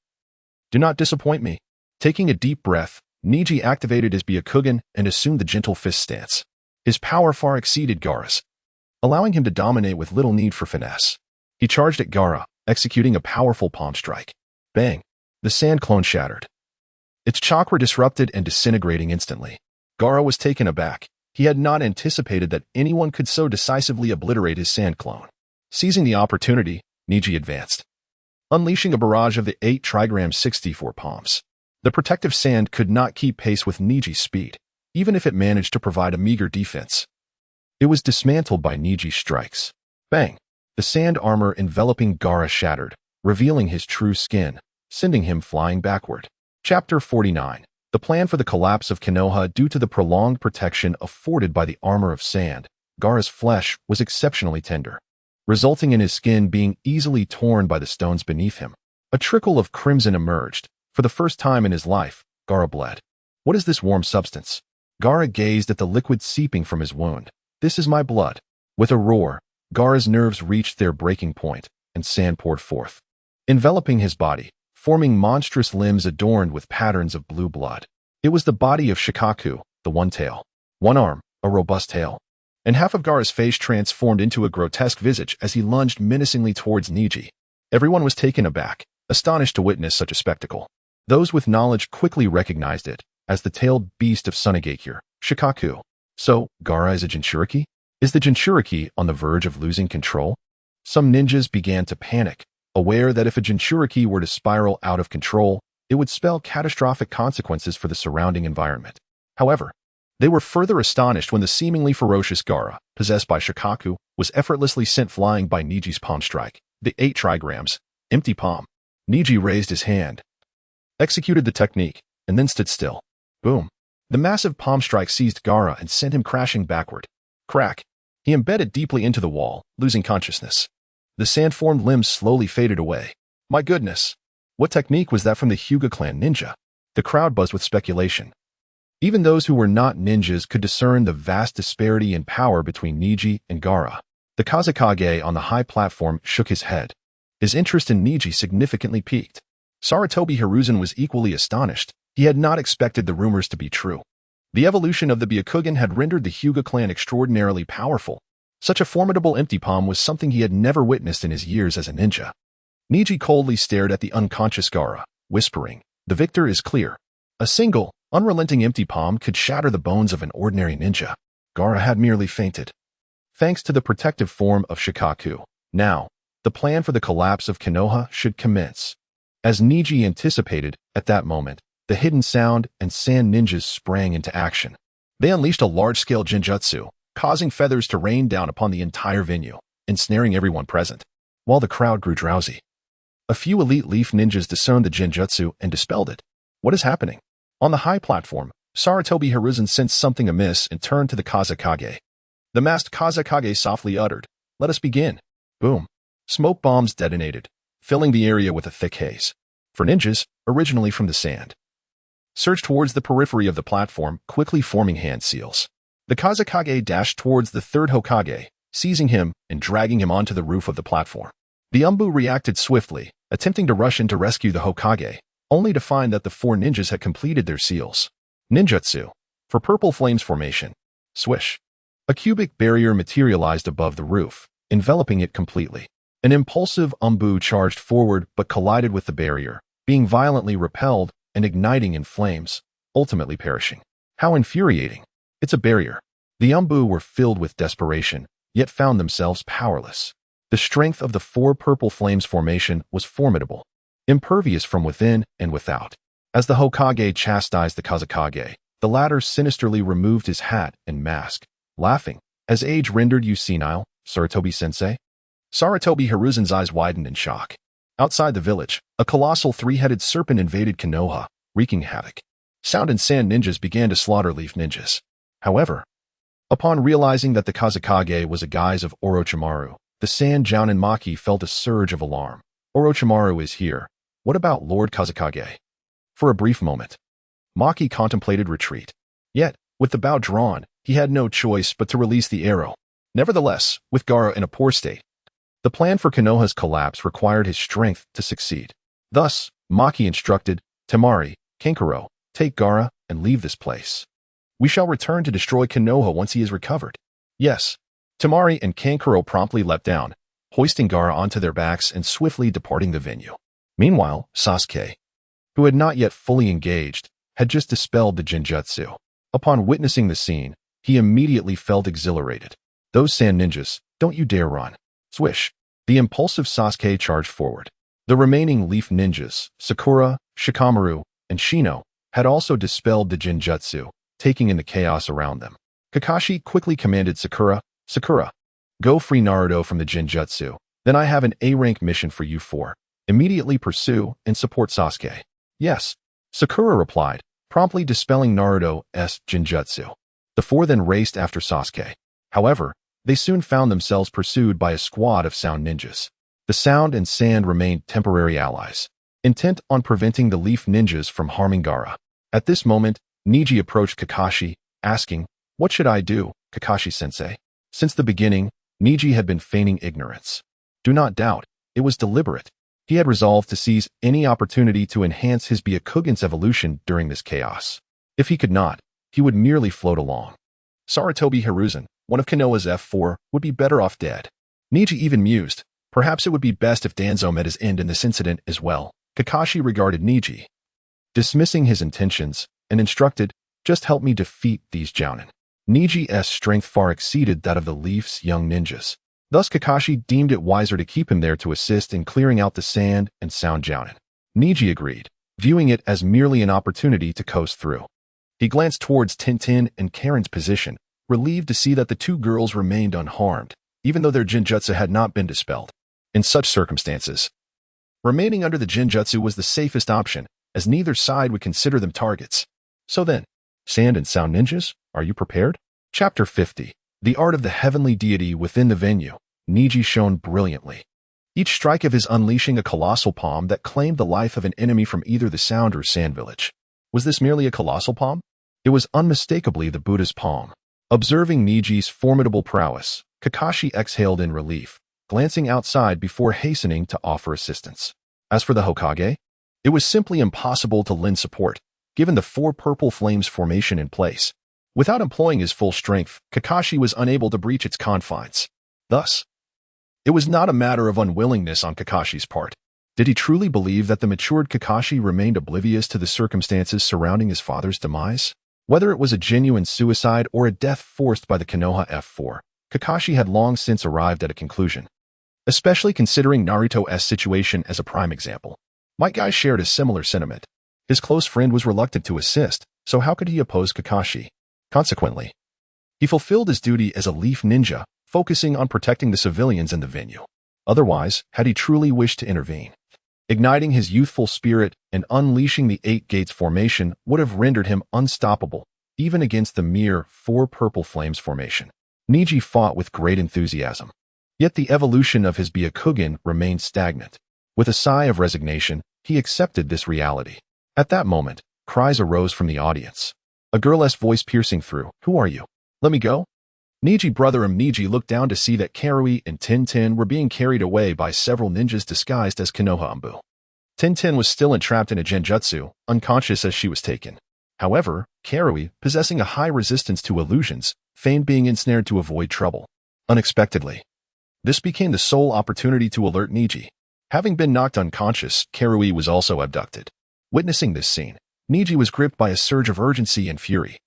do not disappoint me. Taking a deep breath, Neji activated his Byakugan and assumed the gentle fist stance. His power far exceeded Gaara's, allowing him to dominate with little need for finesse. He charged at Gaara, executing a powerful palm strike. Bang! The sand clone shattered, its chakra disrupted and disintegrating instantly. Gaara was taken aback. He had not anticipated that anyone could so decisively obliterate his sand clone. Seizing the opportunity, Neji advanced, unleashing a barrage of the 8 trigram 64 palms. The protective sand could not keep pace with Neji's speed, even if it managed to provide a meager defense. It was dismantled by Neji's strikes. Bang! The sand armor enveloping Gaara shattered, revealing his true skin, sending him flying backward. Chapter 49. The plan for the collapse of Konoha. Due to the prolonged protection afforded by the armor of sand, Gaara's flesh was exceptionally tender, resulting in his skin being easily torn by the stones beneath him. A trickle of crimson emerged. For the first time in his life, Gaara bled. What is this warm substance? Gaara gazed at the liquid seeping from his wound. This is my blood. With a roar, Gaara's nerves reached their breaking point, and sand poured forth, enveloping his body, forming monstrous limbs adorned with patterns of blue blood. It was the body of Shikaku, the one tail, one arm, a robust tail, and half of Gaara's face transformed into a grotesque visage as he lunged menacingly towards Neji. Everyone was taken aback, astonished to witness such a spectacle. Those with knowledge quickly recognized it as the tailed beast of Sunagakure, Shikaku. So, Gaara is a Jinchuriki? Is the Jinchuriki on the verge of losing control? Some ninjas began to panic, aware that if a Jinchuriki were to spiral out of control, it would spell catastrophic consequences for the surrounding environment. However, they were further astonished when the seemingly ferocious Gaara, possessed by Shikaku, was effortlessly sent flying by Neji's palm strike, the 8 trigrams, empty palm. Neji raised his hand, executed the technique, and then stood still. Boom! The massive palm strike seized Gaara and sent him crashing backward. Crack! He embedded deeply into the wall, losing consciousness. The sand-formed limbs slowly faded away. My goodness! What technique was that from the Hyuga clan ninja? The crowd buzzed with speculation. Even those who were not ninjas could discern the vast disparity in power between Neji and Gaara. The Kazekage on the high platform shook his head. His interest in Neji significantly piqued. Sarutobi Hiruzen was equally astonished. He had not expected the rumors to be true. The evolution of the Byakugan had rendered the Hyuga clan extraordinarily powerful. Such a formidable empty palm was something he had never witnessed in his years as a ninja. Neji coldly stared at the unconscious Gaara, whispering, "The victor is clear." A single, unrelenting empty palm could shatter the bones of an ordinary ninja. Gaara had merely fainted. Thanks to the protective form of Shikaku, now, the plan for the collapse of Konoha should commence. As Neji anticipated, at that moment, the hidden sound and sand ninjas sprang into action. They unleashed a large-scale genjutsu, causing feathers to rain down upon the entire venue, ensnaring everyone present. While the crowd grew drowsy, a few elite leaf ninjas discerned the genjutsu and dispelled it. What is happening? On the high platform, Sarutobi Hiruzen sensed something amiss and turned to the Kazekage. The masked Kazekage softly uttered, "Let us begin." Boom. Smoke bombs detonated, filling the area with a thick haze. For ninjas, originally from the sand, surged towards the periphery of the platform, quickly forming hand seals. The Kazekage dashed towards the third Hokage, seizing him and dragging him onto the roof of the platform. The Umbu reacted swiftly, attempting to rush in to rescue the Hokage, only to find that the four ninjas had completed their seals. Ninjutsu. For purple flames formation. Swish. A cubic barrier materialized above the roof, enveloping it completely. An impulsive Umbu charged forward but collided with the barrier, being violently repelled and igniting in flames, ultimately perishing. How infuriating. It's a barrier. The Umbu were filled with desperation, yet found themselves powerless. The strength of the four purple flames formation was formidable, impervious from within and without. As the Hokage chastised the Kazekage, the latter sinisterly removed his hat and mask, laughing. Has age rendered you senile, Sarutobi-sensei? Sarutobi Hiruzen's eyes widened in shock. Outside the village, a colossal three-headed serpent invaded Konoha, wreaking havoc. Sound and Sand ninjas began to slaughter Leaf ninjas. However, upon realizing that the Kazekage was a guise of Orochimaru, the Sand Jounin Maki felt a surge of alarm. Orochimaru is here. What about Lord Kazekage? For a brief moment, Maki contemplated retreat. Yet, with the bow drawn, he had no choice but to release the arrow. Nevertheless, with Gaara in a poor state, the plan for Konoha's collapse required his strength to succeed. Thus, Maki instructed, Temari, Kankuro, take Gaara and leave this place. We shall return to destroy Konoha once he is recovered. Yes. Temari and Kankuro promptly leapt down, hoisting Gaara onto their backs and swiftly departing the venue. Meanwhile, Sasuke, who had not yet fully engaged, had just dispelled the Genjutsu. Upon witnessing the scene, he immediately felt exhilarated. Those Sand ninjas, don't you dare run. Swish. The impulsive Sasuke charged forward. The remaining Leaf ninjas, Sakura, Shikamaru, and Shino, had also dispelled the Genjutsu, taking in the chaos around them. Kakashi quickly commanded Sakura, Sakura, go free Naruto from the Genjutsu. Then I have an A-rank mission for you four. Immediately pursue and support Sasuke. Yes, Sakura replied, promptly dispelling Naruto's Genjutsu. The four then raced after Sasuke. However, they soon found themselves pursued by a squad of Sound ninjas. The Sound and Sand remained temporary allies, intent on preventing the Leaf ninjas from harming Gaara. At this moment, Neji approached Kakashi, asking, what should I do, Kakashi-sensei? Since the beginning, Neji had been feigning ignorance. Do not doubt, it was deliberate. He had resolved to seize any opportunity to enhance his Byakugan's evolution during this chaos. If he could not, he would merely float along. Sarutobi Hiruzen, one of Konoha's F4, would be better off dead. Neji even mused, perhaps it would be best if Danzo met his end in this incident as well. Kakashi regarded Neji, dismissing his intentions, and instructed, just help me defeat these Jounin. Neji's strength far exceeded that of the Leaf's young ninjas. Thus Kakashi deemed it wiser to keep him there to assist in clearing out the Sand and Sound Jounin. Neji agreed, viewing it as merely an opportunity to coast through. He glanced towards Tintin and Karen's position, relieved to see that the two girls remained unharmed, even though their Genjutsu had not been dispelled. In such circumstances, remaining under the Genjutsu was the safest option, as neither side would consider them targets. So then, Sand and Sound ninjas, are you prepared? Chapter 50. The art of the heavenly deity within the venue. Neji shone brilliantly. Each strike of his unleashing a colossal palm that claimed the life of an enemy from either the Sound or Sand village. Was this merely a colossal palm? It was unmistakably the Buddha's palm. Observing Neji's formidable prowess, Kakashi exhaled in relief, glancing outside before hastening to offer assistance. As for the Hokage, it was simply impossible to lend support, given the four purple flames formation in place. Without employing his full strength, Kakashi was unable to breach its confines. Thus, it was not a matter of unwillingness on Kakashi's part. Did he truly believe that the matured Kakashi remained oblivious to the circumstances surrounding his father's demise? Whether it was a genuine suicide or a death forced by the Konoha F4, Kakashi had long since arrived at a conclusion. Especially considering Naruto's situation as a prime example. Might Guy shared a similar sentiment. His close friend was reluctant to assist, so how could he oppose Kakashi? Consequently, he fulfilled his duty as a Leaf ninja, focusing on protecting the civilians in the venue. Otherwise, had he truly wished to intervene, igniting his youthful spirit and unleashing the Eight Gates formation would have rendered him unstoppable, even against the mere four purple flames formation. Neji fought with great enthusiasm. Yet the evolution of his Byakugan remained stagnant. With a sigh of resignation, he accepted this reality. At that moment, cries arose from the audience. A girl's voice piercing through. Who are you? Let me go? Neji brother Neji looked down to see that Karui and Tintin were being carried away by several ninjas disguised as Konoha Anbu. Tintin was still entrapped in a genjutsu, unconscious as she was taken. However, Karui, possessing a high resistance to illusions, feigned being ensnared to avoid trouble. Unexpectedly, this became the sole opportunity to alert Neji. Having been knocked unconscious, Karui was also abducted. Witnessing this scene, Neji was gripped by a surge of urgency and fury.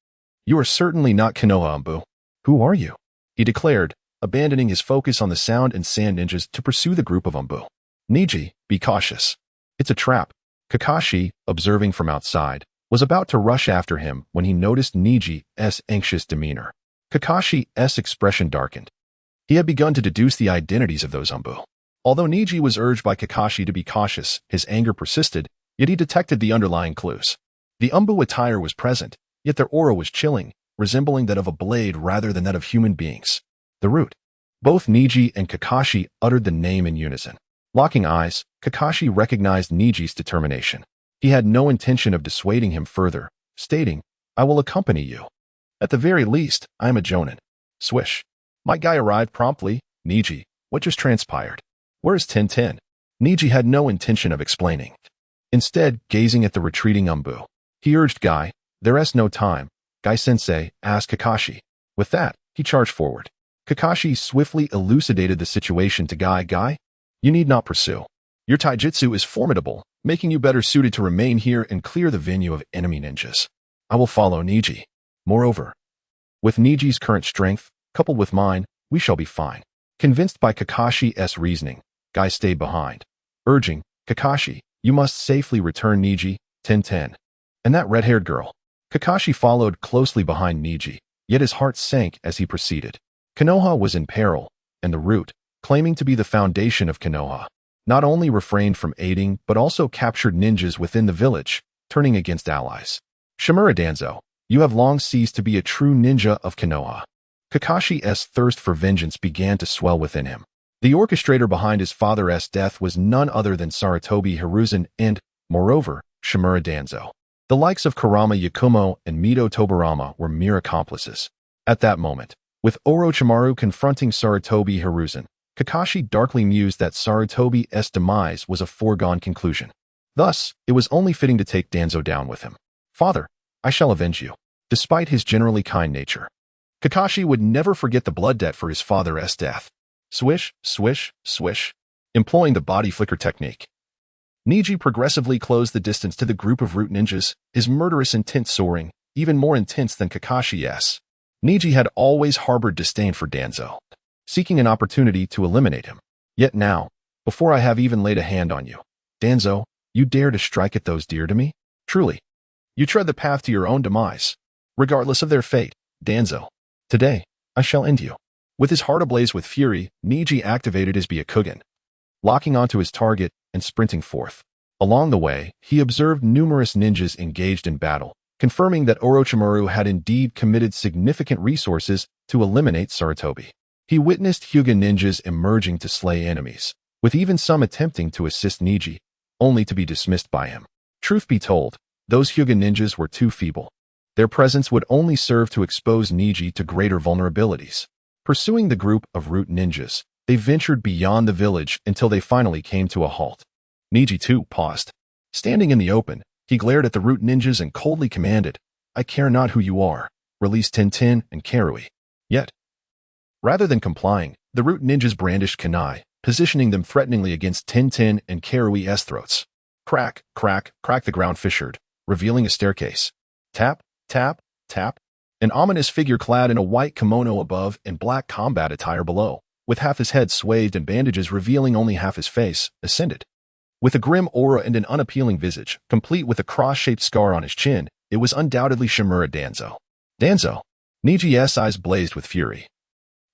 You are certainly not Konoha Anbu. Who are you? He declared, abandoning his focus on the sound and sand ninjas to pursue the group of Anbu. Neji, be cautious. It's a trap. Kakashi, observing from outside, was about to rush after him when he noticed Neji's anxious demeanor. Kakashi's expression darkened. He had begun to deduce the identities of those Anbu. Although Neji was urged by Kakashi to be cautious, his anger persisted, yet he detected the underlying clues. The Anbu attire was present, yet their aura was chilling, resembling that of a blade rather than that of human beings. The root. Both Neji and Kakashi uttered the name in unison. Locking eyes, Kakashi recognized Neji's determination. He had no intention of dissuading him further, stating, I will accompany you. At the very least, I am a jonin. Swish. My guy arrived promptly. Neji, what just transpired? Where is Tintin? Neji had no intention of explaining. Instead, gazing at the retreating Anbu, he urged Guy, there's no time. Guy-sensei asked Kakashi. With that, he charged forward. Kakashi swiftly elucidated the situation to Guy. Guy, you need not pursue. Your taijutsu is formidable, making you better suited to remain here and clear the venue of enemy ninjas. I will follow Neji. Moreover, with Neji's current strength, coupled with mine, we shall be fine. Convinced by Kakashi's reasoning, Guy stayed behind, urging, Kakashi, you must safely return Neji, Tintin. And that red-haired girl. Kakashi followed closely behind Neji, yet his heart sank as he proceeded. Konoha was in peril, and the root, claiming to be the foundation of Konoha, not only refrained from aiding but also captured ninjas within the village, turning against allies. Shimura Danzo, you have long ceased to be a true ninja of Konoha. Kakashi's thirst for vengeance began to swell within him. The orchestrator behind his father's death was none other than Sarutobi Hiruzen and, moreover, Shimura Danzo. The likes of Kurama Yakumo and Mito Tobarama were mere accomplices. At that moment, with Orochimaru confronting Sarutobi Hiruzen, Kakashi darkly mused that Sarutobi's demise was a foregone conclusion. Thus, it was only fitting to take Danzo down with him. Father, I shall avenge you. Despite his generally kind nature, Kakashi would never forget the blood debt for his father's death. Swish, swish, swish. Employing the body flicker technique, Neji progressively closed the distance to the group of root ninjas, his murderous intent soaring, even more intense than Kakashi's. Neji had always harbored disdain for Danzo, seeking an opportunity to eliminate him. Yet now, before I have even laid a hand on you, Danzo, you dare to strike at those dear to me? Truly, you tread the path to your own demise. Regardless of their fate, Danzo, today, I shall end you. With his heart ablaze with fury, Neji activated his Byakugan, locking onto his target and sprinting forth. Along the way, he observed numerous ninjas engaged in battle, confirming that Orochimaru had indeed committed significant resources to eliminate Sarutobi. He witnessed Hyuga ninjas emerging to slay enemies, with even some attempting to assist Neji, only to be dismissed by him. Truth be told, those Hyuga ninjas were too feeble. Their presence would only serve to expose Neji to greater vulnerabilities. Pursuing the group of root ninjas, they ventured beyond the village until they finally came to a halt. Neji too paused. Standing in the open, he glared at the root ninjas and coldly commanded, I care not who you are, release Tintin and Karui. Yet, rather than complying, the root ninjas brandished kunai, positioning them threateningly against Tintin and Karui's throats. Crack, crack, crack the ground fissured, revealing a staircase. Tap, tap, tap. An ominous figure clad in a white kimono above and black combat attire below, with half his head swathed in bandages revealing only half his face, ascended. With a grim aura and an unappealing visage, complete with a cross-shaped scar on his chin, it was undoubtedly Shimura Danzo. Danzo! Neji's eyes blazed with fury.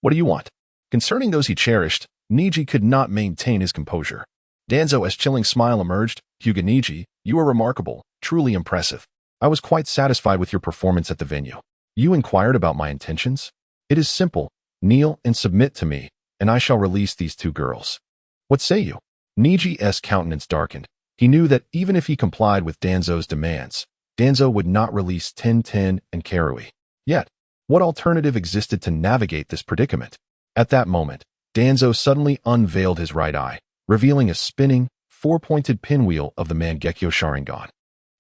What do you want? Concerning those he cherished, Neji could not maintain his composure. Danzo's chilling smile emerged. Hyuga Neji, you are remarkable, truly impressive. I was quite satisfied with your performance at the venue. You inquired about my intentions? It is simple. Kneel and submit to me, and I shall release these two girls. What say you? Neji's countenance darkened. He knew that even if he complied with Danzo's demands, Danzo would not release Tintin and Karui. Yet, what alternative existed to navigate this predicament? At that moment, Danzo suddenly unveiled his right eye, revealing a spinning, four-pointed pinwheel of the Mangekyo Sharingan.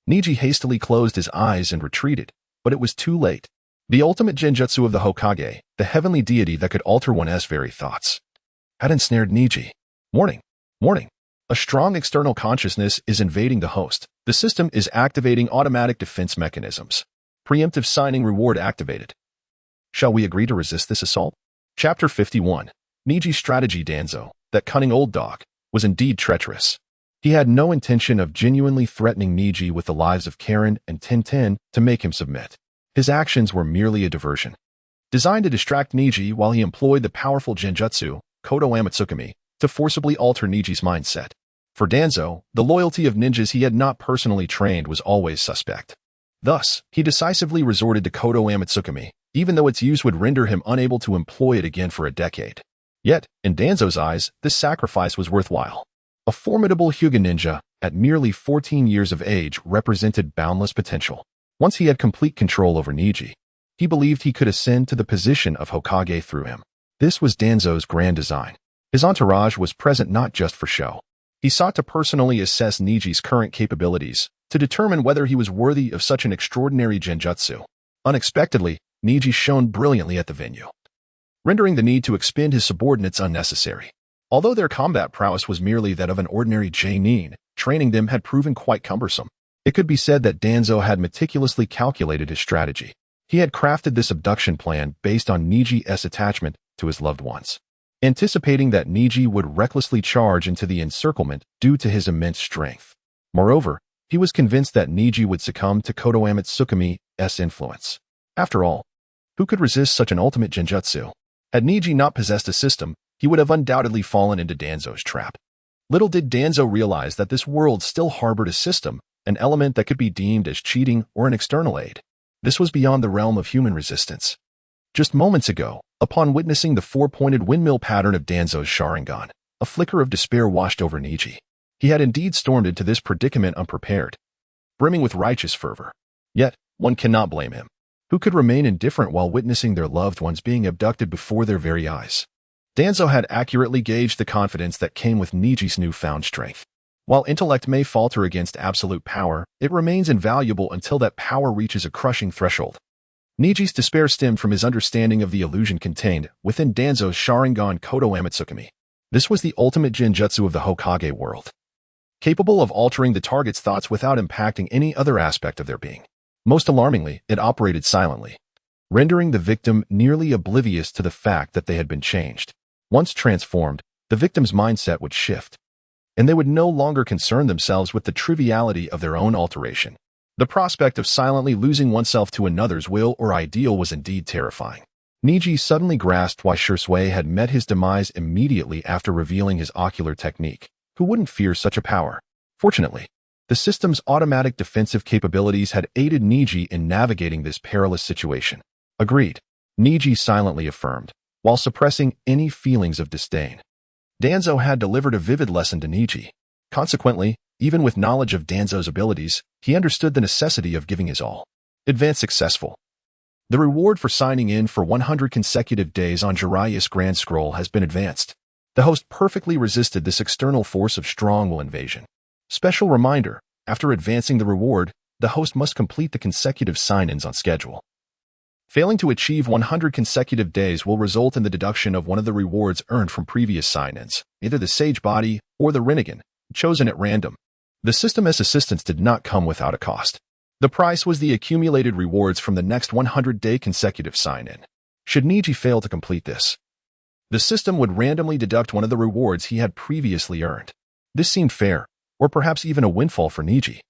Neji hastily closed his eyes and retreated, but it was too late. The ultimate genjutsu of the Hokage, the heavenly deity that could alter one's very thoughts, had ensnared Neji. Warning! Warning! A strong external consciousness is invading the host. The system is activating automatic defense mechanisms. Preemptive signing reward activated. Shall we agree to resist this assault? Chapter 51. Neji's strategy. Danzo, that cunning old dog, was indeed treacherous. He had no intention of genuinely threatening Neji with the lives of Karen and Tintin to make him submit. His actions were merely a diversion, designed to distract Neji while he employed the powerful genjutsu, Kodo Amatsukami, to forcibly alter Neji's mindset. For Danzo, the loyalty of ninjas he had not personally trained was always suspect. Thus, he decisively resorted to Kodo Amatsukami, even though its use would render him unable to employ it again for a decade. Yet, in Danzo's eyes, this sacrifice was worthwhile. A formidable Hyuga ninja, at merely 14 years of age, represented boundless potential. Once he had complete control over Neji, he believed he could ascend to the position of Hokage through him. This was Danzo's grand design. His entourage was present not just for show. He sought to personally assess Neji's current capabilities, to determine whether he was worthy of such an extraordinary genjutsu. Unexpectedly, Neji shone brilliantly at the venue, rendering the need to expend his subordinates unnecessary. Although their combat prowess was merely that of an ordinary Jonin, training them had proven quite cumbersome. It could be said that Danzo had meticulously calculated his strategy. He had crafted this abduction plan based on Neji's attachment to his loved ones, anticipating that Neji would recklessly charge into the encirclement due to his immense strength. Moreover, he was convinced that Neji would succumb to Kodo Amatsukami's influence. After all, who could resist such an ultimate genjutsu? Had Neji not possessed a system, he would have undoubtedly fallen into Danzo's trap. Little did Danzo realize that this world still harbored a system, an element that could be deemed as cheating or an external aid. This was beyond the realm of human resistance. Just moments ago, upon witnessing the four-pointed windmill pattern of Danzo's Sharingan, a flicker of despair washed over Neji. He had indeed stormed into this predicament unprepared, brimming with righteous fervor. Yet, one cannot blame him. Who could remain indifferent while witnessing their loved ones being abducted before their very eyes? Danzo had accurately gauged the confidence that came with Neji's newfound strength. While intellect may falter against absolute power, it remains invaluable until that power reaches a crushing threshold. Neji's despair stemmed from his understanding of the illusion contained within Danzo's Sharingan Kodo Amatsukami. This was the ultimate genjutsu of the Hokage world, capable of altering the target's thoughts without impacting any other aspect of their being. Most alarmingly, it operated silently, rendering the victim nearly oblivious to the fact that they had been changed. Once transformed, the victim's mindset would shift, and they would no longer concern themselves with the triviality of their own alteration. The prospect of silently losing oneself to another's will or ideal was indeed terrifying. Neji suddenly grasped why Shisui had met his demise immediately after revealing his ocular technique. Who wouldn't fear such a power? Fortunately, the system's automatic defensive capabilities had aided Neji in navigating this perilous situation. Agreed, Neji silently affirmed, while suppressing any feelings of disdain. Danzo had delivered a vivid lesson to Neji. Consequently, even with knowledge of Danzo's abilities, he understood the necessity of giving his all. Advance successful. The reward for signing in for 100 consecutive days on Jiraiya's Grand Scroll has been advanced. The host perfectly resisted this external force of strong will invasion. Special reminder, after advancing the reward, the host must complete the consecutive sign-ins on schedule. Failing to achieve 100 consecutive days will result in the deduction of one of the rewards earned from previous sign-ins, either the Sage Body or the Rinnegan, chosen at random. The system's assistance did not come without a cost. The price was the accumulated rewards from the next 100-day consecutive sign-in. Should Neji fail to complete this, the system would randomly deduct one of the rewards he had previously earned. This seemed fair, or perhaps even a windfall for Neji.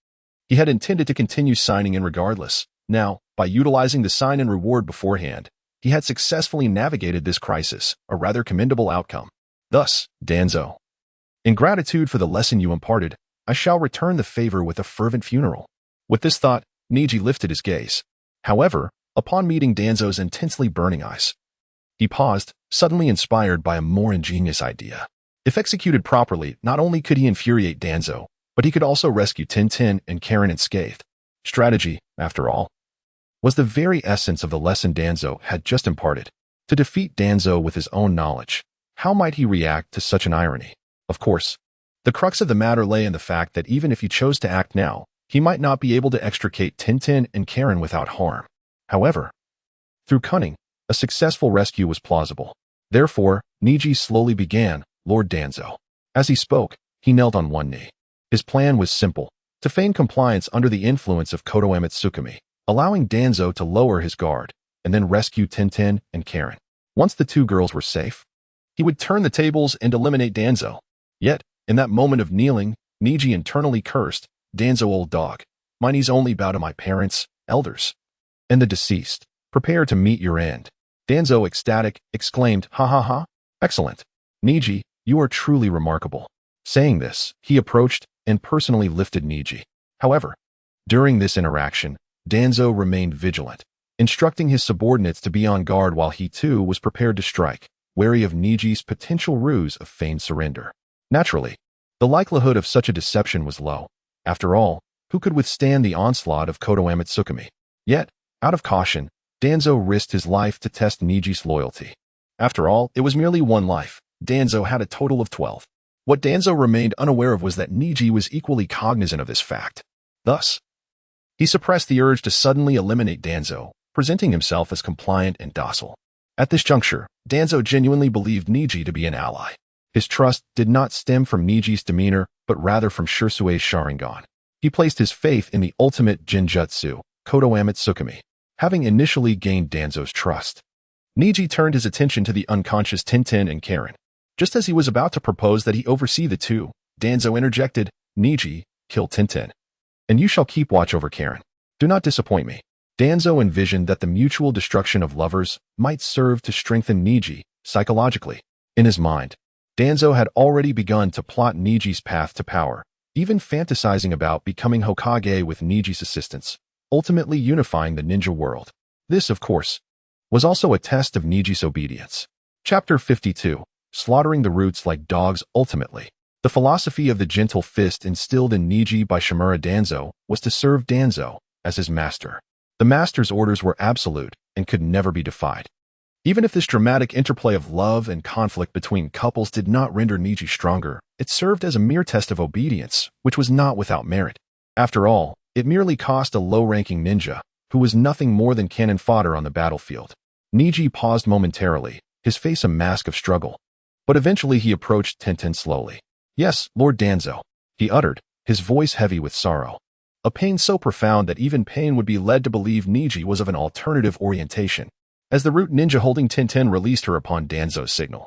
He had intended to continue signing in regardless. Now, by utilizing the sign-in reward beforehand, he had successfully navigated this crisis, a rather commendable outcome. Thus, Danzo, in gratitude for the lesson you imparted, I shall return the favor with a fervent funeral. With this thought, Neji lifted his gaze. However, upon meeting Danzo's intensely burning eyes, He paused, suddenly inspired by a more ingenious idea. If executed properly, not only could he infuriate Danzo, but he could also rescue Tintin and Karen unscathed. Strategy, after all, was the very essence of the lesson Danzo had just imparted. To defeat Danzo with his own knowledge, how might he react to such an irony? Of course, the crux of the matter lay in the fact that even if he chose to act now, he might not be able to extricate Tintin and Karen without harm. However, through cunning, a successful rescue was plausible. Therefore, Neji slowly began, Lord Danzo. As he spoke, he knelt on one knee. His plan was simple, to feign compliance under the influence of Kotoe Tsukumi, allowing Danzo to lower his guard, and then rescue Tintin and Karen. Once the two girls were safe, he would turn the tables and eliminate Danzo. Yet, in that moment of kneeling, Neji internally cursed, Danzo old dog, my knees only bow to my parents, elders, and the deceased. Prepare to meet your end. Danzo, ecstatic, exclaimed, ha ha ha, excellent. Neji, you are truly remarkable. Saying this, he approached and personally lifted Neji. However, during this interaction, Danzo remained vigilant, instructing his subordinates to be on guard while he too was prepared to strike, wary of Neji's potential ruse of feigned surrender. Naturally, the likelihood of such a deception was low. After all, who could withstand the onslaught of Kotoe Tsukumi? Yet, out of caution, Danzo risked his life to test Neji's loyalty. After all, it was merely one life. Danzo had a total of 12. What Danzo remained unaware of was that Neji was equally cognizant of this fact. Thus, he suppressed the urge to suddenly eliminate Danzo, presenting himself as compliant and docile. At this juncture, Danzo genuinely believed Neji to be an ally. His trust did not stem from Neji's demeanor, but rather from Shirsue's Sharingan. He placed his faith in the ultimate Jinjutsu, Kotoe Tsukumi. Having initially gained Danzo's trust, Neji turned his attention to the unconscious Tintin and Karen. Just as he was about to propose that he oversee the two, Danzo interjected, Neji, kill Tintin, and you shall keep watch over Karen. Do not disappoint me. Danzo envisioned that the mutual destruction of lovers might serve to strengthen Neji psychologically. In his mind, Danzo had already begun to plot Neji's path to power, even fantasizing about becoming Hokage with Neji's assistance, ultimately unifying the ninja world. This, of course, was also a test of Neji's obedience. Chapter 52. Slaughtering the roots like dogs ultimately. The philosophy of the gentle fist instilled in Neji by Shimura Danzo was to serve Danzo as his master. The master's orders were absolute and could never be defied. Even if this dramatic interplay of love and conflict between couples did not render Neji stronger, it served as a mere test of obedience, which was not without merit. After all, it merely cost a low-ranking ninja, who was nothing more than cannon fodder on the battlefield. Neji paused momentarily, his face a mask of struggle. But eventually he approached Tintin slowly. Yes, Lord Danzo, he uttered, his voice heavy with sorrow. A pain so profound that even pain would be led to believe Neji was of an alternative orientation. As the root ninja holding Tintin released her upon Danzo's signal,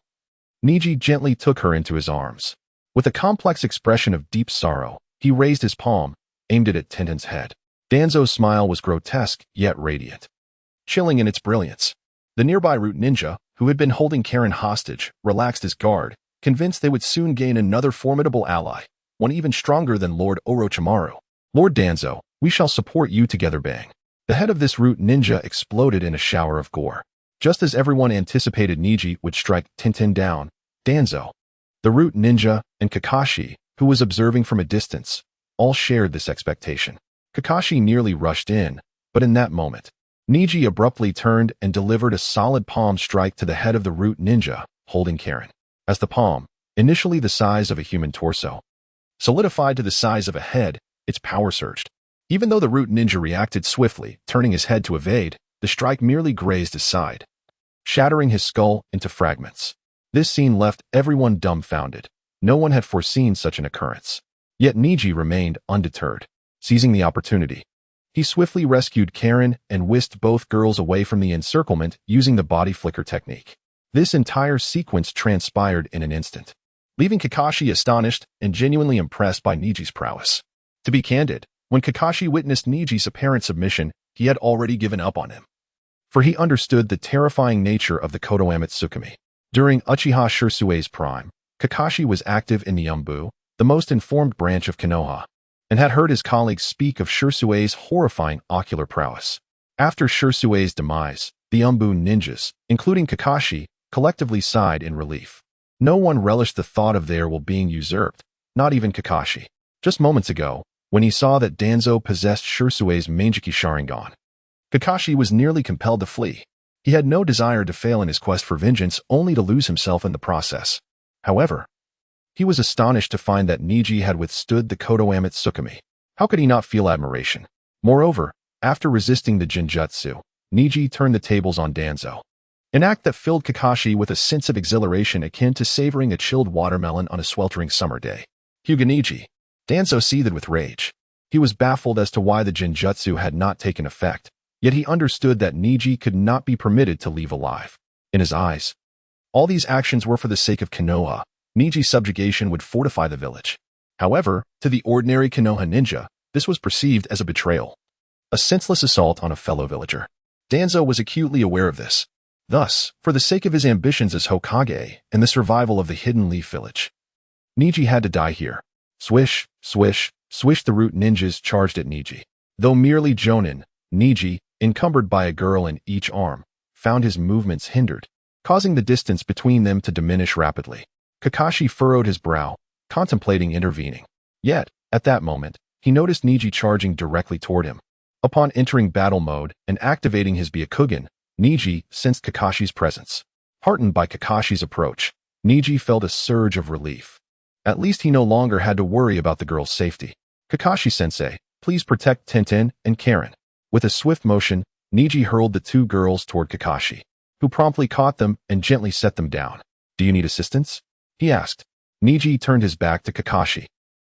Neji gently took her into his arms. With a complex expression of deep sorrow, he raised his palm, aimed it at Tintin's head. Danzo's smile was grotesque, yet radiant, chilling in its brilliance. The nearby root ninja, who had been holding Karen hostage, relaxed his guard, convinced they would soon gain another formidable ally, one even stronger than Lord Orochimaru. Lord Danzo, we shall support you together, bang. The head of this root ninja exploded in a shower of gore. Just as everyone anticipated Neji would strike Tintin down, Danzo, the root ninja, and Kakashi, who was observing from a distance, all shared this expectation. Kakashi nearly rushed in, but in that moment, Neji abruptly turned and delivered a solid palm strike to the head of the root ninja, holding Karen. As the palm, initially the size of a human torso, solidified to the size of a head, its power surged. Even though the root ninja reacted swiftly, turning his head to evade, the strike merely grazed his side, shattering his skull into fragments. This scene left everyone dumbfounded. No one had foreseen such an occurrence. Yet Neji remained undeterred. Seizing the opportunity, he swiftly rescued Karen and whisked both girls away from the encirclement using the body flicker technique. This entire sequence transpired in an instant, leaving Kakashi astonished and genuinely impressed by Neji's prowess. To be candid, when Kakashi witnessed Neji's apparent submission, he had already given up on him, for he understood the terrifying nature of the Kotoe Tsukumi. During Uchiha Shirsue's prime, Kakashi was active in the Umbu, the most informed branch of Konoha, and had heard his colleagues speak of Shirsue's horrifying ocular prowess. After Shirsue's demise, The Umbu ninjas, including Kakashi, collectively sighed in relief. No one relished the thought of their will being usurped, not even Kakashi. Just moments ago, when he saw that Danzo possessed Shursue's Mangeki Sharingan, Kakashi was nearly compelled to flee. He had no desire to fail in his quest for vengeance, only to lose himself in the process. However, he was astonished to find that Neji had withstood the Kodoame Tsukumi. How could he not feel admiration? Moreover, after resisting the Jinjutsu, Neji turned the tables on Danzo. An act that filled Kakashi with a sense of exhilaration akin to savoring a chilled watermelon on a sweltering summer day. Hyuga Neji. Danzo seethed with rage. He was baffled as to why the Jinjutsu had not taken effect, yet he understood that Neji could not be permitted to leave alive. In his eyes, all these actions were for the sake of Konoha. Neji's subjugation would fortify the village. However, to the ordinary Konoha ninja, this was perceived as a betrayal, a senseless assault on a fellow villager. Danzo was acutely aware of this. Thus, for the sake of his ambitions as Hokage and the survival of the Hidden Leaf Village, Neji had to die here. Swish, swish, swish, the root ninjas charged at Neji. Though merely Jonin, Neji, encumbered by a girl in each arm, found his movements hindered, causing the distance between them to diminish rapidly. Kakashi furrowed his brow, contemplating intervening. Yet, at that moment, he noticed Neji charging directly toward him. Upon entering battle mode and activating his Byakugan, Neji sensed Kakashi's presence. Heartened by Kakashi's approach, Neji felt a surge of relief. At least he no longer had to worry about the girl's safety. Kakashi-sensei, please protect Tenten and Karen. With a swift motion, Neji hurled the two girls toward Kakashi, who promptly caught them and gently set them down. Do you need assistance? He asked. Neji turned his back to Kakashi,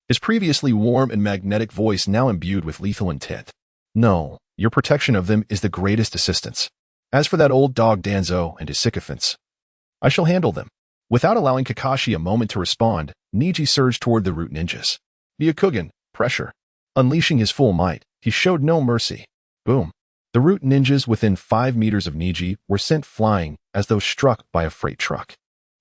his previously warm and magnetic voice now imbued with lethal intent. No, your protection of them is the greatest assistance. As for that old dog Danzo and his sycophants, I shall handle them. Without allowing Kakashi a moment to respond, Neji surged toward the root ninjas. Byakugan, pressure. Unleashing his full might, he showed no mercy. Boom. The root ninjas within 5 meters of Neji were sent flying as though struck by a freight truck.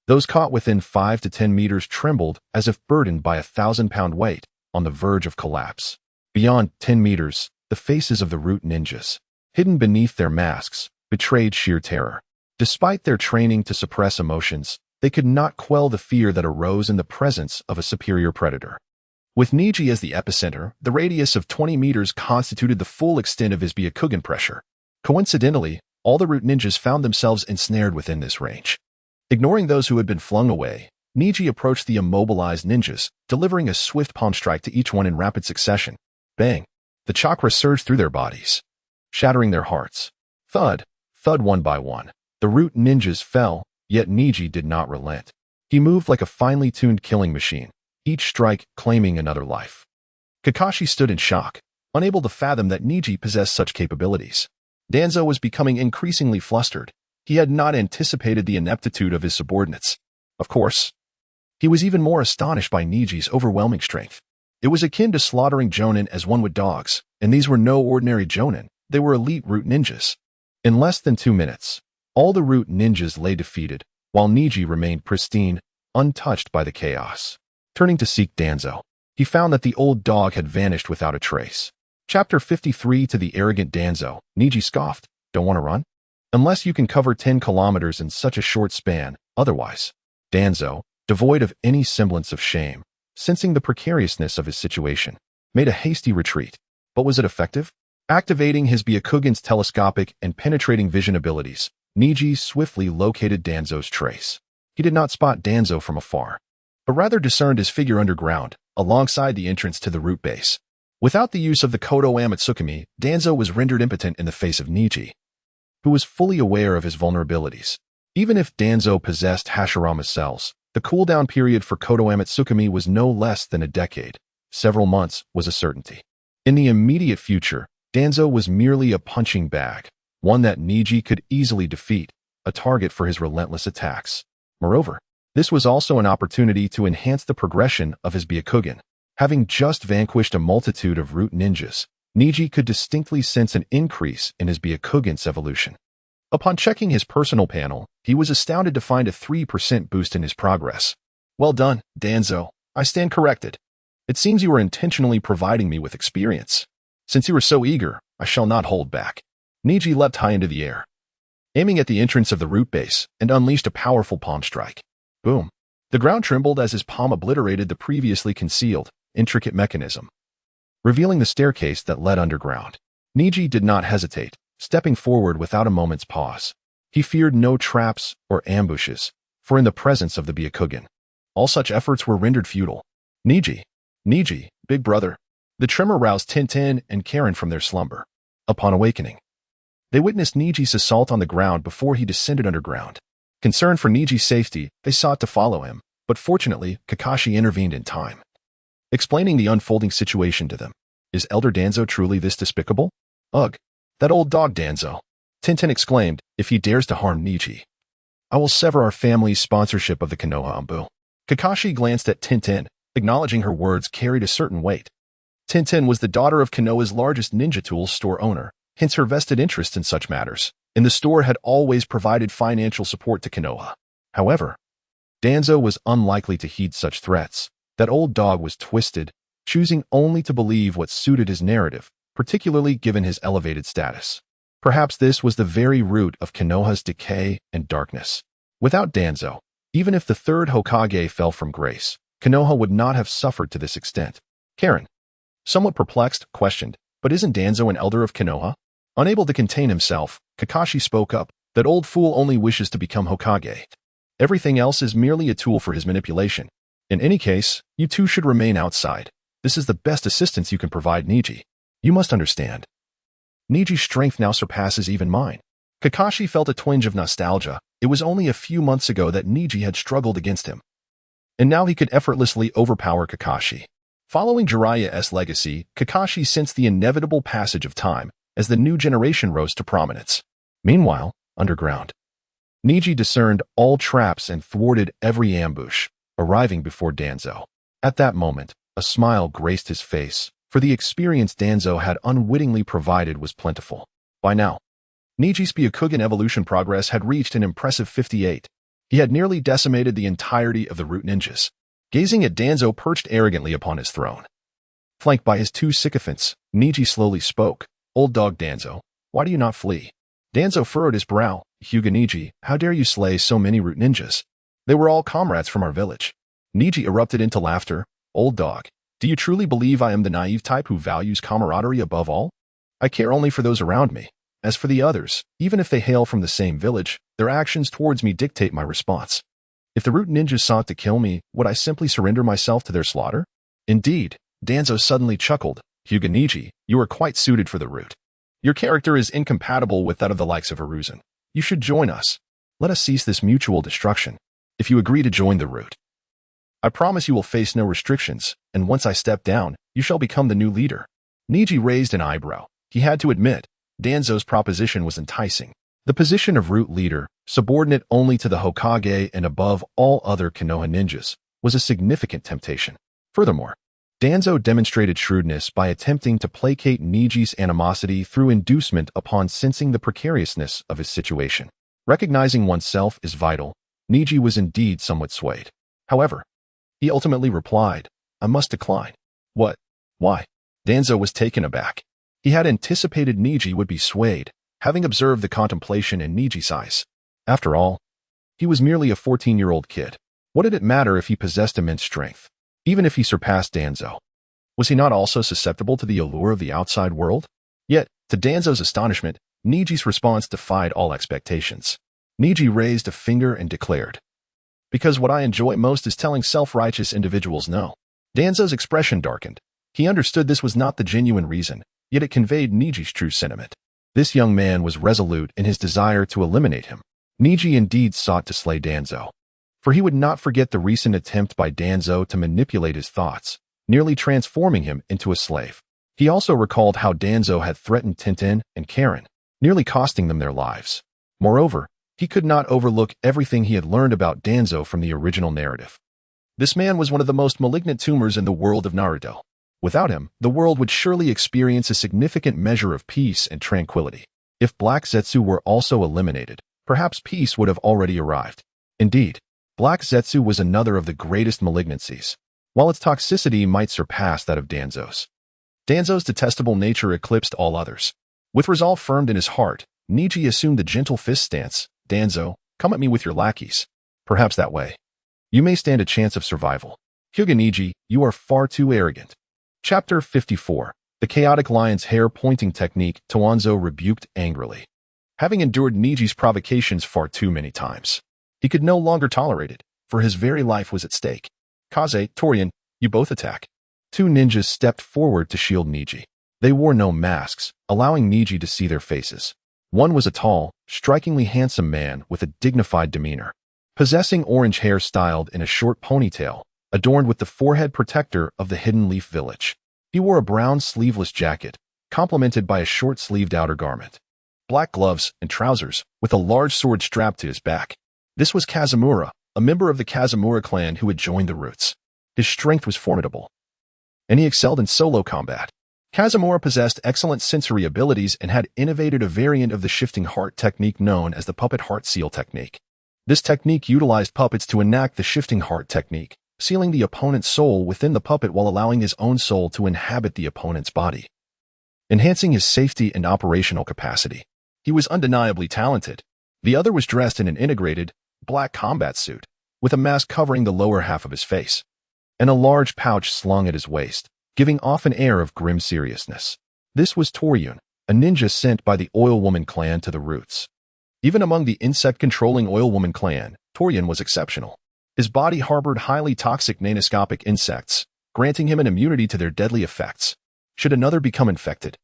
Those caught within 5 to 10 meters trembled as if burdened by a 1,000-pound weight, on the verge of collapse. Beyond 10 meters, the faces of the root ninjas, hidden beneath their masks, betrayed sheer terror. Despite their training to suppress emotions, they could not quell the fear that arose in the presence of a superior predator. With Neji as the epicenter, the radius of 20 meters constituted the full extent of his Byakugan pressure. Coincidentally, all the root ninjas found themselves ensnared within this range. Ignoring those who had been flung away, Neji approached the immobilized ninjas, delivering a swift palm strike to each one in rapid succession. Bang! The chakra surged through their bodies, shattering their hearts. Thud! Thud, one by one. The root ninjas fell, yet Neji did not relent. He moved like a finely tuned killing machine, each strike claiming another life. Kakashi stood in shock, unable to fathom that Neji possessed such capabilities. Danzo was becoming increasingly flustered. He had not anticipated the ineptitude of his subordinates. Of course, he was even more astonished by Neji's overwhelming strength. It was akin to slaughtering Jonin as one would dogs, and these were no ordinary Jonin, they were elite root ninjas. In less than 2 minutes, all the root ninjas lay defeated, while Neji remained pristine, untouched by the chaos. Turning to seek Danzo, he found that the old dog had vanished without a trace. Chapter 53. To the arrogant Danzo, Neji scoffed, "Don't want to run? Unless you can cover 10 kilometers in such a short span, otherwise." Danzo, devoid of any semblance of shame, sensing the precariousness of his situation, made a hasty retreat. But was it effective? Activating his Byakugan's telescopic and penetrating vision abilities, Neji swiftly located Danzo's trace. He did not spot Danzo from afar, but rather discerned his figure underground, alongside the entrance to the root base. Without the use of the Kodoame Tsukumi, Danzo was rendered impotent in the face of Neji, who was fully aware of his vulnerabilities. Even if Danzo possessed Hashirama cells, the cooldown period for Kodoame Tsukumi was no less than a decade. Several months was a certainty. In the immediate future, Danzo was merely a punching bag, one that Neji could easily defeat, a target for his relentless attacks. Moreover, this was also an opportunity to enhance the progression of his Byakugan. Having just vanquished a multitude of root ninjas, Neji could distinctly sense an increase in his Byakugan's evolution. Upon checking his personal panel, he was astounded to find a 3% boost in his progress. Well done, Danzo. I stand corrected. It seems you are intentionally providing me with experience. Since you are so eager, I shall not hold back. Neji leapt high into the air. aiming at the entrance of the root base, and unleashed a powerful palm strike. Boom. The ground trembled as his palm obliterated the previously concealed, intricate mechanism, revealing the staircase that led underground. Neji did not hesitate, stepping forward without a moment's pause. He feared no traps or ambushes, for in the presence of the Byakugan, all such efforts were rendered futile. Neji, big brother. The tremor roused Tintin and Karen from their slumber. Upon awakening, they witnessed Neji's assault on the ground before he descended underground. Concerned for Neji's safety, they sought to follow him, but fortunately, Kakashi intervened in time, explaining the unfolding situation to them. Is Elder Danzo truly this despicable? Ugh, that old dog Danzo, Tintin exclaimed, if he dares to harm Neji, I will sever our family's sponsorship of the Konoha Anbu. Kakashi glanced at Tintin, acknowledging her words carried a certain weight. Tintin was the daughter of Konoha's largest ninja tools store owner, hence her vested interest in such matters, and the store had always provided financial support to Konoha. However, Danzo was unlikely to heed such threats. That old dog was twisted, choosing only to believe what suited his narrative, particularly given his elevated status. Perhaps this was the very root of Konoha's decay and darkness. Without Danzo, even if the third Hokage fell from grace, Konoha would not have suffered to this extent. Karen, somewhat perplexed, questioned, but isn't Danzo an elder of Konoha? Unable to contain himself, Kakashi spoke up, that old fool only wishes to become Hokage. Everything else is merely a tool for his manipulation. In any case, you two should remain outside. This is the best assistance you can provide Neji. You must understand. Neji's strength now surpasses even mine. Kakashi felt a twinge of nostalgia. It was only a few months ago that Neji had struggled against him, and now he could effortlessly overpower Kakashi. Following Jiraiya's legacy, Kakashi sensed the inevitable passage of time as the new generation rose to prominence. Meanwhile, underground, Neji discerned all traps and thwarted every ambush, arriving before Danzo. At that moment, a smile graced his face, for the experience Danzo had unwittingly provided was plentiful. By now, Neji's Byakugan evolution progress had reached an impressive 58. He had nearly decimated the entirety of the root ninjas. Gazing at Danzo perched arrogantly upon his throne, flanked by his two sycophants, Neji slowly spoke. Old dog Danzo, why do you not flee? Danzo furrowed his brow. Hyuga Neji, how dare you slay so many root ninjas? They were all comrades from our village. Neji erupted into laughter. Old dog, do you truly believe I am the naive type who values camaraderie above all? I care only for those around me. As for the others, even if they hail from the same village, their actions towards me dictate my response. If the root ninjas sought to kill me, would I simply surrender myself to their slaughter? Indeed, Danzo suddenly chuckled. Hyuga Neji, you are quite suited for the root. Your character is incompatible with that of the likes of Hiruzen. You should join us. Let us cease this mutual destruction. If you agree to join the root, I promise you will face no restrictions, and once I step down, you shall become the new leader. Neji raised an eyebrow. He had to admit, Danzo's proposition was enticing. The position of root leader, subordinate only to the Hokage and above all other Konoha ninjas, was a significant temptation. Furthermore, Danzo demonstrated shrewdness by attempting to placate Neji's animosity through inducement upon sensing the precariousness of his situation. Recognizing oneself is vital, Neji was indeed somewhat swayed. However, he ultimately replied, I must decline. What? Why? Danzo was taken aback. He had anticipated Neji would be swayed, having observed the contemplation in Neji's eyes. After all, he was merely a 14-year-old kid. What did it matter if he possessed immense strength? Even if he surpassed Danzo, was he not also susceptible to the allure of the outside world? Yet, to Danzo's astonishment, Neji's response defied all expectations. Neji raised a finger and declared, because what I enjoy most is telling self-righteous individuals no. Danzo's expression darkened. He understood this was not the genuine reason, yet it conveyed Neji's true sentiment. This young man was resolute in his desire to eliminate him. Neji indeed sought to slay Danzo, for he would not forget the recent attempt by Danzo to manipulate his thoughts, nearly transforming him into a slave. He also recalled how Danzo had threatened Tintin and Karen, nearly costing them their lives. Moreover, he could not overlook everything he had learned about Danzo from the original narrative. This man was one of the most malignant tumors in the world of Naruto. Without him, the world would surely experience a significant measure of peace and tranquility. If Black Zetsu were also eliminated, perhaps peace would have already arrived. Indeed, Black Zetsu was another of the greatest malignancies, while its toxicity might surpass that of Danzo's. Danzo's detestable nature eclipsed all others. With resolve firmed in his heart, Neji assumed the gentle fist stance. Danzo, come at me with your lackeys. Perhaps that way you may stand a chance of survival. Hyuga Neji, you are far too arrogant. Chapter 54. The Chaotic Lion's Hair-Pointing Technique. Toanzo rebuked angrily. Having endured Neji's provocations far too many times, he could no longer tolerate it, for his very life was at stake. Kaze, Torian, you both attack. Two ninjas stepped forward to shield Neji. They wore no masks, allowing Neji to see their faces. One was a tall, strikingly handsome man with a dignified demeanor, possessing orange hair styled in a short ponytail, adorned with the forehead protector of the Hidden Leaf Village. He wore a brown sleeveless jacket, complemented by a short-sleeved outer garment, black gloves, and trousers, with a large sword strapped to his back. This was Kazumura, a member of the Kazumura clan who had joined the Roots. His strength was formidable, and he excelled in solo combat. Kazumura possessed excellent sensory abilities and had innovated a variant of the shifting heart technique known as the puppet heart seal technique. This technique utilized puppets to enact the shifting heart technique, sealing the opponent's soul within the puppet while allowing his own soul to inhabit the opponent's body, enhancing his safety and operational capacity. He was undeniably talented. The other was dressed in an integrated, black combat suit, with a mask covering the lower half of his face, and a large pouch slung at his waist, giving off an air of grim seriousness. This was Toryun, a ninja sent by the Oil Woman clan to the Roots. Even among the insect-controlling Oil Woman clan, Toryun was exceptional. His body harbored highly toxic nanoscopic insects, granting him an immunity to their deadly effects. Should another become infected,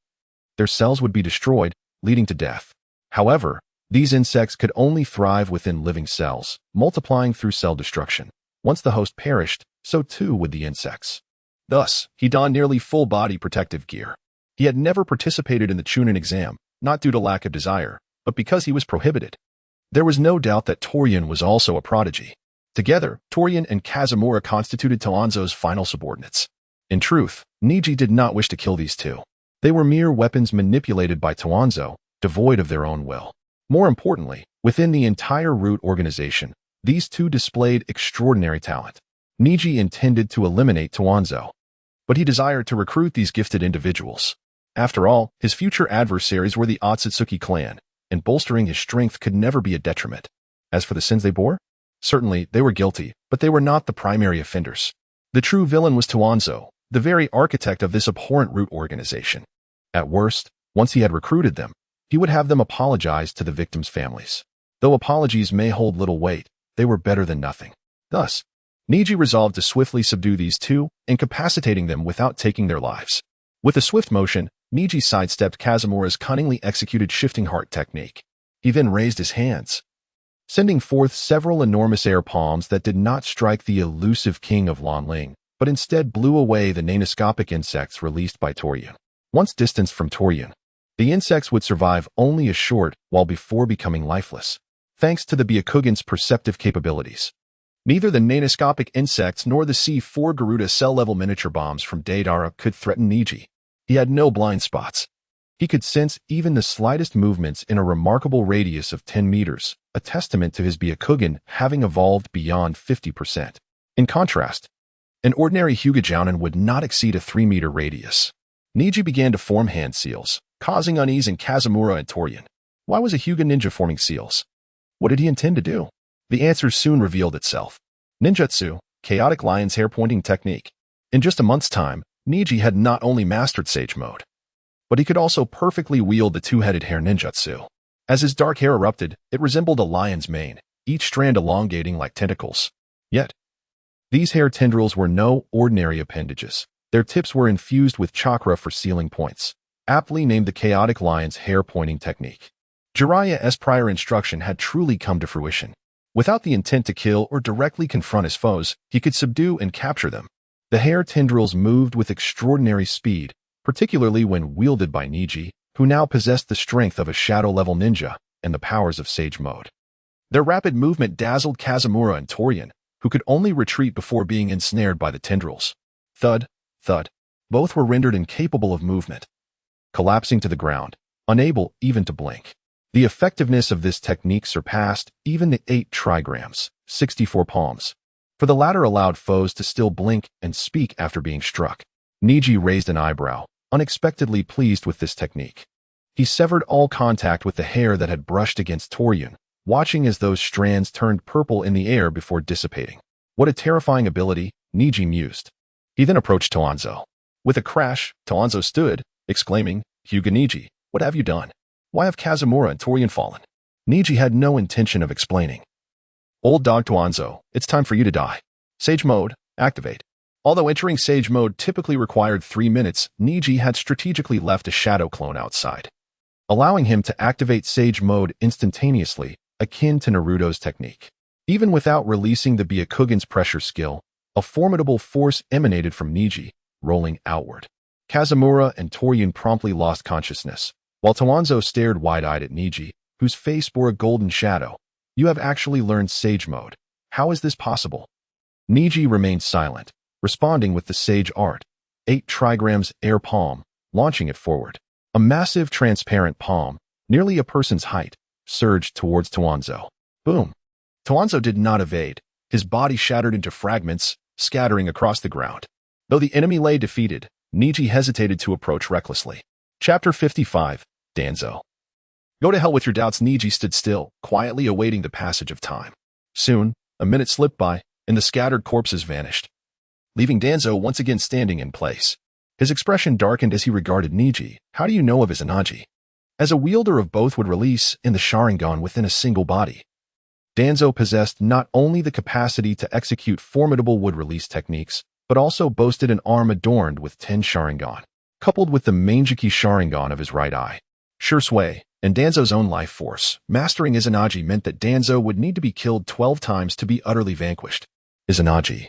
their cells would be destroyed, leading to death. However, these insects could only thrive within living cells, multiplying through cell destruction. Once the host perished, so too would the insects. Thus, he donned nearly full-body protective gear. He had never participated in the Chunin exam, not due to lack of desire, but because he was prohibited. There was no doubt that Toryun was also a prodigy. Together, Toryun and Kazumura constituted Toanzo's final subordinates. In truth, Neji did not wish to kill these two. They were mere weapons manipulated by Toanzo, devoid of their own will. More importantly, within the entire Root organization, these two displayed extraordinary talent. Neji intended to eliminate Toanzo, but he desired to recruit these gifted individuals. After all, his future adversaries were the Akatsuki clan, and bolstering his strength could never be a detriment. As for the sins they bore, certainly they were guilty, but they were not the primary offenders. The true villain was Toanzo, the very architect of this abhorrent Root organization. At worst, once he had recruited them, he would have them apologize to the victims' families. Though apologies may hold little weight, they were better than nothing. Thus, Neji resolved to swiftly subdue these two, incapacitating them without taking their lives. With a swift motion, Neji sidestepped Kazumura's cunningly executed shifting heart technique. He then raised his hands, sending forth several enormous air palms that did not strike the elusive king of Lanling, but instead blew away the nanoscopic insects released by Toryun. Once distanced from Toryun, the insects would survive only a short while before becoming lifeless, thanks to the Byakugan's perceptive capabilities. Neither the nanoscopic insects nor the C4 Garuda cell-level miniature bombs from Deidara could threaten Neji. He had no blind spots. He could sense even the slightest movements in a remarkable radius of 10 meters, a testament to his Byakugan having evolved beyond 50%. In contrast, an ordinary Hyuga Jounin would not exceed a 3-meter radius. Neji began to form hand seals, causing unease in Kazumura and Toryun. Why was a Hyuga ninja forming seals? What did he intend to do? The answer soon revealed itself. Ninjutsu, Chaotic Lion's Hair-Pointing Technique. In just a month's time, Neji had not only mastered Sage Mode, but he could also perfectly wield the two-headed hair ninjutsu. As his dark hair erupted, it resembled a lion's mane, each strand elongating like tentacles. Yet, these hair tendrils were no ordinary appendages. Their tips were infused with chakra for sealing points, aptly named the Chaotic Lion's Hair-Pointing Technique. Jiraiya's prior instruction had truly come to fruition. Without the intent to kill or directly confront his foes, he could subdue and capture them. The hair tendrils moved with extraordinary speed, particularly when wielded by Neji, who now possessed the strength of a shadow-level ninja and the powers of Sage Mode. Their rapid movement dazzled Kazumura and Toryun, who could only retreat before being ensnared by the tendrils. Thud, thud. Both were rendered incapable of movement, collapsing to the ground, unable even to blink. The effectiveness of this technique surpassed even the 8 trigrams, 64 palms, for the latter allowed foes to still blink and speak after being struck. Neji raised an eyebrow, unexpectedly pleased with this technique. He severed all contact with the hair that had brushed against Toryun, watching as those strands turned purple in the air before dissipating. What a terrifying ability, Neji mused. He then approached Toanzo. With a crash, Toanzo stood, exclaiming, "Hyuga Neji, what have you done? Why have Kazumura and Toryun fallen?" Neji had no intention of explaining. "Old dog Toanzo, it's time for you to die. Sage mode, activate." Although entering Sage mode typically required 3 minutes, Neji had strategically left a shadow clone outside, allowing him to activate Sage mode instantaneously, akin to Naruto's technique. Even without releasing the Byakugan's pressure skill, a formidable force emanated from Neji, rolling outward. Kazumura and Toryun promptly lost consciousness, while Toanzo stared wide-eyed at Neji, whose face bore a golden shadow. "You have actually learned Sage mode. How is this possible?" Neji remained silent, responding with the Sage art, 8 trigrams air palm, launching it forward. A massive transparent palm, nearly a person's height, surged towards Toanzo. Boom! Toanzo did not evade. His body shattered into fragments, scattering across the ground. Though the enemy lay defeated, Neji hesitated to approach recklessly. Chapter 55, Danzo. Go to hell with your doubts. Neji stood still, quietly awaiting the passage of time. Soon, a minute slipped by, and the scattered corpses vanished, leaving Danzo once again standing in place. His expression darkened as he regarded Neji. "How do you know of Izanagi?" As a wielder of both would release in the Sharingan within a single body, Danzo possessed not only the capacity to execute formidable wood-release techniques, but also boasted an arm adorned with 10 Sharingan, coupled with the Manjiki Sharingan of his right eye. Sure sway, and Danzo's own life force. Mastering Izanagi meant that Danzo would need to be killed 12 times to be utterly vanquished. Izanagi,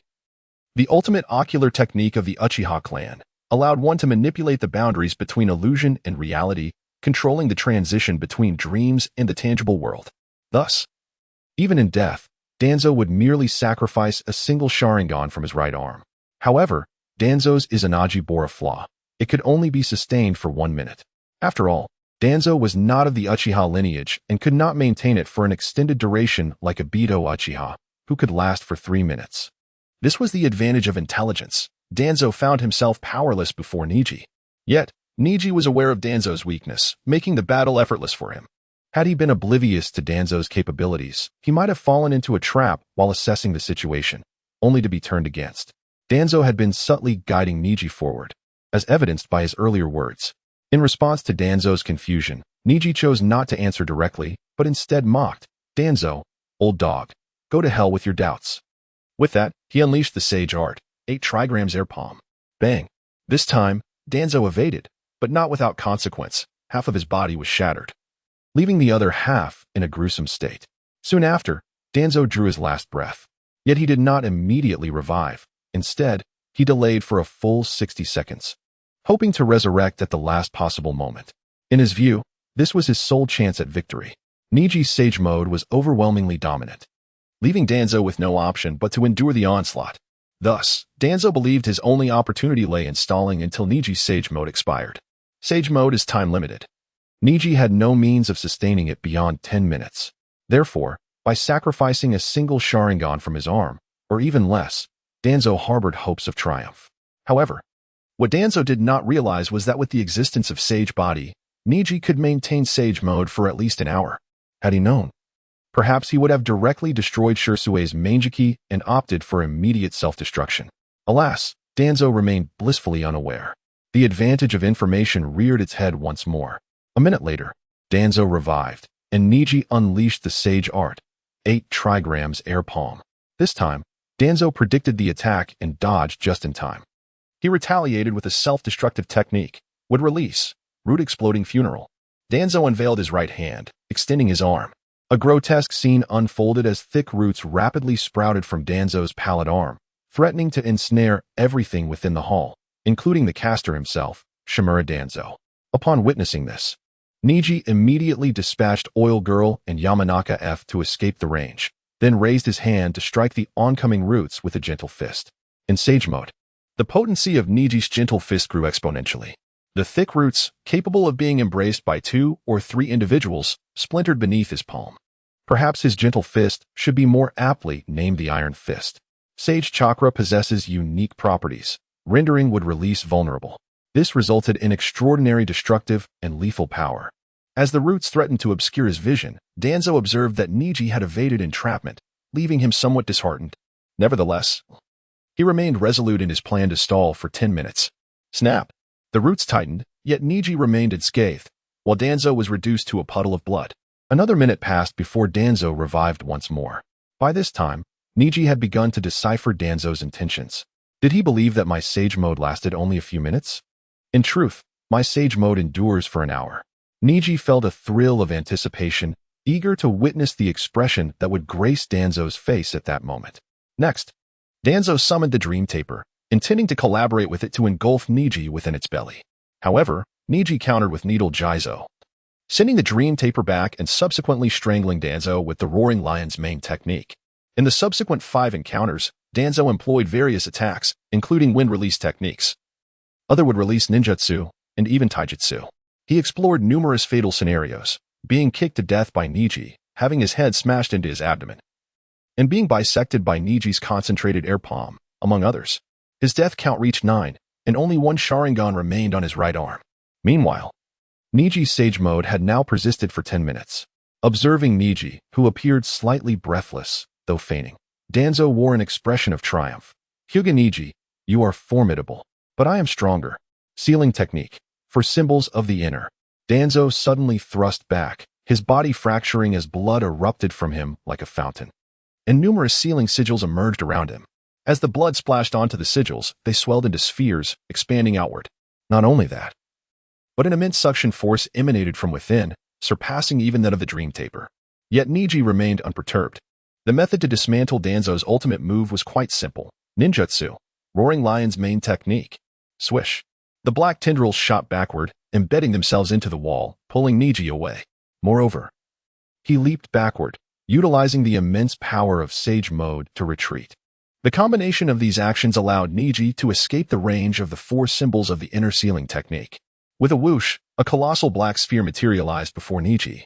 the ultimate ocular technique of the Uchiha clan, allowed one to manipulate the boundaries between illusion and reality, controlling the transition between dreams and the tangible world. Thus, even in death, Danzo would merely sacrifice a single Sharingan from his right arm. However, Danzo's Izanagi bore a flaw. It could only be sustained for 1 minute. After all, Danzo was not of the Uchiha lineage and could not maintain it for an extended duration like a Beto Uchiha, who could last for 3 minutes. This was the advantage of intelligence. Danzo found himself powerless before Neji. Yet, Neji was aware of Danzo's weakness, making the battle effortless for him. Had he been oblivious to Danzo's capabilities, he might have fallen into a trap while assessing the situation, only to be turned against. Danzo had been subtly guiding Neji forward, as evidenced by his earlier words. In response to Danzo's confusion, Neji chose not to answer directly, but instead mocked, "Danzo, old dog, go to hell with your doubts." With that, he unleashed the Sage art, 8 trigrams air palm. Bang! This time, Danzo evaded, but not without consequence. Half of his body was shattered, leaving the other half in a gruesome state. Soon after, Danzo drew his last breath. Yet he did not immediately revive. Instead, he delayed for a full 60 seconds, hoping to resurrect at the last possible moment. In his view, this was his sole chance at victory. Neji's Sage mode was overwhelmingly dominant, leaving Danzo with no option but to endure the onslaught. Thus, Danzo believed his only opportunity lay in stalling until Neji's Sage mode expired. Sage mode is time-limited. Neji had no means of sustaining it beyond 10 minutes. Therefore, by sacrificing a single Sharingan from his arm, or even less, Danzo harbored hopes of triumph. However, what Danzo did not realize was that with the existence of Sage body, Neji could maintain Sage mode for at least an hour. Had he known, perhaps he would have directly destroyed Shirsue's Manjiki and opted for immediate self-destruction. Alas, Danzo remained blissfully unaware. The advantage of information reared its head once more. A minute later, Danzo revived, and Neji unleashed the Sage art, 8 trigrams air palm. This time, Danzo predicted the attack and dodged just in time. He retaliated with a self-destructive technique, would release, root exploding funeral. Danzo unveiled his right hand, extending his arm. A grotesque scene unfolded as thick roots rapidly sprouted from Danzo's pallid arm, threatening to ensnare everything within the hall, including the caster himself, Shimura Danzo. Upon witnessing this, Neji immediately dispatched Oil Girl and Yamanaka F to escape the range, then raised his hand to strike the oncoming roots with a gentle fist. In Sage mode, the potency of Neji's gentle fist grew exponentially. The thick roots, capable of being embraced by 2 or 3 individuals, splintered beneath his palm. Perhaps his gentle fist should be more aptly named the Iron Fist. Sage chakra possesses unique properties, rendering would release vulnerable. This resulted in extraordinary destructive and lethal power. As the roots threatened to obscure his vision, Danzo observed that Neji had evaded entrapment, leaving him somewhat disheartened. Nevertheless, he remained resolute in his plan to stall for 10 minutes. Snap! The roots tightened, yet Neji remained unscathed, while Danzo was reduced to a puddle of blood. Another minute passed before Danzo revived once more. By this time, Neji had begun to decipher Danzo's intentions. Did he believe that my sage mode lasted only a few minutes? In truth, my sage mode endures for an hour. Neji felt a thrill of anticipation, eager to witness the expression that would grace Danzo's face at that moment. Next, Danzo summoned the Dream Taper, intending to collaborate with it to engulf Neji within its belly. However, Neji countered with Needle Jizo, sending the Dream Taper back and subsequently strangling Danzo with the Roaring Lion's main technique. In the subsequent 5 encounters, Danzo employed various attacks, including wind release techniques, other would release ninjutsu, and even taijutsu. He explored numerous fatal scenarios, being kicked to death by Neji, having his head smashed into his abdomen, and being bisected by Neji's concentrated air palm, among others. His death count reached 9, and only 1 Sharingan remained on his right arm. Meanwhile, Neji's sage mode had now persisted for 10 minutes. Observing Neji, who appeared slightly breathless, though feigning, Danzo wore an expression of triumph. Hyuga Neji, you are formidable, but I am stronger. Sealing technique. For symbols of the inner. Danzo suddenly thrust back, his body fracturing as blood erupted from him like a fountain, and numerous sealing sigils emerged around him. As the blood splashed onto the sigils, they swelled into spheres, expanding outward. Not only that, but an immense suction force emanated from within, surpassing even that of the Dream Taper. Yet Neji remained unperturbed. The method to dismantle Danzo's ultimate move was quite simple. Ninjutsu, Roaring Lion's main technique. Swish. The black tendrils shot backward, embedding themselves into the wall, pulling Neji away. Moreover, he leaped backward, utilizing the immense power of Sage Mode to retreat. The combination of these actions allowed Neji to escape the range of the 4 symbols of the inner sealing technique. With a whoosh, a colossal black sphere materialized before Neji,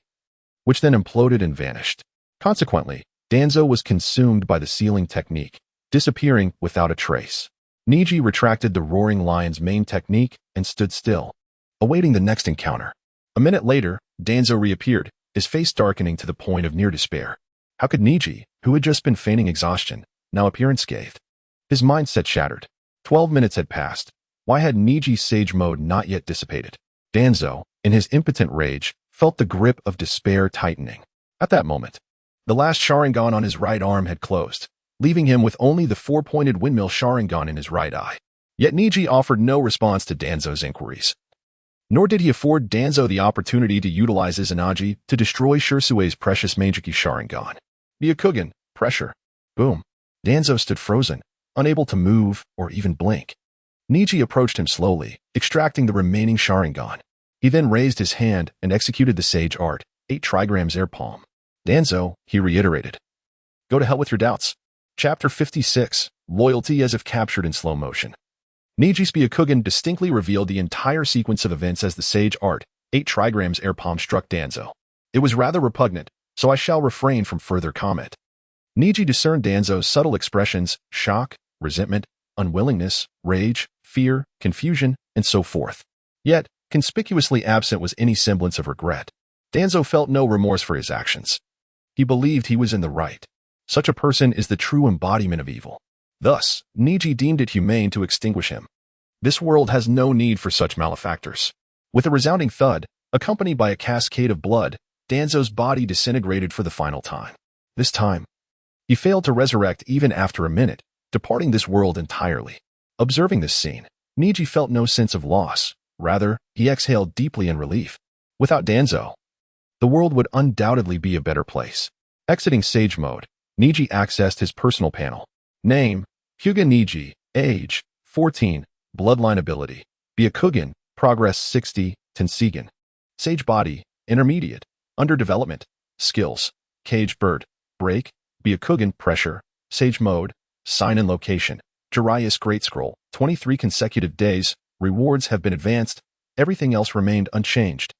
which then imploded and vanished. Consequently, Danzo was consumed by the sealing technique, disappearing without a trace. Neji retracted the Roaring Lion's main technique and stood still, awaiting the next encounter. A minute later, Danzo reappeared, his face darkening to the point of near despair. How could Neji, who had just been feigning exhaustion, now appear unscathed? His mindset shattered. 12 minutes had passed. Why had Neji's sage mode not yet dissipated? Danzo, in his impotent rage, felt the grip of despair tightening. At that moment, the last Sharingan on his right arm had closed, leaving him with only the 4-pointed windmill Sharingan in his right eye. Yet Neji offered no response to Danzo's inquiries. Nor did he afford Danzo the opportunity to utilize Izanagi to destroy Shursue's precious Meijiki Sharingan. Byakugan, pressure. Boom. Danzo stood frozen, unable to move or even blink. Neji approached him slowly, extracting the remaining Sharingan. He then raised his hand and executed the Sage Art, 8 trigrams air palm. Danzo, he reiterated. Go to hell with your doubts. Chapter 56, Loyalty as if captured in slow motion. Neji's Byakugan distinctly revealed the entire sequence of events as the Sage Art, 8 trigrams air palm struck Danzo. It was rather repugnant, so I shall refrain from further comment. Neji discerned Danzo's subtle expressions, shock, resentment, unwillingness, rage, fear, confusion, and so forth. Yet, conspicuously absent was any semblance of regret. Danzo felt no remorse for his actions. He believed he was in the right. Such a person is the true embodiment of evil. Thus, Neji deemed it humane to extinguish him. This world has no need for such malefactors. With a resounding thud, accompanied by a cascade of blood, Danzo's body disintegrated for the final time. This time, he failed to resurrect even after a minute, departing this world entirely. Observing this scene, Neji felt no sense of loss. Rather, he exhaled deeply in relief. Without Danzo, the world would undoubtedly be a better place. Exiting Sage Mode, Neji accessed his personal panel. Name, Hyuga Neji. Age, 14. Bloodline ability, Byakugan. Progress 60, Tensigan. Sage Body, Intermediate. Under development. Skills, Caged Bird. Break, Byakugan. Pressure, Sage Mode. Sign and Location, Jiraiya's Great Scroll. 23 consecutive days. Rewards have been advanced. Everything else remained unchanged,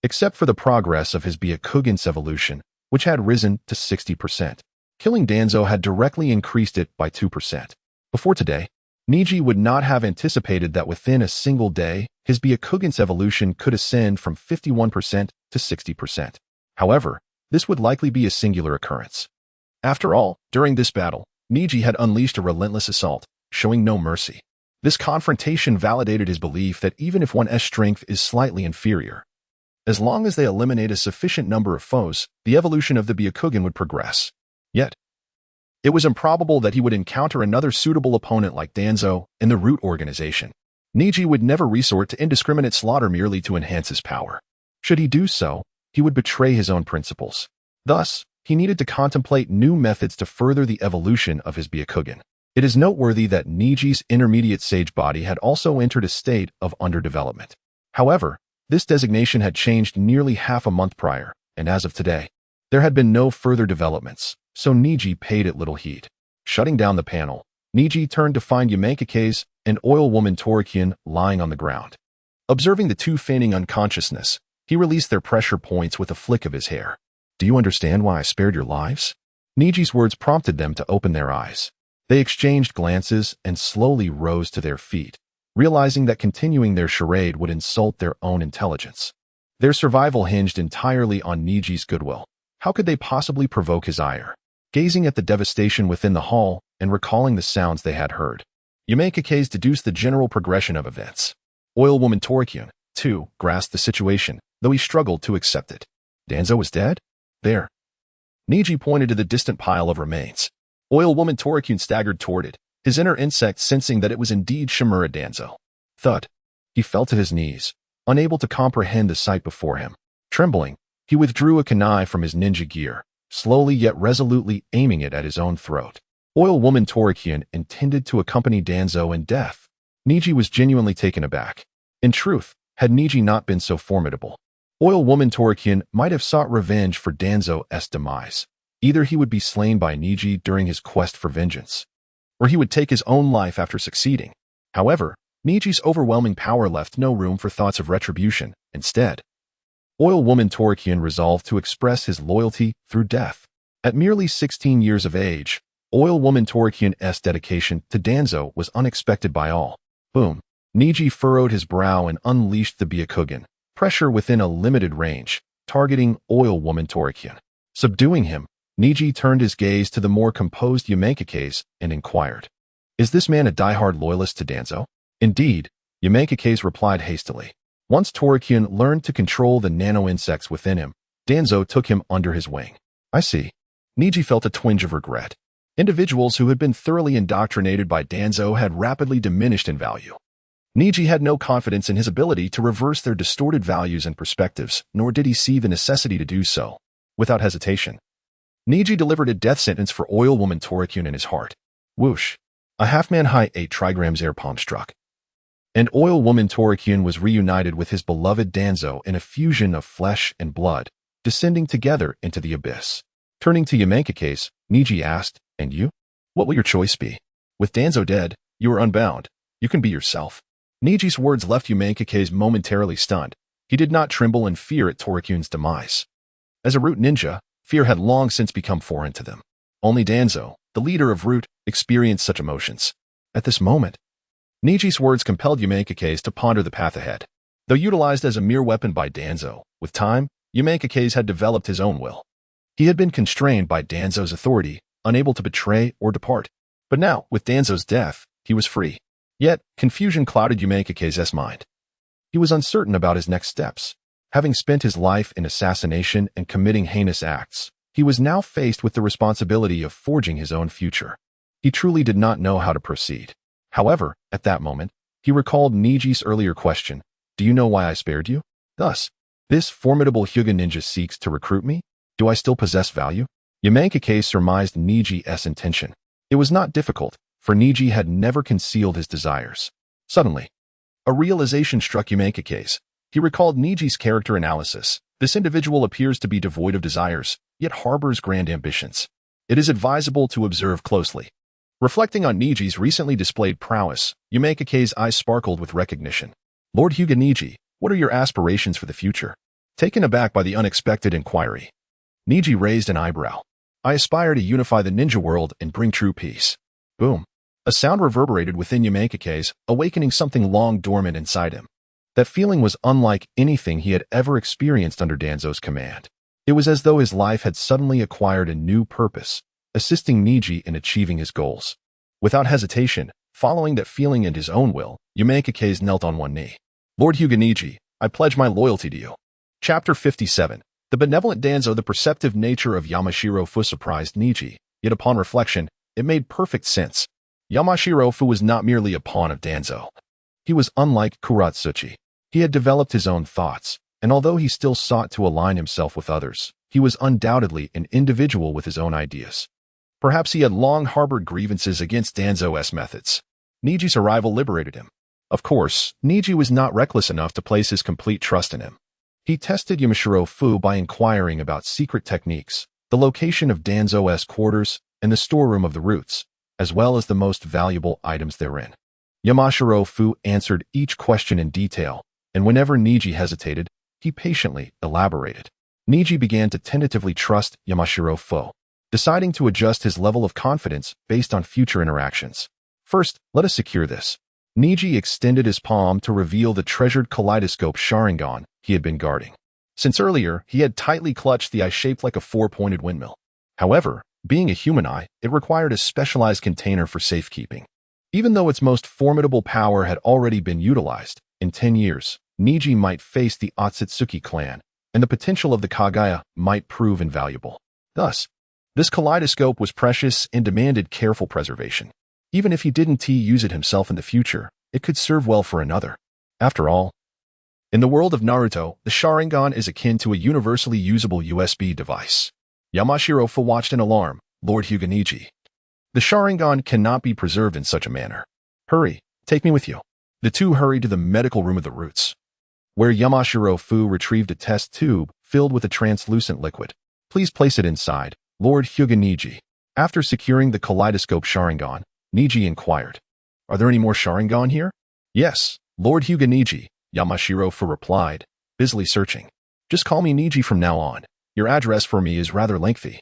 except for the progress of his Byakugan's evolution, which had risen to 60%. Killing Danzo had directly increased it by 2%. Before today, Neji would not have anticipated that within a single day, his Byakugan's evolution could ascend from 51% to 60%. However, this would likely be a singular occurrence. After all, during this battle, Neji had unleashed a relentless assault, showing no mercy. This confrontation validated his belief that even if one's strength is slightly inferior, as long as they eliminate a sufficient number of foes, the evolution of the Byakugan would progress. Yet, it was improbable that he would encounter another suitable opponent like Danzo in the Root organization. Neji would never resort to indiscriminate slaughter merely to enhance his power. Should he do so, he would betray his own principles. Thus, he needed to contemplate new methods to further the evolution of his Byakugan. It is noteworthy that Neji's intermediate sage body had also entered a state of underdevelopment. However, this designation had changed nearly half a month prior, and as of today, there had been no further developments, so Neji paid it little heed. Shutting down the panel, Neji turned to find Yamake's and Oil Woman Torikian lying on the ground. Observing the two feigning unconsciousness, he released their pressure points with a flick of his hair. "Do you understand why I spared your lives?" Neji's words prompted them to open their eyes. They exchanged glances and slowly rose to their feet, realizing that continuing their charade would insult their own intelligence. Their survival hinged entirely on Neji's goodwill. How could they possibly provoke his ire? Gazing at the devastation within the hall and recalling the sounds they had heard, Yamake's deduced the general progression of events. Oil Woman Torikian, too, grasped the situation, though he struggled to accept it. Danzo was dead? There. Neji pointed to the distant pile of remains. Oil Woman Torikian staggered toward it, his inner insect sensing that it was indeed Shimura Danzo. Thud. He fell to his knees, unable to comprehend the sight before him. Trembling, he withdrew a kunai from his ninja gear, slowly yet resolutely aiming it at his own throat. Oil Woman Torikian intended to accompany Danzo in death. Neji was genuinely taken aback. In truth, had Neji not been so formidable, Oil Woman Torikian might have sought revenge for Danzo's demise. Either he would be slain by Neji during his quest for vengeance, or he would take his own life after succeeding. However, Neji's overwhelming power left no room for thoughts of retribution. Instead, Oil Woman Torikian resolved to express his loyalty through death. At merely 16 years of age, Oil Woman Torikian's dedication to Danzo was unexpected by all. Boom. Neji furrowed his brow and unleashed the Byakugan, pressure within a limited range, targeting Oil Woman Torikian. Subduing him, Neji turned his gaze to the more composed Yamake's and inquired, "Is this man a diehard loyalist to Danzo?" Indeed, Yamake's replied hastily. Once Torikian learned to control the nano-insects within him, Danzo took him under his wing. I see. Neji felt a twinge of regret. Individuals who had been thoroughly indoctrinated by Danzo had rapidly diminished in value. Neji had no confidence in his ability to reverse their distorted values and perspectives, nor did he see the necessity to do so. Without hesitation, Neji delivered a death sentence for Oil Woman Torikian in his heart. Whoosh. A half-man high 8 trigrams air palm struck. And Oil Woman Torikian was reunited with his beloved Danzo in a fusion of flesh and blood, descending together into the abyss. Turning to Yamake's, Neji asked, "And you? What will your choice be? With Danzo dead, you are unbound. You can be yourself." Neji's words left Yamake's momentarily stunned. He did not tremble in fear at Torikian's demise. As a Root ninja, fear had long since become foreign to them. Only Danzo, the leader of Root, experienced such emotions. At this moment, Neji's words compelled Yamake's to ponder the path ahead. Though utilized as a mere weapon by Danzo, with time, Yamake's had developed his own will. He had been constrained by Danzo's authority, unable to betray or depart. But now, with Danzo's death, he was free. Yet, confusion clouded Yamake's mind. He was uncertain about his next steps. Having spent his life in assassination and committing heinous acts, he was now faced with the responsibility of forging his own future. He truly did not know how to proceed. However, at that moment, he recalled Neji's earlier question, "Do you know why I spared you?" Thus, this formidable Hyuga ninja seeks to recruit me? Do I still possess value? Yamake's surmised Neji's intention. It was not difficult, for Neji had never concealed his desires. Suddenly, a realization struck Yamake's. He recalled Neji's character analysis. This individual appears to be devoid of desires, yet harbors grand ambitions. It is advisable to observe closely. Reflecting on Neji's recently displayed prowess, Yamake's eyes sparkled with recognition. "Lord Hyuga Neji, what are your aspirations for the future?" Taken aback by the unexpected inquiry, Neji raised an eyebrow. "I aspire to unify the ninja world and bring true peace." Boom. A sound reverberated within Yamake's, awakening something long dormant inside him. That feeling was unlike anything he had ever experienced under Danzo's command. It was as though his life had suddenly acquired a new purpose, assisting Neji in achieving his goals. Without hesitation, following that feeling and his own will, Yamake's knelt on one knee. Lord Hyuga Neji, I pledge my loyalty to you. Chapter 57. The benevolent Danzo. The perceptive nature of Yamashiro Fu surprised Neji, yet upon reflection, it made perfect sense. Yamashiro Fu was not merely a pawn of Danzo. He was unlike Kuratsuchi. He had developed his own thoughts, and although he still sought to align himself with others, he was undoubtedly an individual with his own ideas. Perhaps he had long harbored grievances against Danzo's methods. Neji's arrival liberated him. Of course, Neji was not reckless enough to place his complete trust in him. He tested Yamashiro Fu by inquiring about secret techniques, the location of Danzo's quarters, and the storeroom of the roots, as well as the most valuable items therein. Yamashiro Fu answered each question in detail, and whenever Neji hesitated, he patiently elaborated. Neji began to tentatively trust Yamashiro Fu, deciding to adjust his level of confidence based on future interactions. First, let us secure this. Neji extended his palm to reveal the treasured kaleidoscope Sharingan he had been guarding. Since earlier, he had tightly clutched the eye shaped like a four-pointed windmill. However, being a human eye, it required a specialized container for safekeeping. Even though its most formidable power had already been utilized, in 10 years, Neji might face the Akatsuki clan, and the potential of the Kagaya might prove invaluable. Thus, this kaleidoscope was precious and demanded careful preservation. Even if he didn't use it himself in the future, it could serve well for another. After all, in the world of Naruto, the Sharingan is akin to a universally usable USB device. Yamashiro Fu watched in alarm. Lord Hyuga Neji, the Sharingan cannot be preserved in such a manner. Hurry, take me with you. The two hurried to the medical room of the roots, where Yamashiro Fu retrieved a test tube filled with a translucent liquid. Please place it inside, Lord Hyuga Neji. After securing the kaleidoscope Sharingan, Neji inquired, Are there any more Sharingan here? Yes, Lord Hyuga Neji, Yamashiro Fu replied, busily searching. Just call me Neji from now on. Your address for me is rather lengthy.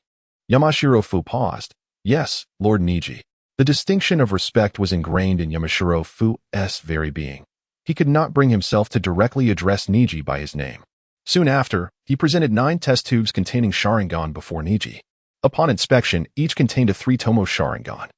Yamashiro Fu paused. Yes, Lord Neji. The distinction of respect was ingrained in Yamashiro Fu's very being. He could not bring himself to directly address Neji by his name. Soon after, he presented 9 test tubes containing Sharingan before Neji. Upon inspection, each contained a 3-tomo Sharingan.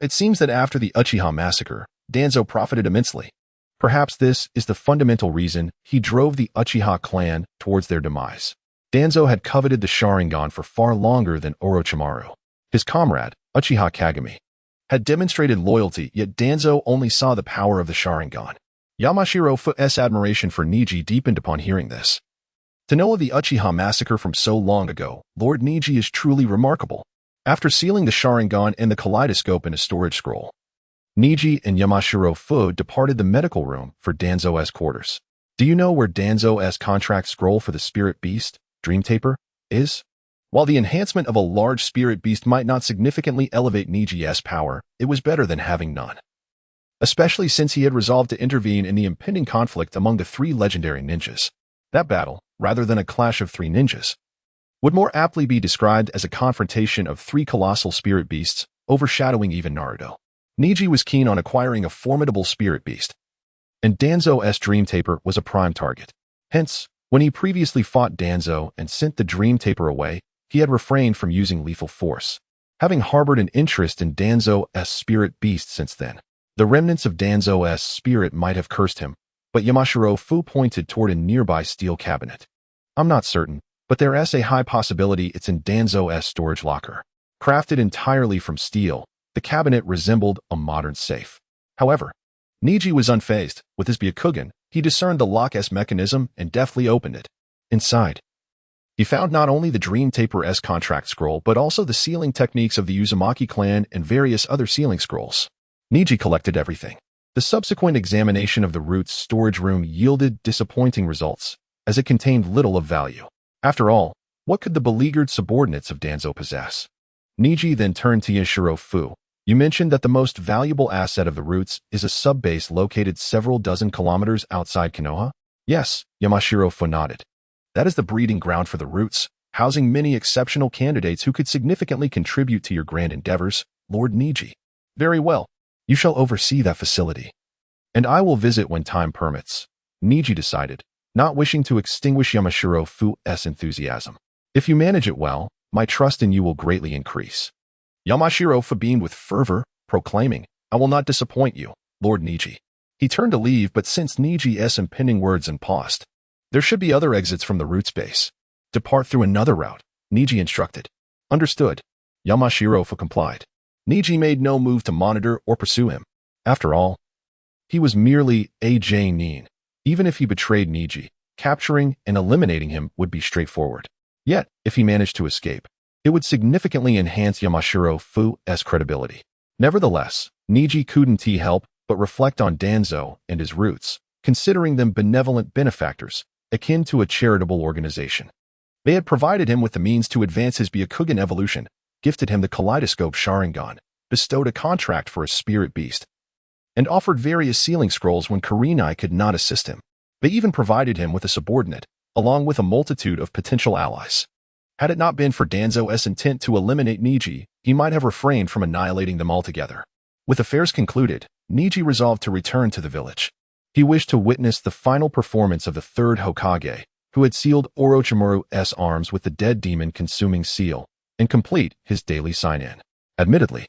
It seems that after the Uchiha massacre, Danzo profited immensely. Perhaps this is the fundamental reason he drove the Uchiha clan towards their demise. Danzo had coveted the Sharingan for far longer than Orochimaru. His comrade, Uchiha Kagami, had demonstrated loyalty, yet Danzo only saw the power of the Sharingan. Yamashiro Fu's admiration for Neji deepened upon hearing this. To know of the Uchiha massacre from so long ago, Lord Neji is truly remarkable. After sealing the Sharingan and the kaleidoscope in a storage scroll, Neji and Yamashiro Fu departed the medical room for Danzo's quarters. Do you know where Danzo's contract scroll for the spirit beast, Dream Taper, is? While the enhancement of a large spirit beast might not significantly elevate Neji's power, it was better than having none. Especially since he had resolved to intervene in the impending conflict among the 3 legendary ninjas. That battle, rather than a clash of 3 ninjas, would more aptly be described as a confrontation of 3 colossal spirit beasts, overshadowing even Naruto. Neji was keen on acquiring a formidable spirit beast, and Danzo's Dream Taper was a prime target. Hence, when he previously fought Danzo and sent the Dream Taper away, he had refrained from using lethal force, having harbored an interest in Danzo's spirit beast since then. The remnants of Danzo's spirit might have cursed him, but Yamashiro Fu pointed toward a nearby steel cabinet. I'm not certain, but there is a high possibility it's in Danzo's storage locker. Crafted entirely from steel, the cabinet resembled a modern safe. However, Neji was unfazed. With his Byakugan, he discerned the lock's mechanism and deftly opened it. Inside, he found not only the Dream Taper's contract scroll, but also the sealing techniques of the Uzumaki clan and various other sealing scrolls. Neji collected everything. The subsequent examination of the root's storage room yielded disappointing results, as it contained little of value. After all, what could the beleaguered subordinates of Danzo possess? Neji then turned to Yamashiro Fu. You mentioned that the most valuable asset of the roots is a sub-base located several dozen kilometers outside Konoha? Yes, Yamashiro Fu nodded. That is the breeding ground for the roots, housing many exceptional candidates who could significantly contribute to your grand endeavors, Lord Neji. Very well. You shall oversee that facility, and I will visit when time permits. Neji decided, not wishing to extinguish Yamashiro Fu's enthusiasm. If you manage it well, my trust in you will greatly increase. Yamashiro Fu beamed with fervor, proclaiming, I will not disappoint you, Lord Neji. He turned to leave, but since Neji's impending words and paused, there should be other exits from the root space. Depart through another route, Neji instructed. Understood. Yamashiro Fu complied. Neji made no move to monitor or pursue him. After all, he was merely a Nin. Even if he betrayed Neji, capturing and eliminating him would be straightforward. Yet, if he managed to escape, it would significantly enhance Yamashiro Fu's credibility. Nevertheless, Neji couldn't help but reflect on Danzo and his roots, considering them benevolent benefactors, akin to a charitable organization. They had provided him with the means to advance his Byakugan evolution, gifted him the Kaleidoscope Sharingan, bestowed a contract for a spirit beast, and offered various sealing scrolls when Kurenai could not assist him. They even provided him with a subordinate, along with a multitude of potential allies. Had it not been for Danzo's intent to eliminate Neji, he might have refrained from annihilating them altogether. With affairs concluded, Neji resolved to return to the village. He wished to witness the final performance of the third Hokage, who had sealed Orochimaru's arms with the dead demon consuming seal, and complete his daily sign-in. Admittedly,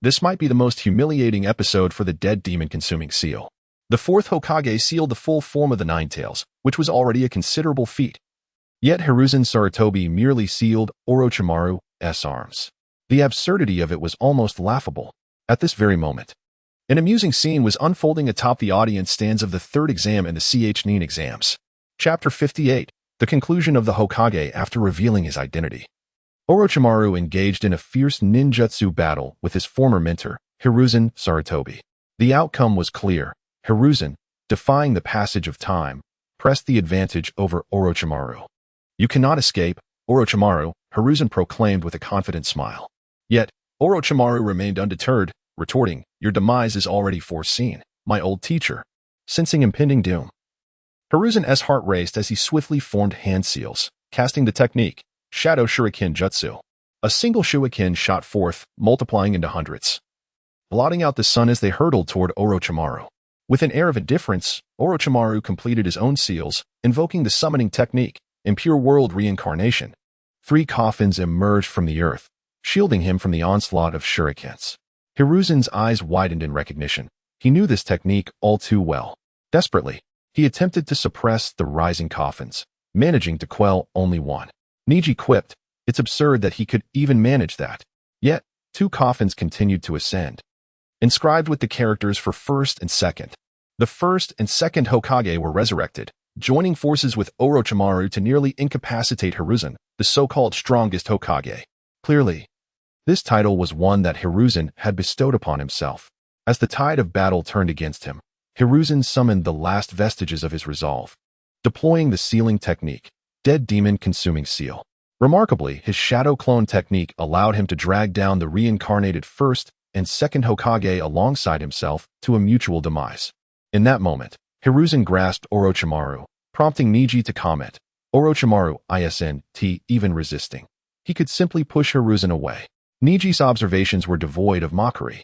this might be the most humiliating episode for the dead demon consuming seal. The fourth Hokage sealed the full form of the Nine Tails, which was already a considerable feat. Yet Hiruzen Sarutobi merely sealed Orochimaru's arms. The absurdity of it was almost laughable. At this very moment, an amusing scene was unfolding atop the audience stands of the third exam and the Chunin Exams. Chapter 58, the conclusion of the Hokage after revealing his identity. Orochimaru engaged in a fierce ninjutsu battle with his former mentor, Hiruzen Sarutobi. The outcome was clear. Hiruzen, defying the passage of time, pressed the advantage over Orochimaru. You cannot escape, Orochimaru, Hiruzen proclaimed with a confident smile. Yet, Orochimaru remained undeterred, retorting, your demise is already foreseen, my old teacher. Sensing impending doom, Hiruzen's heart raced as he swiftly formed hand seals, casting the technique, Shadow Shuriken Jutsu. A single shuriken shot forth, multiplying into hundreds, blotting out the sun as they hurtled toward Orochimaru. With an air of indifference, Orochimaru completed his own seals, invoking the summoning technique, Impure World Reincarnation. 3 coffins emerged from the earth, shielding him from the onslaught of shurikens. Hiruzen's eyes widened in recognition. He knew this technique all too well. Desperately, he attempted to suppress the rising coffins, managing to quell only one. Neji quipped, it's absurd that he could even manage that. Yet, 2 coffins continued to ascend, inscribed with the characters for first and second. The first and second Hokage were resurrected, joining forces with Orochimaru to nearly incapacitate Hiruzen, the so-called strongest Hokage. Clearly, this title was one that Hiruzen had bestowed upon himself. As the tide of battle turned against him, Hiruzen summoned the last vestiges of his resolve, deploying the sealing technique, Dead Demon Consuming Seal. Remarkably, his shadow clone technique allowed him to drag down the reincarnated first and second Hokage alongside himself to a mutual demise. In that moment, Hiruzen grasped Orochimaru, prompting Neji to comment, Orochimaru isn't even resisting. He could simply push Hiruzen away. Neji's observations were devoid of mockery,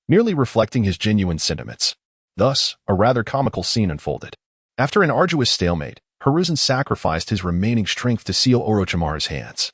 merely reflecting his genuine sentiments. Thus, a rather comical scene unfolded. After an arduous stalemate, Hiruzen sacrificed his remaining strength to seal Orochimaru's hands,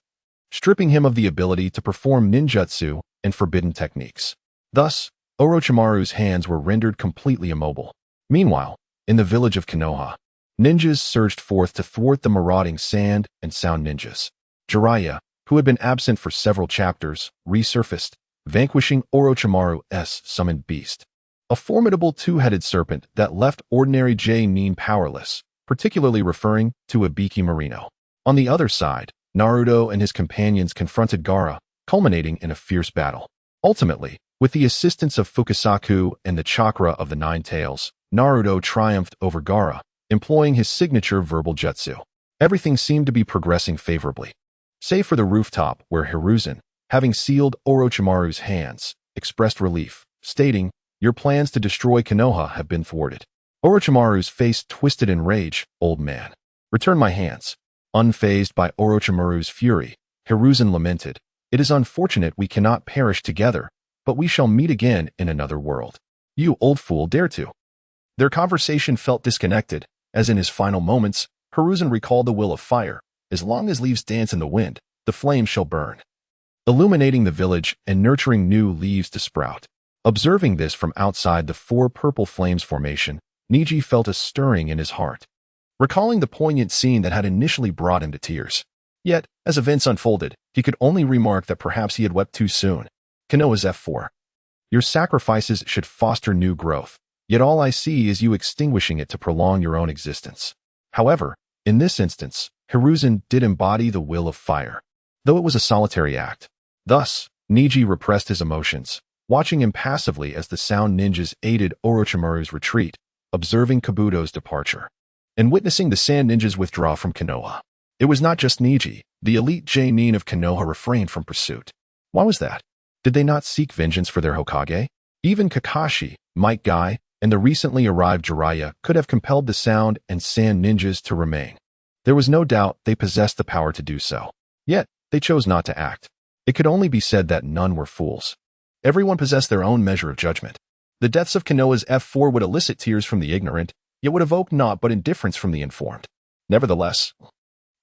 stripping him of the ability to perform ninjutsu and forbidden techniques. Thus, Orochimaru's hands were rendered completely immobile. Meanwhile, in the village of Konoha, ninjas surged forth to thwart the marauding sand and sound ninjas. Jiraiya, who had been absent for several chapters, resurfaced, vanquishing Orochimaru's summoned beast, a formidable 2-headed serpent that left ordinary Nin powerless, particularly referring to Ibiki Marino. On the other side, Naruto and his companions confronted Gaara, culminating in a fierce battle. Ultimately, with the assistance of Fukasaku and the chakra of the Nine Tails, Naruto triumphed over Gaara, employing his signature verbal jutsu. Everything seemed to be progressing favorably, save for the rooftop where Hiruzen, having sealed Orochimaru's hands, expressed relief, stating, your plans to destroy Konoha have been thwarted. Orochimaru's face twisted in rage, old man. Return my hands. Unfazed by Orochimaru's fury, Hiruzen lamented, it is unfortunate we cannot perish together, but we shall meet again in another world. You old fool dare to. Their conversation felt disconnected, As in his final moments, Hiruzen recalled the will of fire. As long as leaves dance in the wind, the flame shall burn, illuminating the village and nurturing new leaves to sprout. Observing this from outside the four purple flames formation, Neji felt a stirring in his heart, recalling the poignant scene that had initially brought him to tears. Yet, as events unfolded, he could only remark that perhaps he had wept too soon. Konoha's F4. Your sacrifices should foster new growth, yet all I see is you extinguishing it to prolong your own existence. However, in this instance, Hiruzen did embody the will of fire, though it was a solitary act. Thus, Neji repressed his emotions, watching impassively as the sound ninjas aided Orochimaru's retreat, observing Kabuto's departure, and witnessing the sand ninjas withdraw from Konoha. It was not just Neji. The elite Chunin of Konoha refrained from pursuit. Why was that? Did they not seek vengeance for their Hokage? Even Kakashi, Might Guy, and the recently arrived Jiraiya could have compelled the sound and sand ninjas to remain. There was no doubt they possessed the power to do so. Yet, they chose not to act. It could only be said that none were fools. Everyone possessed their own measure of judgment. The deaths of Konoha's F4 would elicit tears from the ignorant, yet would evoke naught but indifference from the informed. Nevertheless,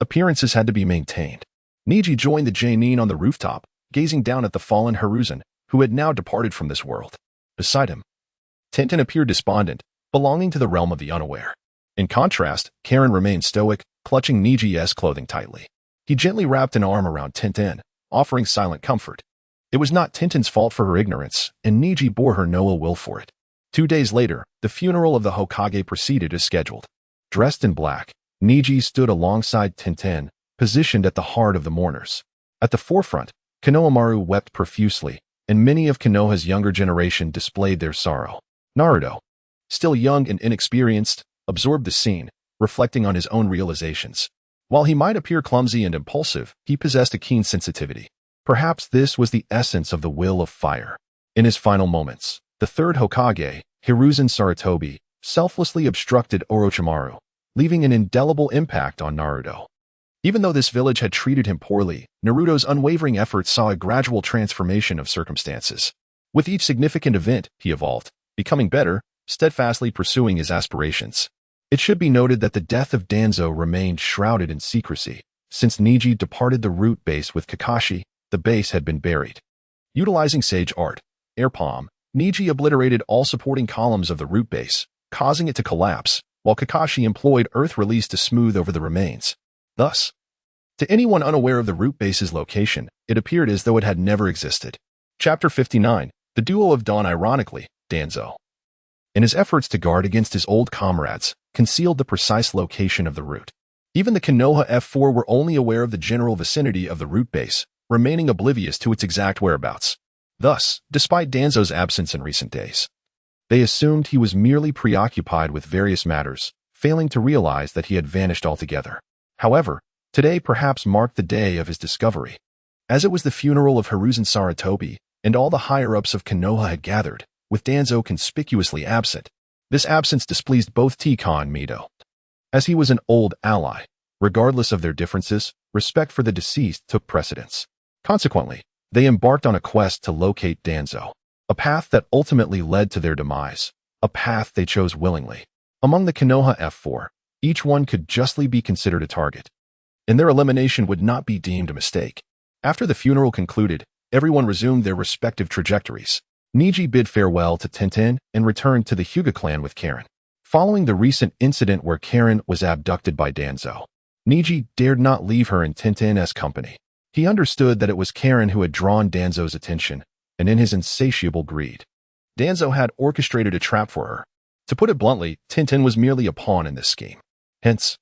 appearances had to be maintained. Neji joined the Chunin on the rooftop, gazing down at the fallen Hiruzen, who had now departed from this world. Beside him, Tenten appeared despondent, belonging to the realm of the unaware. In contrast, Karen remained stoic, clutching Neji's clothing tightly. He gently wrapped an arm around Tenten, offering silent comfort. It was not Tenten's fault for her ignorance, and Neji bore her no ill will for it. 2 days later, the funeral of the Hokage proceeded as scheduled. Dressed in black, Neji stood alongside Tenten, positioned at the heart of the mourners. At the forefront, Konohamaru wept profusely, and many of Konoha's younger generation displayed their sorrow. Naruto, still young and inexperienced, absorbed the scene, reflecting on his own realizations. While he might appear clumsy and impulsive, he possessed a keen sensitivity. Perhaps this was the essence of the will of fire. In his final moments, the third Hokage, Hiruzen Sarutobi, selflessly obstructed Orochimaru, leaving an indelible impact on Naruto. Even though this village had treated him poorly, Naruto's unwavering efforts saw a gradual transformation of circumstances. With each significant event, he evolved, becoming better, steadfastly pursuing his aspirations. It should be noted that the death of Danzo remained shrouded in secrecy. Since Neji departed the root base with Kakashi, the base had been buried. Utilizing Sage Art, Air Palm, Neji obliterated all supporting columns of the root base, causing it to collapse, while Kakashi employed Earth Release to smooth over the remains. Thus, to anyone unaware of the root base's location, it appeared as though it had never existed. Chapter 59, The Duo of Dawn. Ironically, Danzo, in his efforts to guard against his old comrades, concealed the precise location of the root. Even the Konoha F4 were only aware of the general vicinity of the root base, remaining oblivious to its exact whereabouts. Thus, despite Danzo's absence in recent days, they assumed he was merely preoccupied with various matters, failing to realize that he had vanished altogether. However, today perhaps marked the day of his discovery. As it was the funeral of Hiruzen Sarutobi, and all the higher-ups of Konoha had gathered, with Danzo conspicuously absent. This absence displeased both Tika and Mito. As he was an old ally, regardless of their differences, respect for the deceased took precedence. Consequently, they embarked on a quest to locate Danzo, a path that ultimately led to their demise, a path they chose willingly. Among the Konoha F4, each one could justly be considered a target, and their elimination would not be deemed a mistake. After the funeral concluded, everyone resumed their respective trajectories. Neji bid farewell to Tenten and returned to the Hyuga clan with Karen. Following the recent incident where Karen was abducted by Danzo, Neji dared not leave her in Tenten's company. He understood that it was Karen who had drawn Danzo's attention, and in his insatiable greed, Danzo had orchestrated a trap for her. To put it bluntly, Tenten was merely a pawn in this scheme. Hence,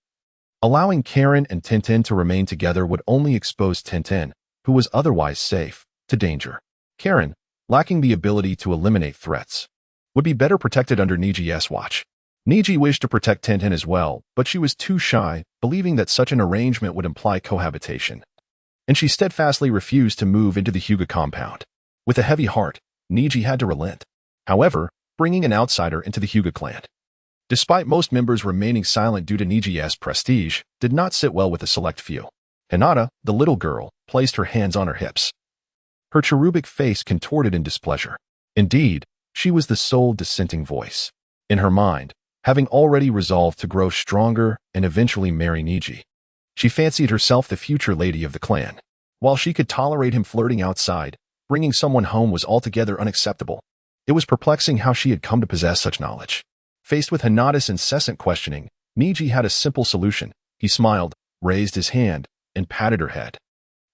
allowing Karen and Tenten to remain together would only expose Tenten, who was otherwise safe, to danger. Karen, lacking the ability to eliminate threats, would be better protected under Neji's watch. Neji wished to protect Tenten as well, but she was too shy, believing that such an arrangement would imply cohabitation, and she steadfastly refused to move into the Hyuga compound. With a heavy heart, Neji had to relent, however, bringing an outsider into the Hyuga clan, despite most members remaining silent due to Neji's prestige, did not sit well with a select few. Hinata, the little girl, placed her hands on her hips. Her cherubic face contorted in displeasure. Indeed, she was the sole dissenting voice. In her mind, having already resolved to grow stronger and eventually marry Neji. She fancied herself the future lady of the clan. While she could tolerate him flirting outside, bringing someone home was altogether unacceptable. It was perplexing how she had come to possess such knowledge. Faced with Hinata's incessant questioning, Neji had a simple solution. He smiled, raised his hand, and patted her head.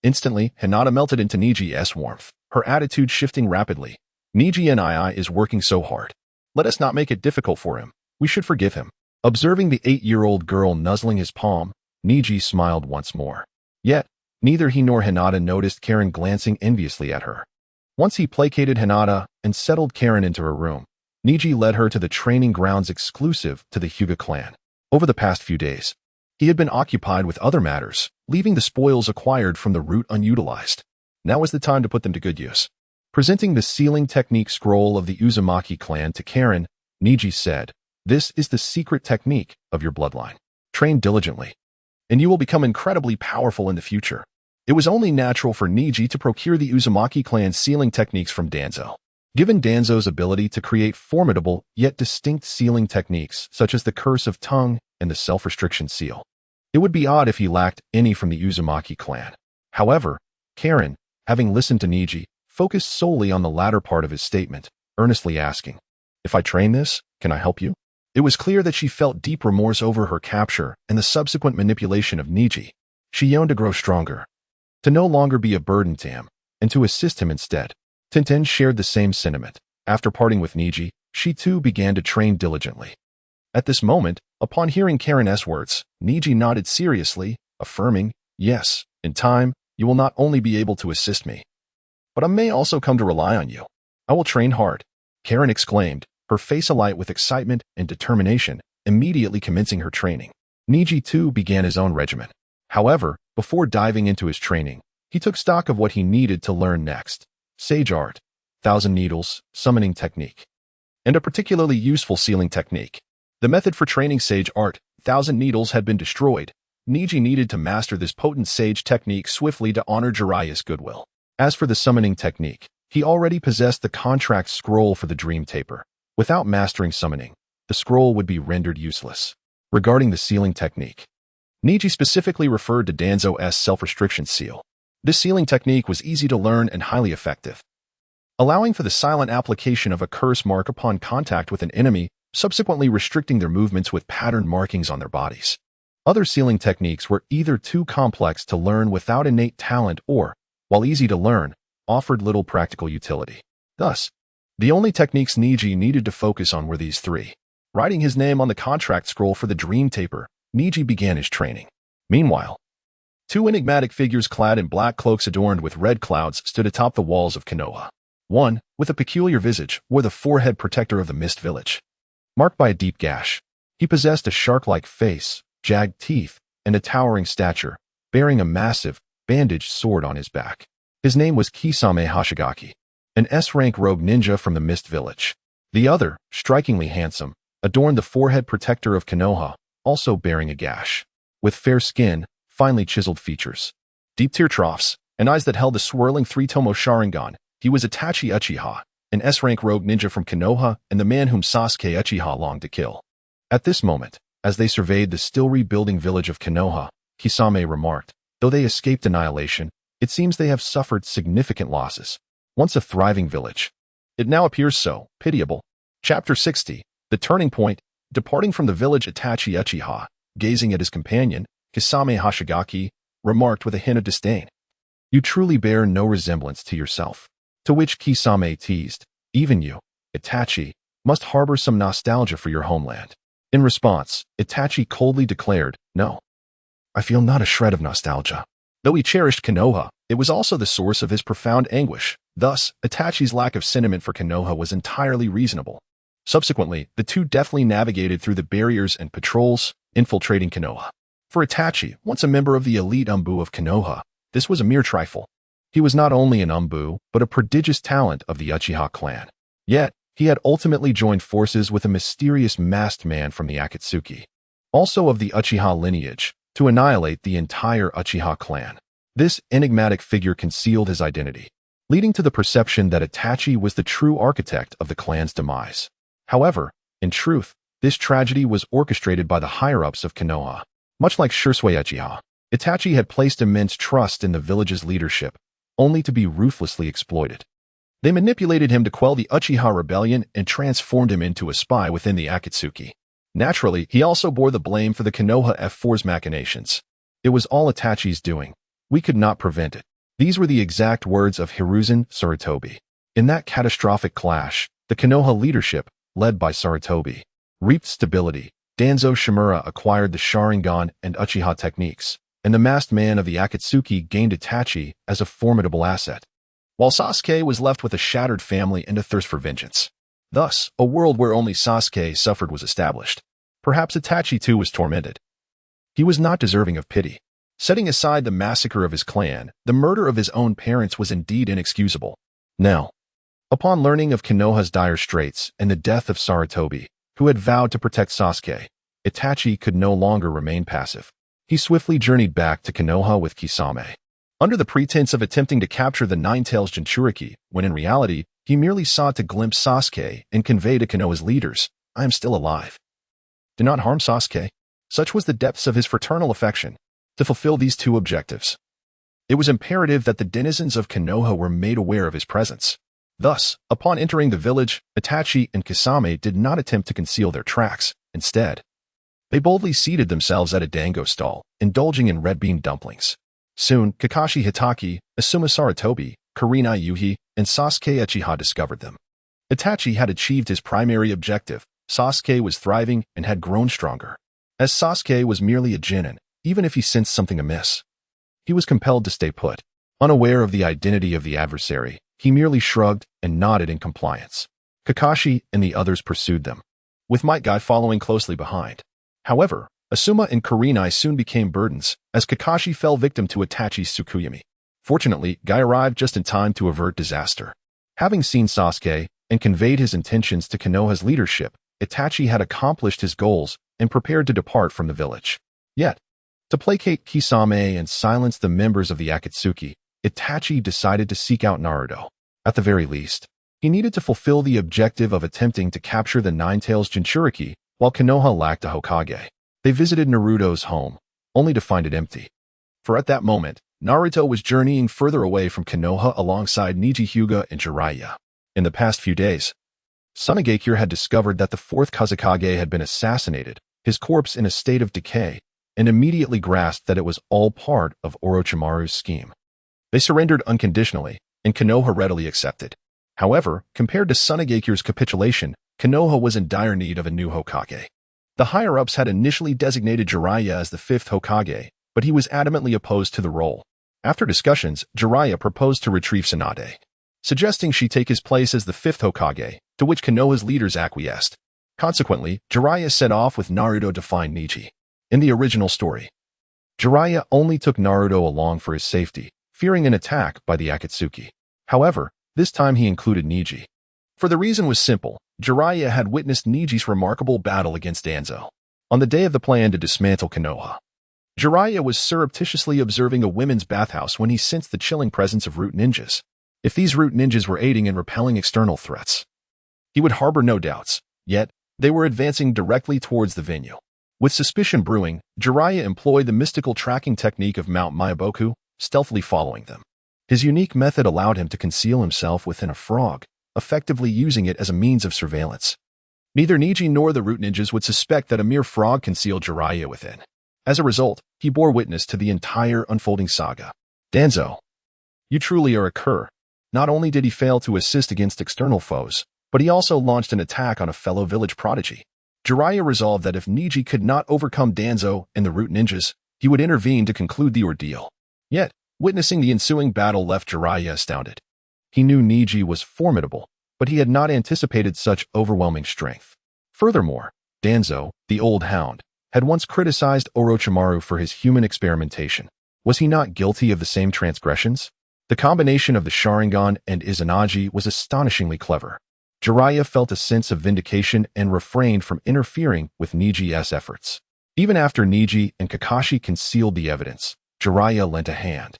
Instantly, Hinata melted into Neji's warmth, her attitude shifting rapidly. Neji and is working so hard. Let us not make it difficult for him. We should forgive him. Observing the 8-year-old girl nuzzling his palm, Neji smiled once more. Yet, neither he nor Hinata noticed Karen glancing enviously at her. Once he placated Hinata and settled Karen into her room, Neji led her to the training grounds exclusive to the Hyuga clan. Over the past few days, he had been occupied with other matters, leaving the spoils acquired from the route unutilized. Now was the time to put them to good use. Presenting the sealing technique scroll of the Uzumaki clan to Karen, Neji said, "This is the secret technique of your bloodline. Train diligently, and you will become incredibly powerful in the future." It was only natural for Neji to procure the Uzumaki clan's sealing techniques from Danzo. Given Danzo's ability to create formidable yet distinct sealing techniques such as the Curse of Tongue and the Self-Restriction Seal, it would be odd if he lacked any from the Uzumaki clan. However, Karen, having listened to Neji, focused solely on the latter part of his statement, earnestly asking, "If I train this, can I help you?" It was clear that she felt deep remorse over her capture and the subsequent manipulation of Neji. She yearned to grow stronger, to no longer be a burden to him, and to assist him instead. Tintin shared the same sentiment. After parting with Neji, she too began to train diligently. At this moment, upon hearing Karen's words, Neji nodded seriously, affirming, "Yes, in time, you will not only be able to assist me, but I may also come to rely on you. I will train hard," Karen exclaimed, her face alight with excitement and determination, immediately commencing her training. Neji too began his own regimen. However, before diving into his training, he took stock of what he needed to learn next. Sage Art, 1,000 Needles, Summoning Technique, and a particularly useful sealing technique. The method for training Sage Art, 1,000 Needles, had been destroyed. Neji needed to master this potent sage technique swiftly to honor Jiraiya's goodwill. As for the summoning technique, he already possessed the contract scroll for the Dream Taper. Without mastering summoning, the scroll would be rendered useless. Regarding the sealing technique, Neji specifically referred to Danzo's self-restriction seal. This sealing technique was easy to learn and highly effective, allowing for the silent application of a curse mark upon contact with an enemy, subsequently restricting their movements with patterned markings on their bodies. Other sealing techniques were either too complex to learn without innate talent or, while easy to learn, offered little practical utility. Thus, the only techniques Neji needed to focus on were these three. Writing his name on the contract scroll for the Dream Taper, Neji began his training. Meanwhile, two enigmatic figures clad in black cloaks adorned with red clouds stood atop the walls of Konoha. One, with a peculiar visage, wore the forehead protector of the Mist Village. Marked by a deep gash, he possessed a shark-like face, jagged teeth, and a towering stature, bearing a massive, bandaged sword on his back. His name was Kisame Hoshigaki, an S-rank rogue ninja from the Mist Village. The other, strikingly handsome, adorned the forehead protector of Konoha, also bearing a gash. With fair skin, finely chiseled features, deep tear troughs, and eyes that held the swirling three-tomo Sharingan, he was Itachi Uchiha, an S-rank rogue ninja from Konoha and the man whom Sasuke Uchiha longed to kill. At this moment, as they surveyed the still rebuilding village of Konoha, Kisame remarked, "Though they escaped annihilation, it seems they have suffered significant losses. Once a thriving village, it now appears so pitiable." Chapter 60, The Turning Point. Departing from the village, Itachi Uchiha, gazing at his companion, Kisame Hoshigaki, remarked with a hint of disdain, "You truly bear no resemblance to yourself." To which Kisame teased, "Even you, Itachi, must harbor some nostalgia for your homeland." In response, Itachi coldly declared, "No, I feel not a shred of nostalgia." Though he cherished Konoha, it was also the source of his profound anguish. Thus, Itachi's lack of sentiment for Konoha was entirely reasonable. Subsequently, the two deftly navigated through the barriers and patrols, infiltrating Konoha. For Itachi, once a member of the elite Umbu of Konoha, this was a mere trifle. He was not only an Umbu, but a prodigious talent of the Uchiha clan. Yet, he had ultimately joined forces with a mysterious masked man from the Akatsuki, also of the Uchiha lineage, to annihilate the entire Uchiha clan. This enigmatic figure concealed his identity, leading to the perception that Itachi was the true architect of the clan's demise. However, in truth, This tragedy was orchestrated by the higher-ups of Konoha. Much like Shisui Uchiha, Itachi had placed immense trust in the village's leadership, only to be ruthlessly exploited. They manipulated him to quell the Uchiha rebellion and transformed him into a spy within the Akatsuki. Naturally, he also bore the blame for the Konoha F4's machinations. It was all Itachi's doing. We could not prevent it. These were the exact words of Hiruzen Sarutobi. In that catastrophic clash, the Konoha leadership, led by Sarutobi, reaped stability. Danzo Shimura acquired the Sharingan and Uchiha techniques, and the masked man of the Akatsuki gained Itachi as a formidable asset, while Sasuke was left with a shattered family and a thirst for vengeance. Thus, a world where only Sasuke suffered was established. Perhaps Itachi too was tormented. He was not deserving of pity. Setting aside the massacre of his clan, the murder of his own parents was indeed inexcusable. Now, upon learning of Konoha's dire straits and the death of Sarutobi, who had vowed to protect Sasuke, Itachi could no longer remain passive. He swiftly journeyed back to Konoha with Kisame, under the pretense of attempting to capture the Nine-Tails Jinchuriki, when in reality, he merely sought to glimpse Sasuke and convey to Konoha's leaders, "I am still alive. Do not harm Sasuke." Such was the depths of his fraternal affection. To fulfill these two objectives, it was imperative that the denizens of Konoha were made aware of his presence. Thus, upon entering the village, Itachi and Kisame did not attempt to conceal their tracks. Instead, they boldly seated themselves at a dango stall, indulging in red bean dumplings. Soon, Kakashi Hitaki, Asuma Sarutobi, Kurenai Yuhi, and Sasuke Uchiha discovered them. Itachi had achieved his primary objective. Sasuke was thriving and had grown stronger. As Sasuke was merely a genin, even if he sensed something amiss, he was compelled to stay put. Unaware of the identity of the adversary, he merely shrugged and nodded in compliance. Kakashi and the others pursued them, with Might Guy following closely behind. However, Asuma and Kurenai soon became burdens, as Kakashi fell victim to Itachi's Tsukuyomi. Fortunately, Guy arrived just in time to avert disaster. Having seen Sasuke and conveyed his intentions to Konoha's leadership, Itachi had accomplished his goals and prepared to depart from the village. Yet, to placate Kisame and silence the members of the Akatsuki, Itachi decided to seek out Naruto. At the very least, he needed to fulfill the objective of attempting to capture the Nine-Tails Jinchuriki while Konoha lacked a Hokage. They visited Naruto's home, only to find it empty. For at that moment, Naruto was journeying further away from Konoha alongside Neji, Hyuga, and Jiraiya. In the past few days, Tsunagakure had discovered that the fourth Kazekage had been assassinated, his corpse in a state of decay, and immediately grasped that it was all part of Orochimaru's scheme. They surrendered unconditionally, and Konoha readily accepted. However, compared to Tsunagakure's capitulation, Konoha was in dire need of a new Hokage. The higher-ups had initially designated Jiraiya as the fifth Hokage, but he was adamantly opposed to the role. After discussions, Jiraiya proposed to retrieve Tsunade, suggesting she take his place as the fifth Hokage, to which Konoha's leaders acquiesced. Consequently, Jiraiya set off with Naruto to find Neji. In the original story, Jiraiya only took Naruto along for his safety, fearing an attack by the Akatsuki. However, this time he included Neji. For the reason was simple. Jiraiya had witnessed Neji's remarkable battle against Danzo on the day of the plan to dismantle Konoha. Jiraiya was surreptitiously observing a women's bathhouse when he sensed the chilling presence of root ninjas. If these root ninjas were aiding and repelling external threats, he would harbor no doubts. Yet, they were advancing directly towards the venue. With suspicion brewing, Jiraiya employed the mystical tracking technique of Mount Myaboku, stealthily following them. His unique method allowed him to conceal himself within a frog, effectively using it as a means of surveillance. Neither Neji nor the root ninjas would suspect that a mere frog concealed Jiraiya within. As a result, he bore witness to the entire unfolding saga. Danzo, you truly are a cur. Not only did he fail to assist against external foes, but he also launched an attack on a fellow village prodigy. Jiraiya resolved that if Neji could not overcome Danzo and the root ninjas, he would intervene to conclude the ordeal. Yet, witnessing the ensuing battle left Jiraiya astounded. He knew Neji was formidable, but he had not anticipated such overwhelming strength. Furthermore, Danzo, the old hound, had once criticized Orochimaru for his human experimentation. Was he not guilty of the same transgressions? The combination of the Sharingan and Izanagi was astonishingly clever. Jiraiya felt a sense of vindication and refrained from interfering with Neji's efforts. Even after Neji and Kakashi concealed the evidence, Jiraiya lent a hand.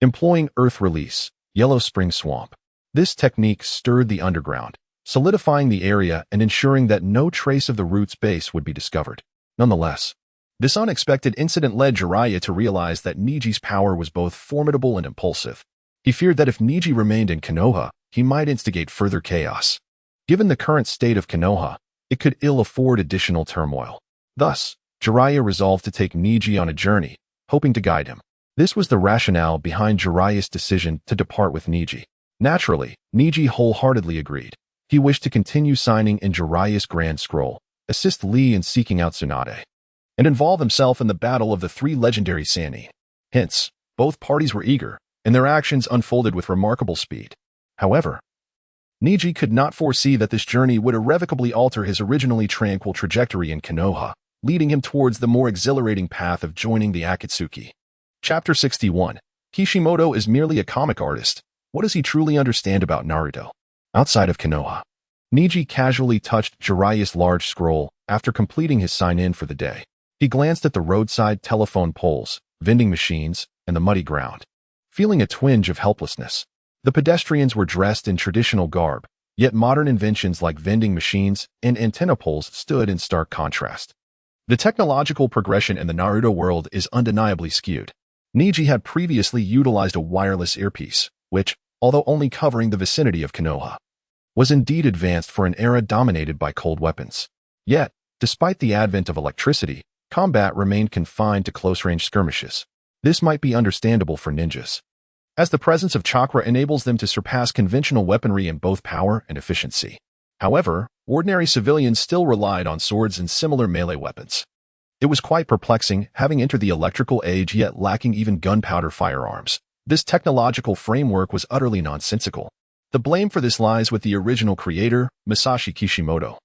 Employing Earth Release, Yellow Spring Swamp. This technique stirred the underground, solidifying the area and ensuring that no trace of the root's base would be discovered. Nonetheless, this unexpected incident led Jiraiya to realize that Neji's power was both formidable and impulsive. He feared that if Neji remained in Konoha, he might instigate further chaos. Given the current state of Konoha, it could ill afford additional turmoil. Thus, Jiraiya resolved to take Neji on a journey, hoping to guide him. This was the rationale behind Jiraiya's decision to depart with Neji. Naturally, Neji wholeheartedly agreed. He wished to continue signing in Jiraiya's Grand Scroll, assist Lee in seeking out Tsunade, and involve himself in the battle of the three legendary Sannin. Hence, both parties were eager, and their actions unfolded with remarkable speed. However, Neji could not foresee that this journey would irrevocably alter his originally tranquil trajectory in Konoha, leading him towards the more exhilarating path of joining the Akatsuki. Chapter 61. Kishimoto is merely a comic artist. What does he truly understand about Naruto? Outside of Konoha, Neji casually touched Jiraiya's large scroll after completing his sign-in for the day. He glanced at the roadside telephone poles, vending machines, and the muddy ground, feeling a twinge of helplessness. The pedestrians were dressed in traditional garb, yet modern inventions like vending machines and antenna poles stood in stark contrast. The technological progression in the Naruto world is undeniably skewed. Neji had previously utilized a wireless earpiece, which, although only covering the vicinity of Konoha, was indeed advanced for an era dominated by cold weapons. Yet, despite the advent of electricity, combat remained confined to close-range skirmishes. This might be understandable for ninjas, as the presence of chakra enables them to surpass conventional weaponry in both power and efficiency. However, ordinary civilians still relied on swords and similar melee weapons. It was quite perplexing, having entered the electrical age yet lacking even gunpowder firearms. This technological framework was utterly nonsensical. The blame for this lies with the original creator, Masashi Kishimoto,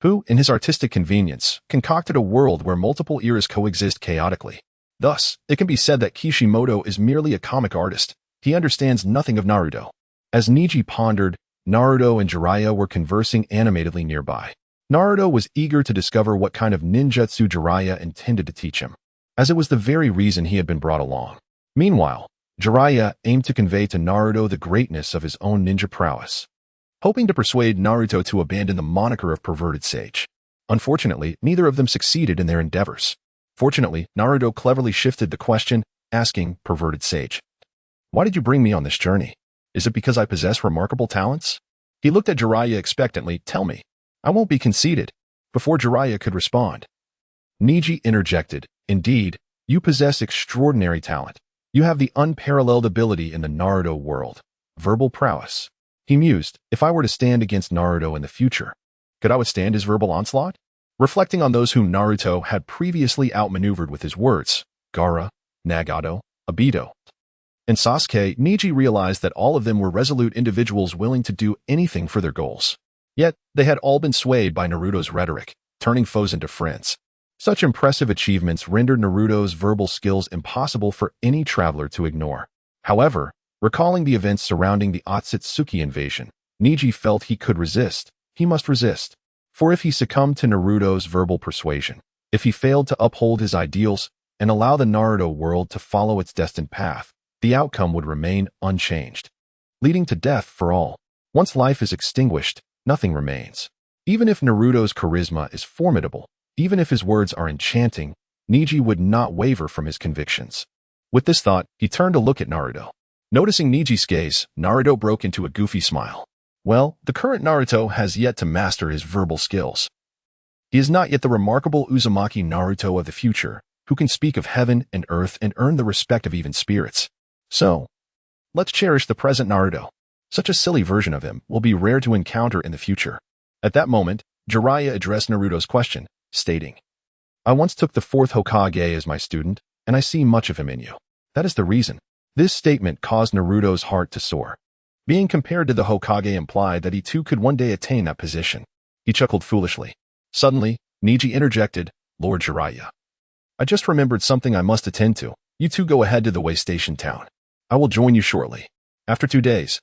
who, in his artistic convenience, concocted a world where multiple eras coexist chaotically. Thus, it can be said that Kishimoto is merely a comic artist. He understands nothing of Naruto. As Neji pondered, Naruto and Jiraiya were conversing animatedly nearby. Naruto was eager to discover what kind of ninjutsu Jiraiya intended to teach him, as it was the very reason he had been brought along. Meanwhile, Jiraiya aimed to convey to Naruto the greatness of his own ninja prowess, hoping to persuade Naruto to abandon the moniker of perverted sage. Unfortunately, neither of them succeeded in their endeavors. Fortunately, Naruto cleverly shifted the question, asking, "Perverted sage, why did you bring me on this journey? Is it because I possess remarkable talents?" He looked at Jiraiya expectantly. "Tell me. I won't be conceited." Before Jiraiya could respond, Neji interjected, "Indeed, you possess extraordinary talent. You have the unparalleled ability in the Naruto world, verbal prowess." He mused, "If I were to stand against Naruto in the future, could I withstand his verbal onslaught?" Reflecting on those whom Naruto had previously outmaneuvered with his words, Gaara, Nagato, Obito, and Sasuke, Neji realized that all of them were resolute individuals willing to do anything for their goals. Yet, they had all been swayed by Naruto's rhetoric, turning foes into friends. Such impressive achievements rendered Naruto's verbal skills impossible for any traveler to ignore. However, recalling the events surrounding the Akatsuki invasion, Neji felt he could resist. He must resist. For if he succumbed to Naruto's verbal persuasion, if he failed to uphold his ideals and allow the Naruto world to follow its destined path, the outcome would remain unchanged, leading to death for all. Once life is extinguished, nothing remains. Even if Naruto's charisma is formidable, even if his words are enchanting, Neji would not waver from his convictions. With this thought, he turned to look at Naruto. Noticing Neji's gaze, Naruto broke into a goofy smile. Well, the current Naruto has yet to master his verbal skills. He is not yet the remarkable Uzumaki Naruto of the future, who can speak of heaven and earth and earn the respect of even spirits. So, let's cherish the present Naruto. Such a silly version of him will be rare to encounter in the future. At that moment, Jiraiya addressed Naruto's question, stating, "I once took the fourth Hokage as my student, and I see much of him in you. That is the reason." This statement caused Naruto's heart to soar. Being compared to the Hokage implied that he too could one day attain that position. He chuckled foolishly. Suddenly, Neji interjected, "Lord Jiraiya, I just remembered something I must attend to. You two go ahead to the way station town. I will join you shortly." After 2 days,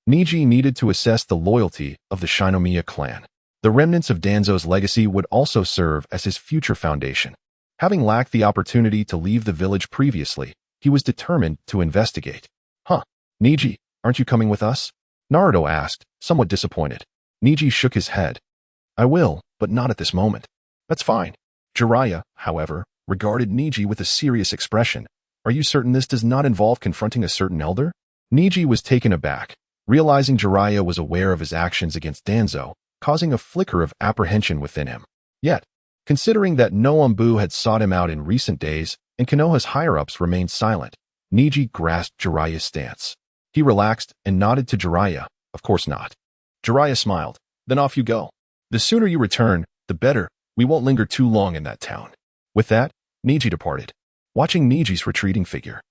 Neji needed to assess the loyalty of the Shinomiya clan. The remnants of Danzo's legacy would also serve as his future foundation. Having lacked the opportunity to leave the village previously, he was determined to investigate. "Huh, Neji, aren't you coming with us?" Naruto asked, somewhat disappointed. Neji shook his head. I will, but not at this moment. That's fine. Jiraiya, however, regarded Neji with a serious expression. Are you certain this does not involve confronting a certain elder? Neji was taken aback, realizing Jiraiya was aware of his actions against Danzo, causing a flicker of apprehension within him. Yet, considering that Noambu had sought him out in recent days and Konoha's higher-ups remained silent, Neji grasped Jiraiya's stance. He relaxed and nodded to Jiraiya. Of course not. Jiraiya smiled. Then off you go. The sooner you return, the better. We won't linger too long in that town. With that, Neji departed, watching Neji's retreating figure.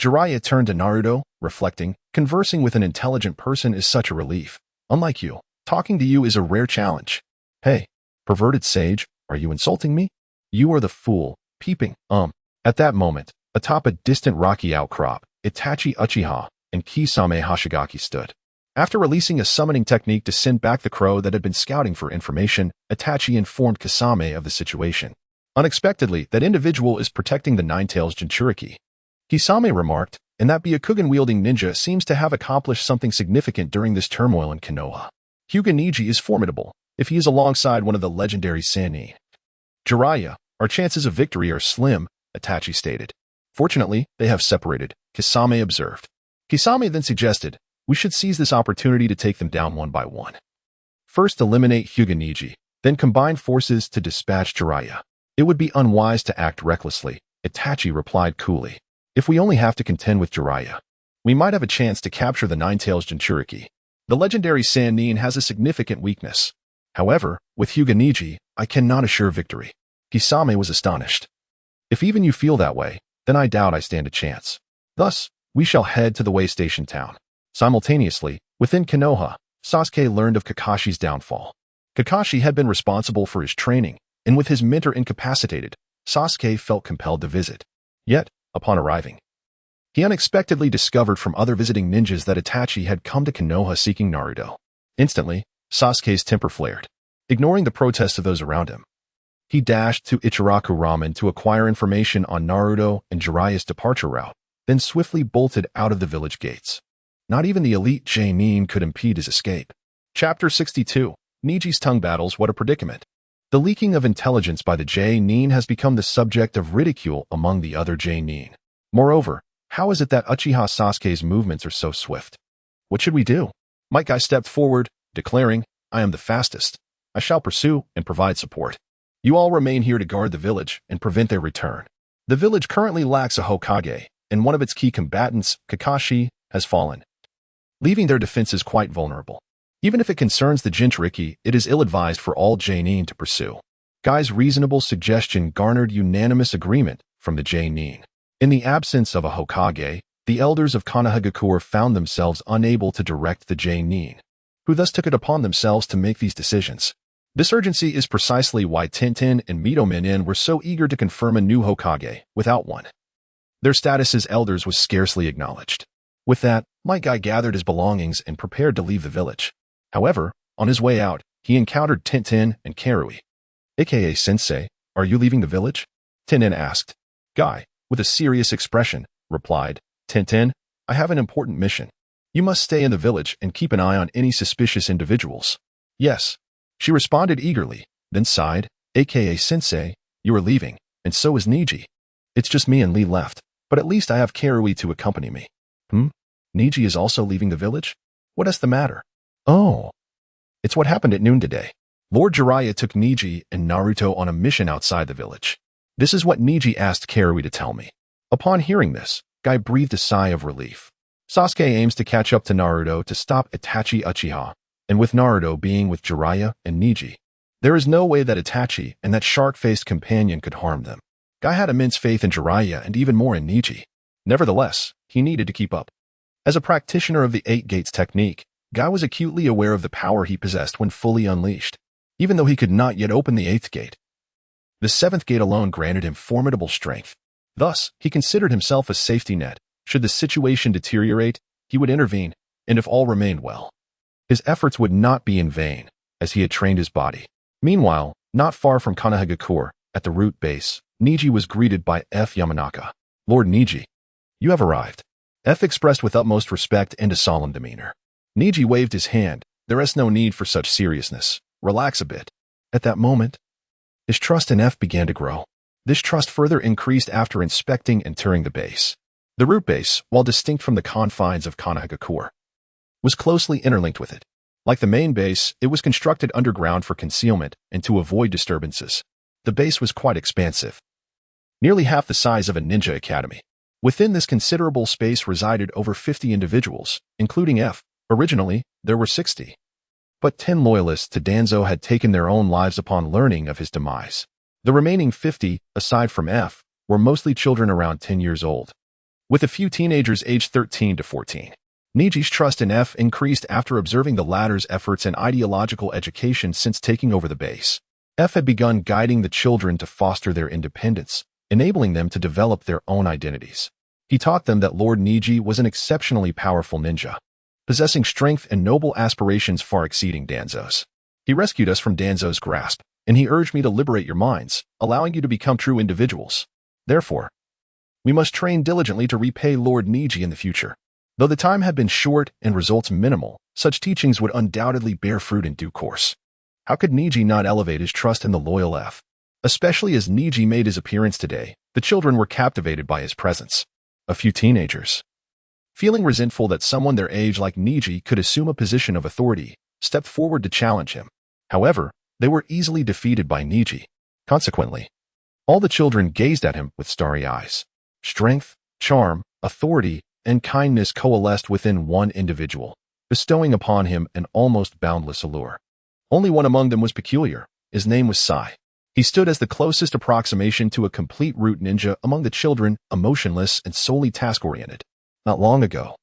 Jiraiya turned to Naruto, reflecting, conversing with an intelligent person is such a relief. Unlike you, talking to you is a rare challenge. Hey, perverted sage, are you insulting me? You are the fool, peeping, At that moment, atop a distant rocky outcrop, Itachi Uchiha and Kisame Hashigaki stood. After releasing a summoning technique to send back the crow that had been scouting for information, Itachi informed Kisame of the situation. Unexpectedly, that individual is protecting the Nine-Tails Jinchuriki. Kisame remarked, and that Byakugan-wielding ninja seems to have accomplished something significant during this turmoil in Konoha. Hyuga Neji is formidable, if he is alongside one of the legendary Sannin. Jiraiya, our chances of victory are slim, Itachi stated. Fortunately, they have separated, Kisame observed. Kisame then suggested, we should seize this opportunity to take them down one by one. First eliminate Hyuga Neji, then combine forces to dispatch Jiraiya. It would be unwise to act recklessly, Itachi replied coolly. If we only have to contend with Jiraiya, we might have a chance to capture the Nine-Tails Jinchuriki. The legendary Sannin has a significant weakness. However, with Hyuga Neji, I cannot assure victory. Kisame was astonished. If even you feel that way, then I doubt I stand a chance. Thus, we shall head to the way station town. Simultaneously, within Konoha, Sasuke learned of Kakashi's downfall. Kakashi had been responsible for his training, and with his mentor incapacitated, Sasuke felt compelled to visit. Yet, upon arriving, he unexpectedly discovered from other visiting ninjas that Itachi had come to Konoha seeking Naruto. Instantly, Sasuke's temper flared. Ignoring the protests of those around him, he dashed to Ichiraku Ramen to acquire information on Naruto and Jiraiya's departure route, then swiftly bolted out of the village gates. Not even the elite J-Nin could impede his escape. Chapter 62. Neji's tongue battles. What a predicament. The leaking of intelligence by the J-Nin has become the subject of ridicule among the other J-Nin. Moreover, how is it that Uchiha Sasuke's movements are so swift? What should we do? Might Guy stepped forward, declaring, I am the fastest. I shall pursue and provide support. You all remain here to guard the village and prevent their return. The village currently lacks a Hokage, and one of its key combatants, Kakashi, has fallen, leaving their defenses quite vulnerable. Even if it concerns the Jinchuriki, it is ill-advised for all J-Nin to pursue. Guy's reasonable suggestion garnered unanimous agreement from the J-Nin. In the absence of a Hokage, the elders of Konohagakure found themselves unable to direct the J-Nin, who thus took it upon themselves to make these decisions. This urgency is precisely why Tenten and Mitomen were so eager to confirm a new Hokage without one. Their status as elders was scarcely acknowledged. With that, Might Guy gathered his belongings and prepared to leave the village. However, on his way out, he encountered Tenten and Karui. AKA Sensei, are you leaving the village? Tenten asked. Guy, with a serious expression, replied, Tenten, I have an important mission. You must stay in the village and keep an eye on any suspicious individuals. Yes. She responded eagerly, then sighed, AKA Sensei, you are leaving, and so is Neji. It's just me and Lee left, but at least I have Karui to accompany me. Neji is also leaving the village? What is the matter? Oh. It's what happened at noon today. Lord Jiraiya took Neji and Naruto on a mission outside the village. This is what Neji asked Karui to tell me. Upon hearing this, Guy breathed a sigh of relief. Sasuke aims to catch up to Naruto to stop Itachi Uchiha, and with Naruto being with Jiraiya and Neji, there is no way that Itachi and that shark-faced companion could harm them. Guy had immense faith in Jiraiya and even more in Neji. Nevertheless, he needed to keep up. As a practitioner of the Eight Gates technique, Guy was acutely aware of the power he possessed when fully unleashed, even though he could not yet open the eighth gate. The seventh gate alone granted him formidable strength. Thus, he considered himself a safety net. Should the situation deteriorate, he would intervene, and if all remained well, his efforts would not be in vain, as he had trained his body. Meanwhile, not far from Konohagakure, at the route base, Neji was greeted by F. Yamanaka. Lord Neji, you have arrived. F expressed with utmost respect and a solemn demeanor. Neji waved his hand, There is no need for such seriousness. Relax a bit. At that moment, his trust in F began to grow. This trust further increased after inspecting and touring the base. The root base, while distinct from the confines of Konohagakure, was closely interlinked with it. Like the main base, it was constructed underground for concealment and to avoid disturbances. The base was quite expansive, nearly half the size of a ninja academy. Within this considerable space resided over 50 individuals, including F. Originally, there were 60. But 10 loyalists to Danzo had taken their own lives upon learning of his demise. The remaining 50, aside from F, were mostly children around 10 years old, with a few teenagers aged 13 to 14. Neji's trust in F increased after observing the latter's efforts and ideological education since taking over the base. F had begun guiding the children to foster their independence, enabling them to develop their own identities. He taught them that Lord Neji was an exceptionally powerful ninja, possessing strength and noble aspirations far exceeding Danzo's. He rescued us from Danzo's grasp, and he urged me to liberate your minds, allowing you to become true individuals. Therefore, we must train diligently to repay Lord Neji in the future. Though the time had been short and results minimal, such teachings would undoubtedly bear fruit in due course. How could Neji not elevate his trust in the loyal F? Especially as Neji made his appearance today, the children were captivated by his presence. A few teenagers, feeling resentful that someone their age like Neji could assume a position of authority, stepped forward to challenge him. However, they were easily defeated by Neji. Consequently, all the children gazed at him with starry eyes. Strength, charm, authority, and kindness coalesced within one individual, bestowing upon him an almost boundless allure. Only one among them was peculiar. His name was Sai. He stood as the closest approximation to a complete root ninja among the children, emotionless and solely task-oriented. Not long ago,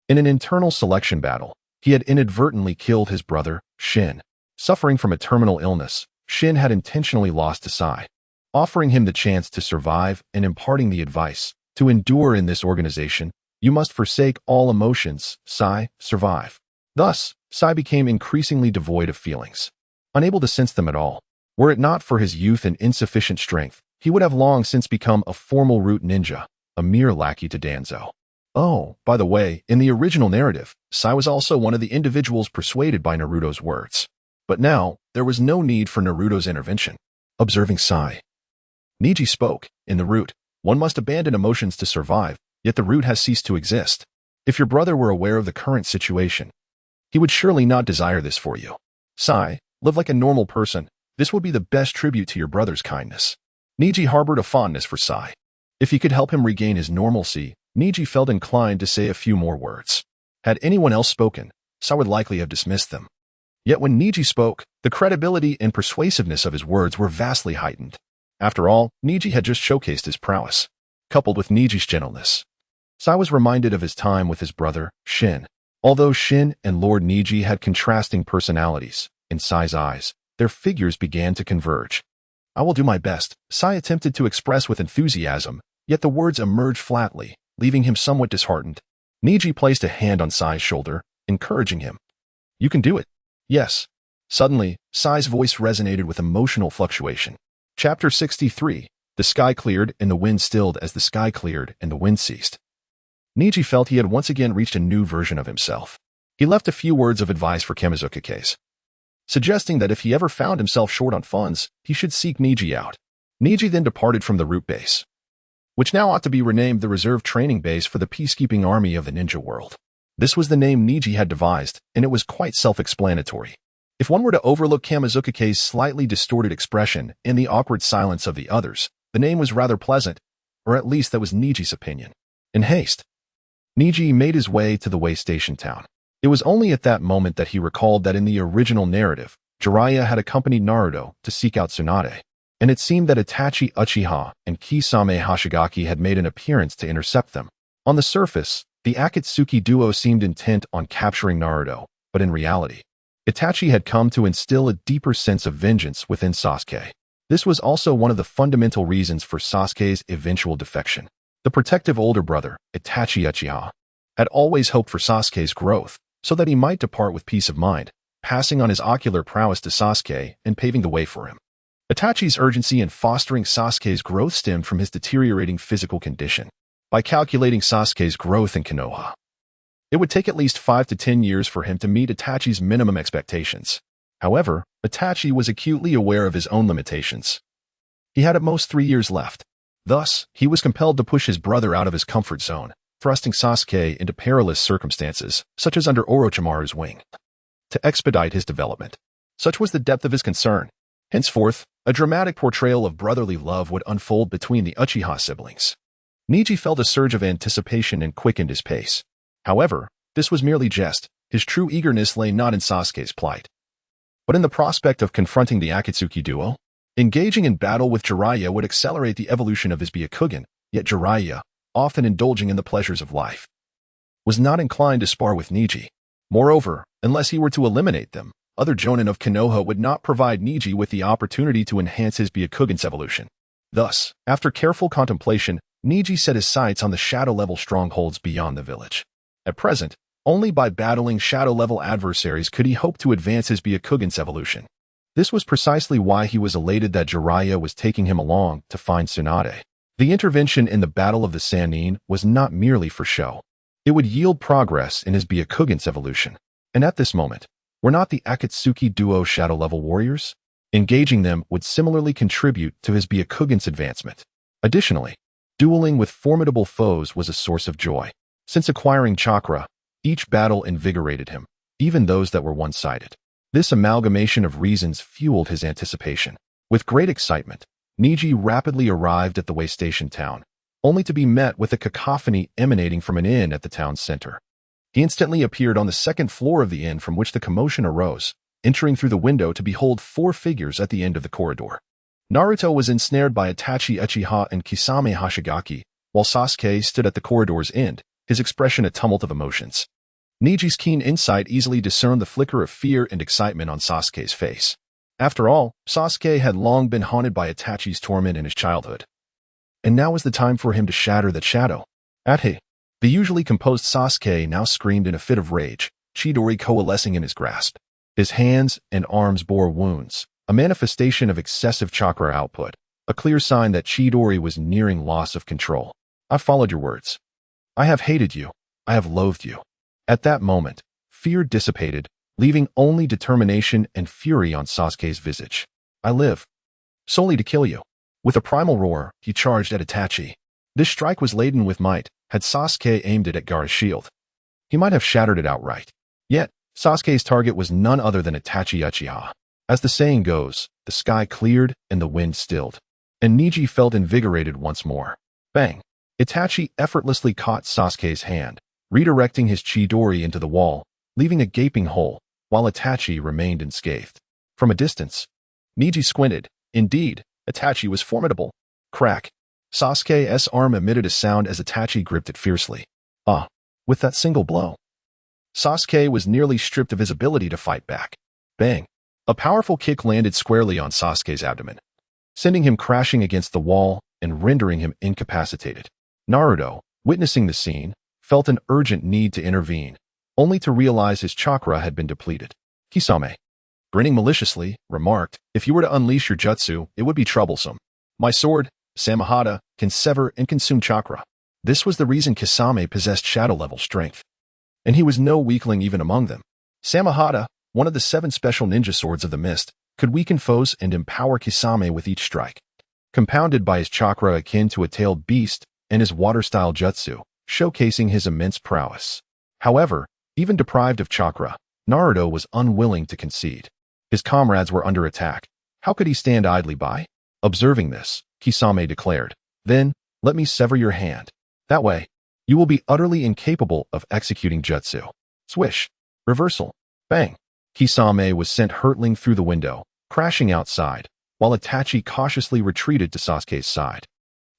in an internal selection battle, he had inadvertently killed his brother, Shin. Suffering from a terminal illness, Shin had intentionally lost to Sai, offering him the chance to survive and imparting the advice, to endure in this organization, you must forsake all emotions, Sai, survive. Thus, Sai became increasingly devoid of feelings, unable to sense them at all. Were it not for his youth and insufficient strength, he would have long since become a formal root ninja, a mere lackey to Danzo. Oh, by the way, in the original narrative, Sai was also one of the individuals persuaded by Naruto's words. But now, there was no need for Naruto's intervention. Observing Sai, Neji spoke, in the root, one must abandon emotions to survive, yet the root has ceased to exist. If your brother were aware of the current situation, he would surely not desire this for you. Sai, live like a normal person. This would be the best tribute to your brother's kindness. Neji harbored a fondness for Sai. If he could help him regain his normalcy, Neji felt inclined to say a few more words. Had anyone else spoken, Sai would likely have dismissed them. Yet when Neji spoke, the credibility and persuasiveness of his words were vastly heightened. After all, Neji had just showcased his prowess. Coupled with Neji's gentleness, Sai was reminded of his time with his brother, Shin. Although Shin and Lord Neji had contrasting personalities, in Sai's eyes, their figures began to converge. I will do my best, Sai attempted to express with enthusiasm, yet the words emerged flatly, leaving him somewhat disheartened. Neji placed a hand on Sai's shoulder, encouraging him. You can do it. Yes. Suddenly, Sai's voice resonated with emotional fluctuation. Chapter 63. The sky cleared and the wind stilled as the sky cleared and the wind ceased. Neji felt he had once again reached a new version of himself. He left a few words of advice for Kamizuka case, suggesting that if he ever found himself short on funds, he should seek Neji out. Neji then departed from the root base, which now ought to be renamed the Reserve Training Base for the Peacekeeping Army of the Ninja World. This was the name Neji had devised, and it was quite self-explanatory. If one were to overlook Kamizuka-Kei's slightly distorted expression and the awkward silence of the others, the name was rather pleasant, or at least that was Neji's opinion. In haste, Neji made his way to the way station town. It was only at that moment that he recalled that in the original narrative, Jiraiya had accompanied Naruto to seek out Tsunade, and it seemed that Itachi Uchiha and Kisame Hoshigaki had made an appearance to intercept them. On the surface, the Akatsuki duo seemed intent on capturing Naruto, but in reality, Itachi had come to instill a deeper sense of vengeance within Sasuke. This was also one of the fundamental reasons for Sasuke's eventual defection. The protective older brother, Itachi Uchiha, had always hoped for Sasuke's growth, so that he might depart with peace of mind, passing on his ocular prowess to Sasuke and paving the way for him. Itachi's urgency in fostering Sasuke's growth stemmed from his deteriorating physical condition. By calculating Sasuke's growth in Konoha, It would take at least 5 to 10 years for him to meet Itachi's minimum expectations. However, Itachi was acutely aware of his own limitations. He had at most 3 years left. Thus, he was compelled to push his brother out of his comfort zone, thrusting Sasuke into perilous circumstances, such as under Orochimaru's wing, to expedite his development. Such was the depth of his concern. Henceforth, a dramatic portrayal of brotherly love would unfold between the Uchiha siblings. Neji felt a surge of anticipation and quickened his pace. However, this was merely jest. His true eagerness lay not in Sasuke's plight, but in the prospect of confronting the Akatsuki duo. Engaging in battle with Jiraiya would accelerate the evolution of his Byakugan, yet Jiraiya, often indulging in the pleasures of life, was not inclined to spar with Neji. Moreover, unless he were to eliminate them, other Jonin of Konoha would not provide Neji with the opportunity to enhance his Byakugan's evolution. Thus, after careful contemplation, Neji set his sights on the shadow-level strongholds beyond the village. At present, only by battling shadow-level adversaries could he hope to advance his Byakugan's evolution. This was precisely why he was elated that Jiraiya was taking him along to find Tsunade. The intervention in the Battle of the Sannin was not merely for show. It would yield progress in his Byakugan's evolution. And at this moment, were not the Akatsuki duo shadow-level warriors? Engaging them would similarly contribute to his Byakugan's advancement. Additionally, dueling with formidable foes was a source of joy. Since acquiring chakra, each battle invigorated him, even those that were one-sided. This amalgamation of reasons fueled his anticipation. With great excitement, Neji rapidly arrived at the way station town, only to be met with a cacophony emanating from an inn at the town's center. He instantly appeared on the second floor of the inn from which the commotion arose, entering through the window to behold 4 figures at the end of the corridor. Naruto was ensnared by Itachi Uchiha and Kisame Hashigaki, while Sasuke stood at the corridor's end, his expression a tumult of emotions. Neji's keen insight easily discerned the flicker of fear and excitement on Sasuke's face. After all, Sasuke had long been haunted by Itachi's torment in his childhood. And now was the time for him to shatter that shadow. The usually composed Sasuke now screamed in a fit of rage, Chidori coalescing in his grasp. His hands and arms bore wounds, a manifestation of excessive chakra output, a clear sign that Chidori was nearing loss of control. I followed your words. I have hated you. I have loathed you. At that moment, fear dissipated, leaving only determination and fury on Sasuke's visage. I live solely to kill you. With a primal roar, he charged at Itachi. This strike was laden with might. Had Sasuke aimed it at Gaara's shield, he might have shattered it outright. Yet, Sasuke's target was none other than Itachi Uchiha. As the saying goes, the sky cleared and the wind stilled, and Neji felt invigorated once more. Bang! Itachi effortlessly caught Sasuke's hand, redirecting his Chidori into the wall, leaving a gaping hole, while Itachi remained unscathed. From a distance, Neji squinted. Indeed, Itachi was formidable. Crack! Sasuke's arm emitted a sound as Itachi gripped it fiercely. With that single blow, Sasuke was nearly stripped of his ability to fight back. Bang! A powerful kick landed squarely on Sasuke's abdomen, sending him crashing against the wall and rendering him incapacitated. Naruto, witnessing the scene, felt an urgent need to intervene, only to realize his chakra had been depleted. Kisame, grinning maliciously, remarked, if you were to unleash your jutsu, it would be troublesome. My sword, Samahada, can sever and consume chakra. This was the reason Kisame possessed shadow-level strength, and he was no weakling even among them. Samahada, one of the 7 special ninja swords of the mist, could weaken foes and empower Kisame with each strike. Compounded by his chakra akin to a tailed beast and his water-style jutsu, showcasing his immense prowess. However, even deprived of chakra, Naruto was unwilling to concede. His comrades were under attack. How could he stand idly by? Observing this, Kisame declared, then, let me sever your hand. That way, you will be utterly incapable of executing jutsu. Swish. Reversal. Bang. Kisame was sent hurtling through the window, crashing outside, while Itachi cautiously retreated to Sasuke's side,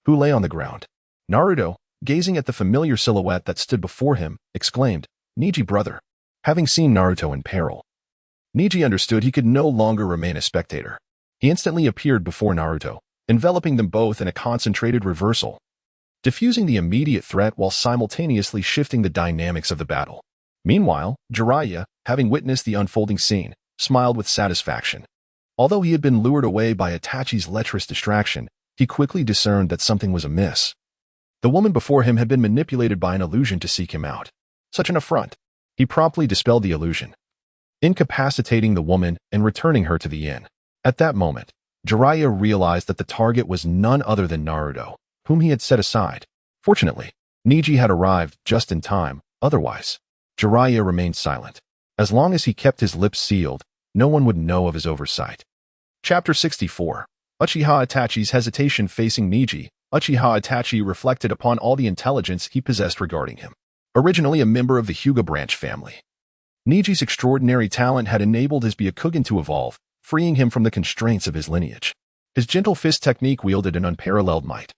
who lay on the ground. Naruto, gazing at the familiar silhouette that stood before him, exclaimed, Neji brother. Having seen Naruto in peril, Neji understood he could no longer remain a spectator. He instantly appeared before Naruto, enveloping them both in a concentrated reversal, diffusing the immediate threat while simultaneously shifting the dynamics of the battle. Meanwhile, Jiraiya, having witnessed the unfolding scene, smiled with satisfaction. Although he had been lured away by Itachi's lecherous distraction, he quickly discerned that something was amiss. The woman before him had been manipulated by an illusion to seek him out. Such an affront. He promptly dispelled the illusion, incapacitating the woman and returning her to the inn. At that moment, Jiraiya realized that the target was none other than Naruto, whom he had set aside. Fortunately, Neji had arrived just in time. Otherwise, Jiraiya remained silent. As long as he kept his lips sealed, no one would know of his oversight. Chapter 64. Uchiha Itachi's hesitation facing Neji. Uchiha Itachi reflected upon all the intelligence he possessed regarding him. Originally a member of the Hyuga branch family, Neji's extraordinary talent had enabled his Byakugan to evolve, freeing him from the constraints of his lineage. His gentle fist technique wielded an unparalleled might,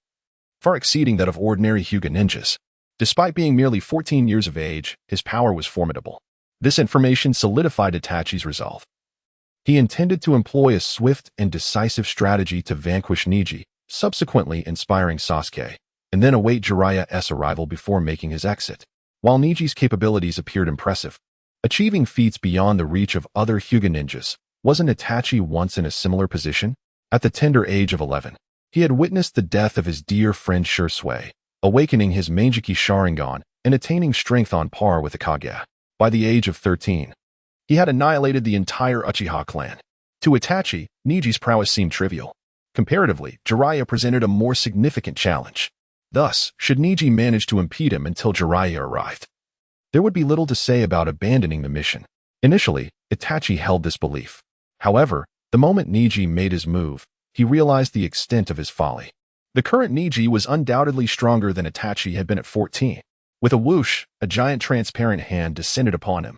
far exceeding that of ordinary Hyuga ninjas. Despite being merely 14 years of age, his power was formidable. This information solidified Itachi's resolve. He intended to employ a swift and decisive strategy to vanquish Neji, subsequently inspiring Sasuke, and then await Jiraiya's arrival before making his exit. While Neji's capabilities appeared impressive, achieving feats beyond the reach of other Hyuga ninjas, wasn't Itachi once in a similar position? At the tender age of 11, he had witnessed the death of his dear friend Shursui, awakening his Manjiki Sharingan and attaining strength on par with the Kage. By the age of 13, he had annihilated the entire Uchiha clan. To Itachi, Neji's prowess seemed trivial. Comparatively, Jiraiya presented a more significant challenge. Thus, should Neji manage to impede him until Jiraiya arrived, there would be little to say about abandoning the mission. Initially, Itachi held this belief. However, the moment Neji made his move, he realized the extent of his folly. The current Neji was undoubtedly stronger than Itachi had been at 14. With a whoosh, a giant transparent hand descended upon him.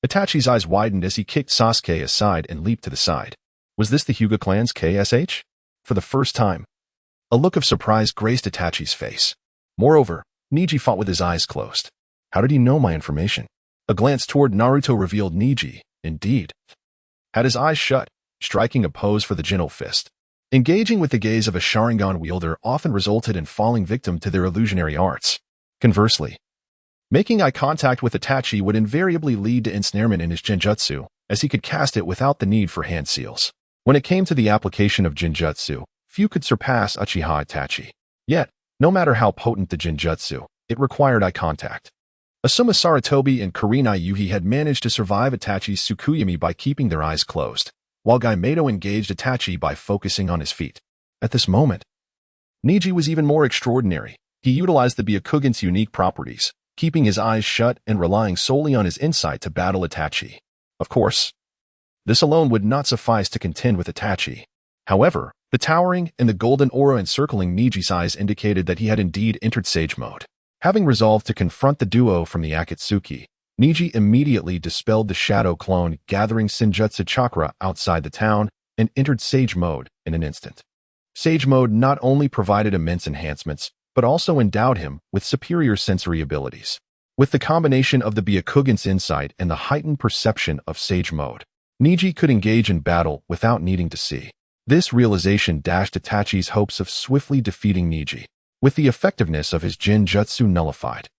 Itachi's eyes widened as he kicked Sasuke aside and leaped to the side. Was this the Hyuga clan's KSH? For the first time, a look of surprise graced Itachi's face. Moreover, Neji fought with his eyes closed. How did he know my information? A glance toward Naruto revealed Neji, indeed, had his eyes shut, striking a pose for the gentle fist. Engaging with the gaze of a Sharingan wielder often resulted in falling victim to their illusionary arts. Conversely, making eye contact with Itachi would invariably lead to ensnarement in his Genjutsu, as he could cast it without the need for hand seals. When it came to the application of Genjutsu, few could surpass Uchiha Itachi. Yet, no matter how potent the Genjutsu, it required eye contact. Asuma Saratobi and Kurina Yuhi had managed to survive Itachi's Tsukuyomi by keeping their eyes closed, while Gaimedo engaged Itachi by focusing on his feet. At this moment, Neji was even more extraordinary. He utilized the Byakugan's unique properties, keeping his eyes shut and relying solely on his insight to battle Itachi. Of course, this alone would not suffice to contend with Itachi. However, the towering and the golden aura encircling Neji's eyes indicated that he had indeed entered Sage Mode. Having resolved to confront the duo from the Akatsuki, Neji immediately dispelled the shadow clone, gathering Senjutsu chakra outside the town, and entered Sage Mode in an instant. Sage Mode not only provided immense enhancements, but also endowed him with superior sensory abilities. With the combination of the Byakugan's insight and the heightened perception of Sage Mode, Neji could engage in battle without needing to see. This realization dashed Itachi's hopes of swiftly defeating Neji. With the effectiveness of his Genjutsu nullified,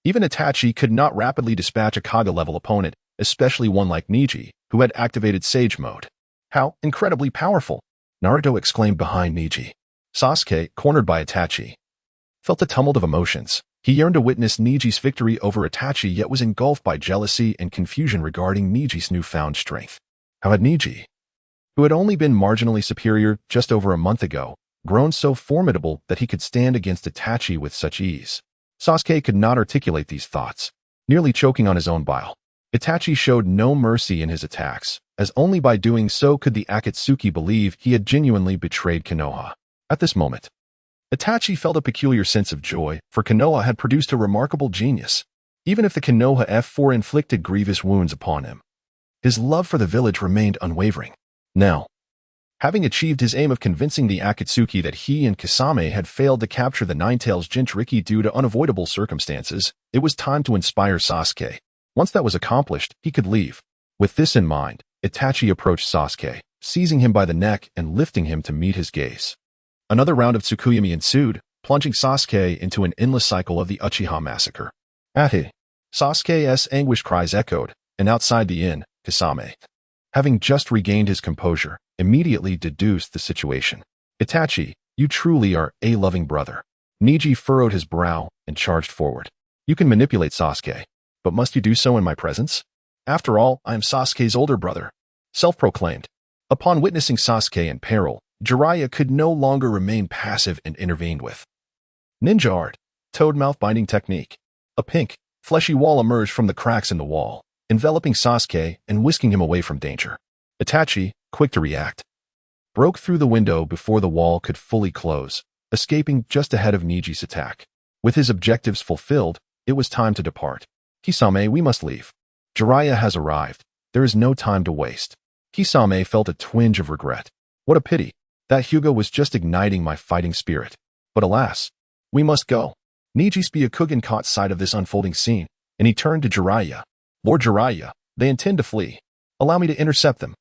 even Itachi could not rapidly dispatch a Kage-level opponent, especially one like Neji, who had activated Sage Mode. How incredibly powerful! Naruto exclaimed behind Neji. Sasuke, cornered by Itachi, felt a tumult of emotions. He yearned to witness Neji's victory over Itachi, yet was engulfed by jealousy and confusion regarding Neji's newfound strength. How had Neji, who had only been marginally superior just over a month ago, grown so formidable that he could stand against Itachi with such ease? Sasuke could not articulate these thoughts, nearly choking on his own bile. Itachi showed no mercy in his attacks, as only by doing so could the Akatsuki believe he had genuinely betrayed Konoha. At this moment, Itachi felt a peculiar sense of joy, for Konoha had produced a remarkable genius. Even if the Konoha F4 inflicted grievous wounds upon him, his love for the village remained unwavering. Now, having achieved his aim of convincing the Akatsuki that he and Kisame had failed to capture the Ninetales Jinchuriki due to unavoidable circumstances, it was time to inspire Sasuke. Once that was accomplished, he could leave. With this in mind, Itachi approached Sasuke, seizing him by the neck and lifting him to meet his gaze. Another round of Tsukuyomi ensued, plunging Sasuke into an endless cycle of the Uchiha massacre. Ahe! Sasuke's anguished cries echoed, and outside the inn, Kisame, having just regained his composure, immediately deduced the situation. Itachi, you truly are a loving brother. Neji furrowed his brow and charged forward. You can manipulate Sasuke. But must you do so in my presence? After all, I am Sasuke's older brother. Self-proclaimed. Upon witnessing Sasuke in peril, Jiraiya could no longer remain passive and intervened with Ninja Art, Toad Mouth Binding Technique. A pink, fleshy wall emerged from the cracks in the wall, enveloping Sasuke and whisking him away from danger. Itachi, quick to react, broke through the window before the wall could fully close, escaping just ahead of Neji's attack. With his objectives fulfilled, it was time to depart. Kisame, we must leave. Jiraiya has arrived. There is no time to waste. Kisame felt a twinge of regret. What a pity. That Hyuga was just igniting my fighting spirit. But alas, we must go. Neji's Byakugan caught sight of this unfolding scene, and he turned to Jiraiya. Lord Jiraiya, they intend to flee. Allow me to intercept them.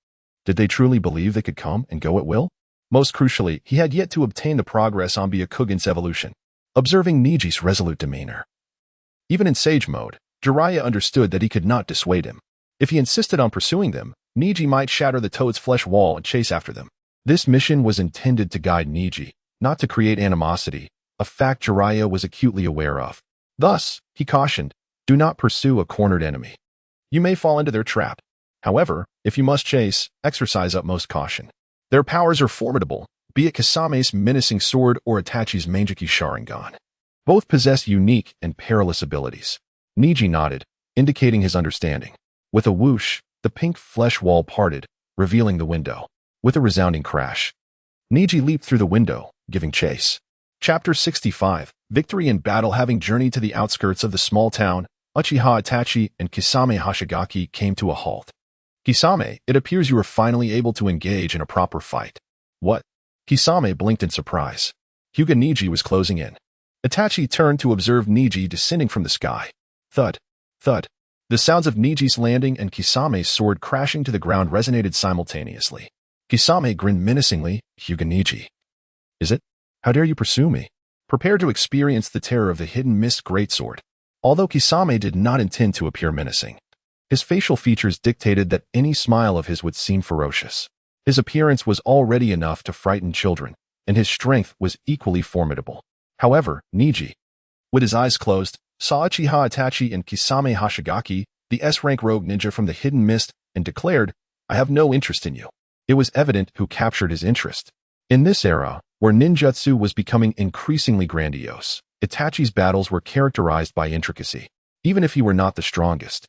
Did they truly believe they could come and go at will? Most crucially, he had yet to obtain the progress on Byakugan's evolution. Observing Neji's resolute demeanor, even in sage mode, Jiraiya understood that he could not dissuade him. If he insisted on pursuing them, Neji might shatter the toad's flesh wall and chase after them. This mission was intended to guide Neji, not to create animosity, a fact Jiraiya was acutely aware of. Thus, he cautioned, do not pursue a cornered enemy. You may fall into their trap. However, if you must chase, exercise utmost caution. Their powers are formidable, be it Kisame's menacing sword or Itachi's Mangeki Sharingan. Both possess unique and perilous abilities. Neji nodded, indicating his understanding. With a whoosh, the pink flesh wall parted, revealing the window. With a resounding crash, Neji leaped through the window, giving chase. Chapter 65, Victory in Battle. Having journeyed to the outskirts of the small town, Uchiha Itachi and Kisame Hoshigaki came to a halt. Kisame, it appears you are finally able to engage in a proper fight. What? Kisame blinked in surprise. Hyuga Neji was closing in. Itachi turned to observe Neji descending from the sky. Thud, thud. The sounds of Neji's landing and Kisame's sword crashing to the ground resonated simultaneously. Kisame grinned menacingly. Hyuga Neji. Is it? How dare you pursue me? Prepare to experience the terror of the hidden mist greatsword. Although Kisame did not intend to appear menacing, his facial features dictated that any smile of his would seem ferocious. His appearance was already enough to frighten children, and his strength was equally formidable. However, Neji, with his eyes closed, saw Uchiha Itachi and Kisame Hoshigaki, the S-rank rogue ninja from the hidden mist, and declared, I have no interest in you. It was evident who captured his interest. In this era, where ninjutsu was becoming increasingly grandiose, Itachi's battles were characterized by intricacy. Even if he were not the strongest,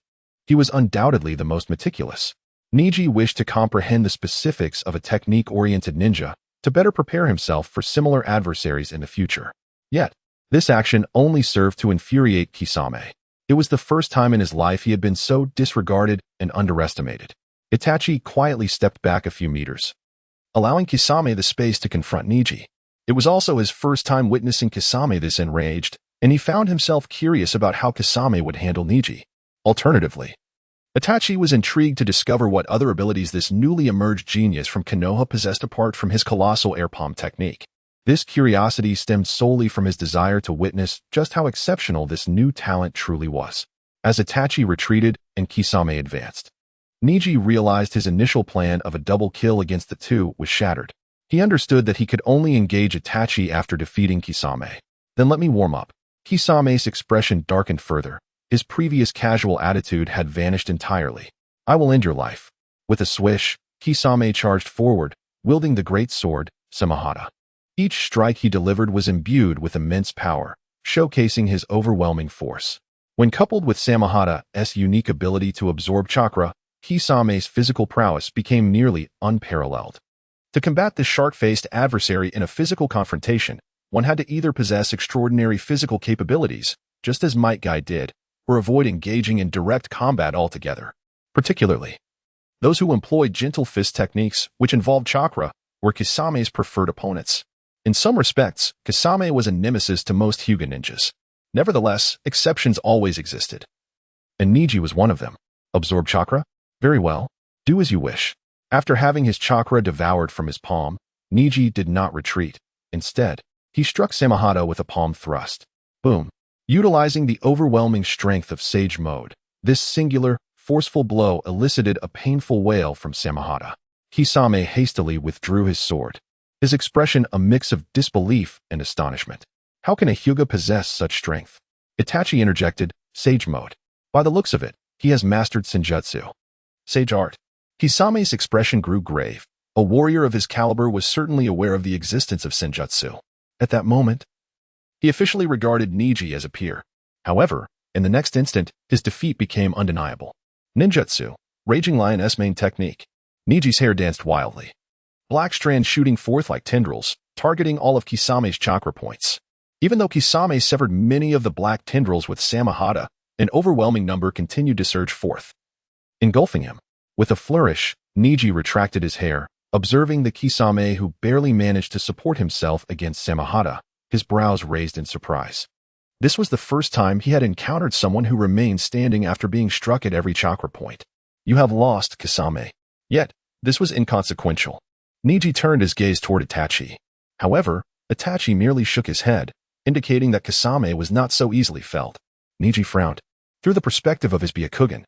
he was undoubtedly the most meticulous. Neji wished to comprehend the specifics of a technique-oriented ninja to better prepare himself for similar adversaries in the future. Yet, this action only served to infuriate Kisame. It was the first time in his life he had been so disregarded and underestimated. Itachi quietly stepped back a few meters, allowing Kisame the space to confront Neji. It was also his first time witnessing Kisame this enraged, and he found himself curious about how Kisame would handle Neji. Alternatively, Itachi was intrigued to discover what other abilities this newly emerged genius from Konoha possessed apart from his colossal air palm technique. This curiosity stemmed solely from his desire to witness just how exceptional this new talent truly was. As Itachi retreated and Kisame advanced, Neji realized his initial plan of a double kill against the two was shattered. He understood that he could only engage Itachi after defeating Kisame. Then let me warm up. Kisame's expression darkened further. His previous casual attitude had vanished entirely. I will end your life. With a swish, Kisame charged forward, wielding the great sword, Samahata. Each strike he delivered was imbued with immense power, showcasing his overwhelming force. When coupled with Samahata's unique ability to absorb chakra, Kisame's physical prowess became nearly unparalleled. To combat this shark-faced adversary in a physical confrontation, one had to either possess extraordinary physical capabilities, just as Might Guy did, or avoid engaging in direct combat altogether. Particularly, those who employed gentle fist techniques, which involved chakra, were Kisame's preferred opponents. In some respects, Kisame was a nemesis to most Hyuga ninjas. Nevertheless, exceptions always existed. And Neji was one of them. Absorb chakra? Very well. Do as you wish. After having his chakra devoured from his palm, Neji did not retreat. Instead, he struck Samahata with a palm thrust. Boom. Utilizing the overwhelming strength of Sage Mode, this singular, forceful blow elicited a painful wail from Samahata. Kisame hastily withdrew his sword, his expression a mix of disbelief and astonishment. How can a Hyuga possess such strength? Itachi interjected, Sage Mode. By the looks of it, he has mastered Senjutsu. Sage art. Kisame's expression grew grave. A warrior of his caliber was certainly aware of the existence of Senjutsu. At that moment, he officially regarded Neji as a peer. However, in the next instant, his defeat became undeniable. Ninjutsu, Raging Lioness main technique. Neji's hair danced wildly. Black strands shooting forth like tendrils, targeting all of Kisame's chakra points. Even though Kisame severed many of the black tendrils with Samahata, an overwhelming number continued to surge forth, engulfing him. With a flourish, Neji retracted his hair, observing the Kisame who barely managed to support himself against Samahata, his brows raised in surprise. This was the first time he had encountered someone who remained standing after being struck at every chakra point. You have lost, Kisame. Yet, this was inconsequential. Neji turned his gaze toward Itachi. However, Itachi merely shook his head, indicating that Kisame was not so easily felt. Neji frowned. Through the perspective of his Byakugan,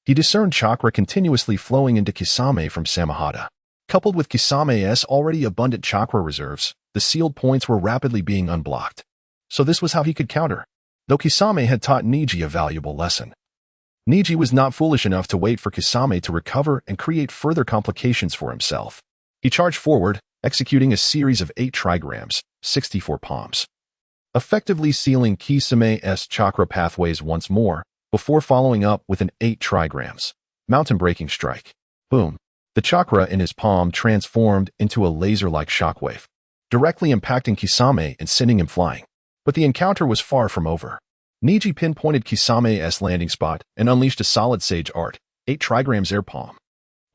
he discerned chakra continuously flowing into Kisame from Samahata. Coupled with Kisame's already abundant chakra reserves, the sealed points were rapidly being unblocked. So this was how he could counter. Though Kisame had taught Neji a valuable lesson, Neji was not foolish enough to wait for Kisame to recover and create further complications for himself. He charged forward, executing a series of 8 trigrams, 64 palms, effectively sealing Kisame's chakra pathways once more, before following up with an 8 trigrams, mountain-breaking strike. Boom. The chakra in his palm transformed into a laser-like shockwave, directly impacting Kisame and sending him flying. But the encounter was far from over. Neji pinpointed Kisame's landing spot and unleashed a solid sage art, 8 trigrams air palm.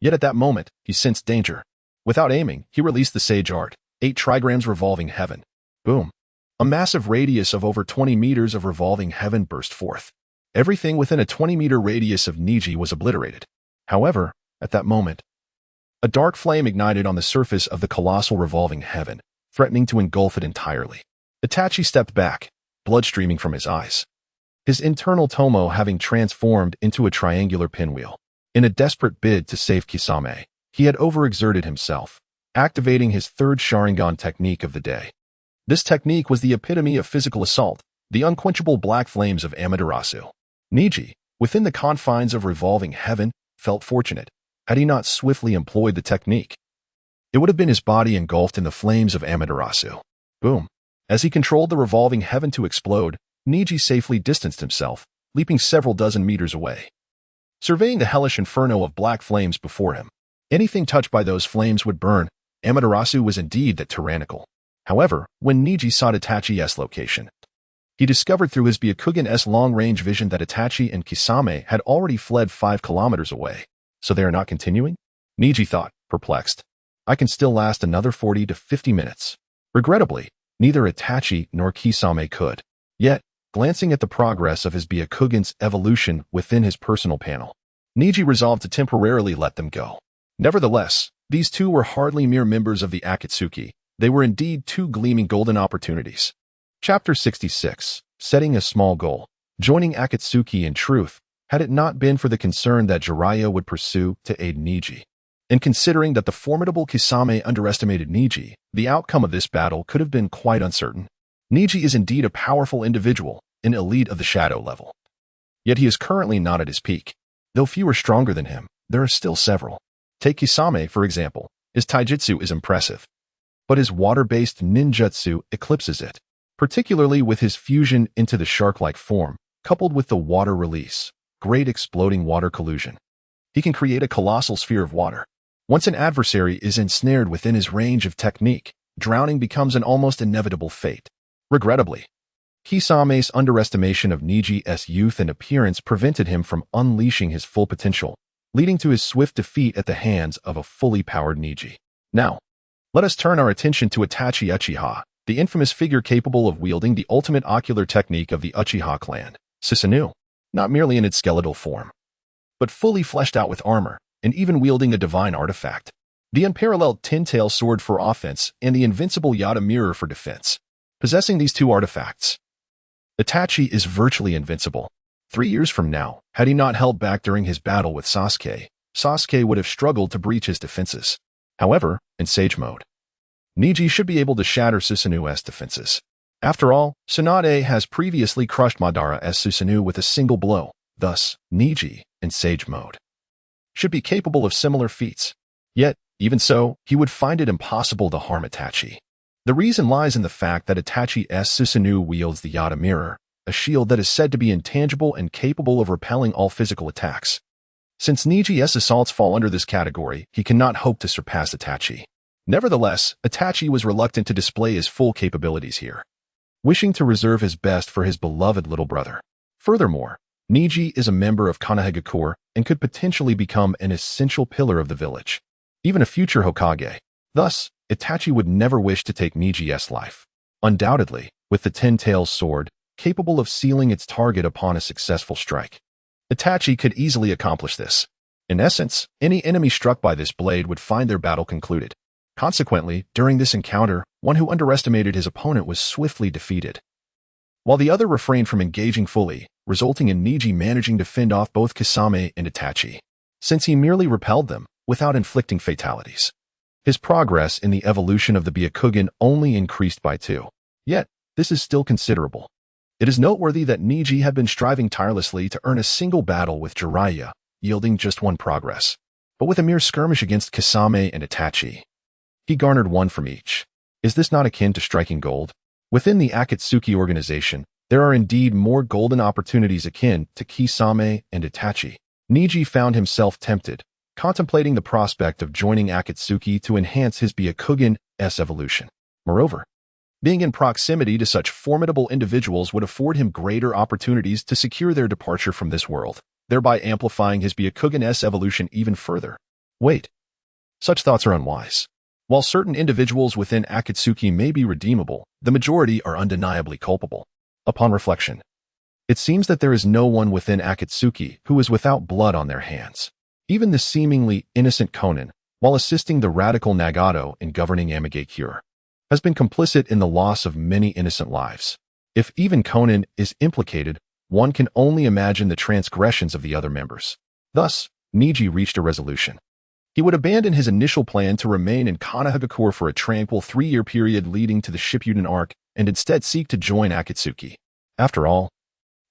Yet at that moment, he sensed danger. Without aiming, he released the sage art, 8 trigrams revolving heaven. Boom. A massive radius of over 20 meters of revolving heaven burst forth. Everything within a 20-meter radius of Neji was obliterated. However, at that moment, a dark flame ignited on the surface of the colossal revolving heaven, threatening to engulf it entirely. Itachi stepped back, blood streaming from his eyes, his internal tomo having transformed into a triangular pinwheel. In a desperate bid to save Kisame, he had overexerted himself, activating his 3rd Sharingan technique of the day. This technique was the epitome of physical assault, the unquenchable black flames of Amaterasu. Neji, within the confines of revolving heaven, felt fortunate. Had he not swiftly employed the technique, it would have been his body engulfed in the flames of Amaterasu. Boom. As he controlled the revolving heaven to explode, Neji safely distanced himself, leaping several dozen meters away. Surveying the hellish inferno of black flames before him, anything touched by those flames would burn. Amaterasu was indeed that tyrannical. However, when Neji sought Itachi's location, he discovered through his Byakugan's long-range vision that Itachi and Kisame had already fled 5 kilometers away. So they are not continuing? Neji thought, perplexed. I can still last another 40 to 50 minutes. Regrettably, neither Itachi nor Kisame could. Yet, glancing at the progress of his Byakugan's evolution within his personal panel, Neji resolved to temporarily let them go. Nevertheless, these two were hardly mere members of the Akatsuki. They were indeed 2 gleaming golden opportunities. Chapter 66. Setting a small goal. Joining Akatsuki in truth, had it not been for the concern that Jiraiya would pursue to aid Neji. And considering that the formidable Kisame underestimated Neji, the outcome of this battle could have been quite uncertain. Neji is indeed a powerful individual, an elite of the shadow level. Yet he is currently not at his peak. Though few are stronger than him, there are still several. Take Kisame, for example. His taijutsu is impressive, but his water-based ninjutsu eclipses it, particularly with his fusion into the shark-like form, coupled with the water release. Great exploding water collusion. He can create a colossal sphere of water. Once an adversary is ensnared within his range of technique, drowning becomes an almost inevitable fate. Regrettably, Kisame's underestimation of Neji's youth and appearance prevented him from unleashing his full potential, leading to his swift defeat at the hands of a fully powered Neji. Now, let us turn our attention to Itachi Uchiha, the infamous figure capable of wielding the ultimate ocular technique of the Uchiha clan, Susanoo. Not merely in its skeletal form, but fully fleshed out with armor, and even wielding a divine artifact. The unparalleled Ten-Tail Sword for offense and the invincible Yada Mirror for defense. Possessing these 2 artifacts, Itachi is virtually invincible. 3 years from now, had he not held back during his battle with Sasuke, Sasuke would have struggled to breach his defenses. However, in Sage mode, Neji should be able to shatter Susanoo's defenses. After all, Tsunade has previously crushed Madara as Susanoo with a single blow, thus Neji, in Sage Mode, should be capable of similar feats. Yet, even so, he would find it impossible to harm Itachi. The reason lies in the fact that Itachi's Susanoo wields the Yata Mirror, a shield that is said to be intangible and capable of repelling all physical attacks. Since Neji's assaults fall under this category, he cannot hope to surpass Itachi. Nevertheless, Itachi was reluctant to display his full capabilities here, wishing to reserve his best for his beloved little brother. Furthermore, Neji is a member of Konohagakure and could potentially become an essential pillar of the village, even a future Hokage. Thus, Itachi would never wish to take Neji's life. Undoubtedly, with the Ten-Tails sword, capable of sealing its target upon a successful strike, Itachi could easily accomplish this. In essence, any enemy struck by this blade would find their battle concluded. Consequently, during this encounter, one who underestimated his opponent was swiftly defeated, while the other refrained from engaging fully, resulting in Neji managing to fend off both Kisame and Itachi, since he merely repelled them, without inflicting fatalities. His progress in the evolution of the Byakugan only increased by 2. Yet, this is still considerable. It is noteworthy that Neji had been striving tirelessly to earn a single battle with Jiraiya, yielding just 1 progress. But with a mere skirmish against Kisame and Itachi, he garnered 1 from each. Is this not akin to striking gold? Within the Akatsuki organization, there are indeed more golden opportunities akin to Kisame and Itachi. Neji found himself tempted, contemplating the prospect of joining Akatsuki to enhance his Byakugan's evolution. Moreover, being in proximity to such formidable individuals would afford him greater opportunities to secure their departure from this world, thereby amplifying his Byakugan's evolution even further. Wait. Such thoughts are unwise. While certain individuals within Akatsuki may be redeemable, the majority are undeniably culpable. Upon reflection, it seems that there is no one within Akatsuki who is without blood on their hands. Even the seemingly innocent Konan, while assisting the radical Nagato in governing Amigakure, has been complicit in the loss of many innocent lives. If even Konan is implicated, one can only imagine the transgressions of the other members. Thus, Neji reached a resolution. He would abandon his initial plan to remain in Konohagakure for a tranquil 3-year period leading to the Shippuden arc and instead seek to join Akatsuki. After all,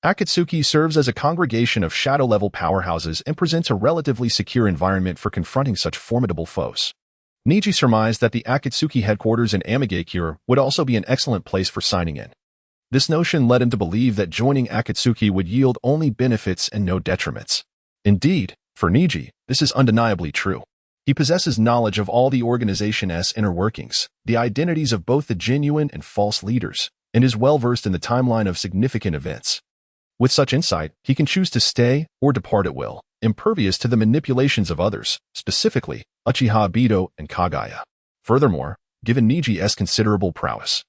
Akatsuki serves as a congregation of shadow-level powerhouses and presents a relatively secure environment for confronting such formidable foes. Neji surmised that the Akatsuki headquarters in Amigakure would also be an excellent place for signing in. This notion led him to believe that joining Akatsuki would yield only benefits and no detriments. Indeed, for Neji, this is undeniably true. He possesses knowledge of all the organization's inner workings, the identities of both the genuine and false leaders, and is well-versed in the timeline of significant events. With such insight, he can choose to stay or depart at will, impervious to the manipulations of others, specifically Uchiha Obito and Kaguya. Furthermore, given Neji's considerable prowess,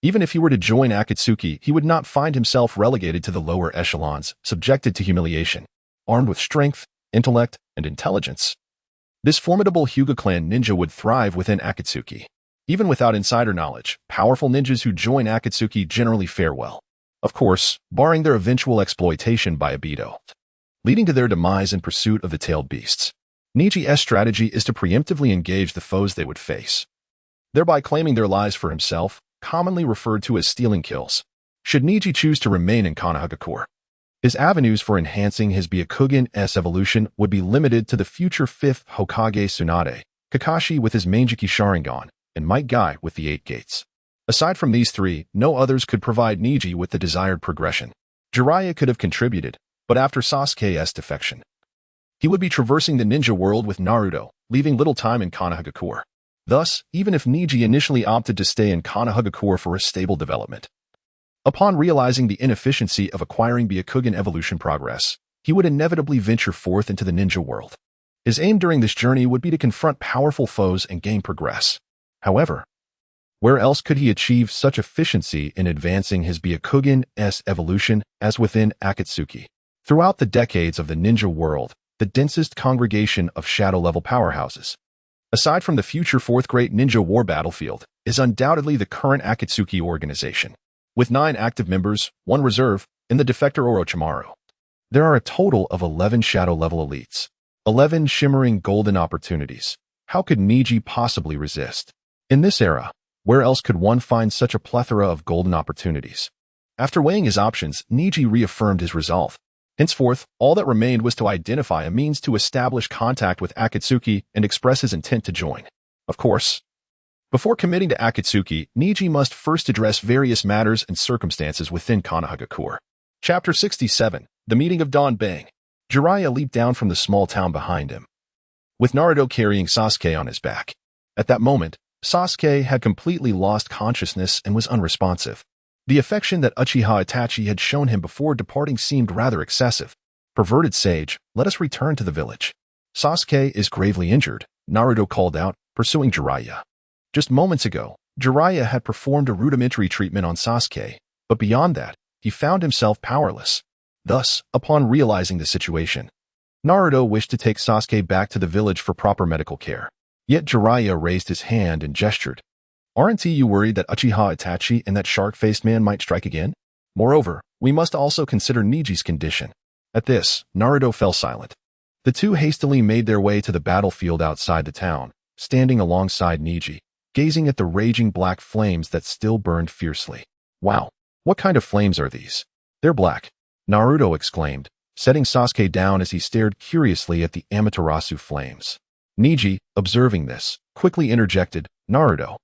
even if he were to join Akatsuki, he would not find himself relegated to the lower echelons, subjected to humiliation. Armed with strength, intellect, and intelligence, this formidable Hyuga clan ninja would thrive within Akatsuki. Even without insider knowledge, powerful ninjas who join Akatsuki generally fare well. Of course, barring their eventual exploitation by Obito, leading to their demise in pursuit of the tailed beasts. Neji's strategy is to preemptively engage the foes they would face, thereby claiming their lives for himself, commonly referred to as stealing kills. Should Neji choose to remain in Konohagakure, his avenues for enhancing his Byakugan's evolution would be limited to the future 5th Hokage Tsunade, Kakashi with his Manjiki Sharingan, and Might Guy with the 8 Gates. Aside from these 3, no others could provide Neji with the desired progression. Jiraiya could have contributed, but after Sasuke's defection, he would be traversing the ninja world with Naruto, leaving little time in Konohagakure. Thus, even if Neji initially opted to stay in Konohagakure for a stable development, upon realizing the inefficiency of acquiring Byakugan evolution progress, he would inevitably venture forth into the ninja world. His aim during this journey would be to confront powerful foes and gain progress. However, where else could he achieve such efficiency in advancing his Byakugan's evolution as within Akatsuki? Throughout the decades of the ninja world, the densest congregation of shadow-level powerhouses, aside from the future 4th Great Ninja War battlefield, is undoubtedly the current Akatsuki organization. With 9 active members, 1 reserve, and the defector Orochimaru, there are a total of 11 shadow-level elites. 11 shimmering golden opportunities. How could Neji possibly resist? In this era, where else could one find such a plethora of golden opportunities? After weighing his options, Neji reaffirmed his resolve. Henceforth, all that remained was to identify a means to establish contact with Akatsuki and express his intent to join. Of course, before committing to Akatsuki, Neji must first address various matters and circumstances within Konohagakure. Chapter 67, The Meeting of Don Bang. Jiraiya leaped down from the small town behind him, with Naruto carrying Sasuke on his back. At that moment, Sasuke had completely lost consciousness and was unresponsive. The affection that Uchiha Itachi had shown him before departing seemed rather excessive. Perverted sage, let us return to the village. Sasuke is gravely injured, Naruto called out, pursuing Jiraiya. Just moments ago, Jiraiya had performed a rudimentary treatment on Sasuke, but beyond that, he found himself powerless. Thus, upon realizing the situation, Naruto wished to take Sasuke back to the village for proper medical care. Yet Jiraiya raised his hand and gestured. Aren't you worried that Uchiha Itachi and that shark-faced man might strike again? Moreover, we must also consider Neji's condition. At this, Naruto fell silent. The two hastily made their way to the battlefield outside the town, standing alongside Neji, gazing at the raging black flames that still burned fiercely. Wow, what kind of flames are these? They're black, Naruto exclaimed, setting Sasuke down as he stared curiously at the Amaterasu flames. Neji, observing this, quickly interjected, Naruto,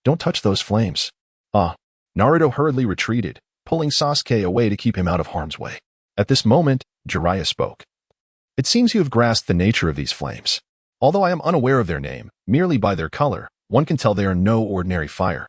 don't touch those flames. Naruto hurriedly retreated, pulling Sasuke away to keep him out of harm's way. At this moment, Jiraiya spoke. It seems you have grasped the nature of these flames. Although I am unaware of their name, merely by their color, one can tell they are no ordinary fire.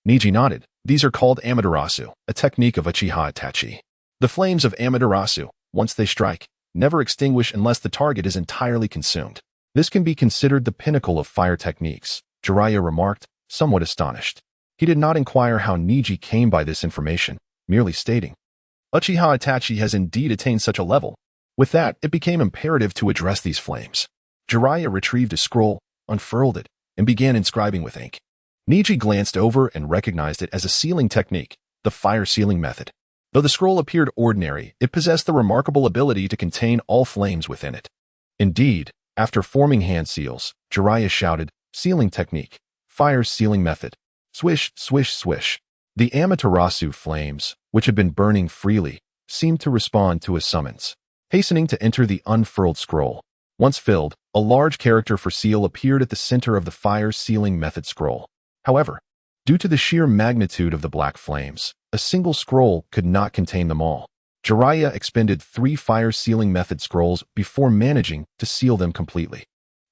Neji nodded. These are called Amaterasu, a technique of Uchiha Itachi. The flames of Amaterasu, once they strike, never extinguish unless the target is entirely consumed. This can be considered the pinnacle of fire techniques, Jiraiya remarked, somewhat astonished. He did not inquire how Neji came by this information, merely stating, Uchiha Itachi has indeed attained such a level. With that, it became imperative to address these flames. Jiraiya retrieved a scroll, unfurled it, and began inscribing with ink. Neji glanced over and recognized it as a sealing technique, the fire sealing method. Though the scroll appeared ordinary, it possessed the remarkable ability to contain all flames within it. Indeed, after forming hand seals, Jiraiya shouted, sealing technique, fire sealing method. Swish, swish, swish. The Amaterasu flames, which had been burning freely, seemed to respond to his summons, hastening to enter the unfurled scroll. Once filled, a large character for seal appeared at the center of the fire sealing method scroll. However, due to the sheer magnitude of the black flames, a single scroll could not contain them all. Jiraiya expended 3 fire sealing method scrolls before managing to seal them completely.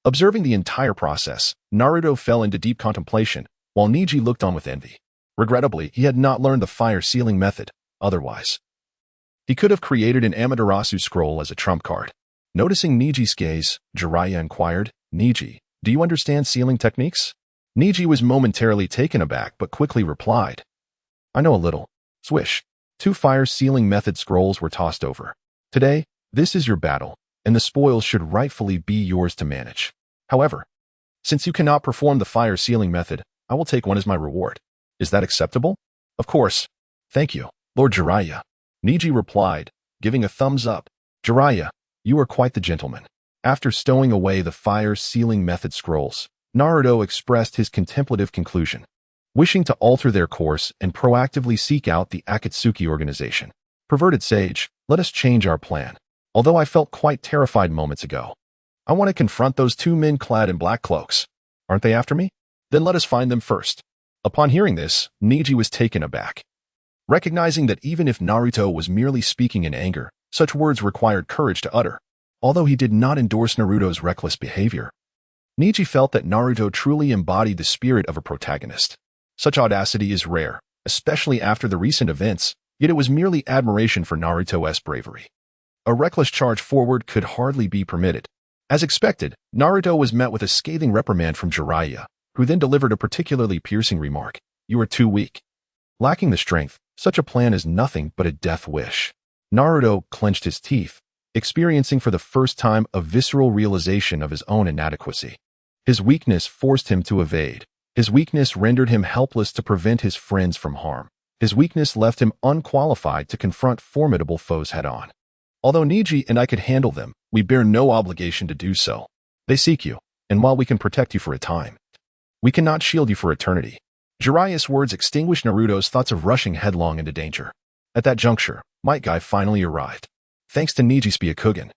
Observing the entire process, Naruto fell into deep contemplation, while Neji looked on with envy. Regrettably, he had not learned the fire sealing method, otherwise he could have created an Amaterasu scroll as a trump card. Noticing Neji's gaze, Jiraiya inquired, Neji, do you understand sealing techniques? Neji was momentarily taken aback but quickly replied, I know a little. Swish. 2 fire sealing method scrolls were tossed over. Today, this is your battle, and the spoils should rightfully be yours to manage. However, since you cannot perform the fire sealing method, I will take one as my reward. Is that acceptable? Of course. Thank you, Lord Jiraiya. Neji replied, giving a thumbs up. Jiraiya, you are quite the gentleman. After stowing away the fire sealing method scrolls, Naruto expressed his contemplative conclusion, wishing to alter their course and proactively seek out the Akatsuki organization. Perverted sage, let us change our plan. Although I felt quite terrified moments ago, I want to confront those 2 men clad in black cloaks. Aren't they after me? Then let us find them first. Upon hearing this, Neji was taken aback. Recognizing that even if Naruto was merely speaking in anger, such words required courage to utter. Although he did not endorse Naruto's reckless behavior, Neji felt that Naruto truly embodied the spirit of a protagonist. Such audacity is rare, especially after the recent events, yet it was merely admiration for Naruto's bravery. A reckless charge forward could hardly be permitted. As expected, Naruto was met with a scathing reprimand from Jiraiya, who then delivered a particularly piercing remark. You are too weak. Lacking the strength, such a plan is nothing but a death wish. Naruto clenched his teeth, experiencing for the first time a visceral realization of his own inadequacy. His weakness forced him to evade. His weakness rendered him helpless to prevent his friends from harm. His weakness left him unqualified to confront formidable foes head-on. Although Neji and I could handle them, we bear no obligation to do so. They seek you, and while we can protect you for a time, we cannot shield you for eternity. Jiraiya's words extinguished Naruto's thoughts of rushing headlong into danger. At that juncture, Might Guy finally arrived. thanks to Neji's Byakugan.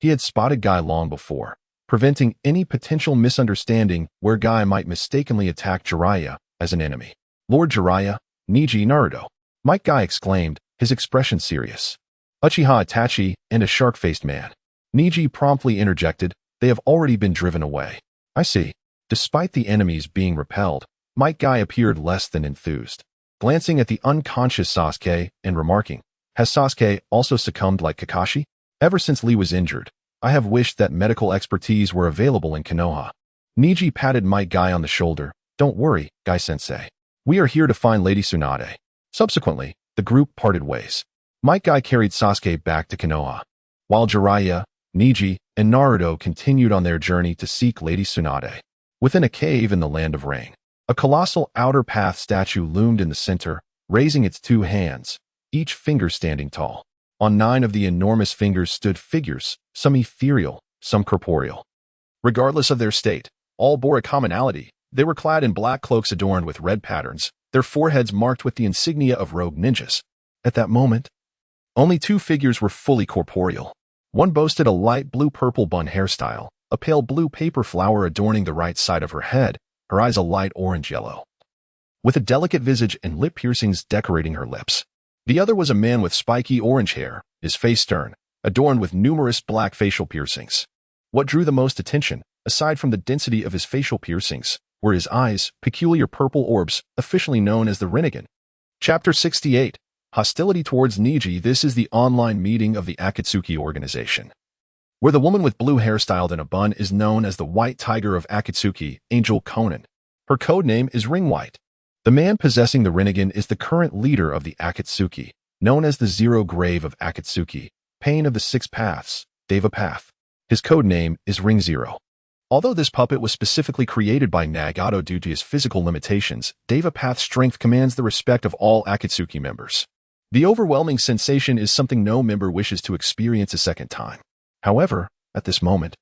He had spotted Guy long before, preventing any potential misunderstanding where Guy might mistakenly attack Jiraiya as an enemy. Lord Jiraiya, Neji Naruto, Might Guy exclaimed, his expression serious. Uchiha Itachi and a shark-faced man. Neji promptly interjected, they have already been driven away. I see. Despite the enemies being repelled, Might Guy appeared less than enthused, glancing at the unconscious Sasuke and remarking, has Sasuke also succumbed like Kakashi? Ever since Lee was injured, I have wished that medical expertise were available in Konoha. Neji patted Might Guy on the shoulder. Don't worry, Guy-sensei. We are here to find Lady Tsunade. Subsequently, the group parted ways. Might Guy carried Sasuke back to Konoha, while Jiraiya, Neji, and Naruto continued on their journey to seek Lady Tsunade. Within a cave in the Land of Rain, a colossal outer path statue loomed in the center, raising its two hands, each finger standing tall. On 9 of the enormous fingers stood figures, some ethereal, some corporeal. Regardless of their state, all bore a commonality. They were clad in black cloaks adorned with red patterns, their foreheads marked with the insignia of rogue ninjas. At that moment, only 2 figures were fully corporeal. One boasted a light blue-purple bun hairstyle, a pale blue paper flower adorning the right side of her head, her eyes a light orange-yellow, with a delicate visage and lip piercings decorating her lips. The other was a man with spiky orange hair, his face stern, adorned with numerous black facial piercings. What drew the most attention, aside from the density of his facial piercings, were his eyes, peculiar purple orbs, officially known as the Rinnegan. Chapter 68. Hostility towards Neji. This is the online meeting of the Akatsuki organization, where the woman with blue hair styled in a bun is known as the White Tiger of Akatsuki, Angel Conan. Her code name is Ring White. The man possessing the Rinnegan is the current leader of the Akatsuki, known as the Zero Grave of Akatsuki, Pain of the Six Paths, Deva Path. His code name is Ring Zero. Although this puppet was specifically created by Nagato due to his physical limitations, Deva Path's strength commands the respect of all Akatsuki members. The overwhelming sensation is something no member wishes to experience a second time. However, at this moment,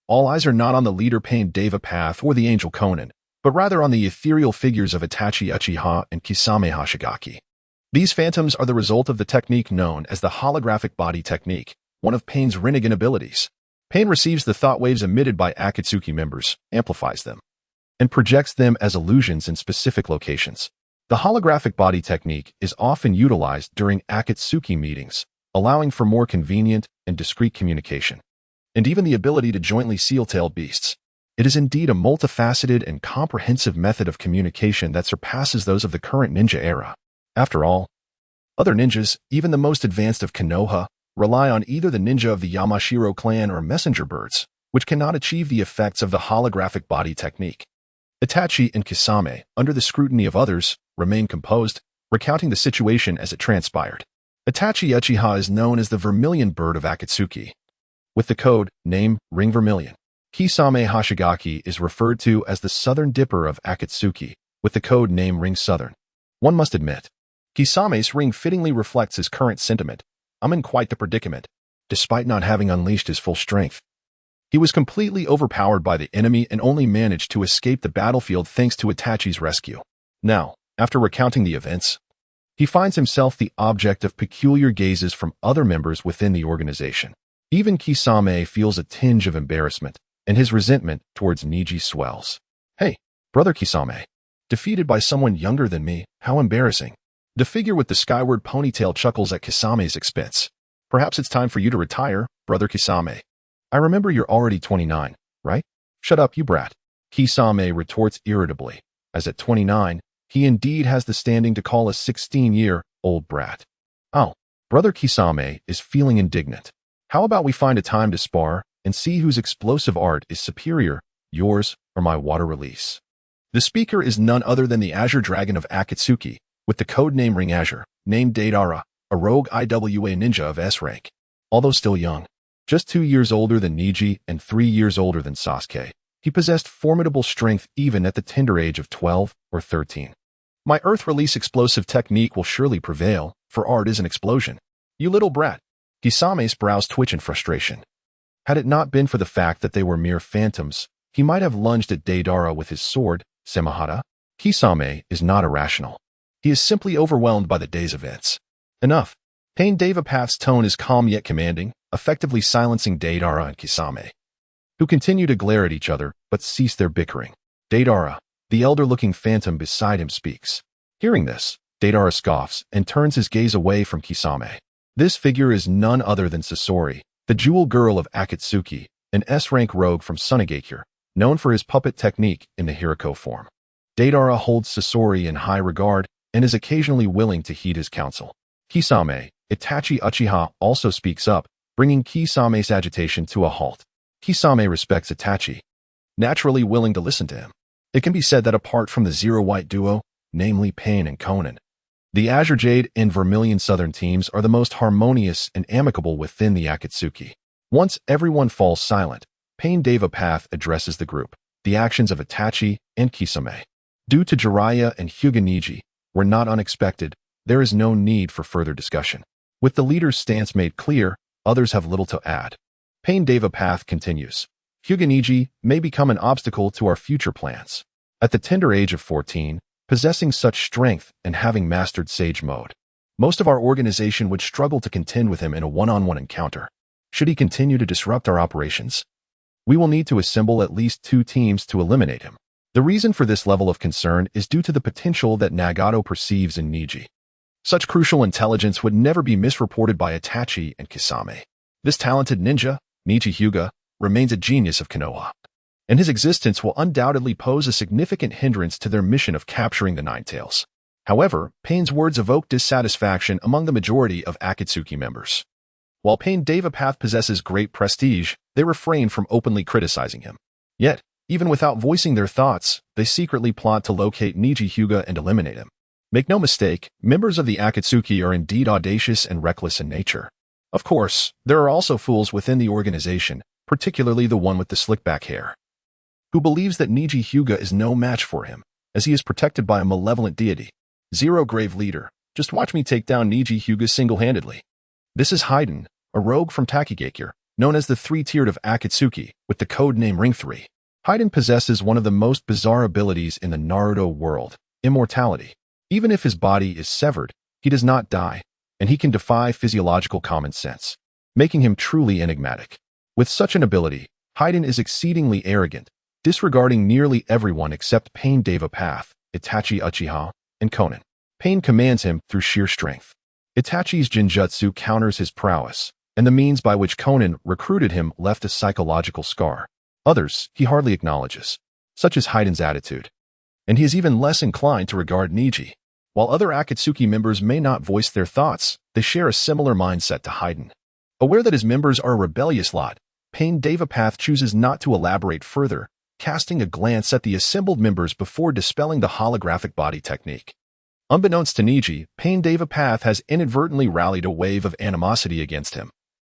all eyes are not on the leader Pain Deva Path or the Angel Conan, but rather on the ethereal figures of Itachi Uchiha and Kisame Hoshigaki. These phantoms are the result of the technique known as the holographic body technique, one of Pain's Rinnegan abilities. Pain receives the thought waves emitted by Akatsuki members, amplifies them, and projects them as illusions in specific locations. The holographic body technique is often utilized during Akatsuki meetings, allowing for more convenient and discreet communication, and even the ability to jointly seal-tailed beasts. It is indeed a multifaceted and comprehensive method of communication that surpasses those of the current ninja era. After all, other ninjas, even the most advanced of Konoha, rely on either the ninja of the Yamashiro clan or messenger birds, which cannot achieve the effects of the holographic body technique. Itachi and Kisame, under the scrutiny of others, remain composed, recounting the situation as it transpired. Itachi Uchiha is known as the Vermilion Bird of Akatsuki, with the code name Ring Vermilion. Kisame Hoshigaki is referred to as the Southern Dipper of Akatsuki, with the code name Ring Southern. One must admit, Kisame's ring fittingly reflects his current sentiment. I'm in quite the predicament, despite not having unleashed his full strength. He was completely overpowered by the enemy and only managed to escape the battlefield thanks to Itachi's rescue. Now, after recounting the events, he finds himself the object of peculiar gazes from other members within the organization. Even Kisame feels a tinge of embarrassment, and his resentment towards Neji swells. Hey, brother Kisame. Defeated by someone younger than me, how embarrassing. The figure with the skyward ponytail chuckles at Kisame's expense. Perhaps it's time for you to retire, brother Kisame. I remember you're already 29, right? Shut up, you brat. Kisame retorts irritably, as at 29, he indeed has the standing to call a 16-year-old brat. Oh, brother Kisame is feeling indignant. How about we find a time to spar and see whose explosive art is superior, yours or my water release? The speaker is none other than the Azure Dragon of Akatsuki, with the codename Ring Azure, named Deidara, a rogue IWA ninja of S rank. Although still young, just 2 years older than Neji and 3 years older than Sasuke, he possessed formidable strength even at the tender age of 12 or 13. My earth release explosive technique will surely prevail, for art is an explosion. You little brat. Kisame's brows twitch in frustration. Had it not been for the fact that they were mere phantoms, he might have lunged at Deidara with his sword, Samahara. Kisame is not irrational. He is simply overwhelmed by the day's events. Enough. Pain Devapath's tone is calm yet commanding, effectively silencing Deidara and Kisame, who continue to glare at each other but cease their bickering. Deidara, the elder-looking phantom beside him, speaks. Hearing this, Deidara scoffs and turns his gaze away from Kisame. This figure is none other than Sasori, the jewel girl of Akatsuki, an S-rank rogue from Sunigakure, known for his puppet technique in the Hiriko form. Deidara holds Sasori in high regard and is occasionally willing to heed his counsel. Kisame, Itachi Uchiha, also speaks up, bringing Kisame's agitation to a halt. Kisame respects Itachi, naturally willing to listen to him. It can be said that apart from the Zero-White duo, namely Pain and Conan, the Azure Jade and Vermilion Southern teams are the most harmonious and amicable within the Akatsuki. Once everyone falls silent, Pain Devapath addresses the group. The actions of Itachi and Kisame, due to Jiraiya and Hyuga Neji, were not unexpected. There is no need for further discussion. With the leader's stance made clear, others have little to add. Pain Devapath continues. Hyuga Neji may become an obstacle to our future plans. At the tender age of 14, possessing such strength and having mastered Sage Mode, most of our organization would struggle to contend with him in a one-on-one encounter. Should he continue to disrupt our operations, we will need to assemble at least 2 teams to eliminate him. The reason for this level of concern is due to the potential that Nagato perceives in Neji. Such crucial intelligence would never be misreported by Itachi and Kisame. This talented ninja, Neji Hyuga, remains a genius of Konoha, and his existence will undoubtedly pose a significant hindrance to their mission of capturing the Nine Tails. However, Pain's words evoke dissatisfaction among the majority of Akatsuki members. While Pain Devapath possesses great prestige, they refrain from openly criticizing him. Yet, even without voicing their thoughts, they secretly plot to locate Neji Hyuga and eliminate him. Make no mistake, members of the Akatsuki are indeed audacious and reckless in nature. Of course, there are also fools within the organization, particularly the one with the slick-back hair, who believes that Neji Hyuga is no match for him, as he is protected by a malevolent deity. Zero grave leader, just watch me take down Neji Hyuga single-handedly. This is Hyden, a rogue from Takigakure, known as the Three-Tiered of Akatsuki, with the code name Ring 3. Hyden possesses one of the most bizarre abilities in the Naruto world, immortality. Even if his body is severed, he does not die, and he can defy physiological common sense, making him truly enigmatic. With such an ability, Hyden is exceedingly arrogant, disregarding nearly everyone except Pain Devapath, Itachi Uchiha, and Conan. Pain commands him through sheer strength. Itachi's Jinjutsu counters his prowess, and the means by which Conan recruited him left a psychological scar. Others he hardly acknowledges, such as Hyden's attitude. And he is even less inclined to regard Neji. While other Akatsuki members may not voice their thoughts, they share a similar mindset to Hyden. Aware that his members are a rebellious lot, Pain Devapath chooses not to elaborate further, casting a glance at the assembled members before dispelling the holographic body technique. Unbeknownst to Neji, Pain Devapath has inadvertently rallied a wave of animosity against him,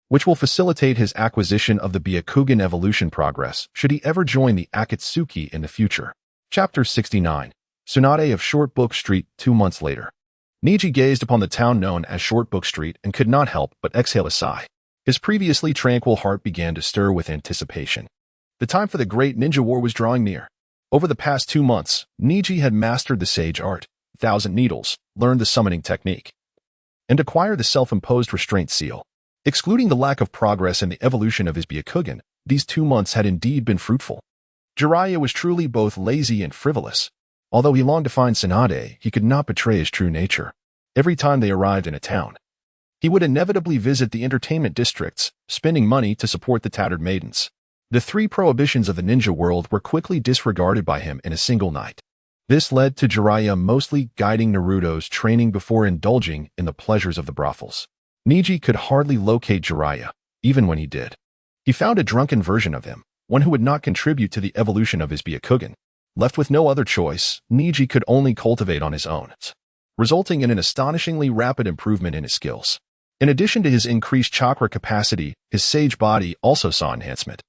which will facilitate his acquisition of the Byakugan evolution progress should he ever join the Akatsuki in the future. Chapter 69. Tsunade of Short Book Street 2 months later. Neji gazed upon the town known as Short Book Street and could not help but exhale a sigh. His previously tranquil heart began to stir with anticipation. The time for the great ninja war was drawing near. Over the past 2 months, Neji had mastered the sage art, 1,000 needles, learned the summoning technique, and acquired the self-imposed restraint seal. Excluding the lack of progress in the evolution of his Byakugan, these 2 months had indeed been fruitful. Jiraiya was truly both lazy and frivolous. Although he longed to find Tsunade, he could not betray his true nature. Every time they arrived in a town, he would inevitably visit the entertainment districts, spending money to support the tattered maidens. The 3 prohibitions of the ninja world were quickly disregarded by him in a single night. This led to Jiraiya mostly guiding Naruto's training before indulging in the pleasures of the brothels. Neji could hardly locate Jiraiya, even when he did. He found a drunken version of him, one who would not contribute to the evolution of his Byakugan. Left with no other choice, Neji could only cultivate on his own, resulting in an astonishingly rapid improvement in his skills. In addition to his increased chakra capacity, his sage body also saw enhancement,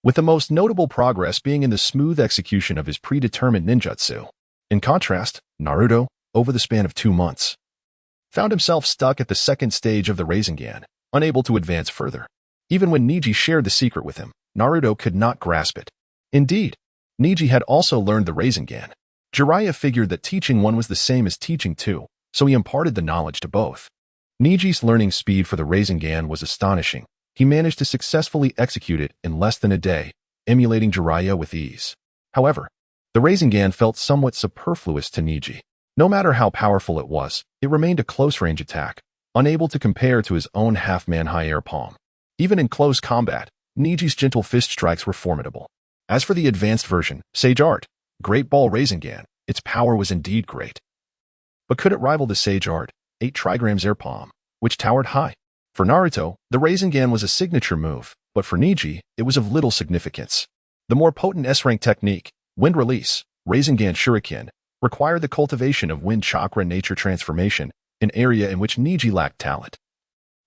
with the most notable progress being in the smooth execution of his predetermined ninjutsu. In contrast, Naruto, over the span of 2 months, found himself stuck at the second stage of the Rasengan, unable to advance further. Even when Neji shared the secret with him, Naruto could not grasp it. Indeed, Neji had also learned the Rasengan. Jiraiya figured that teaching one was the same as teaching two, so he imparted the knowledge to both. Neji's learning speed for the Rasengan was astonishing. He managed to successfully execute it in less than a day, emulating Jiraiya with ease. However, the Rasengan felt somewhat superfluous to Neji. No matter how powerful it was, it remained a close-range attack, unable to compare to his own half-man high air palm. Even in close combat, Neji's gentle fist strikes were formidable. As for the advanced version, Sage Art, Great Ball Rasengan, its power was indeed great. But could it rival the Sage Art, 8 trigrams air palm, which towered high? For Naruto, the Rasengan was a signature move, but for Neji, it was of little significance. The more potent S-rank technique, Wind Release, Rasengan Shuriken, required the cultivation of wind chakra nature transformation, an area in which Neji lacked talent.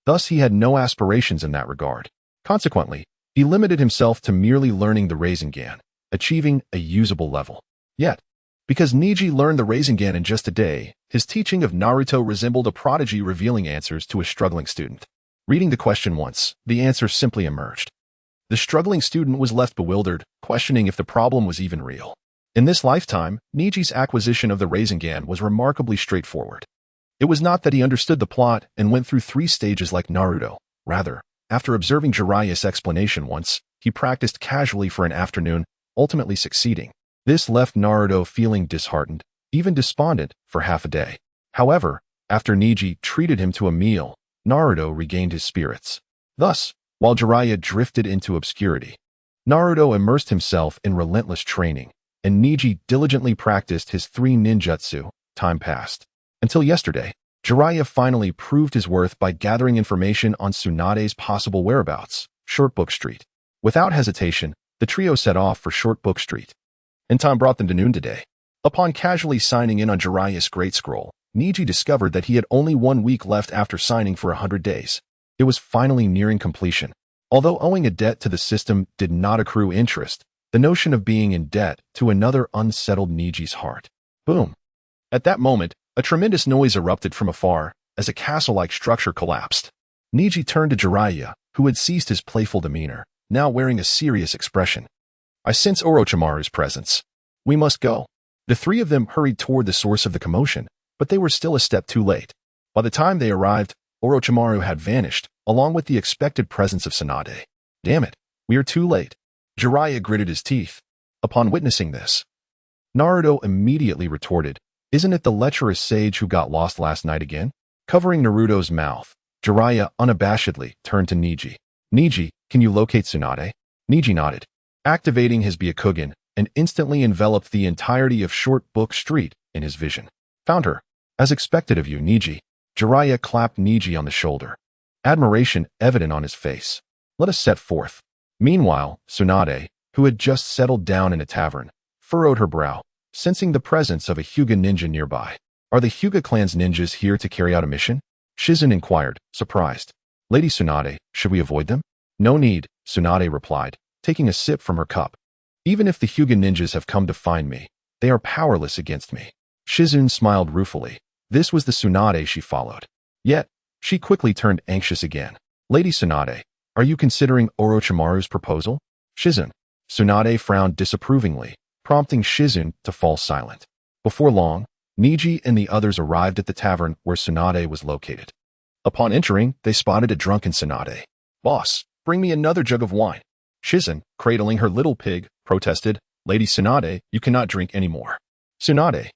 Thus, he had no aspirations in that regard. Consequently, he limited himself to merely learning the Rasengan, achieving a usable level. Yet, because Neji learned the Rasengan in just a day, his teaching of Naruto resembled a prodigy revealing answers to a struggling student. Reading the question once, the answer simply emerged. The struggling student was left bewildered, questioning if the problem was even real. In this lifetime, Neji's acquisition of the Rasengan was remarkably straightforward. It was not that he understood the plot and went through 3 stages like Naruto. Rather, after observing Jiraiya's explanation once, he practiced casually for an afternoon, ultimately succeeding. This left Naruto feeling disheartened, even despondent, for half a day. However, after Neji treated him to a meal, Naruto regained his spirits. Thus, while Jiraiya drifted into obscurity, Naruto immersed himself in relentless training, and Neji diligently practiced his 3 ninjutsu. Time passed. Until yesterday, Jiraiya finally proved his worth by gathering information on Tsunade's possible whereabouts, Short Book Street. Without hesitation, the trio set off for Short Book Street. And time brought them to noon today. Upon casually signing in on Jiraiya's Great Scroll, Neji discovered that he had only 1 week left after signing for 100 days. It was finally nearing completion. Although owing a debt to the system did not accrue interest, the notion of being in debt to another unsettled Neji's heart. Boom. At that moment, a tremendous noise erupted from afar as a castle-like structure collapsed. Neji turned to Jiraiya, who had ceased his playful demeanor, now wearing a serious expression. I sense Orochimaru's presence. We must go. The 3 of them hurried toward the source of the commotion, but they were still a step too late. By the time they arrived, Orochimaru had vanished, along with the expected presence of Tsunade. Damn it, we are too late. Jiraiya gritted his teeth. Upon witnessing this, Naruto immediately retorted, isn't it the lecherous sage who got lost last night again? Covering Naruto's mouth, Jiraiya unabashedly turned to Neji. Neji, can you locate Tsunade? Neji nodded, activating his Byakugan, and instantly enveloped the entirety of Short Book Street in his vision. Found her. As expected of you, Neji. Jiraiya clapped Neji on the shoulder, admiration evident on his face. Let us set forth. Meanwhile, Tsunade, who had just settled down in a tavern, furrowed her brow, sensing the presence of a Hyuga ninja nearby. Are the Hyuga clan's ninjas here to carry out a mission? Shizun inquired, surprised. Lady Tsunade, should we avoid them? No need, Tsunade replied, taking a sip from her cup. Even if the Hyuga ninjas have come to find me, they are powerless against me. Shizun smiled ruefully. This was the Tsunade she followed. Yet, she quickly turned anxious again. Lady Tsunade, are you considering Orochimaru's proposal? Shizun. Tsunade frowned disapprovingly, prompting Shizun to fall silent. Before long, Neji and the others arrived at the tavern where Tsunade was located. Upon entering, they spotted a drunken Tsunade. Boss, bring me another jug of wine. Shizun, cradling her little pig, protested, Lady Tsunade, you cannot drink anymore. Tsunade.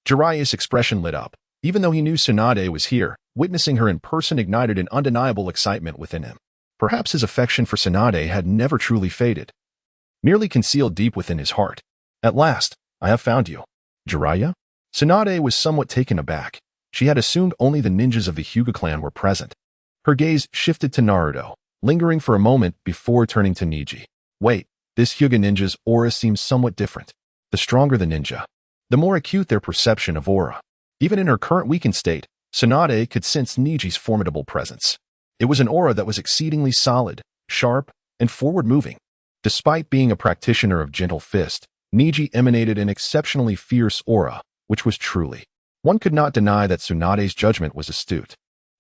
Jiraiya's expression lit up. Even though he knew Tsunade was here, witnessing her in person ignited an undeniable excitement within him. Perhaps his affection for Tsunade had never truly faded, merely concealed deep within his heart. At last, I have found you. Jiraiya? Tsunade was somewhat taken aback. She had assumed only the ninjas of the Hyuga clan were present. Her gaze shifted to Naruto, lingering for a moment before turning to Neji. Wait, this Hyuga ninja's aura seems somewhat different. The stronger the ninja, the more acute their perception of aura. Even in her current weakened state, Tsunade could sense Neji's formidable presence. It was an aura that was exceedingly solid, sharp, and forward-moving. Despite being a practitioner of gentle fist, Neji emanated an exceptionally fierce aura, which was truly. One could not deny that Tsunade's judgment was astute.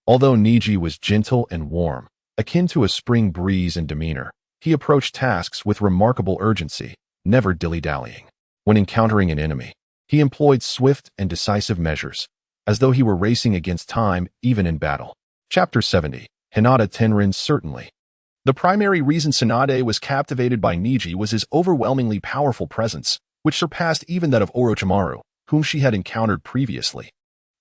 Although Neji was gentle and warm, akin to a spring breeze in demeanor, he approached tasks with remarkable urgency, never dilly-dallying. When encountering an enemy, he employed swift and decisive measures, as though he were racing against time even in battle. Chapter 70. Hinata Tenrin. Certainly. The primary reason Tsunade was captivated by Neji was his overwhelmingly powerful presence, which surpassed even that of Orochimaru, whom she had encountered previously.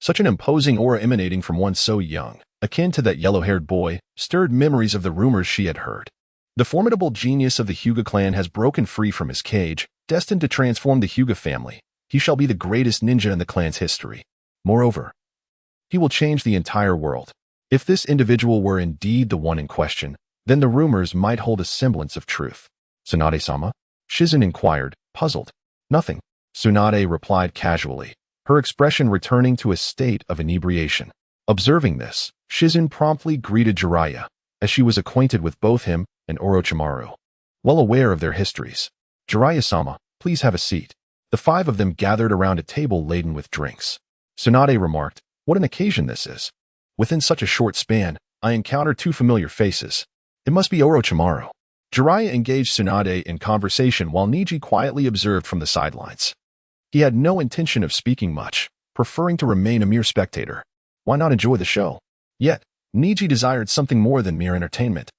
Such an imposing aura emanating from one so young, akin to that yellow-haired boy, stirred memories of the rumors she had heard. The formidable genius of the Hyuga clan has broken free from his cage, destined to transform the Hyuga family. He shall be the greatest ninja in the clan's history. Moreover, he will change the entire world. If this individual were indeed the one in question, then the rumors might hold a semblance of truth. Tsunade-sama? Shizen inquired, puzzled. Nothing. Tsunade replied casually, her expression returning to a state of inebriation. Observing this, Shizen promptly greeted Jiraiya, as she was acquainted with both him and Orochimaru. Well aware of their histories. Jiraiya-sama, please have a seat. The five of them gathered around a table laden with drinks. Tsunade remarked, what an occasion this is. Within such a short span, I encounter two familiar faces. It must be Orochimaru. Jiraiya engaged Tsunade in conversation while Neji quietly observed from the sidelines. He had no intention of speaking much, preferring to remain a mere spectator. Why not enjoy the show? Yet, Neji desired something more than mere entertainment.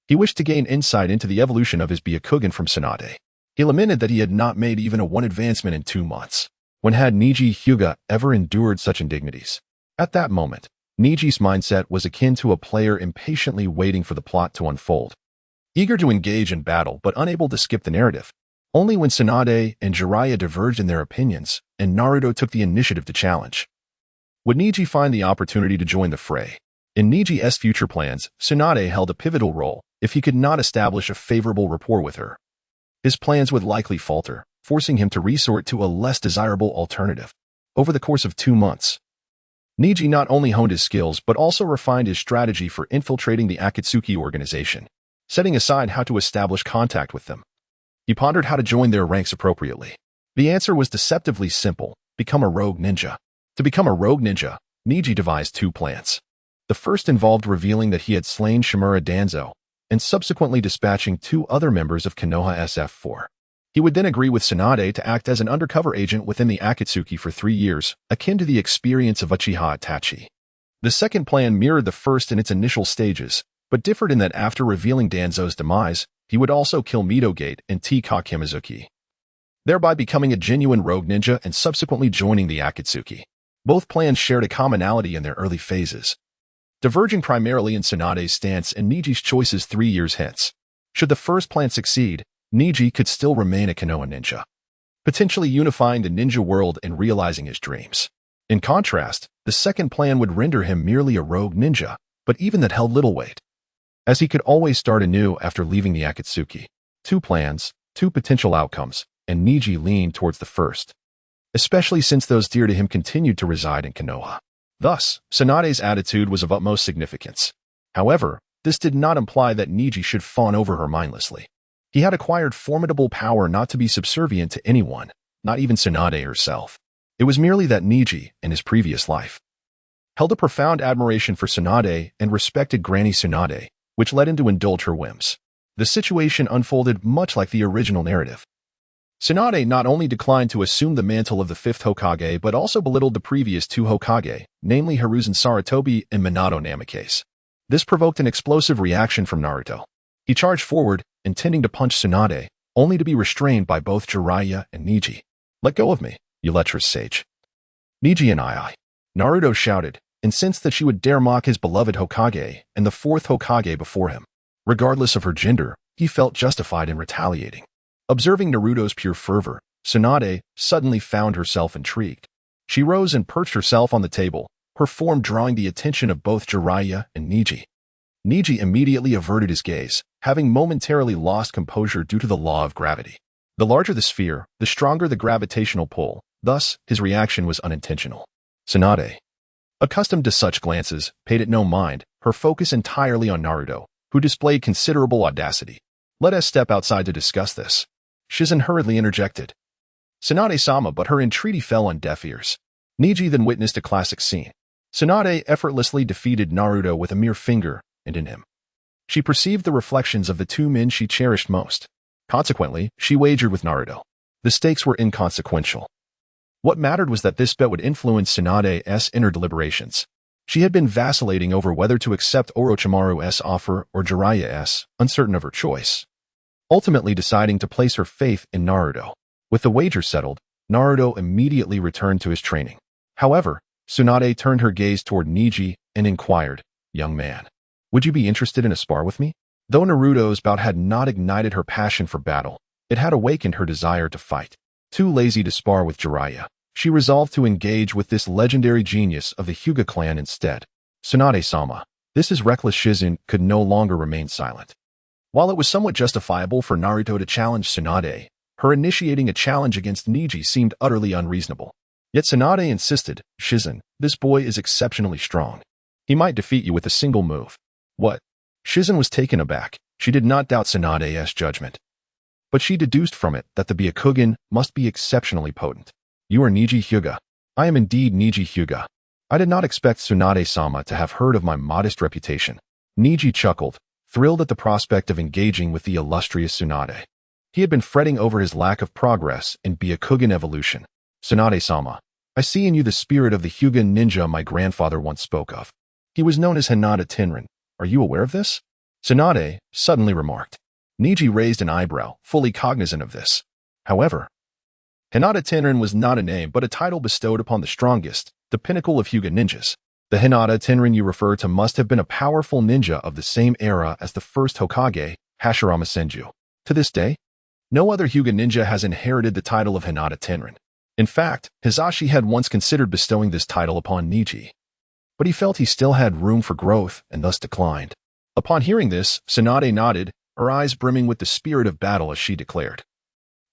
He wished to gain insight into the evolution of his Byakugan from Tsunade. He lamented that he had not made even a one advancement in 2 months. When had Neji Hyuga ever endured such indignities? At that moment, Neji's mindset was akin to a player impatiently waiting for the plot to unfold. Eager to engage in battle but unable to skip the narrative. Only when Tsunade and Jiraiya diverged in their opinions, and Naruto took the initiative to challenge, would Neji find the opportunity to join the fray. In Neji's future plans, Tsunade held a pivotal role if he could not establish a favorable rapport with her. His plans would likely falter, forcing him to resort to a less desirable alternative. Over the course of 2 months, Neji not only honed his skills but also refined his strategy for infiltrating the Akatsuki organization, setting aside how to establish contact with them. He pondered how to join their ranks appropriately. The answer was deceptively simple: become a rogue ninja. To become a rogue ninja, Neji devised 2 plans. The first involved revealing that he had slain Shimura Danzo, and subsequently dispatching 2 other members of Konoha SF4. He would then agree with Tsunade to act as an undercover agent within the Akatsuki for 3 years, akin to the experience of Uchiha Itachi. The second plan mirrored the first in its initial stages, but differed in that after revealing Danzo's demise, he would also kill Midogate and T-Ka Kimizuki, thereby becoming a genuine rogue ninja and subsequently joining the Akatsuki. Both plans shared a commonality in their early phases, diverging primarily in Tsunade's stance and Neji's choices 3 years hence. Should the first plan succeed, Neji could still remain a Konoha ninja, potentially unifying the ninja world and realizing his dreams. In contrast, the second plan would render him merely a rogue ninja, but even that held little weight, as he could always start anew after leaving the Akatsuki. 2 plans, 2 potential outcomes, and Neji leaned towards the first, especially since those dear to him continued to reside in Konoha. Thus, Tsunade's attitude was of utmost significance. However, this did not imply that Neji should fawn over her mindlessly. He had acquired formidable power not to be subservient to anyone, not even Tsunade herself. It was merely that Neji, in his previous life, held a profound admiration for Tsunade and respected Granny Tsunade, which led him to indulge her whims. The situation unfolded much like the original narrative. Tsunade not only declined to assume the mantle of the 5th Hokage but also belittled the previous 2 Hokage, namely Hiruzen Sarutobi and Minato Namikaze. This provoked an explosive reaction from Naruto. He charged forward, intending to punch Tsunade, only to be restrained by both Jiraiya and Neji. Let go of me, you lecherous sage. Neji and I. Naruto shouted, incensed that she would dare mock his beloved Hokage and the 4th Hokage before him. Regardless of her gender, he felt justified in retaliating. Observing Naruto's pure fervor, Tsunade suddenly found herself intrigued. She rose and perched herself on the table, her form drawing the attention of both Jiraiya and Neji. Neji immediately averted his gaze, having momentarily lost composure due to the law of gravity. The larger the sphere, the stronger the gravitational pull, thus, his reaction was unintentional. Tsunade, accustomed to such glances, paid it no mind, her focus entirely on Naruto, who displayed considerable audacity. Let us step outside to discuss this. Shizen hurriedly interjected. Tsunade-sama, but her entreaty fell on deaf ears. Neji then witnessed a classic scene. Tsunade effortlessly defeated Naruto with a mere finger, and in him, she perceived the reflections of the 2 men she cherished most. Consequently, she wagered with Naruto. The stakes were inconsequential. What mattered was that this bet would influence Tsunade's inner deliberations. She had been vacillating over whether to accept Orochimaru's offer or Jiraiya's, uncertain of her choice, ultimately deciding to place her faith in Naruto. With the wager settled, Naruto immediately returned to his training. However, Tsunade turned her gaze toward Neji and inquired, "Young man, would you be interested in a spar with me?" Though Naruto's bout had not ignited her passion for battle, it had awakened her desire to fight. Too lazy to spar with Jiraiya, she resolved to engage with this legendary genius of the Hyuga clan instead. "Tsunade-sama, this is reckless." Shizun could no longer remain silent. While it was somewhat justifiable for Naruto to challenge Tsunade, her initiating a challenge against Neji seemed utterly unreasonable. Yet Tsunade insisted, "Shizun, this boy is exceptionally strong. He might defeat you with a single move." "What?" Shizun was taken aback. She did not doubt Tsunade's judgment, but she deduced from it that the Byakugan must be exceptionally potent. "You are Neji Hyuga." "I am indeed Neji Hyuga." I did not expect Tsunade-sama to have heard of my modest reputation. Neji chuckled, thrilled at the prospect of engaging with the illustrious Tsunade. He had been fretting over his lack of progress in Byakugan evolution. "Tsunade-sama, I see in you the spirit of the Hyuga ninja my grandfather once spoke of. He was known as Hinata Tenrin. Are you aware of this?" Tsunade suddenly remarked. Neji raised an eyebrow, fully cognizant of this. However, Hinata Tenrin was not a name but a title bestowed upon the strongest, the pinnacle of Hyuga ninjas. The Hinata Tenrin you refer to must have been a powerful ninja of the same era as the first Hokage, Hashirama Senju. To this day, no other Hyuga ninja has inherited the title of Hinata Tenrin. In fact, Hisashi had once considered bestowing this title upon Neji, but he felt he still had room for growth and thus declined. Upon hearing this, Tsunade nodded, her eyes brimming with the spirit of battle as she declared,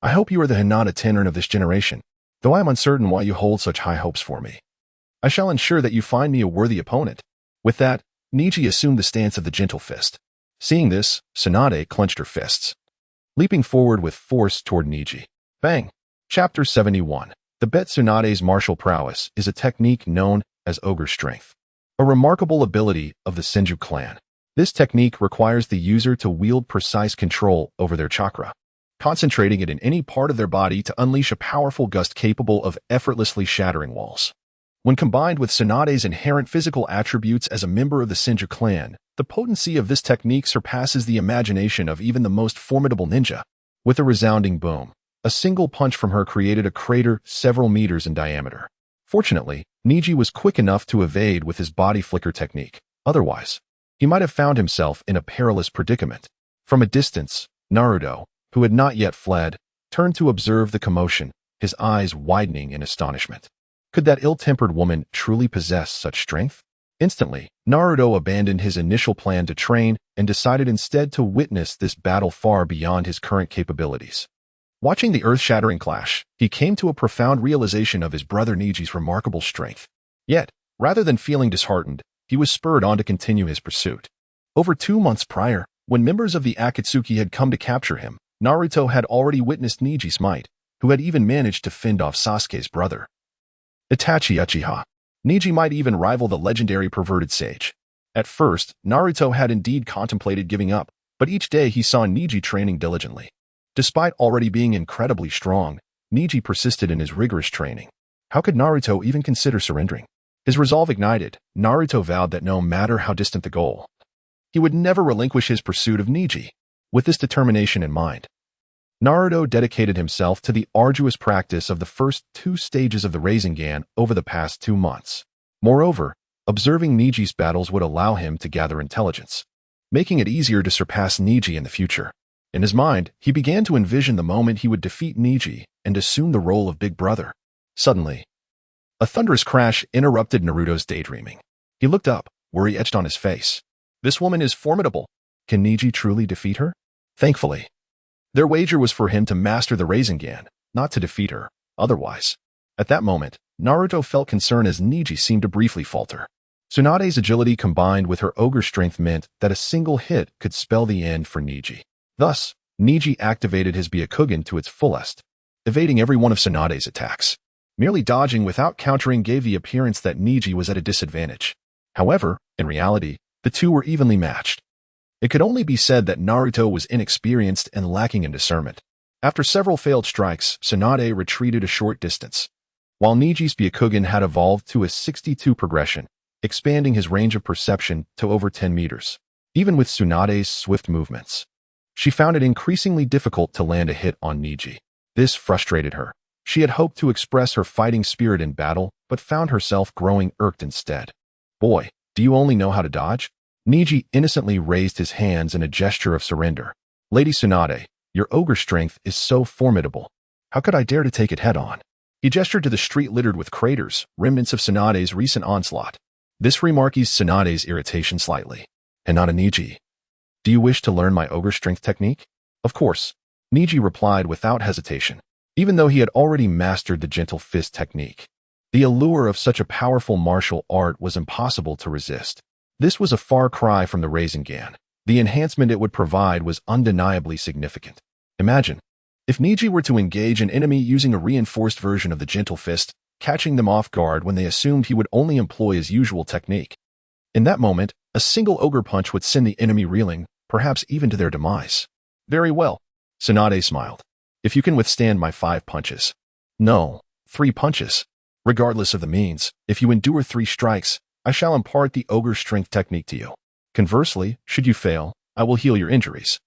"I hope you are the Hinata Tenrin of this generation, though I am uncertain why you hold such high hopes for me. I shall ensure that you find me a worthy opponent." With that, Neji assumed the stance of the gentle fist. Seeing this, Tsunade clenched her fists, leaping forward with force toward Neji. Bang! Chapter 71. The Bet. Tsunade's martial prowess is a technique known as Ogre Strength, a remarkable ability of the Senju clan. This technique requires the user to wield precise control over their chakra, concentrating it in any part of their body to unleash a powerful gust capable of effortlessly shattering walls. When combined with Tsunade's inherent physical attributes as a member of the Senju clan, the potency of this technique surpasses the imagination of even the most formidable ninja. With a resounding boom, a single punch from her created a crater several meters in diameter. Fortunately, Neji was quick enough to evade with his body flicker technique. Otherwise, he might have found himself in a perilous predicament. From a distance, Naruto, who had not yet fled, turned to observe the commotion, his eyes widening in astonishment. Could that ill-tempered woman truly possess such strength? Instantly, Naruto abandoned his initial plan to train and decided instead to witness this battle far beyond his current capabilities. Watching the earth-shattering clash, he came to a profound realization of his brother Neji's remarkable strength. Yet, rather than feeling disheartened, he was spurred on to continue his pursuit. Over 2 months prior, when members of the Akatsuki had come to capture him, Naruto had already witnessed Neji's might, who had even managed to fend off Sasuke's brother, Itachi Uchiha. Neji might even rival the legendary perverted sage. At first, Naruto had indeed contemplated giving up, but each day he saw Neji training diligently. Despite already being incredibly strong, Neji persisted in his rigorous training. How could Naruto even consider surrendering? His resolve ignited, Naruto vowed that no matter how distant the goal, he would never relinquish his pursuit of Neji. With this determination in mind, Naruto dedicated himself to the arduous practice of the first 2 stages of the Rasengan over the past 2 months. Moreover, observing Neji's battles would allow him to gather intelligence, making it easier to surpass Neji in the future. In his mind, he began to envision the moment he would defeat Neji and assume the role of Big Brother. Suddenly, a thunderous crash interrupted Naruto's daydreaming. He looked up, worry etched on his face. This woman is formidable. Can Neji truly defeat her? Thankfully, their wager was for him to master the Rasengan, not to defeat her. Otherwise, at that moment, Naruto felt concern as Neji seemed to briefly falter. Tsunade's agility combined with her ogre strength meant that a single hit could spell the end for Neji. Thus, Neji activated his Byakugan to its fullest, evading every one of Tsunade's attacks. Merely dodging without countering gave the appearance that Neji was at a disadvantage. However, in reality, the two were evenly matched. It could only be said that Naruto was inexperienced and lacking in discernment. After several failed strikes, Tsunade retreated a short distance. While Neji's Byakugan had evolved to a 62 progression, expanding his range of perception to over 10 meters. Even with Tsunade's swift movements, she found it increasingly difficult to land a hit on Neji. This frustrated her. She had hoped to express her fighting spirit in battle, but found herself growing irked instead. Boy, do you only know how to dodge? Neji innocently raised his hands in a gesture of surrender. Lady Tsunade, your ogre strength is so formidable. How could I dare to take it head-on? He gestured to the street littered with craters, remnants of Tsunade's recent onslaught. This remark eased Tsunade's irritation slightly. Hinata Neji, do you wish to learn my ogre strength technique? Of course. Neji replied without hesitation, even though he had already mastered the gentle fist technique. The allure of such a powerful martial art was impossible to resist. This was a far cry from the Rasengan. The enhancement it would provide was undeniably significant. Imagine, if Neji were to engage an enemy using a reinforced version of the gentle fist, catching them off guard when they assumed he would only employ his usual technique. In that moment, a single ogre punch would send the enemy reeling, perhaps even to their demise. Very well. Tsunade smiled. If you can withstand my 5 punches. No, 3 punches. Regardless of the means, if you endure 3 strikes, I shall impart the ogre strength technique to you. Conversely, should you fail, I will heal your injuries.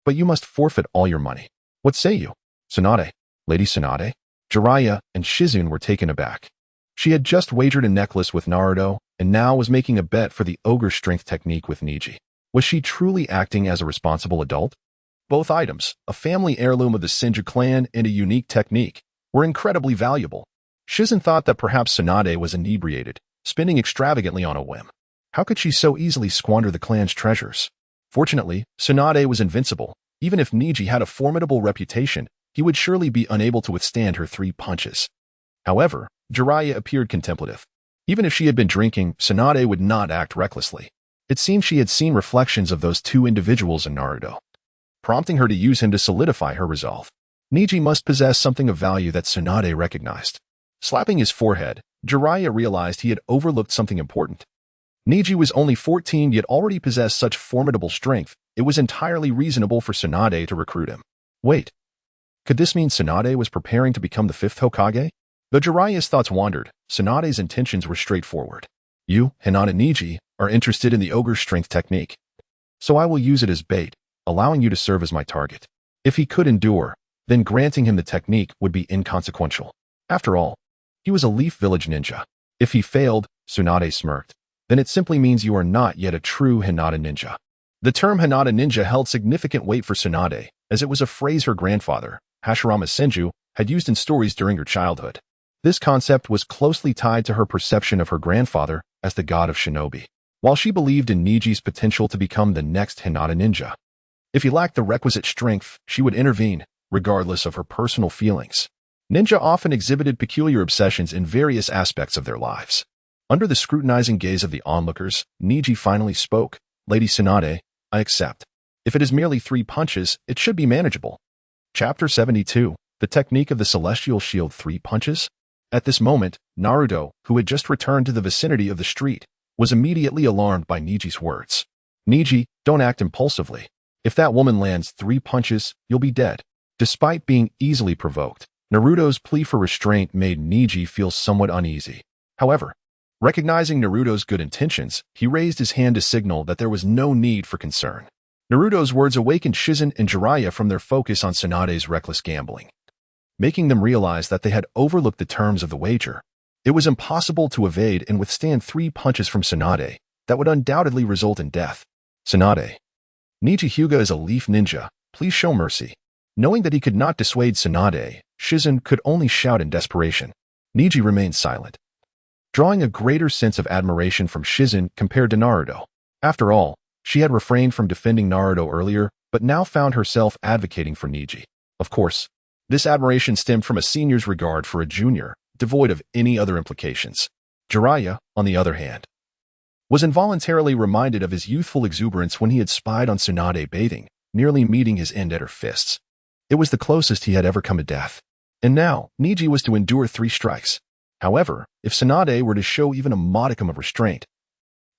But you must forfeit all your money. What say you? Tsunade, Lady Tsunade? Jiraiya and Shizune were taken aback. She had just wagered a necklace with Naruto, and now was making a bet for the ogre strength technique with Neji. Was she truly acting as a responsible adult? Both items, a family heirloom of the Senju clan and a unique technique, were incredibly valuable. Shizune thought that perhaps Tsunade was inebriated, spending extravagantly on a whim. How could she so easily squander the clan's treasures? Fortunately, Tsunade was invincible. Even if Neji had a formidable reputation, he would surely be unable to withstand her 3 punches. However, Jiraiya appeared contemplative. Even if she had been drinking, Tsunade would not act recklessly. It seemed she had seen reflections of those 2 individuals in Naruto, prompting her to use him to solidify her resolve. Neji must possess something of value that Tsunade recognized. Slapping his forehead, Jiraiya realized he had overlooked something important. Neji was only 14 yet already possessed such formidable strength. It was entirely reasonable for Tsunade to recruit him. Wait, could this mean Tsunade was preparing to become the 5th Hokage? Though Jiraiya's thoughts wandered, Tsunade's intentions were straightforward. You, Hinata Neji, are interested in the ogre strength technique. So I will use it as bait, allowing you to serve as my target. If he could endure, then granting him the technique would be inconsequential. After all, he was a Leaf Village ninja. If he failed, Tsunade smirked, then it simply means you are not yet a true Hinata ninja. The term Hinata ninja held significant weight for Tsunade, as it was a phrase her grandfather, Hashirama Senju, had used in stories during her childhood. This concept was closely tied to her perception of her grandfather as the god of shinobi, while she believed in Neji's potential to become the next Hinata ninja. If he lacked the requisite strength, she would intervene, regardless of her personal feelings. Ninja often exhibited peculiar obsessions in various aspects of their lives. Under the scrutinizing gaze of the onlookers, Neji finally spoke. Lady Tsunade, I accept. If it is merely 3 punches, it should be manageable. Chapter 72, The Technique of the Celestial Shield 3 Punches? At this moment, Naruto, who had just returned to the vicinity of the street, was immediately alarmed by Neji's words. Neji, don't act impulsively. If that woman lands 3 punches, you'll be dead. Despite being easily provoked, Naruto's plea for restraint made Neji feel somewhat uneasy. However, recognizing Naruto's good intentions, he raised his hand to signal that there was no need for concern. Naruto's words awakened Shizune and Jiraiya from their focus on Tsunade's reckless gambling, making them realize that they had overlooked the terms of the wager. It was impossible to evade and withstand 3 punches from Tsunade that would undoubtedly result in death. Tsunade, Neji Hyuga is a Leaf Ninja. Please show mercy. Knowing that he could not dissuade Tsunade, Shizune could only shout in desperation. Neji remained silent, drawing a greater sense of admiration from Shizune compared to Naruto. After all, she had refrained from defending Naruto earlier, but now found herself advocating for Neji. Of course, this admiration stemmed from a senior's regard for a junior, devoid of any other implications. Jiraiya, on the other hand, was involuntarily reminded of his youthful exuberance when he had spied on Tsunade bathing, nearly meeting his end at her fists. It was the closest he had ever come to death. And now, Neji was to endure 3 strikes. However, if Tsunade were to show even a modicum of restraint,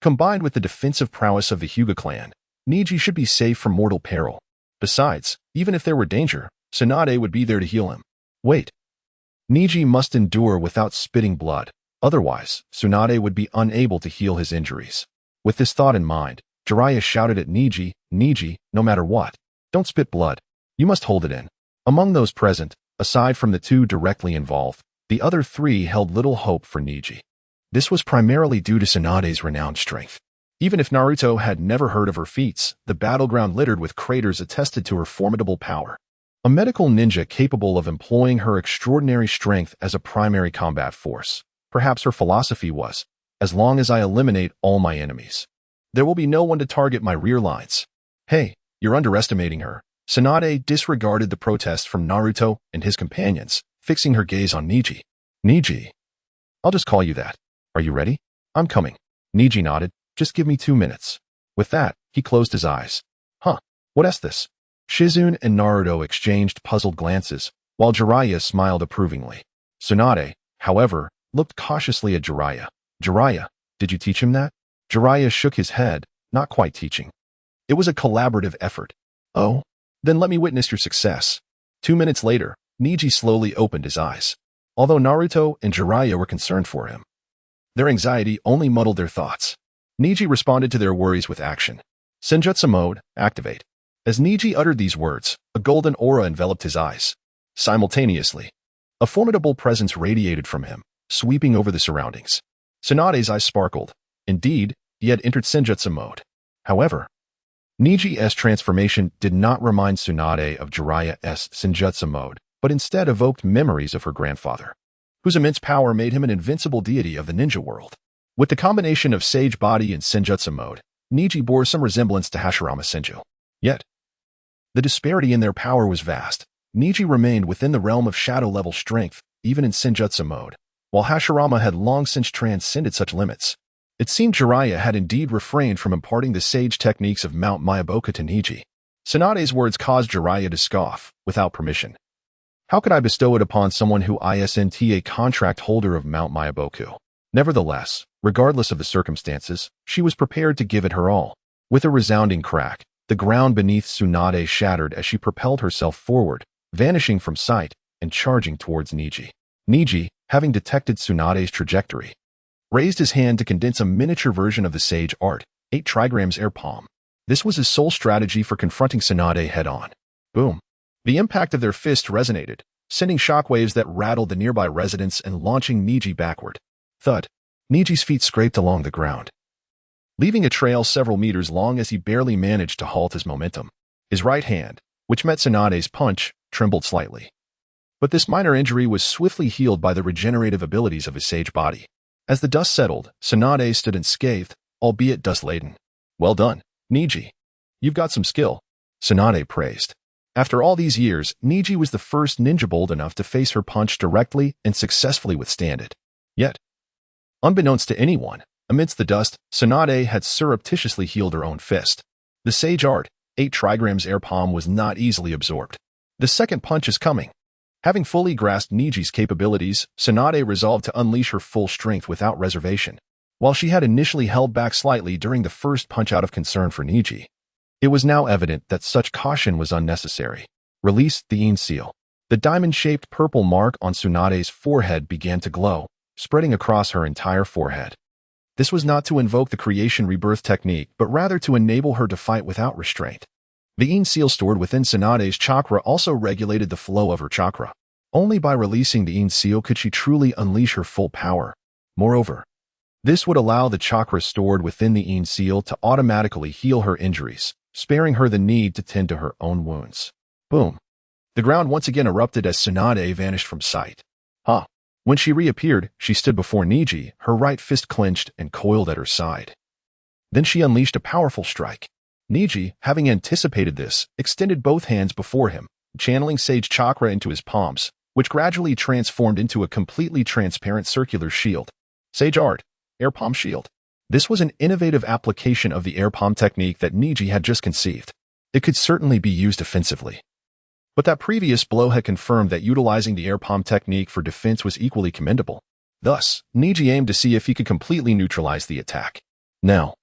combined with the defensive prowess of the Hyuga clan, Neji should be safe from mortal peril. Besides, even if there were danger, Tsunade would be there to heal him. Wait. Neji must endure without spitting blood. Otherwise, Tsunade would be unable to heal his injuries. With this thought in mind, Jiraiya shouted at Neji, "Neji, no matter what, don't spit blood. You must hold it in." Among those present, aside from the two directly involved, the other three held little hope for Neji. This was primarily due to Tsunade's renowned strength. Even if Naruto had never heard of her feats, the battleground littered with craters attested to her formidable power. A medical ninja capable of employing her extraordinary strength as a primary combat force. Perhaps her philosophy was, as long as I eliminate all my enemies, there will be no one to target my rear lines. Hey, you're underestimating her. Tsunade disregarded the protests from Naruto and his companions, fixing her gaze on Neji. Neji. I'll just call you that. Are you ready? I'm coming. Neji nodded. Just give me 2 minutes. With that, he closed his eyes. Huh, what's this? Shizune and Naruto exchanged puzzled glances, while Jiraiya smiled approvingly. Tsunade, however, looked cautiously at Jiraiya. Jiraiya, did you teach him that? Jiraiya shook his head, not quite teaching. It was a collaborative effort. Oh? Then let me witness your success. 2 minutes later, Neji slowly opened his eyes. Although Naruto and Jiraiya were concerned for him, their anxiety only muddled their thoughts. Neji responded to their worries with action. Senjutsu mode, activate. As Neji uttered these words, a golden aura enveloped his eyes. Simultaneously, a formidable presence radiated from him, sweeping over the surroundings. Tsunade's eyes sparkled. Indeed, he had entered Senjutsu mode. However, Neji's transformation did not remind Tsunade of Jiraiya's Senjutsu mode, but instead evoked memories of her grandfather, whose immense power made him an invincible deity of the ninja world. With the combination of Sage Body and Senjutsu mode, Neji bore some resemblance to Hashirama Senju. Yet, the disparity in their power was vast. Neji remained within the realm of shadow-level strength, even in Senjutsu mode, while Hashirama had long since transcended such limits. It seemed Jiraiya had indeed refrained from imparting the sage techniques of Mount Myaboku to Neji. Tsunade's words caused Jiraiya to scoff, without permission. How could I bestow it upon someone who isn't a contract holder of Mount Myaboku? Nevertheless, regardless of the circumstances, she was prepared to give it her all. With a resounding crack, the ground beneath Tsunade shattered as she propelled herself forward, vanishing from sight and charging towards Neji. Neji, having detected Tsunade's trajectory, raised his hand to condense a miniature version of the sage art, 8 trigrams air palm. This was his sole strategy for confronting Tsunade head-on. Boom. The impact of their fist resonated, sending shockwaves that rattled the nearby residents and launching Neji backward. Thud. Neji's feet scraped along the ground, leaving a trail several meters long as he barely managed to halt his momentum. His right hand, which met Tsunade's punch, trembled slightly. But this minor injury was swiftly healed by the regenerative abilities of his sage body. As the dust settled, Tsunade stood unscathed, albeit dust-laden. Well done, Neji. You've got some skill, Tsunade praised. After all these years, Neji was the first ninja bold enough to face her punch directly and successfully withstand it. Yet, unbeknownst to anyone, amidst the dust, Tsunade had surreptitiously healed her own fist. The sage art, 8 trigrams air palm, was not easily absorbed. The second punch is coming. Having fully grasped Neji's capabilities, Tsunade resolved to unleash her full strength without reservation. While she had initially held back slightly during the first punch out of concern for Neji, it was now evident that such caution was unnecessary. Released the Yin seal. The diamond-shaped purple mark on Tsunade's forehead began to glow, spreading across her entire forehead. This was not to invoke the creation-rebirth technique, but rather to enable her to fight without restraint. The Yin seal stored within Tsunade's chakra also regulated the flow of her chakra. Only by releasing the Yin seal could she truly unleash her full power. Moreover, this would allow the chakra stored within the Yin seal to automatically heal her injuries, sparing her the need to tend to her own wounds. Boom. The ground once again erupted as Tsunade vanished from sight. Huh. When she reappeared, she stood before Neji, her right fist clenched and coiled at her side. Then she unleashed a powerful strike. Neji, having anticipated this, extended both hands before him, channeling sage chakra into his palms, which gradually transformed into a completely transparent circular shield. Sage art, air palm shield. This was an innovative application of the air palm technique that Neji had just conceived. It could certainly be used offensively. But that previous blow had confirmed that utilizing the air palm technique for defense was equally commendable. Thus, Neji aimed to see if he could completely neutralize the attack. Now,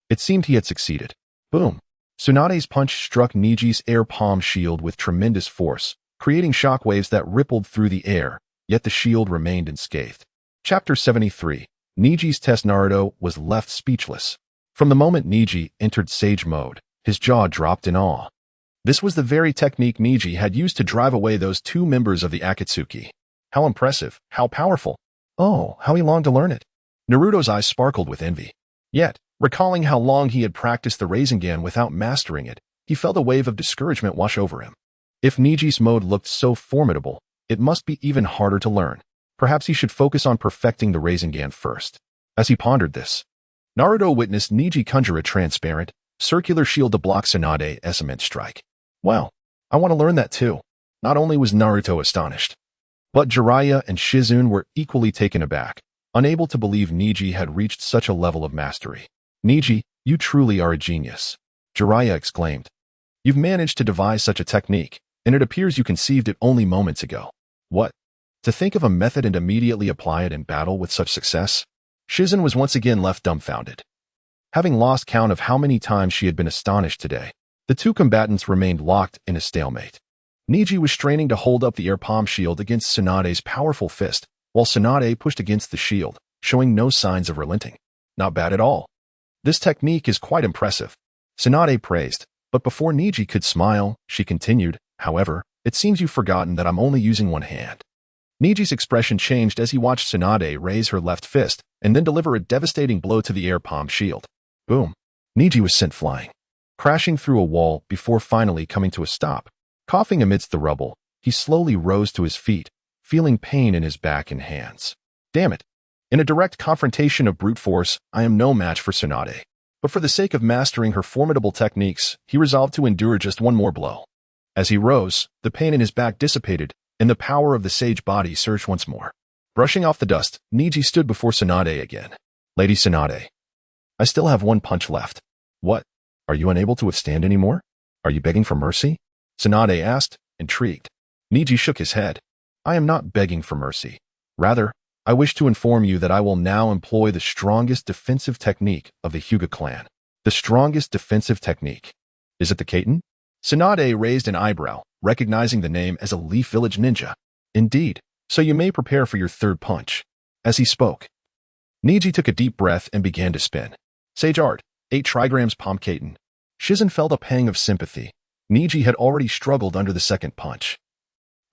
it seemed he had succeeded. Boom. Tsunade's punch struck Neji's air palm shield with tremendous force, creating shockwaves that rippled through the air, yet the shield remained unscathed. Chapter 73. Neji's test. Naruto was left speechless. From the moment Neji entered Sage mode, his jaw dropped in awe. This was the very technique Neji had used to drive away those two members of the Akatsuki. How impressive, how powerful. Oh, how he longed to learn it. Naruto's eyes sparkled with envy. Yet, recalling how long he had practiced the Rasengan without mastering it, he felt a wave of discouragement wash over him. If Neji's mode looked so formidable, it must be even harder to learn. Perhaps he should focus on perfecting the Rasengan first. As he pondered this, Naruto witnessed Neji conjure a transparent, circular shield to block Tsunade's immense strike. Wow, I want to learn that too. Not only was Naruto astonished, but Jiraiya and Shizune were equally taken aback, unable to believe Neji had reached such a level of mastery. Neji, you truly are a genius, Jiraiya exclaimed. You've managed to devise such a technique, and it appears you conceived it only moments ago. What? To think of a method and immediately apply it in battle with such success? Shizune was once again left dumbfounded. Having lost count of how many times she had been astonished today, the two combatants remained locked in a stalemate. Neji was straining to hold up the air palm shield against Tsunade's powerful fist, while Tsunade pushed against the shield, showing no signs of relenting. Not bad at all. This technique is quite impressive, Tsunade praised, but before Neji could smile, she continued, however, it seems you've forgotten that I'm only using one hand. Neji's expression changed as he watched Tsunade raise her left fist and then deliver a devastating blow to the air palm shield. Boom. Neji was sent flying, crashing through a wall before finally coming to a stop. Coughing amidst the rubble, he slowly rose to his feet, feeling pain in his back and hands. Damn it. In a direct confrontation of brute force, I am no match for Tsunade. But for the sake of mastering her formidable techniques, he resolved to endure just one more blow. As he rose, the pain in his back dissipated, and the power of the sage body surged once more. Brushing off the dust, Neji stood before Tsunade again. Lady Tsunade, I still have one punch left. What? Are you unable to withstand anymore? Are you begging for mercy? Tsunade asked, intrigued. Neji shook his head. I am not begging for mercy. Rather, I wish to inform you that I will now employ the strongest defensive technique of the Hyuga clan. The strongest defensive technique. Is it the Kaiten? Tsunade raised an eyebrow, recognizing the name as a Leaf Village ninja. Indeed, so you may prepare for your third punch. As he spoke, Neji took a deep breath and began to spin. Sage Art, 8 trigrams Palm Kaiten. Shizune felt a pang of sympathy. Neji had already struggled under the second punch.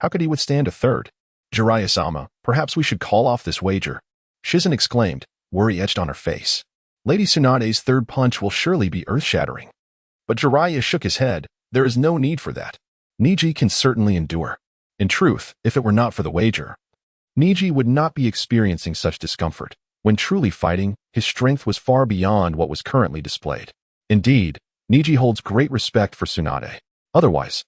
How could he withstand a third? Jiraiya-sama, perhaps we should call off this wager, Shizune exclaimed, worry etched on her face. Lady Tsunade's third punch will surely be earth-shattering. But Jiraiya shook his head. There is no need for that. Neji can certainly endure. In truth, if it were not for the wager, Neji would not be experiencing such discomfort. When truly fighting, his strength was far beyond what was currently displayed. Indeed, Neji holds great respect for Tsunade. Otherwise,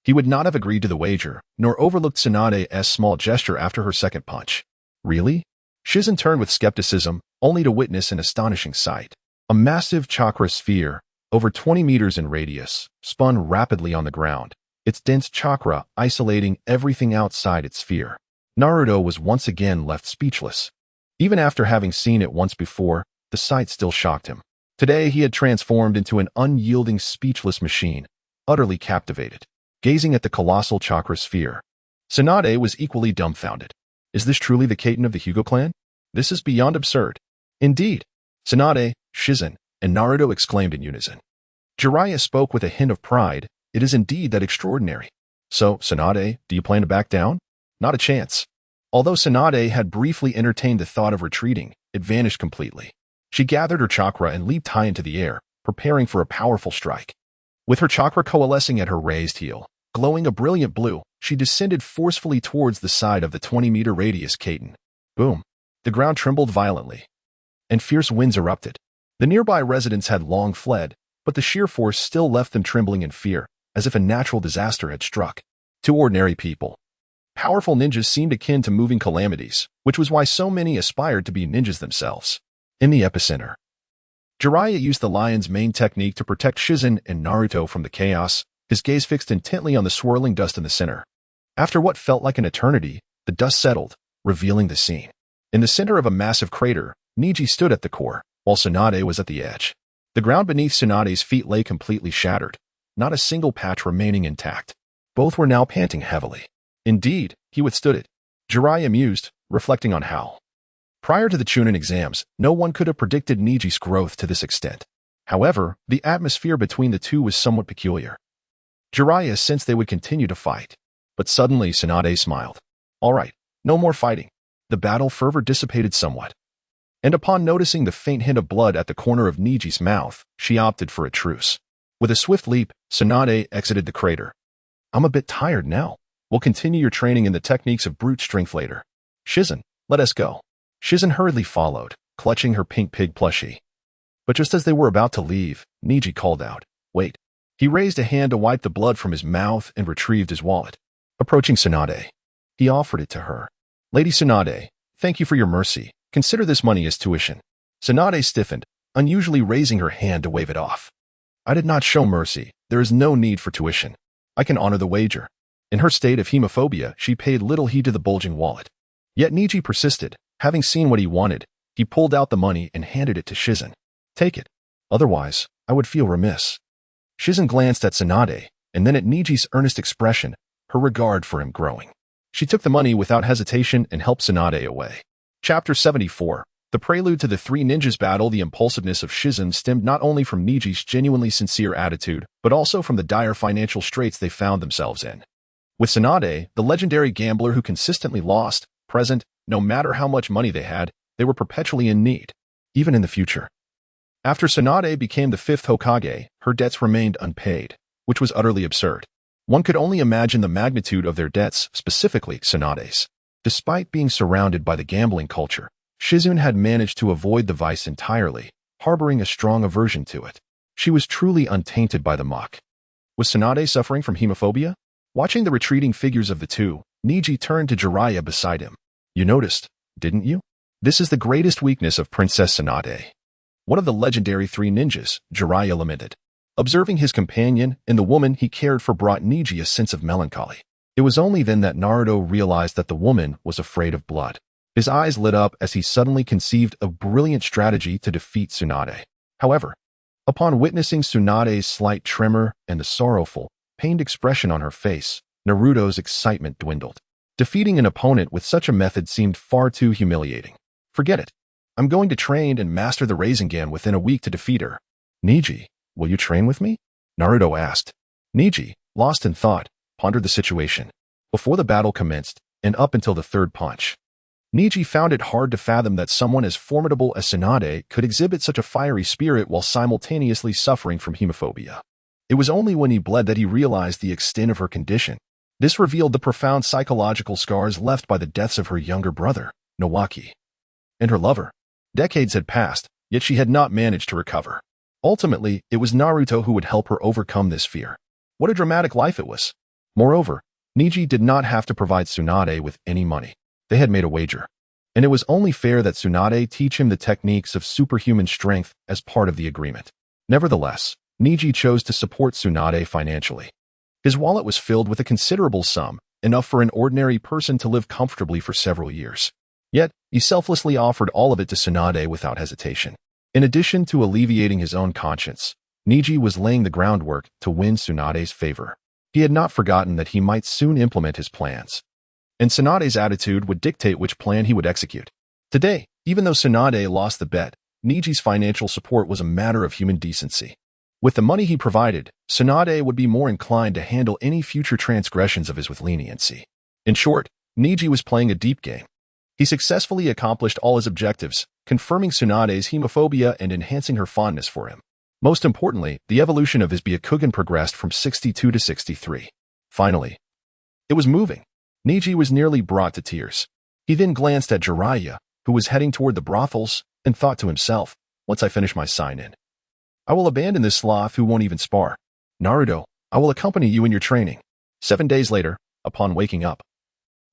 he would not have agreed to the wager, nor overlooked Tsunade's small gesture after her second punch. Really? Shizune turned with skepticism, only to witness an astonishing sight. A massive chakra sphere, over 20 meters in radius, spun rapidly on the ground, its dense chakra isolating everything outside its sphere. Naruto was once again left speechless. Even after having seen it once before, the sight still shocked him. Today he had transformed into an unyielding, speechless machine, utterly captivated, gazing at the colossal chakra sphere. Tsunade was equally dumbfounded. Is this truly the Kaiten of the Hyuga clan? This is beyond absurd. Indeed, Tsunade, Shizune, and Naruto exclaimed in unison. Jiraiya spoke with a hint of pride. It is indeed that extraordinary. So, Tsunade, do you plan to back down? Not a chance. Although Tsunade had briefly entertained the thought of retreating, it vanished completely. She gathered her chakra and leaped high into the air, preparing for a powerful strike. With her chakra coalescing at her raised heel, glowing a brilliant blue, she descended forcefully towards the side of the 20-meter radius Kaiten. Boom. The ground trembled violently, and fierce winds erupted. The nearby residents had long fled, but the sheer force still left them trembling in fear, as if a natural disaster had struck. To ordinary people, powerful ninjas seemed akin to moving calamities, which was why so many aspired to be ninjas themselves. In the epicenter, Jiraiya used the lion's mane technique to protect Shizune and Naruto from the chaos, his gaze fixed intently on the swirling dust in the center. After what felt like an eternity, the dust settled, revealing the scene. In the center of a massive crater, Neji stood at the core, while Tsunade was at the edge. The ground beneath Tsunade's feet lay completely shattered, not a single patch remaining intact. Both were now panting heavily. Indeed, he withstood it. Jiraiya mused, reflecting on how Prior to the Chunin Exams, no one could have predicted Neji's growth to this extent. However, the atmosphere between the two was somewhat peculiar. Jiraiya sensed they would continue to fight. But suddenly Tsunade smiled. All right, no more fighting. The battle fervor dissipated somewhat. And upon noticing the faint hint of blood at the corner of Neji's mouth, she opted for a truce. With a swift leap, Tsunade exited the crater. I'm a bit tired now. We'll continue your training in the techniques of brute strength later. Shizen, let us go. Shizen hurriedly followed, clutching her pink pig plushie. But just as they were about to leave, Neji called out, Wait. He raised a hand to wipe the blood from his mouth and retrieved his wallet. Approaching Tsunade, he offered it to her. Lady Tsunade, thank you for your mercy. Consider this money as tuition. Tsunade stiffened, unusually raising her hand to wave it off. I did not show mercy. There is no need for tuition. I can honor the wager. In her state of hemophobia, she paid little heed to the bulging wallet. Yet Neji persisted. Having seen what he wanted, he pulled out the money and handed it to Shizen. Take it. Otherwise, I would feel remiss. Shizen glanced at Tsunade, and then at Neji's earnest expression, her regard for him growing. She took the money without hesitation and helped Tsunade away. Chapter 74. The prelude to the three ninjas' battle. The impulsiveness of Shizen stemmed not only from Neji's genuinely sincere attitude, but also from the dire financial straits they found themselves in. With Tsunade, the legendary gambler who consistently lost, present, no matter how much money they had, they were perpetually in need, even in the future. After Tsunade became the fifth Hokage, her debts remained unpaid, which was utterly absurd. One could only imagine the magnitude of their debts, specifically Tsunade's. Despite being surrounded by the gambling culture, Shizen had managed to avoid the vice entirely, harboring a strong aversion to it. She was truly untainted by the muck. Was Tsunade suffering from hemophobia? Watching the retreating figures of the two, Neji turned to Jiraiya beside him. You noticed, didn't you? This is the greatest weakness of Princess Tsunade. One of the legendary three ninjas, Jiraiya lamented. Observing his companion and the woman he cared for brought Neji a sense of melancholy. It was only then that Naruto realized that the woman was afraid of blood. His eyes lit up as he suddenly conceived a brilliant strategy to defeat Tsunade. However, upon witnessing Tsunade's slight tremor and the sorrowful, pained expression on her face, Naruto's excitement dwindled. Defeating an opponent with such a method seemed far too humiliating. Forget it. I'm going to train and master the Rasengan within a week to defeat her. Neji, will you train with me? Naruto asked. Neji, lost in thought, pondered the situation. Before the battle commenced, and up until the third punch, Neji found it hard to fathom that someone as formidable as Tsunade could exhibit such a fiery spirit while simultaneously suffering from hemophobia. It was only when he bled that he realized the extent of her condition. This revealed the profound psychological scars left by the deaths of her younger brother, Nawaki, and her lover. Decades had passed, yet she had not managed to recover. Ultimately, it was Naruto who would help her overcome this fear. What a dramatic life it was. Moreover, Neji did not have to provide Tsunade with any money. They had made a wager. And it was only fair that Tsunade teach him the techniques of superhuman strength as part of the agreement. Nevertheless, Neji chose to support Tsunade financially. His wallet was filled with a considerable sum, enough for an ordinary person to live comfortably for several years. Yet, he selflessly offered all of it to Tsunade without hesitation. In addition to alleviating his own conscience, Neji was laying the groundwork to win Tsunade's favor. He had not forgotten that he might soon implement his plans. And Tsunade's attitude would dictate which plan he would execute. Today, even though Tsunade lost the bet, Neji's financial support was a matter of human decency. With the money he provided, Tsunade would be more inclined to handle any future transgressions of his with leniency. In short, Neji was playing a deep game. He successfully accomplished all his objectives, confirming Tsunade's hemophobia and enhancing her fondness for him. Most importantly, the evolution of his Byakugan progressed from 62 to 63. Finally, it was moving. Neji was nearly brought to tears. He then glanced at Jiraiya, who was heading toward the brothels, and thought to himself, once I finish my sign-in, I will abandon this sloth who won't even spar. Naruto, I will accompany you in your training. 7 days later, upon waking up,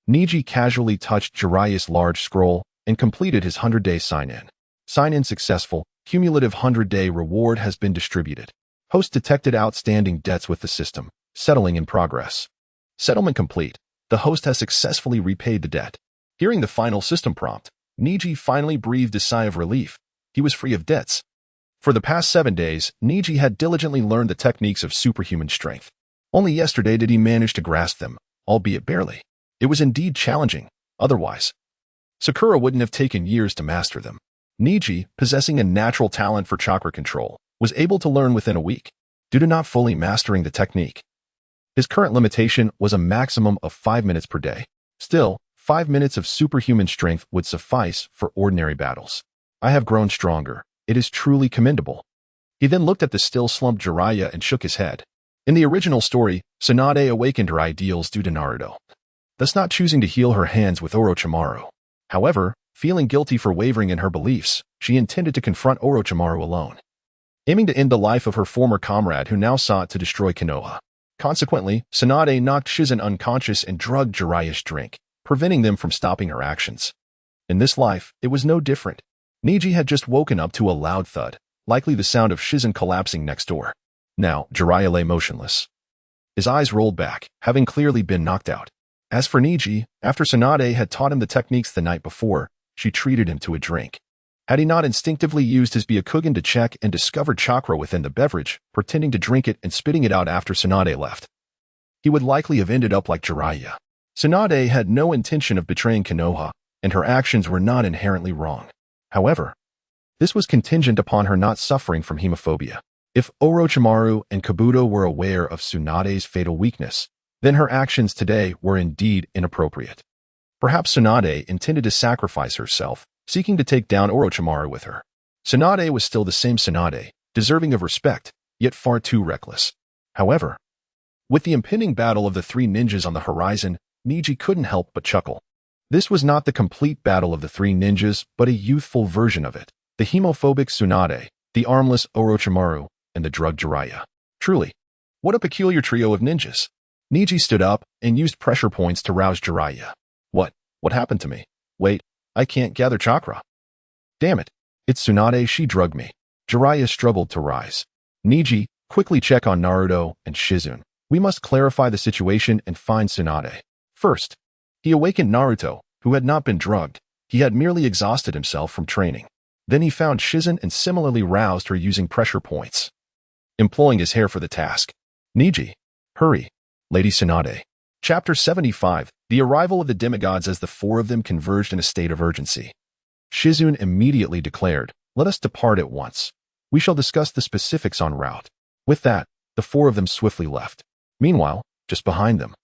Neji casually touched Jiraiya's large scroll and completed his 100-day sign-in. Sign-in successful, cumulative 100-day reward has been distributed. Host detected outstanding debts with the system, settling in progress. Settlement complete. The host has successfully repaid the debt. Hearing the final system prompt, Neji finally breathed a sigh of relief. He was free of debts. For the past 7 days, Neji had diligently learned the techniques of superhuman strength. Only yesterday did he manage to grasp them, albeit barely. It was indeed challenging. Otherwise, Sakura wouldn't have taken years to master them. Neji, possessing a natural talent for chakra control, was able to learn within a week, due to not fully mastering the technique. His current limitation was a maximum of 5 minutes per day. Still, 5 minutes of superhuman strength would suffice for ordinary battles. I have grown stronger. It is truly commendable. He then looked at the still slumped Jiraiya and shook his head. In the original story, Tsunade awakened her ideals due to Naruto, thus not choosing to heal her hands with Orochimaru. However, feeling guilty for wavering in her beliefs, she intended to confront Orochimaru alone, aiming to end the life of her former comrade who now sought to destroy Konoha. Consequently, Tsunade knocked Shizen unconscious and drugged Jiraiya's drink, preventing them from stopping her actions. In this life, it was no different. Neji had just woken up to a loud thud, likely the sound of Shizen collapsing next door. Now, Jiraiya lay motionless. His eyes rolled back, having clearly been knocked out. As for Neji, after Tsunade had taught him the techniques the night before, she treated him to a drink. Had he not instinctively used his Byakugan to check and discovered chakra within the beverage, pretending to drink it and spitting it out after Tsunade left, he would likely have ended up like Jiraiya. Tsunade had no intention of betraying Konoha, and her actions were not inherently wrong. However, this was contingent upon her not suffering from hemophobia. If Orochimaru and Kabuto were aware of Tsunade's fatal weakness, then her actions today were indeed inappropriate. Perhaps Tsunade intended to sacrifice herself, seeking to take down Orochimaru with her. Tsunade was still the same Tsunade, deserving of respect, yet far too reckless. However, with the impending battle of the three ninjas on the horizon, Neji couldn't help but chuckle. This was not the complete battle of the three ninjas, but a youthful version of it. The hemophobic Tsunade, the armless Orochimaru, and the drugged Jiraiya. Truly, what a peculiar trio of ninjas. Neji stood up and used pressure points to rouse Jiraiya. What happened to me? Wait, I can't gather chakra. Damn it, it's Tsunade, she drugged me. Jiraiya struggled to rise. Neji, quickly check on Naruto and Shizen. We must clarify the situation and find Tsunade. First, he awakened Naruto, who had not been drugged. He had merely exhausted himself from training. Then he found Shizen and similarly roused her using pressure points, employing his hair for the task. Neji, hurry. Lady Tsunade. Chapter 75, The Arrival of the Demigods. As the four of them converged in a state of urgency, Shizen immediately declared, "Let us depart at once. We shall discuss the specifics en route." With that, the four of them swiftly left. Meanwhile, just behind them,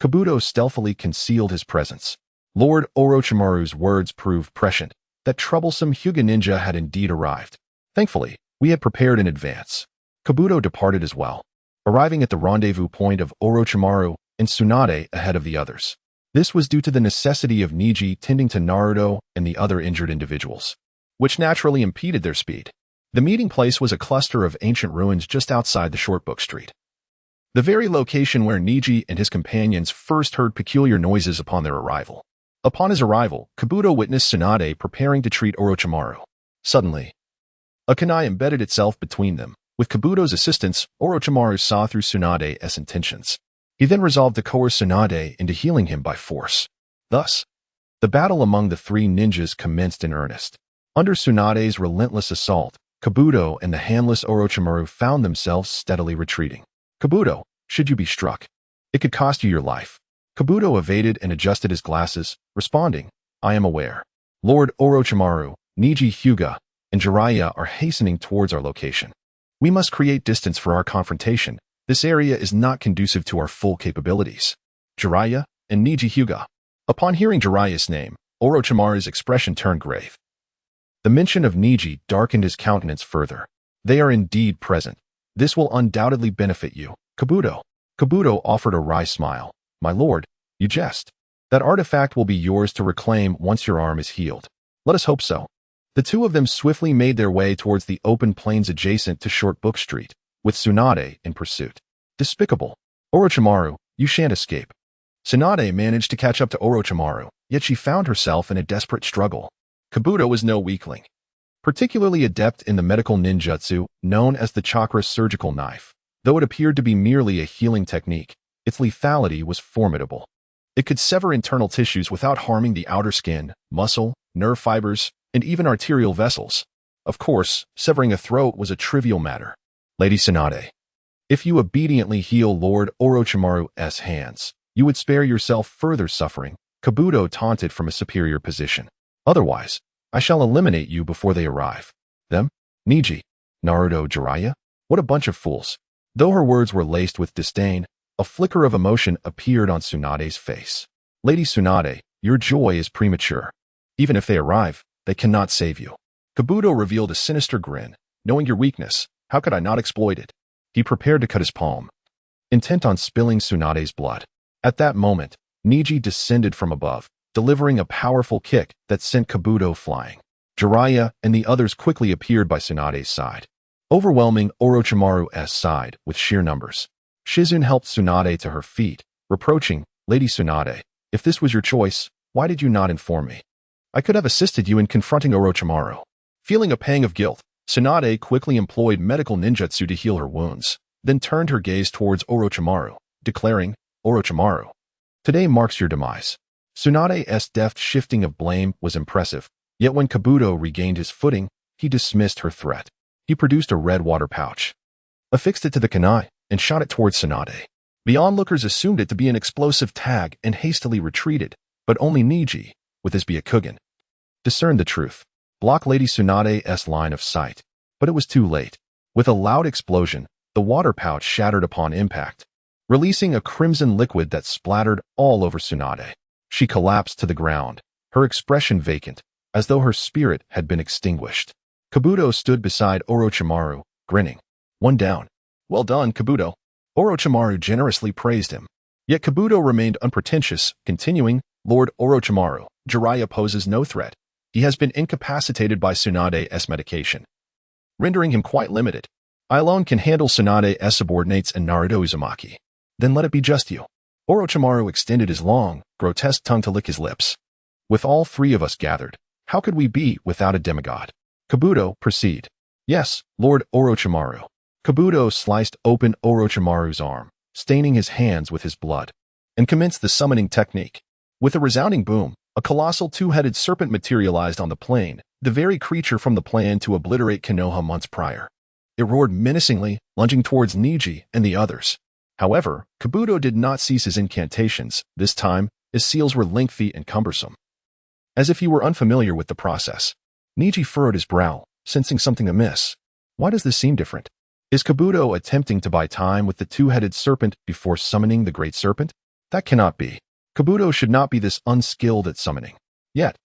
Kabuto stealthily concealed his presence. Lord Orochimaru's words proved prescient. That troublesome Hyuga ninja had indeed arrived. Thankfully, we had prepared in advance. Kabuto departed as well, arriving at the rendezvous point of Orochimaru and Tsunade ahead of the others. This was due to the necessity of Neji tending to Naruto and the other injured individuals, which naturally impeded their speed. The meeting place was a cluster of ancient ruins just outside the Shortbook Street, the very location where Neji and his companions first heard peculiar noises upon their arrival. Upon his arrival, Kabuto witnessed Tsunade preparing to treat Orochimaru. Suddenly, a kunai embedded itself between them. With Kabuto's assistance, Orochimaru saw through Tsunade's intentions. He then resolved to coerce Tsunade into healing him by force. Thus, the battle among the three ninjas commenced in earnest. Under Tsunade's relentless assault, Kabuto and the handless Orochimaru found themselves steadily retreating. Kabuto, should you be struck, it could cost you your life. Kabuto evaded and adjusted his glasses, responding, I am aware. Lord Orochimaru, Neji Hyuga, and Jiraiya are hastening towards our location. We must create distance for our confrontation. This area is not conducive to our full capabilities. Jiraiya and Neji Hyuga. Upon hearing Jiraiya's name, Orochimaru's expression turned grave. The mention of Neji darkened his countenance further. They are indeed present. This will undoubtedly benefit you, Kabuto. Kabuto offered a wry smile. My lord, you jest. That artifact will be yours to reclaim once your arm is healed. Let us hope so. The two of them swiftly made their way towards the open plains adjacent to Shortbook Street, with Tsunade in pursuit. Despicable. Orochimaru, you shan't escape. Tsunade managed to catch up to Orochimaru, yet she found herself in a desperate struggle. Kabuto was no weakling, particularly adept in the medical ninjutsu known as the chakra surgical knife. Though it appeared to be merely a healing technique, its lethality was formidable. It could sever internal tissues without harming the outer skin, muscle, nerve fibers, and even arterial vessels. Of course, severing a throat was a trivial matter. Lady Tsunade, if you obediently heal Lord Orochimaru's hands, you would spare yourself further suffering, Kabuto taunted from a superior position. Otherwise, I shall eliminate you before they arrive. Them? Neji, Naruto, Jiraiya? What a bunch of fools. Though her words were laced with disdain, a flicker of emotion appeared on Tsunade's face. Lady Tsunade, your joy is premature. Even if they arrive, they cannot save you. Kabuto revealed a sinister grin. Knowing your weakness, how could I not exploit it? He prepared to cut his palm, intent on spilling Tsunade's blood. At that moment, Neji descended from above, delivering a powerful kick that sent Kabuto flying. Jiraiya and the others quickly appeared by Tsunade's side, overwhelming Orochimaru's side with sheer numbers. Shizune helped Tsunade to her feet, reproaching, Lady Tsunade, if this was your choice, why did you not inform me? I could have assisted you in confronting Orochimaru. Feeling a pang of guilt, Tsunade quickly employed medical ninjutsu to heal her wounds, then turned her gaze towards Orochimaru, declaring, Orochimaru, today marks your demise. Tsunade's deft shifting of blame was impressive, yet when Kabuto regained his footing, he dismissed her threat. He produced a red water pouch, affixed it to the kunai, and shot it towards Tsunade. The onlookers assumed it to be an explosive tag and hastily retreated, but only Neji, with his Byakugan, discerned the truth. Block Lady Tsunade's line of sight. But it was too late. With a loud explosion, the water pouch shattered upon impact, releasing a crimson liquid that splattered all over Tsunade. She collapsed to the ground, her expression vacant, as though her spirit had been extinguished. Kabuto stood beside Orochimaru, grinning. One down. Well done, Kabuto. Orochimaru generously praised him. Yet Kabuto remained unpretentious, continuing, Lord Orochimaru, Jiraiya poses no threat. He has been incapacitated by Tsunade's medication, rendering him quite limited. I alone can handle Tsunade's subordinates and Naruto Uzumaki. Then let it be just you. Orochimaru extended his long, grotesque tongue to lick his lips. With all three of us gathered, how could we be without a demigod? Kabuto, proceed. Yes, Lord Orochimaru. Kabuto sliced open Orochimaru's arm, staining his hands with his blood, and commenced the summoning technique. With a resounding boom, a colossal two-headed serpent materialized on the plain, the very creature from the plan to obliterate Konoha months prior. It roared menacingly, lunging towards Neji and the others. However, Kabuto did not cease his incantations. This time, his seals were lengthy and cumbersome. As if he were unfamiliar with the process, Neji furrowed his brow, sensing something amiss. Why does this seem different? Is Kabuto attempting to buy time with the two-headed serpent before summoning the great serpent? That cannot be. Kabuto should not be this unskilled at summoning. Yet,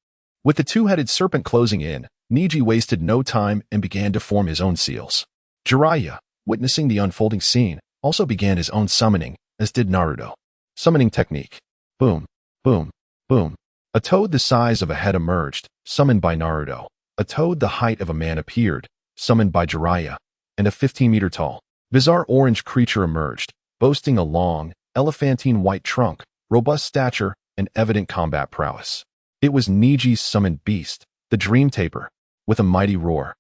with the two-headed serpent closing in, Neji wasted no time and began to form his own seals. Jiraiya, witnessing the unfolding scene, also began his own summoning, as did Naruto. Summoning technique. Boom, boom, boom. A toad the size of a head emerged, summoned by Naruto. A toad the height of a man appeared, summoned by Jiraiya. And a 15-meter-tall, bizarre orange creature emerged, boasting a long, elephantine white trunk, robust stature, and evident combat prowess. It was Neji's summoned beast, the Dream Taper. With a mighty roar,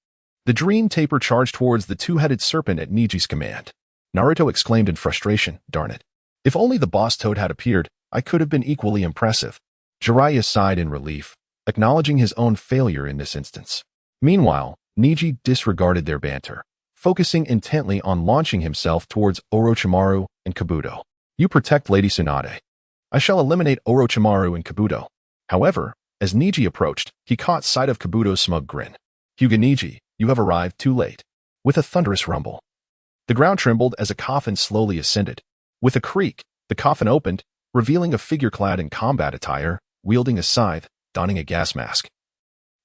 the Dream Taper charged towards the two-headed serpent at Neji's command. Naruto exclaimed in frustration, darn it. If only the boss toad had appeared, I could have been equally impressive. Jiraiya sighed in relief, acknowledging his own failure in this instance. Meanwhile, Neji disregarded their banter, focusing intently on launching himself towards Orochimaru and Kabuto. You protect Lady Tsunade. I shall eliminate Orochimaru and Kabuto. However, as Neji approached, he caught sight of Kabuto's smug grin. Hyuga Neji, you have arrived too late. With a thunderous rumble, the ground trembled as a coffin slowly ascended. With a creak, the coffin opened, revealing a figure clad in combat attire, wielding a scythe, donning a gas mask,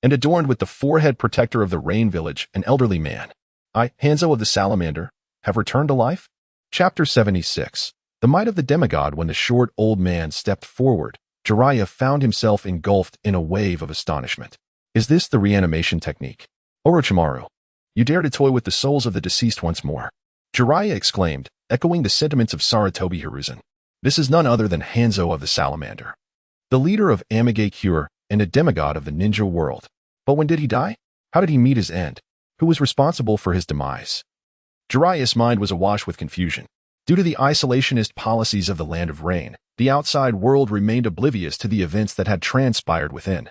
and adorned with the forehead protector of the Rain Village, an elderly man. I, Hanzo of the Salamander, have returned to life? Chapter 76. The might of the demigod. When the short old man stepped forward, Jiraiya found himself engulfed in a wave of astonishment. Is this the reanimation technique? Orochimaru, you dare to toy with the souls of the deceased once more. Jiraiya exclaimed, echoing the sentiments of Saratobi Hiruzen. This is none other than Hanzo of the Salamander, the leader of Amigakure and a demigod of the ninja world. But when did he die? How did he meet his end? Who was responsible for his demise? Jiraiya's mind was awash with confusion. Due to the isolationist policies of the Land of Rain, the outside world remained oblivious to the events that had transpired within,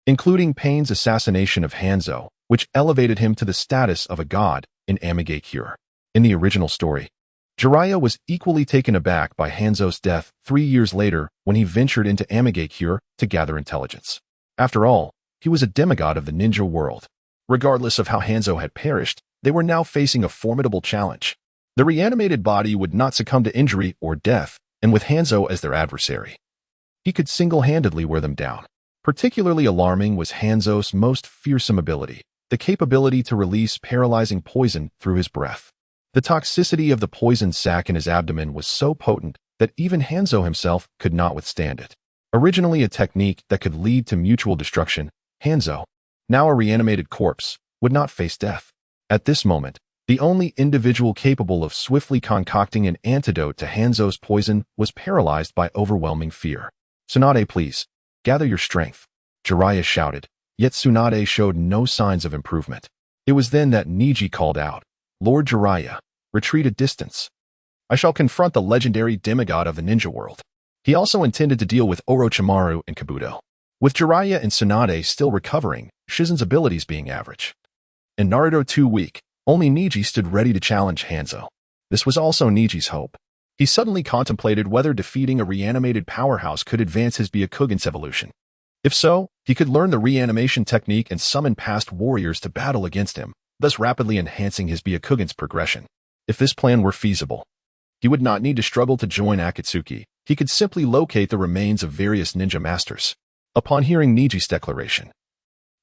including Pain's assassination of Hanzo, which elevated him to the status of a god in Amigakure. In the original story, Jiraiya was equally taken aback by Hanzo's death 3 years later when he ventured into Amigakure to gather intelligence. After all, he was a demigod of the ninja world. Regardless of how Hanzo had perished, they were now facing a formidable challenge. The reanimated body would not succumb to injury or death, and with Hanzo as their adversary, he could single-handedly wear them down. Particularly alarming was Hanzo's most fearsome ability, the capability to release paralyzing poison through his breath. The toxicity of the poison sac in his abdomen was so potent that even Hanzo himself could not withstand it. Originally a technique that could lead to mutual destruction, Hanzo, now a reanimated corpse, would not face death. At this moment, the only individual capable of swiftly concocting an antidote to Hanzo's poison was paralyzed by overwhelming fear. "Tsunade, please, gather your strength," Jiraiya shouted, yet Tsunade showed no signs of improvement. It was then that Neji called out, "Lord Jiraiya, retreat a distance. I shall confront the legendary demigod of the ninja world." He also intended to deal with Orochimaru and Kabuto. With Jiraiya and Tsunade still recovering, Shizen's abilities being average, and Naruto too weak, only Neji stood ready to challenge Hanzo. This was also Neji's hope. He suddenly contemplated whether defeating a reanimated powerhouse could advance his Byakugan's evolution. If so, he could learn the reanimation technique and summon past warriors to battle against him, thus rapidly enhancing his Byakugan's progression. If this plan were feasible, he would not need to struggle to join Akatsuki. He could simply locate the remains of various ninja masters. Upon hearing Neji's declaration,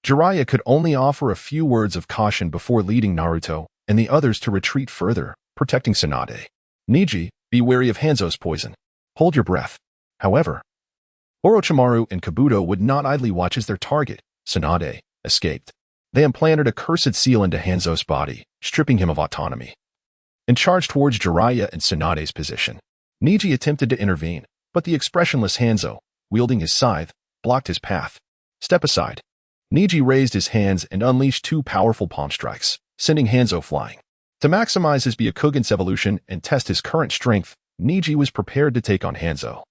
Jiraiya could only offer a few words of caution before leading Naruto and the others to retreat further, protecting Tsunade. "Neji, be wary of Hanzo's poison. Hold your breath." However, Orochimaru and Kabuto would not idly watch as their target, Tsunade, escaped. They implanted a cursed seal into Hanzo's body, stripping him of autonomy, and charged towards Jiraiya and Tsunade's position. Neji attempted to intervene, but the expressionless Hanzo, wielding his scythe, blocked his path. "Step aside." Neji raised his hands and unleashed two powerful palm strikes, sending Hanzo flying. To maximize his Byakugan's evolution and test his current strength, Neji was prepared to take on Hanzo,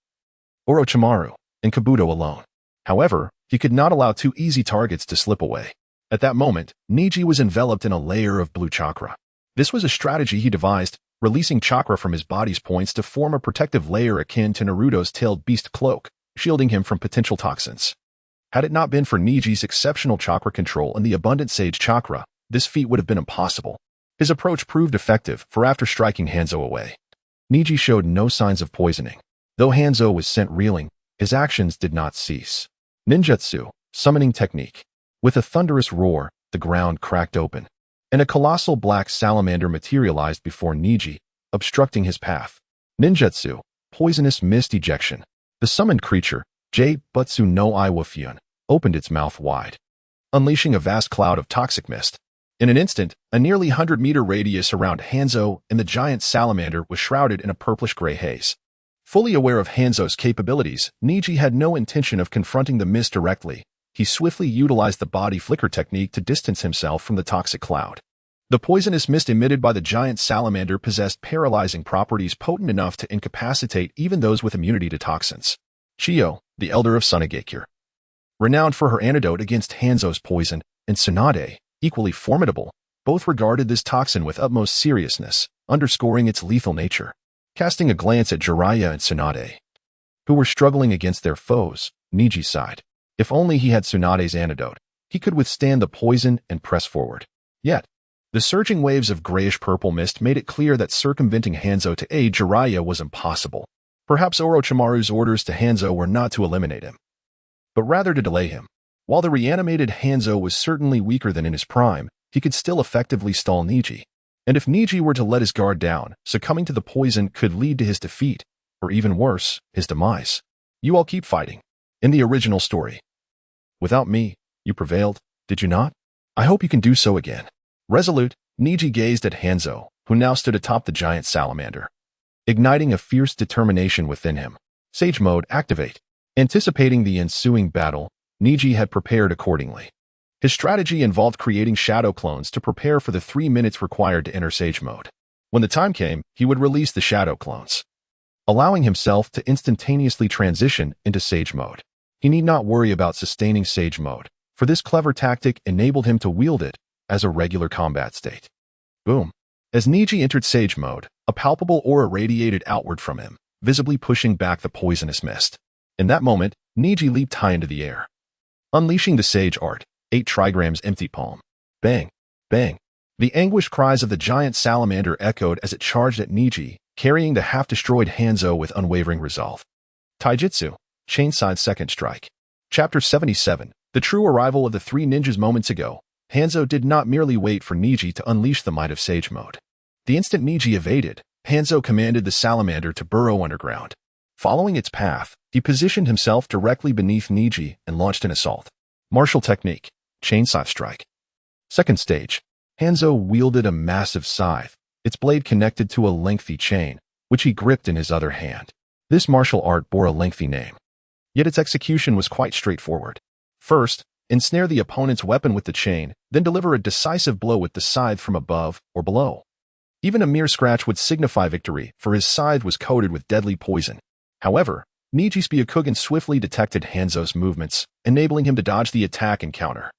Orochimaru, and Kabuto alone. However, he could not allow two easy targets to slip away. At that moment, Neji was enveloped in a layer of blue chakra. This was a strategy he devised, releasing chakra from his body's points to form a protective layer akin to Naruto's tailed beast cloak, shielding him from potential toxins. Had it not been for Neji's exceptional chakra control and the abundant sage chakra, this feat would have been impossible. His approach proved effective, for after striking Hanzo away, Neji showed no signs of poisoning. Though Hanzo was sent reeling, his actions did not cease. Ninjutsu, summoning technique. With a thunderous roar, the ground cracked open, and a colossal black salamander materialized before Neji, obstructing his path. Ninjutsu, poisonous mist ejection. The summoned creature, Butsu no Iwafyun, opened its mouth wide, unleashing a vast cloud of toxic mist. In an instant, a nearly 100-meter radius around Hanzo and the giant salamander was shrouded in a purplish-gray haze. Fully aware of Hanzo's capabilities, Neji had no intention of confronting the mist directly. He swiftly utilized the body flicker technique to distance himself from the toxic cloud. The poisonous mist emitted by the giant salamander possessed paralyzing properties potent enough to incapacitate even those with immunity to toxins. Chiyo, the elder of Sunagakure, renowned for her antidote against Hanzo's poison, and Tsunade, equally formidable, both regarded this toxin with utmost seriousness, underscoring its lethal nature. Casting a glance at Jiraiya and Tsunade, who were struggling against their foes, Neji sighed. If only he had Tsunade's antidote, he could withstand the poison and press forward. Yet, the surging waves of grayish-purple mist made it clear that circumventing Hanzo to aid Jiraiya was impossible. Perhaps Orochimaru's orders to Hanzo were not to eliminate him, but rather to delay him. While the reanimated Hanzo was certainly weaker than in his prime, he could still effectively stall Neji. And if Neji were to let his guard down, succumbing to the poison could lead to his defeat, or even worse, his demise. You all keep fighting. In the original story, without me, you prevailed, did you not? I hope you can do so again. Resolute, Neji gazed at Hanzo, who now stood atop the giant salamander, igniting a fierce determination within him. Sage mode activate. Anticipating the ensuing battle, Neji had prepared accordingly. His strategy involved creating shadow clones to prepare for the 3 minutes required to enter Sage mode. When the time came, he would release the shadow clones, allowing himself to instantaneously transition into Sage mode. He need not worry about sustaining Sage mode, for this clever tactic enabled him to wield it as a regular combat state. Boom. As Neji entered Sage mode, a palpable aura radiated outward from him, visibly pushing back the poisonous mist. In that moment, Neji leaped high into the air, unleashing the Sage Art, 8 trigrams empty palm. Bang! Bang! The anguished cries of the giant salamander echoed as it charged at Neji, carrying the half-destroyed Hanzo with unwavering resolve. Taijutsu, Chainside Second Strike. Chapter 77, The True Arrival of the Three Ninjas. Moments ago, Hanzo did not merely wait for Neji to unleash the might of Sage Mode. The instant Neji evaded, Hanzo commanded the salamander to burrow underground. Following its path, he positioned himself directly beneath Neji and launched an assault. Martial Technique, Chainside Strike. Second stage, Hanzo wielded a massive scythe, its blade connected to a lengthy chain, which he gripped in his other hand. This martial art bore a lengthy name. Yet its execution was quite straightforward. First, ensnare the opponent's weapon with the chain, then deliver a decisive blow with the scythe from above or below. Even a mere scratch would signify victory, for his scythe was coated with deadly poison. However, Neji's Byakugan swiftly detected Hanzo's movements, enabling him to dodge the attack and counter.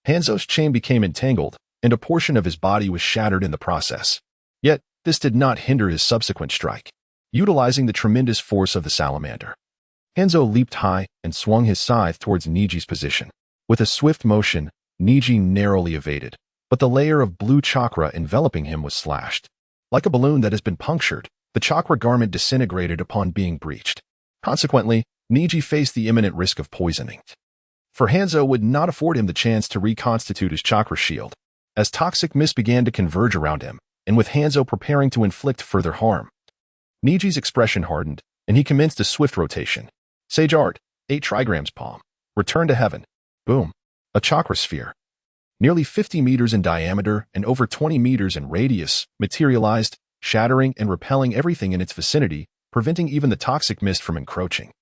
Hanzo's chain became entangled, and a portion of his body was shattered in the process. Yet, this did not hinder his subsequent strike. Utilizing the tremendous force of the salamander, Hanzo leaped high and swung his scythe towards Neji's position. With a swift motion, Neji narrowly evaded, but the layer of blue chakra enveloping him was slashed. Like a balloon that has been punctured, the chakra garment disintegrated upon being breached. Consequently, Neji faced the imminent risk of poisoning. For Hanzo would not afford him the chance to reconstitute his chakra shield, as toxic mist began to converge around him, and with Hanzo preparing to inflict further harm. Neji's expression hardened, and he commenced a swift rotation. Sage Art, 8 trigrams palm. Return to heaven. Boom. A chakra sphere, nearly 50 meters in diameter and over 20 meters in radius, materialized, shattering and repelling everything in its vicinity, preventing even the toxic mist from encroaching.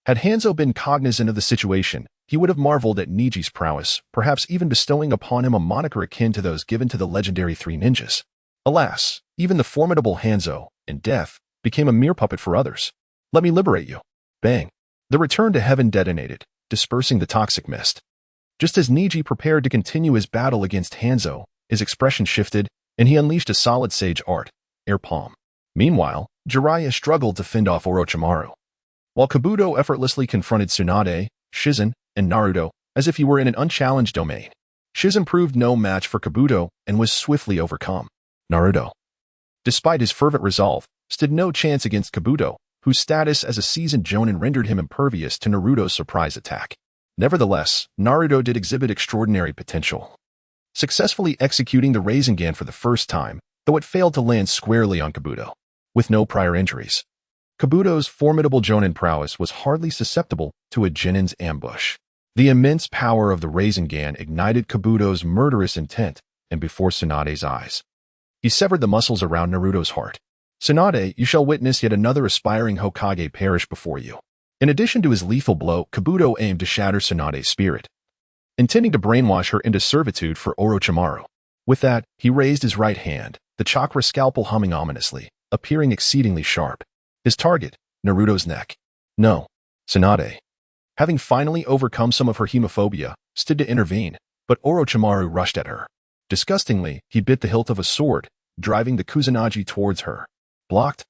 Had Hanzo been cognizant of the situation, he would have marveled at Neji's prowess, perhaps even bestowing upon him a moniker akin to those given to the legendary Three Ninjas. Alas, even the formidable Hanzo, in death, became a mere puppet for others. Let me liberate you. Bang. The return to heaven detonated, dispersing the toxic mist. Just as Neji prepared to continue his battle against Hanzo, his expression shifted, and he unleashed a solid Sage Art, Air Palm. Meanwhile, Jiraiya struggled to fend off Orochimaru, while Kabuto effortlessly confronted Tsunade, Shizen, and Naruto as if he were in an unchallenged domain. Shizen proved no match for Kabuto and was swiftly overcome. Naruto, despite his fervent resolve, stood no chance against Kabuto, whose status as a seasoned jonin rendered him impervious to Naruto's surprise attack. Nevertheless, Naruto did exhibit extraordinary potential, successfully executing the Rasengan for the first time, though it failed to land squarely on Kabuto. With no prior injuries, Kabuto's formidable jonin prowess was hardly susceptible to a genin's ambush. The immense power of the Rasengan ignited Kabuto's murderous intent, and before Tsunade's eyes, he severed the muscles around Naruto's heart. Tsunade, you shall witness yet another aspiring Hokage perish before you. In addition to his lethal blow, Kabuto aimed to shatter Tsunade's spirit, intending to brainwash her into servitude for Orochimaru. With that, he raised his right hand, the chakra scalpel humming ominously, appearing exceedingly sharp. His target, Naruto's neck. No. Tsunade, having finally overcome some of her hemophobia, stood to intervene, but Orochimaru rushed at her. Disgustingly, he bit the hilt of a sword, driving the Kusanagi towards her. Blocked.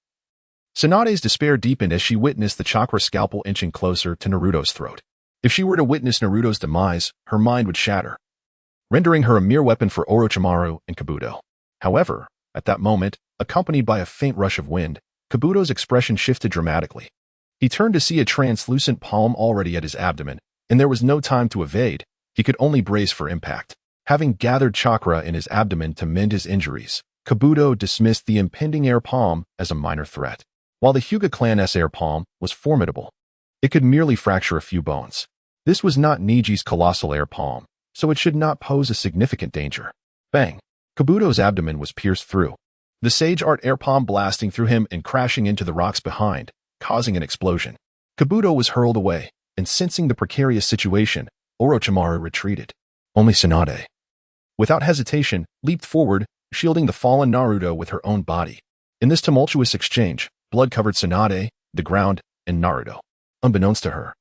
Tsunade's despair deepened as she witnessed the chakra scalpel inching closer to Naruto's throat. If she were to witness Naruto's demise, her mind would shatter, rendering her a mere weapon for Orochimaru and Kabuto. However, at that moment, accompanied by a faint rush of wind, Kabuto's expression shifted dramatically. He turned to see a translucent palm already at his abdomen, and there was no time to evade. He could only brace for impact. Having gathered chakra in his abdomen to mend his injuries, Kabuto dismissed the impending air palm as a minor threat. While the Hyuga clan's air palm was formidable, it could merely fracture a few bones. This was not Neji's colossal air palm, so it should not pose a significant danger. Bang! Kabuto's abdomen was pierced through, the Sage Art air palm blasting through him and crashing into the rocks behind, causing an explosion. Kabuto was hurled away, and sensing the precarious situation, Orochimaru retreated. Only Tsunade, without hesitation, leaped forward, shielding the fallen Naruto with her own body. In this tumultuous exchange, blood covered Tsunade, the ground, and Naruto. Unbeknownst to her,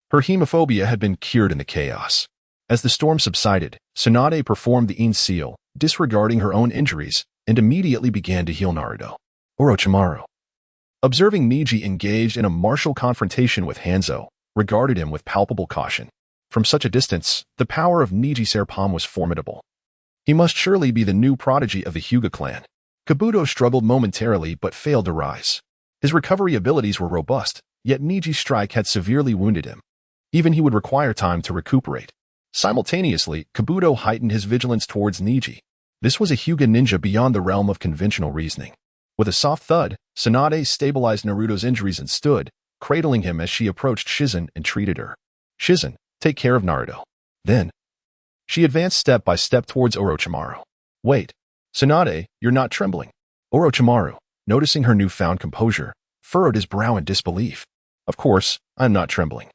her hemophobia had been cured in the chaos. As the storm subsided, Tsunade performed the Yin seal, disregarding her own injuries, and immediately began to heal Naruto. Orochimaru, observing Neji engaged in a martial confrontation with Hanzo, regarded him with palpable caution. From such a distance, the power of Neji Serpom was formidable. He must surely be the new prodigy of the Hyuga clan. Kabuto struggled momentarily but failed to rise. His recovery abilities were robust, yet Neji's strike had severely wounded him. Even he would require time to recuperate. Simultaneously, Kabuto heightened his vigilance towards Neji. This was a Hyuga ninja beyond the realm of conventional reasoning. With a soft thud, Tsunade stabilized Naruto's injuries and stood, cradling him as she approached Shizen and treated her. Shizen, take care of Naruto. Then, she advanced step by step towards Orochimaru. Wait, Tsunade, you're not trembling. Orochimaru, noticing her newfound composure, furrowed his brow in disbelief. Of course, I'm not trembling.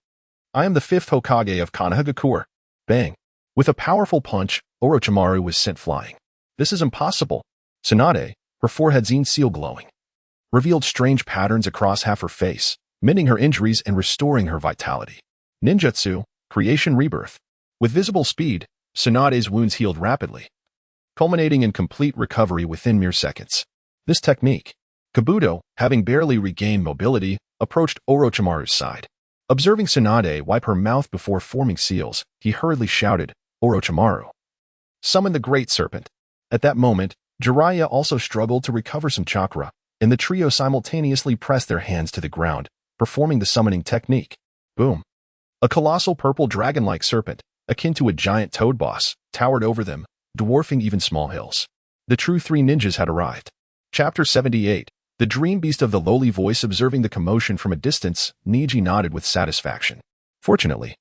I am the 5th Hokage of Konohagakure. Bang. With a powerful punch, Orochimaru was sent flying. This is impossible. Tsunade, her forehead's seal glowing, revealed strange patterns across half her face, mending her injuries and restoring her vitality. Ninjutsu, creation rebirth. With visible speed, Tsunade's wounds healed rapidly, culminating in complete recovery within mere seconds. This technique, Kabuto, having barely regained mobility, approached Orochimaru's side. Observing Tsunade wipe her mouth before forming seals, he hurriedly shouted, Orochimaru, summon the Great Serpent. At that moment, Jiraiya also struggled to recover some chakra, and the trio simultaneously pressed their hands to the ground, performing the summoning technique. Boom. A colossal purple dragon-like serpent, akin to a giant toad boss, towered over them, dwarfing even small hills. The true three ninjas had arrived. Chapter 78. The dream beast of the lowly voice. Observing the commotion from a distance, Neji nodded with satisfaction. Fortunately,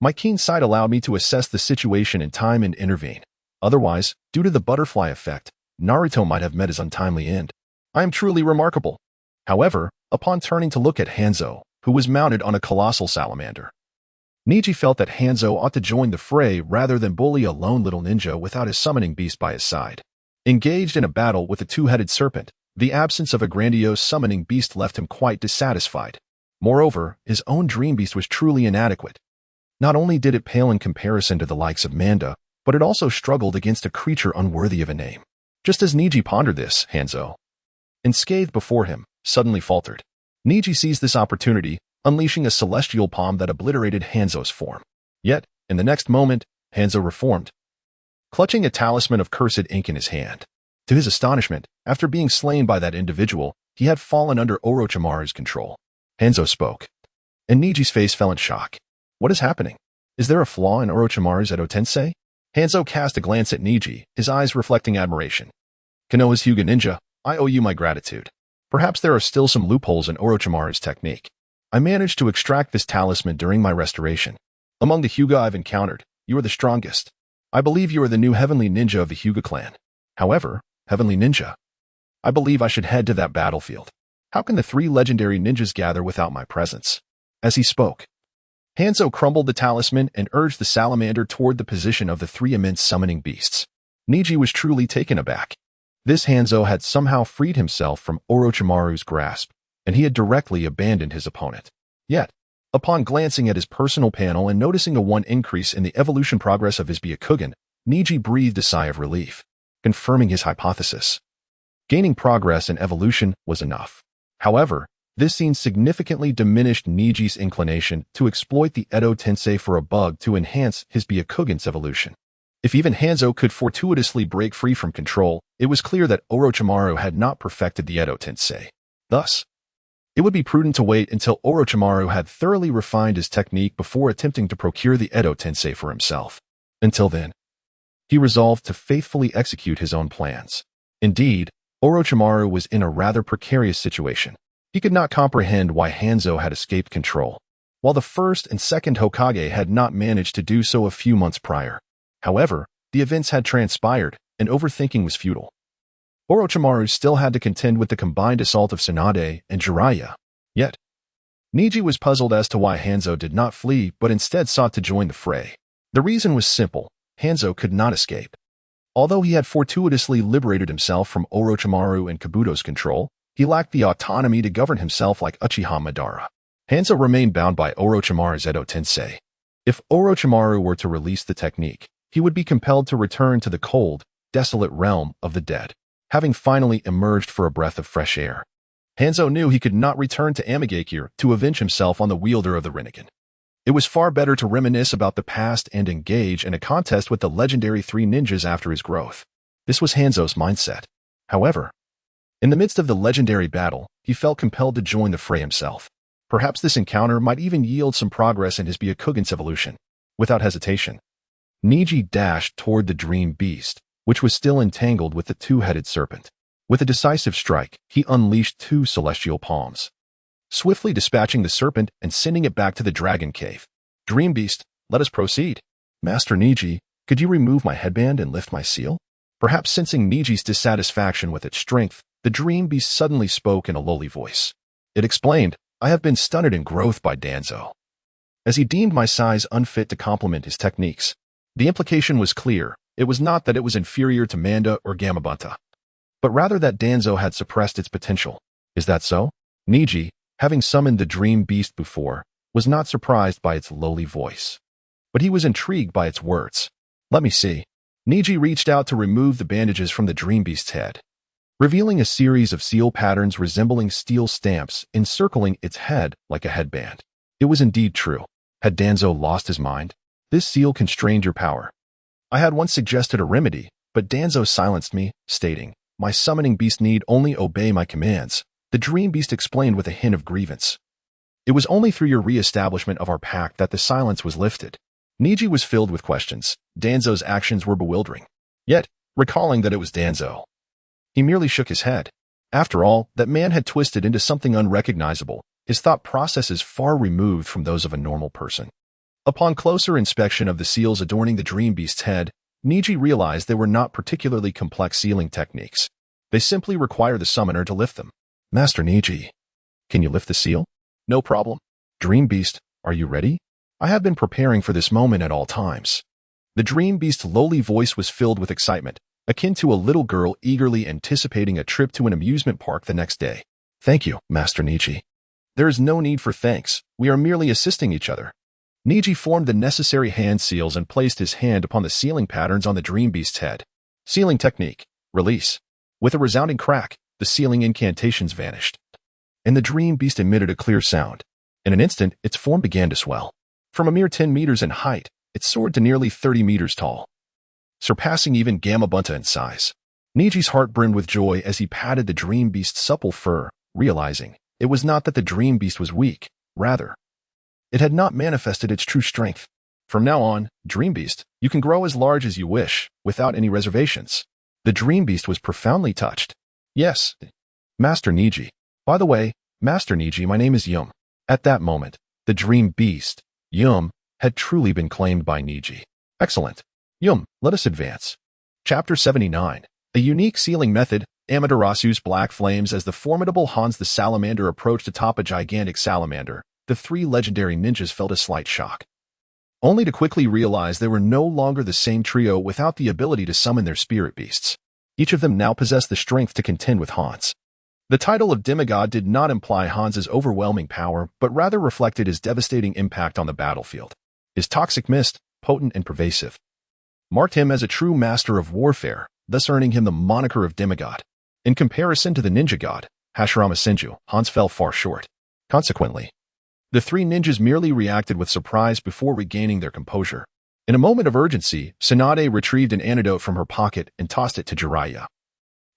my keen sight allowed me to assess the situation in time and intervene. Otherwise, due to the butterfly effect, Naruto might have met his untimely end. I am truly remarkable. However, upon turning to look at Hanzo, who was mounted on a colossal salamander, Neji felt that Hanzo ought to join the fray rather than bully a lone little ninja without his summoning beast by his side. Engaged in a battle with a two-headed serpent, the absence of a grandiose summoning beast left him quite dissatisfied. Moreover, his own dream beast was truly inadequate. Not only did it pale in comparison to the likes of Manda, but it also struggled against a creature unworthy of a name. Just as Neji pondered this, Hanzo, unscathed before him, suddenly faltered. Neji seized this opportunity, unleashing a celestial palm that obliterated Hanzo's form. Yet, in the next moment, Hanzo reformed, clutching a talisman of cursed ink in his hand. To his astonishment, after being slain by that individual, he had fallen under Orochimaru's control. Hanzo spoke, and Neji's face fell in shock. What is happening? Is there a flaw in Orochimaru's Edo Tensei? Hanzo cast a glance at Neji, his eyes reflecting admiration. Konoha's Hyuga ninja, I owe you my gratitude. Perhaps there are still some loopholes in Orochimaru's technique. I managed to extract this talisman during my restoration. Among the Hyuga I've encountered, you are the strongest. I believe you are the new heavenly ninja of the Hyuga clan. However, heavenly ninja, I believe I should head to that battlefield. How can the three legendary ninjas gather without my presence? As he spoke, Hanzo crumbled the talisman and urged the salamander toward the position of the three immense summoning beasts. Neji was truly taken aback. This Hanzo had somehow freed himself from Orochimaru's grasp, and he had directly abandoned his opponent. Yet, upon glancing at his personal panel and noticing a 1 increase in the evolution progress of his Byakugan, Neji breathed a sigh of relief, confirming his hypothesis. Gaining progress in evolution was enough. However, this scene significantly diminished Neji's inclination to exploit the Edo Tensei for a bug to enhance his Byakugan's evolution. If even Hanzo could fortuitously break free from control, it was clear that Orochimaru had not perfected the Edo Tensei. Thus, it would be prudent to wait until Orochimaru had thoroughly refined his technique before attempting to procure the Edo Tensei for himself. Until then, he resolved to faithfully execute his own plans. Indeed, Orochimaru was in a rather precarious situation. He could not comprehend why Hanzo had escaped control, while the first and second Hokage had not managed to do so a few months prior. However, the events had transpired, and overthinking was futile. Orochimaru still had to contend with the combined assault of Tsunade and Jiraiya. Yet, Neji was puzzled as to why Hanzo did not flee but instead sought to join the fray. The reason was simple: Hanzo could not escape. Although he had fortuitously liberated himself from Orochimaru and Kabuto's control, he lacked the autonomy to govern himself like Uchiha Madara. Hanzo remained bound by Orochimaru's Edo Tensei. If Orochimaru were to release the technique, he would be compelled to return to the cold, desolate realm of the dead, having finally emerged for a breath of fresh air. Hanzo knew he could not return to Amigakure to avenge himself on the wielder of the Rinnegan. It was far better to reminisce about the past and engage in a contest with the legendary three ninjas after his growth. This was Hanzo's mindset. However, in the midst of the legendary battle, he felt compelled to join the fray himself. Perhaps this encounter might even yield some progress in his Byakugan's evolution. Without hesitation, Neji dashed toward the dream beast, which was still entangled with the two-headed serpent. With a decisive strike, he unleashed two celestial palms, swiftly dispatching the serpent and sending it back to the dragon cave. Dream beast, let us proceed. Master Neji, could you remove my headband and lift my seal? Perhaps sensing Neji's dissatisfaction with its strength, the dream beast suddenly spoke in a lowly voice. It explained, I have been stunted in growth by Danzo, as he deemed my size unfit to complement his techniques. The implication was clear. It was not that it was inferior to Manda or Gamabunta, but rather that Danzo had suppressed its potential. Is that so? Neji, having summoned the dream beast before, was not surprised by its lowly voice, but he was intrigued by its words. Let me see. Neji reached out to remove the bandages from the dream beast's head, revealing a series of seal patterns resembling steel stamps encircling its head like a headband. It was indeed true. Had Danzo lost his mind? This seal constrained your power. I had once suggested a remedy, but Danzo silenced me, stating, my summoning beast need only obey my commands. The dream beast explained with a hint of grievance. It was only through your re-establishment of our pact that the silence was lifted. Neji was filled with questions. Danzo's actions were bewildering. Yet, recalling that it was Danzo, he merely shook his head. After all, that man had twisted into something unrecognizable, his thought processes far removed from those of a normal person. Upon closer inspection of the seals adorning the dream beast's head, Neji realized they were not particularly complex sealing techniques. They simply require the summoner to lift them. Master Neji, can you lift the seal? No problem. Dream beast, are you ready? I have been preparing for this moment at all times. The dream beast's lowly voice was filled with excitement, akin to a little girl eagerly anticipating a trip to an amusement park the next day. Thank you, Master Neji. There is no need for thanks. We are merely assisting each other. Neji formed the necessary hand seals and placed his hand upon the sealing patterns on the dream beast's head. Sealing technique. Release. With a resounding crack, the sealing incantations vanished, and the dream beast emitted a clear sound. In an instant, its form began to swell. From a mere 10 meters in height, it soared to nearly 30 meters tall, surpassing even Gamabunta in size. Neji's heart burned with joy as he patted the dream beast's supple fur, realizing it was not that the dream beast was weak, rather, it had not manifested its true strength. From now on, Dream Beast, you can grow as large as you wish, without any reservations. The Dream Beast was profoundly touched. Yes, Master Neji. By the way, Master Neji, my name is Yum. At that moment, the Dream Beast, Yum, had truly been claimed by Neji. Excellent. Yum, let us advance. Chapter 79. A unique sealing method. Amaterasu's black flames as the formidable Hans the Salamander approached atop a gigantic salamander. The three legendary ninjas felt a slight shock, only to quickly realize they were no longer the same trio without the ability to summon their spirit beasts. Each of them now possessed the strength to contend with Hans. The title of demigod did not imply Hans's overwhelming power, but rather reflected his devastating impact on the battlefield. His toxic mist, potent and pervasive, marked him as a true master of warfare, thus earning him the moniker of demigod. In comparison to the ninja god, Hashirama Senju, Hans fell far short. Consequently, the three ninjas merely reacted with surprise before regaining their composure. In a moment of urgency, Tsunade retrieved an antidote from her pocket and tossed it to Jiraiya,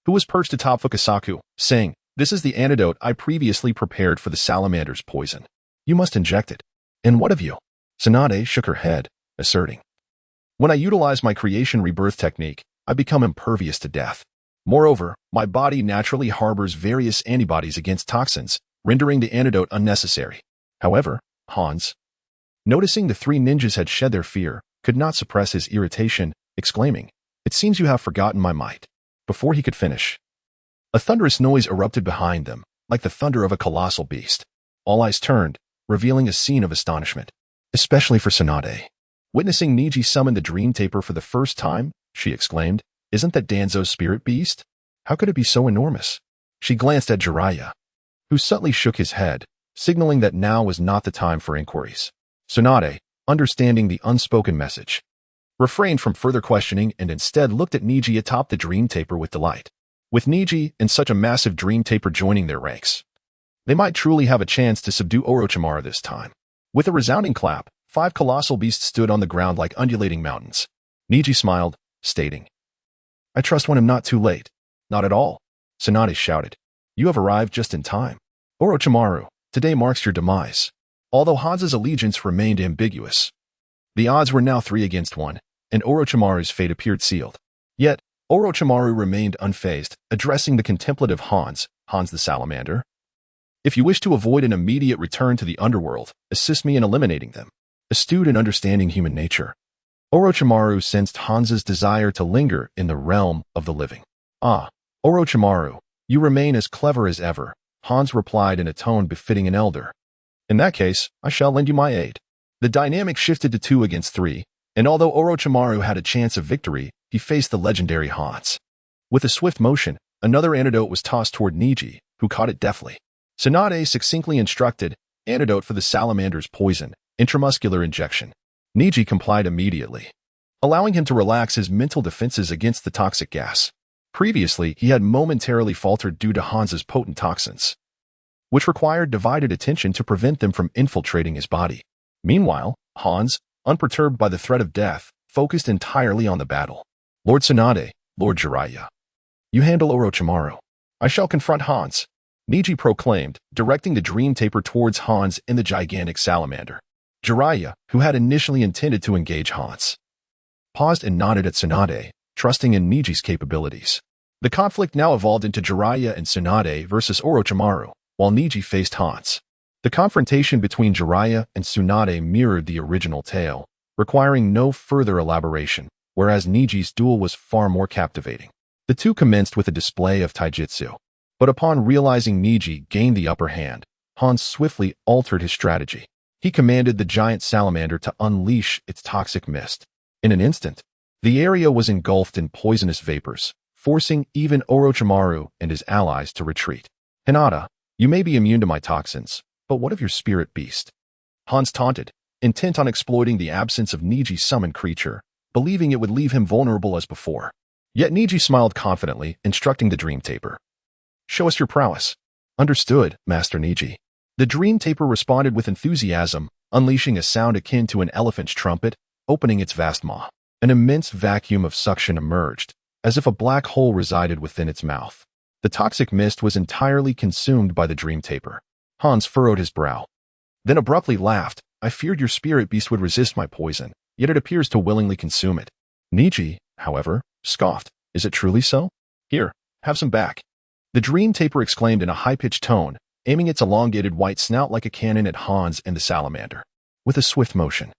who was perched atop Fukasaku, saying, "This is the antidote I previously prepared for the salamander's poison. You must inject it." "And what of you?" Tsunade shook her head, asserting, "When I utilize my creation rebirth technique, I become impervious to death. Moreover, my body naturally harbors various antibodies against toxins, rendering the antidote unnecessary." However, Hans, noticing the three ninjas had shed their fear, could not suppress his irritation, exclaiming, "It seems you have forgotten my might." Before he could finish, a thunderous noise erupted behind them, like the thunder of a colossal beast. All eyes turned, revealing a scene of astonishment, especially for Tsunade. Witnessing Neji summon the Dream Taper for the first time, she exclaimed, "Isn't that Danzo's spirit beast? How could it be so enormous?" She glanced at Jiraiya, who subtly shook his head, signaling that now was not the time for inquiries. Tsunade, understanding the unspoken message, refrained from further questioning and instead looked at Neji atop the Dream Taper with delight. With Neji and such a massive Dream Taper joining their ranks, they might truly have a chance to subdue Orochimaru this time. With a resounding clap, 5 colossal beasts stood on the ground like undulating mountains. Neji smiled, stating, "I trust when I'm not too late." "Not at all," Tsunade shouted. "You have arrived just in time. Orochimaru, today marks your demise." Although Hanza's allegiance remained ambiguous, the odds were now 3 against 1, and Orochimaru's fate appeared sealed. Yet, Orochimaru remained unfazed, addressing the contemplative Hans the Salamander. "If you wish to avoid an immediate return to the underworld, assist me in eliminating them." Astute in understanding human nature, Orochimaru sensed Hanza's desire to linger in the realm of the living. "Ah, Orochimaru, you remain as clever as ever," Hans replied in a tone befitting an elder. "In that case, I shall lend you my aid." The dynamic shifted to 2 against 3, and although Orochimaru had a chance of victory, he faced the legendary Hans. With a swift motion, another antidote was tossed toward Neji, who caught it deftly. Tsunade succinctly instructed, "Antidote for the salamander's poison, intramuscular injection." Neji complied immediately, allowing him to relax his mental defenses against the toxic gas. Previously, he had momentarily faltered due to Hanza's potent toxins, which required divided attention to prevent them from infiltrating his body. Meanwhile, Hans, unperturbed by the threat of death, focused entirely on the battle. "Lord Tsunade, Lord Jiraiya, you handle Orochimaru. I shall confront Hans," Neji proclaimed, directing the dream taper towards Hans and the gigantic salamander. Jiraiya, who had initially intended to engage Hans, paused and nodded at Tsunade, trusting in Neji's capabilities. The conflict now evolved into Jiraiya and Tsunade versus Orochimaru, while Neji faced Hans. The confrontation between Jiraiya and Tsunade mirrored the original tale, requiring no further elaboration, whereas Neji's duel was far more captivating. The two commenced with a display of taijutsu, but upon realizing Neji gained the upper hand, Hans swiftly altered his strategy. He commanded the giant salamander to unleash its toxic mist. In an instant, the area was engulfed in poisonous vapors, forcing even Orochimaru and his allies to retreat. "Hinata, you may be immune to my toxins, but what of your spirit beast?" Hans taunted, intent on exploiting the absence of Neji's summoned creature, believing it would leave him vulnerable as before. Yet Neji smiled confidently, instructing the dream taper, "Show us your prowess." "Understood, Master Neji." The dream taper responded with enthusiasm, unleashing a sound akin to an elephant's trumpet, opening its vast maw. An immense vacuum of suction emerged, as if a black hole resided within its mouth. The toxic mist was entirely consumed by the dream taper. Hans furrowed his brow, then abruptly laughed. "I feared your spirit beast would resist my poison, yet it appears to willingly consume it." Neji, however, scoffed. "Is it truly so? Here, have some back." The dream taper exclaimed in a high-pitched tone, aiming its elongated white snout like a cannon at Hans and the salamander. With a swift motion,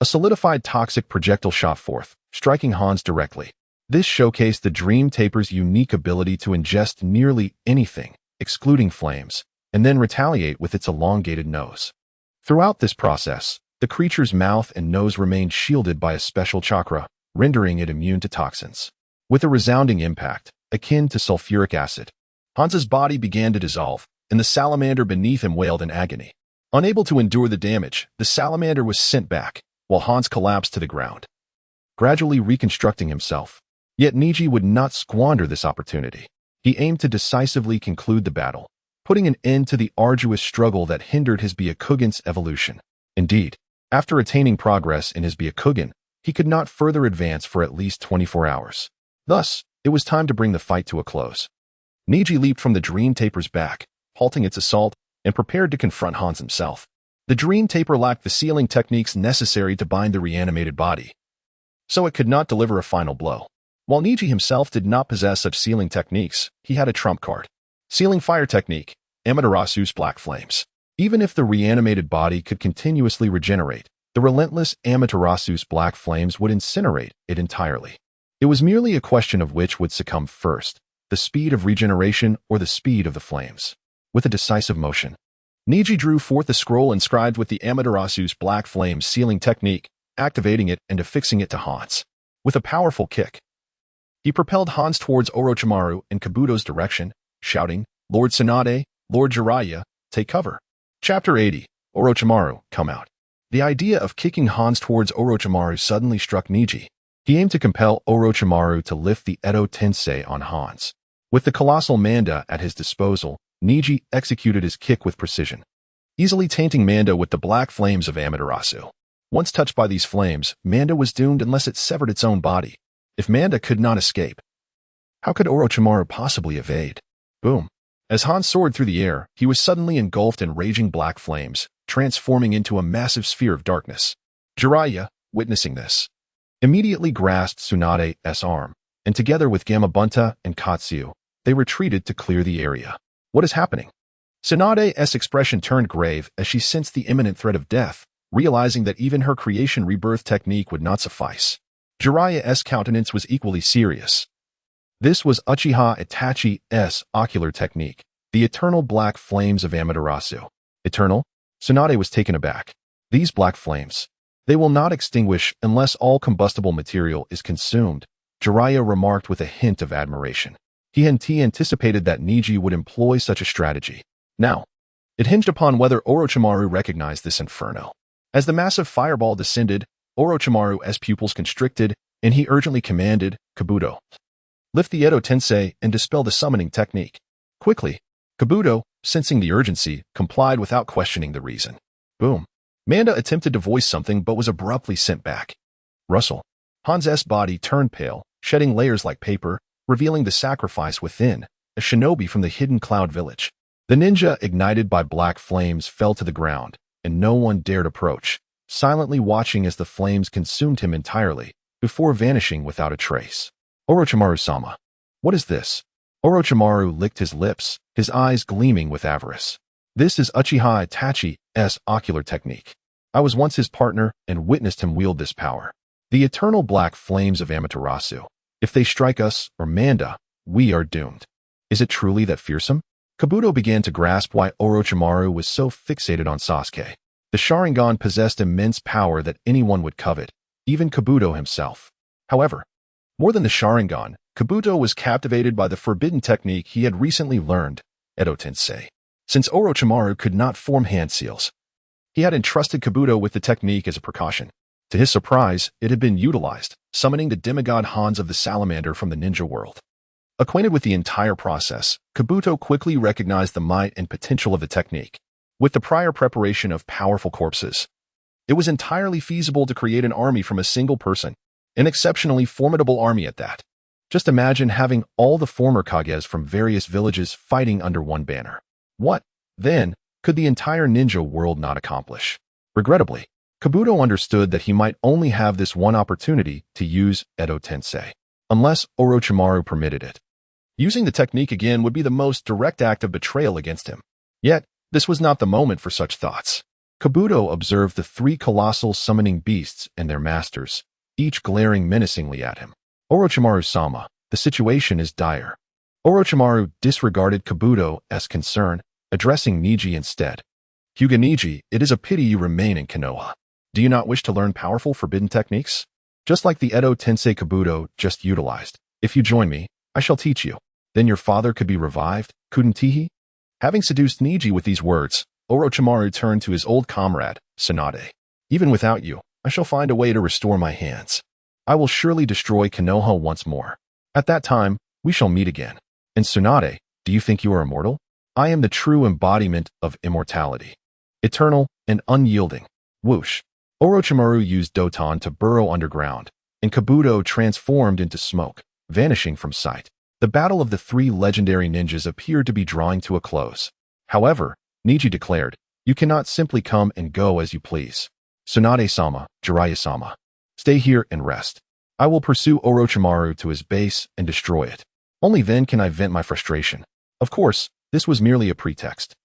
a solidified toxic projectile shot forth, striking Hans directly. This showcased the dream taper's unique ability to ingest nearly anything, excluding flames, and then retaliate with its elongated nose. Throughout this process, the creature's mouth and nose remained shielded by a special chakra, rendering it immune to toxins. With a resounding impact, akin to sulfuric acid, Hans's body began to dissolve, and the salamander beneath him wailed in agony. Unable to endure the damage, the salamander was sent back, while Hans collapsed to the ground, gradually reconstructing himself. Yet Neji would not squander this opportunity. He aimed to decisively conclude the battle, putting an end to the arduous struggle that hindered his Byakugan's evolution. Indeed, after attaining progress in his Byakugan, he could not further advance for at least 24 hours. Thus, it was time to bring the fight to a close. Neji leaped from the dream taper's back, halting its assault, and prepared to confront Hans himself. The dream taper lacked the sealing techniques necessary to bind the reanimated body, so it could not deliver a final blow. While Neji himself did not possess such sealing techniques, he had a trump card. Sealing fire technique, Amaterasu's black flames. Even if the reanimated body could continuously regenerate, the relentless Amaterasu's black flames would incinerate it entirely. It was merely a question of which would succumb first, the speed of regeneration or the speed of the flames. With a decisive motion, Neji drew forth the scroll inscribed with the Amaterasu's black flames sealing technique, activating it and affixing it to Hans. With a powerful kick, he propelled Hans towards Orochimaru in Kabuto's direction, shouting, "Lord Tsunade, Lord Jiraiya, take cover." Chapter 80, Orochimaru, come out. The idea of kicking Hans towards Orochimaru suddenly struck Neji. He aimed to compel Orochimaru to lift the Edo Tensei on Hans. With the colossal Manda at his disposal, Neji executed his kick with precision, easily tainting Manda with the black flames of Amaterasu. Once touched by these flames, Manda was doomed unless it severed its own body. If Manda could not escape, how could Orochimaru possibly evade? Boom. As Han soared through the air, he was suddenly engulfed in raging black flames, transforming into a massive sphere of darkness. Jiraiya, witnessing this, immediately grasped Tsunade's arm, and together with Gamabunta and Katsuo, they retreated to clear the area. What is happening? Tsunade's expression turned grave as she sensed the imminent threat of death, realizing that even her creation rebirth technique would not suffice. Jiraiya's countenance was equally serious. This was Uchiha Itachi's ocular technique, the eternal black flames of Amaterasu. Eternal? Tsunade was taken aback. These black flames, they will not extinguish unless all combustible material is consumed, Jiraiya remarked with a hint of admiration. He anticipated that Neji would employ such a strategy. Now, it hinged upon whether Orochimaru recognized this inferno. As the massive fireball descended, Orochimaru's pupils constricted, and he urgently commanded, Kabuto, lift the Edo Tensei and dispel the summoning technique. Quickly, Kabuto, sensing the urgency, complied without questioning the reason. Boom. Manda attempted to voice something but was abruptly sent back. Rustle. Han's body turned pale, shedding layers like paper, revealing the sacrifice within, a shinobi from the hidden cloud village. The ninja, ignited by black flames, fell to the ground, and no one dared approach, silently watching as the flames consumed him entirely, before vanishing without a trace. Orochimaru-sama. What is this? Orochimaru licked his lips, his eyes gleaming with avarice. This is Uchiha Itachi's ocular technique. I was once his partner and witnessed him wield this power. The eternal black flames of Amaterasu. If they strike us, or Manda, we are doomed. Is it truly that fearsome? Kabuto began to grasp why Orochimaru was so fixated on Sasuke. The Sharingan possessed immense power that anyone would covet, even Kabuto himself. However, more than the Sharingan, Kabuto was captivated by the forbidden technique he had recently learned, Edo Tensei. Since Orochimaru could not form hand seals, he had entrusted Kabuto with the technique as a precaution. To his surprise, it had been utilized, summoning the demigod Hans of the Salamander from the ninja world. Acquainted with the entire process, Kabuto quickly recognized the might and potential of the technique. With the prior preparation of powerful corpses, it was entirely feasible to create an army from a single person, an exceptionally formidable army at that. Just imagine having all the former Kages from various villages fighting under one banner. What, then, could the entire ninja world not accomplish? Regrettably, Kabuto understood that he might only have this one opportunity to use Edo Tensei, unless Orochimaru permitted it. Using the technique again would be the most direct act of betrayal against him. Yet, this was not the moment for such thoughts. Kabuto observed the three colossal summoning beasts and their masters, each glaring menacingly at him. Orochimaru-sama, the situation is dire. Orochimaru disregarded Kabuto's concern, addressing Neji instead. Hyuga Neji, it is a pity you remain in Konoha. Do you not wish to learn powerful forbidden techniques? Just like the Edo Tensei Kabuto just utilized. If you join me, I shall teach you. Then your father could be revived, couldn't he? Having seduced Neji with these words, Orochimaru turned to his old comrade, Tsunade. Even without you, I shall find a way to restore my hands. I will surely destroy Konoha once more. At that time, we shall meet again. And Tsunade, do you think you are immortal? I am the true embodiment of immortality. Eternal and unyielding. Whoosh. Orochimaru used Doton to burrow underground, and Kabuto transformed into smoke, vanishing from sight. The battle of the three legendary ninjas appeared to be drawing to a close. However, Neji declared, you cannot simply come and go as you please. Tsunade-sama, Jiraiya-sama, stay here and rest. I will pursue Orochimaru to his base and destroy it. Only then can I vent my frustration. Of course, this was merely a pretext.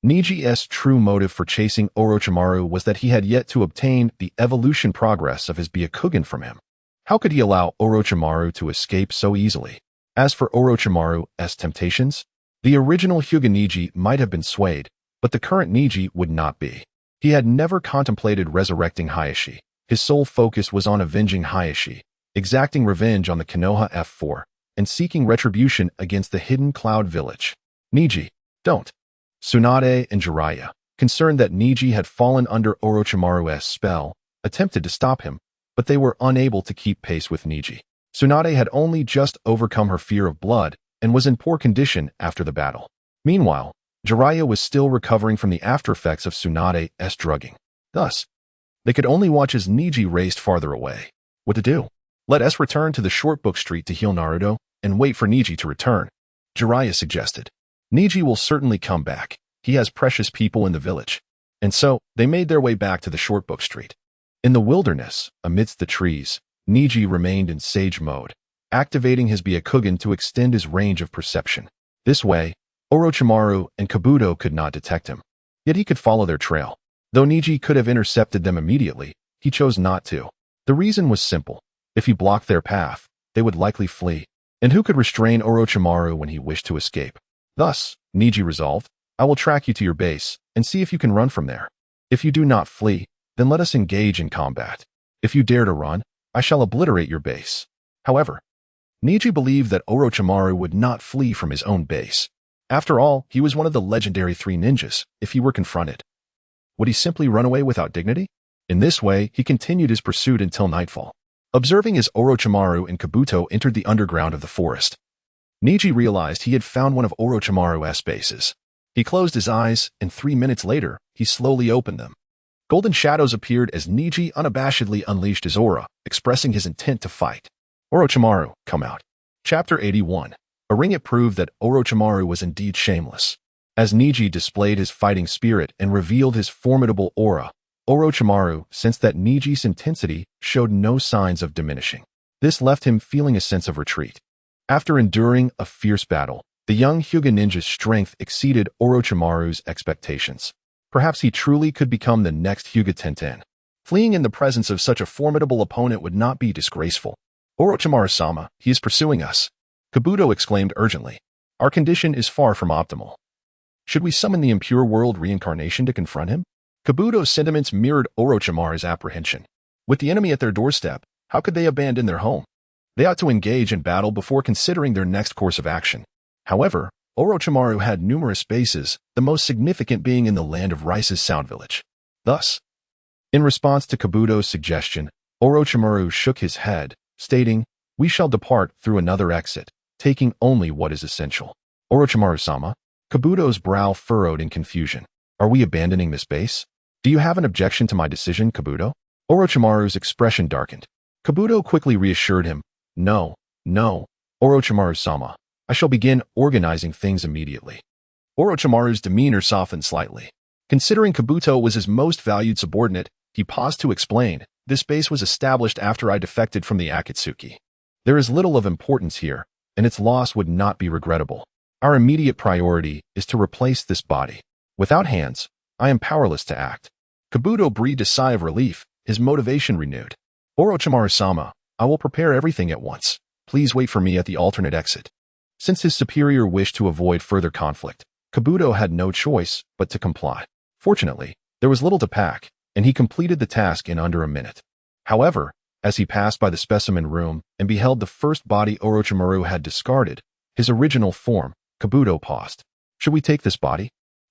Neji's true motive for chasing Orochimaru was that he had yet to obtain the evolution progress of his Byakugan from him. How could he allow Orochimaru to escape so easily? As for Orochimaru's temptations, the original Hyuga Neji might have been swayed, but the current Neji would not be. He had never contemplated resurrecting Hiashi. His sole focus was on avenging Hiashi, exacting revenge on the Konoha F4, and seeking retribution against the hidden cloud village. Neji, don't. Tsunade and Jiraiya, concerned that Neji had fallen under Orochimaru's spell, attempted to stop him, but they were unable to keep pace with Neji. Tsunade had only just overcome her fear of blood and was in poor condition after the battle. Meanwhile, Jiraiya was still recovering from the aftereffects of Tsunade's drugging. Thus, They could only watch as Neji raced farther away. What to do? Let us return to the short book street to heal Naruto and wait for Neji to return, Jiraiya suggested. Neji will certainly come back. He has precious people in the village. And so, they made their way back to the short book street. In the wilderness, amidst the trees, Neji remained in sage mode, activating his Byakugan to extend his range of perception. This way, Orochimaru and Kabuto could not detect him. Yet he could follow their trail. Though Neji could have intercepted them immediately, he chose not to. The reason was simple. If he blocked their path, they would likely flee. And who could restrain Orochimaru when he wished to escape? Thus, Neji resolved, I will track you to your base and see if you can run from there. If you do not flee, then let us engage in combat. If you dare to run, I shall obliterate your base. However, Neji believed that Orochimaru would not flee from his own base. After all, he was one of the legendary three ninjas. If he were confronted, would he simply run away without dignity? In this way, he continued his pursuit until nightfall. Observing as Orochimaru and Kabuto entered the underground of the forest, Neji realized he had found one of Orochimaru's bases. He closed his eyes, and 3 minutes later, he slowly opened them. Golden shadows appeared as Neji unabashedly unleashed his aura, expressing his intent to fight. Orochimaru, come out. Chapter 81. A ring it proved that Orochimaru was indeed shameless. As Neji displayed his fighting spirit and revealed his formidable aura, Orochimaru sensed that Neji's intensity showed no signs of diminishing. This left him feeling a sense of retreat. After enduring a fierce battle, the young Hyuga ninja's strength exceeded Orochimaru's expectations. Perhaps he truly could become the next Hyuga Tenten. Fleeing in the presence of such a formidable opponent would not be disgraceful. Orochimaru-sama, he is pursuing us, Kabuto exclaimed urgently. Our condition is far from optimal. Should we summon the Impure World Reincarnation to confront him? Kabuto's sentiments mirrored Orochimaru's apprehension. With the enemy at their doorstep, how could they abandon their home? They ought to engage in battle before considering their next course of action. However, Orochimaru had numerous bases, the most significant being in the land of Rice's Sound Village. Thus, in response to Kabuto's suggestion, Orochimaru shook his head, stating, we shall depart through another exit, taking only what is essential. Orochimaru-sama, Kabuto's brow furrowed in confusion. Are we abandoning this base? Do you have an objection to my decision, Kabuto? Orochimaru's expression darkened. Kabuto quickly reassured him. No, Orochimaru-sama. I shall begin organizing things immediately. Orochimaru's demeanor softened slightly. Considering Kabuto was his most valued subordinate, he paused to explain, this base was established after I defected from the Akatsuki. There is little of importance here, and its loss would not be regrettable. Our immediate priority is to replace this body. Without hands, I am powerless to act. Kabuto breathed a sigh of relief, his motivation renewed. Orochimaru-sama, I will prepare everything at once. Please wait for me at the alternate exit. Since his superior wished to avoid further conflict, Kabuto had no choice but to comply. Fortunately, there was little to pack, and he completed the task in under a minute. However, as he passed by the specimen room and beheld the first body Orochimaru had discarded, his original form, Kabuto paused. Should we take this body?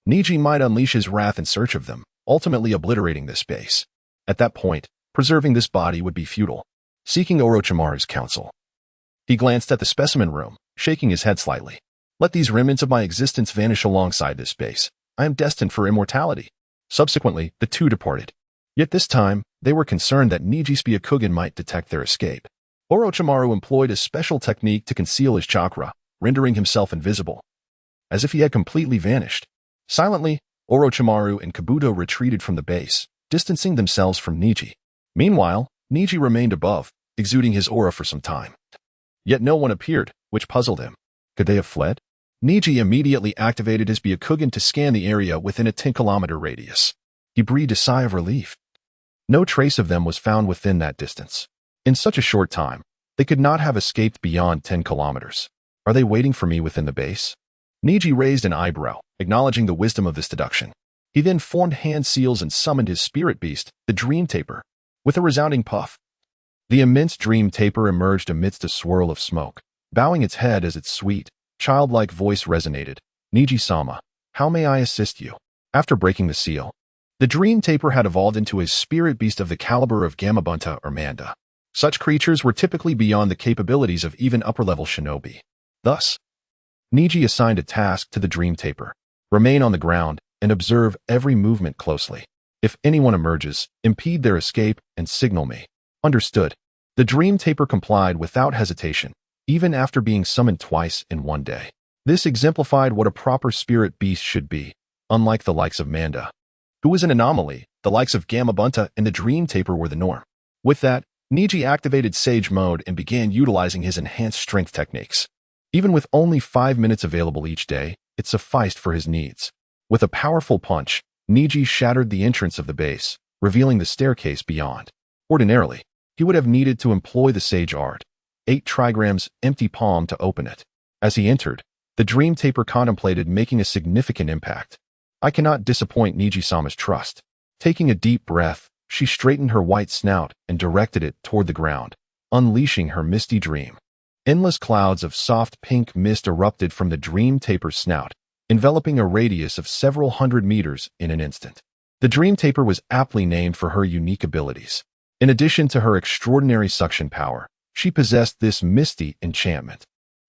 Neji might unleash his wrath in search of them, ultimately obliterating this base. At that point, preserving this body would be futile. Seeking Orochimaru's counsel, he glanced at the specimen room, shaking his head slightly. Let these remnants of my existence vanish alongside this base. I am destined for immortality. Subsequently, the two departed. Yet this time, they were concerned that Neji's Byakugan might detect their escape. Orochimaru employed a special technique to conceal his chakra, rendering himself invisible, as if he had completely vanished. Silently, Orochimaru and Kabuto retreated from the base, distancing themselves from Neji. Meanwhile, Neji remained above, exuding his aura for some time. Yet no one appeared, which puzzled him. Could they have fled? Neji immediately activated his Byakugan to scan the area within a 10-kilometer radius. He breathed a sigh of relief. No trace of them was found within that distance. In such a short time, they could not have escaped beyond 10 kilometers. Are they waiting for me within the base? Neji raised an eyebrow, acknowledging the wisdom of this deduction. He then formed hand seals and summoned his spirit beast, the Dream Taper. With a resounding puff, the immense Dream Taper emerged amidst a swirl of smoke, bowing its head as its sweet, childlike voice resonated. Neji-sama, how may I assist you? After breaking the seal, the Dream Taper had evolved into a spirit beast of the caliber of Gamabunta or Manda. Such creatures were typically beyond the capabilities of even upper-level shinobi. Thus, Neji assigned a task to the Dream Taper. Remain on the ground and observe every movement closely. If anyone emerges, impede their escape and signal me. Understood. The Dream Taper complied without hesitation, even after being summoned twice in one day. This exemplified what a proper spirit beast should be, unlike the likes of Manda, who was an anomaly. The likes of Gamabunta and the Dream Taper were the norm. With that, Neji activated Sage Mode and began utilizing his enhanced strength techniques. Even with only 5 minutes available each day, it sufficed for his needs. With a powerful punch, Neji shattered the entrance of the base, revealing the staircase beyond. Ordinarily, he would have needed to employ the Sage Art, 8 trigrams empty palm to open it. As he entered, the Dream Taper contemplated making a significant impact. I cannot disappoint Neji-sama's trust. Taking a deep breath, she straightened her white snout and directed it toward the ground, unleashing her misty dream. Endless clouds of soft pink mist erupted from the Dream Taper's snout, enveloping a radius of several hundred meters in an instant. The Dream Taper was aptly named for her unique abilities. In addition to her extraordinary suction power, she possessed this misty enchantment.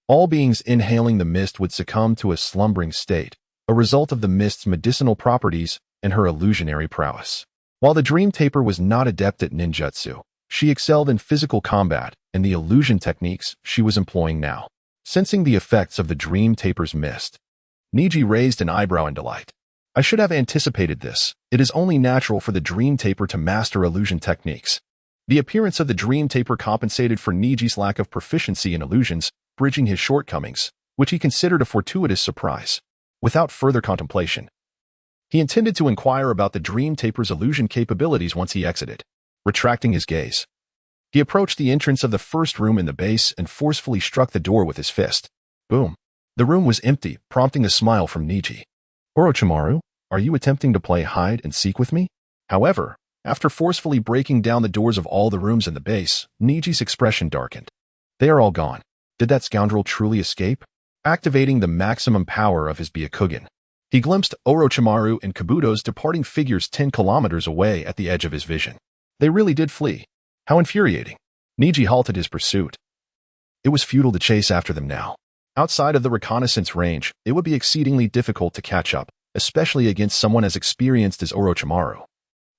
All beings inhaling the mist would succumb to a slumbering state, a result of the mist's medicinal properties and her illusionary prowess. While the Dream Taper was not adept at ninjutsu, she excelled in physical combat and the illusion techniques she was employing now. Sensing the effects of the Dream Taper's mist, Neji raised an eyebrow in delight. I should have anticipated this. It is only natural for the Dream Taper to master illusion techniques. The appearance of the Dream Taper compensated for Neji's lack of proficiency in illusions, bridging his shortcomings, which he considered a fortuitous surprise. Without further contemplation, he intended to inquire about the Dream Taper's illusion capabilities once he exited. Retracting his gaze, he approached the entrance of the first room in the base and forcefully struck the door with his fist. Boom. The room was empty, prompting a smile from Neji. Orochimaru, are you attempting to play hide and seek with me? However, after forcefully breaking down the doors of all the rooms in the base, Neji's expression darkened. They are all gone. Did that scoundrel truly escape? Activating the maximum power of his Byakugan, he glimpsed Orochimaru and Kabuto's departing figures 10 kilometers away at the edge of his vision. They really did flee. How infuriating. Neji halted his pursuit. It was futile to chase after them now. Outside of the reconnaissance range, it would be exceedingly difficult to catch up, especially against someone as experienced as Orochimaru.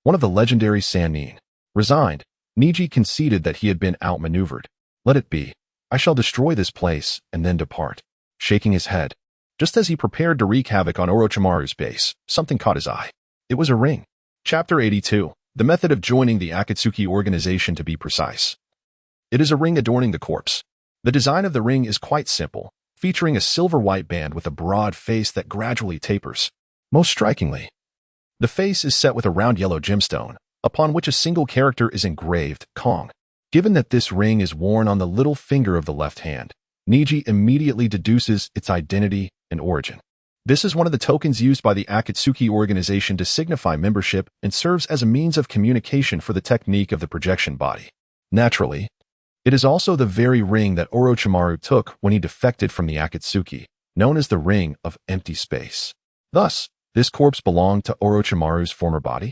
One of the legendary Sannin. Resigned, Neji conceded that he had been outmaneuvered. Let it be. I shall destroy this place and then depart. Shaking his head, just as he prepared to wreak havoc on Orochimaru's base, something caught his eye. It was a ring. Chapter 82. The method of joining the Akatsuki organization, to be precise. It is a ring adorning the corpse. The design of the ring is quite simple, featuring a silver-white band with a broad face that gradually tapers. Most strikingly, the face is set with a round yellow gemstone, upon which a single character is engraved, Kong. Given that this ring is worn on the little finger of the left hand, Neji immediately deduces its identity and origin. This is one of the tokens used by the Akatsuki organization to signify membership and serves as a means of communication for the technique of the projection body. Naturally, it is also the very ring that Orochimaru took when he defected from the Akatsuki, known as the Ring of Empty Space. Thus, this corpse belonged to Orochimaru's former body.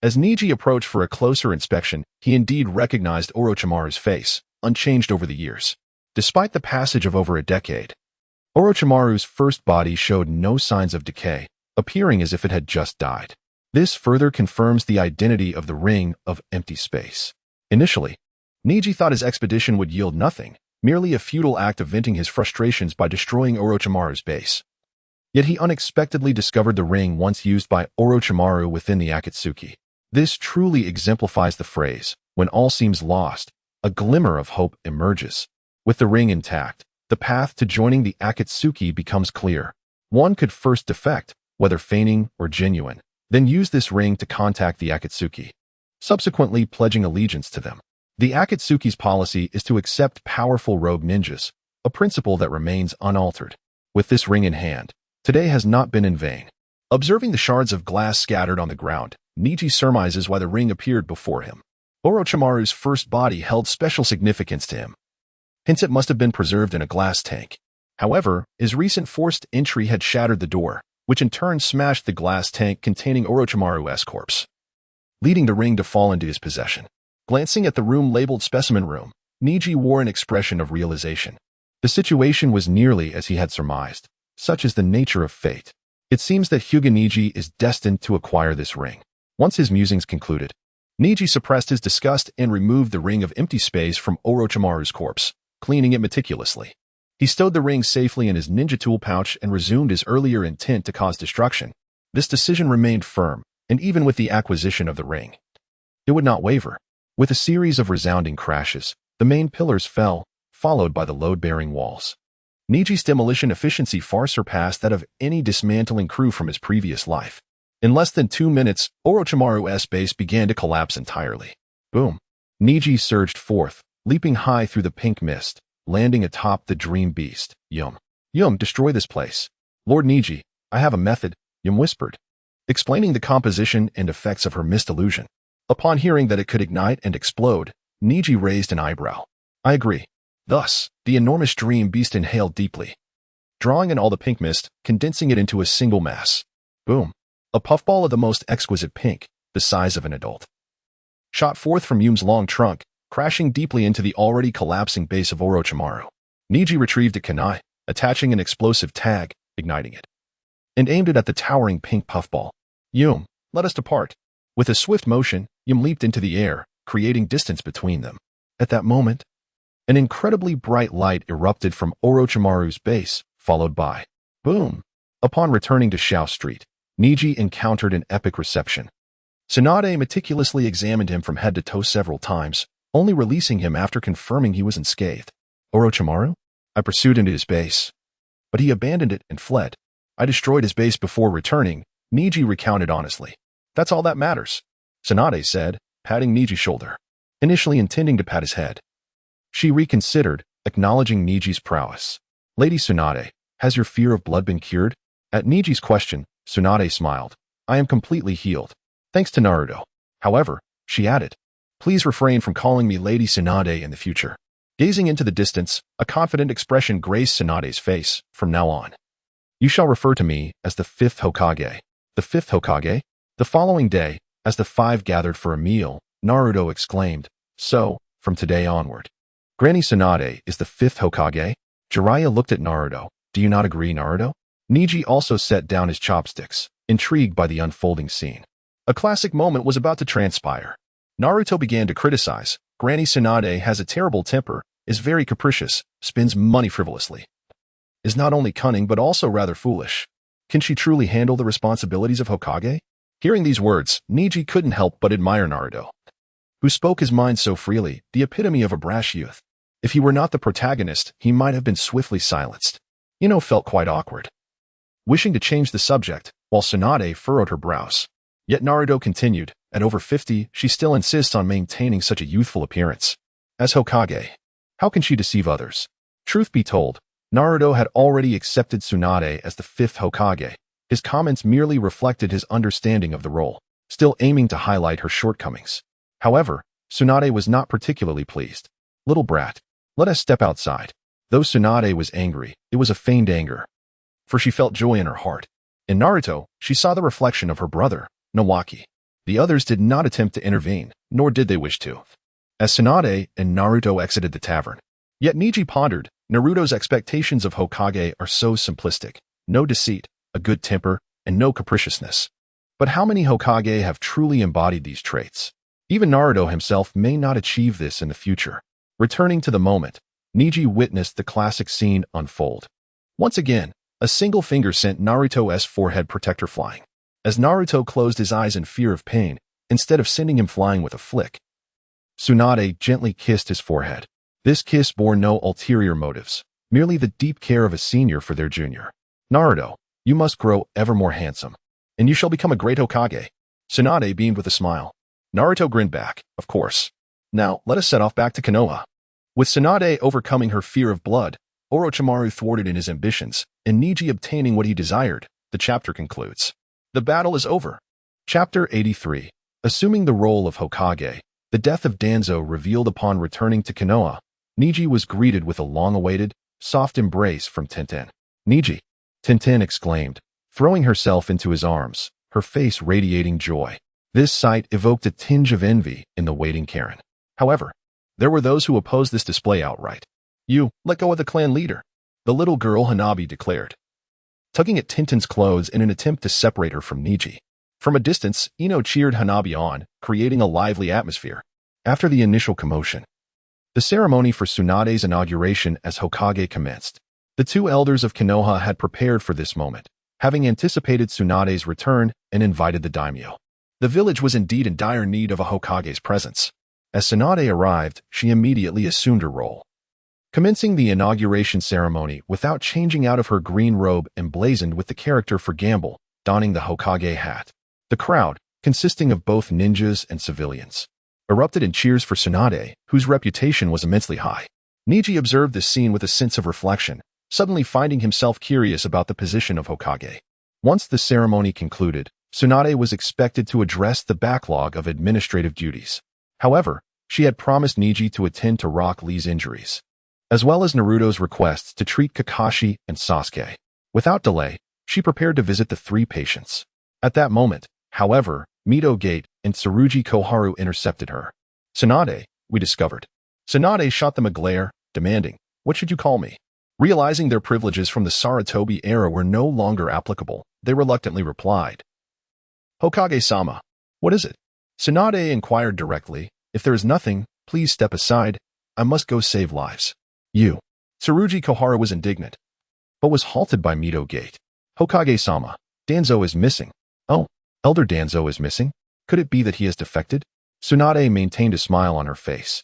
As Neji approached for a closer inspection, he indeed recognized Orochimaru's face, unchanged over the years. Despite the passage of over a decade, Orochimaru's first body showed no signs of decay, appearing as if it had just died. This further confirms the identity of the Ring of Empty Space. Initially, Neji thought his expedition would yield nothing, merely a futile act of venting his frustrations by destroying Orochimaru's base. Yet he unexpectedly discovered the ring once used by Orochimaru within the Akatsuki. This truly exemplifies the phrase, when all seems lost, a glimmer of hope emerges. With the ring intact, the path to joining the Akatsuki becomes clear. One could first defect, whether feigning or genuine, then use this ring to contact the Akatsuki, subsequently pledging allegiance to them. The Akatsuki's policy is to accept powerful rogue ninjas, a principle that remains unaltered. With this ring in hand, today has not been in vain. Observing the shards of glass scattered on the ground, Neji surmises why the ring appeared before him. Orochimaru's first body held special significance to him. Hence it must have been preserved in a glass tank. However, his recent forced entry had shattered the door, which in turn smashed the glass tank containing Orochimaru's corpse, leading the ring to fall into his possession. Glancing at the room labeled Specimen Room, Neji wore an expression of realization. The situation was nearly as he had surmised. Such is the nature of fate. It seems that Hyuga Neji is destined to acquire this ring. Once his musings concluded, Neji suppressed his disgust and removed the ring of empty space from Orochimaru's corpse, cleaning it meticulously. He stowed the ring safely in his ninja tool pouch and resumed his earlier intent to cause destruction. This decision remained firm, and even with the acquisition of the ring, it would not waver. With a series of resounding crashes, the main pillars fell, followed by the load-bearing walls. Neji's demolition efficiency far surpassed that of any dismantling crew from his previous life. In less than 2 minutes, Orochimaru's base began to collapse entirely. Boom! Neji surged forth, leaping high through the pink mist, landing atop the dream beast. Yum, destroy this place. Lord Neji, I have a method, Yum whispered, explaining the composition and effects of her mist illusion. Upon hearing that it could ignite and explode, Neji raised an eyebrow. I agree. Thus, the enormous dream beast inhaled deeply, drawing in all the pink mist, condensing it into a single mass. Boom! A puffball of the most exquisite pink, the size of an adult, shot forth from Yum's long trunk, crashing deeply into the already collapsing base of Orochimaru. Neji retrieved a kunai, attaching an explosive tag, igniting it, and aimed it at the towering pink puffball. Yum, let us depart. With a swift motion, Yum leaped into the air, creating distance between them. At that moment, an incredibly bright light erupted from Orochimaru's base, followed by boom. Upon returning to Shao Street, Neji encountered an epic reception. Tsunade meticulously examined him from head to toe several times, only releasing him after confirming he was unscathed. Orochimaru? I pursued him to his base, but he abandoned it and fled. I destroyed his base before returning, Neji recounted honestly. That's all that matters, Tsunade said, patting Neji's shoulder, initially intending to pat his head. She reconsidered, acknowledging Neji's prowess. Lady Tsunade, has your fear of blood been cured? At Neji's question, Tsunade smiled. I am completely healed, thanks to Naruto. However, she added, please refrain from calling me Lady Tsunade in the future. Gazing into the distance, a confident expression graced Tsunade's face. From now on, you shall refer to me as the 5th Hokage. The 5th Hokage? The following day, as the 5 gathered for a meal, Naruto exclaimed, so, from today onward, Granny Tsunade is the 5th Hokage? Jiraiya looked at Naruto. Do you not agree, Naruto? Neji also set down his chopsticks, intrigued by the unfolding scene. A classic moment was about to transpire. Naruto began to criticize. Granny Tsunade has a terrible temper, is very capricious, spends money frivolously, is not only cunning but also rather foolish. Can she truly handle the responsibilities of Hokage? Hearing these words, Neji couldn't help but admire Naruto, who spoke his mind so freely, the epitome of a brash youth. If he were not the protagonist, he might have been swiftly silenced. Ino felt quite awkward, wishing to change the subject, while Tsunade furrowed her brows. Yet Naruto continued, at over 50, she still insists on maintaining such a youthful appearance. As Hokage, how can she deceive others? Truth be told, Naruto had already accepted Tsunade as the 5th Hokage. His comments merely reflected his understanding of the role, still aiming to highlight her shortcomings. However, Tsunade was not particularly pleased. Little brat, let us step outside. Though Tsunade was angry, it was a feigned anger, for she felt joy in her heart. In Naruto, she saw the reflection of her brother, Nawaki. The others did not attempt to intervene, nor did they wish to, as Tsunade and Naruto exited the tavern. Yet Neji pondered, Naruto's expectations of Hokage are so simplistic. No deceit, a good temper, and no capriciousness. But how many Hokage have truly embodied these traits? Even Naruto himself may not achieve this in the future. Returning to the moment, Neji witnessed the classic scene unfold. Once again, a single finger sent Naruto's forehead protector flying. As Naruto closed his eyes in fear of pain, instead of sending him flying with a flick, Tsunade gently kissed his forehead. This kiss bore no ulterior motives, merely the deep care of a senior for their junior. Naruto, you must grow ever more handsome, and you shall become a great Hokage. Tsunade beamed with a smile. Naruto grinned back, of course. Now, let us set off back to Konoha. With Tsunade overcoming her fear of blood, Orochimaru thwarted in his ambitions, and Neji obtaining what he desired, the chapter concludes. The battle is over. Chapter 83. Assuming the role of Hokage, the death of Danzo revealed upon returning to Konoha, Neji was greeted with a long-awaited, soft embrace from Tenten. Neji, Tenten exclaimed, throwing herself into his arms, her face radiating joy. This sight evoked a tinge of envy in the waiting Karen. However, there were those who opposed this display outright. You, let go of the clan leader, the little girl Hanabi declared, tugging at Tenten's clothes in an attempt to separate her from Neji. From a distance, Ino cheered Hanabi on, creating a lively atmosphere. After the initial commotion, the ceremony for Tsunade's inauguration as Hokage commenced. The two elders of Konoha had prepared for this moment, having anticipated Tsunade's return and invited the daimyo. The village was indeed in dire need of a Hokage's presence. As Tsunade arrived, she immediately assumed her role, commencing the inauguration ceremony without changing out of her green robe emblazoned with the character for Gamble, donning the Hokage hat. The crowd, consisting of both ninjas and civilians, erupted in cheers for Tsunade, whose reputation was immensely high. Neji observed this scene with a sense of reflection, suddenly finding himself curious about the position of Hokage. Once the ceremony concluded, Tsunade was expected to address the backlog of administrative duties. However, she had promised Neji to attend to Rock Lee's injuries, as well as Naruto's requests to treat Kakashi and Sasuke. Without delay, she prepared to visit the three patients. At that moment, however, Mito Gate and Tsurugi Koharu intercepted her. "Tsunade," we discovered. Tsunade shot them a glare, demanding, "What should you call me?" Realizing their privileges from the Sarutobi era were no longer applicable, they reluctantly replied, "Hokage-sama, what is it?" Tsunade inquired directly, "If there is nothing, please step aside. I must go save lives." "You." Tsurugi Koharu was indignant, but was halted by Mito Gate. "Hokage-sama, Danzo is missing." "Oh, Elder Danzo is missing? Could it be that he has defected?" Tsunade maintained a smile on her face,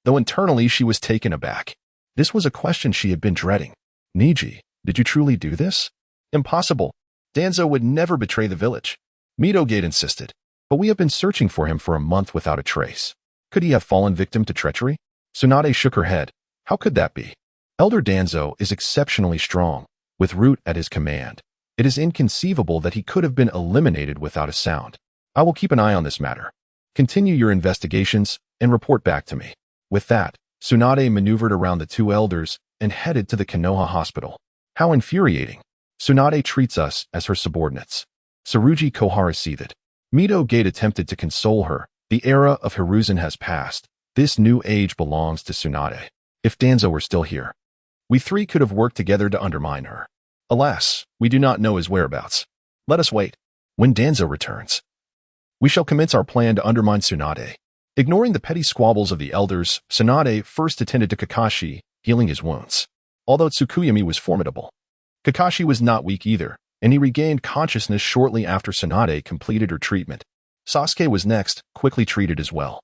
though internally she was taken aback. This was a question she had been dreading. "Neji, did you truly do this?" "Impossible. Danzo would never betray the village." Mito Gate insisted. "But we have been searching for him for a month without a trace. Could he have fallen victim to treachery?" Tsunade shook her head. "How could that be? Elder Danzo is exceptionally strong, with Root at his command. It is inconceivable that he could have been eliminated without a sound. I will keep an eye on this matter. Continue your investigations and report back to me." With that, Tsunade maneuvered around the two elders and headed to the Konoha hospital. "How infuriating. Tsunade treats us as her subordinates." Tsurugi Koharu seethed. Mito Gate attempted to console her. "The era of Hiruzen has passed. This new age belongs to Tsunade. If Danzo were still here, we three could have worked together to undermine her. Alas, we do not know his whereabouts. Let us wait. When Danzo returns, we shall commence our plan to undermine Tsunade." Ignoring the petty squabbles of the elders, Tsunade first attended to Kakashi, healing his wounds. Although Tsukuyami was formidable, Kakashi was not weak either, and he regained consciousness shortly after Tsunade completed her treatment. Sasuke was next, quickly treated as well,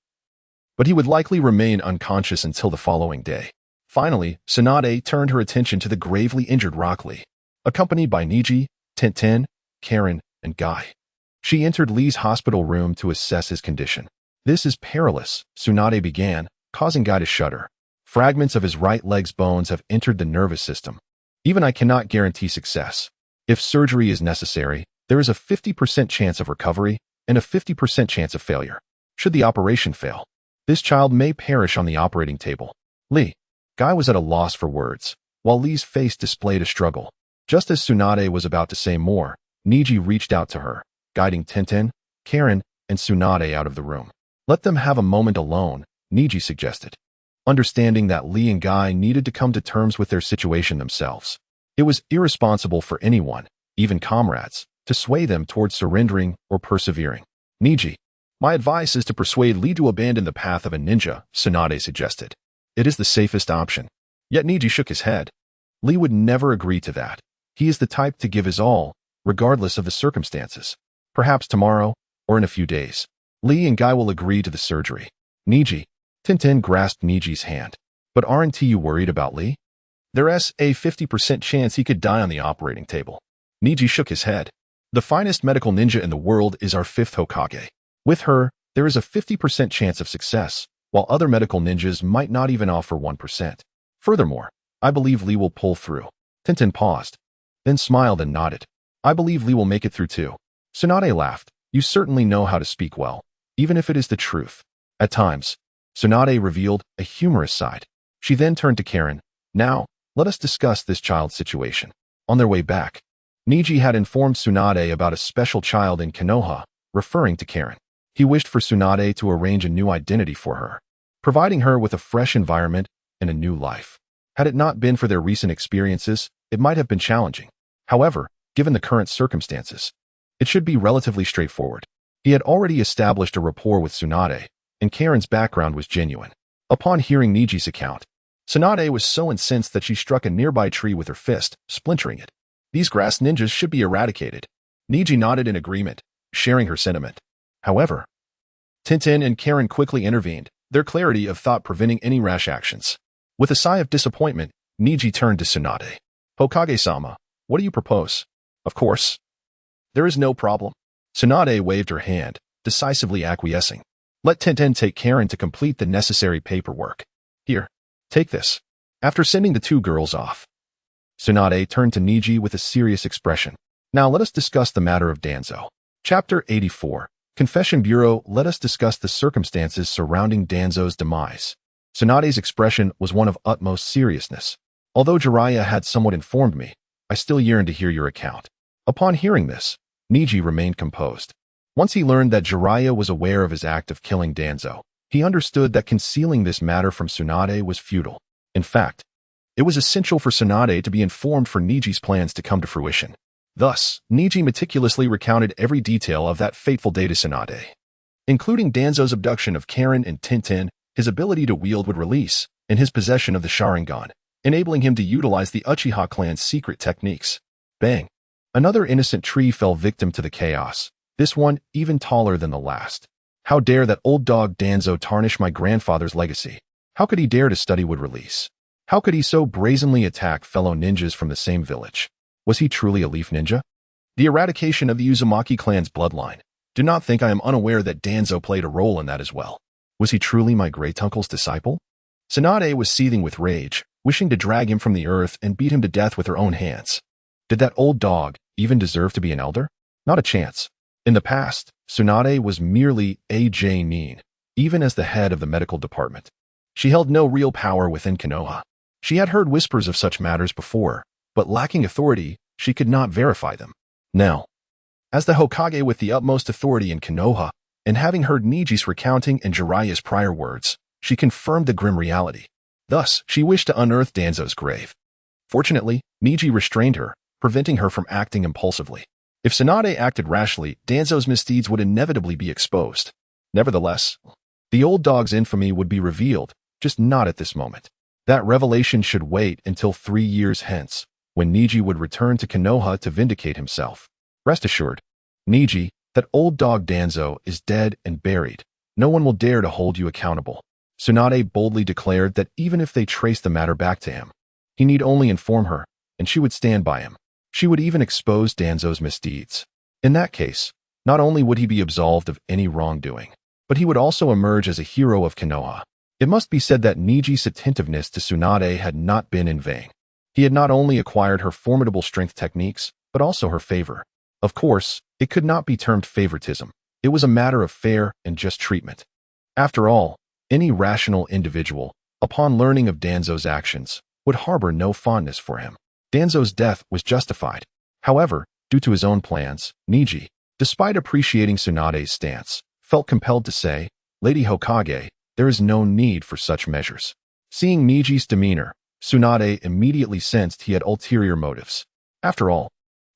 but he would likely remain unconscious until the following day. Finally, Tsunade turned her attention to the gravely injured Rock Lee. Accompanied by Neji, Tenten, Karen, and Guy, she entered Lee's hospital room to assess his condition. "This is perilous," Tsunade began, causing Guy to shudder. "Fragments of his right leg's bones have entered the nervous system. Even I cannot guarantee success. If surgery is necessary, there is a 50% chance of recovery and a 50% chance of failure. Should the operation fail, this child may perish on the operating table." "Lee." Guy was at a loss for words, while Lee's face displayed a struggle. Just as Tsunade was about to say more, Neji reached out to her, guiding Tenten, Karen, and Tsunade out of the room. "Let them have a moment alone," Neji suggested, understanding that Lee and Guy needed to come to terms with their situation themselves. It was irresponsible for anyone, even comrades, to sway them towards surrendering or persevering. "Neji, my advice is to persuade Lee to abandon the path of a ninja," Tsunade suggested. "It is the safest option." Yet Neji shook his head. Lee would never agree to that. He is the type to give his all, regardless of the circumstances. Perhaps tomorrow, or in a few days, Lee and Guy will agree to the surgery. "Neji." Tenten grasped Neji's hand. "But aren't you worried about Lee? There's a 50% chance he could die on the operating table." Neji shook his head. "The finest medical ninja in the world is our 5th Hokage. With her, there is a 50% chance of success, while other medical ninjas might not even offer 1%. Furthermore, I believe Lee will pull through." Tenten paused, then smiled and nodded. "I believe Lee will make it through too." Tsunade laughed. "You certainly know how to speak well, even if it is the truth." At times, Tsunade revealed a humorous side. She then turned to Karen. "Now, let us discuss this child's situation." On their way back, Neji had informed Tsunade about a special child in Konoha, referring to Karen. He wished for Tsunade to arrange a new identity for her, providing her with a fresh environment and a new life. Had it not been for their recent experiences, it might have been challenging. However, given the current circumstances, It should be relatively straightforward. He had already established a rapport with Tsunade, and Karen's background was genuine. Upon hearing Niji's account, Tsunade was so incensed that she struck a nearby tree with her fist, splintering it. These grass ninjas should be eradicated. Neji nodded in agreement, sharing her sentiment. However, Tintin and Karen quickly intervened, their clarity of thought preventing any rash actions. With a sigh of disappointment, Neji turned to Tsunade. Hokage-sama, what do you propose? Of course. There is no problem. Tsunade waved her hand, decisively acquiescing. Let Tintin take Karen to complete the necessary paperwork. Here, take this. After sending the two girls off, Tsunade turned to Neji with a serious expression. Now let us discuss the matter of Danzo. Chapter 84. Confession Bureau. Let us discuss the circumstances surrounding Danzo's demise. Tsunade's expression was one of utmost seriousness. Although Jiraiya had somewhat informed me, I still yearned to hear your account. Upon hearing this, Neji remained composed. Once he learned that Jiraiya was aware of his act of killing Danzo, he understood that concealing this matter from Tsunade was futile. In fact, it was essential for Tsunade to be informed for Neji's plans to come to fruition. Thus, Neji meticulously recounted every detail of that fateful day to Tsunade, including Danzo's abduction of Karen and Tintin, his ability to wield would release, and his possession of the Sharingan, enabling him to utilize the Uchiha clan's secret techniques. Bang! Another innocent tree fell victim to the chaos, this one even taller than the last. How dare that old dog Danzo tarnish my grandfather's legacy? How could he dare to study would release? How could he so brazenly attack fellow ninjas from the same village? Was he truly a leaf ninja? The eradication of the Uzumaki clan's bloodline. Do not think I am unaware that Danzo played a role in that as well. Was he truly my great-uncle's disciple? Tsunade was seething with rage, wishing to drag him from the earth and beat him to death with her own hands. Did that old dog even deserve to be an elder? Not a chance. In the past, Tsunade was merely a Nin, even as the head of the medical department. She held no real power within Konoha. She had heard whispers of such matters before, but lacking authority, she could not verify them. Now, as the Hokage with the utmost authority in Konoha, and having heard Neji's recounting and Jiraiya's prior words, she confirmed the grim reality. Thus, she wished to unearth Danzo's grave. Fortunately, Neji restrained her, preventing her from acting impulsively. If Tsunade acted rashly, Danzo's misdeeds would inevitably be exposed. Nevertheless, the old dog's infamy would be revealed, just not at this moment. That revelation should wait until 3 years hence, when Neji would return to Konoha to vindicate himself. Rest assured, Neji, that old dog Danzo is dead and buried. No one will dare to hold you accountable. Tsunade boldly declared that even if they traced the matter back to him, he need only inform her, and she would stand by him. She would even expose Danzo's misdeeds. In that case, not only would he be absolved of any wrongdoing, but he would also emerge as a hero of Konoha. It must be said that Neji's attentiveness to Tsunade had not been in vain. He had not only acquired her formidable strength techniques, but also her favor. Of course, it could not be termed favoritism. It was a matter of fair and just treatment. After all, any rational individual, upon learning of Danzo's actions, would harbor no fondness for him. Danzo's death was justified. However, due to his own plans, Neji, despite appreciating Tsunade's stance, felt compelled to say, Lady Hokage, there is no need for such measures. Seeing Neji's demeanor, Tsunade immediately sensed he had ulterior motives. After all,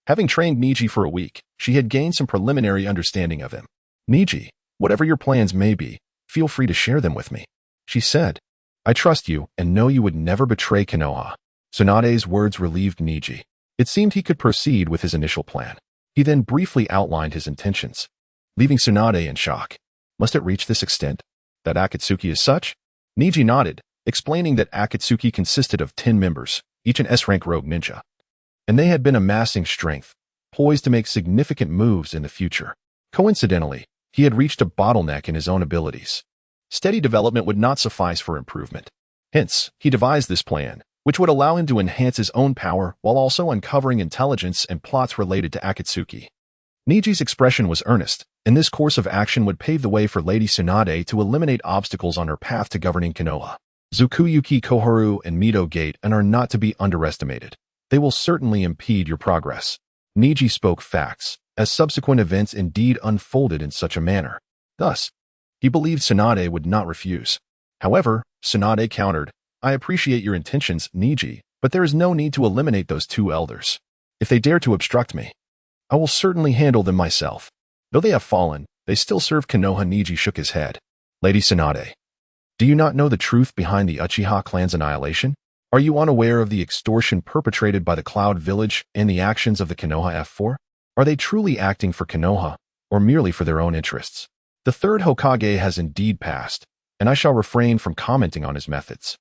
having trained Neji for a week, she had gained some preliminary understanding of him. Neji, whatever your plans may be, feel free to share them with me, she said. I trust you and know you would never betray Konoha. Tsunade's words relieved Neji. It seemed he could proceed with his initial plan. He then briefly outlined his intentions, leaving Tsunade in shock. Must it reach this extent? That Akatsuki is such? Neji nodded, explaining that Akatsuki consisted of 10 members, each an S-rank rogue ninja, and they had been amassing strength, poised to make significant moves in the future. Coincidentally, he had reached a bottleneck in his own abilities. Steady development would not suffice for improvement. Hence, he devised this plan, which would allow him to enhance his own power while also uncovering intelligence and plots related to Akatsuki. Neji's expression was earnest, and this course of action would pave the way for Lady Tsunade to eliminate obstacles on her path to governing Konoha. Zukuyuki Koharu and Mido Gate and are not to be underestimated. They will certainly impede your progress. Neji spoke facts, as subsequent events indeed unfolded in such a manner. Thus, he believed Tsunade would not refuse. However, Tsunade countered, I appreciate your intentions, Neji, but there is no need to eliminate those 2 elders. If they dare to obstruct me, I will certainly handle them myself. Though they have fallen, they still serve Konoha. Neji shook his head. Lady Tsunade, do you not know the truth behind the Uchiha clan's annihilation? Are you unaware of the extortion perpetrated by the Cloud Village and the actions of the Konoha F4? Are they truly acting for Konoha, or merely for their own interests? The third Hokage has indeed passed, and I shall refrain from commenting on his methods.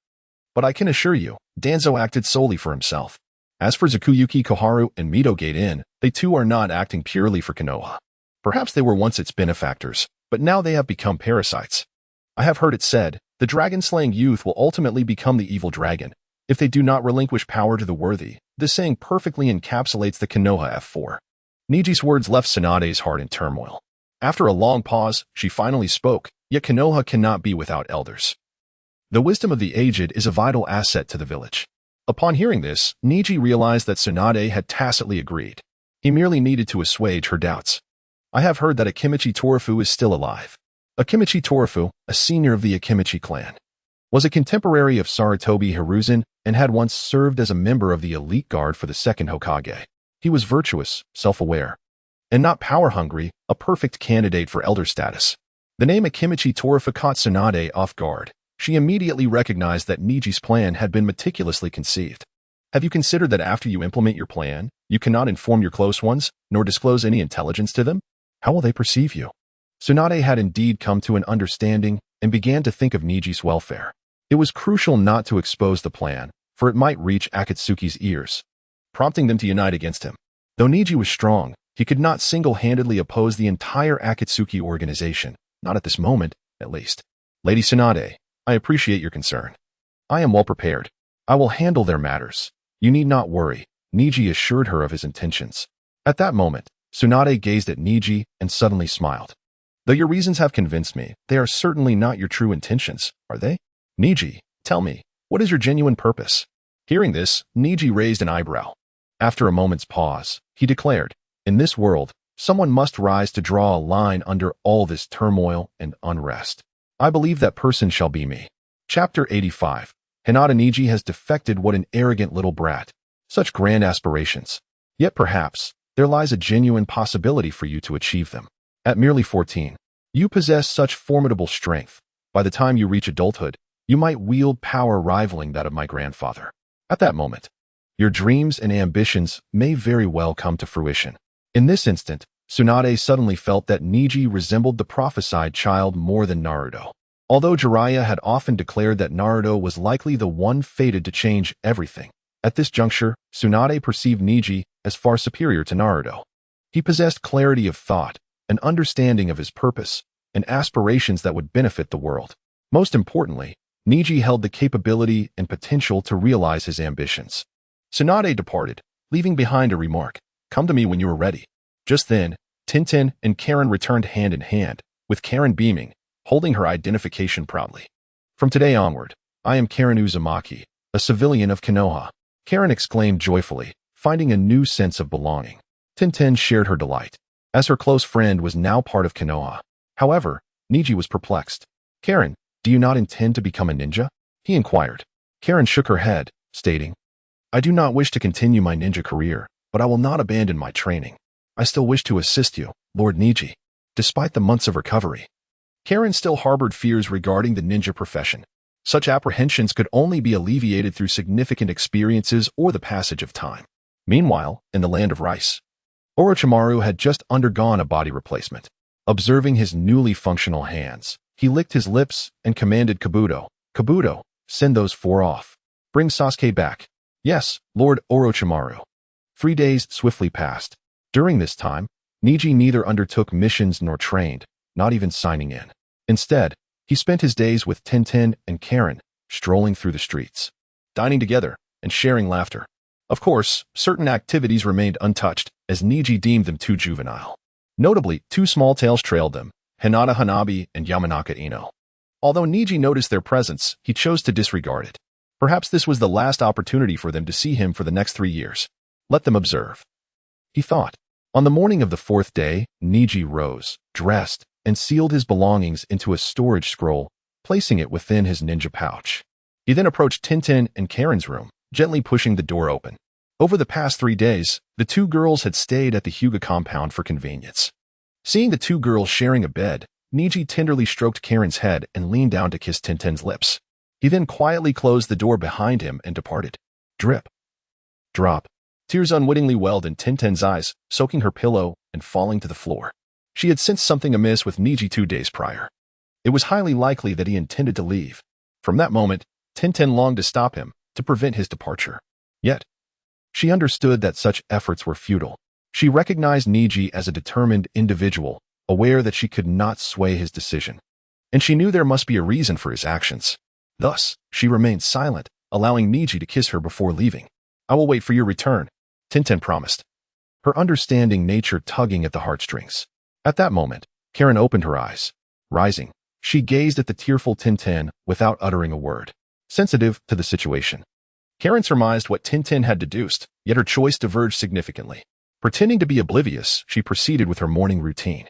But I can assure you, Danzo acted solely for himself. As for Zakuyuki Koharu and Mito Gate-in, they too are not acting purely for Konoha. Perhaps they were once its benefactors, but now they have become parasites. I have heard it said, the dragon-slaying youth will ultimately become the evil dragon, if they do not relinquish power to the worthy. This saying perfectly encapsulates the Konoha F4. Niji's words left Tsunade's heart in turmoil. After a long pause, she finally spoke, yet Konoha cannot be without elders. The wisdom of the aged is a vital asset to the village. Upon hearing this, Neji realized that Tsunade had tacitly agreed. He merely needed to assuage her doubts. I have heard that Akimichi Torafu is still alive. Akimichi Torafu, a senior of the Akimichi clan, was a contemporary of Sarutobi Hiruzen and had once served as a member of the elite guard for the second Hokage. He was virtuous, self-aware, and not power-hungry, a perfect candidate for elder status. The name Akimichi Torafu caught Tsunade off guard. She immediately recognized that Niji's plan had been meticulously conceived. Have you considered that after you implement your plan, you cannot inform your close ones, nor disclose any intelligence to them? How will they perceive you? Tsunade had indeed come to an understanding and began to think of Niji's welfare. It was crucial not to expose the plan, for it might reach Akatsuki's ears, prompting them to unite against him. Though Neji was strong, he could not single-handedly oppose the entire Akatsuki organization, not at this moment, at least. Lady Tsunade, I appreciate your concern. I am well prepared. I will handle their matters. You need not worry, Neji assured her of his intentions. At that moment, Tsunade gazed at Neji and suddenly smiled. Though your reasons have convinced me, they are certainly not your true intentions, are they? Neji, tell me, what is your genuine purpose? Hearing this, Neji raised an eyebrow. After a moment's pause, he declared, in this world, someone must rise to draw a line under all this turmoil and unrest. I believe that person shall be me. Chapter 85. Hinata Neji has defected. What an arrogant little brat. Such grand aspirations. Yet perhaps, there lies a genuine possibility for you to achieve them. At merely 14, you possess such formidable strength. By the time you reach adulthood, you might wield power rivaling that of my grandfather. At that moment, your dreams and ambitions may very well come to fruition. In this instant, Tsunade suddenly felt that Neji resembled the prophesied child more than Naruto. Although Jiraiya had often declared that Naruto was likely the one fated to change everything, at this juncture, Tsunade perceived Neji as far superior to Naruto. He possessed clarity of thought, an understanding of his purpose, and aspirations that would benefit the world. Most importantly, Neji held the capability and potential to realize his ambitions. Tsunade departed, leaving behind a remark, "Come to me when you are ready." Just then, Tintin and Karen returned hand in hand, with Karen beaming, holding her identification proudly. From today onward, I am Karen Uzumaki, a civilian of Konoha, Karen exclaimed joyfully, finding a new sense of belonging. Tintin shared her delight, as her close friend was now part of Konoha. However, Neji was perplexed. Karen, do you not intend to become a ninja? He inquired. Karen shook her head, stating, I do not wish to continue my ninja career, but I will not abandon my training. I still wish to assist you, Lord Neji, despite the months of recovery. Karen still harbored fears regarding the ninja profession. Such apprehensions could only be alleviated through significant experiences or the passage of time. Meanwhile, in the land of Rice, Orochimaru had just undergone a body replacement. Observing his newly functional hands, he licked his lips and commanded Kabuto, Kabuto, send those four off. Bring Sasuke back. Yes, Lord Orochimaru. 3 days swiftly passed. During this time, Neji neither undertook missions nor trained, not even signing in. Instead, he spent his days with Tintin and Karen, strolling through the streets, dining together, and sharing laughter. Of course, certain activities remained untouched, as Neji deemed them too juvenile. Notably, 2 small tails trailed them, Hinata Hanabi and Yamanaka Ino. Although Neji noticed their presence, he chose to disregard it. Perhaps this was the last opportunity for them to see him for the next 3 years. Let them observe, he thought. On the morning of the 4th day, Neji rose, dressed, and sealed his belongings into a storage scroll, placing it within his ninja pouch. He then approached Tintin and Karen's room, gently pushing the door open. Over the past 3 days, the two girls had stayed at the Hyuga compound for convenience. Seeing the two girls sharing a bed, Neji tenderly stroked Karen's head and leaned down to kiss Tenten's lips. He then quietly closed the door behind him and departed. Drip. Drop. Tears unwittingly welled in Tenten's eyes, soaking her pillow and falling to the floor. She had sensed something amiss with Neji 2 days prior. It was highly likely that he intended to leave. From that moment, Tenten longed to stop him, to prevent his departure. Yet, she understood that such efforts were futile. She recognized Neji as a determined individual, aware that she could not sway his decision. And she knew there must be a reason for his actions. Thus, she remained silent, allowing Neji to kiss her before leaving. I will wait for your return, Tenten promised, her understanding nature tugging at the heartstrings. At that moment, Karen opened her eyes. Rising, she gazed at the tearful Tenten without uttering a word. Sensitive to the situation, Karen surmised what Tenten had deduced, yet her choice diverged significantly. Pretending to be oblivious, she proceeded with her morning routine,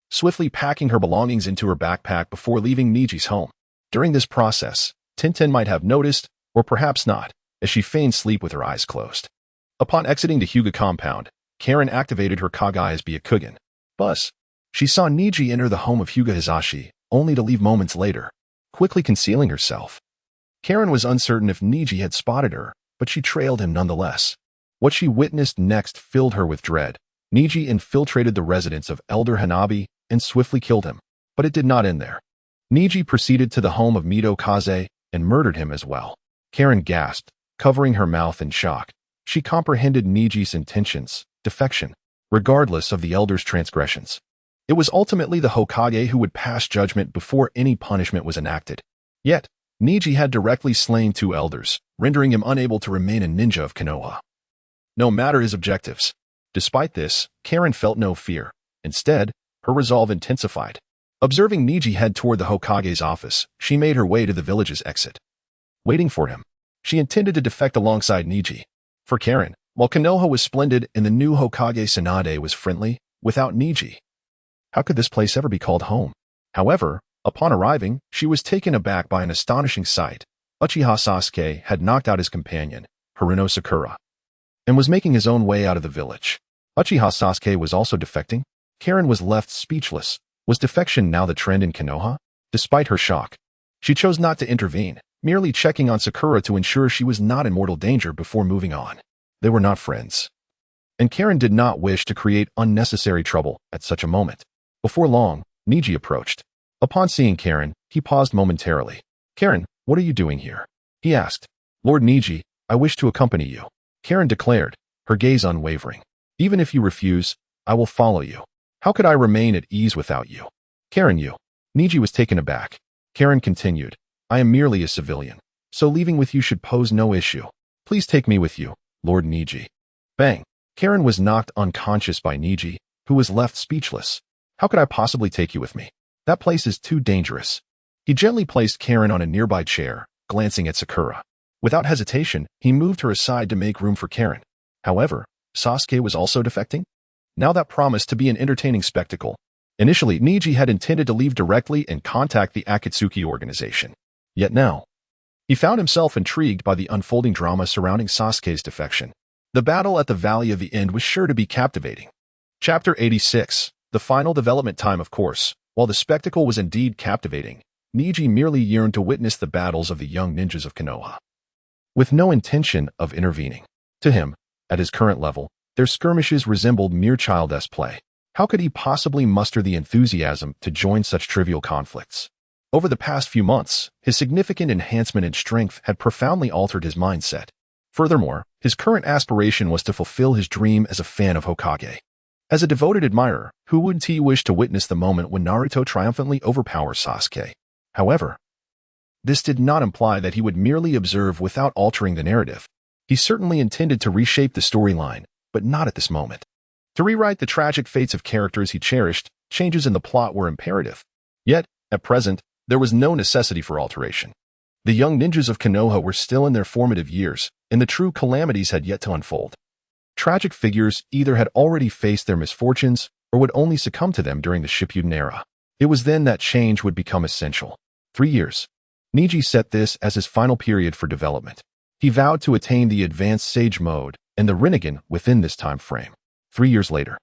swiftly packing her belongings into her backpack before leaving Neji's home. During this process, Tenten might have noticed, or perhaps not, as she feigned sleep with her eyes closed. Upon exiting the Hyuga compound, Karen activated her Kagai's Byakugan. Thus, she saw Neji enter the home of Hyuga Hisashi, only to leave moments later, quickly concealing herself. Karen was uncertain if Neji had spotted her, but she trailed him nonetheless. What she witnessed next filled her with dread. Neji infiltrated the residence of Elder Hanabi and swiftly killed him, but it did not end there. Neji proceeded to the home of Mido Kaze and murdered him as well. Karen gasped, covering her mouth in shock. She comprehended Neji's intentions, defection, regardless of the elder's transgressions. It was ultimately the Hokage who would pass judgment before any punishment was enacted. Yet, Neji had directly slain 2 elders, rendering him unable to remain a ninja of Konoha, no matter his objectives. Despite this, Karen felt no fear. Instead, her resolve intensified. Observing Neji head toward the Hokage's office, she made her way to the village's exit. Waiting for him, she intended to defect alongside Neji. For Karen, while Konoha was splendid and the new Hokage Tsunade was friendly, without Neji, how could this place ever be called home? However, upon arriving, she was taken aback by an astonishing sight. Uchiha Sasuke had knocked out his companion, Haruno Sakura, and was making his own way out of the village. Uchiha Sasuke was also defecting. Karen was left speechless. Was defection now the trend in Konoha? Despite her shock, she chose not to intervene, merely checking on Sakura to ensure she was not in mortal danger before moving on. They were not friends, and Karen did not wish to create unnecessary trouble at such a moment. Before long, Neji approached. Upon seeing Karen, he paused momentarily. Karen, what are you doing here? He asked. Lord Neji, I wish to accompany you, Karen declared, her gaze unwavering. Even if you refuse, I will follow you. How could I remain at ease without you? Karen, you. Neji was taken aback. Karen continued, I am merely a civilian, so leaving with you should pose no issue. Please take me with you, Lord Neji. Bang. Karen was knocked unconscious by Neji, who was left speechless. How could I possibly take you with me? That place is too dangerous. He gently placed Karen on a nearby chair, glancing at Sakura. Without hesitation, he moved her aside to make room for Karen. However, Sasuke was also defecting? Now that promised to be an entertaining spectacle. Initially, Neji had intended to leave directly and contact the Akatsuki organization. Yet now, he found himself intrigued by the unfolding drama surrounding Sasuke's defection. The battle at the Valley of the End was sure to be captivating. Chapter 86. The final development time, of course. While the spectacle was indeed captivating, Neji merely yearned to witness the battles of the young ninjas of Konoha, with no intention of intervening. To him, at his current level, their skirmishes resembled mere childish play. How could he possibly muster the enthusiasm to join such trivial conflicts? Over the past few months, his significant enhancement in strength had profoundly altered his mindset. Furthermore, his current aspiration was to fulfill his dream as a fan of Hokage. As a devoted admirer, who wouldn't he wish to witness the moment when Naruto triumphantly overpowers Sasuke? However, this did not imply that he would merely observe without altering the narrative. He certainly intended to reshape the storyline, but not at this moment. To rewrite the tragic fates of characters he cherished, changes in the plot were imperative. Yet, at present, there was no necessity for alteration. The young ninjas of Konoha were still in their formative years, and the true calamities had yet to unfold. Tragic figures either had already faced their misfortunes or would only succumb to them during the Shippuden era. It was then that change would become essential. 3 years. Neji set this as his final period for development. He vowed to attain the advanced sage mode and the Rinnegan within this time frame. 3 years later,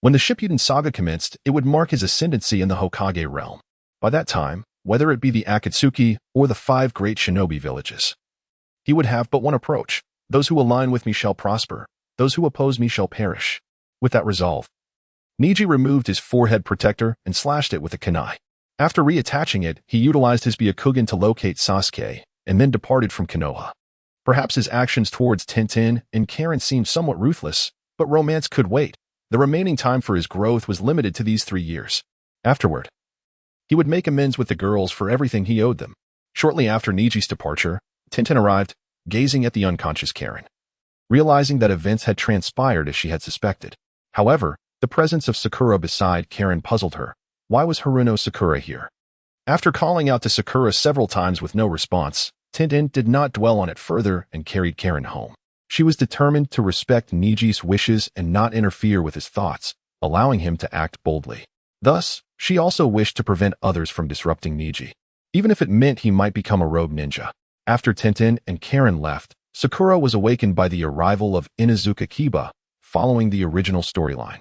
when the Shippuden saga commenced, it would mark his ascendancy in the Hokage realm. By that time, whether it be the Akatsuki or the 5 great shinobi villages, he would have but one approach. Those who align with me shall prosper. Those who oppose me shall perish. With that resolve, Neji removed his forehead protector and slashed it with a kunai. After reattaching it, he utilized his Byakugan to locate Sasuke, and then departed from Konoha. Perhaps his actions towards Tenten and Karen seemed somewhat ruthless, but romance could wait. The remaining time for his growth was limited to these 3 years. Afterward, he would make amends with the girls for everything he owed them. Shortly after Neji's departure, Tenten arrived, gazing at the unconscious Karen, realizing that events had transpired as she had suspected. However, the presence of Sakura beside Karen puzzled her. Why was Haruno Sakura here? After calling out to Sakura several times with no response, Tenten did not dwell on it further and carried Karen home. She was determined to respect Neji's wishes and not interfere with his thoughts, allowing him to act boldly. Thus, she also wished to prevent others from disrupting Neji, even if it meant he might become a rogue ninja. After Tenten and Karen left, Sakura was awakened by the arrival of Inuzuka Kiba, following the original storyline,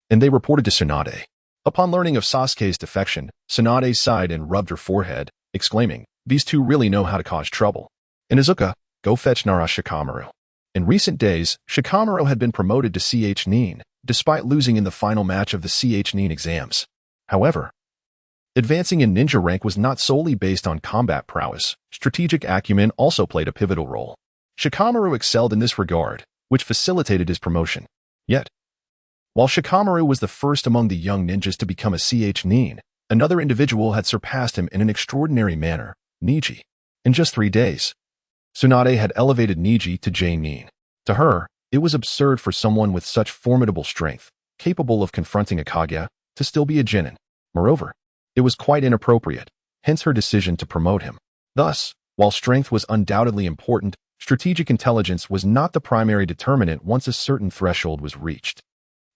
and they reported to Tsunade. Upon learning of Sasuke's defection, Tsunade sighed and rubbed her forehead, exclaiming, "These two really know how to cause trouble. Inuzuka, go fetch Nara Shikamaru." In recent days, Shikamaru had been promoted to CH Nin, despite losing in the final match of the CH Nin exams. However, advancing in ninja rank was not solely based on combat prowess. Strategic acumen also played a pivotal role. Shikamaru excelled in this regard, which facilitated his promotion. Yet, while Shikamaru was the first among the young ninjas to become a CH Nin, another individual had surpassed him in an extraordinary manner, Neji. In just 3 days, Tsunade had elevated Neji to J Nin. To her, it was absurd for someone with such formidable strength, capable of confronting a Kage, to still be a genin. Moreover, it was quite inappropriate, hence her decision to promote him. Thus, while strength was undoubtedly important, strategic intelligence was not the primary determinant once a certain threshold was reached.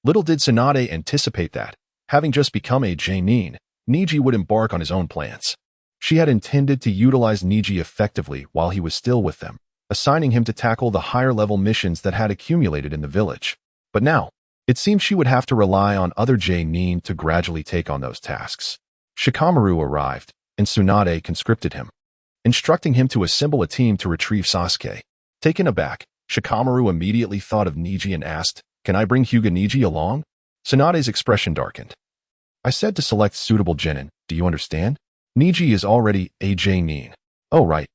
Little did Tsunade anticipate that, having just become a J-Nin, Neji would embark on his own plans. She had intended to utilize Neji effectively while he was still with them, assigning him to tackle the higher-level missions that had accumulated in the village. But now, it seemed she would have to rely on other J-Nin to gradually take on those tasks. Shikamaru arrived, and Tsunade conscripted him, instructing him to assemble a team to retrieve Sasuke. Taken aback, Shikamaru immediately thought of Neji and asked, "Can I bring Hyuga Neji along?" Tsunade's expression darkened. "I said to select suitable genin, do you understand? Neji is already a J-Nin." "Oh right."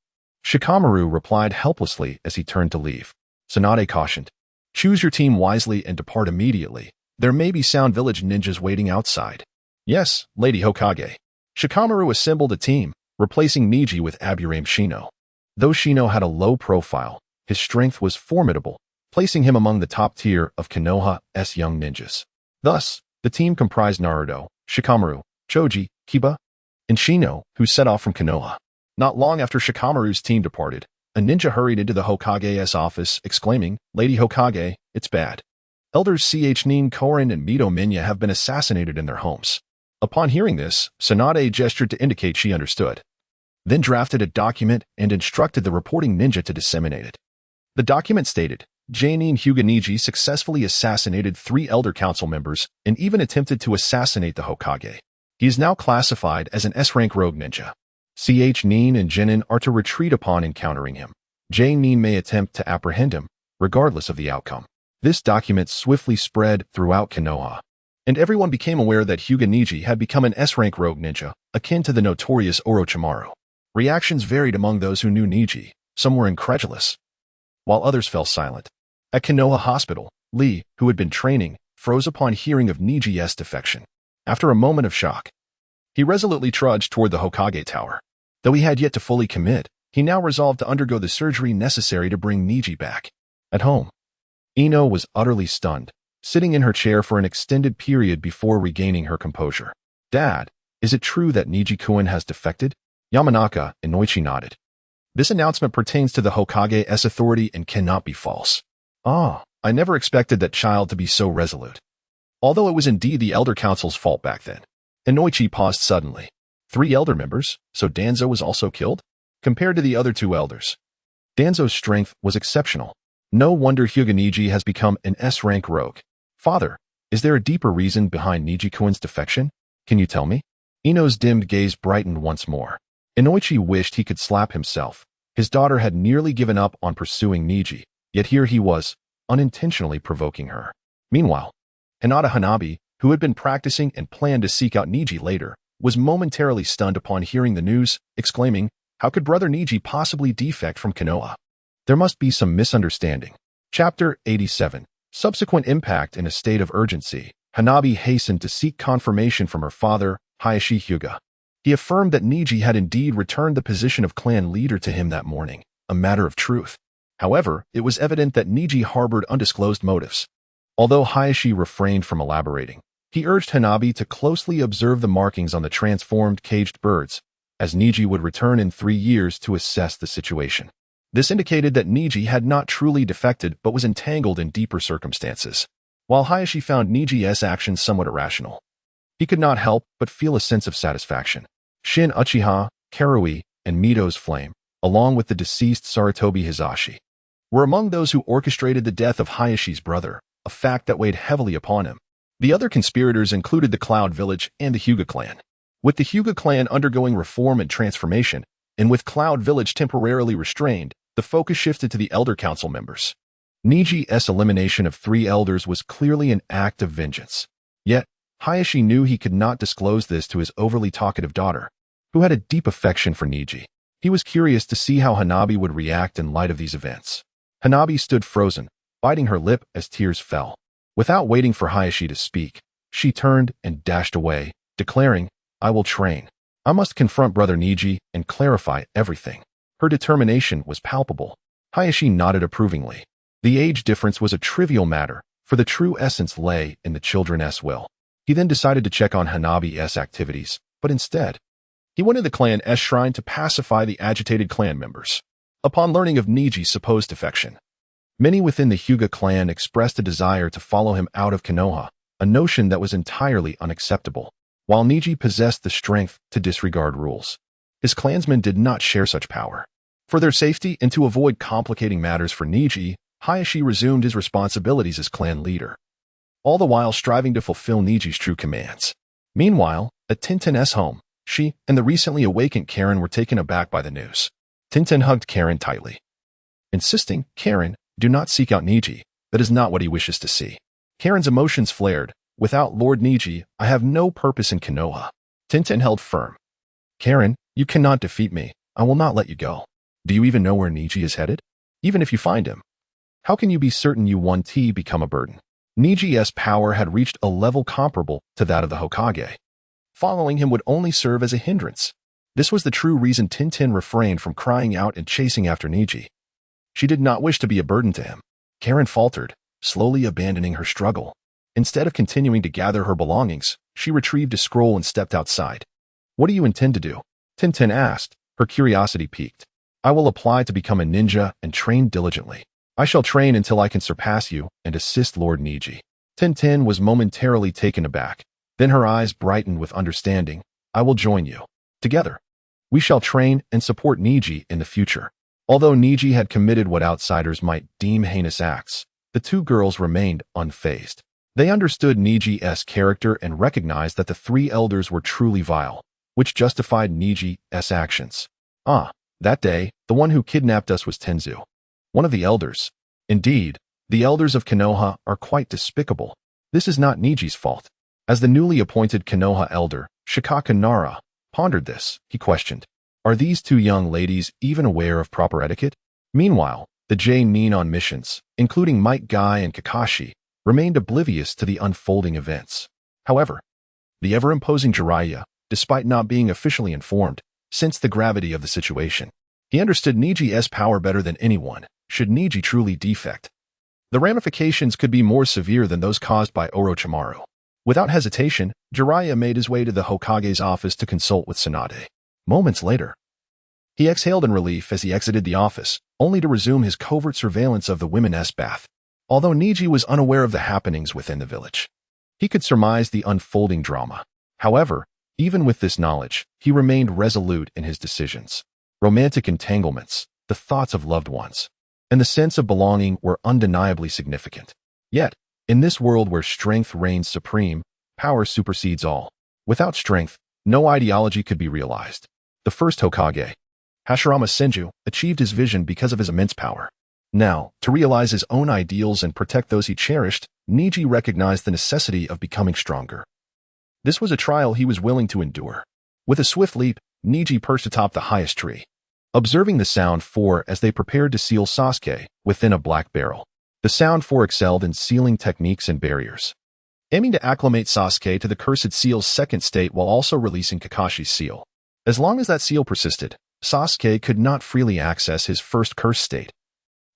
Shikamaru replied helplessly as he turned to leave. Tsunade cautioned, "Choose your team wisely and depart immediately. There may be sound village ninjas waiting outside." "Yes, Lady Hokage." Shikamaru assembled a team, replacing Neji with Aburame Shino. Though Shino had a low profile, his strength was formidable, placing him among the top tier of Konoha's young ninjas. Thus, the team comprised Naruto, Shikamaru, Choji, Kiba, and Shino, who set off from Konoha. Not long after Shikamaru's team departed, a ninja hurried into the Hokage's office, exclaiming, "Lady Hokage, it's bad. Elders CH Nin Korin and Mito Minya have been assassinated in their homes." Upon hearing this, Tsunade gestured to indicate she understood, then drafted a document and instructed the reporting ninja to disseminate it. The document stated, J-Nin Hyuga Neji successfully assassinated 3 Elder Council members and even attempted to assassinate the Hokage. He is now classified as an S-rank rogue ninja. CH Nin and Genin are to retreat upon encountering him. J-Nin may attempt to apprehend him, regardless of the outcome. This document swiftly spread throughout Konoha, and everyone became aware that Hyuga Neji had become an S-rank rogue ninja, akin to the notorious Orochimaru. Reactions varied among those who knew Neji. Some were incredulous, while others fell silent. At Konoha Hospital, Lee, who had been training, froze upon hearing of Neji's defection. After a moment of shock, he resolutely trudged toward the Hokage Tower. Though he had yet to fully commit, he now resolved to undergo the surgery necessary to bring Neji back. At home, Ino was utterly stunned, sitting in her chair for an extended period before regaining her composure. "Dad, is it true that Neji-kun has defected?" Yamanaka and Noichi nodded. "This announcement pertains to the Hokage's authority and cannot be false." "Ah, I never expected that child to be so resolute." Although it was indeed the Elder Council's fault back then. Inoichi paused suddenly. 3 elder members, so Danzo was also killed? Compared to the other 2 elders, Danzo's strength was exceptional. No wonder Hyuga Neji has become an S-rank rogue. Father, is there a deeper reason behind Neji-kun's defection? Can you tell me? Ino's dimmed gaze brightened once more. Inoichi wished he could slap himself. His daughter had nearly given up on pursuing Neji, yet here he was, unintentionally provoking her. Meanwhile, Hinata Hanabi, who had been practicing and planned to seek out Neji later, was momentarily stunned upon hearing the news, exclaiming, "How could brother Neji possibly defect from Konoha? There must be some misunderstanding." Chapter 87. Subsequent impact. In a state of urgency, Hanabi hastened to seek confirmation from her father, Hiashi Hyuga. He affirmed that Neji had indeed returned the position of clan leader to him that morning, a matter of truth. However, it was evident that Neji harbored undisclosed motives. Although Hiashi refrained from elaborating, he urged Hanabi to closely observe the markings on the transformed caged birds, as Neji would return in 3 years to assess the situation. This indicated that Neji had not truly defected but was entangled in deeper circumstances. While Hiashi found Neji's actions somewhat irrational, he could not help but feel a sense of satisfaction. Shin Uchiha, Karui, and Mito's flame, along with the deceased Sarutobi Hisashi, were among those who orchestrated the death of Hayashi's brother, a fact that weighed heavily upon him. The other conspirators included the Cloud Village and the Hyuga clan. With the Hyuga clan undergoing reform and transformation, and with Cloud Village temporarily restrained, the focus shifted to the Elder Council members. Neji's elimination of 3 elders was clearly an act of vengeance. Yet, Hiashi knew he could not disclose this to his overly talkative daughter, who had a deep affection for Neji. He was curious to see how Hanabi would react in light of these events. Hanabi stood frozen, biting her lip as tears fell. Without waiting for Hiashi to speak, she turned and dashed away, declaring, "I will train. I must confront brother Neji and clarify everything." Her determination was palpable. Hiashi nodded approvingly. The age difference was a trivial matter, for the true essence lay in the children's will. He then decided to check on Hanabi's activities, but instead, he went to the clan's shrine to pacify the agitated clan members. Upon learning of Neji's supposed defection, many within the Hyuga clan expressed a desire to follow him out of Konoha, a notion that was entirely unacceptable. While Neji possessed the strength to disregard rules, his clansmen did not share such power. For their safety and to avoid complicating matters for Neji, Hiashi resumed his responsibilities as clan leader, all the while striving to fulfill Neji's true commands. Meanwhile, at Tintin's home, she and the recently awakened Karen were taken aback by the news. Tintin hugged Karen tightly, insisting, "Karen, do not seek out Neji. That is not what he wishes to see." Karen's emotions flared. "Without Lord Neji, I have no purpose in Konoha." Tintin held firm. "Karen, you cannot defeat me. I will not let you go. Do you even know where Neji is headed? Even if you find him, how can you be certain you won't become a burden?" Neji's power had reached a level comparable to that of the Hokage. Following him would only serve as a hindrance. This was the true reason Tintin refrained from crying out and chasing after Neji. She did not wish to be a burden to him. Karen faltered, slowly abandoning her struggle. Instead of continuing to gather her belongings, she retrieved a scroll and stepped outside. "What do you intend to do?" Tintin asked, her curiosity piqued. "I will apply to become a ninja and train diligently. I shall train until I can surpass you and assist Lord Neji." Tintin was momentarily taken aback. Then her eyes brightened with understanding. "I will join you. Together, we shall train and support Neji in the future." Although Neji had committed what outsiders might deem heinous acts, the 2 girls remained unfazed. They understood Neji's character and recognized that the 3 elders were truly vile, which justified Neji's actions. That day, the one who kidnapped us was Tenzu, one of the elders. Indeed, the elders of Konoha are quite despicable. This is not Neji's fault. As the newly appointed Konoha elder, Shikaka Nara, pondered this, he questioned, "Are these 2 young ladies even aware of proper etiquette?" Meanwhile, the J-nin on missions, including Might Guy and Kakashi, remained oblivious to the unfolding events. However, the ever-imposing Jiraiya, despite not being officially informed, sensed the gravity of the situation. He understood Neji's power better than anyone, should Neji truly defect. The ramifications could be more severe than those caused by Orochimaru. Without hesitation, Jiraiya made his way to the Hokage's office to consult with Tsunade. Moments later, he exhaled in relief as he exited the office, only to resume his covert surveillance of the women's bath. Although Neji was unaware of the happenings within the village, he could surmise the unfolding drama. However, even with this knowledge, he remained resolute in his decisions. Romantic entanglements, the thoughts of loved ones, and the sense of belonging were undeniably significant. Yet, in this world where strength reigns supreme, power supersedes all. Without strength, no ideology could be realized. The first Hokage, Hashirama Senju, achieved his vision because of his immense power. Now, to realize his own ideals and protect those he cherished, Neji recognized the necessity of becoming stronger. This was a trial he was willing to endure. With a swift leap, Neji perched atop the highest tree, observing the Sound Four as they prepared to seal Sasuke within a black barrel. The Sound Four excelled in sealing techniques and barriers, aiming to acclimate Sasuke to the Cursed Seal's second state while also releasing Kakashi's seal. As long as that seal persisted, Sasuke could not freely access his first cursed state,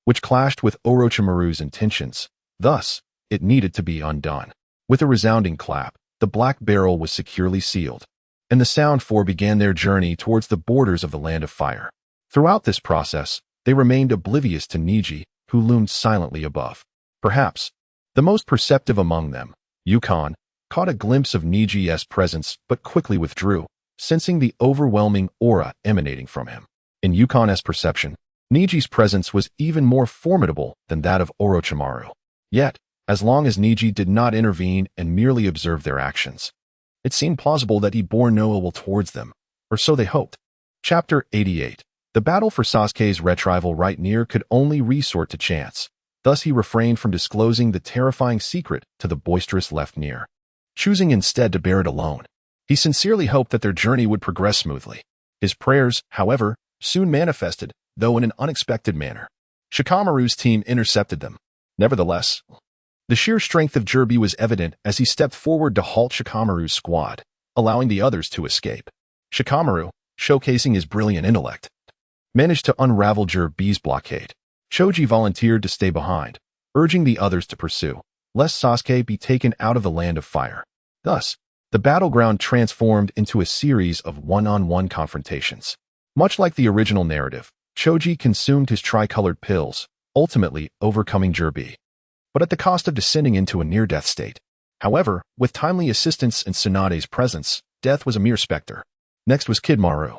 which clashed with Orochimaru's intentions. Thus, it needed to be undone. With a resounding clap, the black barrel was securely sealed, and the Sound Four began their journey towards the borders of the Land of Fire. Throughout this process, they remained oblivious to Neji, who loomed silently above. Perhaps the most perceptive among them, Yukon, caught a glimpse of Neji's presence but quickly withdrew, sensing the overwhelming aura emanating from him. In Yukon's perception, Neji's presence was even more formidable than that of Orochimaru. Yet, as long as Neji did not intervene and merely observed their actions, it seemed plausible that he bore no ill will towards them, or so they hoped. Chapter 88. The battle for Sasuke's retrieval right near could only resort to chance. Thus he refrained from disclosing the terrifying secret to the boisterous left near, choosing instead to bear it alone. He sincerely hoped that their journey would progress smoothly. His prayers, however, soon manifested, though in an unexpected manner. Shikamaru's team intercepted them. Nevertheless, the sheer strength of Jiraiya was evident as he stepped forward to halt Shikamaru's squad, allowing the others to escape. Shikamaru, showcasing his brilliant intellect, managed to unravel Jiraiya's blockade. Choji volunteered to stay behind, urging the others to pursue, lest Sasuke be taken out of the Land of Fire. Thus, the battleground transformed into a series of one-on-one confrontations. Much like the original narrative, Choji consumed his tricolored pills, ultimately overcoming Jiraiya, but at the cost of descending into a near-death state. However, with timely assistance and Tsunade's presence, death was a mere specter. Next was Kid Maru,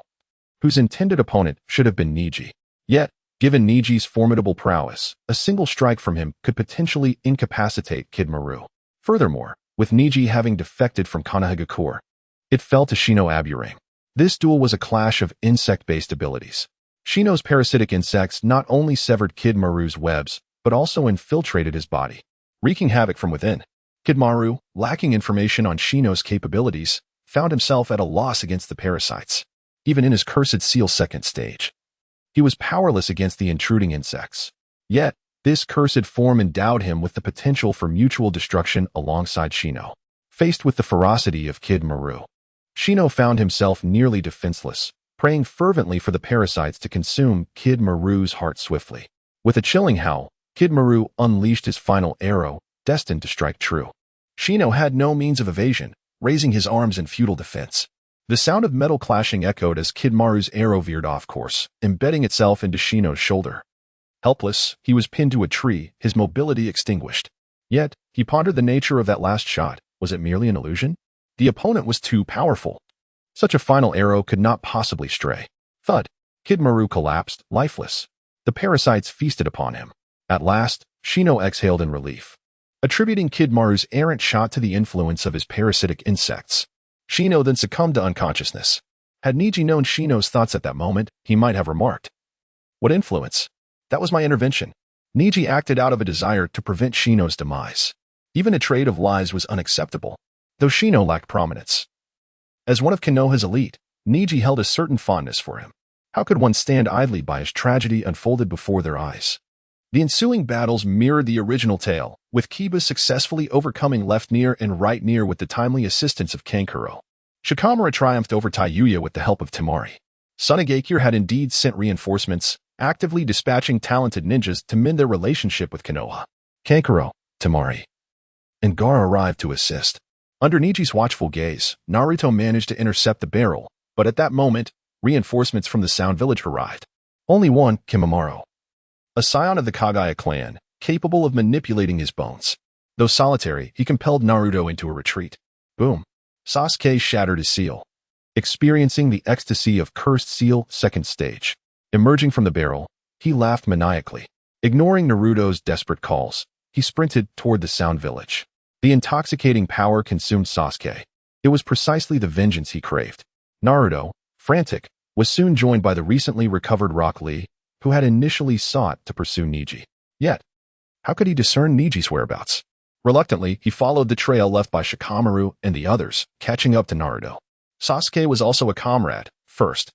whose intended opponent should have been Neji. Yet, given Neji's formidable prowess, a single strike from him could potentially incapacitate Kid Maru. Furthermore, with Neji having defected from Konohagakure, it fell to Shino Aburame. This duel was a clash of insect-based abilities. Shino's parasitic insects not only severed Kid Maru's webs, but also infiltrated his body, wreaking havoc from within. Kid Maru, lacking information on Shino's capabilities, found himself at a loss against the parasites. Even in his Cursed Seal second stage, he was powerless against the intruding insects. Yet, this cursed form endowed him with the potential for mutual destruction alongside Shino. Faced with the ferocity of Kid Maru, Shino found himself nearly defenseless, praying fervently for the parasites to consume Kid Maru's heart swiftly. With a chilling howl, Kid Maru unleashed his final arrow, destined to strike true. Shino had no means of evasion, raising his arms in futile defense. The sound of metal clashing echoed as Kid Maru's arrow veered off course, embedding itself into Shino's shoulder. Helpless, he was pinned to a tree, his mobility extinguished. Yet, he pondered the nature of that last shot. Was it merely an illusion? The opponent was too powerful. Such a final arrow could not possibly stray. Thud. Kid Maru collapsed, lifeless. The parasites feasted upon him. At last, Shino exhaled in relief, attributing Kid Maru's errant shot to the influence of his parasitic insects. Shino then succumbed to unconsciousness. Had Neji known Shino's thoughts at that moment, he might have remarked, "What influence? That was my intervention." Neji acted out of a desire to prevent Shino's demise. Even a trade of lies was unacceptable, though Shino lacked prominence. As one of Konoha's elite, Neji held a certain fondness for him. How could one stand idly by as tragedy unfolded before their eyes? The ensuing battles mirrored the original tale, with Kiba successfully overcoming left near and right near with the timely assistance of Kankuro. Shikamaru triumphed over Taiyuya with the help of Temari. Sunagakure had indeed sent reinforcements, actively dispatching talented ninjas to mend their relationship with Konoha. Kankuro, Temari, and Gaara arrived to assist. Under Neji's watchful gaze, Naruto managed to intercept the barrel, but at that moment, reinforcements from the Sound Village arrived. Only one, Kimimaro, a scion of the Kagaya clan, capable of manipulating his bones. Though solitary, he compelled Naruto into a retreat. Boom. Sasuke shattered his seal, experiencing the ecstasy of Cursed Seal second stage. Emerging from the barrel, he laughed maniacally. Ignoring Naruto's desperate calls, he sprinted toward the Sound Village. The intoxicating power consumed Sasuke. It was precisely the vengeance he craved. Naruto, frantic, was soon joined by the recently recovered Rock Lee, who had initially sought to pursue Neji. Yet, how could he discern Neji's whereabouts? Reluctantly, he followed the trail left by Shikamaru and the others, catching up to Naruto. Sasuke was also a comrade. First,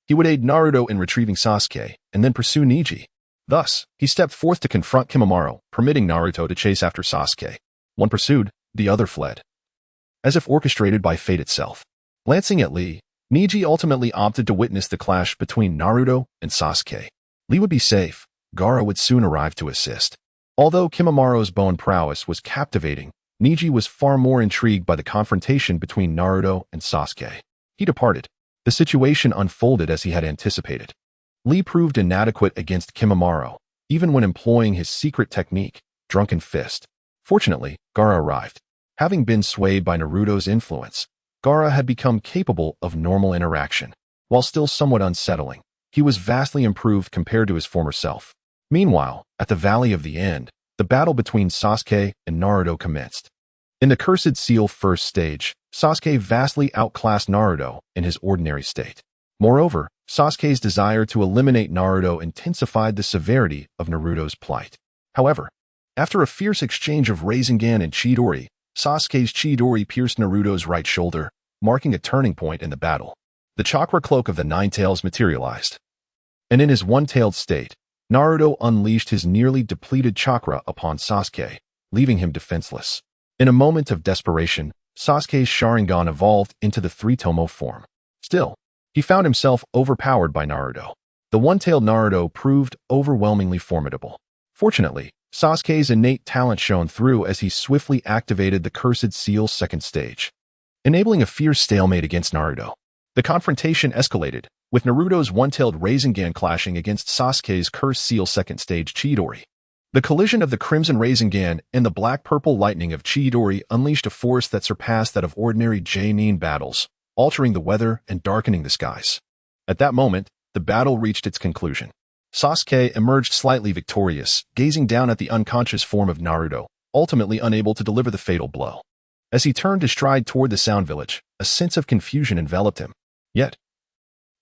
he would aid Naruto in retrieving Sasuke, and then pursue Neji. Thus, he stepped forth to confront Kimimaro, permitting Naruto to chase after Sasuke. One pursued, the other fled. As if orchestrated by fate itself. Glancing at Lee, Neji ultimately opted to witness the clash between Naruto and Sasuke. Lee would be safe. Gaara would soon arrive to assist. Although Kimimaro's bone prowess was captivating, Neji was far more intrigued by the confrontation between Naruto and Sasuke. He departed. The situation unfolded as he had anticipated. Lee proved inadequate against Kimimaro, even when employing his secret technique, Drunken Fist. Fortunately, Gaara arrived. Having been swayed by Naruto's influence, Gaara had become capable of normal interaction. While still somewhat unsettling, he was vastly improved compared to his former self. Meanwhile, at the Valley of the End, the battle between Sasuke and Naruto commenced. In the Cursed Seal first stage, Sasuke vastly outclassed Naruto in his ordinary state. Moreover, Sasuke's desire to eliminate Naruto intensified the severity of Naruto's plight. However, after a fierce exchange of Rasengan and Chidori, Sasuke's Chidori pierced Naruto's right shoulder, marking a turning point in the battle. The chakra cloak of the Nine Tails materialized. And in his one-tailed state, Naruto unleashed his nearly depleted chakra upon Sasuke, leaving him defenseless. In a moment of desperation, Sasuke's Sharingan evolved into the three-tomo form. Still, he found himself overpowered by Naruto. The one-tailed Naruto proved overwhelmingly formidable. Fortunately, Sasuke's innate talent shone through as he swiftly activated the Cursed Seal's second stage, enabling a fierce stalemate against Naruto. The confrontation escalated, with Naruto's one-tailed Rasengan clashing against Sasuke's Cursed Seal second stage Chidori. The collision of the Crimson Rasengan and the black-purple lightning of Chidori unleashed a force that surpassed that of ordinary Jonin battles, altering the weather and darkening the skies. At that moment, the battle reached its conclusion. Sasuke emerged slightly victorious, gazing down at the unconscious form of Naruto, ultimately unable to deliver the fatal blow. As he turned to stride toward the Sound Village, a sense of confusion enveloped him. Yet,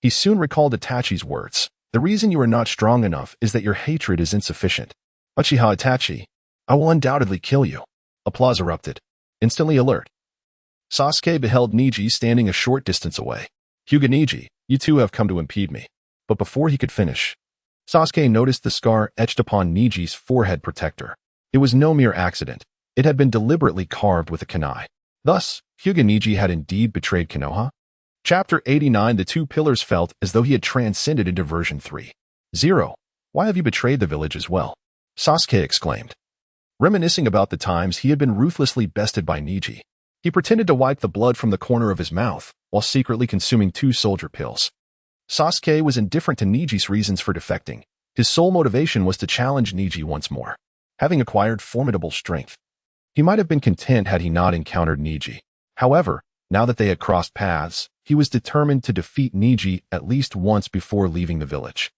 he soon recalled Itachi's words. The reason you are not strong enough is that your hatred is insufficient. Uchiha Itachi, I will undoubtedly kill you. Applause erupted. Instantly alert, Sasuke beheld Neji standing a short distance away. Hyuga Neji, you two have come to impede me. But before he could finish, Sasuke noticed the scar etched upon Neji's forehead protector. It was no mere accident. It had been deliberately carved with a kunai. Thus, Hyuga Neji had indeed betrayed Konoha. Chapter 89. The two pillars felt as though he had transcended into version 3.0. Why have you betrayed the village as well? Sasuke exclaimed. Reminiscing about the times he had been ruthlessly bested by Neji, he pretended to wipe the blood from the corner of his mouth while secretly consuming 2 soldier pills. Sasuke was indifferent to Neji's reasons for defecting. His sole motivation was to challenge Neji once more. Having acquired formidable strength, he might have been content had he not encountered Neji. However, now that they had crossed paths, he was determined to defeat Neji at least once before leaving the village.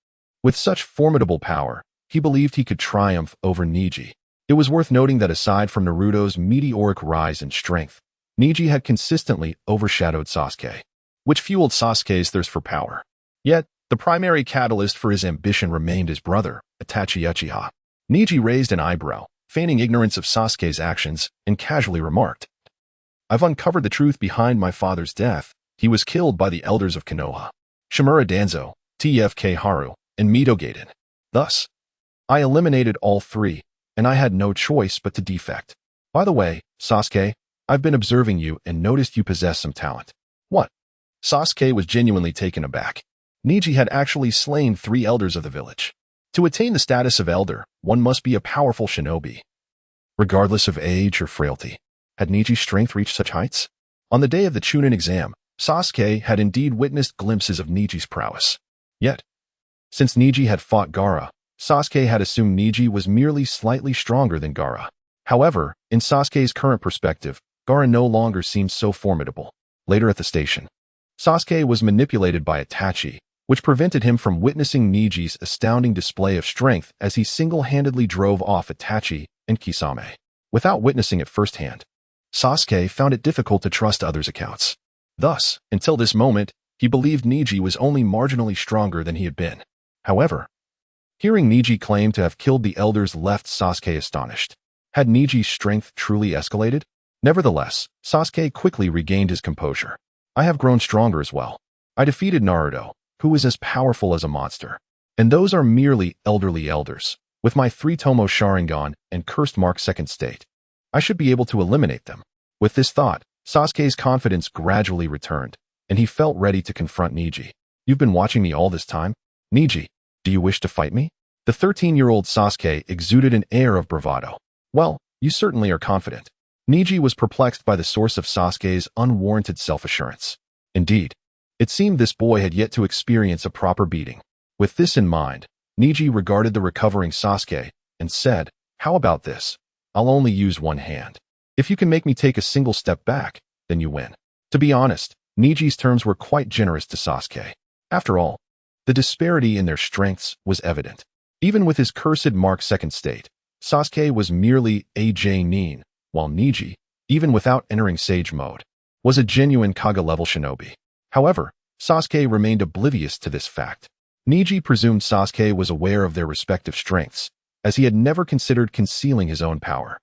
With such formidable power, he believed he could triumph over Neji. It was worth noting that aside from Naruto's meteoric rise in strength, Neji had consistently overshadowed Sasuke, which fueled Sasuke's thirst for power. Yet, the primary catalyst for his ambition remained his brother, Itachi Uchiha. Neji raised an eyebrow, feigning ignorance of Sasuke's actions, and casually remarked, I've uncovered the truth behind my father's death. He was killed by the elders of Konoha, Shimura Danzo, TFK Haru, and Mito Gaiden. Thus, I eliminated all 3, and I had no choice but to defect. By the way, Sasuke, I've been observing you and noticed you possess some talent. What? Sasuke was genuinely taken aback. Neji had actually slain 3 elders of the village. To attain the status of elder, one must be a powerful shinobi. Regardless of age or frailty, had Neji's strength reached such heights? On the day of the Chunin exam, Sasuke had indeed witnessed glimpses of Neji's prowess. Yet, since Neji had fought Gaara, Sasuke had assumed Neji was merely slightly stronger than Gaara. However, in Sasuke's current perspective, Gaara no longer seemed so formidable. Later at the station, Sasuke was manipulated by Itachi, which prevented him from witnessing Neji's astounding display of strength as he single-handedly drove off Itachi and Kisame. Without witnessing it firsthand, Sasuke found it difficult to trust others' accounts. Thus, until this moment, he believed Neji was only marginally stronger than he had been. However, hearing Neji claim to have killed the elders left Sasuke astonished. Had Neji's strength truly escalated? Nevertheless, Sasuke quickly regained his composure. I have grown stronger as well. I defeated Naruto, who is as powerful as a monster. And those are merely elderly elders. With my 3-Tomo Sharingan and Cursed Mark second state, I should be able to eliminate them. With this thought, Sasuke's confidence gradually returned, and he felt ready to confront Neji. You've been watching me all this time? Neji, do you wish to fight me? The 13-year-old Sasuke exuded an air of bravado. Well, you certainly are confident. Neji was perplexed by the source of Sasuke's unwarranted self-assurance. Indeed, it seemed this boy had yet to experience a proper beating. With this in mind, Neji regarded the recovering Sasuke and said, how about this? I'll only use one hand. If you can make me take a single step back, then you win. To be honest, Neji's terms were quite generous to Sasuke. After all, the disparity in their strengths was evident. Even with his Cursed Mark second state, Sasuke was merely a Nin, while Neji, even without entering Sage mode, was a genuine Kaga-level shinobi. However, Sasuke remained oblivious to this fact. Neji presumed Sasuke was aware of their respective strengths, as he had never considered concealing his own power.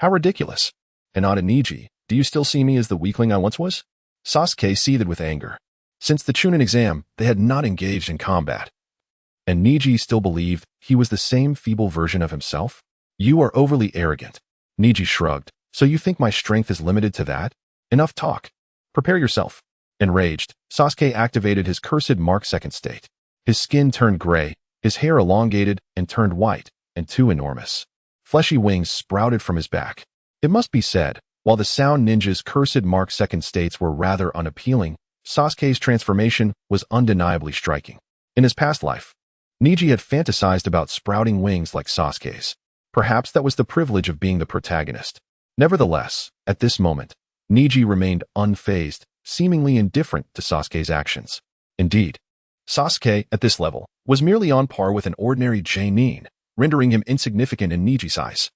How ridiculous! And on Neji, do you still see me as the weakling I once was? Sasuke seethed with anger. Since the Chunin exam, they had not engaged in combat. And Neji still believed he was the same feeble version of himself? You are overly arrogant. Neji shrugged. So you think my strength is limited to that? Enough talk. Prepare yourself. Enraged, Sasuke activated his Cursed Mark second state. His skin turned gray, his hair elongated and turned white, and two enormous, fleshy wings sprouted from his back. It must be said, while the Sound Ninja's Cursed Mark second states were rather unappealing, Sasuke's transformation was undeniably striking. In his past life, Neji had fantasized about sprouting wings like Sasuke's. Perhaps that was the privilege of being the protagonist. Nevertheless, at this moment, Neji remained unfazed, seemingly indifferent to Sasuke's actions. Indeed, Sasuke, at this level, was merely on par with an ordinary Nin, rendering him insignificant in Neji's eyes.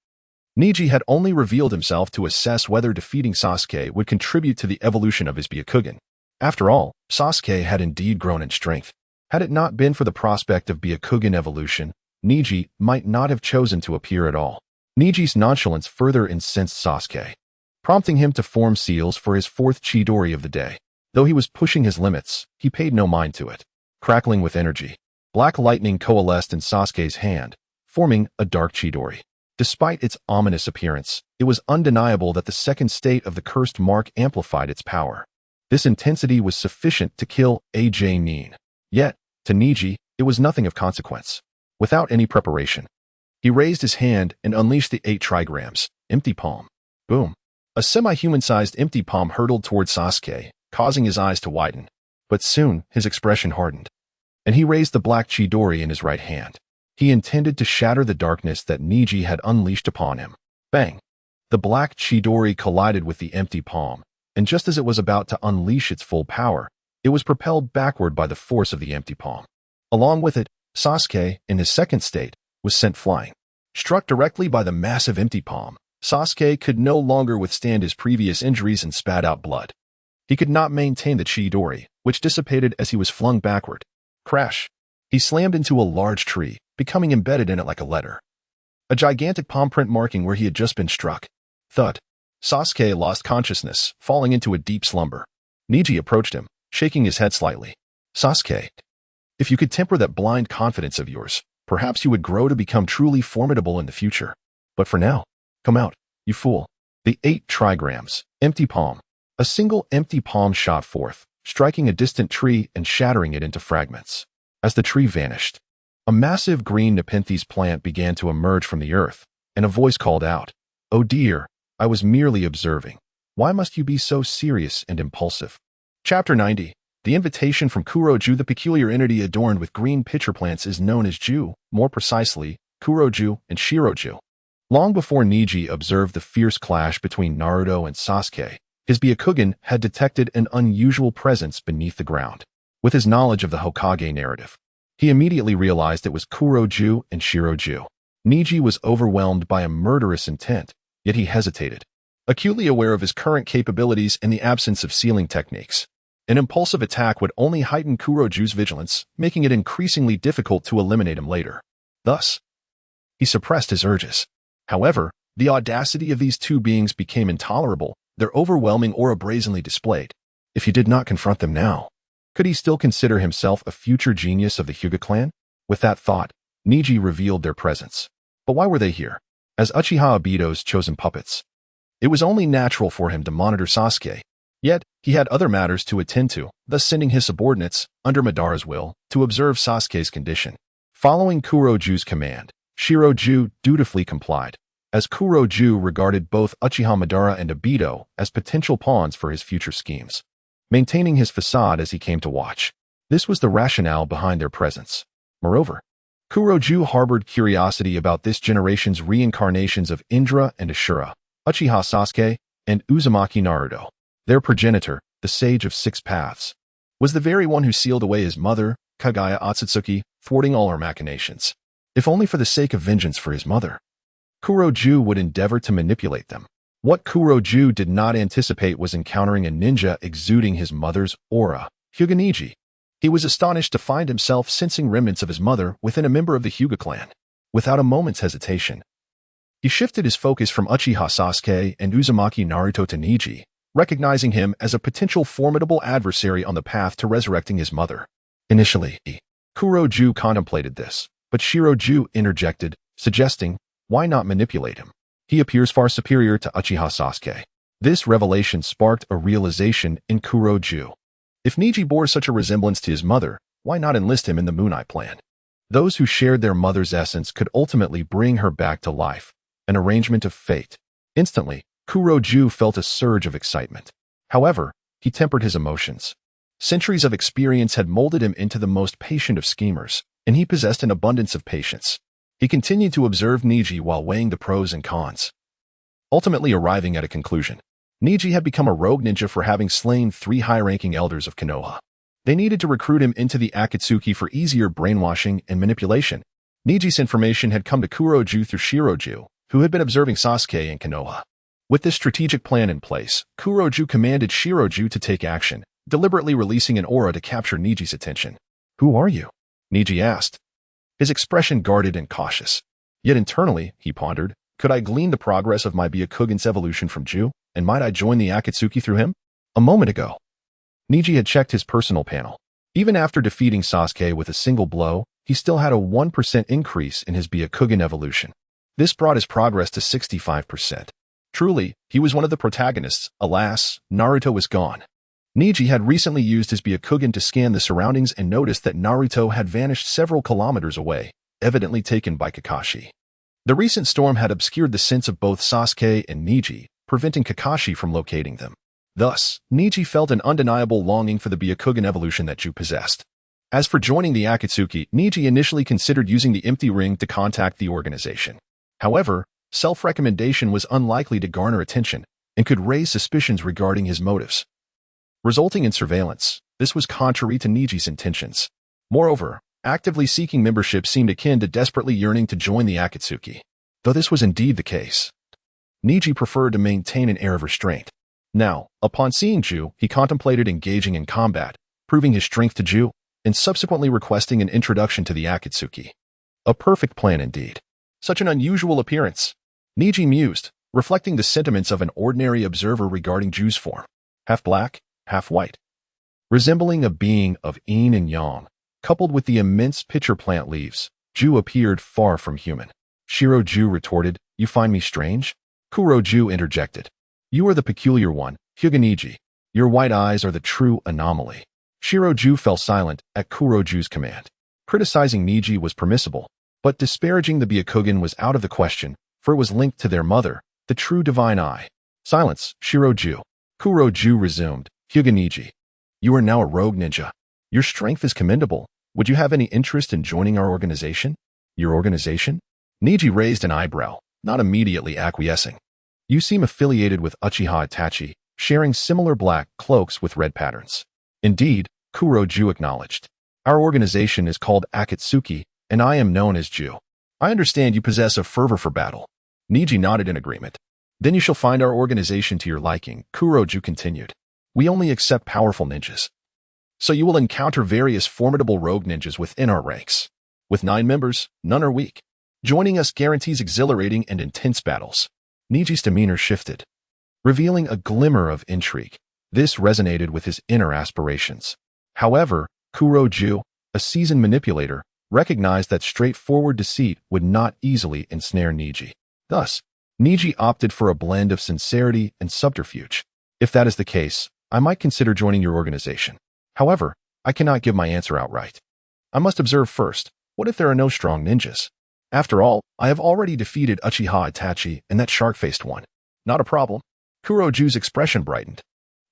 Neji had only revealed himself to assess whether defeating Sasuke would contribute to the evolution of his Byakugan. After all, Sasuke had indeed grown in strength. Had it not been for the prospect of Byakugan evolution, Neji might not have chosen to appear at all. Neji's nonchalance further incensed Sasuke, prompting him to form seals for his fourth Chidori of the day. Though he was pushing his limits, he paid no mind to it. Crackling with energy, black lightning coalesced in Sasuke's hand, forming a dark Chidori. Despite its ominous appearance, it was undeniable that the second state of the Cursed Mark amplified its power. This intensity was sufficient to kill a Nin. Yet, to Neji, it was nothing of consequence. Without any preparation, he raised his hand and unleashed the 8 trigrams, empty palm. Boom. A semi-human-sized empty palm hurtled toward Sasuke, causing his eyes to widen. But soon, his expression hardened, and he raised the black Chidori in his right hand. He intended to shatter the darkness that Neji had unleashed upon him. Bang! The black Chidori collided with the empty palm, and just as it was about to unleash its full power, it was propelled backward by the force of the empty palm. Along with it, Sasuke, in his second state, was sent flying. Struck directly by the massive empty palm, Sasuke could no longer withstand his previous injuries and spat out blood. He could not maintain the Chidori, which dissipated as he was flung backward. Crash! He slammed into a large tree, becoming embedded in it like a letter. A gigantic palm print marking where he had just been struck. Thud. Sasuke lost consciousness, falling into a deep slumber. Neji approached him, shaking his head slightly. Sasuke, if you could temper that blind confidence of yours, perhaps you would grow to become truly formidable in the future. But for now, come out, you fool. The 8 trigrams, empty palm. A single empty palm shot forth, striking a distant tree and shattering it into fragments. As the tree vanished, a massive green Nepenthes plant began to emerge from the earth, and a voice called out, "Oh dear, I was merely observing. Why must you be so serious and impulsive?" Chapter 90. The invitation from Kuroju. The peculiar entity adorned with green pitcher plants is known as Ju, more precisely, Kuroju and Shiroju. Long before Neji observed the fierce clash between Naruto and Sasuke, his Byakugan had detected an unusual presence beneath the ground. With his knowledge of the Hokage narrative, he immediately realized it was Kuroju and Shiroju. Neji was overwhelmed by a murderous intent, yet he hesitated, acutely aware of his current capabilities and the absence of sealing techniques. An impulsive attack would only heighten Kuroju's vigilance, making it increasingly difficult to eliminate him later. Thus, he suppressed his urges. However, the audacity of these two beings became intolerable, their overwhelming aura brazenly displayed. If he did not confront them now, could he still consider himself a future genius of the Hyuga clan? With that thought, Neji revealed their presence. But why were they here? As Uchiha Obito's chosen puppets, it was only natural for him to monitor Sasuke. Yet, he had other matters to attend to, thus sending his subordinates, under Madara's will, to observe Sasuke's condition. Following Kuroju's command, Shiroju dutifully complied, as Kuroju regarded both Uchiha Madara and Obito as potential pawns for his future schemes, maintaining his facade as he came to watch. This was the rationale behind their presence. Moreover, Kuroju harbored curiosity about this generation's reincarnations of Indra and Ashura, Uchiha Sasuke, and Uzumaki Naruto. Their progenitor, the Sage of Six Paths, was the very one who sealed away his mother, Kagaya Akatsuki, thwarting all her machinations. If only for the sake of vengeance for his mother, Kuroju would endeavor to manipulate them. What Kuroju did not anticipate was encountering a ninja exuding his mother's aura, Hyuga Neji. He was astonished to find himself sensing remnants of his mother within a member of the Hyuga clan. Without a moment's hesitation, he shifted his focus from Uchiha Sasuke and Uzumaki Naruto to Neji, recognizing him as a potential formidable adversary on the path to resurrecting his mother. Initially, Kuroju contemplated this, but Shiroju interjected, suggesting, why not manipulate him? He appears far superior to Uchiha Sasuke. This revelation sparked a realization in Kuroju. If Neji bore such a resemblance to his mother, why not enlist him in the Moon Eye plan? Those who shared their mother's essence could ultimately bring her back to life, an arrangement of fate. Instantly, Kuroju felt a surge of excitement. However, he tempered his emotions. Centuries of experience had molded him into the most patient of schemers, and he possessed an abundance of patience. He continued to observe Neji while weighing the pros and cons, ultimately arriving at a conclusion. Neji had become a rogue ninja for having slain 3 high-ranking elders of Konoha. They needed to recruit him into the Akatsuki for easier brainwashing and manipulation. Neji's information had come to Kuroju through Shiroju, who had been observing Sasuke in Konoha. With this strategic plan in place, Kuroju commanded Shiroju to take action, deliberately releasing an aura to capture Neji's attention. "Who are you?" Neji asked, his expression guarded and cautious. Yet internally, he pondered, could I glean the progress of my Byakugan's evolution from Ju, and might I join the Akatsuki through him? A moment ago, Neji had checked his personal panel. Even after defeating Sasuke with a single blow, he still had a 1% increase in his Byakugan evolution. This brought his progress to 65%. Truly, he was one of the protagonists. Alas, Naruto was gone. Neji had recently used his Byakugan to scan the surroundings and noticed that Naruto had vanished several kilometers away, evidently taken by Kakashi. The recent storm had obscured the sense of both Sasuke and Neji, preventing Kakashi from locating them. Thus, Neji felt an undeniable longing for the Byakugan evolution that Ju possessed. As for joining the Akatsuki, Neji initially considered using the empty ring to contact the organization. However, self-recommendation was unlikely to garner attention and could raise suspicions regarding his motives, resulting in surveillance. This was contrary to Neji's intentions. Moreover, actively seeking membership seemed akin to desperately yearning to join the Akatsuki. Though this was indeed the case, Neji preferred to maintain an air of restraint. Now, upon seeing Ju, he contemplated engaging in combat, proving his strength to Ju, and subsequently requesting an introduction to the Akatsuki. A perfect plan indeed. Such an unusual appearance. Neji mused, reflecting the sentiments of an ordinary observer regarding Ju's form. Half black, half white. Resembling a being of yin and yang, coupled with the immense pitcher plant leaves, Ju appeared far from human. Shiroju retorted, "You find me strange?" Kuroju interjected, "You are the peculiar one, Hyuga Neji. Your white eyes are the true anomaly." Shiroju fell silent at Kuroju's command. Criticizing Neji was permissible, but disparaging the Byakugan was out of the question, for it was linked to their mother, the true divine eye. "Silence, Shiroju." Kuroju resumed, "Hyuga Neji, you are now a rogue ninja. Your strength is commendable. Would you have any interest in joining our organization?" "Your organization?" Neji raised an eyebrow, not immediately acquiescing. "You seem affiliated with Uchiha Itachi, sharing similar black cloaks with red patterns." Indeed, Kuroju acknowledged. Our organization is called Akatsuki, and I am known as Ju. I understand you possess a fervor for battle. Neji nodded in agreement. Then you shall find our organization to your liking, Kuroju continued. We only accept powerful ninjas. So you will encounter various formidable rogue ninjas within our ranks. With 9 members, none are weak. Joining us guarantees exhilarating and intense battles. Neji's demeanor shifted, revealing a glimmer of intrigue. This resonated with his inner aspirations. However, Kuroju, a seasoned manipulator, recognized that straightforward deceit would not easily ensnare Neji. Thus, Neji opted for a blend of sincerity and subterfuge. If that is the case, I might consider joining your organization. However, I cannot give my answer outright. I must observe first, what if there are no strong ninjas? After all, I have already defeated Uchiha Itachi and that shark-faced one. Not a problem. Kuroju's expression brightened.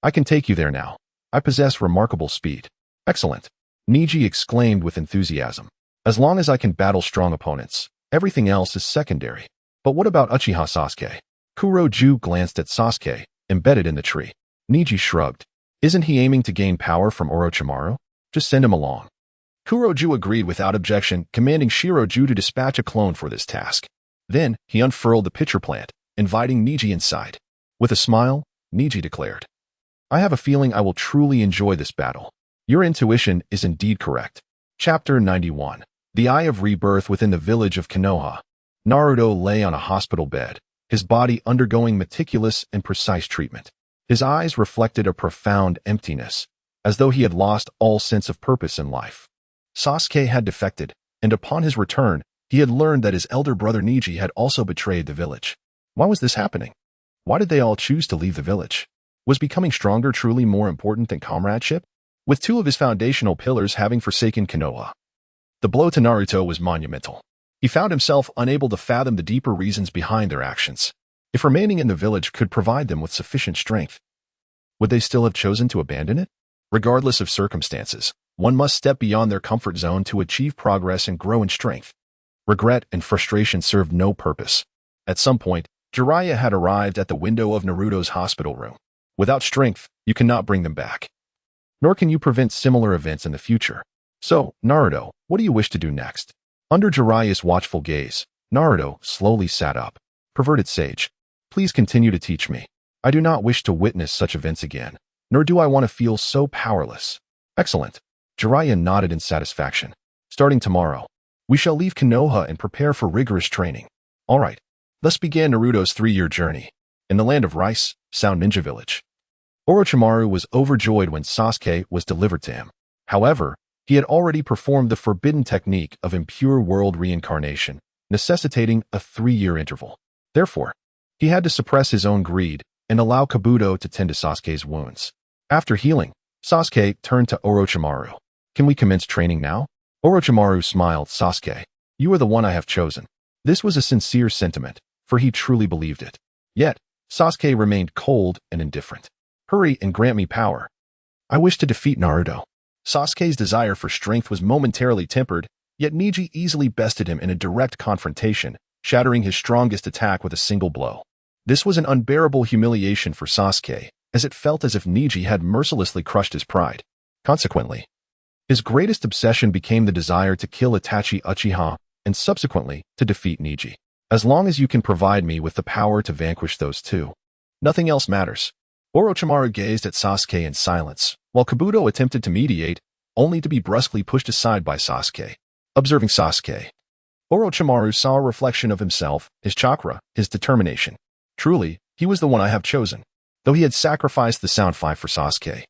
I can take you there now. I possess remarkable speed. Excellent. Neji exclaimed with enthusiasm. As long as I can battle strong opponents, everything else is secondary. But what about Uchiha Sasuke? Kuroju glanced at Sasuke, embedded in the tree. Neji shrugged. Isn't he aiming to gain power from Orochimaru? Just send him along. Kuroju agreed without objection, commanding Shiroju to dispatch a clone for this task. Then, he unfurled the pitcher plant, inviting Neji inside. With a smile, Neji declared, I have a feeling I will truly enjoy this battle. Your intuition is indeed correct. Chapter 91. The Eye of Rebirth within the village of Konoha. Naruto lay on a hospital bed, his body undergoing meticulous and precise treatment. His eyes reflected a profound emptiness, as though he had lost all sense of purpose in life. Sasuke had defected, and upon his return, he had learned that his elder brother Neji had also betrayed the village. Why was this happening? Why did they all choose to leave the village? Was becoming stronger truly more important than comradeship? With 2 of his foundational pillars having forsaken Konoha, the blow to Naruto was monumental. He found himself unable to fathom the deeper reasons behind their actions. If remaining in the village could provide them with sufficient strength, would they still have chosen to abandon it? Regardless of circumstances, one must step beyond their comfort zone to achieve progress and grow in strength. Regret and frustration served no purpose. At some point, Jiraiya had arrived at the window of Naruto's hospital room. Without strength, you cannot bring them back. Nor can you prevent similar events in the future. So, Naruto, what do you wish to do next? Under Jiraiya's watchful gaze, Naruto slowly sat up. Perverted sage, please continue to teach me. I do not wish to witness such events again, nor do I want to feel so powerless. Excellent. Jiraiya nodded in satisfaction. Starting tomorrow, we shall leave Konoha and prepare for rigorous training. All right. Thus began Naruto's 3-year journey. In the land of Rice, Sound Ninja Village. Orochimaru was overjoyed when Sasuke was delivered to him. However, he had already performed the forbidden technique of Impure World Reincarnation, necessitating a 3-year interval. Therefore, he had to suppress his own greed and allow Kabuto to tend to Sasuke's wounds. After healing, Sasuke turned to Orochimaru. Can we commence training now? Orochimaru smiled. Sasuke, you are the one I have chosen. This was a sincere sentiment, for he truly believed it. Yet, Sasuke remained cold and indifferent. Hurry and grant me power. I wish to defeat Naruto. Sasuke's desire for strength was momentarily tempered, yet Neji easily bested him in a direct confrontation, shattering his strongest attack with a single blow. This was an unbearable humiliation for Sasuke, as it felt as if Neji had mercilessly crushed his pride. Consequently, his greatest obsession became the desire to kill Itachi Uchiha and subsequently to defeat Neji. As long as you can provide me with the power to vanquish those 2, nothing else matters. Orochimaru gazed at Sasuke in silence, while Kabuto attempted to mediate, only to be brusquely pushed aside by Sasuke. Observing Sasuke, Orochimaru saw a reflection of himself, his chakra, his determination. Truly, he was the one I have chosen. Though he had sacrificed the Sound 5 for Sasuke,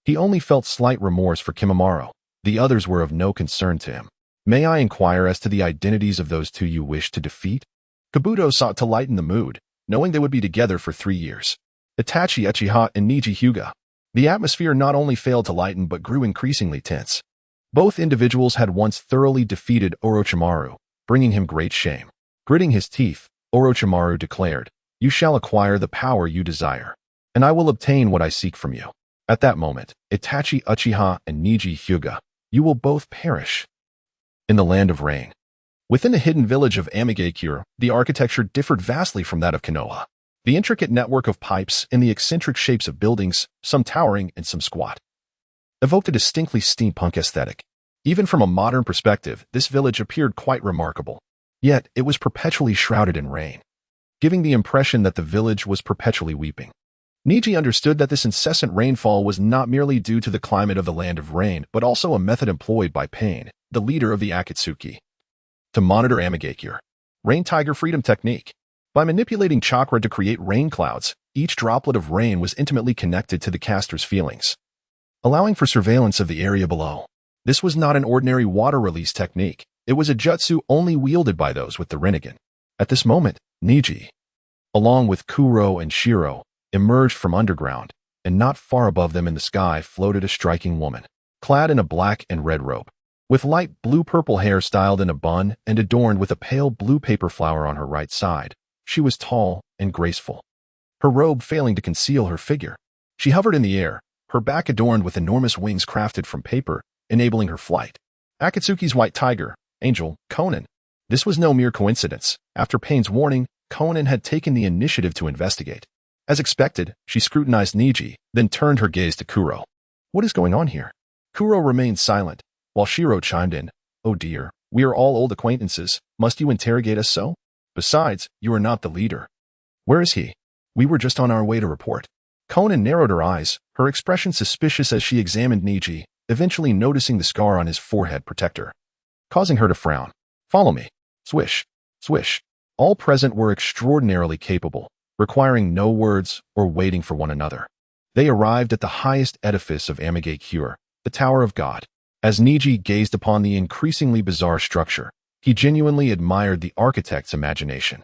he only felt slight remorse for Kimimaro. The others were of no concern to him. May I inquire as to the identities of those 2 you wish to defeat? Kabuto sought to lighten the mood, knowing they would be together for 3 years. Itachi Uchiha and Neji Hyuga. The atmosphere not only failed to lighten but grew increasingly tense. Both individuals had once thoroughly defeated Orochimaru, bringing him great shame. Gritting his teeth, Orochimaru declared, You shall acquire the power you desire, and I will obtain what I seek from you. At that moment, Itachi Uchiha and Neji Hyuga, you will both perish. In the land of rain. Within the hidden village of Amigakure, the architecture differed vastly from that of Konoha. The intricate network of pipes and the eccentric shapes of buildings, some towering and some squat, evoked a distinctly steampunk aesthetic. Even from a modern perspective, this village appeared quite remarkable. Yet, it was perpetually shrouded in rain, giving the impression that the village was perpetually weeping. Neji understood that this incessant rainfall was not merely due to the climate of the Land of Rain, but also a method employed by Pain, the leader of the Akatsuki, to monitor Amigakure. Rain Tiger Freedom Technique. By manipulating chakra to create rain clouds, each droplet of rain was intimately connected to the caster's feelings, allowing for surveillance of the area below. This was not an ordinary water release technique. It was a jutsu only wielded by those with the Rinnegan. At this moment, Neji, along with Kuro and Shiro, emerged from underground, and not far above them in the sky floated a striking woman, clad in a black and red robe, with light blue-purple hair styled in a bun and adorned with a pale blue paper flower on her right side. She was tall and graceful, her robe failing to conceal her figure. She hovered in the air, her back adorned with enormous wings crafted from paper, enabling her flight. Akatsuki's white tiger, Angel, Conan. This was no mere coincidence. After Pain's warning, Conan had taken the initiative to investigate. As expected, she scrutinized Neji, then turned her gaze to Kuro. What is going on here? Kuro remained silent, while Shiro chimed in. Oh dear, we are all old acquaintances. Must you interrogate us so? Besides, you are not the leader. Where is he? We were just on our way to report. Conan narrowed her eyes, her expression suspicious as she examined Neji, eventually noticing the scar on his forehead protector, causing her to frown. Follow me. Swish. Swish. All present were extraordinarily capable, requiring no words or waiting for one another. They arrived at the highest edifice of Amigakure, the Tower of God. As Neji gazed upon the increasingly bizarre structure, he genuinely admired the architect's imagination.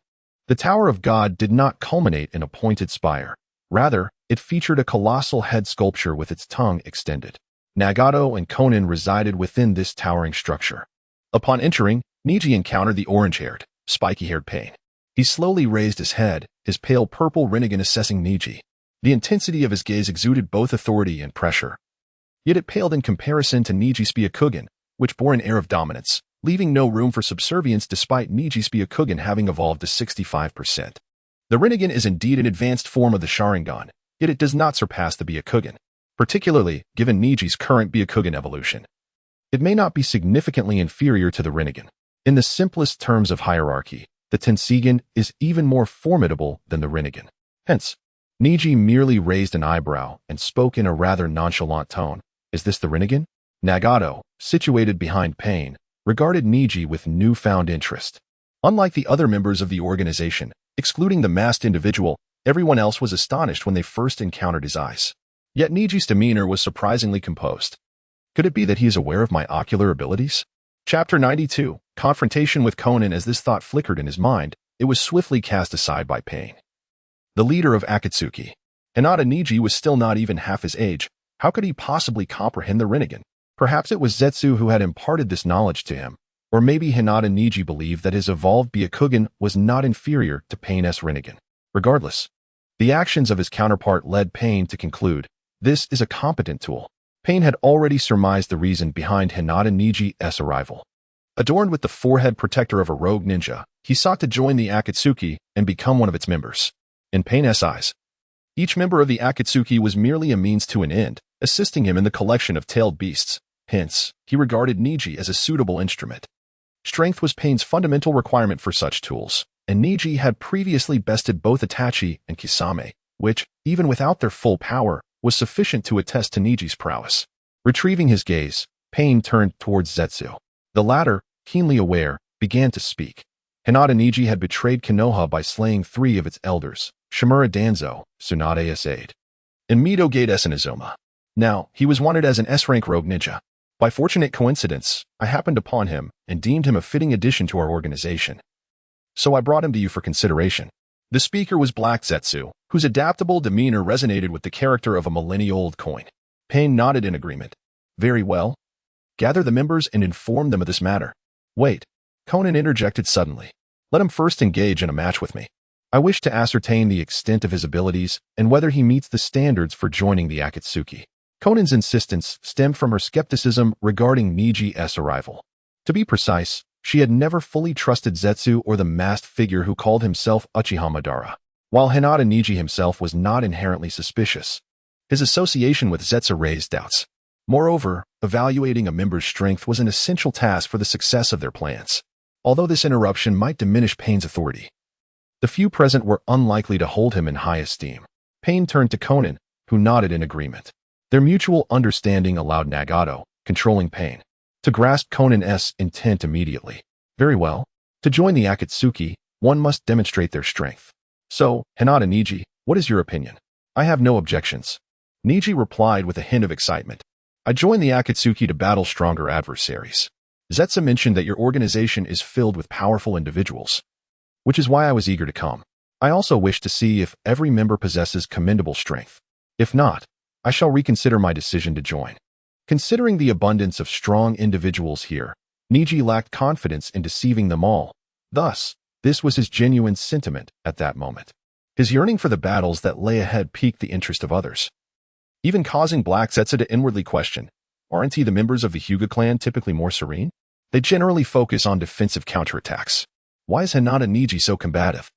The Tower of God did not culminate in a pointed spire. Rather, it featured a colossal head sculpture with its tongue extended. Nagato and Conan resided within this towering structure. Upon entering, Neji encountered the orange-haired, spiky-haired Pain. He slowly raised his head, his pale purple Rinnegan assessing Neji. The intensity of his gaze exuded both authority and pressure. Yet it paled in comparison to Neji's Byakugan, which bore an air of dominance, leaving no room for subservience despite Neji's Byakugan having evolved to 65%. The Rinnegan is indeed an advanced form of the Sharingan, yet it does not surpass the Byakugan, particularly given Neji's current Byakugan evolution. It may not be significantly inferior to the Rinnegan. In the simplest terms of hierarchy, the Tensegan is even more formidable than the Rinnegan. Hence, Neji merely raised an eyebrow and spoke in a rather nonchalant tone. Is this the Rinnegan? Nagato, situated behind Pain, regarded Neji with newfound interest. Unlike the other members of the organization, excluding the masked individual, everyone else was astonished when they first encountered his eyes. Yet Neji's demeanor was surprisingly composed. Could it be that he is aware of my ocular abilities? Chapter 92, Confrontation with Conan. As this thought flickered in his mind, it was swiftly cast aside by Pain, the leader of Akatsuki. Hinata Neji was still not even half his age. How could he possibly comprehend the Rinnegan? Perhaps it was Zetsu who had imparted this knowledge to him, or maybe Hinata Neji believed that his evolved Byakugan was not inferior to Pain's Rinnegan. Regardless, the actions of his counterpart led Pain to conclude, this is a competent tool. Pain had already surmised the reason behind Hinata Neji's arrival. Adorned with the forehead protector of a rogue ninja, he sought to join the Akatsuki and become one of its members. In Pain's eyes, each member of the Akatsuki was merely a means to an end, assisting him in the collection of tailed beasts. Hence, he regarded Neji as a suitable instrument. Strength was Pain's fundamental requirement for such tools, and Neji had previously bested both Itachi and Kisame, which, even without their full power, was sufficient to attest to Neji's prowess. Retrieving his gaze, Pain turned towards Zetsu. The latter, keenly aware, began to speak. Hinata Neji had betrayed Konoha by slaying 3 of its elders, Shimura Danzo, Tsunade S8, and Midogate Esanizoma. Now, he was wanted as an S-rank rogue ninja. By fortunate coincidence, I happened upon him and deemed him a fitting addition to our organization. So I brought him to you for consideration. The speaker was Black Zetsu, whose adaptable demeanor resonated with the character of a millennia-old coin. Pain nodded in agreement. Very well. Gather the members and inform them of this matter. Wait. Conan interjected suddenly. Let him first engage in a match with me. I wish to ascertain the extent of his abilities and whether he meets the standards for joining the Akatsuki. Conan's insistence stemmed from her skepticism regarding Neji's arrival. To be precise, she had never fully trusted Zetsu or the masked figure who called himself Uchiha Madara. While Hinata Neji himself was not inherently suspicious, his association with Zetsu raised doubts. Moreover, evaluating a member's strength was an essential task for the success of their plans. Although this interruption might diminish Pain's authority, the few present were unlikely to hold him in high esteem. Pain turned to Conan, who nodded in agreement. Their mutual understanding allowed Nagato, controlling Pain, to grasp Conan's intent immediately. Very well. To join the Akatsuki, one must demonstrate their strength. So, Hinata Neji, what is your opinion? I have no objections. Neji replied with a hint of excitement. I joined the Akatsuki to battle stronger adversaries. Zetsu mentioned that your organization is filled with powerful individuals, which is why I was eager to come. I also wish to see if every member possesses commendable strength. If not, I shall reconsider my decision to join. Considering the abundance of strong individuals here, Neji lacked confidence in deceiving them all. Thus, this was his genuine sentiment at that moment. His yearning for the battles that lay ahead piqued the interest of others, even causing Black Zetsu to inwardly question, aren't the members of the Hyuga clan typically more serene? They generally focus on defensive counterattacks. Why is Hinata Neji so combative?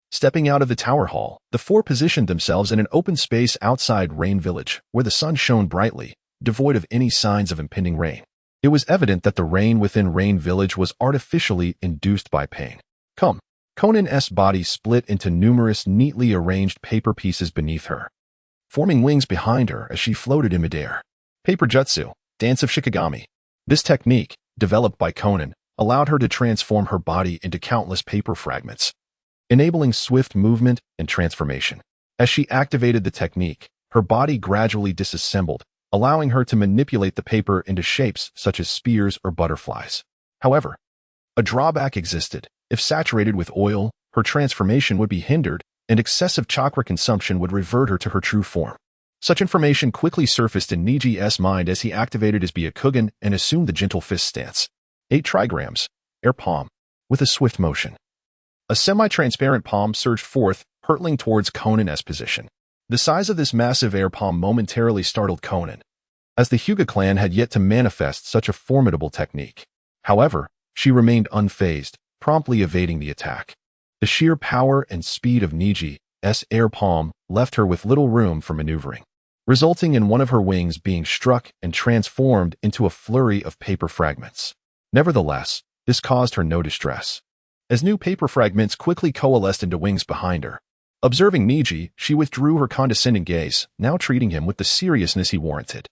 Stepping out of the tower hall, the four positioned themselves in an open space outside Rain Village, where the sun shone brightly, devoid of any signs of impending rain. It was evident that the rain within Rain Village was artificially induced by pain. Come. Conan's body split into numerous neatly arranged paper pieces beneath her, forming wings behind her as she floated in midair. Paper Jutsu, Dance of Shikigami. This technique, developed by Conan, allowed her to transform her body into countless paper fragments, enabling swift movement and transformation. As she activated the technique, her body gradually disassembled, allowing her to manipulate the paper into shapes such as spears or butterflies. However, a drawback existed. If saturated with oil, her transformation would be hindered, and excessive chakra consumption would revert her to her true form. Such information quickly surfaced in Neji's mind as he activated his Byakugan and assumed the gentle fist stance. 8 trigrams, air palm, with a swift motion. A semi-transparent palm surged forth, hurtling towards Conan's position. The size of this massive air palm momentarily startled Conan, as the Hyuga clan had yet to manifest such a formidable technique. However, she remained unfazed, promptly evading the attack. The sheer power and speed of Neji's air palm left her with little room for maneuvering, resulting in one of her wings being struck and transformed into a flurry of paper fragments. Nevertheless, this caused her no distress, as new paper fragments quickly coalesced into wings behind her. Observing Neji, she withdrew her condescending gaze, now treating him with the seriousness he warranted.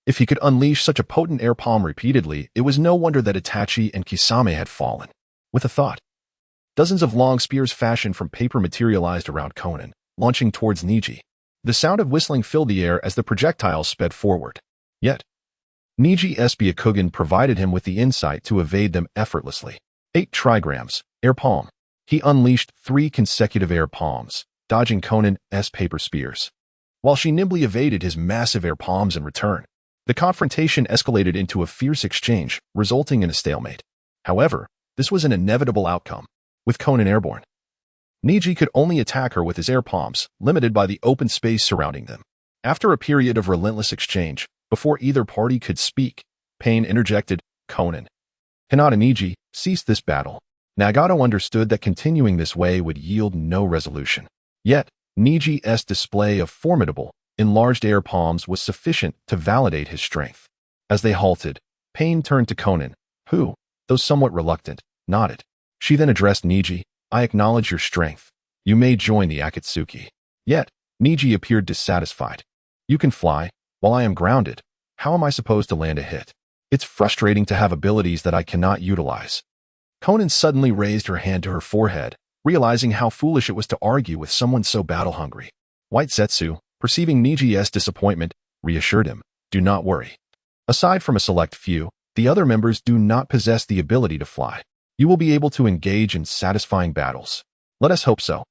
If he could unleash such a potent air palm repeatedly, it was no wonder that Itachi and Kisame had fallen. With a thought, dozens of long spears fashioned from paper materialized around Conan, launching towards Neji. The sound of whistling filled the air as the projectiles sped forward. Yet, Neji's Byakugan provided him with the insight to evade them effortlessly. 8 trigrams, air palm. He unleashed 3 consecutive air palms, dodging Conan's paper spears, while she nimbly evaded his massive air palms in return. The confrontation escalated into a fierce exchange, resulting in a stalemate. However, this was an inevitable outcome. With Conan airborne, Neji could only attack her with his air palms, limited by the open space surrounding them. After a period of relentless exchange, before either party could speak, Pain interjected, Conan. Hinata Neji, cease this battle. Nagato understood that continuing this way would yield no resolution. Yet, Neji's display of formidable, enlarged air palms was sufficient to validate his strength. As they halted, Pain turned to Conan, who, though somewhat reluctant, nodded. She then addressed Neji, I acknowledge your strength. You may join the Akatsuki. Yet, Neji appeared dissatisfied. You can fly, while I am grounded. How am I supposed to land a hit? It's frustrating to have abilities that I cannot utilize. Conan suddenly raised her hand to her forehead, realizing how foolish it was to argue with someone so battle-hungry. White Zetsu, perceiving Neji's disappointment, reassured him, do not worry. Aside from a select few, the other members do not possess the ability to fly. You will be able to engage in satisfying battles. Let us hope so.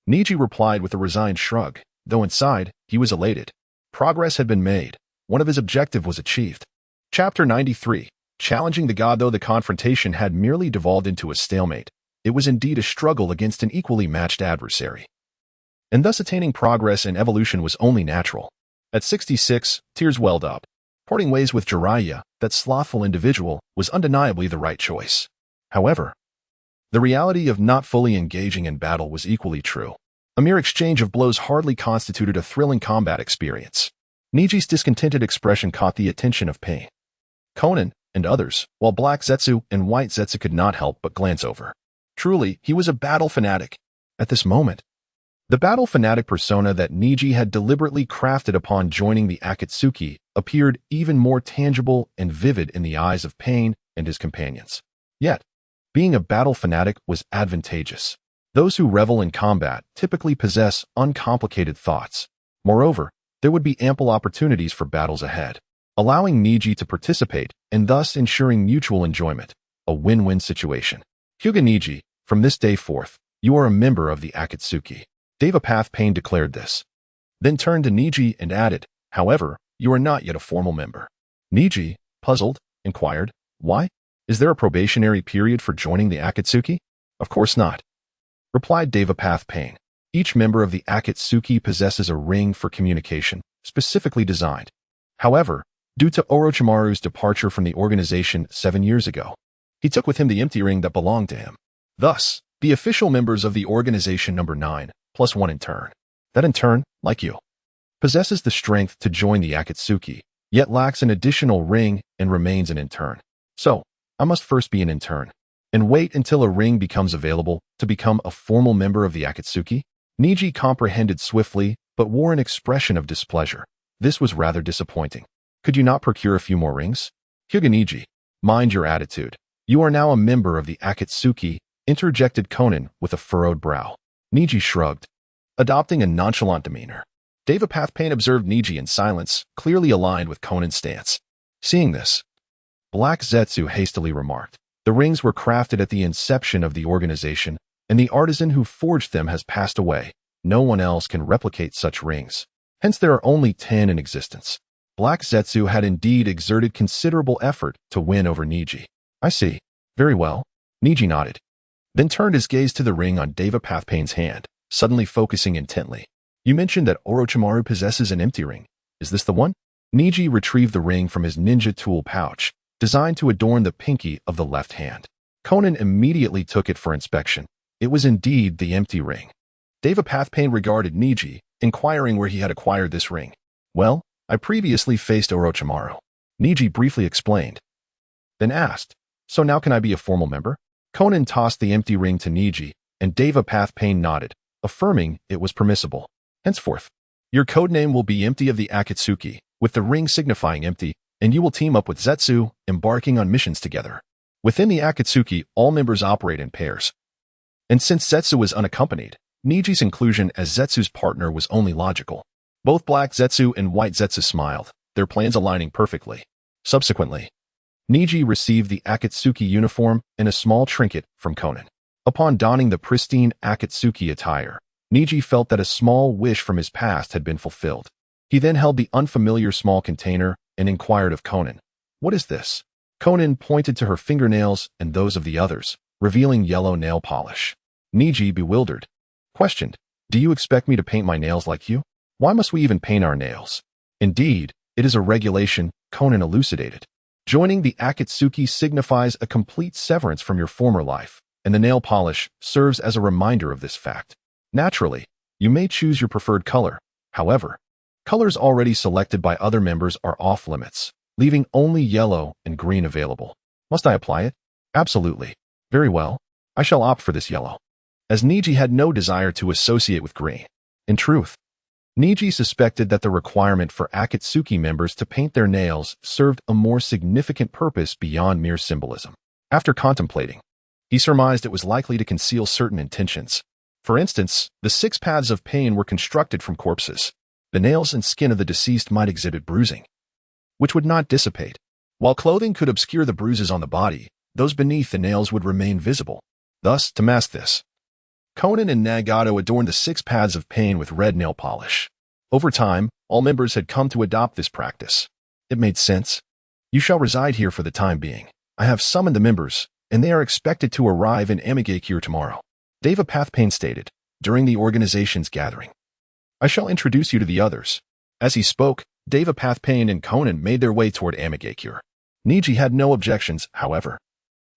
Neji replied with a resigned shrug, though inside, he was elated. Progress had been made. One of his objectives was achieved. Chapter 93. Challenging the God. Though the confrontation had merely devolved into a stalemate, it was indeed a struggle against an equally matched adversary. And thus attaining progress and evolution was only natural. At 66, tears welled up. Parting ways with Jiraiya, that slothful individual, was undeniably the right choice. However, the reality of not fully engaging in battle was equally true. A mere exchange of blows hardly constituted a thrilling combat experience. Niji's discontented expression caught the attention of Pain, Conan, and others, while Black Zetsu and White Zetsu could not help but glance over. Truly, he was a battle fanatic. At this moment, the battle fanatic persona that Neji had deliberately crafted upon joining the Akatsuki appeared even more tangible and vivid in the eyes of Pain and his companions. Yet, being a battle fanatic was advantageous. Those who revel in combat typically possess uncomplicated thoughts. Moreover, there would be ample opportunities for battles ahead, allowing Neji to participate and thus ensuring mutual enjoyment, a win-win situation. Hyuga Neji, from this day forth, you are a member of the Akatsuki. Devapath Pain declared this, then turned to Neji and added, however, you are not yet a formal member. Neji, puzzled, inquired, why? Is there a probationary period for joining the Akatsuki? Of course not, replied Devapath Pain. Each member of the Akatsuki possesses a ring for communication, specifically designed. However, due to Orochimaru's departure from the organization 7 years ago, he took with him the empty ring that belonged to him. Thus, the official members of the organization number 9, plus 1 in turn, that in turn, like you, possesses the strength to join the Akatsuki, yet lacks an additional ring and remains an intern. So, I must first be an intern, and wait until a ring becomes available to become a formal member of the Akatsuki? Neji comprehended swiftly, but wore an expression of displeasure. This was rather disappointing. Could you not procure a few more rings? Hyuga Neji, mind your attitude. You are now a member of the Akatsuki, interjected Conan with a furrowed brow. Neji shrugged, adopting a nonchalant demeanor. Devapath Pain observed Neji in silence, clearly aligned with Conan's stance. Seeing this, Black Zetsu hastily remarked, the rings were crafted at the inception of the organization, and the artisan who forged them has passed away. No one else can replicate such rings. Hence there are only 10 in existence. Black Zetsu had indeed exerted considerable effort to win over Neji. I see. Very well. Neji nodded, then turned his gaze to the ring on Devapath Pain's hand, suddenly focusing intently. You mentioned that Orochimaru possesses an empty ring. Is this the one? Neji retrieved the ring from his ninja tool pouch, designed to adorn the pinky of the left hand. Conan immediately took it for inspection. It was indeed the empty ring. Devapath Pain regarded Neji, inquiring where he had acquired this ring. Well, I previously faced Orochimaru. Neji briefly explained, then asked, so now can I be a formal member? Conan tossed the empty ring to Neji, and Devapath Pain nodded, affirming it was permissible. Henceforth, your codename will be Empty of the Akatsuki, with the ring signifying empty, and you will team up with Zetsu, embarking on missions together. Within the Akatsuki, all members operate in pairs. And since Zetsu was unaccompanied, Neji's inclusion as Zetsu's partner was only logical. Both Black Zetsu and White Zetsu smiled, their plans aligning perfectly. Subsequently, Neji received the Akatsuki uniform and a small trinket from Conan. Upon donning the pristine Akatsuki attire, Neji felt that a small wish from his past had been fulfilled. He then held the unfamiliar small container and inquired of Conan, what is this? Conan pointed to her fingernails and those of the others, revealing yellow nail polish. Neji, bewildered, questioned, do you expect me to paint my nails like you? Why must we even paint our nails? Indeed, it is a regulation, Conan elucidated. Joining the Akatsuki signifies a complete severance from your former life, and the nail polish serves as a reminder of this fact. Naturally, you may choose your preferred color. However, colors already selected by other members are off limits, leaving only yellow and green available. Must I apply it? Absolutely. Very well. I shall opt for this yellow, as Neji had no desire to associate with green. In truth, Neji suspected that the requirement for Akatsuki members to paint their nails served a more significant purpose beyond mere symbolism. After contemplating, he surmised it was likely to conceal certain intentions. For instance, the 6 paths of pain were constructed from corpses. The nails and skin of the deceased might exhibit bruising, which would not dissipate. While clothing could obscure the bruises on the body, those beneath the nails would remain visible. Thus, to mask this, Conan and Nagato adorned the 6 paths of pain with red nail polish. Over time, all members had come to adopt this practice. It made sense. You shall reside here for the time being. I have summoned the members, and they are expected to arrive in Amigakure tomorrow. Devapath Pain stated, during the organization's gathering. I shall introduce you to the others. As he spoke, Devapath Pain and Conan made their way toward Amigakure. Neji had no objections, however.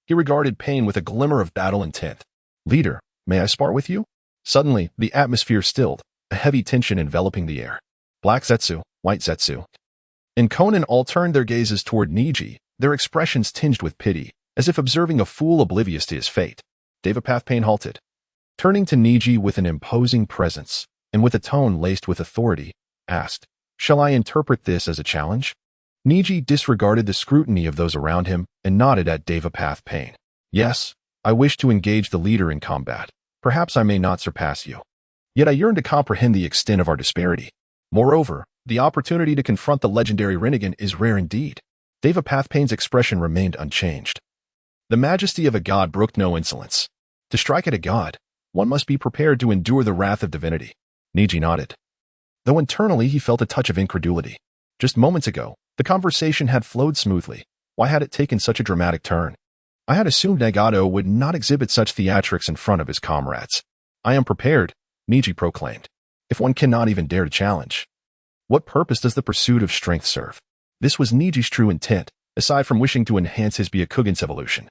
He regarded Pain with a glimmer of battle intent. Leader, may I spar with you? Suddenly, the atmosphere stilled, a heavy tension enveloping the air. Black Zetsu, White Zetsu. And Konan all turned their gazes toward Neji, their expressions tinged with pity, as if observing a fool oblivious to his fate. Devapath Pain halted, turning to Neji with an imposing presence, and with a tone laced with authority, asked, "Shall I interpret this as a challenge?" Neji disregarded the scrutiny of those around him and nodded at Devapath Pain. "Yes, I wish to engage the leader in combat. Perhaps I may not surpass you. Yet I yearn to comprehend the extent of our disparity. Moreover, the opportunity to confront the legendary Rinnegan is rare indeed." Devapath Pain's expression remained unchanged. The majesty of a god brooked no insolence. To strike at a god, one must be prepared to endure the wrath of divinity. Neji nodded, though internally he felt a touch of incredulity. Just moments ago, the conversation had flowed smoothly. Why had it taken such a dramatic turn? I had assumed Nagato would not exhibit such theatrics in front of his comrades. "I am prepared," Neji proclaimed. "If one cannot even dare to challenge, what purpose does the pursuit of strength serve?" This was Neji's true intent, aside from wishing to enhance his Byakugan's evolution.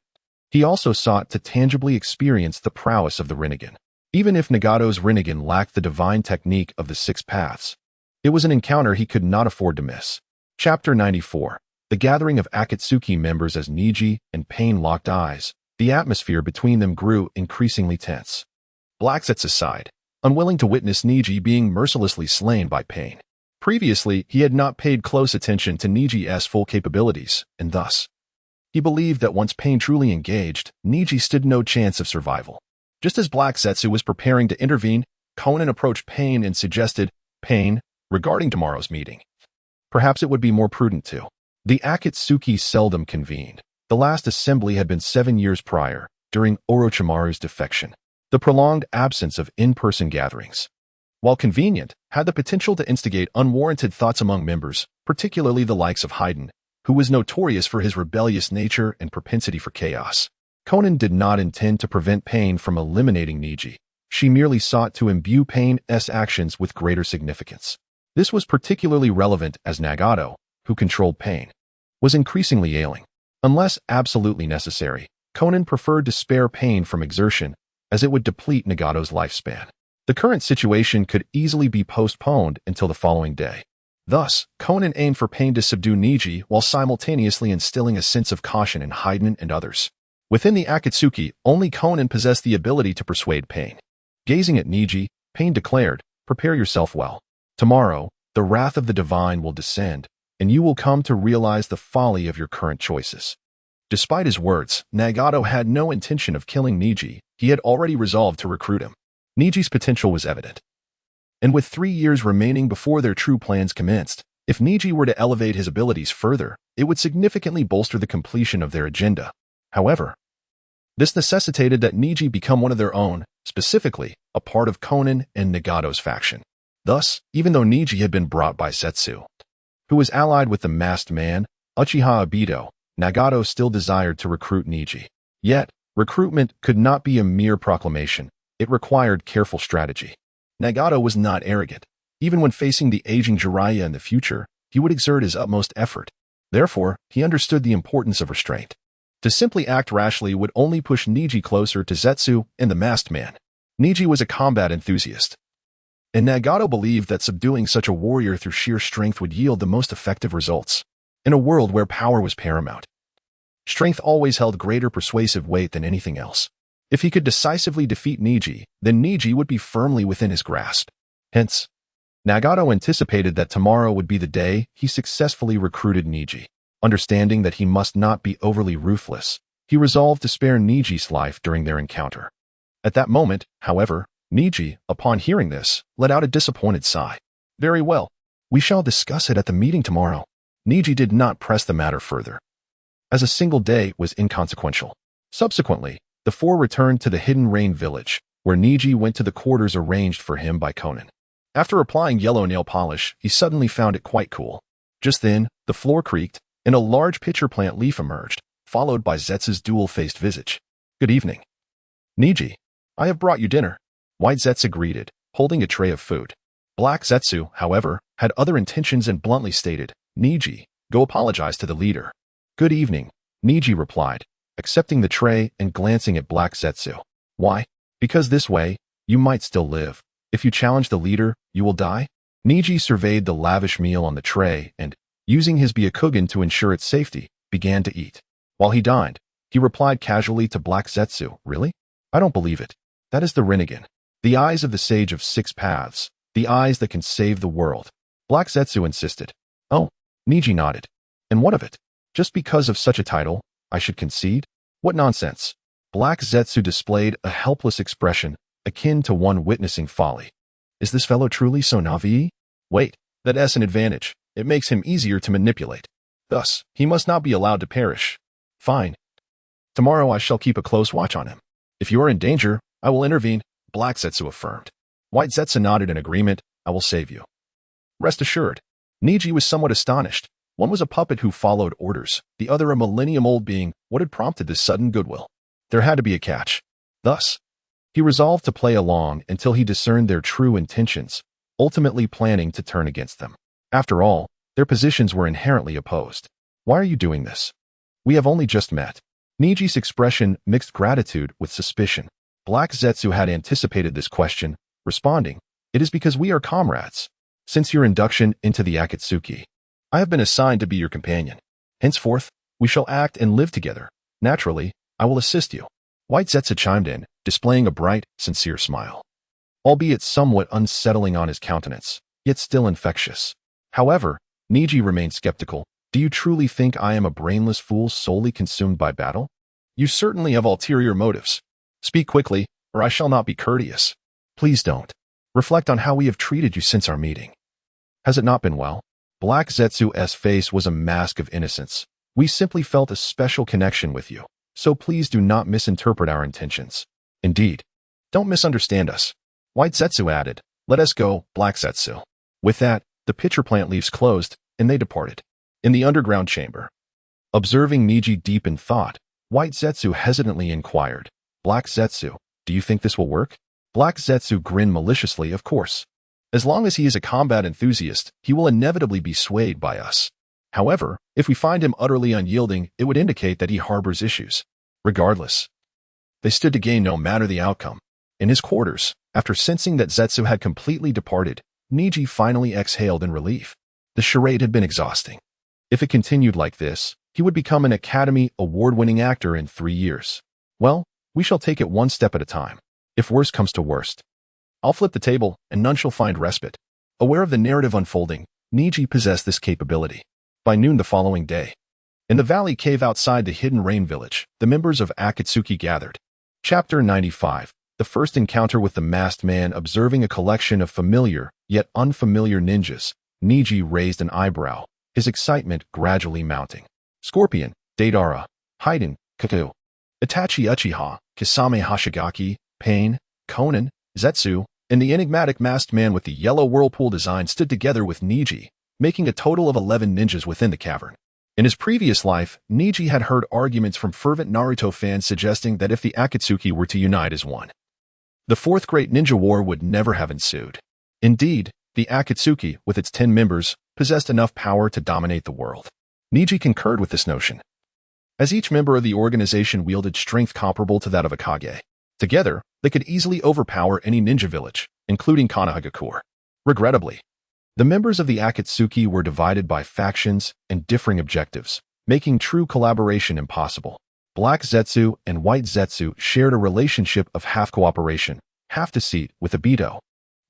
He also sought to tangibly experience the prowess of the Rinnegan. Even if Nagato's Rinnegan lacked the divine technique of the Six Paths, it was an encounter he could not afford to miss. Chapter 94. The gathering of Akatsuki members. As Neji and Pain locked eyes, the atmosphere between them grew increasingly tense. Black Zetsu sighed, unwilling to witness Neji being mercilessly slain by Pain. Previously, he had not paid close attention to Neji's full capabilities, and thus, he believed that once Pain truly engaged, Neji stood no chance of survival. Just as Black Zetsu was preparing to intervene, Konan approached Pain and suggested, "Pain, regarding tomorrow's meeting, perhaps it would be more prudent to." The Akatsuki seldom convened. The last assembly had been 7 years prior, during Orochimaru's defection. The prolonged absence of in-person gatherings, while convenient, had the potential to instigate unwarranted thoughts among members, particularly the likes of Haydn, who was notorious for his rebellious nature and propensity for chaos. Konan did not intend to prevent Pain from eliminating Neji. She merely sought to imbue Pain's actions with greater significance. This was particularly relevant as Nagato, who controlled Pain, was increasingly ailing. Unless absolutely necessary, Konan preferred to spare Pain from exertion, as it would deplete Nagato's lifespan. The current situation could easily be postponed until the following day. Thus, Konan aimed for Pain to subdue Neji while simultaneously instilling a sense of caution in Haydn and others. Within the Akatsuki, only Konan possessed the ability to persuade Pain. Gazing at Neji, Pain declared, "Prepare yourself well. Tomorrow, the wrath of the divine will descend, and you will come to realize the folly of your current choices." Despite his words, Nagato had no intention of killing Neji. He had already resolved to recruit him. Neji's potential was evident. And with 3 years remaining before their true plans commenced, if Neji were to elevate his abilities further, it would significantly bolster the completion of their agenda. However, this necessitated that Neji become one of their own, specifically, a part of Konan and Nagato's faction. Thus, even though Neji had been brought by Zetsu, who was allied with the masked man, Uchiha Obito, Nagato still desired to recruit Neji. Yet, recruitment could not be a mere proclamation. It required careful strategy. Nagato was not arrogant. Even when facing the aging Jiraiya in the future, he would exert his utmost effort. Therefore, he understood the importance of restraint. To simply act rashly would only push Neji closer to Zetsu and the masked man. Neji was a combat enthusiast, and Nagato believed that subduing such a warrior through sheer strength would yield the most effective results. In a world where power was paramount, strength always held greater persuasive weight than anything else. If he could decisively defeat Neji, then Neji would be firmly within his grasp. Hence, Nagato anticipated that tomorrow would be the day he successfully recruited Neji. Understanding that he must not be overly ruthless, he resolved to spare Neji's life during their encounter. At that moment, however, Neji, upon hearing this, let out a disappointed sigh. "Very well. We shall discuss it at the meeting tomorrow." Neji did not press the matter further, as a single day was inconsequential. Subsequently, the four returned to the Hidden Rain village, where Neji went to the quarters arranged for him by Konan. After applying yellow nail polish, he suddenly found it quite cool. Just then, the floor creaked, and a large pitcher plant leaf emerged, followed by Zetsu's dual-faced visage. "Good evening, Neji. I have brought you dinner," White Zetsu greeted, holding a tray of food. Black Zetsu, however, had other intentions and bluntly stated, "Neji, go apologize to the leader." "Good evening," Neji replied, accepting the tray and glancing at Black Zetsu. "Why?" "Because this way, you might still live. If you challenge the leader, you will die." Neji surveyed the lavish meal on the tray and, using his Byakugan to ensure its safety, began to eat. While he dined, he replied casually to Black Zetsu, "Really? I don't believe it. That is the Rinnegan. The eyes of the Sage of Six Paths. The eyes that can save the world." Black Zetsu insisted. "Oh," Neji nodded. "And what of it? Just because of such a title, I should concede? What nonsense." Black Zetsu displayed a helpless expression, akin to one witnessing folly. "Is this fellow truly so naive? Wait, that's an advantage. It makes him easier to manipulate. Thus, he must not be allowed to perish. Fine. Tomorrow I shall keep a close watch on him. If you are in danger, I will intervene," Black Zetsu affirmed. White Zetsu nodded in agreement. "I will save you." Rest assured. Neji was somewhat astonished. One was a puppet who followed orders, the other a millennium-old being. What had prompted this sudden goodwill? There had to be a catch. Thus, he resolved to play along until he discerned their true intentions, ultimately planning to turn against them. After all, their positions were inherently opposed. "Why are you doing this? We have only just met." Neji's expression mixed gratitude with suspicion. Black Zetsu had anticipated this question, responding, "It is because we are comrades. Since your induction into the Akatsuki, I have been assigned to be your companion. Henceforth, we shall act and live together. Naturally, I will assist you." White Zetsu chimed in, displaying a bright, sincere smile, albeit somewhat unsettling on his countenance, yet still infectious. However, Neji remained skeptical. "Do you truly think I am a brainless fool solely consumed by battle? You certainly have ulterior motives. Speak quickly, or I shall not be courteous." "Please don't. Reflect on how we have treated you since our meeting. Has it not been well?" Black Zetsu's face was a mask of innocence. "We simply felt a special connection with you, so please do not misinterpret our intentions. Indeed, don't misunderstand us." White Zetsu added, "Let us go, Black Zetsu." With that, the pitcher plant leaves closed, and they departed. In the underground chamber, observing Neji deep in thought, White Zetsu hesitantly inquired, "Black Zetsu, do you think this will work?" Black Zetsu grinned maliciously, "Of course. As long as he is a combat enthusiast, he will inevitably be swayed by us. However, if we find him utterly unyielding, it would indicate that he harbors issues. Regardless, they stood to gain no matter the outcome." In his quarters, after sensing that Zetsu had completely departed, Neji finally exhaled in relief. The charade had been exhausting. If it continued like this, he would become an Academy Award-winning actor in 3 years. Well, we shall take it one step at a time. If worst comes to worst, I'll flip the table, and none shall find respite. Aware of the narrative unfolding, Neji possessed this capability. By noon the following day, in the valley cave outside the hidden rain village, the members of Akatsuki gathered. Chapter 95. The first encounter with the masked man. Observing a collection of familiar, yet unfamiliar ninjas, Neji raised an eyebrow, his excitement gradually mounting. Scorpion, Deidara, Hyden, Kaku, Itachi Uchiha, Kisame Hashigaki, Pain, Konan, Zetsu, and the enigmatic masked man with the yellow whirlpool design stood together with Neji, making a total of 11 ninjas within the cavern. In his previous life, Neji had heard arguments from fervent Naruto fans suggesting that if the Akatsuki were to unite as one, the Fourth Great Ninja War would never have ensued. Indeed, the Akatsuki, with its 10 members, possessed enough power to dominate the world. Neji concurred with this notion, as each member of the organization wielded strength comparable to that of a Kage. Together, they could easily overpower any ninja village, including Konohagakure. Regrettably, the members of the Akatsuki were divided by factions and differing objectives, making true collaboration impossible. Black Zetsu and White Zetsu shared a relationship of half cooperation, half deceit with Obito,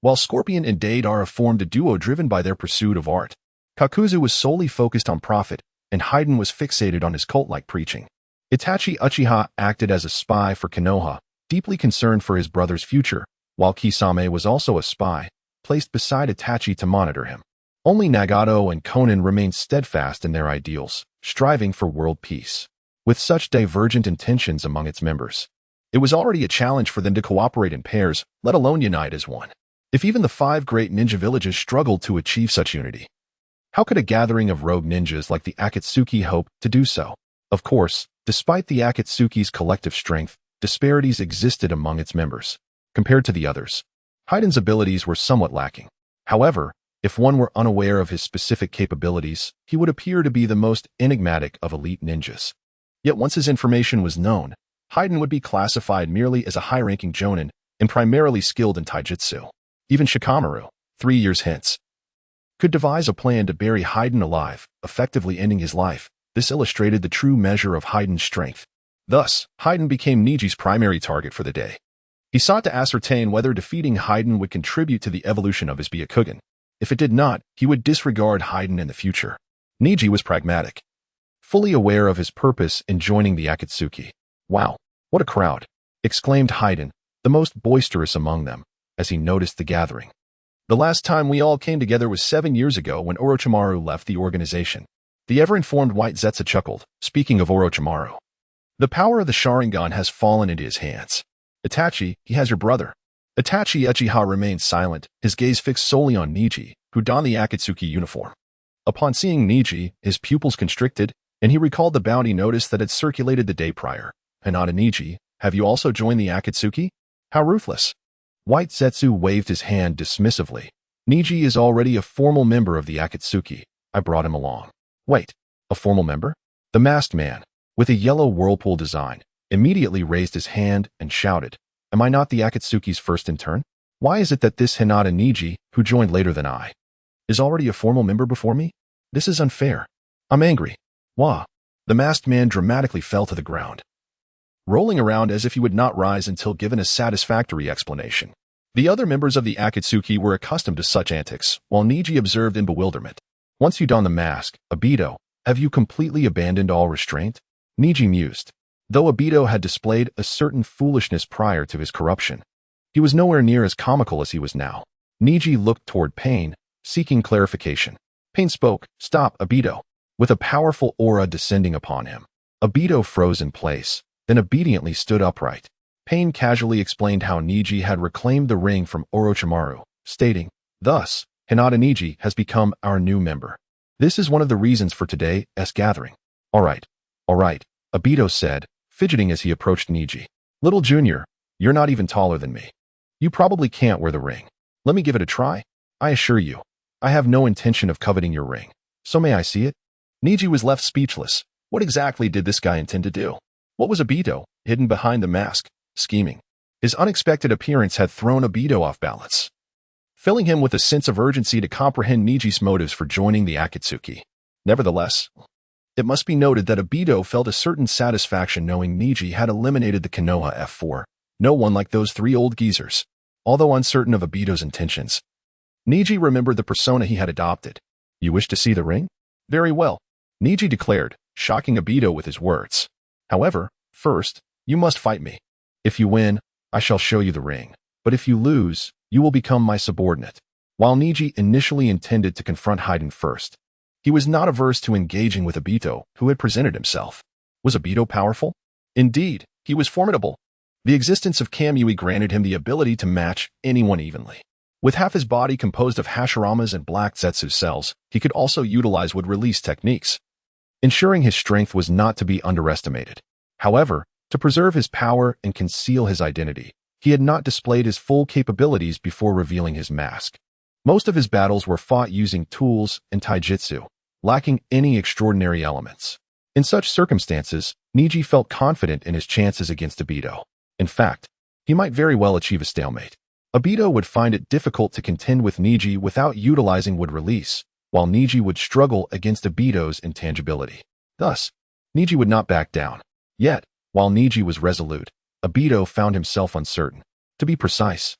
while Scorpion and Deidara formed a duo driven by their pursuit of art. Kakuzu was solely focused on profit, and Hyden was fixated on his cult-like preaching. Itachi Uchiha acted as a spy for Konoha, deeply concerned for his brother's future, while Kisame was also a spy, placed beside Itachi to monitor him. Only Nagato and Konan remained steadfast in their ideals, striving for world peace. With such divergent intentions among its members, it was already a challenge for them to cooperate in pairs, let alone unite as one. If even the 5 great ninja villages struggled to achieve such unity, how could a gathering of rogue ninjas like the Akatsuki hope to do so? Of course, despite the Akatsuki's collective strength, disparities existed among its members. Compared to the others, Hyden's abilities were somewhat lacking. However, if one were unaware of his specific capabilities, he would appear to be the most enigmatic of elite ninjas. Yet once his information was known, Hyden would be classified merely as a high-ranking jonin and primarily skilled in taijutsu. Even Shikamaru, 3 years hence, could devise a plan to bury Hyden alive, effectively ending his life. This illustrated the true measure of Hyden's strength. Thus, Hyden became Neji's primary target for the day. He sought to ascertain whether defeating Hyden would contribute to the evolution of his Byakugan. If it did not, he would disregard Hyden in the future. Neji was pragmatic, fully aware of his purpose in joining the Akatsuki. "Wow, what a crowd!" exclaimed Hyden, the most boisterous among them, as he noticed the gathering. "The last time we all came together was 7 years ago when Orochimaru left the organization." The ever-informed White Zetsu chuckled, speaking of Orochimaru. "The power of the Sharingan has fallen into his hands. Itachi, he has your brother." Itachi Uchiha remained silent, his gaze fixed solely on Neji, who donned the Akatsuki uniform. Upon seeing Neji, his pupils constricted, and he recalled the bounty notice that had circulated the day prior. "Hinata Neji, have you also joined the Akatsuki? How ruthless." White Zetsu waved his hand dismissively. "Neji is already a formal member of the Akatsuki. I brought him along." "Wait, a formal member?" The masked man, with a yellow whirlpool design, immediately raised his hand and shouted, "Am I not the Akatsuki's first in turn? Why is it that this Hinata Neji, who joined later than I, is already a formal member before me? This is unfair. I'm angry." "Wah!" The masked man dramatically fell to the ground, rolling around as if he would not rise until given a satisfactory explanation. The other members of the Akatsuki were accustomed to such antics, while Neji observed in bewilderment. "Once you don the mask, Obito, have you completely abandoned all restraint?" Neji mused. Though Obito had displayed a certain foolishness prior to his corruption, he was nowhere near as comical as he was now. Neji looked toward Pain, seeking clarification. Pain spoke, "Stop, Obito," with a powerful aura descending upon him. Obito froze in place, then obediently stood upright. Pain casually explained how Neji had reclaimed the ring from Orochimaru, stating, "Thus, Hinata Neji has become our new member. This is one of the reasons for today's gathering." All right, Obito said, fidgeting as he approached Neji. "Little Junior, you're not even taller than me. You probably can't wear the ring. Let me give it a try. I assure you, I have no intention of coveting your ring. So may I see it?" Neji was left speechless. What exactly did this guy intend to do? What was Obito, hidden behind the mask, scheming? His unexpected appearance had thrown Obito off balance, filling him with a sense of urgency to comprehend Neji's motives for joining the Akatsuki. Nevertheless, it must be noted that Obito felt a certain satisfaction knowing Neji had eliminated the Konoha F4. No one like those 3 old geezers. Although uncertain of Obito's intentions, Neji remembered the persona he had adopted. "You wish to see the ring? Very well," Neji declared, shocking Obito with his words. "However, first, you must fight me. If you win, I shall show you the ring. But if you lose, you will become my subordinate." While Neji initially intended to confront Hyden first, he was not averse to engaging with Obito, who had presented himself. Was Obito powerful? Indeed, he was formidable. The existence of Kamui granted him the ability to match anyone evenly. With half his body composed of Hashiramas and black Zetsu cells, he could also utilize wood-release techniques, ensuring his strength was not to be underestimated. However, to preserve his power and conceal his identity, he had not displayed his full capabilities before revealing his mask. Most of his battles were fought using tools and taijutsu, lacking any extraordinary elements. In such circumstances, Neji felt confident in his chances against Obito. In fact, he might very well achieve a stalemate. Obito would find it difficult to contend with Neji without utilizing wood release, while Neji would struggle against Obito's intangibility. Thus, Neji would not back down. Yet, while Neji was resolute, Obito found himself uncertain. To be precise,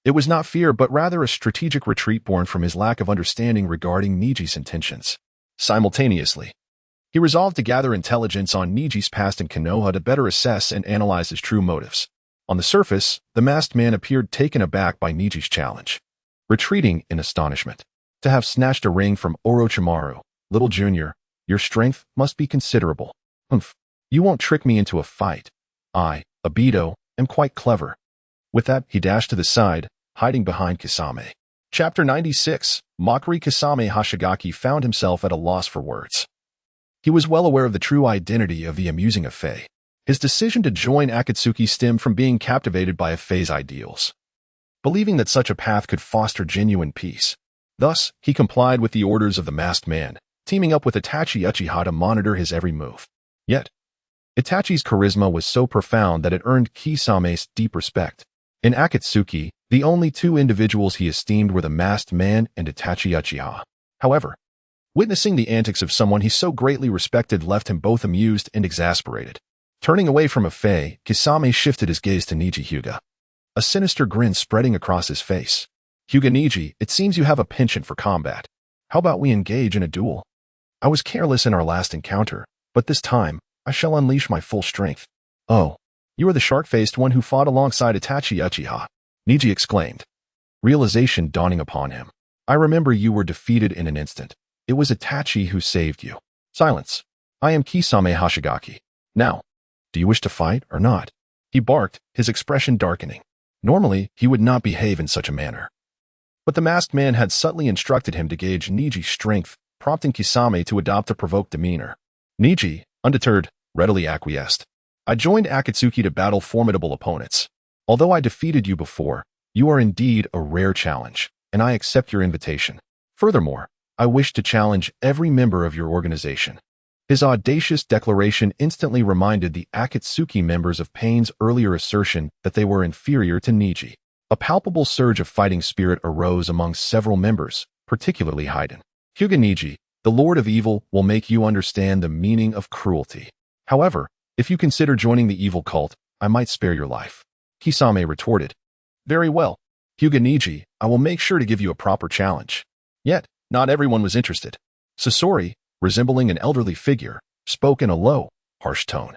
it was not fear but rather a strategic retreat born from his lack of understanding regarding Neji's intentions. Simultaneously, he resolved to gather intelligence on Neji's past in Konoha to better assess and analyze his true motives. On the surface, the masked man appeared taken aback by Neji's challenge, retreating in astonishment. To have snatched a ring from Orochimaru, "Little Junior, your strength must be considerable. Humph, you won't trick me into a fight. I, Obito, am quite clever." With that, he dashed to the side, hiding behind Kisame. Chapter 96, Mockery. Kisame Hashigaki found himself at a loss for words. He was well aware of the true identity of the amusing Afei. His decision to join Akatsuki stemmed from being captivated by Afei's ideals, believing that such a path could foster genuine peace. Thus, he complied with the orders of the masked man, teaming up with Itachi Uchiha to monitor his every move. Yet, Itachi's charisma was so profound that it earned Kisame's deep respect. In Akatsuki, the only 2 individuals he esteemed were the masked man and Itachi Uchiha. However, witnessing the antics of someone he so greatly respected left him both amused and exasperated. Turning away from Afei, Kisame shifted his gaze to Neji Hyuga, a sinister grin spreading across his face. Hyuga Neji, it seems you have a penchant for combat. How about we engage in a duel? I was careless in our last encounter, but this time, I shall unleash my full strength. Oh, you are the shark-faced one who fought alongside Itachi Uchiha, Neji exclaimed, realization dawning upon him. I remember you were defeated in an instant. It was Itachi who saved you. Silence. I am Kisame Hashigaki. Now, do you wish to fight or not? He barked, his expression darkening. Normally, he would not behave in such a manner. But the masked man had subtly instructed him to gauge Neji's strength, prompting Kisame to adopt a provoked demeanor. Neji, undeterred, readily acquiesced. I joined Akatsuki to battle formidable opponents. Although I defeated you before, you are indeed a rare challenge, and I accept your invitation. Furthermore, I wish to challenge every member of your organization. His audacious declaration instantly reminded the Akatsuki members of Pain's earlier assertion that they were inferior to Neji. A palpable surge of fighting spirit arose among several members, particularly Haiden. Hyuga Neji, the Lord of Evil, will make you understand the meaning of cruelty. However, if you consider joining the evil cult, I might spare your life. Kisame retorted. Very well. Hyuga Neji, I will make sure to give you a proper challenge. Yet, not everyone was interested. Sasori, resembling an elderly figure, spoke in a low, harsh tone.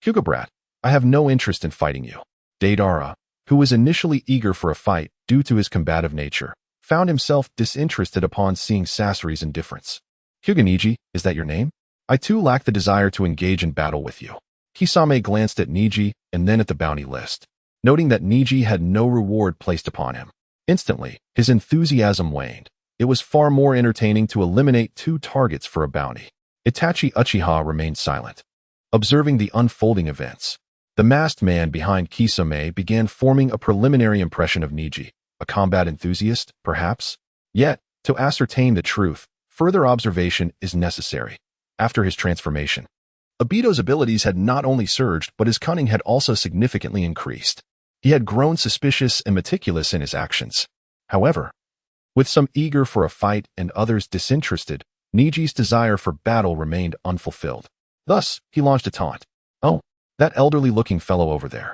Hyuga brat, I have no interest in fighting you. Deidara, who was initially eager for a fight due to his combative nature, found himself disinterested upon seeing Sasori's indifference. Hyuga Neji, is that your name? I too lack the desire to engage in battle with you. Kisame glanced at Neji and then at the bounty list, noting that Neji had no reward placed upon him. Instantly, his enthusiasm waned. It was far more entertaining to eliminate 2 targets for a bounty. Itachi Uchiha remained silent, observing the unfolding events. The masked man behind Kisame began forming a preliminary impression of Neji, a combat enthusiast, perhaps? Yet, to ascertain the truth, further observation is necessary. After his transformation, Obito's abilities had not only surged, but his cunning had also significantly increased. He had grown suspicious and meticulous in his actions. However, with some eager for a fight and others disinterested, Neji's desire for battle remained unfulfilled. Thus, he launched a taunt. Oh, that elderly-looking fellow over there.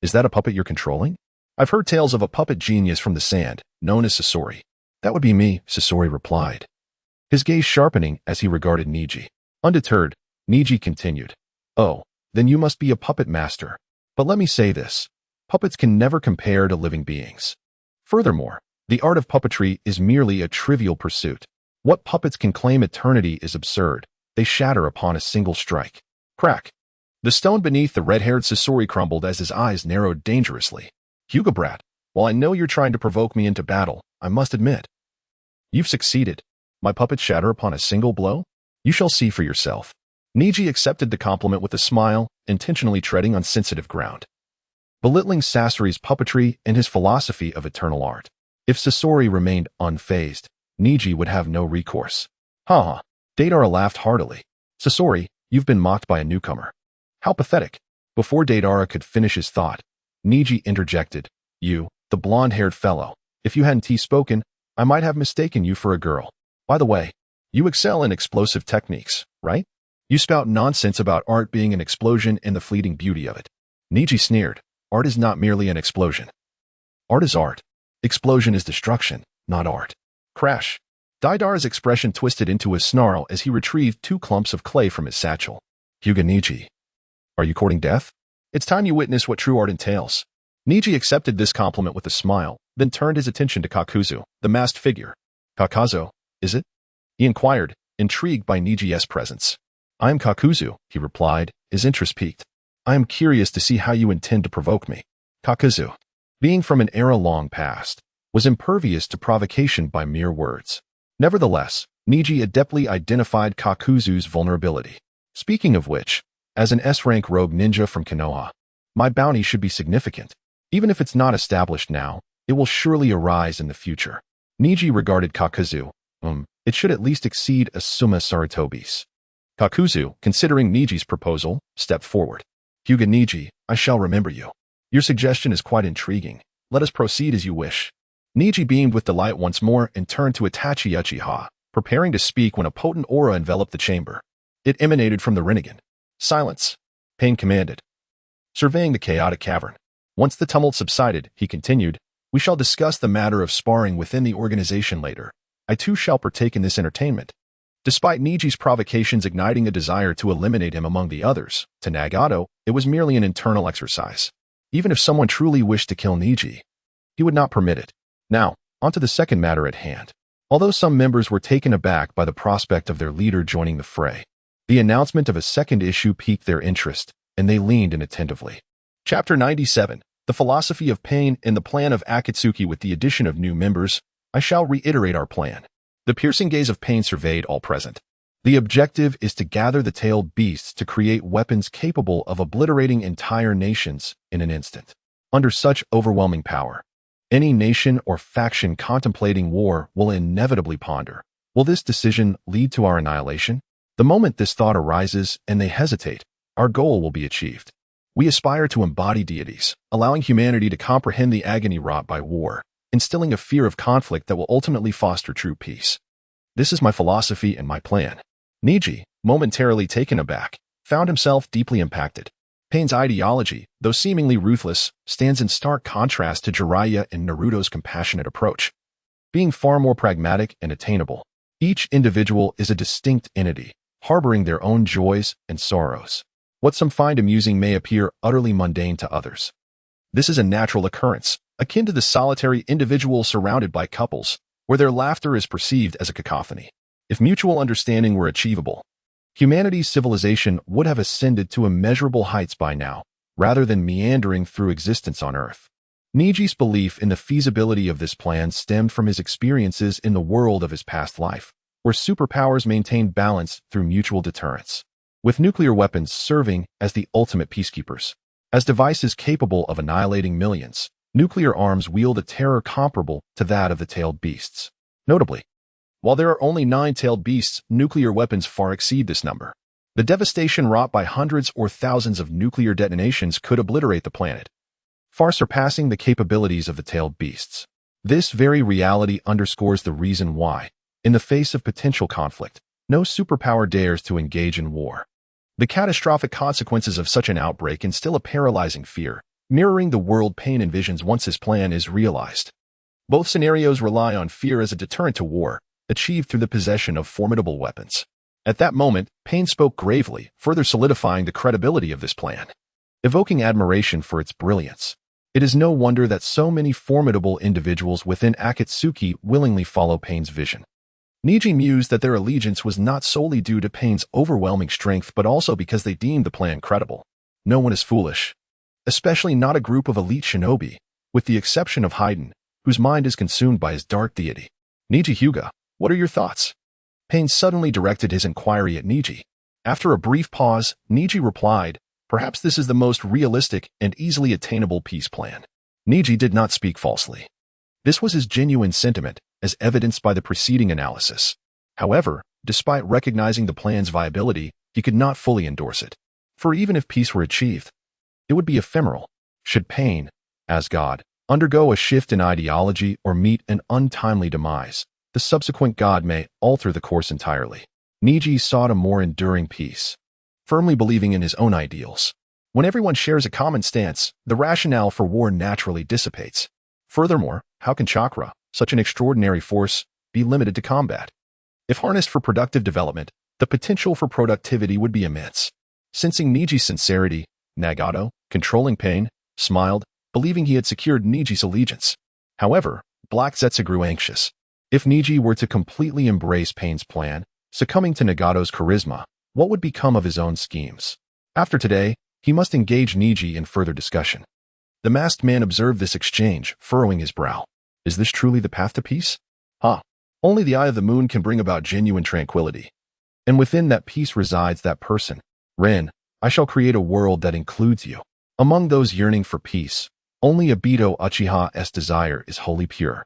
Is that a puppet you're controlling? I've heard tales of a puppet genius from the sand, known as Sasori. That would be me, Sasori replied, his gaze sharpening as he regarded Neji. Undeterred, Neji continued. Oh, then you must be a puppet master. But let me say this. Puppets can never compare to living beings. Furthermore, the art of puppetry is merely a trivial pursuit. What puppets can claim eternity is absurd. They shatter upon a single strike. Crack. The stone beneath the red-haired Sasori crumbled as his eyes narrowed dangerously. Hyuga brat, while I know you're trying to provoke me into battle, I must admit, you've succeeded. My puppets shatter upon a single blow? You shall see for yourself. Neji accepted the compliment with a smile, intentionally treading on sensitive ground, belittling Sasori's puppetry and his philosophy of eternal art. If Sasori remained unfazed, Neji would have no recourse. Ha! Deidara laughed heartily. Sasori, you've been mocked by a newcomer. How pathetic. Before Deidara could finish his thought, Neji interjected. You, the blonde-haired fellow, if you hadn't spoken, I might have mistaken you for a girl. By the way, you excel in explosive techniques, right? You spout nonsense about art being an explosion and the fleeting beauty of it. Neji sneered. Art is not merely an explosion. Art is art. Explosion is destruction, not art. Crash. Deidara's expression twisted into a snarl as he retrieved 2 clumps of clay from his satchel. Hyuga Neji, are you courting death? It's time you witness what true art entails. Neji accepted this compliment with a smile, then turned his attention to Kakuzu, the masked figure. Kakazo, is it? He inquired, intrigued by Neji's presence. I am Kakuzu, he replied, his interest piqued. I am curious to see how you intend to provoke me. Kakuzu, being from an era long past, was impervious to provocation by mere words. Nevertheless, Neji adeptly identified Kakuzu's vulnerability. Speaking of which, as an S-rank rogue ninja from Konoha, my bounty should be significant. Even if it's not established now, it will surely arise in the future. Neji regarded Kakuzu. It should at least exceed a summa Sarutobi's. Kakuzu, considering Neji's proposal, stepped forward. Hyuga Neji, I shall remember you. Your suggestion is quite intriguing. Let us proceed as you wish. Neji beamed with delight once more and turned to Itachi Uchiha, preparing to speak when a potent aura enveloped the chamber. It emanated from the Rinnegan. "Silence," Pain commanded, surveying the chaotic cavern. Once the tumult subsided, he continued, "We shall discuss the matter of sparring within the organization later. I too shall partake in this entertainment." Despite Neji's provocations igniting a desire to eliminate him among the others, to Nagato, it was merely an internal exercise. Even if someone truly wished to kill Neji, he would not permit it. Now, onto the second matter at hand. Although some members were taken aback by the prospect of their leader joining the fray, the announcement of a second issue piqued their interest, and they leaned in attentively. Chapter 97, The Philosophy of Pain and the Plan of Akatsuki. With the addition of new members, I shall reiterate our plan. The piercing gaze of Pain surveyed all present. The objective is to gather the tailed beasts to create weapons capable of obliterating entire nations in an instant. Under such overwhelming power, any nation or faction contemplating war will inevitably ponder, will this decision lead to our annihilation? The moment this thought arises and they hesitate, our goal will be achieved. We aspire to embody deities, allowing humanity to comprehend the agony wrought by war, instilling a fear of conflict that will ultimately foster true peace. This is my philosophy and my plan. Neji, momentarily taken aback, found himself deeply impacted. Pain's ideology, though seemingly ruthless, stands in stark contrast to Jiraiya and Naruto's compassionate approach. Being far more pragmatic and attainable, each individual is a distinct entity, harboring their own joys and sorrows. What some find amusing may appear utterly mundane to others. This is a natural occurrence, akin to the solitary individual surrounded by couples, where their laughter is perceived as a cacophony. If mutual understanding were achievable, humanity's civilization would have ascended to immeasurable heights by now, rather than meandering through existence on Earth. Neji's belief in the feasibility of this plan stemmed from his experiences in the world of his past life, where superpowers maintained balance through mutual deterrence, with nuclear weapons serving as the ultimate peacekeepers. As devices capable of annihilating millions, nuclear arms wield a terror comparable to that of the tailed beasts. Notably, while there are only 9 tailed beasts, nuclear weapons far exceed this number. The devastation wrought by hundreds or thousands of nuclear detonations could obliterate the planet, far surpassing the capabilities of the tailed beasts. This very reality underscores the reason why, in the face of potential conflict, no superpower dares to engage in war. The catastrophic consequences of such an outbreak instill a paralyzing fear, mirroring the world Pain envisions once his plan is realized. Both scenarios rely on fear as a deterrent to war, achieved through the possession of formidable weapons. At that moment, Pain spoke gravely, further solidifying the credibility of this plan, evoking admiration for its brilliance. It is no wonder that so many formidable individuals within Akatsuki willingly follow Pain's vision. Neji mused that their allegiance was not solely due to Pain's overwhelming strength but also because they deemed the plan credible. No one is foolish, especially not a group of elite shinobi, with the exception of Haydn, whose mind is consumed by his dark deity. Neji Hyuga, what are your thoughts? Pain suddenly directed his inquiry at Neji. After a brief pause, Neji replied, "Perhaps this is the most realistic and easily attainable peace plan." Neji did not speak falsely. This was his genuine sentiment, as evidenced by the preceding analysis. However, despite recognizing the plan's viability, he could not fully endorse it. For even if peace were achieved, it would be ephemeral. Should Pain, as God, undergo a shift in ideology or meet an untimely demise, the subsequent God may alter the course entirely. Neji sought a more enduring peace, firmly believing in his own ideals. When everyone shares a common stance, the rationale for war naturally dissipates. Furthermore, how can chakra, such an extraordinary force, be limited to combat? If harnessed for productive development, the potential for productivity would be immense. Sensing Neji's sincerity, Nagato, controlling Pain, smiled, believing he had secured Neji's allegiance. However, Black Zetsu grew anxious. If Neji were to completely embrace Pain's plan, succumbing to Nagato's charisma, what would become of his own schemes? After today, he must engage Neji in further discussion. The masked man observed this exchange, furrowing his brow. Is this truly the path to peace? Only the eye of the moon can bring about genuine tranquility. And within that peace resides that person. Ren, I shall create a world that includes you. Among those yearning for peace, only Obito Uchiha's desire is wholly pure.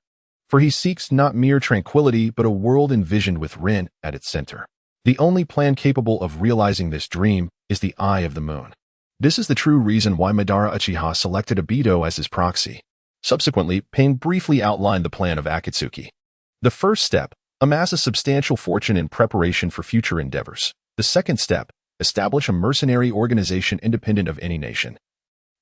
For he seeks not mere tranquility but a world envisioned with Ren at its center. The only plan capable of realizing this dream is the eye of the moon. This is the true reason why Madara Uchiha selected Obito as his proxy. Subsequently, Pain briefly outlined the plan of Akatsuki. The first step, Amass a substantial fortune in preparation for future endeavors. The second step, establish a mercenary organization independent of any nation.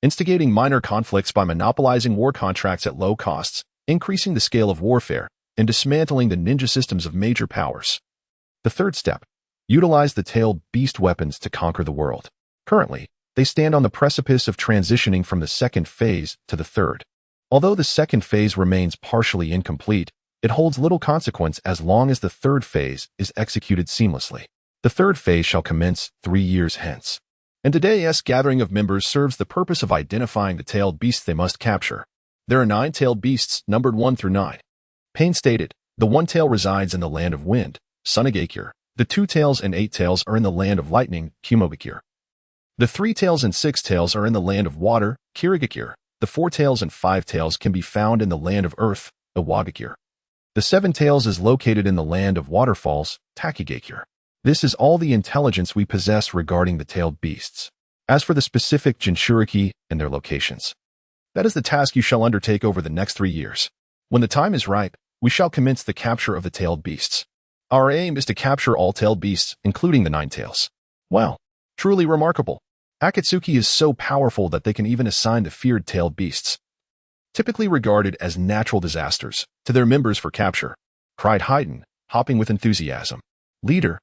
Instigating minor conflicts by monopolizing war contracts at low costs, increasing the scale of warfare, and dismantling the ninja systems of major powers. The third step, utilize the tailed beast weapons to conquer the world. Currently, they stand on the precipice of transitioning from the second phase to the third. Although the second phase remains partially incomplete, it holds little consequence as long as the third phase is executed seamlessly. The third phase shall commence 3 years hence. And today's gathering of members serves the purpose of identifying the tailed beasts they must capture. There are 9 tailed beasts numbered 1 through 9. Pain stated, the one tail resides in the land of wind, Sunagakure. The 2 tails and 8 tails are in the land of lightning, Kumogakure. The 3 tails and 6 tails are in the land of water, Kirigakure. The 4 tails and 5 tails can be found in the land of earth, Iwagakure. The 7 tails is located in the land of waterfalls, Takigakure. This is all the intelligence we possess regarding the tailed beasts. As for the specific Jinchuriki and their locations, that is the task you shall undertake over the next 3 years. When the time is ripe, we shall commence the capture of the tailed beasts. Our aim is to capture all tailed beasts, including the 9 tails. Wow, truly remarkable. Akatsuki is so powerful that they can even assign the feared tailed beasts, typically regarded as natural disasters, to their members for capture, cried Haydn, hopping with enthusiasm. Leader,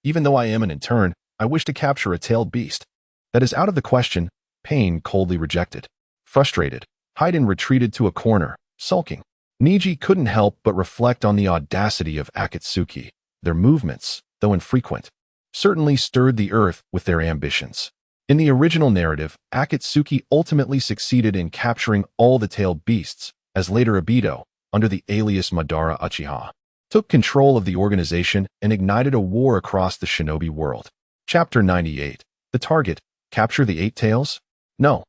even though I am an intern, I wish to capture a tailed beast. That is out of the question, Pain coldly rejected. Frustrated, Haydn retreated to a corner, sulking. Neji couldn't help but reflect on the audacity of Akatsuki. Their movements, though infrequent, certainly stirred the earth with their ambitions. In the original narrative, Akatsuki ultimately succeeded in capturing all the tailed beasts, as later Obito, under the alias Madara Uchiha, took control of the organization and ignited a war across the shinobi world. Chapter 98. The target, capture the 8 tails? No.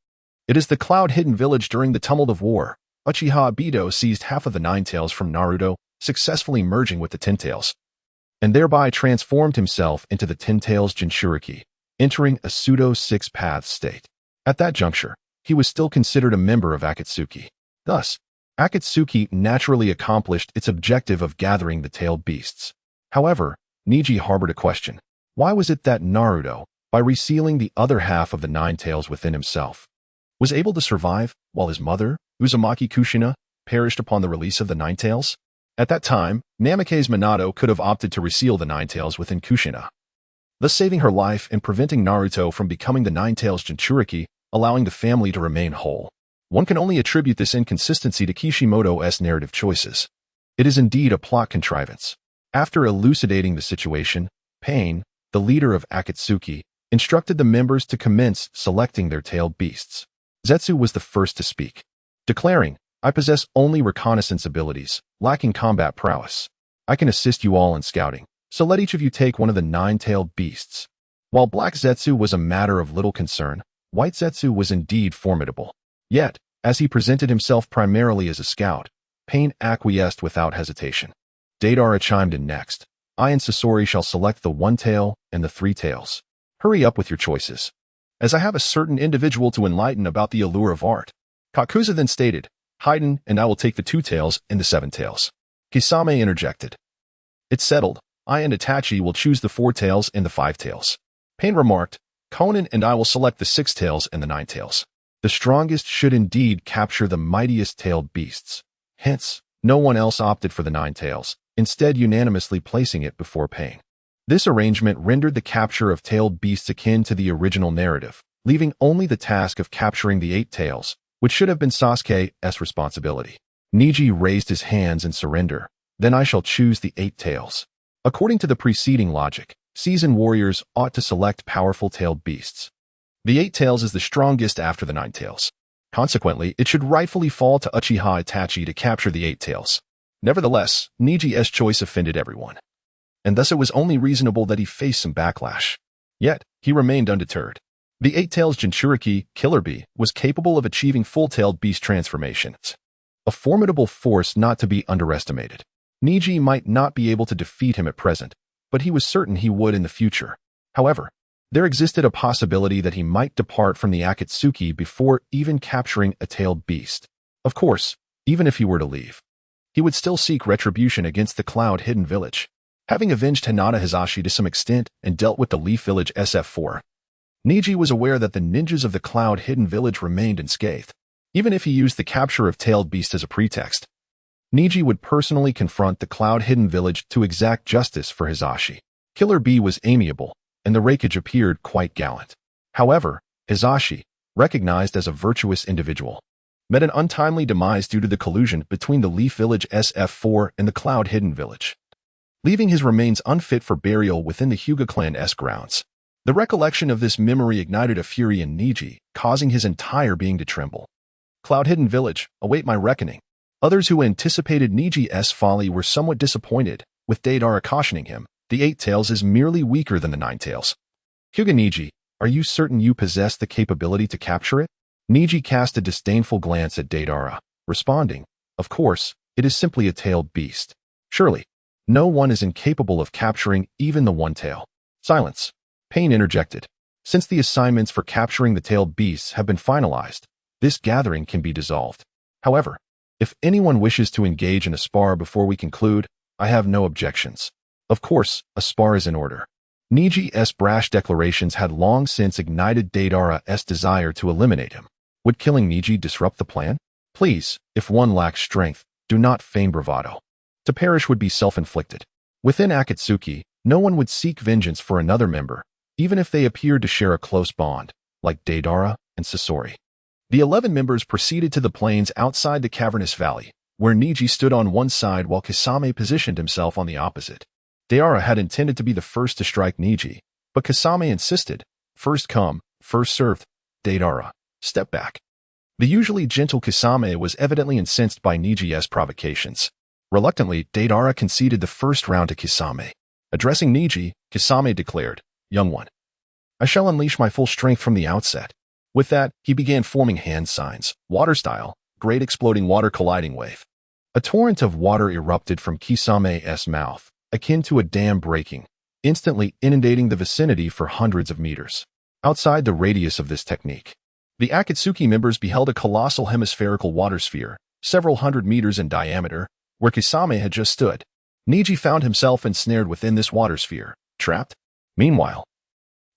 It is the cloud-hidden village during the tumult of war. Uchiha Obito seized half of the 9 tails from Naruto, successfully merging with the 10 tails, and thereby transformed himself into the 10 tails Jinchuriki, entering a pseudo-6-path state. At that juncture, he was still considered a member of Akatsuki. Thus, Akatsuki naturally accomplished its objective of gathering the tailed beasts. However, Neji harbored a question. Why was it that Naruto, by resealing the other half of the 9 tails within himself, was able to survive while his mother, Uzumaki Kushina, perished upon the release of the 9 tails? At that time, Namikaze Minato could have opted to reseal the 9 tails within Kushina, thus saving her life and preventing Naruto from becoming the 9 tails Jinchuriki, allowing the family to remain whole. One can only attribute this inconsistency to Kishimoto's narrative choices. It is indeed a plot contrivance. After elucidating the situation, Pain, the leader of Akatsuki, instructed the members to commence selecting their tailed beasts. Zetsu was the first to speak, declaring, I possess only reconnaissance abilities, lacking combat prowess. I can assist you all in scouting, so let each of you take one of the 9-tailed beasts. While Black Zetsu was a matter of little concern, White Zetsu was indeed formidable. Yet, as he presented himself primarily as a scout, Pain acquiesced without hesitation. Deidara chimed in next. I and Sasori shall select the 1 tail and the 3 tails. Hurry up with your choices, as I have a certain individual to enlighten about the allure of art. Kakuza then stated, Haydn and I will take the 2 tails and the 7 tails. Kisame interjected. It's settled. I and Itachi will choose the 4 tails and the 5 tails. Pain remarked, Conan and I will select the 6 tails and the 9 tails. The strongest should indeed capture the mightiest tailed beasts. Hence, no one else opted for the 9 tails, instead unanimously placing it before Pain. This arrangement rendered the capture of tailed beasts akin to the original narrative, leaving only the task of capturing the 8 tails, which should have been Sasuke's responsibility. Neji raised his hands in surrender. Then I shall choose the 8 tails. According to the preceding logic, seasoned warriors ought to select powerful tailed beasts. The 8 tails is the strongest after the 9 tails. Consequently, it should rightfully fall to Uchiha Itachi to capture the 8 tails. Nevertheless, Neji's choice offended everyone, and thus it was only reasonable that he face some backlash. Yet, he remained undeterred. The 8 tails Jinchuriki, Killer Bee, was capable of achieving full-tailed beast transformations, a formidable force not to be underestimated. Neji might not be able to defeat him at present, but he was certain he would in the future. However, there existed a possibility that he might depart from the Akatsuki before even capturing a tailed beast. Of course, even if he were to leave, he would still seek retribution against the Cloud-Hidden Village. Having avenged Hinata Hizashi to some extent and dealt with the Leaf Village SF4, Neji was aware that the ninjas of the Cloud-Hidden Village remained unscathed. Even if he used the capture of Tailed Beast as a pretext, Neji would personally confront the Cloud-Hidden Village to exact justice for Hizashi. Killer Bee was amiable, and the Raikage appeared quite gallant. However, Hizashi, recognized as a virtuous individual, met an untimely demise due to the collusion between the Leaf Village SF4 and the Cloud-Hidden Village, leaving his remains unfit for burial within the Hyuga clan's grounds. The recollection of this memory ignited a fury in Neji, causing his entire being to tremble. Cloud-Hidden Village, await my reckoning. Others who anticipated Neji's folly were somewhat disappointed, with Deidara cautioning him, the 8 Tails is merely weaker than the 9 Tails. Hyuga Neji, are you certain you possess the capability to capture it? Neji cast a disdainful glance at Deidara, responding, of course, it is simply a tailed beast. Surely, no one is incapable of capturing even the one tail. Silence. Pain interjected. Since the assignments for capturing the tailed beasts have been finalized, this gathering can be dissolved. However, if anyone wishes to engage in a spar before we conclude, I have no objections. Of course, a spar is in order. Neji's brash declarations had long since ignited Deidara's desire to eliminate him. Would killing Neji disrupt the plan? Please, if one lacks strength, do not feign bravado. To perish would be self-inflicted. Within Akatsuki, no one would seek vengeance for another member, even if they appeared to share a close bond, like Deidara and Sasori. The 11 members proceeded to the plains outside the cavernous valley, where Neji stood on one side while Kisame positioned himself on the opposite. Deidara had intended to be the first to strike Neji, but Kisame insisted, first come, first served. Deidara, step back. The usually gentle Kisame was evidently incensed by Neji's provocations. Reluctantly, Deidara conceded the first round to Kisame. Addressing Neji, Kisame declared, young one, I shall unleash my full strength from the outset. With that, he began forming hand signs, water style, great exploding water colliding wave. A torrent of water erupted from Kisame's mouth, akin to a dam breaking, instantly inundating the vicinity for hundreds of meters. Outside the radius of this technique, the Akatsuki members beheld a colossal hemispherical water sphere, several hundred meters in diameter, where Kisame had just stood. Neji found himself ensnared within this water sphere, trapped. Meanwhile,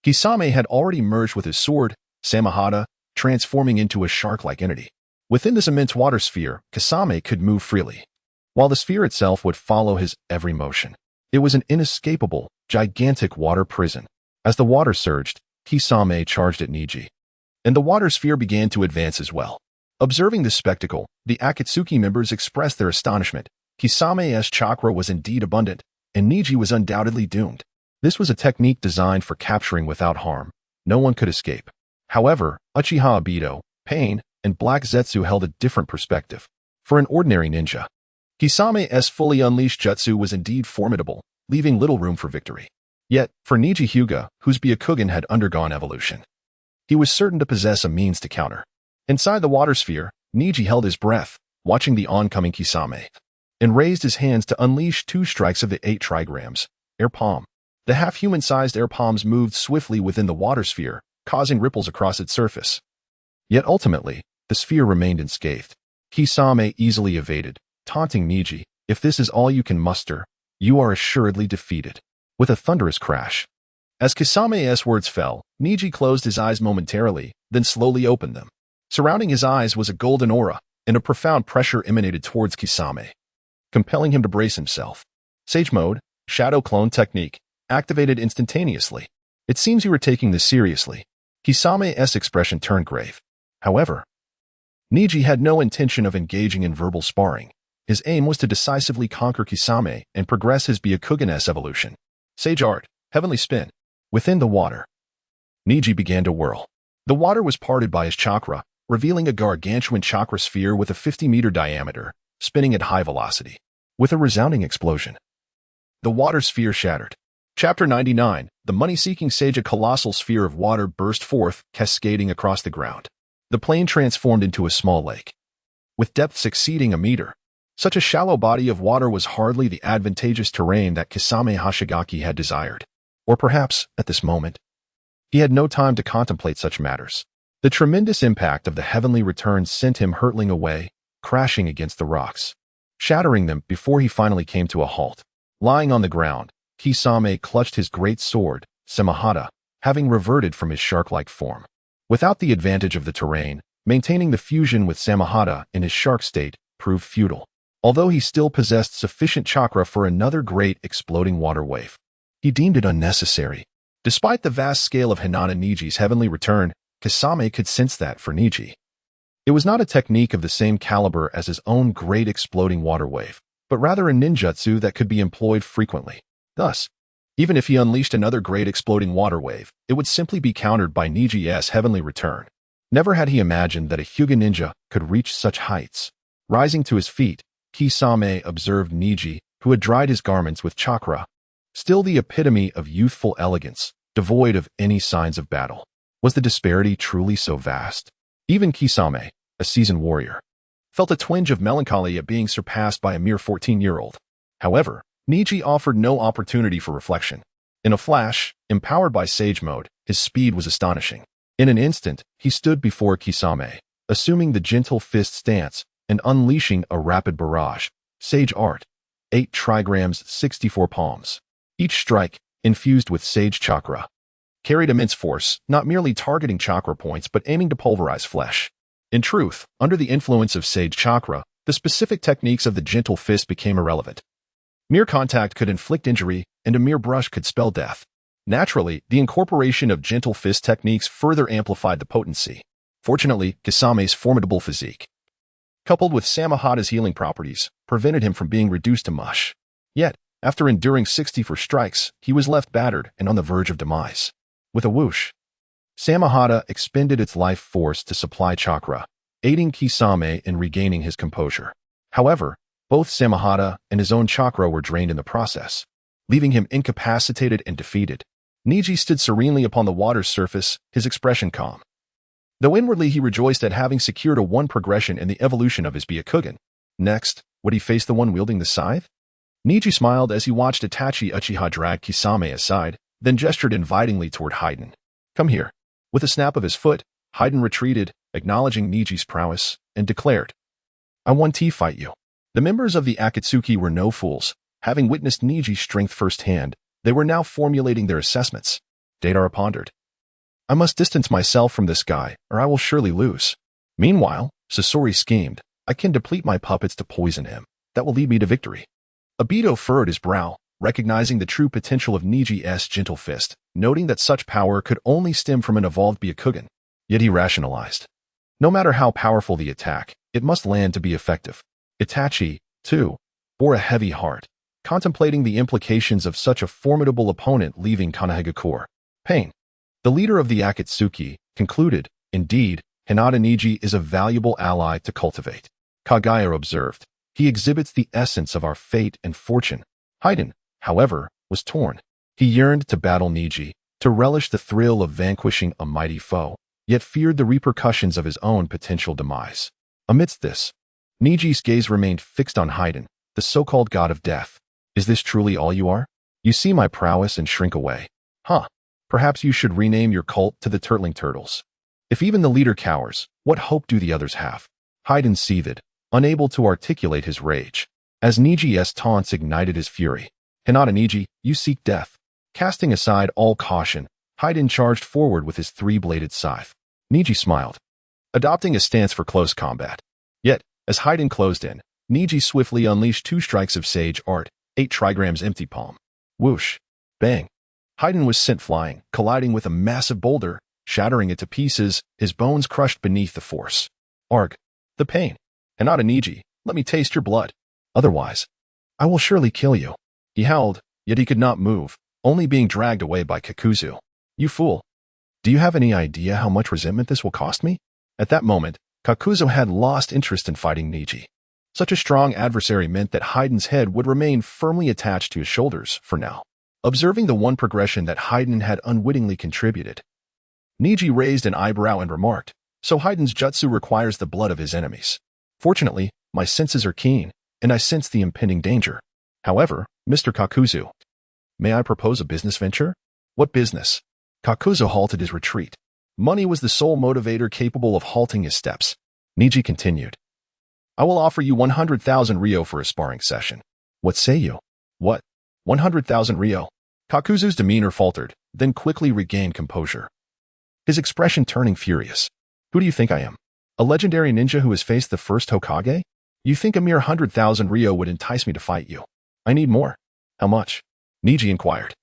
Kisame had already merged with his sword, Samahata, transforming into a shark-like entity. Within this immense water sphere, Kisame could move freely, while the sphere itself would follow his every motion. It was an inescapable, gigantic water prison. As the water surged, Kisame charged at Neji, and the water sphere began to advance as well. Observing this spectacle, the Akatsuki members expressed their astonishment. Kisame's chakra was indeed abundant, and Neji was undoubtedly doomed. This was a technique designed for capturing without harm. No one could escape. However, Uchiha Obito, Pain, and Black Zetsu held a different perspective. For an ordinary ninja, Kisame's fully unleashed jutsu was indeed formidable, leaving little room for victory. Yet, for Neji Hyuga, whose Byakugan had undergone evolution, he was certain to possess a means to counter. Inside the water sphere, Neji held his breath, watching the oncoming Kisame, and raised his hands to unleash 2 strikes of the 8 trigrams, air palm. The half-human-sized air palms moved swiftly within the water sphere, causing ripples across its surface. Yet ultimately, the sphere remained unscathed. Kisame easily evaded, taunting Neji, if this is all you can muster, you are assuredly defeated. With a thunderous crash. As Kisame's words fell, Neji closed his eyes momentarily, then slowly opened them. Surrounding his eyes was a golden aura, and a profound pressure emanated towards Kisame, compelling him to brace himself. Sage Mode, Shadow Clone Technique, activated instantaneously. It seems you were taking this seriously. Kisame's expression turned grave. However, Neji had no intention of engaging in verbal sparring. His aim was to decisively conquer Kisame and progress his Byakugan's evolution. Sage Art, Heavenly Spin. Within the water, Neji began to whirl. The water was parted by his chakra, revealing a gargantuan chakra sphere with a 50-meter diameter, spinning at high velocity. With a resounding explosion, the water sphere shattered. Chapter 99, The Money-Seeking Sage. A colossal sphere of water burst forth, cascading across the ground. The plain transformed into a small lake, with depths exceeding a meter. Such a shallow body of water was hardly the advantageous terrain that Kisame Hashigaki had desired. Or perhaps, at this moment, he had no time to contemplate such matters. The tremendous impact of the heavenly return sent him hurtling away, crashing against the rocks. shattering them before he finally came to a halt. Lying on the ground, Kisame clutched his great sword, Samahata, having reverted from his shark-like form. Without the advantage of the terrain, maintaining the fusion with Samahata in his shark state proved futile. Although he still possessed sufficient chakra for another great exploding water wave, he deemed it unnecessary. Despite the vast scale of Hinata Neji's heavenly return, Kisame could sense that for Neji. It was not a technique of the same caliber as his own great exploding water wave, but rather a ninjutsu that could be employed frequently. Thus, even if he unleashed another great exploding water wave, it would simply be countered by Neji's heavenly return. Never had he imagined that a Hyuga ninja could reach such heights. Rising to his feet, Kisame observed Neji, who had dried his garments with chakra, still the epitome of youthful elegance, devoid of any signs of battle. Was the disparity truly so vast? Even Kisame, a seasoned warrior, felt a twinge of melancholy at being surpassed by a mere 14-year-old. However, Neji offered no opportunity for reflection. In a flash, empowered by Sage Mode, his speed was astonishing. In an instant, he stood before Kisame, assuming the gentle fist stance and unleashing a rapid barrage. Sage Art. 8 trigrams, 64 palms. Each strike, infused with Sage Chakra, carried immense force, not merely targeting chakra points but aiming to pulverize flesh. In truth, under the influence of Sage Chakra, the specific techniques of the gentle fist became irrelevant. Mere contact could inflict injury, and a mere brush could spell death. Naturally, the incorporation of gentle fist techniques further amplified the potency. Fortunately, Kisame's formidable physique, coupled with Samahata's healing properties, prevented him from being reduced to mush. Yet, after enduring 64 strikes, he was left battered and on the verge of demise. With a whoosh, Samahata expended its life force to supply chakra, aiding Kisame in regaining his composure. However, both Samahata and his own chakra were drained in the process, leaving him incapacitated and defeated. Neji stood serenely upon the water's surface, his expression calm. Though inwardly he rejoiced at having secured a one progression in the evolution of his Byakugan. Next, would he face the one wielding the scythe? Neji smiled as he watched Itachi Uchiha drag Kisame aside, then gestured invitingly toward Hyden. Come here. With a snap of his foot, Hyden retreated, acknowledging Neji's prowess, and declared, I want to fight you. The members of the Akatsuki were no fools. Having witnessed Neji's strength firsthand, they were now formulating their assessments. Deidara pondered. I must distance myself from this guy, or I will surely lose. Meanwhile, Sasori schemed. I can deplete my puppets to poison him. That will lead me to victory. Obito furrowed his brow, recognizing the true potential of Neji's gentle fist, noting that such power could only stem from an evolved Byakugan. Yet he rationalized. No matter how powerful the attack, it must land to be effective. Itachi, too, bore a heavy heart, contemplating the implications of such a formidable opponent leaving Konohagakure. Pain. The leader of the Akatsuki concluded, indeed, Hinata Neji is a valuable ally to cultivate. Kagaya observed, he exhibits the essence of our fate and fortune. Hyden, however, was torn. He yearned to battle Neji, to relish the thrill of vanquishing a mighty foe, yet feared the repercussions of his own potential demise. Amidst this, Neji's gaze remained fixed on Hyden, the so-called god of death. Is this truly all you are? You see my prowess and shrink away. Huh. Perhaps you should rename your cult to the Turtling Turtles. If even the leader cowers, what hope do the others have? Hyden seethed, unable to articulate his rage, as Neji's taunts ignited his fury. Hinata Neji, you seek death. Casting aside all caution, Hyden charged forward with his three-bladed scythe. Neji smiled, adopting a stance for close combat. Yet, as Hyden closed in, Neji swiftly unleashed 2 strikes of Sage Art, 8 trigrams empty palm. Whoosh. Bang. Hyden was sent flying, colliding with a massive boulder, shattering it to pieces, his bones crushed beneath the force. Arg. The pain. Hinata Neji, let me taste your blood. Otherwise, I will surely kill you. He howled, yet he could not move, only being dragged away by Kakuzu. You fool. Do you have any idea how much resentment this will cost me? At that moment, Kakuzu had lost interest in fighting Neji. Such a strong adversary meant that Hyden's head would remain firmly attached to his shoulders for now. Observing the one progression that Hyden had unwittingly contributed, Neji raised an eyebrow and remarked, so Hyden's jutsu requires the blood of his enemies. Fortunately, my senses are keen, and I sense the impending danger. However, Mr. Kakuzu, may I propose a business venture? What business? Kakuzu halted his retreat. Money was the sole motivator capable of halting his steps. Neji continued. I will offer you 100,000 Ryo for a sparring session. What say you? What? 100,000 Ryo? Kakuzu's demeanor faltered, then quickly regained composure. His expression turning furious. Who do you think I am? A legendary ninja who has faced the first Hokage? You think a mere 100,000 Ryo would entice me to fight you? I need more. How much? Neji inquired.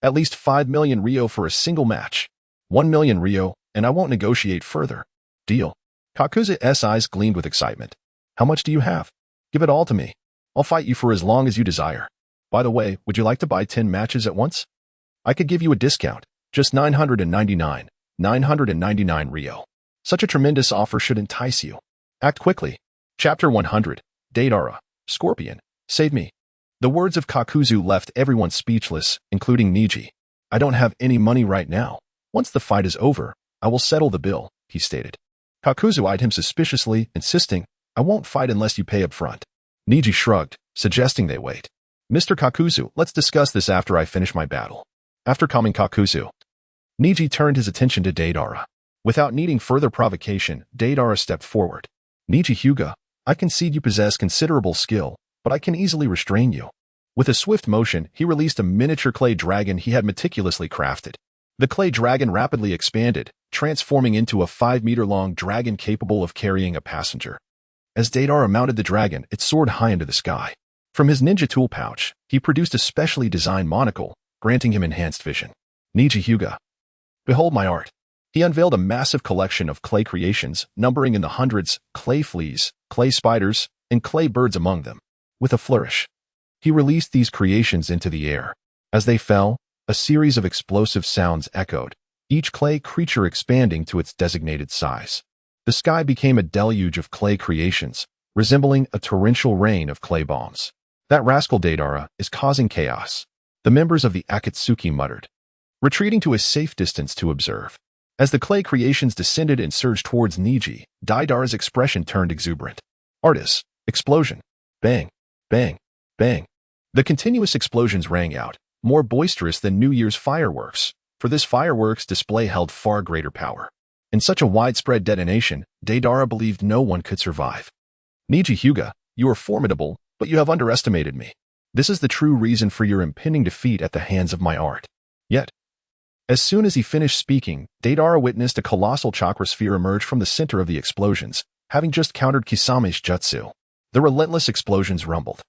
At least 5 million Ryo for a single match. 1 million Ryo, and I won't negotiate further. Deal. Kakuzu's eyes gleamed with excitement. How much do you have? Give it all to me. I'll fight you for as long as you desire. By the way, would you like to buy 10 matches at once? I could give you a discount. Just 999 Ryo. Such a tremendous offer should entice you. Act quickly. Chapter 100. Deidara. Scorpion. Save me. The words of Kakuzu left everyone speechless, including Neji. I don't have any money right now. Once the fight is over, I will settle the bill, he stated. Kakuzu eyed him suspiciously, insisting, I won't fight unless you pay up front. Neji shrugged, suggesting they wait. Mr. Kakuzu, let's discuss this after I finish my battle. After calming Kakuzu, Neji turned his attention to Deidara. Without needing further provocation, Deidara stepped forward. Neji Hyuga, I concede you possess considerable skill, but I can easily restrain you. With a swift motion, he released a miniature clay dragon he had meticulously crafted. The clay dragon rapidly expanded, transforming into a 5-meter-long dragon capable of carrying a passenger. As Deidara mounted the dragon, it soared high into the sky. From his ninja tool pouch, he produced a specially designed monocle, granting him enhanced vision. Neji Hyuga. Behold my art. He unveiled a massive collection of clay creations, numbering in the hundreds, clay fleas, clay spiders, and clay birds among them. With a flourish, he released these creations into the air. As they fell, a series of explosive sounds echoed, each clay creature expanding to its designated size. The sky became a deluge of clay creations, resembling a torrential rain of clay bombs. That rascal Deidara is causing chaos, the members of the Akatsuki muttered, retreating to a safe distance to observe. As the clay creations descended and surged towards Neji, Deidara's expression turned exuberant. Artists, explosion, bang, bang, bang. The continuous explosions rang out, more boisterous than New Year's fireworks, for this fireworks display held far greater power. In such a widespread detonation, Deidara believed no one could survive. Neji Hyuga, you are formidable, but you have underestimated me. This is the true reason for your impending defeat at the hands of my art. Yet, as soon as he finished speaking, Deidara witnessed a colossal chakra sphere emerge from the center of the explosions, having just countered Kisame's jutsu. The relentless explosions rumbled.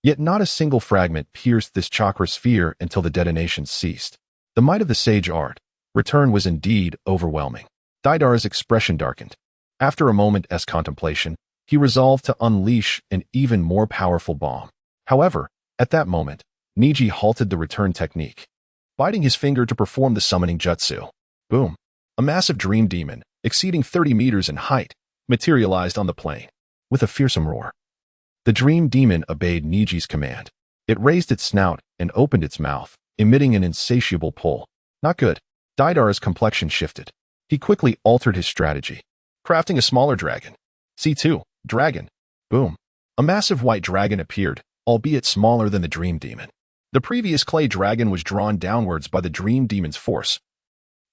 Yet not a single fragment pierced this chakra sphere until the detonations ceased. The might of the sage art return was indeed overwhelming. Deidara's expression darkened. After a moment's contemplation, he resolved to unleash an even more powerful bomb. However, at that moment, Neji halted the return technique, biting his finger to perform the summoning jutsu. Boom! A massive dream demon, exceeding 30 meters in height, materialized on the plain. With a fearsome roar, the dream demon obeyed Neji's command. It raised its snout and opened its mouth, emitting an insatiable pull. Not good. Deidara's complexion shifted. He quickly altered his strategy, crafting a smaller dragon. C2, dragon. Boom. A massive white dragon appeared, albeit smaller than the dream demon. The previous clay dragon was drawn downwards by the dream demon's force,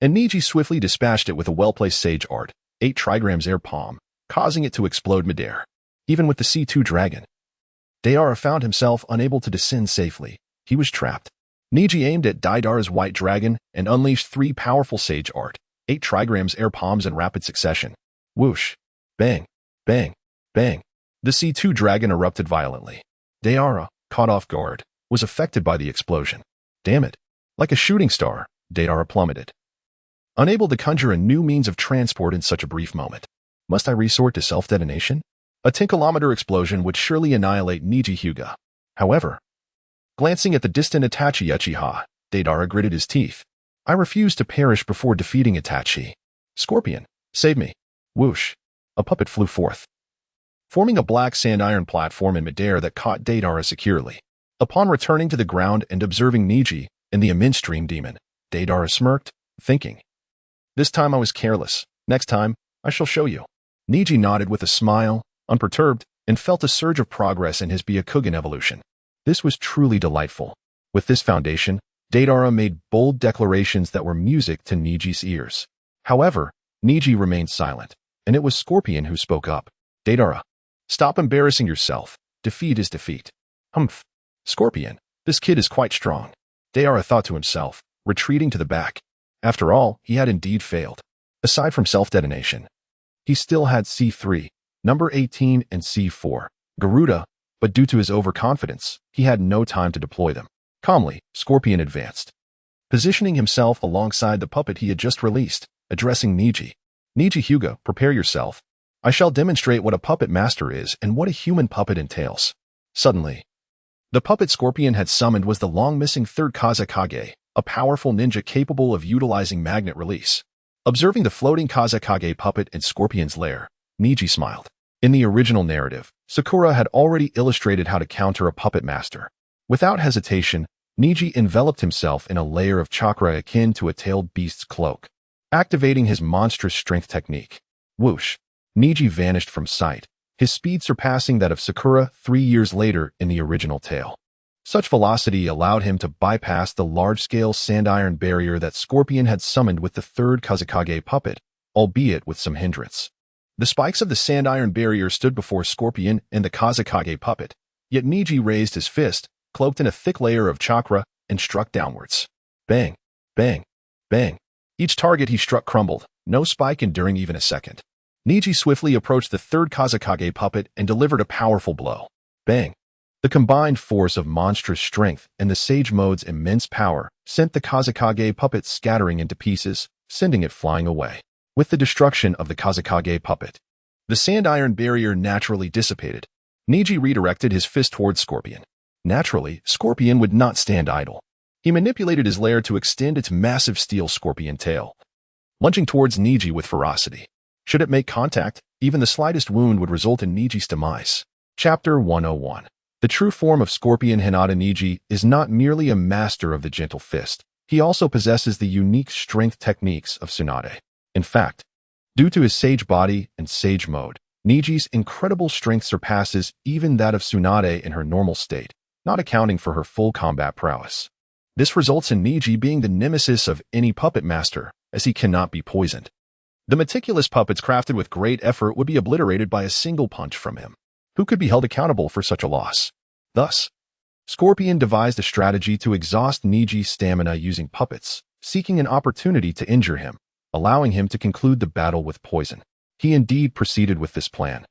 and Neji swiftly dispatched it with a well-placed sage art, 8 trigrams air palm, causing it to explode midair. Even with the C2 dragon, Deidara found himself unable to descend safely. He was trapped. Neji aimed at Deidara's white dragon and unleashed 3 powerful sage art, 8 trigrams air palms in rapid succession. Whoosh! Bang! Bang! Bang! The C2 dragon erupted violently. Deidara, caught off guard, was affected by the explosion. Damn it! Like a shooting star, Deidara plummeted, unable to conjure a new means of transport in such a brief moment. Must I resort to self-detonation? A 10-kilometer explosion would surely annihilate Neji Hyuga. However, glancing at the distant Itachi Uchiha, Deidara gritted his teeth. I refuse to perish before defeating Itachi. Scorpion, save me. Whoosh! A puppet flew forth, forming a black sand iron platform in midair that caught Deidara securely. Upon returning to the ground and observing Neji and the immense dream demon, Deidara smirked, thinking, this time I was careless. Next time, I shall show you. Neji nodded with a smile, unperturbed, and felt a surge of progress in his Byakugan evolution. This was truly delightful. With this foundation, Deidara made bold declarations that were music to Neji's ears. However, Neji remained silent, and it was Scorpion who spoke up. Deidara, Stop embarrassing yourself. Defeat is defeat. Humph. Scorpion, this kid is quite strong. Deara thought to himself, retreating to the back. After all, he had indeed failed. Aside from self-detonation, he still had C3, number 18 and C4, Garuda, but due to his overconfidence, he had no time to deploy them. Calmly, Scorpion advanced, positioning himself alongside the puppet he had just released, addressing Neji. Neji Hyuga, prepare yourself. I shall demonstrate what a puppet master is and what a human puppet entails. Suddenly, the puppet Scorpion had summoned was the long-missing third Kazekage, a powerful ninja capable of utilizing magnet release. Observing the floating Kazekage puppet in Scorpion's lair, Neji smiled. In the original narrative, Sakura had already illustrated how to counter a puppet master. Without hesitation, Neji enveloped himself in a layer of chakra akin to a tailed beast's cloak, activating his monstrous strength technique. Whoosh! Neji vanished from sight, his speed surpassing that of Sakura 3 years later in the original tale. Such velocity allowed him to bypass the large-scale sand iron barrier that Scorpion had summoned with the third Kazekage puppet, albeit with some hindrance. The spikes of the sand iron barrier stood before Scorpion and the Kazekage puppet, yet Neji raised his fist, cloaked in a thick layer of chakra, and struck downwards. Bang! Bang! Bang! Each target he struck crumbled, no spike enduring even a second. Neji swiftly approached the third Kazekage puppet and delivered a powerful blow. Bang! The combined force of monstrous strength and the Sage Mode's immense power sent the Kazekage puppet scattering into pieces, sending it flying away. With the destruction of the Kazekage puppet, the sand iron barrier naturally dissipated. Neji redirected his fist towards Scorpion. Naturally, Scorpion would not stand idle. He manipulated his lair to extend its massive steel scorpion tail, lunging towards Neji with ferocity. Should it make contact, even the slightest wound would result in Neji's demise. Chapter 101. The true form of Scorpion Hinata Neji is not merely a master of the gentle fist. He also possesses the unique strength techniques of Tsunade. In fact, due to his sage body and sage mode, Neji's incredible strength surpasses even that of Tsunade in her normal state, not accounting for her full combat prowess. This results in Neji being the nemesis of any puppet master, as he cannot be poisoned. The meticulous puppets crafted with great effort would be obliterated by a single punch from him. Who could be held accountable for such a loss? Thus, Scorpion devised a strategy to exhaust Neji's stamina using puppets, seeking an opportunity to injure him, allowing him to conclude the battle with poison. He indeed proceeded with this plan,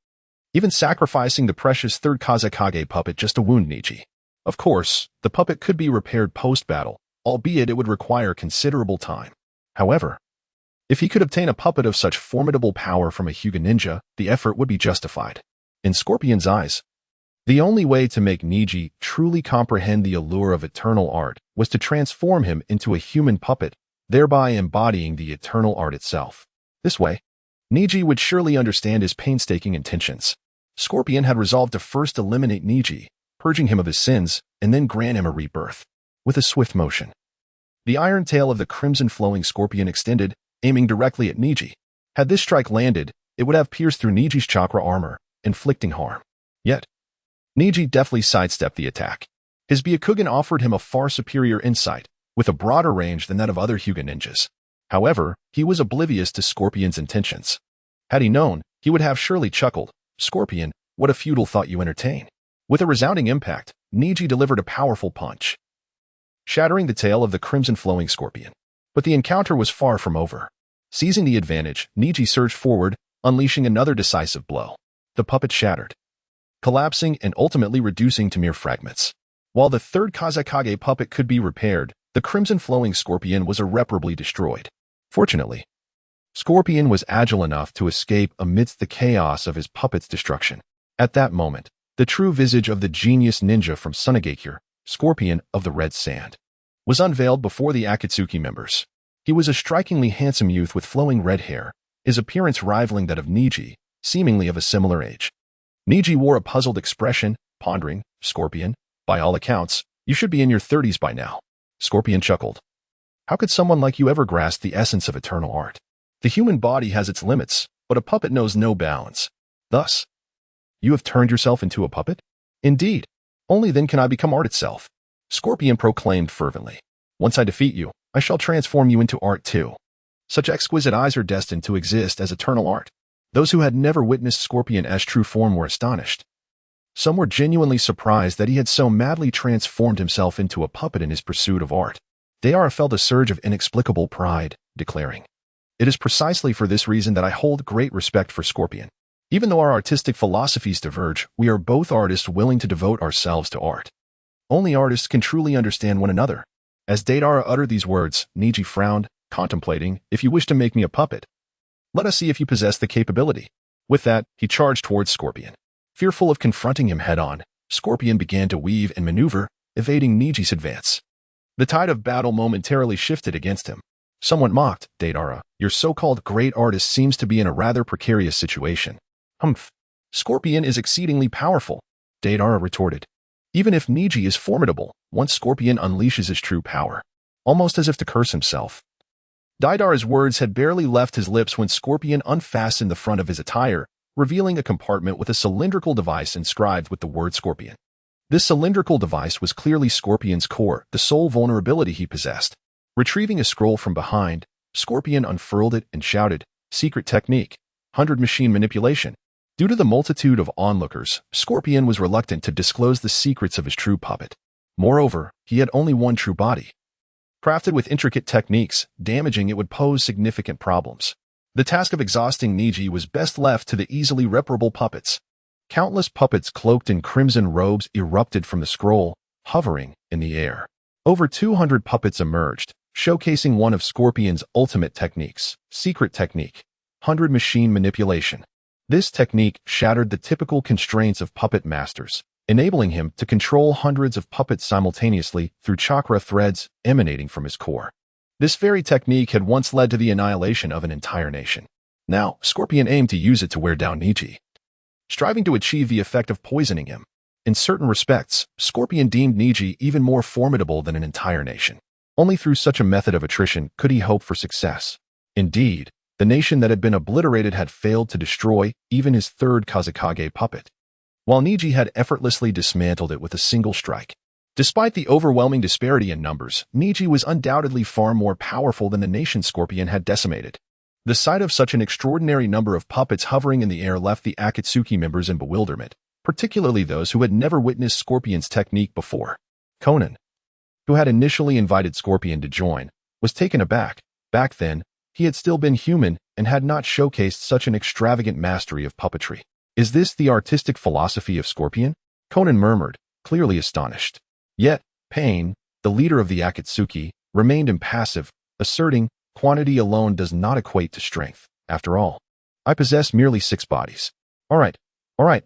even sacrificing the precious third Kazekage puppet just to wound Neji. Of course, the puppet could be repaired post-battle, albeit it would require considerable time. However, if he could obtain a puppet of such formidable power from a Hyuga ninja, the effort would be justified. In Scorpion's eyes, the only way to make Neji truly comprehend the allure of eternal art was to transform him into a human puppet, thereby embodying the eternal art itself. This way, Neji would surely understand his painstaking intentions. Scorpion had resolved to first eliminate Neji, purging him of his sins, and then grant him a rebirth. With a swift motion, the iron tail of the crimson-flowing Scorpion extended, aiming directly at Neji. Had this strike landed, it would have pierced through Neji's chakra armor, inflicting harm. Yet, Neji deftly sidestepped the attack. His Byakugan offered him a far superior insight, with a broader range than that of other Hyuga ninjas. However, he was oblivious to Scorpion's intentions. Had he known, he would have surely chuckled. Scorpion, what a futile thought you entertain. With a resounding impact, Neji delivered a powerful punch, shattering the tail of the crimson-flowing Scorpion. But the encounter was far from over. Seizing the advantage, Neji surged forward, unleashing another decisive blow. The puppet shattered, collapsing and ultimately reducing to mere fragments. While the third Kazekage puppet could be repaired, the crimson-flowing Scorpion was irreparably destroyed. Fortunately, Scorpion was agile enough to escape amidst the chaos of his puppet's destruction. At that moment, the true visage of the genius ninja from Sunagakure, Scorpion of the Red Sand, was unveiled before the Akatsuki members. He was a strikingly handsome youth with flowing red hair, his appearance rivaling that of Neji, seemingly of a similar age. Neji wore a puzzled expression, pondering, Scorpion, by all accounts, you should be in your 30s by now. Scorpion chuckled. How could someone like you ever grasp the essence of eternal art? The human body has its limits, but a puppet knows no bounds. Thus, you have turned yourself into a puppet? Indeed. Only then can I become art itself. Scorpion proclaimed fervently. Once I defeat you, I shall transform you into art too. Such exquisite eyes are destined to exist as eternal art. Those who had never witnessed Scorpion's true form were astonished. Some were genuinely surprised that he had so madly transformed himself into a puppet in his pursuit of art. Deidara felt a surge of inexplicable pride, declaring, "It is precisely for this reason that I hold great respect for Scorpion. Even though our artistic philosophies diverge, we are both artists willing to devote ourselves to art. Only artists can truly understand one another." As Deidara uttered these words, Neji frowned, contemplating, "If you wish to make me a puppet, let us see if you possess the capability." With that, he charged towards Scorpion. Fearful of confronting him head-on, Scorpion began to weave and maneuver, evading Neji's advance. The tide of battle momentarily shifted against him. Someone mocked, "Deidara, your so-called great artist seems to be in a rather precarious situation." "Humph. Scorpion is exceedingly powerful," Deidara retorted. "Even if Neji is formidable, once Scorpion unleashes his true power," almost as if to curse himself. Deidara's words had barely left his lips when Scorpion unfastened the front of his attire, revealing a compartment with a cylindrical device inscribed with the word Scorpion. This cylindrical device was clearly Scorpion's core, the sole vulnerability he possessed. Retrieving a scroll from behind, Scorpion unfurled it and shouted, "Secret technique, 100 machine manipulation." Due to the multitude of onlookers, Scorpion was reluctant to disclose the secrets of his true puppet. Moreover, he had only one true body. Crafted with intricate techniques, damaging it would pose significant problems. The task of exhausting Neji was best left to the easily reparable puppets. Countless puppets cloaked in crimson robes erupted from the scroll, hovering in the air. Over 200 puppets emerged, showcasing one of Scorpion's ultimate techniques, secret technique, 100 machine manipulation. This technique shattered the typical constraints of puppet masters, enabling him to control hundreds of puppets simultaneously through chakra threads emanating from his core. This very technique had once led to the annihilation of an entire nation. Now, Scorpion aimed to use it to wear down Neji, striving to achieve the effect of poisoning him. In certain respects, Scorpion deemed Neji even more formidable than an entire nation. Only through such a method of attrition could he hope for success. Indeed, the nation that had been obliterated had failed to destroy even his third Kazekage puppet, while Neji had effortlessly dismantled it with a single strike. Despite the overwhelming disparity in numbers, Neji was undoubtedly far more powerful than the nation Scorpion had decimated. The sight of such an extraordinary number of puppets hovering in the air left the Akatsuki members in bewilderment, particularly those who had never witnessed Scorpion's technique before. Conan, who had initially invited Scorpion to join, was taken aback. Back then, he had still been human and had not showcased such an extravagant mastery of puppetry. "Is this the artistic philosophy of Scorpion?" Conan murmured, clearly astonished. Yet, Pain, the leader of the Akatsuki, remained impassive, asserting, "Quantity alone does not equate to strength. After all, I possess merely 6 bodies." All right,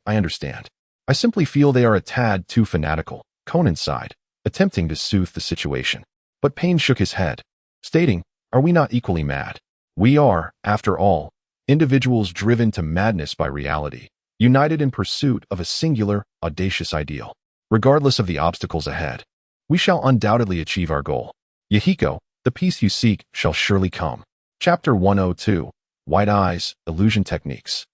I understand. I simply feel they are a tad too fanatical," Conan sighed, attempting to soothe the situation. But Pain shook his head, stating, "Are we not equally mad? We are, after all, individuals driven to madness by reality, united in pursuit of a singular, audacious ideal. Regardless of the obstacles ahead, we shall undoubtedly achieve our goal. Yahiko, the peace you seek shall surely come." Chapter 102, White Eyes, Illusion Techniques.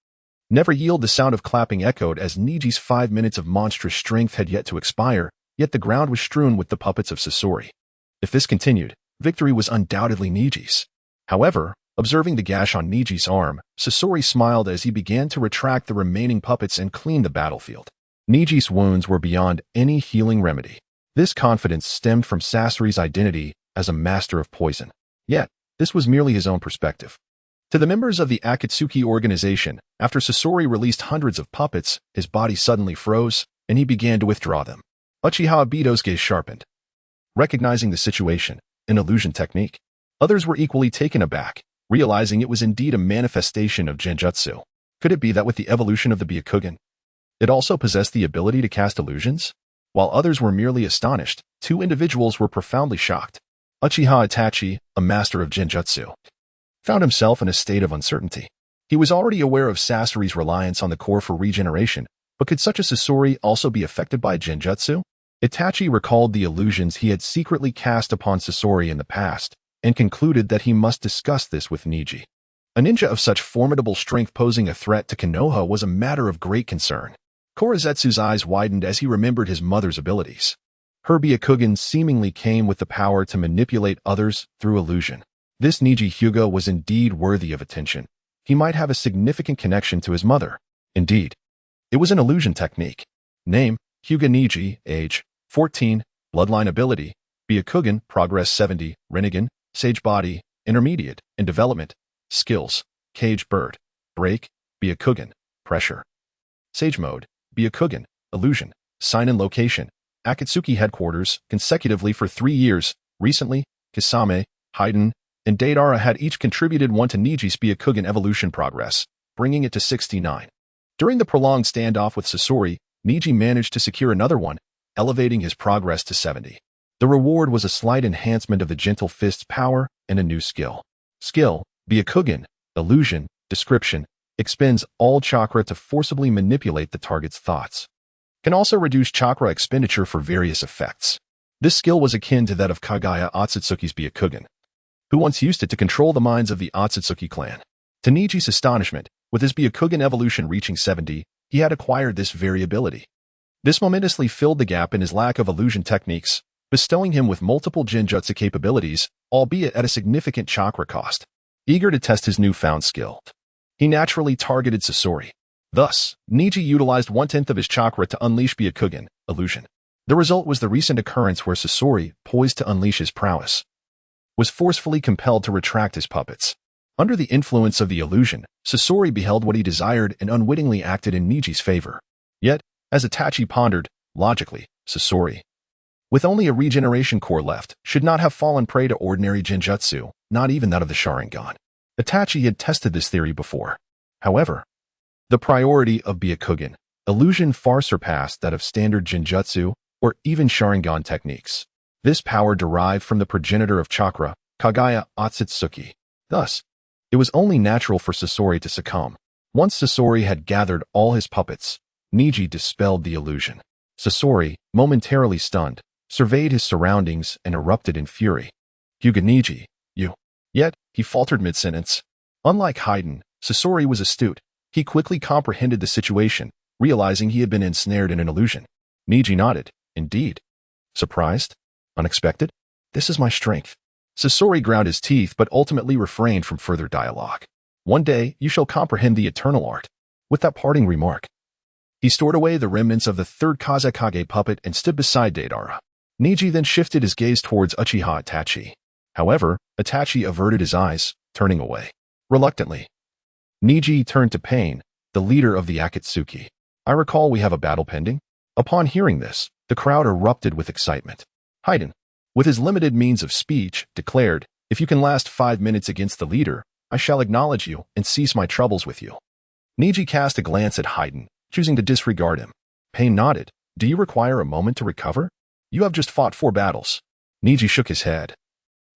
Never Yield. The sound of clapping echoed as Neji's 5 minutes of monstrous strength had yet to expire, yet the ground was strewn with the puppets of Sasori. If this continued, victory was undoubtedly Neji's. However, observing the gash on Neji's arm, Sasori smiled as he began to retract the remaining puppets and clean the battlefield. Neji's wounds were beyond any healing remedy. This confidence stemmed from Sasori's identity as a master of poison. Yet, this was merely his own perspective. To the members of the Akatsuki organization, after Sasori released hundreds of puppets, his body suddenly froze, and he began to withdraw them. Uchiha Obito's gaze sharpened, recognizing the situation, an illusion technique. Others were equally taken aback, realizing it was indeed a manifestation of Genjutsu. Could it be that with the evolution of the Byakugan, it also possessed the ability to cast illusions? While others were merely astonished, 2 individuals were profoundly shocked. Uchiha Itachi, a master of Genjutsu, found himself in a state of uncertainty. He was already aware of Sasori's reliance on the core for regeneration, but could such a Sasori also be affected by Genjutsu? Itachi recalled the illusions he had secretly cast upon Sasori in the past, and concluded that he must discuss this with Neji. A ninja of such formidable strength posing a threat to Konoha was a matter of great concern. Korezetsu's eyes widened as he remembered his mother's abilities. Her Byakugan seemingly came with the power to manipulate others through illusion. This Neji Hyuga was indeed worthy of attention. he might have a significant connection to his mother. Indeed, it was an illusion technique. Name, Hyuga Neji, age, 14, bloodline ability, Byakugan, progress 70, Rinnegan, sage body, intermediate, in development, skills, cage bird, break, Byakugan, pressure. Sage mode, Byakugan, illusion, sign and location, Akatsuki headquarters, consecutively for 3 years. Recently, Kisame, Hyden, and Deidara had each contributed 1 to Neji's Byakugan evolution progress, bringing it to 69. During the prolonged standoff with Sasori, Neji managed to secure another 1, elevating his progress to 70. The reward was a slight enhancement of the Gentle Fist's power and a new skill. Skill, Byakugan, illusion, description, expends all chakra to forcibly manipulate the target's thoughts. Can also reduce chakra expenditure for various effects. This skill was akin to that of Kaguya Otsutsuki's Byakugan, who once used it to control the minds of the Otsutsuki clan. To Neji's astonishment, with his Byakugan evolution reaching 70, he had acquired this variability. This momentously filled the gap in his lack of illusion techniques, bestowing him with multiple Genjutsu capabilities, albeit at a significant chakra cost. Eager to test his newfound skill, he naturally targeted Sasori. Thus, Neji utilized 1/10 of his chakra to unleash Byakugan, illusion. The result was the recent occurrence where Sasori, poised to unleash his prowess, was forcefully compelled to retract his puppets. Under the influence of the illusion, Sasori beheld what he desired and unwittingly acted in Neji's favor. Yet, as Itachi pondered, logically, Sasori, with only a regeneration core left, should not have fallen prey to ordinary Genjutsu, not even that of the Sharingan. Itachi had tested this theory before. However, the priority of Byakugan, illusion far surpassed that of standard Genjutsu or even Sharingan techniques. This power derived from the progenitor of chakra, Kaguya Otsutsuki. Thus, it was only natural for Sasori to succumb. Once Sasori had gathered all his puppets, Neji dispelled the illusion. Sasori, momentarily stunned, surveyed his surroundings and erupted in fury. Hyuga Neji, you. Yet, he faltered mid-sentence. Unlike Hyden, Sasori was astute. He quickly comprehended the situation, realizing he had been ensnared in an illusion. Neji nodded. Indeed. Surprised? Unexpected? This is my strength. Sasori ground his teeth but ultimately refrained from further dialogue. One day, you shall comprehend the eternal art. With that parting remark, he stored away the remnants of the third Kazekage puppet and stood beside Deidara. Neji then shifted his gaze towards Uchiha Itachi. However, Itachi averted his eyes, turning away. Reluctantly, Neji turned to Pain, the leader of the Akatsuki. I recall we have a battle pending. Upon hearing this, the crowd erupted with excitement. Hyden, with his limited means of speech, declared, if you can last 5 minutes against the leader, I shall acknowledge you and cease my troubles with you. Neji cast a glance at Hyden, choosing to disregard him. Pain nodded. Do you require a moment to recover? You have just fought 4 battles. Neji shook his head.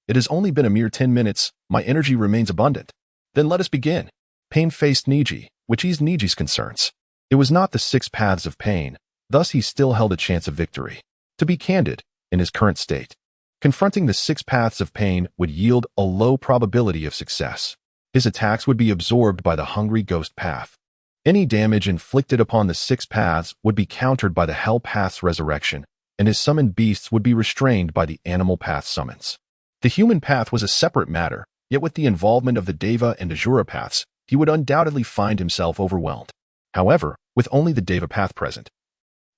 It has only been a mere 10 minutes. My energy remains abundant. Then let us begin. Pain faced Neji, which eased Neji's concerns. It was not the 6 paths of pain, thus he still held a chance of victory. To be candid, in his current state, confronting the 6 paths of pain would yield a low probability of success. His attacks would be absorbed by the hungry ghost path. Any damage inflicted upon the 6 paths would be countered by the hell path's resurrection, and his summoned beasts would be restrained by the animal path summons. The human path was a separate matter, yet with the involvement of the Deva and Asura paths, he would undoubtedly find himself overwhelmed. However, with only the Deva path present,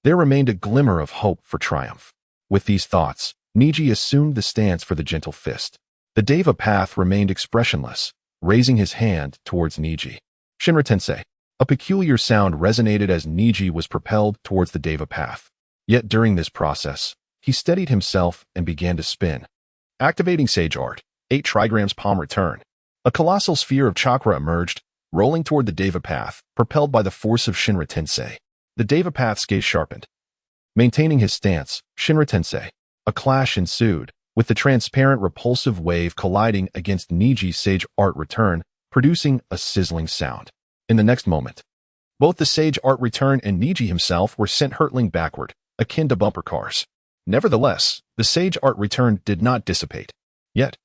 there remained a glimmer of hope for triumph. With these thoughts, Neji assumed the stance for the Gentle Fist. The Deva path remained expressionless, raising his hand towards Neji. Shinra Tensei. A peculiar sound resonated as Neji was propelled towards the Deva path. Yet during this process, he steadied himself and began to spin. Activating Sage Art, 8 trigrams palm return. A colossal sphere of chakra emerged, rolling toward the Deva path, propelled by the force of Shinra Tensei. The Deva path's gaze sharpened. Maintaining his stance, Shinra Tensei. A clash ensued, with the transparent repulsive wave colliding against Neji's Sage Art return, producing a sizzling sound. In the next moment, both the Sage Art return and Neji himself were sent hurtling backward, akin to bumper cars. Nevertheless, the Sage Art return did not dissipate. Yet,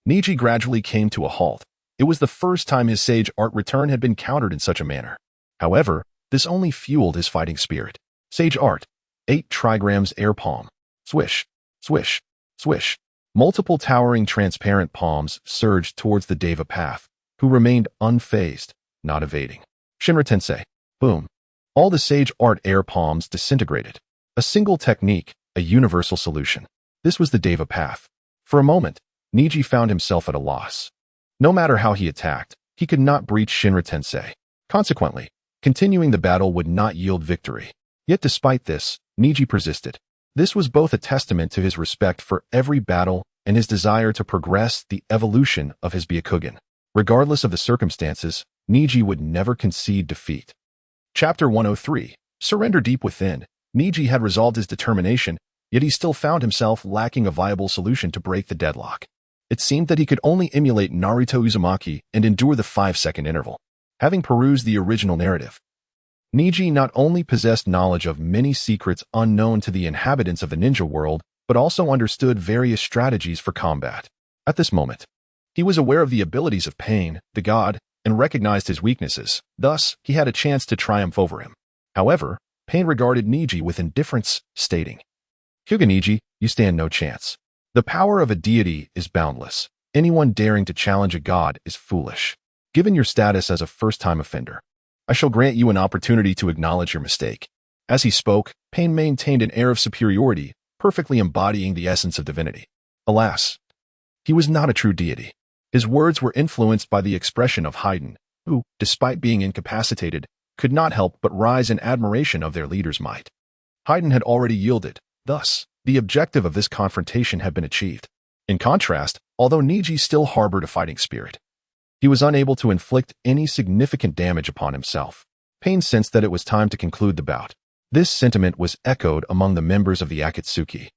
Neji gradually came to a halt. It was the first time his Sage Art return had been countered in such a manner. However, this only fueled his fighting spirit. Sage Art, 8 trigrams air palm. Swish, swish, swish. Multiple towering transparent palms surged towards the Deva path, who remained unfazed, not evading. Shinra Tensei. Boom. All the sage art air palms disintegrated. A single technique, a universal solution. This was the Deva path. For a moment, Neji found himself at a loss. No matter how he attacked, he could not breach Shinra Tensei. Consequently, continuing the battle would not yield victory. Yet despite this, Neji persisted. This was both a testament to his respect for every battle and his desire to progress the evolution of his Byakugan. Regardless of the circumstances, Neji would never concede defeat. Chapter 103. Surrender. Deep within, Neji had resolved his determination, yet he still found himself lacking a viable solution to break the deadlock. It seemed that he could only emulate Naruto Uzumaki and endure the 5-second interval. Having perused the original narrative, Neji not only possessed knowledge of many secrets unknown to the inhabitants of the ninja world, but also understood various strategies for combat. At this moment, he was aware of the abilities of Pain, the god, and recognized his weaknesses. Thus, he had a chance to triumph over him. However, Pain regarded Neji with indifference, stating, "Hyuga Neji, you stand no chance. The power of a deity is boundless. Anyone daring to challenge a god is foolish. Given your status as a first-time offender, I shall grant you an opportunity to acknowledge your mistake." As he spoke, Pain maintained an air of superiority, perfectly embodying the essence of divinity. Alas, he was not a true deity. His words were influenced by the expression of Haydn, who, despite being incapacitated, could not help but rise in admiration of their leader's might. Haydn had already yielded. Thus, the objective of this confrontation had been achieved. In contrast, although Neji still harbored a fighting spirit, he was unable to inflict any significant damage upon himself. Pain sensed that it was time to conclude the bout. This sentiment was echoed among the members of the Akatsuki.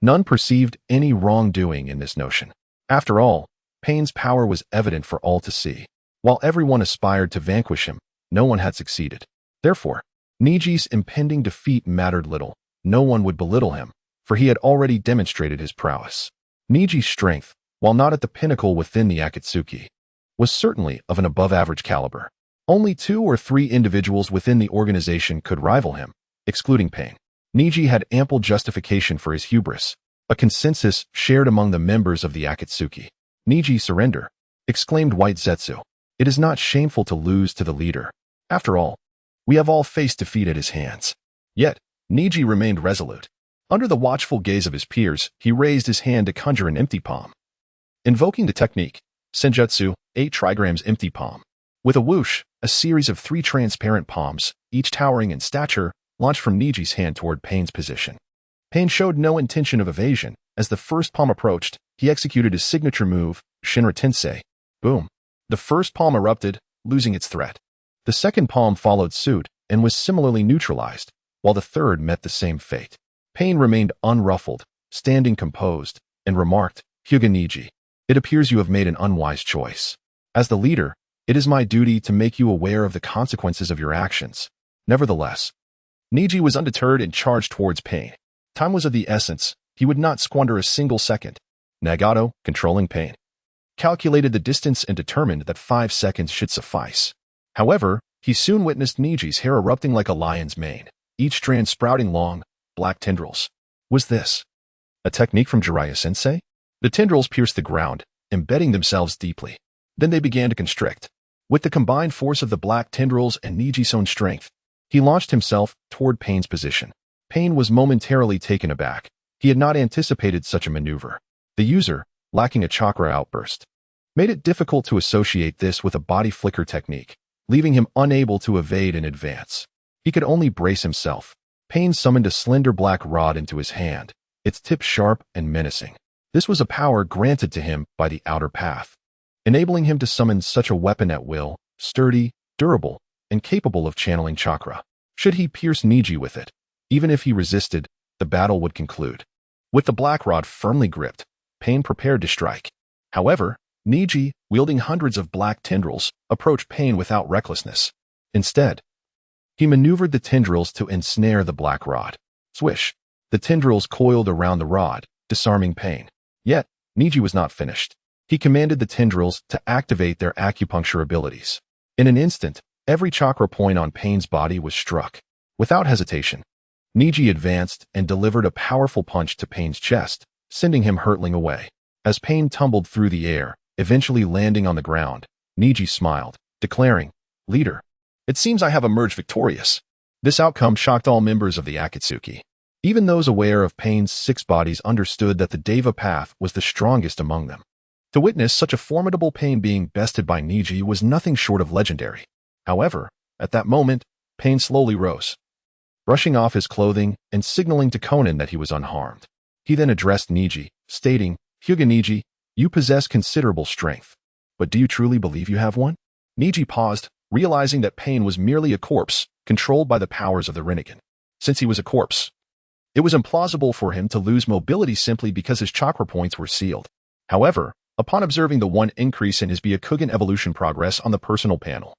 None perceived any wrongdoing in this notion. After all, Pain's power was evident for all to see. While everyone aspired to vanquish him, no one had succeeded. Therefore, Neji's impending defeat mattered little. No one would belittle him, for he had already demonstrated his prowess. Neji's strength, while not at the pinnacle within the Akatsuki, was certainly of an above-average caliber. Only 2 or 3 individuals within the organization could rival him, excluding Pain. Neji had ample justification for his hubris, a consensus shared among the members of the Akatsuki. "Neji, surrender," exclaimed White Zetsu. "It is not shameful to lose to the leader. After all, we have all faced defeat at his hands." Yet, Neji remained resolute. Under the watchful gaze of his peers, he raised his hand to conjure an empty palm. Invoking the technique, Senjutsu, 8 trigrams empty palm. With a whoosh, a series of 3 transparent palms, each towering in stature, launched from Neji's hand toward Pain's position. Pain showed no intention of evasion. As the first palm approached, he executed his signature move, Shinra Tensei. Boom. The first palm erupted, losing its threat. The second palm followed suit and was similarly neutralized, while the third met the same fate. Pain remained unruffled, standing composed, and remarked, "Hyuga Neji, it appears you have made an unwise choice. As the leader, it is my duty to make you aware of the consequences of your actions." Nevertheless, Neji was undeterred and charged towards Pain. Time was of the essence. He would not squander a single second. Nagato, controlling Pain, calculated the distance and determined that 5 seconds should suffice. However, he soon witnessed Neji's hair erupting like a lion's mane, each strand sprouting long, black tendrils. Was this a technique from Jiraiya-sensei? The tendrils pierced the ground, embedding themselves deeply. Then they began to constrict. With the combined force of the black tendrils and Neji's own strength, he launched himself toward Pain's position. Pain was momentarily taken aback. He had not anticipated such a maneuver. The user, lacking a chakra outburst, made it difficult to associate this with a body flicker technique, leaving him unable to evade and advance. He could only brace himself. Pain summoned a slender black rod into his hand, its tip sharp and menacing. This was a power granted to him by the outer path, enabling him to summon such a weapon at will, sturdy, durable, and capable of channeling chakra. Should he pierce Neji with it, even if he resisted, the battle would conclude. With the black rod firmly gripped, Pain prepared to strike. However, Neji, wielding hundreds of black tendrils, approached Pain without recklessness. Instead, he maneuvered the tendrils to ensnare the black rod. Swish! The tendrils coiled around the rod, disarming Pain. Yet, Neji was not finished. He commanded the tendrils to activate their acupuncture abilities. In an instant, every chakra point on Pain's body was struck. Without hesitation, Neji advanced and delivered a powerful punch to Pain's chest, sending him hurtling away. As Pain tumbled through the air, eventually landing on the ground, Neji smiled, declaring, "Leader, it seems I have emerged victorious." This outcome shocked all members of the Akatsuki. Even those aware of Pain's 6 bodies understood that the Deva path was the strongest among them. To witness such a formidable Pain being bested by Neji was nothing short of legendary. However, at that moment, Pain slowly rose, brushing off his clothing and signaling to Konan that he was unharmed. He then addressed Neji, stating, "Hyuga Neji, you possess considerable strength. But do you truly believe you have one?" Neji paused, realizing that Pain was merely a corpse, controlled by the powers of the Rinnegan. Since he was a corpse, it was implausible for him to lose mobility simply because his chakra points were sealed. However, upon observing the one increase in his Byakugan evolution progress on the personal panel,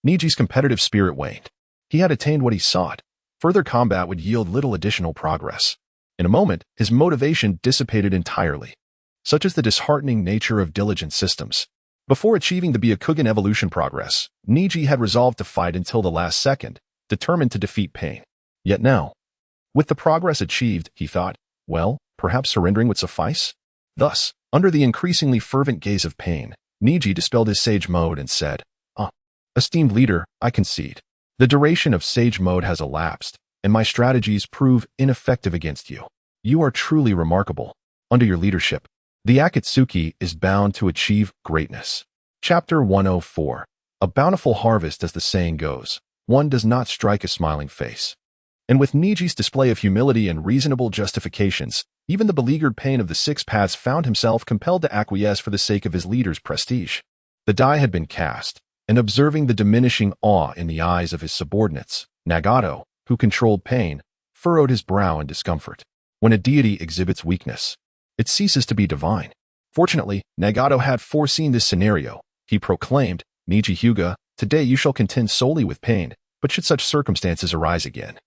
Neji's competitive spirit waned. He had attained what he sought. Further combat would yield little additional progress. In a moment, his motivation dissipated entirely. Such is the disheartening nature of diligent systems. Before achieving the Byakugan evolution progress, Neji had resolved to fight until the last second, determined to defeat Pain. Yet now, with the progress achieved, he thought, well, perhaps surrendering would suffice? Thus, under the increasingly fervent gaze of Pain, Neji dispelled his sage mode and said, "Esteemed leader, I concede. The duration of sage mode has elapsed, and my strategies prove ineffective against you. You are truly remarkable. Under your leadership, the Akatsuki is bound to achieve greatness." Chapter 104. A bountiful harvest, as the saying goes, one does not strike a smiling face. And with Neji's display of humility and reasonable justifications, even the beleaguered Pain of the 6 paths found himself compelled to acquiesce for the sake of his leader's prestige. The die had been cast, and observing the diminishing awe in the eyes of his subordinates, Nagato, who controlled Pain, furrowed his brow in discomfort. When a deity exhibits weakness, it ceases to be divine. Fortunately, Nagato had foreseen this scenario. He proclaimed, "Neji Hyuga, today you shall contend solely with Pain, but should such circumstances arise again,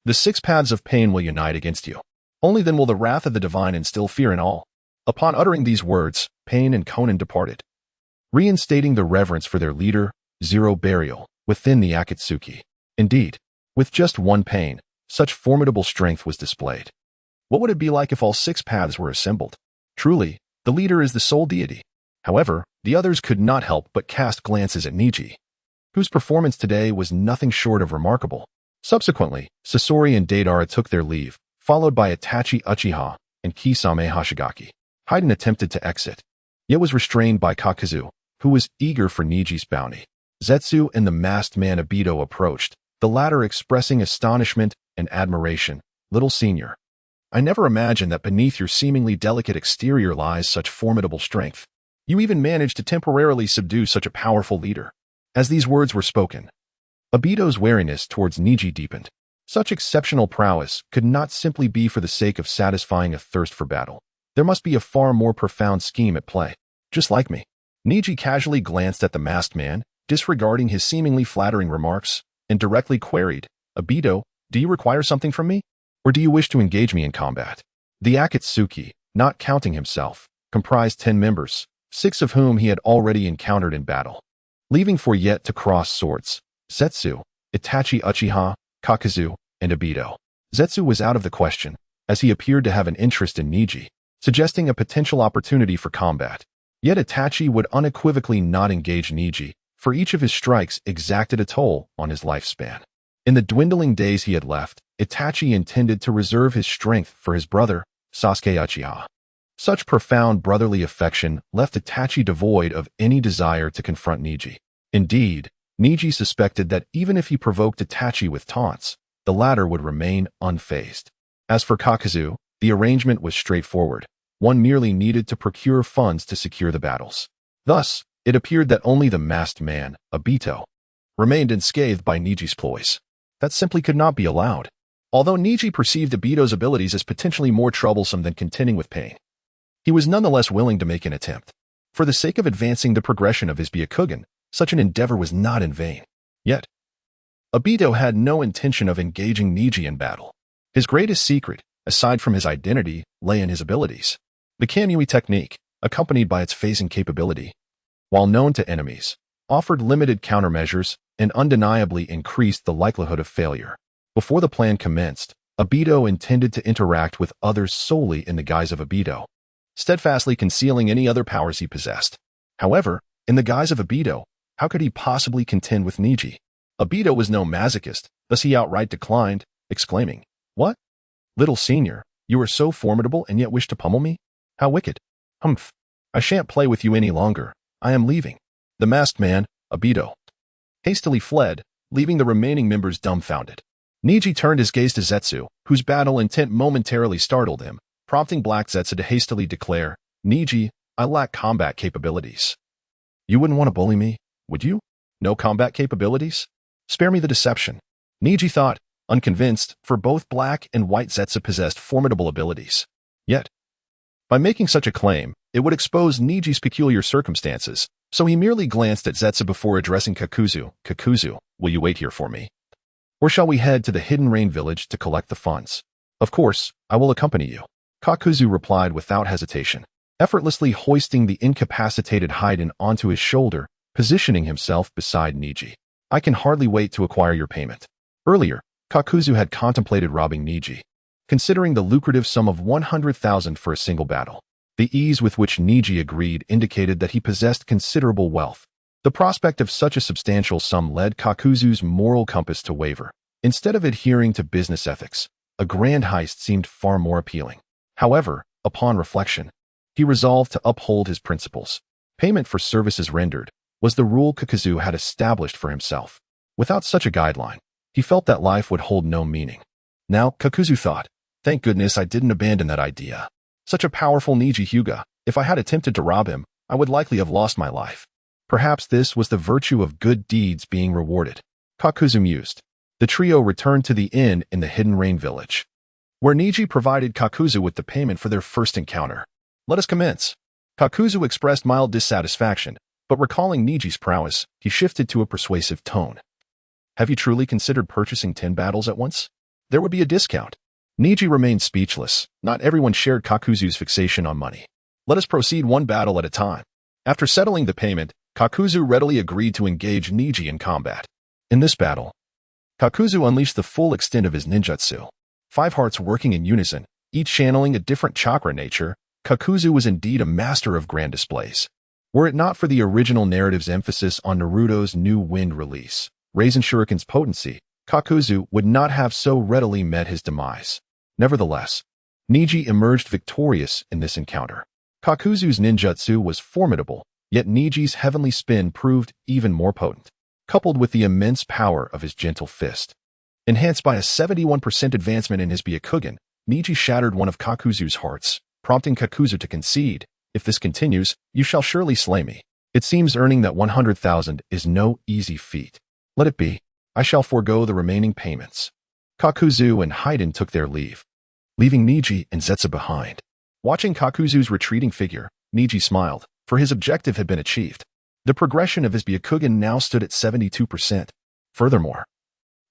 the 6 paths of Pain will unite against you. Only then will the wrath of the divine instill fear in all." Upon uttering these words, Pain and Konan departed, reinstating the reverence for their leader, zero burial, within the Akatsuki. Indeed, with just one Pain, such formidable strength was displayed. What would it be like if all 6 paths were assembled? Truly, the leader is the sole deity. However, the others could not help but cast glances at Neji, whose performance today was nothing short of remarkable. Subsequently, Sasori and Deidara took their leave, followed by Itachi Uchiha and Kisame Hashigaki. Haiden attempted to exit, yet was restrained by Kakuzu, who was eager for Neji's bounty. Zetsu and the masked man Obito approached, the latter expressing astonishment and admiration. "Little senior, I never imagined that beneath your seemingly delicate exterior lies such formidable strength. You even managed to temporarily subdue such a powerful leader." As these words were spoken, Obito's wariness towards Neji deepened. Such exceptional prowess could not simply be for the sake of satisfying a thirst for battle. There must be a far more profound scheme at play. "Just like me." Neji casually glanced at the masked man, disregarding his seemingly flattering remarks, and directly queried, "Obito, do you require something from me? Or do you wish to engage me in combat?" The Akatsuki, not counting himself, comprised 10 members, 6 of whom he had already encountered in battle. Leaving for yet to cross swords, Zetsu, Itachi Uchiha, Kakuzu, and Obito. Zetsu was out of the question, as he appeared to have an interest in Neji, suggesting a potential opportunity for combat. Yet Itachi would unequivocally not engage Neji, for each of his strikes exacted a toll on his lifespan. In the dwindling days he had left, Itachi intended to reserve his strength for his brother, Sasuke Uchiha. Such profound brotherly affection left Itachi devoid of any desire to confront Neji. Indeed, Neji suspected that even if he provoked Itachi with taunts, the latter would remain unfazed. As for Kakuzu, the arrangement was straightforward. One merely needed to procure funds to secure the battles. Thus, it appeared that only the masked man, Obito, remained unscathed by Neji's ploys. That simply could not be allowed. Although Neji perceived Obito's abilities as potentially more troublesome than contending with Pain, he was nonetheless willing to make an attempt. For the sake of advancing the progression of his Byakugan, such an endeavor was not in vain. Yet, Obito had no intention of engaging Neji in battle. His greatest secret, aside from his identity, lay in his abilities. The Kamui technique, accompanied by its phasing capability, while known to enemies, offered limited countermeasures and undeniably increased the likelihood of failure. Before the plan commenced, Obito intended to interact with others solely in the guise of Obito, steadfastly concealing any other powers he possessed. However, In the guise of Obito, how could he possibly contend with Neji? Obito was no masochist, thus he outright declined, exclaiming, "What? Little senior, you are so formidable and yet wish to pummel me? How wicked. Humph. I shan't play with you any longer. I am leaving." The masked man, Obito, hastily fled, leaving the remaining members dumbfounded. Neji turned his gaze to Zetsu, whose battle intent momentarily startled him, prompting Black Zetsu to hastily declare, "Neji, I lack combat capabilities." "You wouldn't want to bully me, would you? No combat capabilities? Spare me the deception." Neji thought, unconvinced, for both Black and White Zetsu possessed formidable abilities. Yet, by making such a claim, it would expose Neji's peculiar circumstances, so he merely glanced at Zetsu before addressing Kakuzu. "Kakuzu, will you wait here for me? Or shall we head to the Hidden Rain Village to collect the funds?" "Of course, I will accompany you," Kakuzu replied without hesitation, effortlessly hoisting the incapacitated Hyden onto his shoulder, positioning himself beside Neji. "I can hardly wait to acquire your payment." Earlier, Kakuzu had contemplated robbing Neji, considering the lucrative sum of 100,000 for a single battle. The ease with which Neji agreed indicated that he possessed considerable wealth. The prospect of such a substantial sum led Kakuzu's moral compass to waver. Instead of adhering to business ethics, a grand heist seemed far more appealing. However, upon reflection, he resolved to uphold his principles. Payment for services rendered was the rule Kakuzu had established for himself. Without such a guideline, he felt that life would hold no meaning. Now, Kakuzu thought, "Thank goodness I didn't abandon that idea. Such a powerful Neji Hyuga, if I had attempted to rob him, I would likely have lost my life." Perhaps this was the virtue of good deeds being rewarded. Kakuzu mused. The trio returned to the inn in the Hidden Rain Village, where Neji provided Kakuzu with the payment for their first encounter. "Let us commence." Kakuzu expressed mild dissatisfaction, but recalling Neji's prowess, he shifted to a persuasive tone. "Have you truly considered purchasing 10 battles at once? There would be a discount." Neji remained speechless. Not everyone shared Kakuzu's fixation on money. "Let us proceed one battle at a time." After settling the payment, Kakuzu readily agreed to engage Neji in combat. In this battle, Kakuzu unleashed the full extent of his ninjutsu. 5 hearts working in unison, each channeling a different chakra nature, Kakuzu was indeed a master of grand displays. Were it not for the original narrative's emphasis on Naruto's new wind release, Raisen Shuriken's potency, Kakuzu would not have so readily met his demise. Nevertheless, Neji emerged victorious in this encounter. Kakuzu's ninjutsu was formidable, yet Neji's heavenly spin proved even more potent, coupled with the immense power of his gentle fist. Enhanced by a 71% advancement in his Byakugan, Neji shattered one of Kakuzu's hearts, prompting Kakuzu to concede, "If this continues, you shall surely slay me. It seems earning that 100,000 is no easy feat. Let it be. I shall forego the remaining payments." Kakuzu and Hyden took their leave, leaving Neji and Zetsu behind. Watching Kakuzu's retreating figure, Neji smiled, for his objective had been achieved. The progression of his Byakugan now stood at 72%. Furthermore,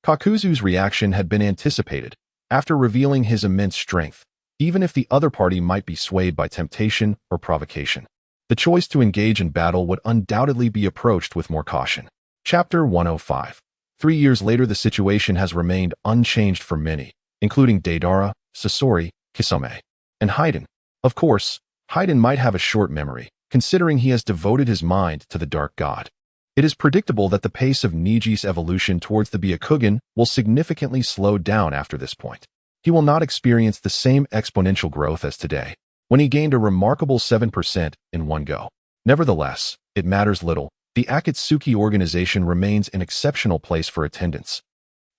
Kakuzu's reaction had been anticipated, after revealing his immense strength, even if the other party might be swayed by temptation or provocation. The choice to engage in battle would undoubtedly be approached with more caution. Chapter 105. 3 years later, the situation has remained unchanged for many, including Deidara, Sasori, Kisame, and Hyden. Of course, Hyden might have a short memory, considering he has devoted his mind to the Dark God. It is predictable that the pace of Neji's evolution towards the Byakugan will significantly slow down after this point. He will not experience the same exponential growth as today, when he gained a remarkable 7% in one go. Nevertheless, it matters little. The Akatsuki organization remains an exceptional place for attendance,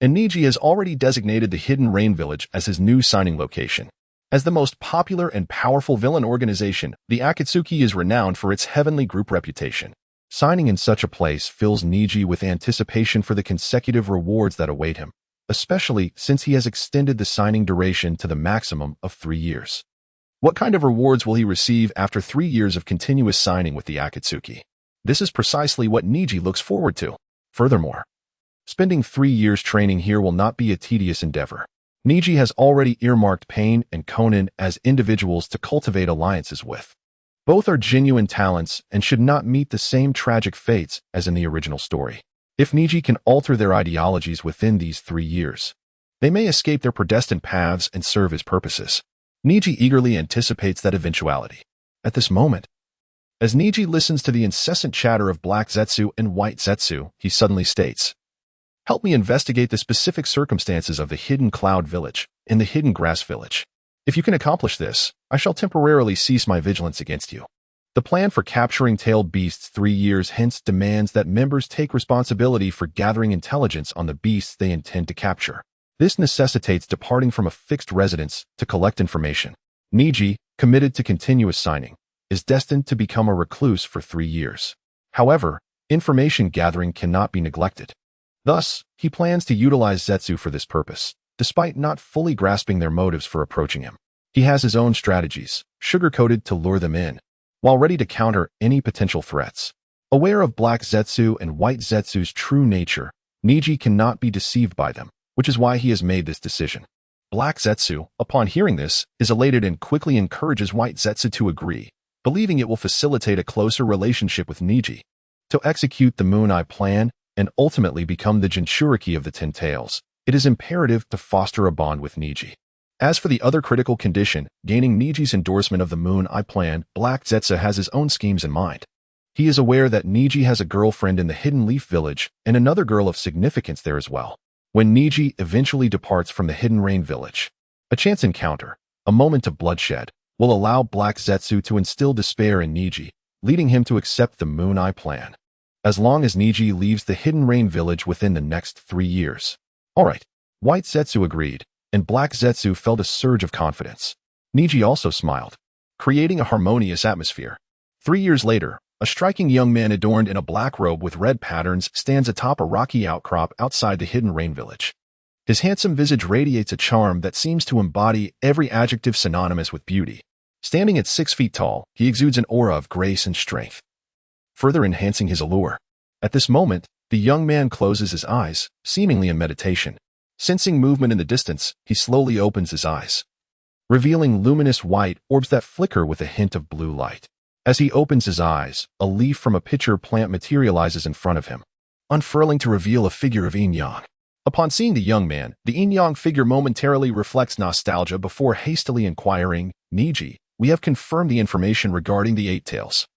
and Neji has already designated the Hidden Rain Village as his new signing location. As the most popular and powerful villain organization, the Akatsuki is renowned for its heavenly group reputation. Signing in such a place fills Neji with anticipation for the consecutive rewards that await him, especially since he has extended the signing duration to the maximum of 3 years. What kind of rewards will he receive after 3 years of continuous signing with the Akatsuki? This is precisely what Neji looks forward to. Furthermore, spending 3 years training here will not be a tedious endeavor. Neji has already earmarked Pain and Conan as individuals to cultivate alliances with. Both are genuine talents and should not meet the same tragic fates as in the original story. If Neji can alter their ideologies within these 3 years, they may escape their predestined paths and serve his purposes. Neji eagerly anticipates that eventuality. At this moment, As Neji listens to the incessant chatter of Black Zetsu and White Zetsu, he suddenly states, "Help me investigate the specific circumstances of the Hidden Cloud Village and the Hidden Grass Village. If you can accomplish this, I shall temporarily cease my vigilance against you." The plan for capturing tailed beasts 3 years hence demands that members take responsibility for gathering intelligence on the beasts they intend to capture. This necessitates departing from a fixed residence to collect information. Neji, committed to continuous signing, is destined to become a recluse for 3 years. However, information gathering cannot be neglected. Thus, he plans to utilize Zetsu for this purpose, despite not fully grasping their motives for approaching him. He has his own strategies, sugar-coated to lure them in, while ready to counter any potential threats. Aware of Black Zetsu and White Zetsu's true nature, Neji cannot be deceived by them, which is why he has made this decision. Black Zetsu, upon hearing this, is elated and quickly encourages White Zetsu to agree, believing it will facilitate a closer relationship with Neji. To execute the Moon Eye plan and ultimately become the Jinchuriki of the Ten Tails, it is imperative to foster a bond with Neji. As for the other critical condition, gaining Neji's endorsement of the Moon Eye plan, Black Zetsu has his own schemes in mind. He is aware that Neji has a girlfriend in the Hidden Leaf Village and another girl of significance there as well. When Neji eventually departs from the Hidden Rain Village, a chance encounter, a moment of bloodshed, will allow Black Zetsu to instill despair in Neji, leading him to accept the Moon Eye plan. As long as Neji leaves the Hidden Rain Village within the next 3 years. Alright, White Zetsu agreed, and Black Zetsu felt a surge of confidence. Neji also smiled, creating a harmonious atmosphere. 3 years later, a striking young man adorned in a black robe with red patterns stands atop a rocky outcrop outside the Hidden Rain Village. His handsome visage radiates a charm that seems to embody every adjective synonymous with beauty. Standing at 6 feet tall, he exudes an aura of grace and strength, further enhancing his allure. At this moment, the young man closes his eyes, seemingly in meditation. Sensing movement in the distance, he slowly opens his eyes, revealing luminous white orbs that flicker with a hint of blue light. As he opens his eyes, a leaf from a pitcher plant materializes in front of him, unfurling to reveal a figure of Yin-Yang. Upon seeing the young man, the Yin-Yang figure momentarily reflects nostalgia before hastily inquiring, "Neji, we have confirmed the information regarding the 8 Tails.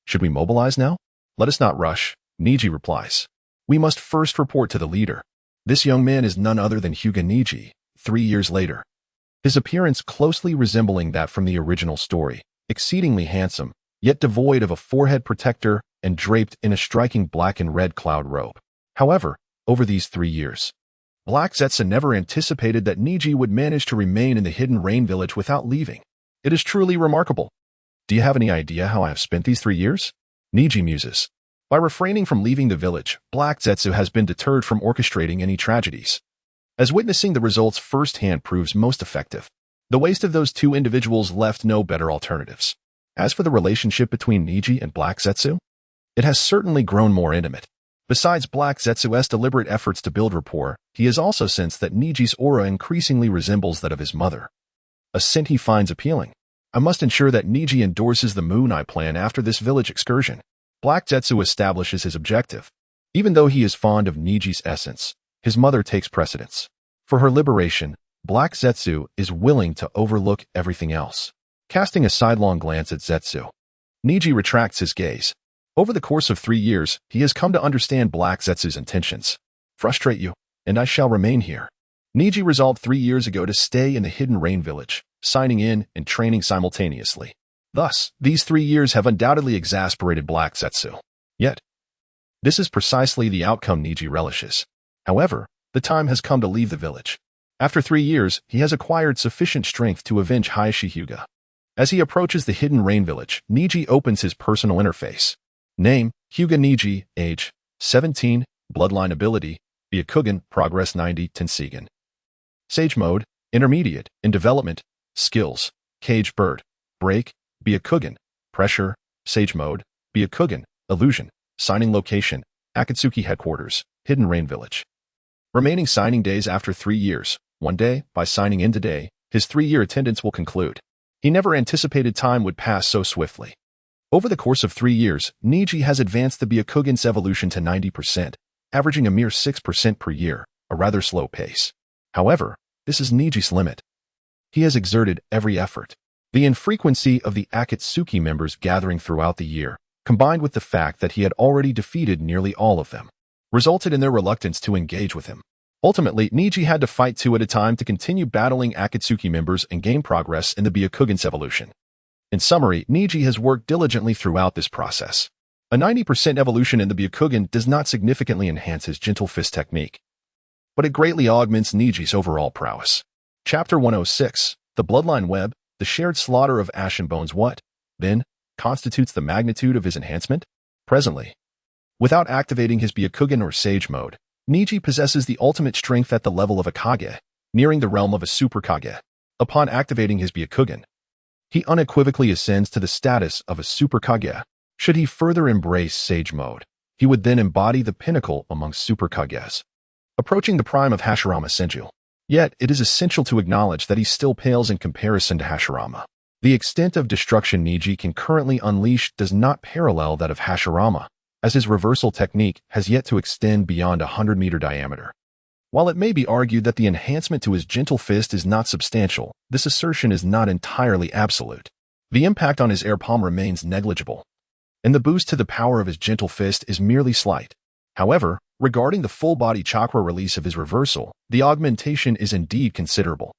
Should we mobilize now?" "Let us not rush," Neji replies. "We must first report to the leader." This young man is none other than Hyuga Neji, 3 years later. His appearance closely resembling that from the original story, exceedingly handsome, yet devoid of a forehead protector and draped in a striking black and red cloud robe. However, over these 3 years, Black Zetsu never anticipated that Neji would manage to remain in the Hidden Rain Village without leaving. It is truly remarkable. "Do you have any idea how I have spent these 3 years? Neji muses. By refraining from leaving the village, Black Zetsu has been deterred from orchestrating any tragedies, as witnessing the results firsthand proves most effective. The waste of those 2 individuals left no better alternatives. As for the relationship between Neji and Black Zetsu, it has certainly grown more intimate. Besides Black Zetsu's deliberate efforts to build rapport, he has also sensed that Neji's aura increasingly resembles that of his mother, a scent he finds appealing. I must ensure that Neji endorses the Moon Eye plan after this village excursion. Black Zetsu establishes his objective. Even though he is fond of Neji's essence, his mother takes precedence. For her liberation, Black Zetsu is willing to overlook everything else. Casting a sidelong glance at Zetsu, Neji retracts his gaze. Over the course of 3 years, he has come to understand Black Zetsu's intentions. "Frustrate you, and I shall remain here." Neji resolved 3 years ago to stay in the Hidden Rain Village, signing in and training simultaneously. Thus, these 3 years have undoubtedly exasperated Black Zetsu. Yet, this is precisely the outcome Neji relishes. However, the time has come to leave the village. After 3 years, he has acquired sufficient strength to avenge Hiashi Hyuga. As he approaches the Hidden Rain Village, Neji opens his personal interface. Name, Hyuga Neji, age, 17, bloodline ability, Byakugan, progress 90, Tensigan. Sage mode, intermediate, in development, skills, cage bird, break, Byakugan, pressure, sage mode, Byakugan, illusion, signing location, Akatsuki headquarters, Hidden Rain Village. Remaining signing days after 3 years, 1 day, by signing in today, his 3-year attendance will conclude. He never anticipated time would pass so swiftly. Over the course of 3 years, Neji has advanced the Byakugan's evolution to 90%, averaging a mere 6% per year, a rather slow pace. However, this is Neji's limit. He has exerted every effort. The infrequency of the Akatsuki members gathering throughout the year, combined with the fact that he had already defeated nearly all of them, resulted in their reluctance to engage with him. Ultimately, Neji had to fight two at a time to continue battling Akatsuki members and gain progress in the Byakugan's evolution. In summary, Neji has worked diligently throughout this process. A 90% evolution in the Byakugan does not significantly enhance his gentle fist technique, but it greatly augments Neji's overall prowess. Chapter 106, The Bloodline Web, the shared slaughter of Ash and Bones. What, then, constitutes the magnitude of his enhancement? Presently, without activating his Byakugan or Sage mode, Neji possesses the ultimate strength at the level of a Kage, nearing the realm of a Super Kage. Upon activating his Byakugan, he unequivocally ascends to the status of a Super Kage. Should he further embrace Sage mode, he would then embody the pinnacle among Super Kages, approaching the prime of Hashirama Senju. Yet, it is essential to acknowledge that he still pales in comparison to Hashirama. The extent of destruction Neji can currently unleash does not parallel that of Hashirama, as his reversal technique has yet to extend beyond a 100-meter diameter. While it may be argued that the enhancement to his gentle fist is not substantial, this assertion is not entirely absolute. The impact on his air palm remains negligible, and the boost to the power of his gentle fist is merely slight. However, regarding the full-body chakra release of his reversal, the augmentation is indeed considerable.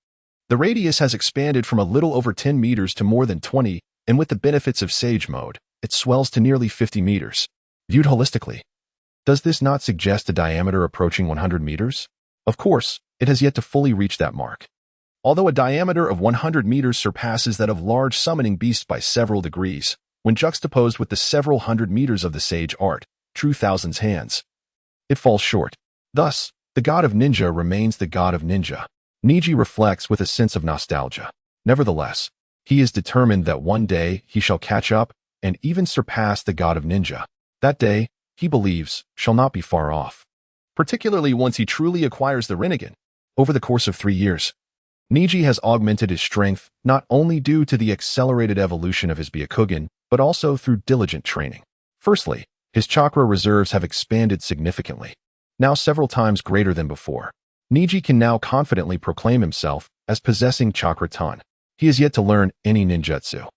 The radius has expanded from a little over 10 meters to more than 20, and with the benefits of Sage mode, it swells to nearly 50 meters. Viewed holistically, does this not suggest a diameter approaching 100 meters? Of course, it has yet to fully reach that mark. Although a diameter of 100 meters surpasses that of large summoning beasts by several degrees, when juxtaposed with the several hundred meters of the Sage art, True Thousand's hands, it falls short. Thus, the god of ninja remains the god of ninja. Neji reflects with a sense of nostalgia. Nevertheless, he is determined that one day he shall catch up and even surpass the god of ninja. That day, he believes, shall not be far off, particularly once he truly acquires the Rinnegan. Over the course of 3 years, Neji has augmented his strength not only due to the accelerated evolution of his Byakugan, but also through diligent training. Firstly, his chakra reserves have expanded significantly, now several times greater than before. Neji can now confidently proclaim himself as possessing chakra ton. He has yet to learn any ninjutsu,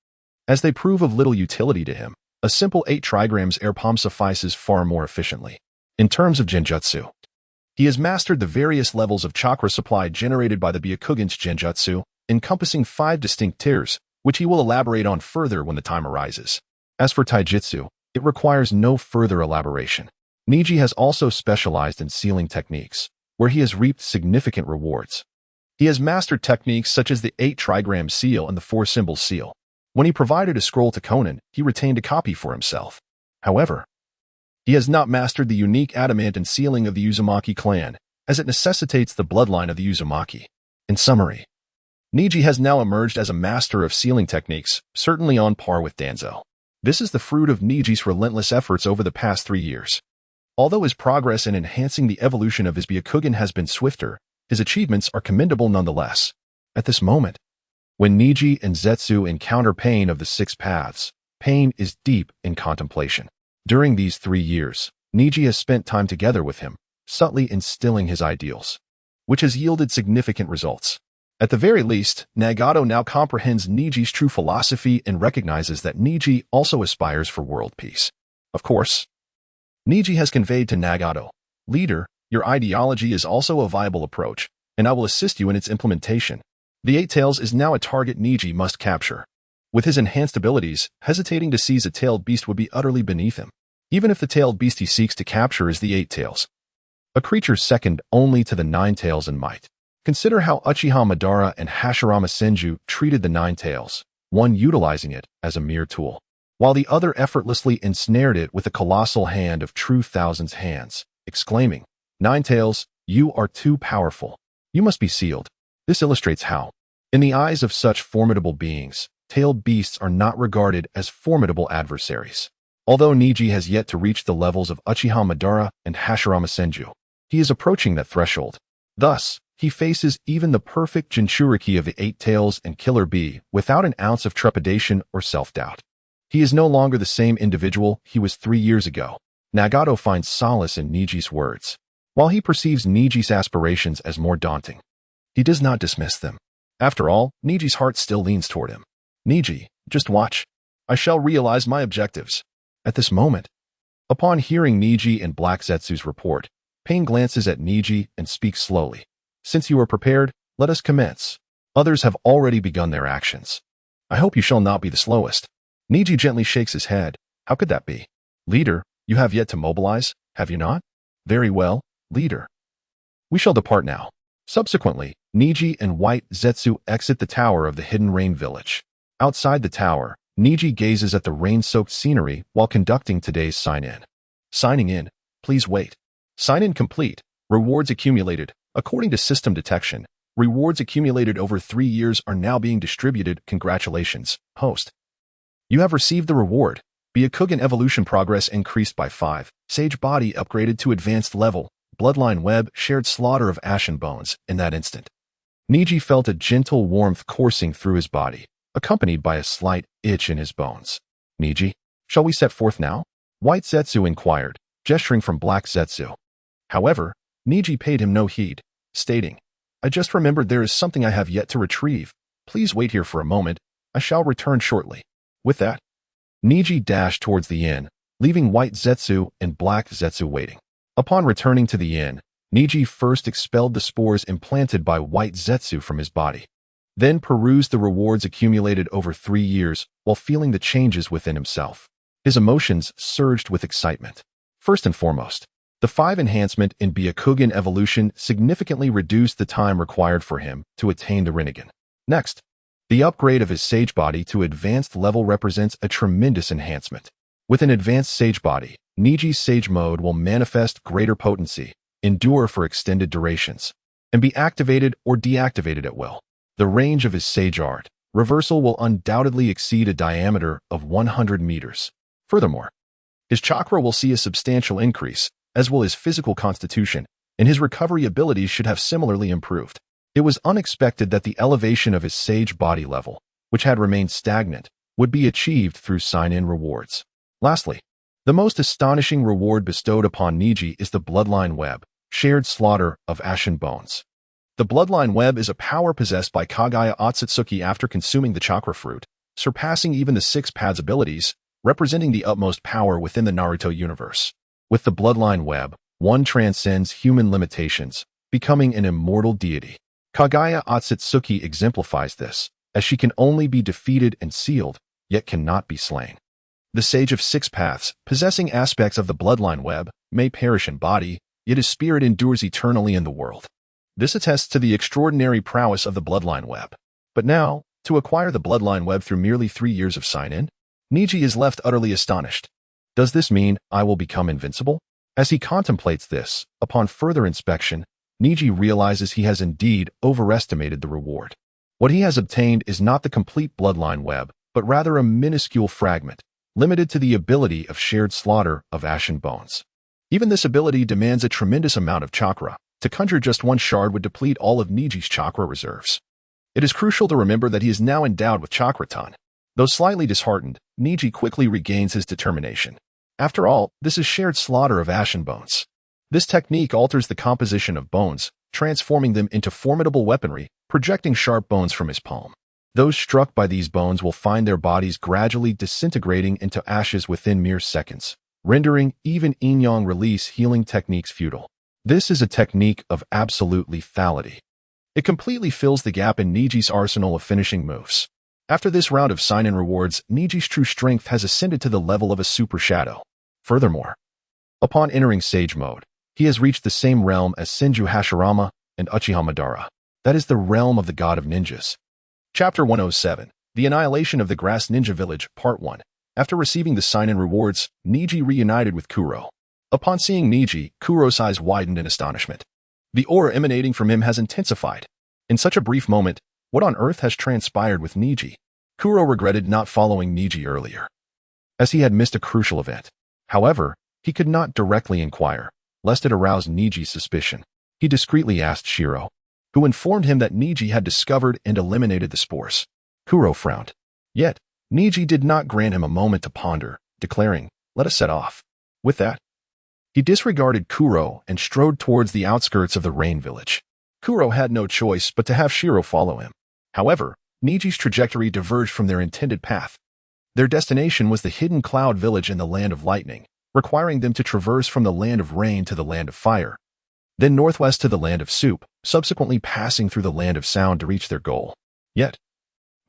as they prove of little utility to him. A simple 8 trigrams air palm suffices far more efficiently. In terms of genjutsu, he has mastered the various levels of chakra supply generated by the Byakugan's genjutsu, encompassing 5 distinct tiers, which he will elaborate on further when the time arises. As for taijutsu, it requires no further elaboration. Neji has also specialized in sealing techniques, where he has reaped significant rewards. He has mastered techniques such as the 8 trigram seal and the 4-symbol seal. When he provided a scroll to Conan, he retained a copy for himself. However, he has not mastered the unique adamant and sealing of the Uzumaki clan, as it necessitates the bloodline of the Uzumaki. In summary, Neji has now emerged as a master of sealing techniques, certainly on par with Danzo. This is the fruit of Neji's relentless efforts over the past 3 years. Although his progress in enhancing the evolution of his Byakugan has been swifter, his achievements are commendable nonetheless. At this moment, when Neji and Zetsu encounter Pain of the 6 paths, Pain is deep in contemplation. During these 3 years, Neji has spent time together with him, subtly instilling his ideals, which has yielded significant results. At the very least, Nagato now comprehends Neji's true philosophy and recognizes that Neji also aspires for world peace. Of course, Neji has conveyed to Nagato, "Leader, your ideology is also a viable approach, and I will assist you in its implementation." The 8 Tails is now a target Neji must capture. With his enhanced abilities, hesitating to seize a tailed beast would be utterly beneath him, even if the tailed beast he seeks to capture is the 8 Tails, a creature second only to the 9 Tails in might. Consider how Uchiha Madara and Hashirama Senju treated the 9 Tails, one utilizing it as a mere tool, while the other effortlessly ensnared it with the colossal hand of True Thousand's hands, exclaiming, "9 Tails, you are too powerful. You must be sealed." This illustrates how, in the eyes of such formidable beings, tailed beasts are not regarded as formidable adversaries. Although Neji has yet to reach the levels of Uchiha Madara and Hashirama Senju, he is approaching that threshold. Thus, he faces even the perfect Jinchuriki of the 8 Tails and Killer Bee without an ounce of trepidation or self-doubt. He is no longer the same individual he was 3 years ago. Nagato finds solace in Neji's words. While he perceives Neji's aspirations as more daunting, he does not dismiss them. After all, Neji's heart still leans toward him. Neji, just watch. I shall realize my objectives. At this moment, upon hearing Neji and Black Zetsu's report, Pain glances at Neji and speaks slowly. Since you are prepared, let us commence. Others have already begun their actions. I hope you shall not be the slowest. Neji gently shakes his head. How could that be? Leader, you have yet to mobilize, have you not? Very well, leader. We shall depart now. Subsequently, Neji and White Zetsu exit the tower of the Hidden Rain Village. Outside the tower, Neji gazes at the rain-soaked scenery while conducting today's sign-in. Signing in, please wait. Sign-in complete. Rewards accumulated. According to system detection, rewards accumulated over 3 years are now being distributed. Congratulations, host. You have received the reward. Byakugan evolution progress increased by 5. Sage body upgraded to advanced level. Bloodline web shared slaughter of ashen bones. In that instant, Neji felt a gentle warmth coursing through his body, accompanied by a slight itch in his bones. Neji, shall we set forth now? White Zetsu inquired, gesturing from Black Zetsu. However, Neji paid him no heed, stating, I just remembered there is something I have yet to retrieve. Please wait here for a moment. I shall return shortly. With that, Neji dashed towards the inn, leaving White Zetsu and Black Zetsu waiting. Upon returning to the inn, Neji first expelled the spores implanted by White Zetsu from his body, then perused the rewards accumulated over 3 years while feeling the changes within himself. His emotions surged with excitement. First and foremost, the 5 enhancement in Byakugan evolution significantly reduced the time required for him to attain the Rinnegan. Next, the upgrade of his Sage body to advanced level represents a tremendous enhancement. With an advanced Sage body, Neji's Sage mode will manifest greater potency, endure for extended durations, and be activated or deactivated at will. The range of his Sage art reversal will undoubtedly exceed a diameter of 100 meters. Furthermore, his chakra will see a substantial increase, as will his physical constitution, and his recovery abilities should have similarly improved. It was unexpected that the elevation of his Sage body level, which had remained stagnant, would be achieved through sign-in rewards. Lastly, the most astonishing reward bestowed upon Neji is the Bloodline Web, shared slaughter of ashen bones. The Bloodline Web is a power possessed by Kaguya Akatsuki after consuming the chakra fruit, surpassing even the 6 paths abilities, representing the utmost power within the Naruto universe. With the Bloodline Web, one transcends human limitations, becoming an immortal deity. Kaguya Akatsuki exemplifies this, as she can only be defeated and sealed, yet cannot be slain. The Sage of 6 Paths, possessing aspects of the Bloodline Web, may perish in body, yet his spirit endures eternally in the world. This attests to the extraordinary prowess of the Bloodline Web. But now, to acquire the Bloodline Web through merely 3 years of sign-in, Neji is left utterly astonished. Does this mean I will become invincible? As he contemplates this, upon further inspection, Neji realizes he has indeed overestimated the reward. What he has obtained is not the complete Bloodline Web, but rather a minuscule fragment, limited to the ability of shared slaughter of ashen bones. Even this ability demands a tremendous amount of chakra. To conjure just one shard would deplete all of Neji's chakra reserves. It is crucial to remember that he is now endowed with Chakraton. Though slightly disheartened, Neji quickly regains his determination. After all, this is shared slaughter of ashen bones. This technique alters the composition of bones, transforming them into formidable weaponry, projecting sharp bones from his palm. Those struck by these bones will find their bodies gradually disintegrating into ashes within mere seconds, rendering even yin-yang release healing techniques futile. This is a technique of absolute lethality. It completely fills the gap in Neji's arsenal of finishing moves. After this round of sign-in rewards, Neji's true strength has ascended to the level of a super shadow. Furthermore, upon entering Sage mode, he has reached the same realm as Senju Hashirama and Uchiha Madara. That is the realm of the god of ninjas. Chapter 107, The Annihilation of the Grass Ninja Village, Part 1. After receiving the sign-in rewards, Neji reunited with Kuro. Upon seeing Neji, Kuro's eyes widened in astonishment. The aura emanating from him has intensified. In such a brief moment, what on earth has transpired with Neji? Kuro regretted not following Neji earlier, as he had missed a crucial event. However, he could not directly inquire, lest it arouse Neji's suspicion. He discreetly asked Shiro, who informed him that Neji had discovered and eliminated the spores. Kuro frowned. Yet, Neji did not grant him a moment to ponder, declaring, "Let us set off." With that, he disregarded Kuro and strode towards the outskirts of the Rain Village. Kuro had no choice but to have Shiro follow him. However, Neji's trajectory diverged from their intended path. Their destination was the hidden cloud village in the land of lightning, requiring them to traverse from the land of rain to the land of fire, then northwest to the land of soup, subsequently passing through the land of sound to reach their goal. Yet,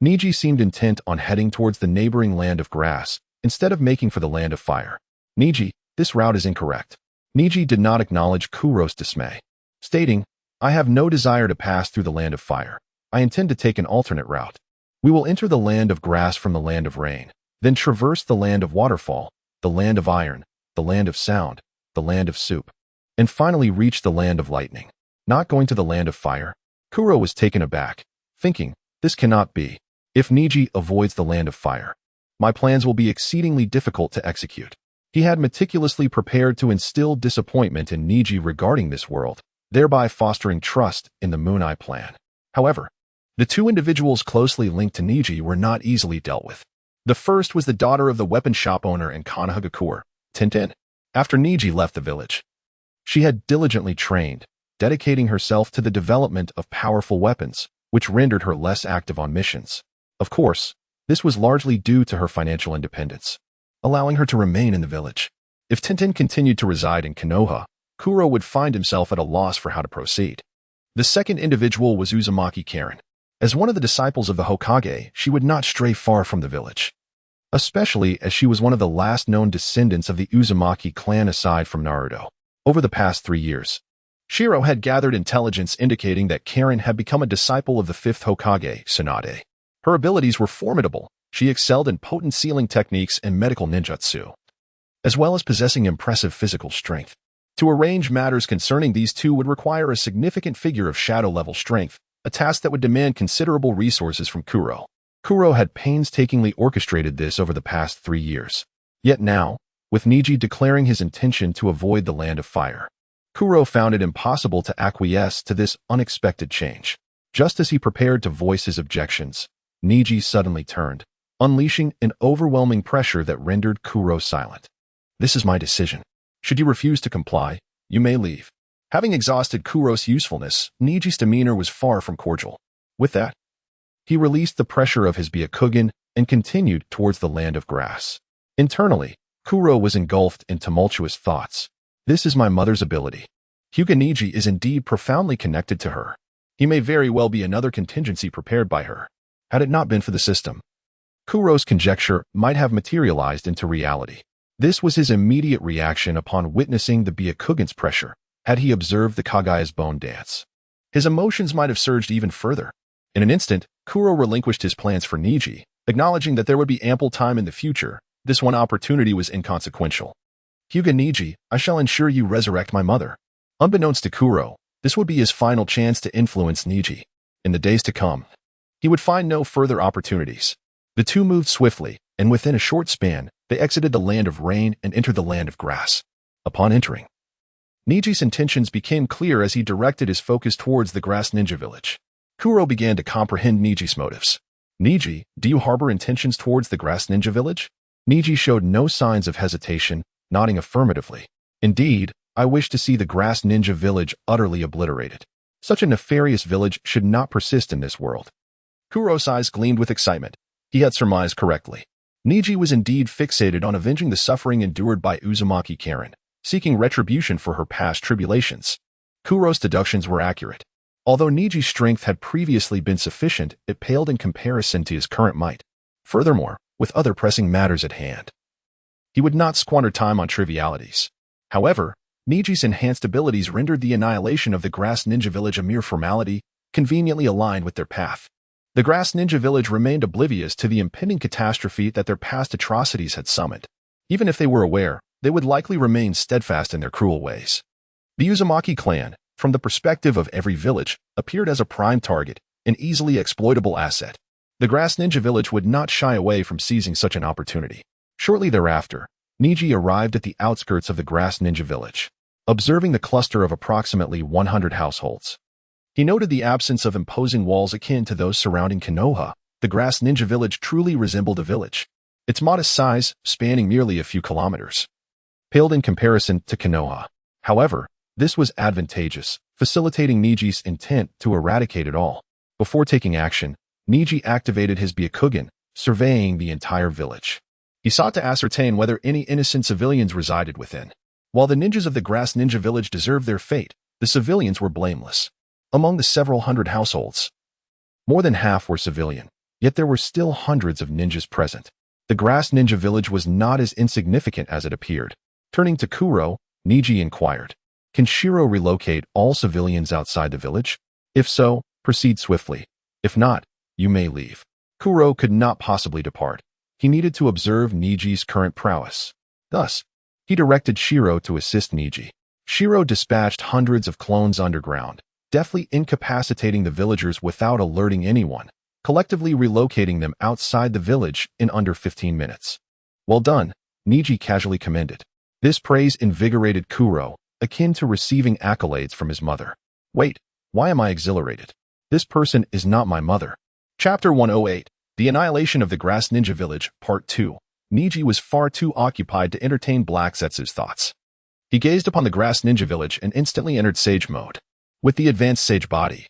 Neji seemed intent on heading towards the neighboring land of grass, instead of making for the land of fire. Neji, this route is incorrect. Neji did not acknowledge Kuro's dismay, stating, I have no desire to pass through the land of fire. I intend to take an alternate route. We will enter the land of grass from the land of rain, then traverse the land of waterfall, the land of iron, the land of sound, the land of soup, and finally reach the land of lightning. Not going to the land of fire? Kuro was taken aback, thinking, this cannot be. If Neji avoids the land of fire, my plans will be exceedingly difficult to execute. He had meticulously prepared to instill disappointment in Neji regarding this world, thereby fostering trust in the Moon Eye plan. However, the two individuals closely linked to Neji were not easily dealt with. The first was the daughter of the weapon shop owner and Konohagakure, Tintin. After Neji left the village, she had diligently trained, dedicating herself to the development of powerful weapons, which rendered her less active on missions. Of course, this was largely due to her financial independence, allowing her to remain in the village. If Tintin continued to reside in Konoha, Kuro would find himself at a loss for how to proceed. The second individual was Uzumaki Karen. As one of the disciples of the Hokage, she would not stray far from the village, especially as she was one of the last known descendants of the Uzumaki clan aside from Naruto. Over the past 3 years, Shiro had gathered intelligence indicating that Karen had become a disciple of the fifth Hokage, Tsunade. Her abilities were formidable. She excelled in potent sealing techniques and medical ninjutsu, as well as possessing impressive physical strength. To arrange matters concerning these two would require a significant figure of shadow-level strength, a task that would demand considerable resources from Kuro. Kuro had painstakingly orchestrated this over the past 3 years. Yet now, with Neji declaring his intention to avoid the land of fire, Kuro found it impossible to acquiesce to this unexpected change. Just as he prepared to voice his objections, Neji suddenly turned, unleashing an overwhelming pressure that rendered Kuro silent. This is my decision. Should you refuse to comply, you may leave. Having exhausted Kuro's usefulness, Neji's demeanor was far from cordial. With that, he released the pressure of his Byakugan and continued towards the land of grass. Internally, Kuro was engulfed in tumultuous thoughts. This is my mother's ability. Hyuga Neji is indeed profoundly connected to her. He may very well be another contingency prepared by her. Had it not been for the system, Kuro's conjecture might have materialized into reality. This was his immediate reaction upon witnessing the Byakugan's pressure. Had he observed the Kagaya's bone dance, his emotions might have surged even further. In an instant, Kuro relinquished his plans for Neji, acknowledging that there would be ample time in the future. This one opportunity was inconsequential. Hyuga Neji, I shall ensure you resurrect my mother. Unbeknownst to Kuro, this would be his final chance to influence Neji. In the days to come, he would find no further opportunities. The two moved swiftly, and within a short span, they exited the land of rain and entered the land of grass. Upon entering, Neji's intentions became clear as he directed his focus towards the grass ninja village. Kuro began to comprehend Neji's motives. Neji, do you harbor intentions towards the grass ninja village? Neji showed no signs of hesitation, nodding affirmatively. Indeed, I wish to see the grass ninja village utterly obliterated. Such a nefarious village should not persist in this world. Kuro's eyes gleamed with excitement. He had surmised correctly. Neji was indeed fixated on avenging the suffering endured by Uzumaki Karen, seeking retribution for her past tribulations. Kuro's deductions were accurate. Although Neji's strength had previously been sufficient, it paled in comparison to his current might. Furthermore, with other pressing matters at hand, he would not squander time on trivialities. However, Neji's enhanced abilities rendered the annihilation of the grass ninja village a mere formality, conveniently aligned with their path. The grass ninja village remained oblivious to the impending catastrophe that their past atrocities had summoned. Even if they were aware, they would likely remain steadfast in their cruel ways. The Uzumaki clan, from the perspective of every village, appeared as a prime target, an easily exploitable asset. The grass ninja village would not shy away from seizing such an opportunity. Shortly thereafter, Neji arrived at the outskirts of the grass ninja village, observing the cluster of approximately 100 households. He noted the absence of imposing walls akin to those surrounding Konoha. The grass ninja village truly resembled a village. Its modest size, spanning merely a few kilometers, paled in comparison to Konoha. However, this was advantageous, facilitating Neji's intent to eradicate it all. Before taking action, Neji activated his Byakugan, surveying the entire village. He sought to ascertain whether any innocent civilians resided within. While the ninjas of the Grass Ninja Village deserved their fate, the civilians were blameless. Among the several hundred households, more than half were civilian, yet there were still hundreds of ninjas present. The Grass Ninja Village was not as insignificant as it appeared. Turning to Kuro, Neji inquired, "Can Shiro relocate all civilians outside the village? If so, proceed swiftly. If not, you may leave." Kuro could not possibly depart. He needed to observe Neji's current prowess. Thus, he directed Shiro to assist Neji. Shiro dispatched hundreds of clones underground, deftly incapacitating the villagers without alerting anyone, collectively relocating them outside the village in under 15 minutes. "Well done," Neji casually commended. This praise invigorated Kuro, akin to receiving accolades from his mother. "Wait, why am I exhilarated? This person is not my mother." Chapter 108, The Annihilation of the Grass Ninja Village, Part 2. Neji was far too occupied to entertain Black Zetsu's thoughts. He gazed upon the Grass Ninja Village and instantly entered Sage mode. With the advanced Sage body,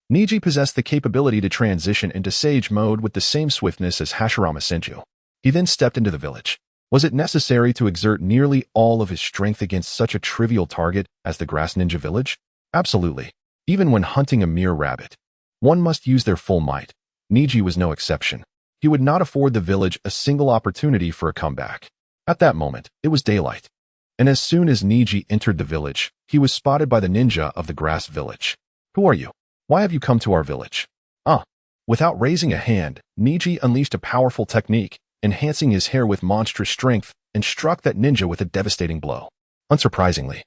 Neji possessed the capability to transition into Sage mode with the same swiftness as Hashirama Senju. He then stepped into the village. Was it necessary to exert nearly all of his strength against such a trivial target as the Grass Ninja Village? Absolutely. Even when hunting a mere rabbit, one must use their full might. Neji was no exception. He would not afford the village a single opportunity for a comeback. At that moment, it was daylight. And as soon as Neji entered the village, he was spotted by the ninja of the Grass Village. "Who are you? Why have you come to our village?" Without raising a hand, Neji unleashed a powerful technique, enhancing his hair with monstrous strength, and struck that ninja with a devastating blow. Unsurprisingly,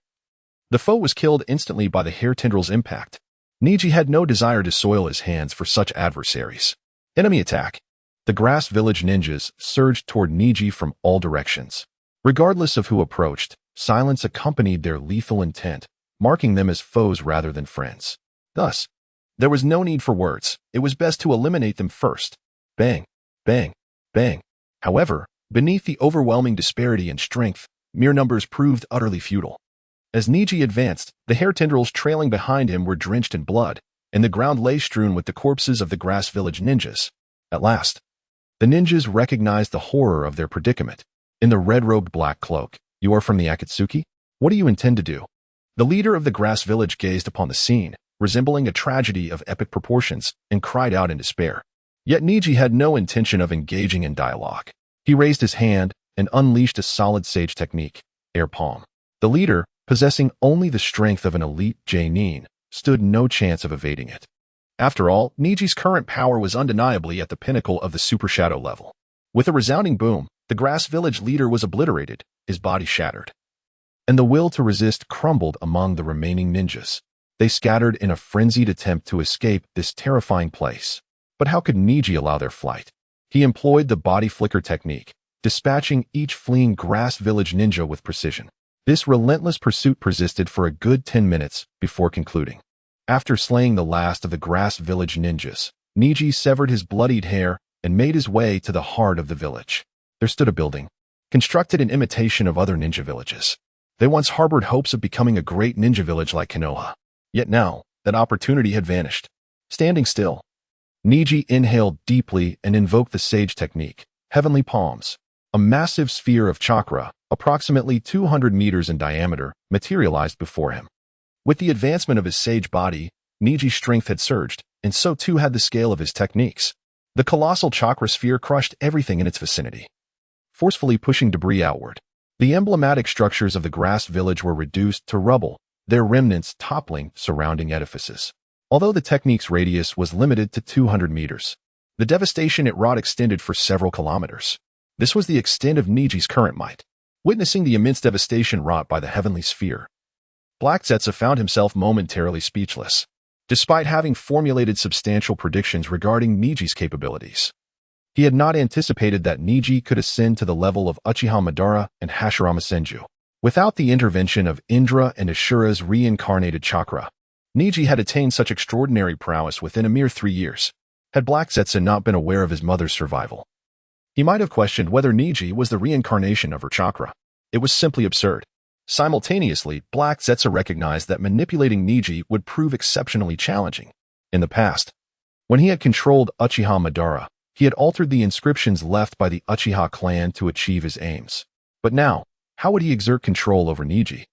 the foe was killed instantly by the hair tendril's impact. Neji had no desire to soil his hands for such adversaries. Enemy attack. The Grass Village ninjas surged toward Neji from all directions. Regardless of who approached, silence accompanied their lethal intent, marking them as foes rather than friends. Thus, there was no need for words. It was best to eliminate them first. Bang, bang, bang. However, beneath the overwhelming disparity in strength, mere numbers proved utterly futile. As Neji advanced, the hair tendrils trailing behind him were drenched in blood, and the ground lay strewn with the corpses of the Grass Village ninjas. At last, the ninjas recognized the horror of their predicament. In the red-robed black cloak, "You are from the Akatsuki? What do you intend to do?" The leader of the Grass Village gazed upon the scene, resembling a tragedy of epic proportions, and cried out in despair. Yet Neji had no intention of engaging in dialogue. He raised his hand and unleashed a solid Sage technique, Air Palm. The leader, possessing only the strength of an elite Jonin, stood no chance of evading it. After all, Neji's current power was undeniably at the pinnacle of the Super Shadow level. With a resounding boom, the Grass Village leader was obliterated, his body shattered. And the will to resist crumbled among the remaining ninjas. They scattered in a frenzied attempt to escape this terrifying place. But how could Neji allow their flight? He employed the body flicker technique, dispatching each fleeing Grass Village ninja with precision. This relentless pursuit persisted for a good 10 minutes before concluding. After slaying the last of the Grass Village ninjas, Neji severed his bloodied hair and made his way to the heart of the village. There stood a building, constructed in imitation of other ninja villages. They once harbored hopes of becoming a great ninja village like Konoha. Yet now, that opportunity had vanished. Standing still, Neji inhaled deeply and invoked the Sage technique, Heavenly Palms. A massive sphere of chakra, approximately 200 meters in diameter, materialized before him. With the advancement of his Sage body, Neji's strength had surged, and so too had the scale of his techniques. The colossal chakra sphere crushed everything in its vicinity, forcefully pushing debris outward. The emblematic structures of the Grass Village were reduced to rubble, their remnants toppling surrounding edifices. Although the technique's radius was limited to 200 meters, the devastation it wrought extended for several kilometers. This was the extent of Neji's current might. Witnessing the immense devastation wrought by the heavenly sphere, Black Zetsu found himself momentarily speechless. Despite having formulated substantial predictions regarding Neji's capabilities, he had not anticipated that Neji could ascend to the level of Uchiha Madara and Hashirama Senju. Without the intervention of Indra and Ashura's reincarnated chakra, Neji had attained such extraordinary prowess within a mere 3 years. Had Black Zetsu not been aware of his mother's survival, he might have questioned whether Neji was the reincarnation of her chakra. It was simply absurd. Simultaneously, Black Zetsu recognized that manipulating Neji would prove exceptionally challenging. In the past, When he had controlled Uchiha Madara, he had altered the inscriptions left by the Uchiha clan to achieve his aims. But now, how would he exert control over Neji?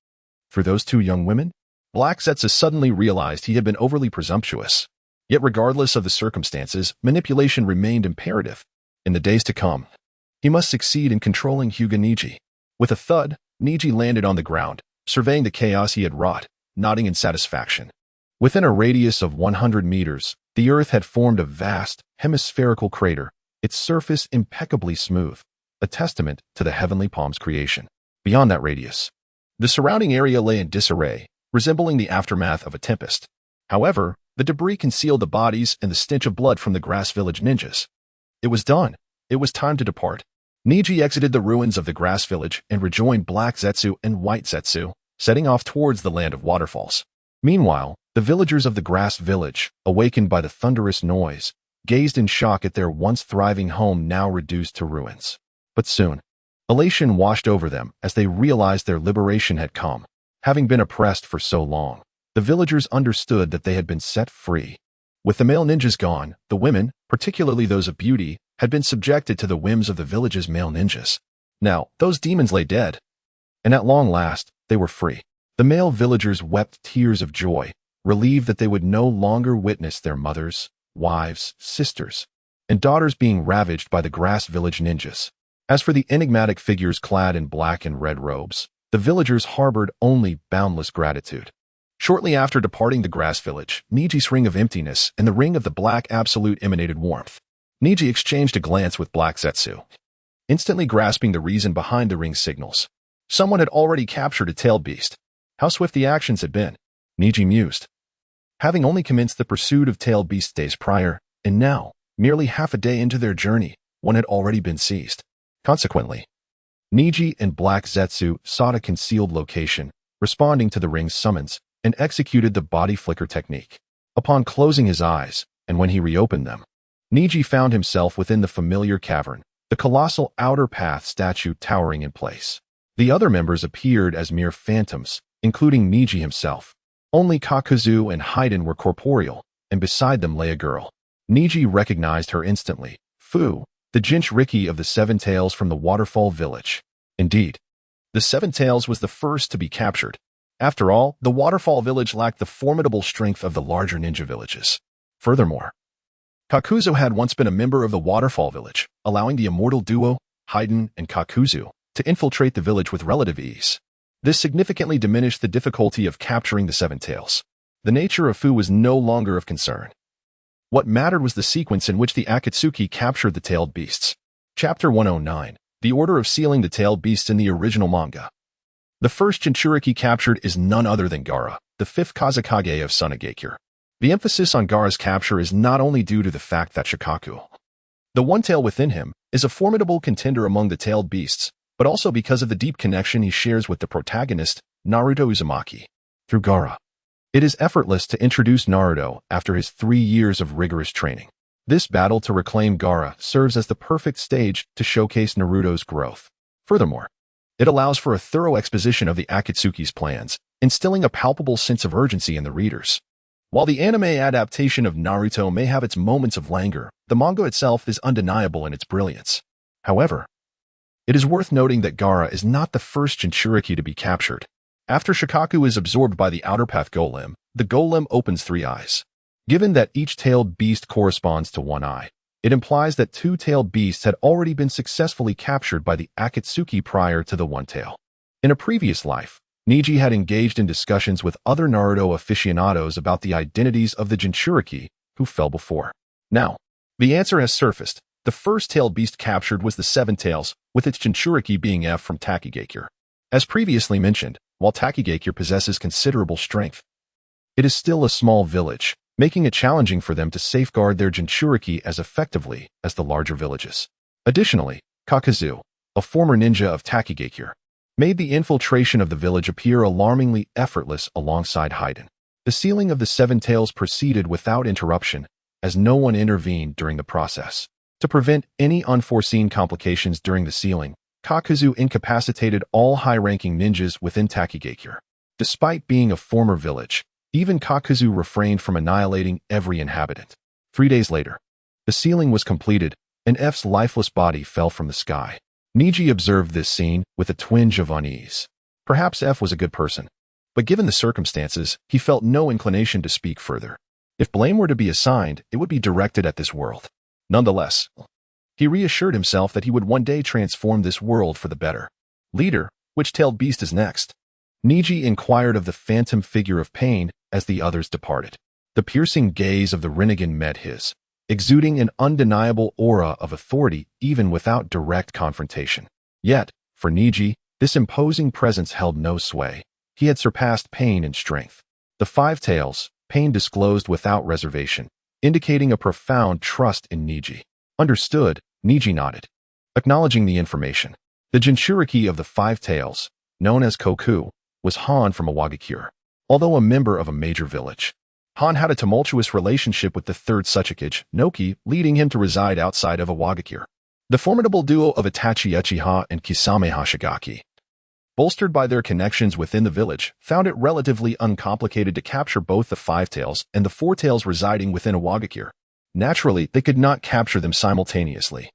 Through those two young women? Black Zetsu suddenly realized he had been overly presumptuous. Yet regardless of the circumstances, manipulation remained imperative. In the days to come, he must succeed in controlling Hyuga Neji. With a thud, Neji landed on the ground, surveying the chaos he had wrought, nodding in satisfaction. Within a radius of 100 meters, the earth had formed a vast, hemispherical crater, its surface impeccably smooth, a testament to the heavenly palm's creation. Beyond that radius, the surrounding area lay in disarray, resembling the aftermath of a tempest. However, the debris concealed the bodies and the stench of blood from the Grass Village ninjas. It was done. It was time to depart. Neji exited the ruins of the Grass Village and rejoined Black Zetsu and White Zetsu, setting off towards the land of waterfalls. Meanwhile, the villagers of the Grass Village, awakened by the thunderous noise, gazed in shock at their once thriving home now reduced to ruins. But soon, elation washed over them as they realized their liberation had come. Having been oppressed for so long, the villagers understood that they had been set free. With the male ninjas gone, the women, particularly those of beauty, had been subjected to the whims of the village's male ninjas. Now, those demons lay dead, and at long last, they were free. The male villagers wept tears of joy, relieved that they would no longer witness their mothers, wives, sisters, and daughters being ravaged by the Grass Village ninjas. As for the enigmatic figures clad in black and red robes, the villagers harbored only boundless gratitude. Shortly after departing the Grass Village, Neji's ring of emptiness and the ring of the Black Absolute emanated warmth. Neji exchanged a glance with Black Zetsu, instantly grasping the reason behind the ring's signals. Someone had already captured a tailed beast. How swift the actions had been, Neji mused. Having only commenced the pursuit of tailed beasts days prior, and now, merely half a day into their journey, one had already been seized. Consequently, Neji and Black Zetsu sought a concealed location, responding to the ring's summons, and executed the body flicker technique. Upon closing his eyes, and when he reopened them, Neji found himself within the familiar cavern, the colossal outer path statue towering in place. The other members appeared as mere phantoms, including Neji himself. Only Kakuzu and Haiden were corporeal, and beside them lay a girl. Neji recognized her instantly, Fu, the Jinchuriki of the Seven Tails from the Waterfall Village. Indeed, the Seven Tails was the first to be captured. After all, the Waterfall Village lacked the formidable strength of the larger ninja villages. Furthermore, Kakuzu had once been a member of the Waterfall Village, allowing the immortal duo, Haiden and Kakuzu, to infiltrate the village with relative ease. This significantly diminished the difficulty of capturing the Seven Tails. The nature of Fu was no longer of concern. What mattered was the sequence in which the Akatsuki captured the tailed beasts. Chapter 109, The Order of Sealing the Tailed Beasts in the original manga. The first Jinchuriki captured is none other than Gaara, the fifth Kazekage of Sunagakure. The emphasis on Gaara's capture is not only due to the fact that Shikaku, the one tail within him, is a formidable contender among the tailed beasts, but also because of the deep connection he shares with the protagonist, Naruto Uzumaki. Through Gaara, it is effortless to introduce Naruto after his 3 years of rigorous training. This battle to reclaim Gaara serves as the perfect stage to showcase Naruto's growth. Furthermore, it allows for a thorough exposition of the Akatsuki's plans, instilling a palpable sense of urgency in the readers. While the anime adaptation of Naruto may have its moments of languor, the manga itself is undeniable in its brilliance. However, it is worth noting that Gaara is not the first Jinchuriki to be captured. After Shikaku is absorbed by the Outer Path Golem, the Golem opens 3 eyes. Given that each tailed beast corresponds to 1 eye, it implies that 2 tailed beasts had already been successfully captured by the Akatsuki prior to the one tail. In a previous life, Neji had engaged in discussions with other Naruto aficionados about the identities of the Jinchuriki who fell before. Now, the answer has surfaced. The first tailed beast captured was the Seven Tails, with its Jinchuriki being F from Takigakure. As previously mentioned, while Takigakure possesses considerable strength, it is still a small village, making it challenging for them to safeguard their Jinchuriki as effectively as the larger villages. Additionally, Kakuzu, a former ninja of Takigakure, made the infiltration of the village appear alarmingly effortless alongside Haiden. The sealing of the Seven Tails proceeded without interruption, as no one intervened during the process. To prevent any unforeseen complications during the sealing, Kakuzu incapacitated all high-ranking ninjas within Takigakure. Despite being a former village, even Kakuzu refrained from annihilating every inhabitant. 3 days later, the sealing was completed, and F's lifeless body fell from the sky. Neji observed this scene with a twinge of unease. Perhaps F was a good person, but given the circumstances, he felt no inclination to speak further. If blame were to be assigned, it would be directed at this world. Nonetheless, he reassured himself that he would one day transform this world for the better. Leader, which tailed beast is next? Neji inquired of the phantom figure of pain as the others departed. The piercing gaze of the Rinnegan met his, exuding an undeniable aura of authority even without direct confrontation. Yet, for Neji, this imposing presence held no sway. He had surpassed pain in strength. The five tails, pain disclosed without reservation, indicating a profound trust in Neji. Understood, Neji nodded, acknowledging the information. The Jinchuriki of the five tails, known as Koku, was Han from Awagakure. Although a member of a major village, Han had a tumultuous relationship with the third Tsuchikage, Noki, leading him to reside outside of Awagakure. The formidable duo of Itachi Uchiha and Kisame Hashigaki, bolstered by their connections within the village, found it relatively uncomplicated to capture both the five tails and the four tails residing within Awagakure. Naturally, they could not capture them simultaneously,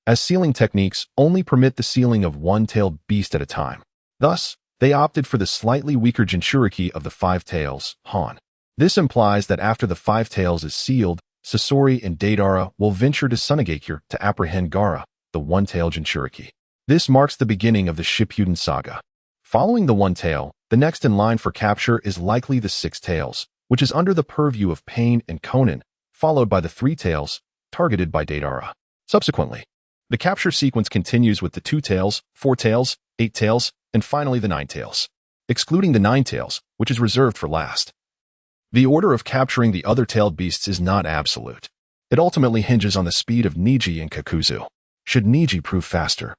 as sealing techniques only permit the sealing of one-tailed beast at a time. Thus, they opted for the slightly weaker Jinchuriki of the five tails, Han. This implies that after the five tails is sealed, Sasori and Deidara will venture to Sunagakure to apprehend Gaara, the one-tailed Jinchuriki. This marks the beginning of the Shippuden saga. Following the one tail, the next in line for capture is likely the six tails, which is under the purview of Pain and Konan, followed by the three tails, targeted by Deidara. Subsequently, the capture sequence continues with the two tails, four tails, eight tails, and finally the nine tails, excluding the nine tails, which is reserved for last. The order of capturing the other tailed beasts is not absolute. It ultimately hinges on the speed of Neji and Kakuzu. Should Neji prove faster,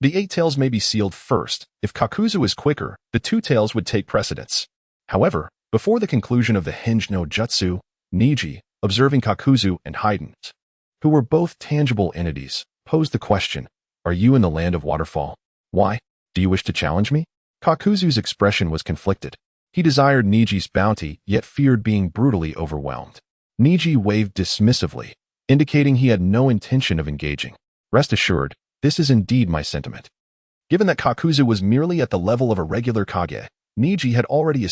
the eight tails may be sealed first. If Kakuzu is quicker, the two tails would take precedence. However, before the conclusion of the Hinge no Jutsu, Neji, observing Kakuzu and Haiden, who were both tangible entities, posed the question, "Are you in the land of waterfall? Why? Do you wish to challenge me?" Kakuzu's expression was conflicted. He desired Neji's bounty, yet feared being brutally overwhelmed. Neji waved dismissively, indicating he had no intention of engaging. "Rest assured, this is indeed my sentiment." Given that Kakuzu was merely at the level of a regular Kage, Neji had already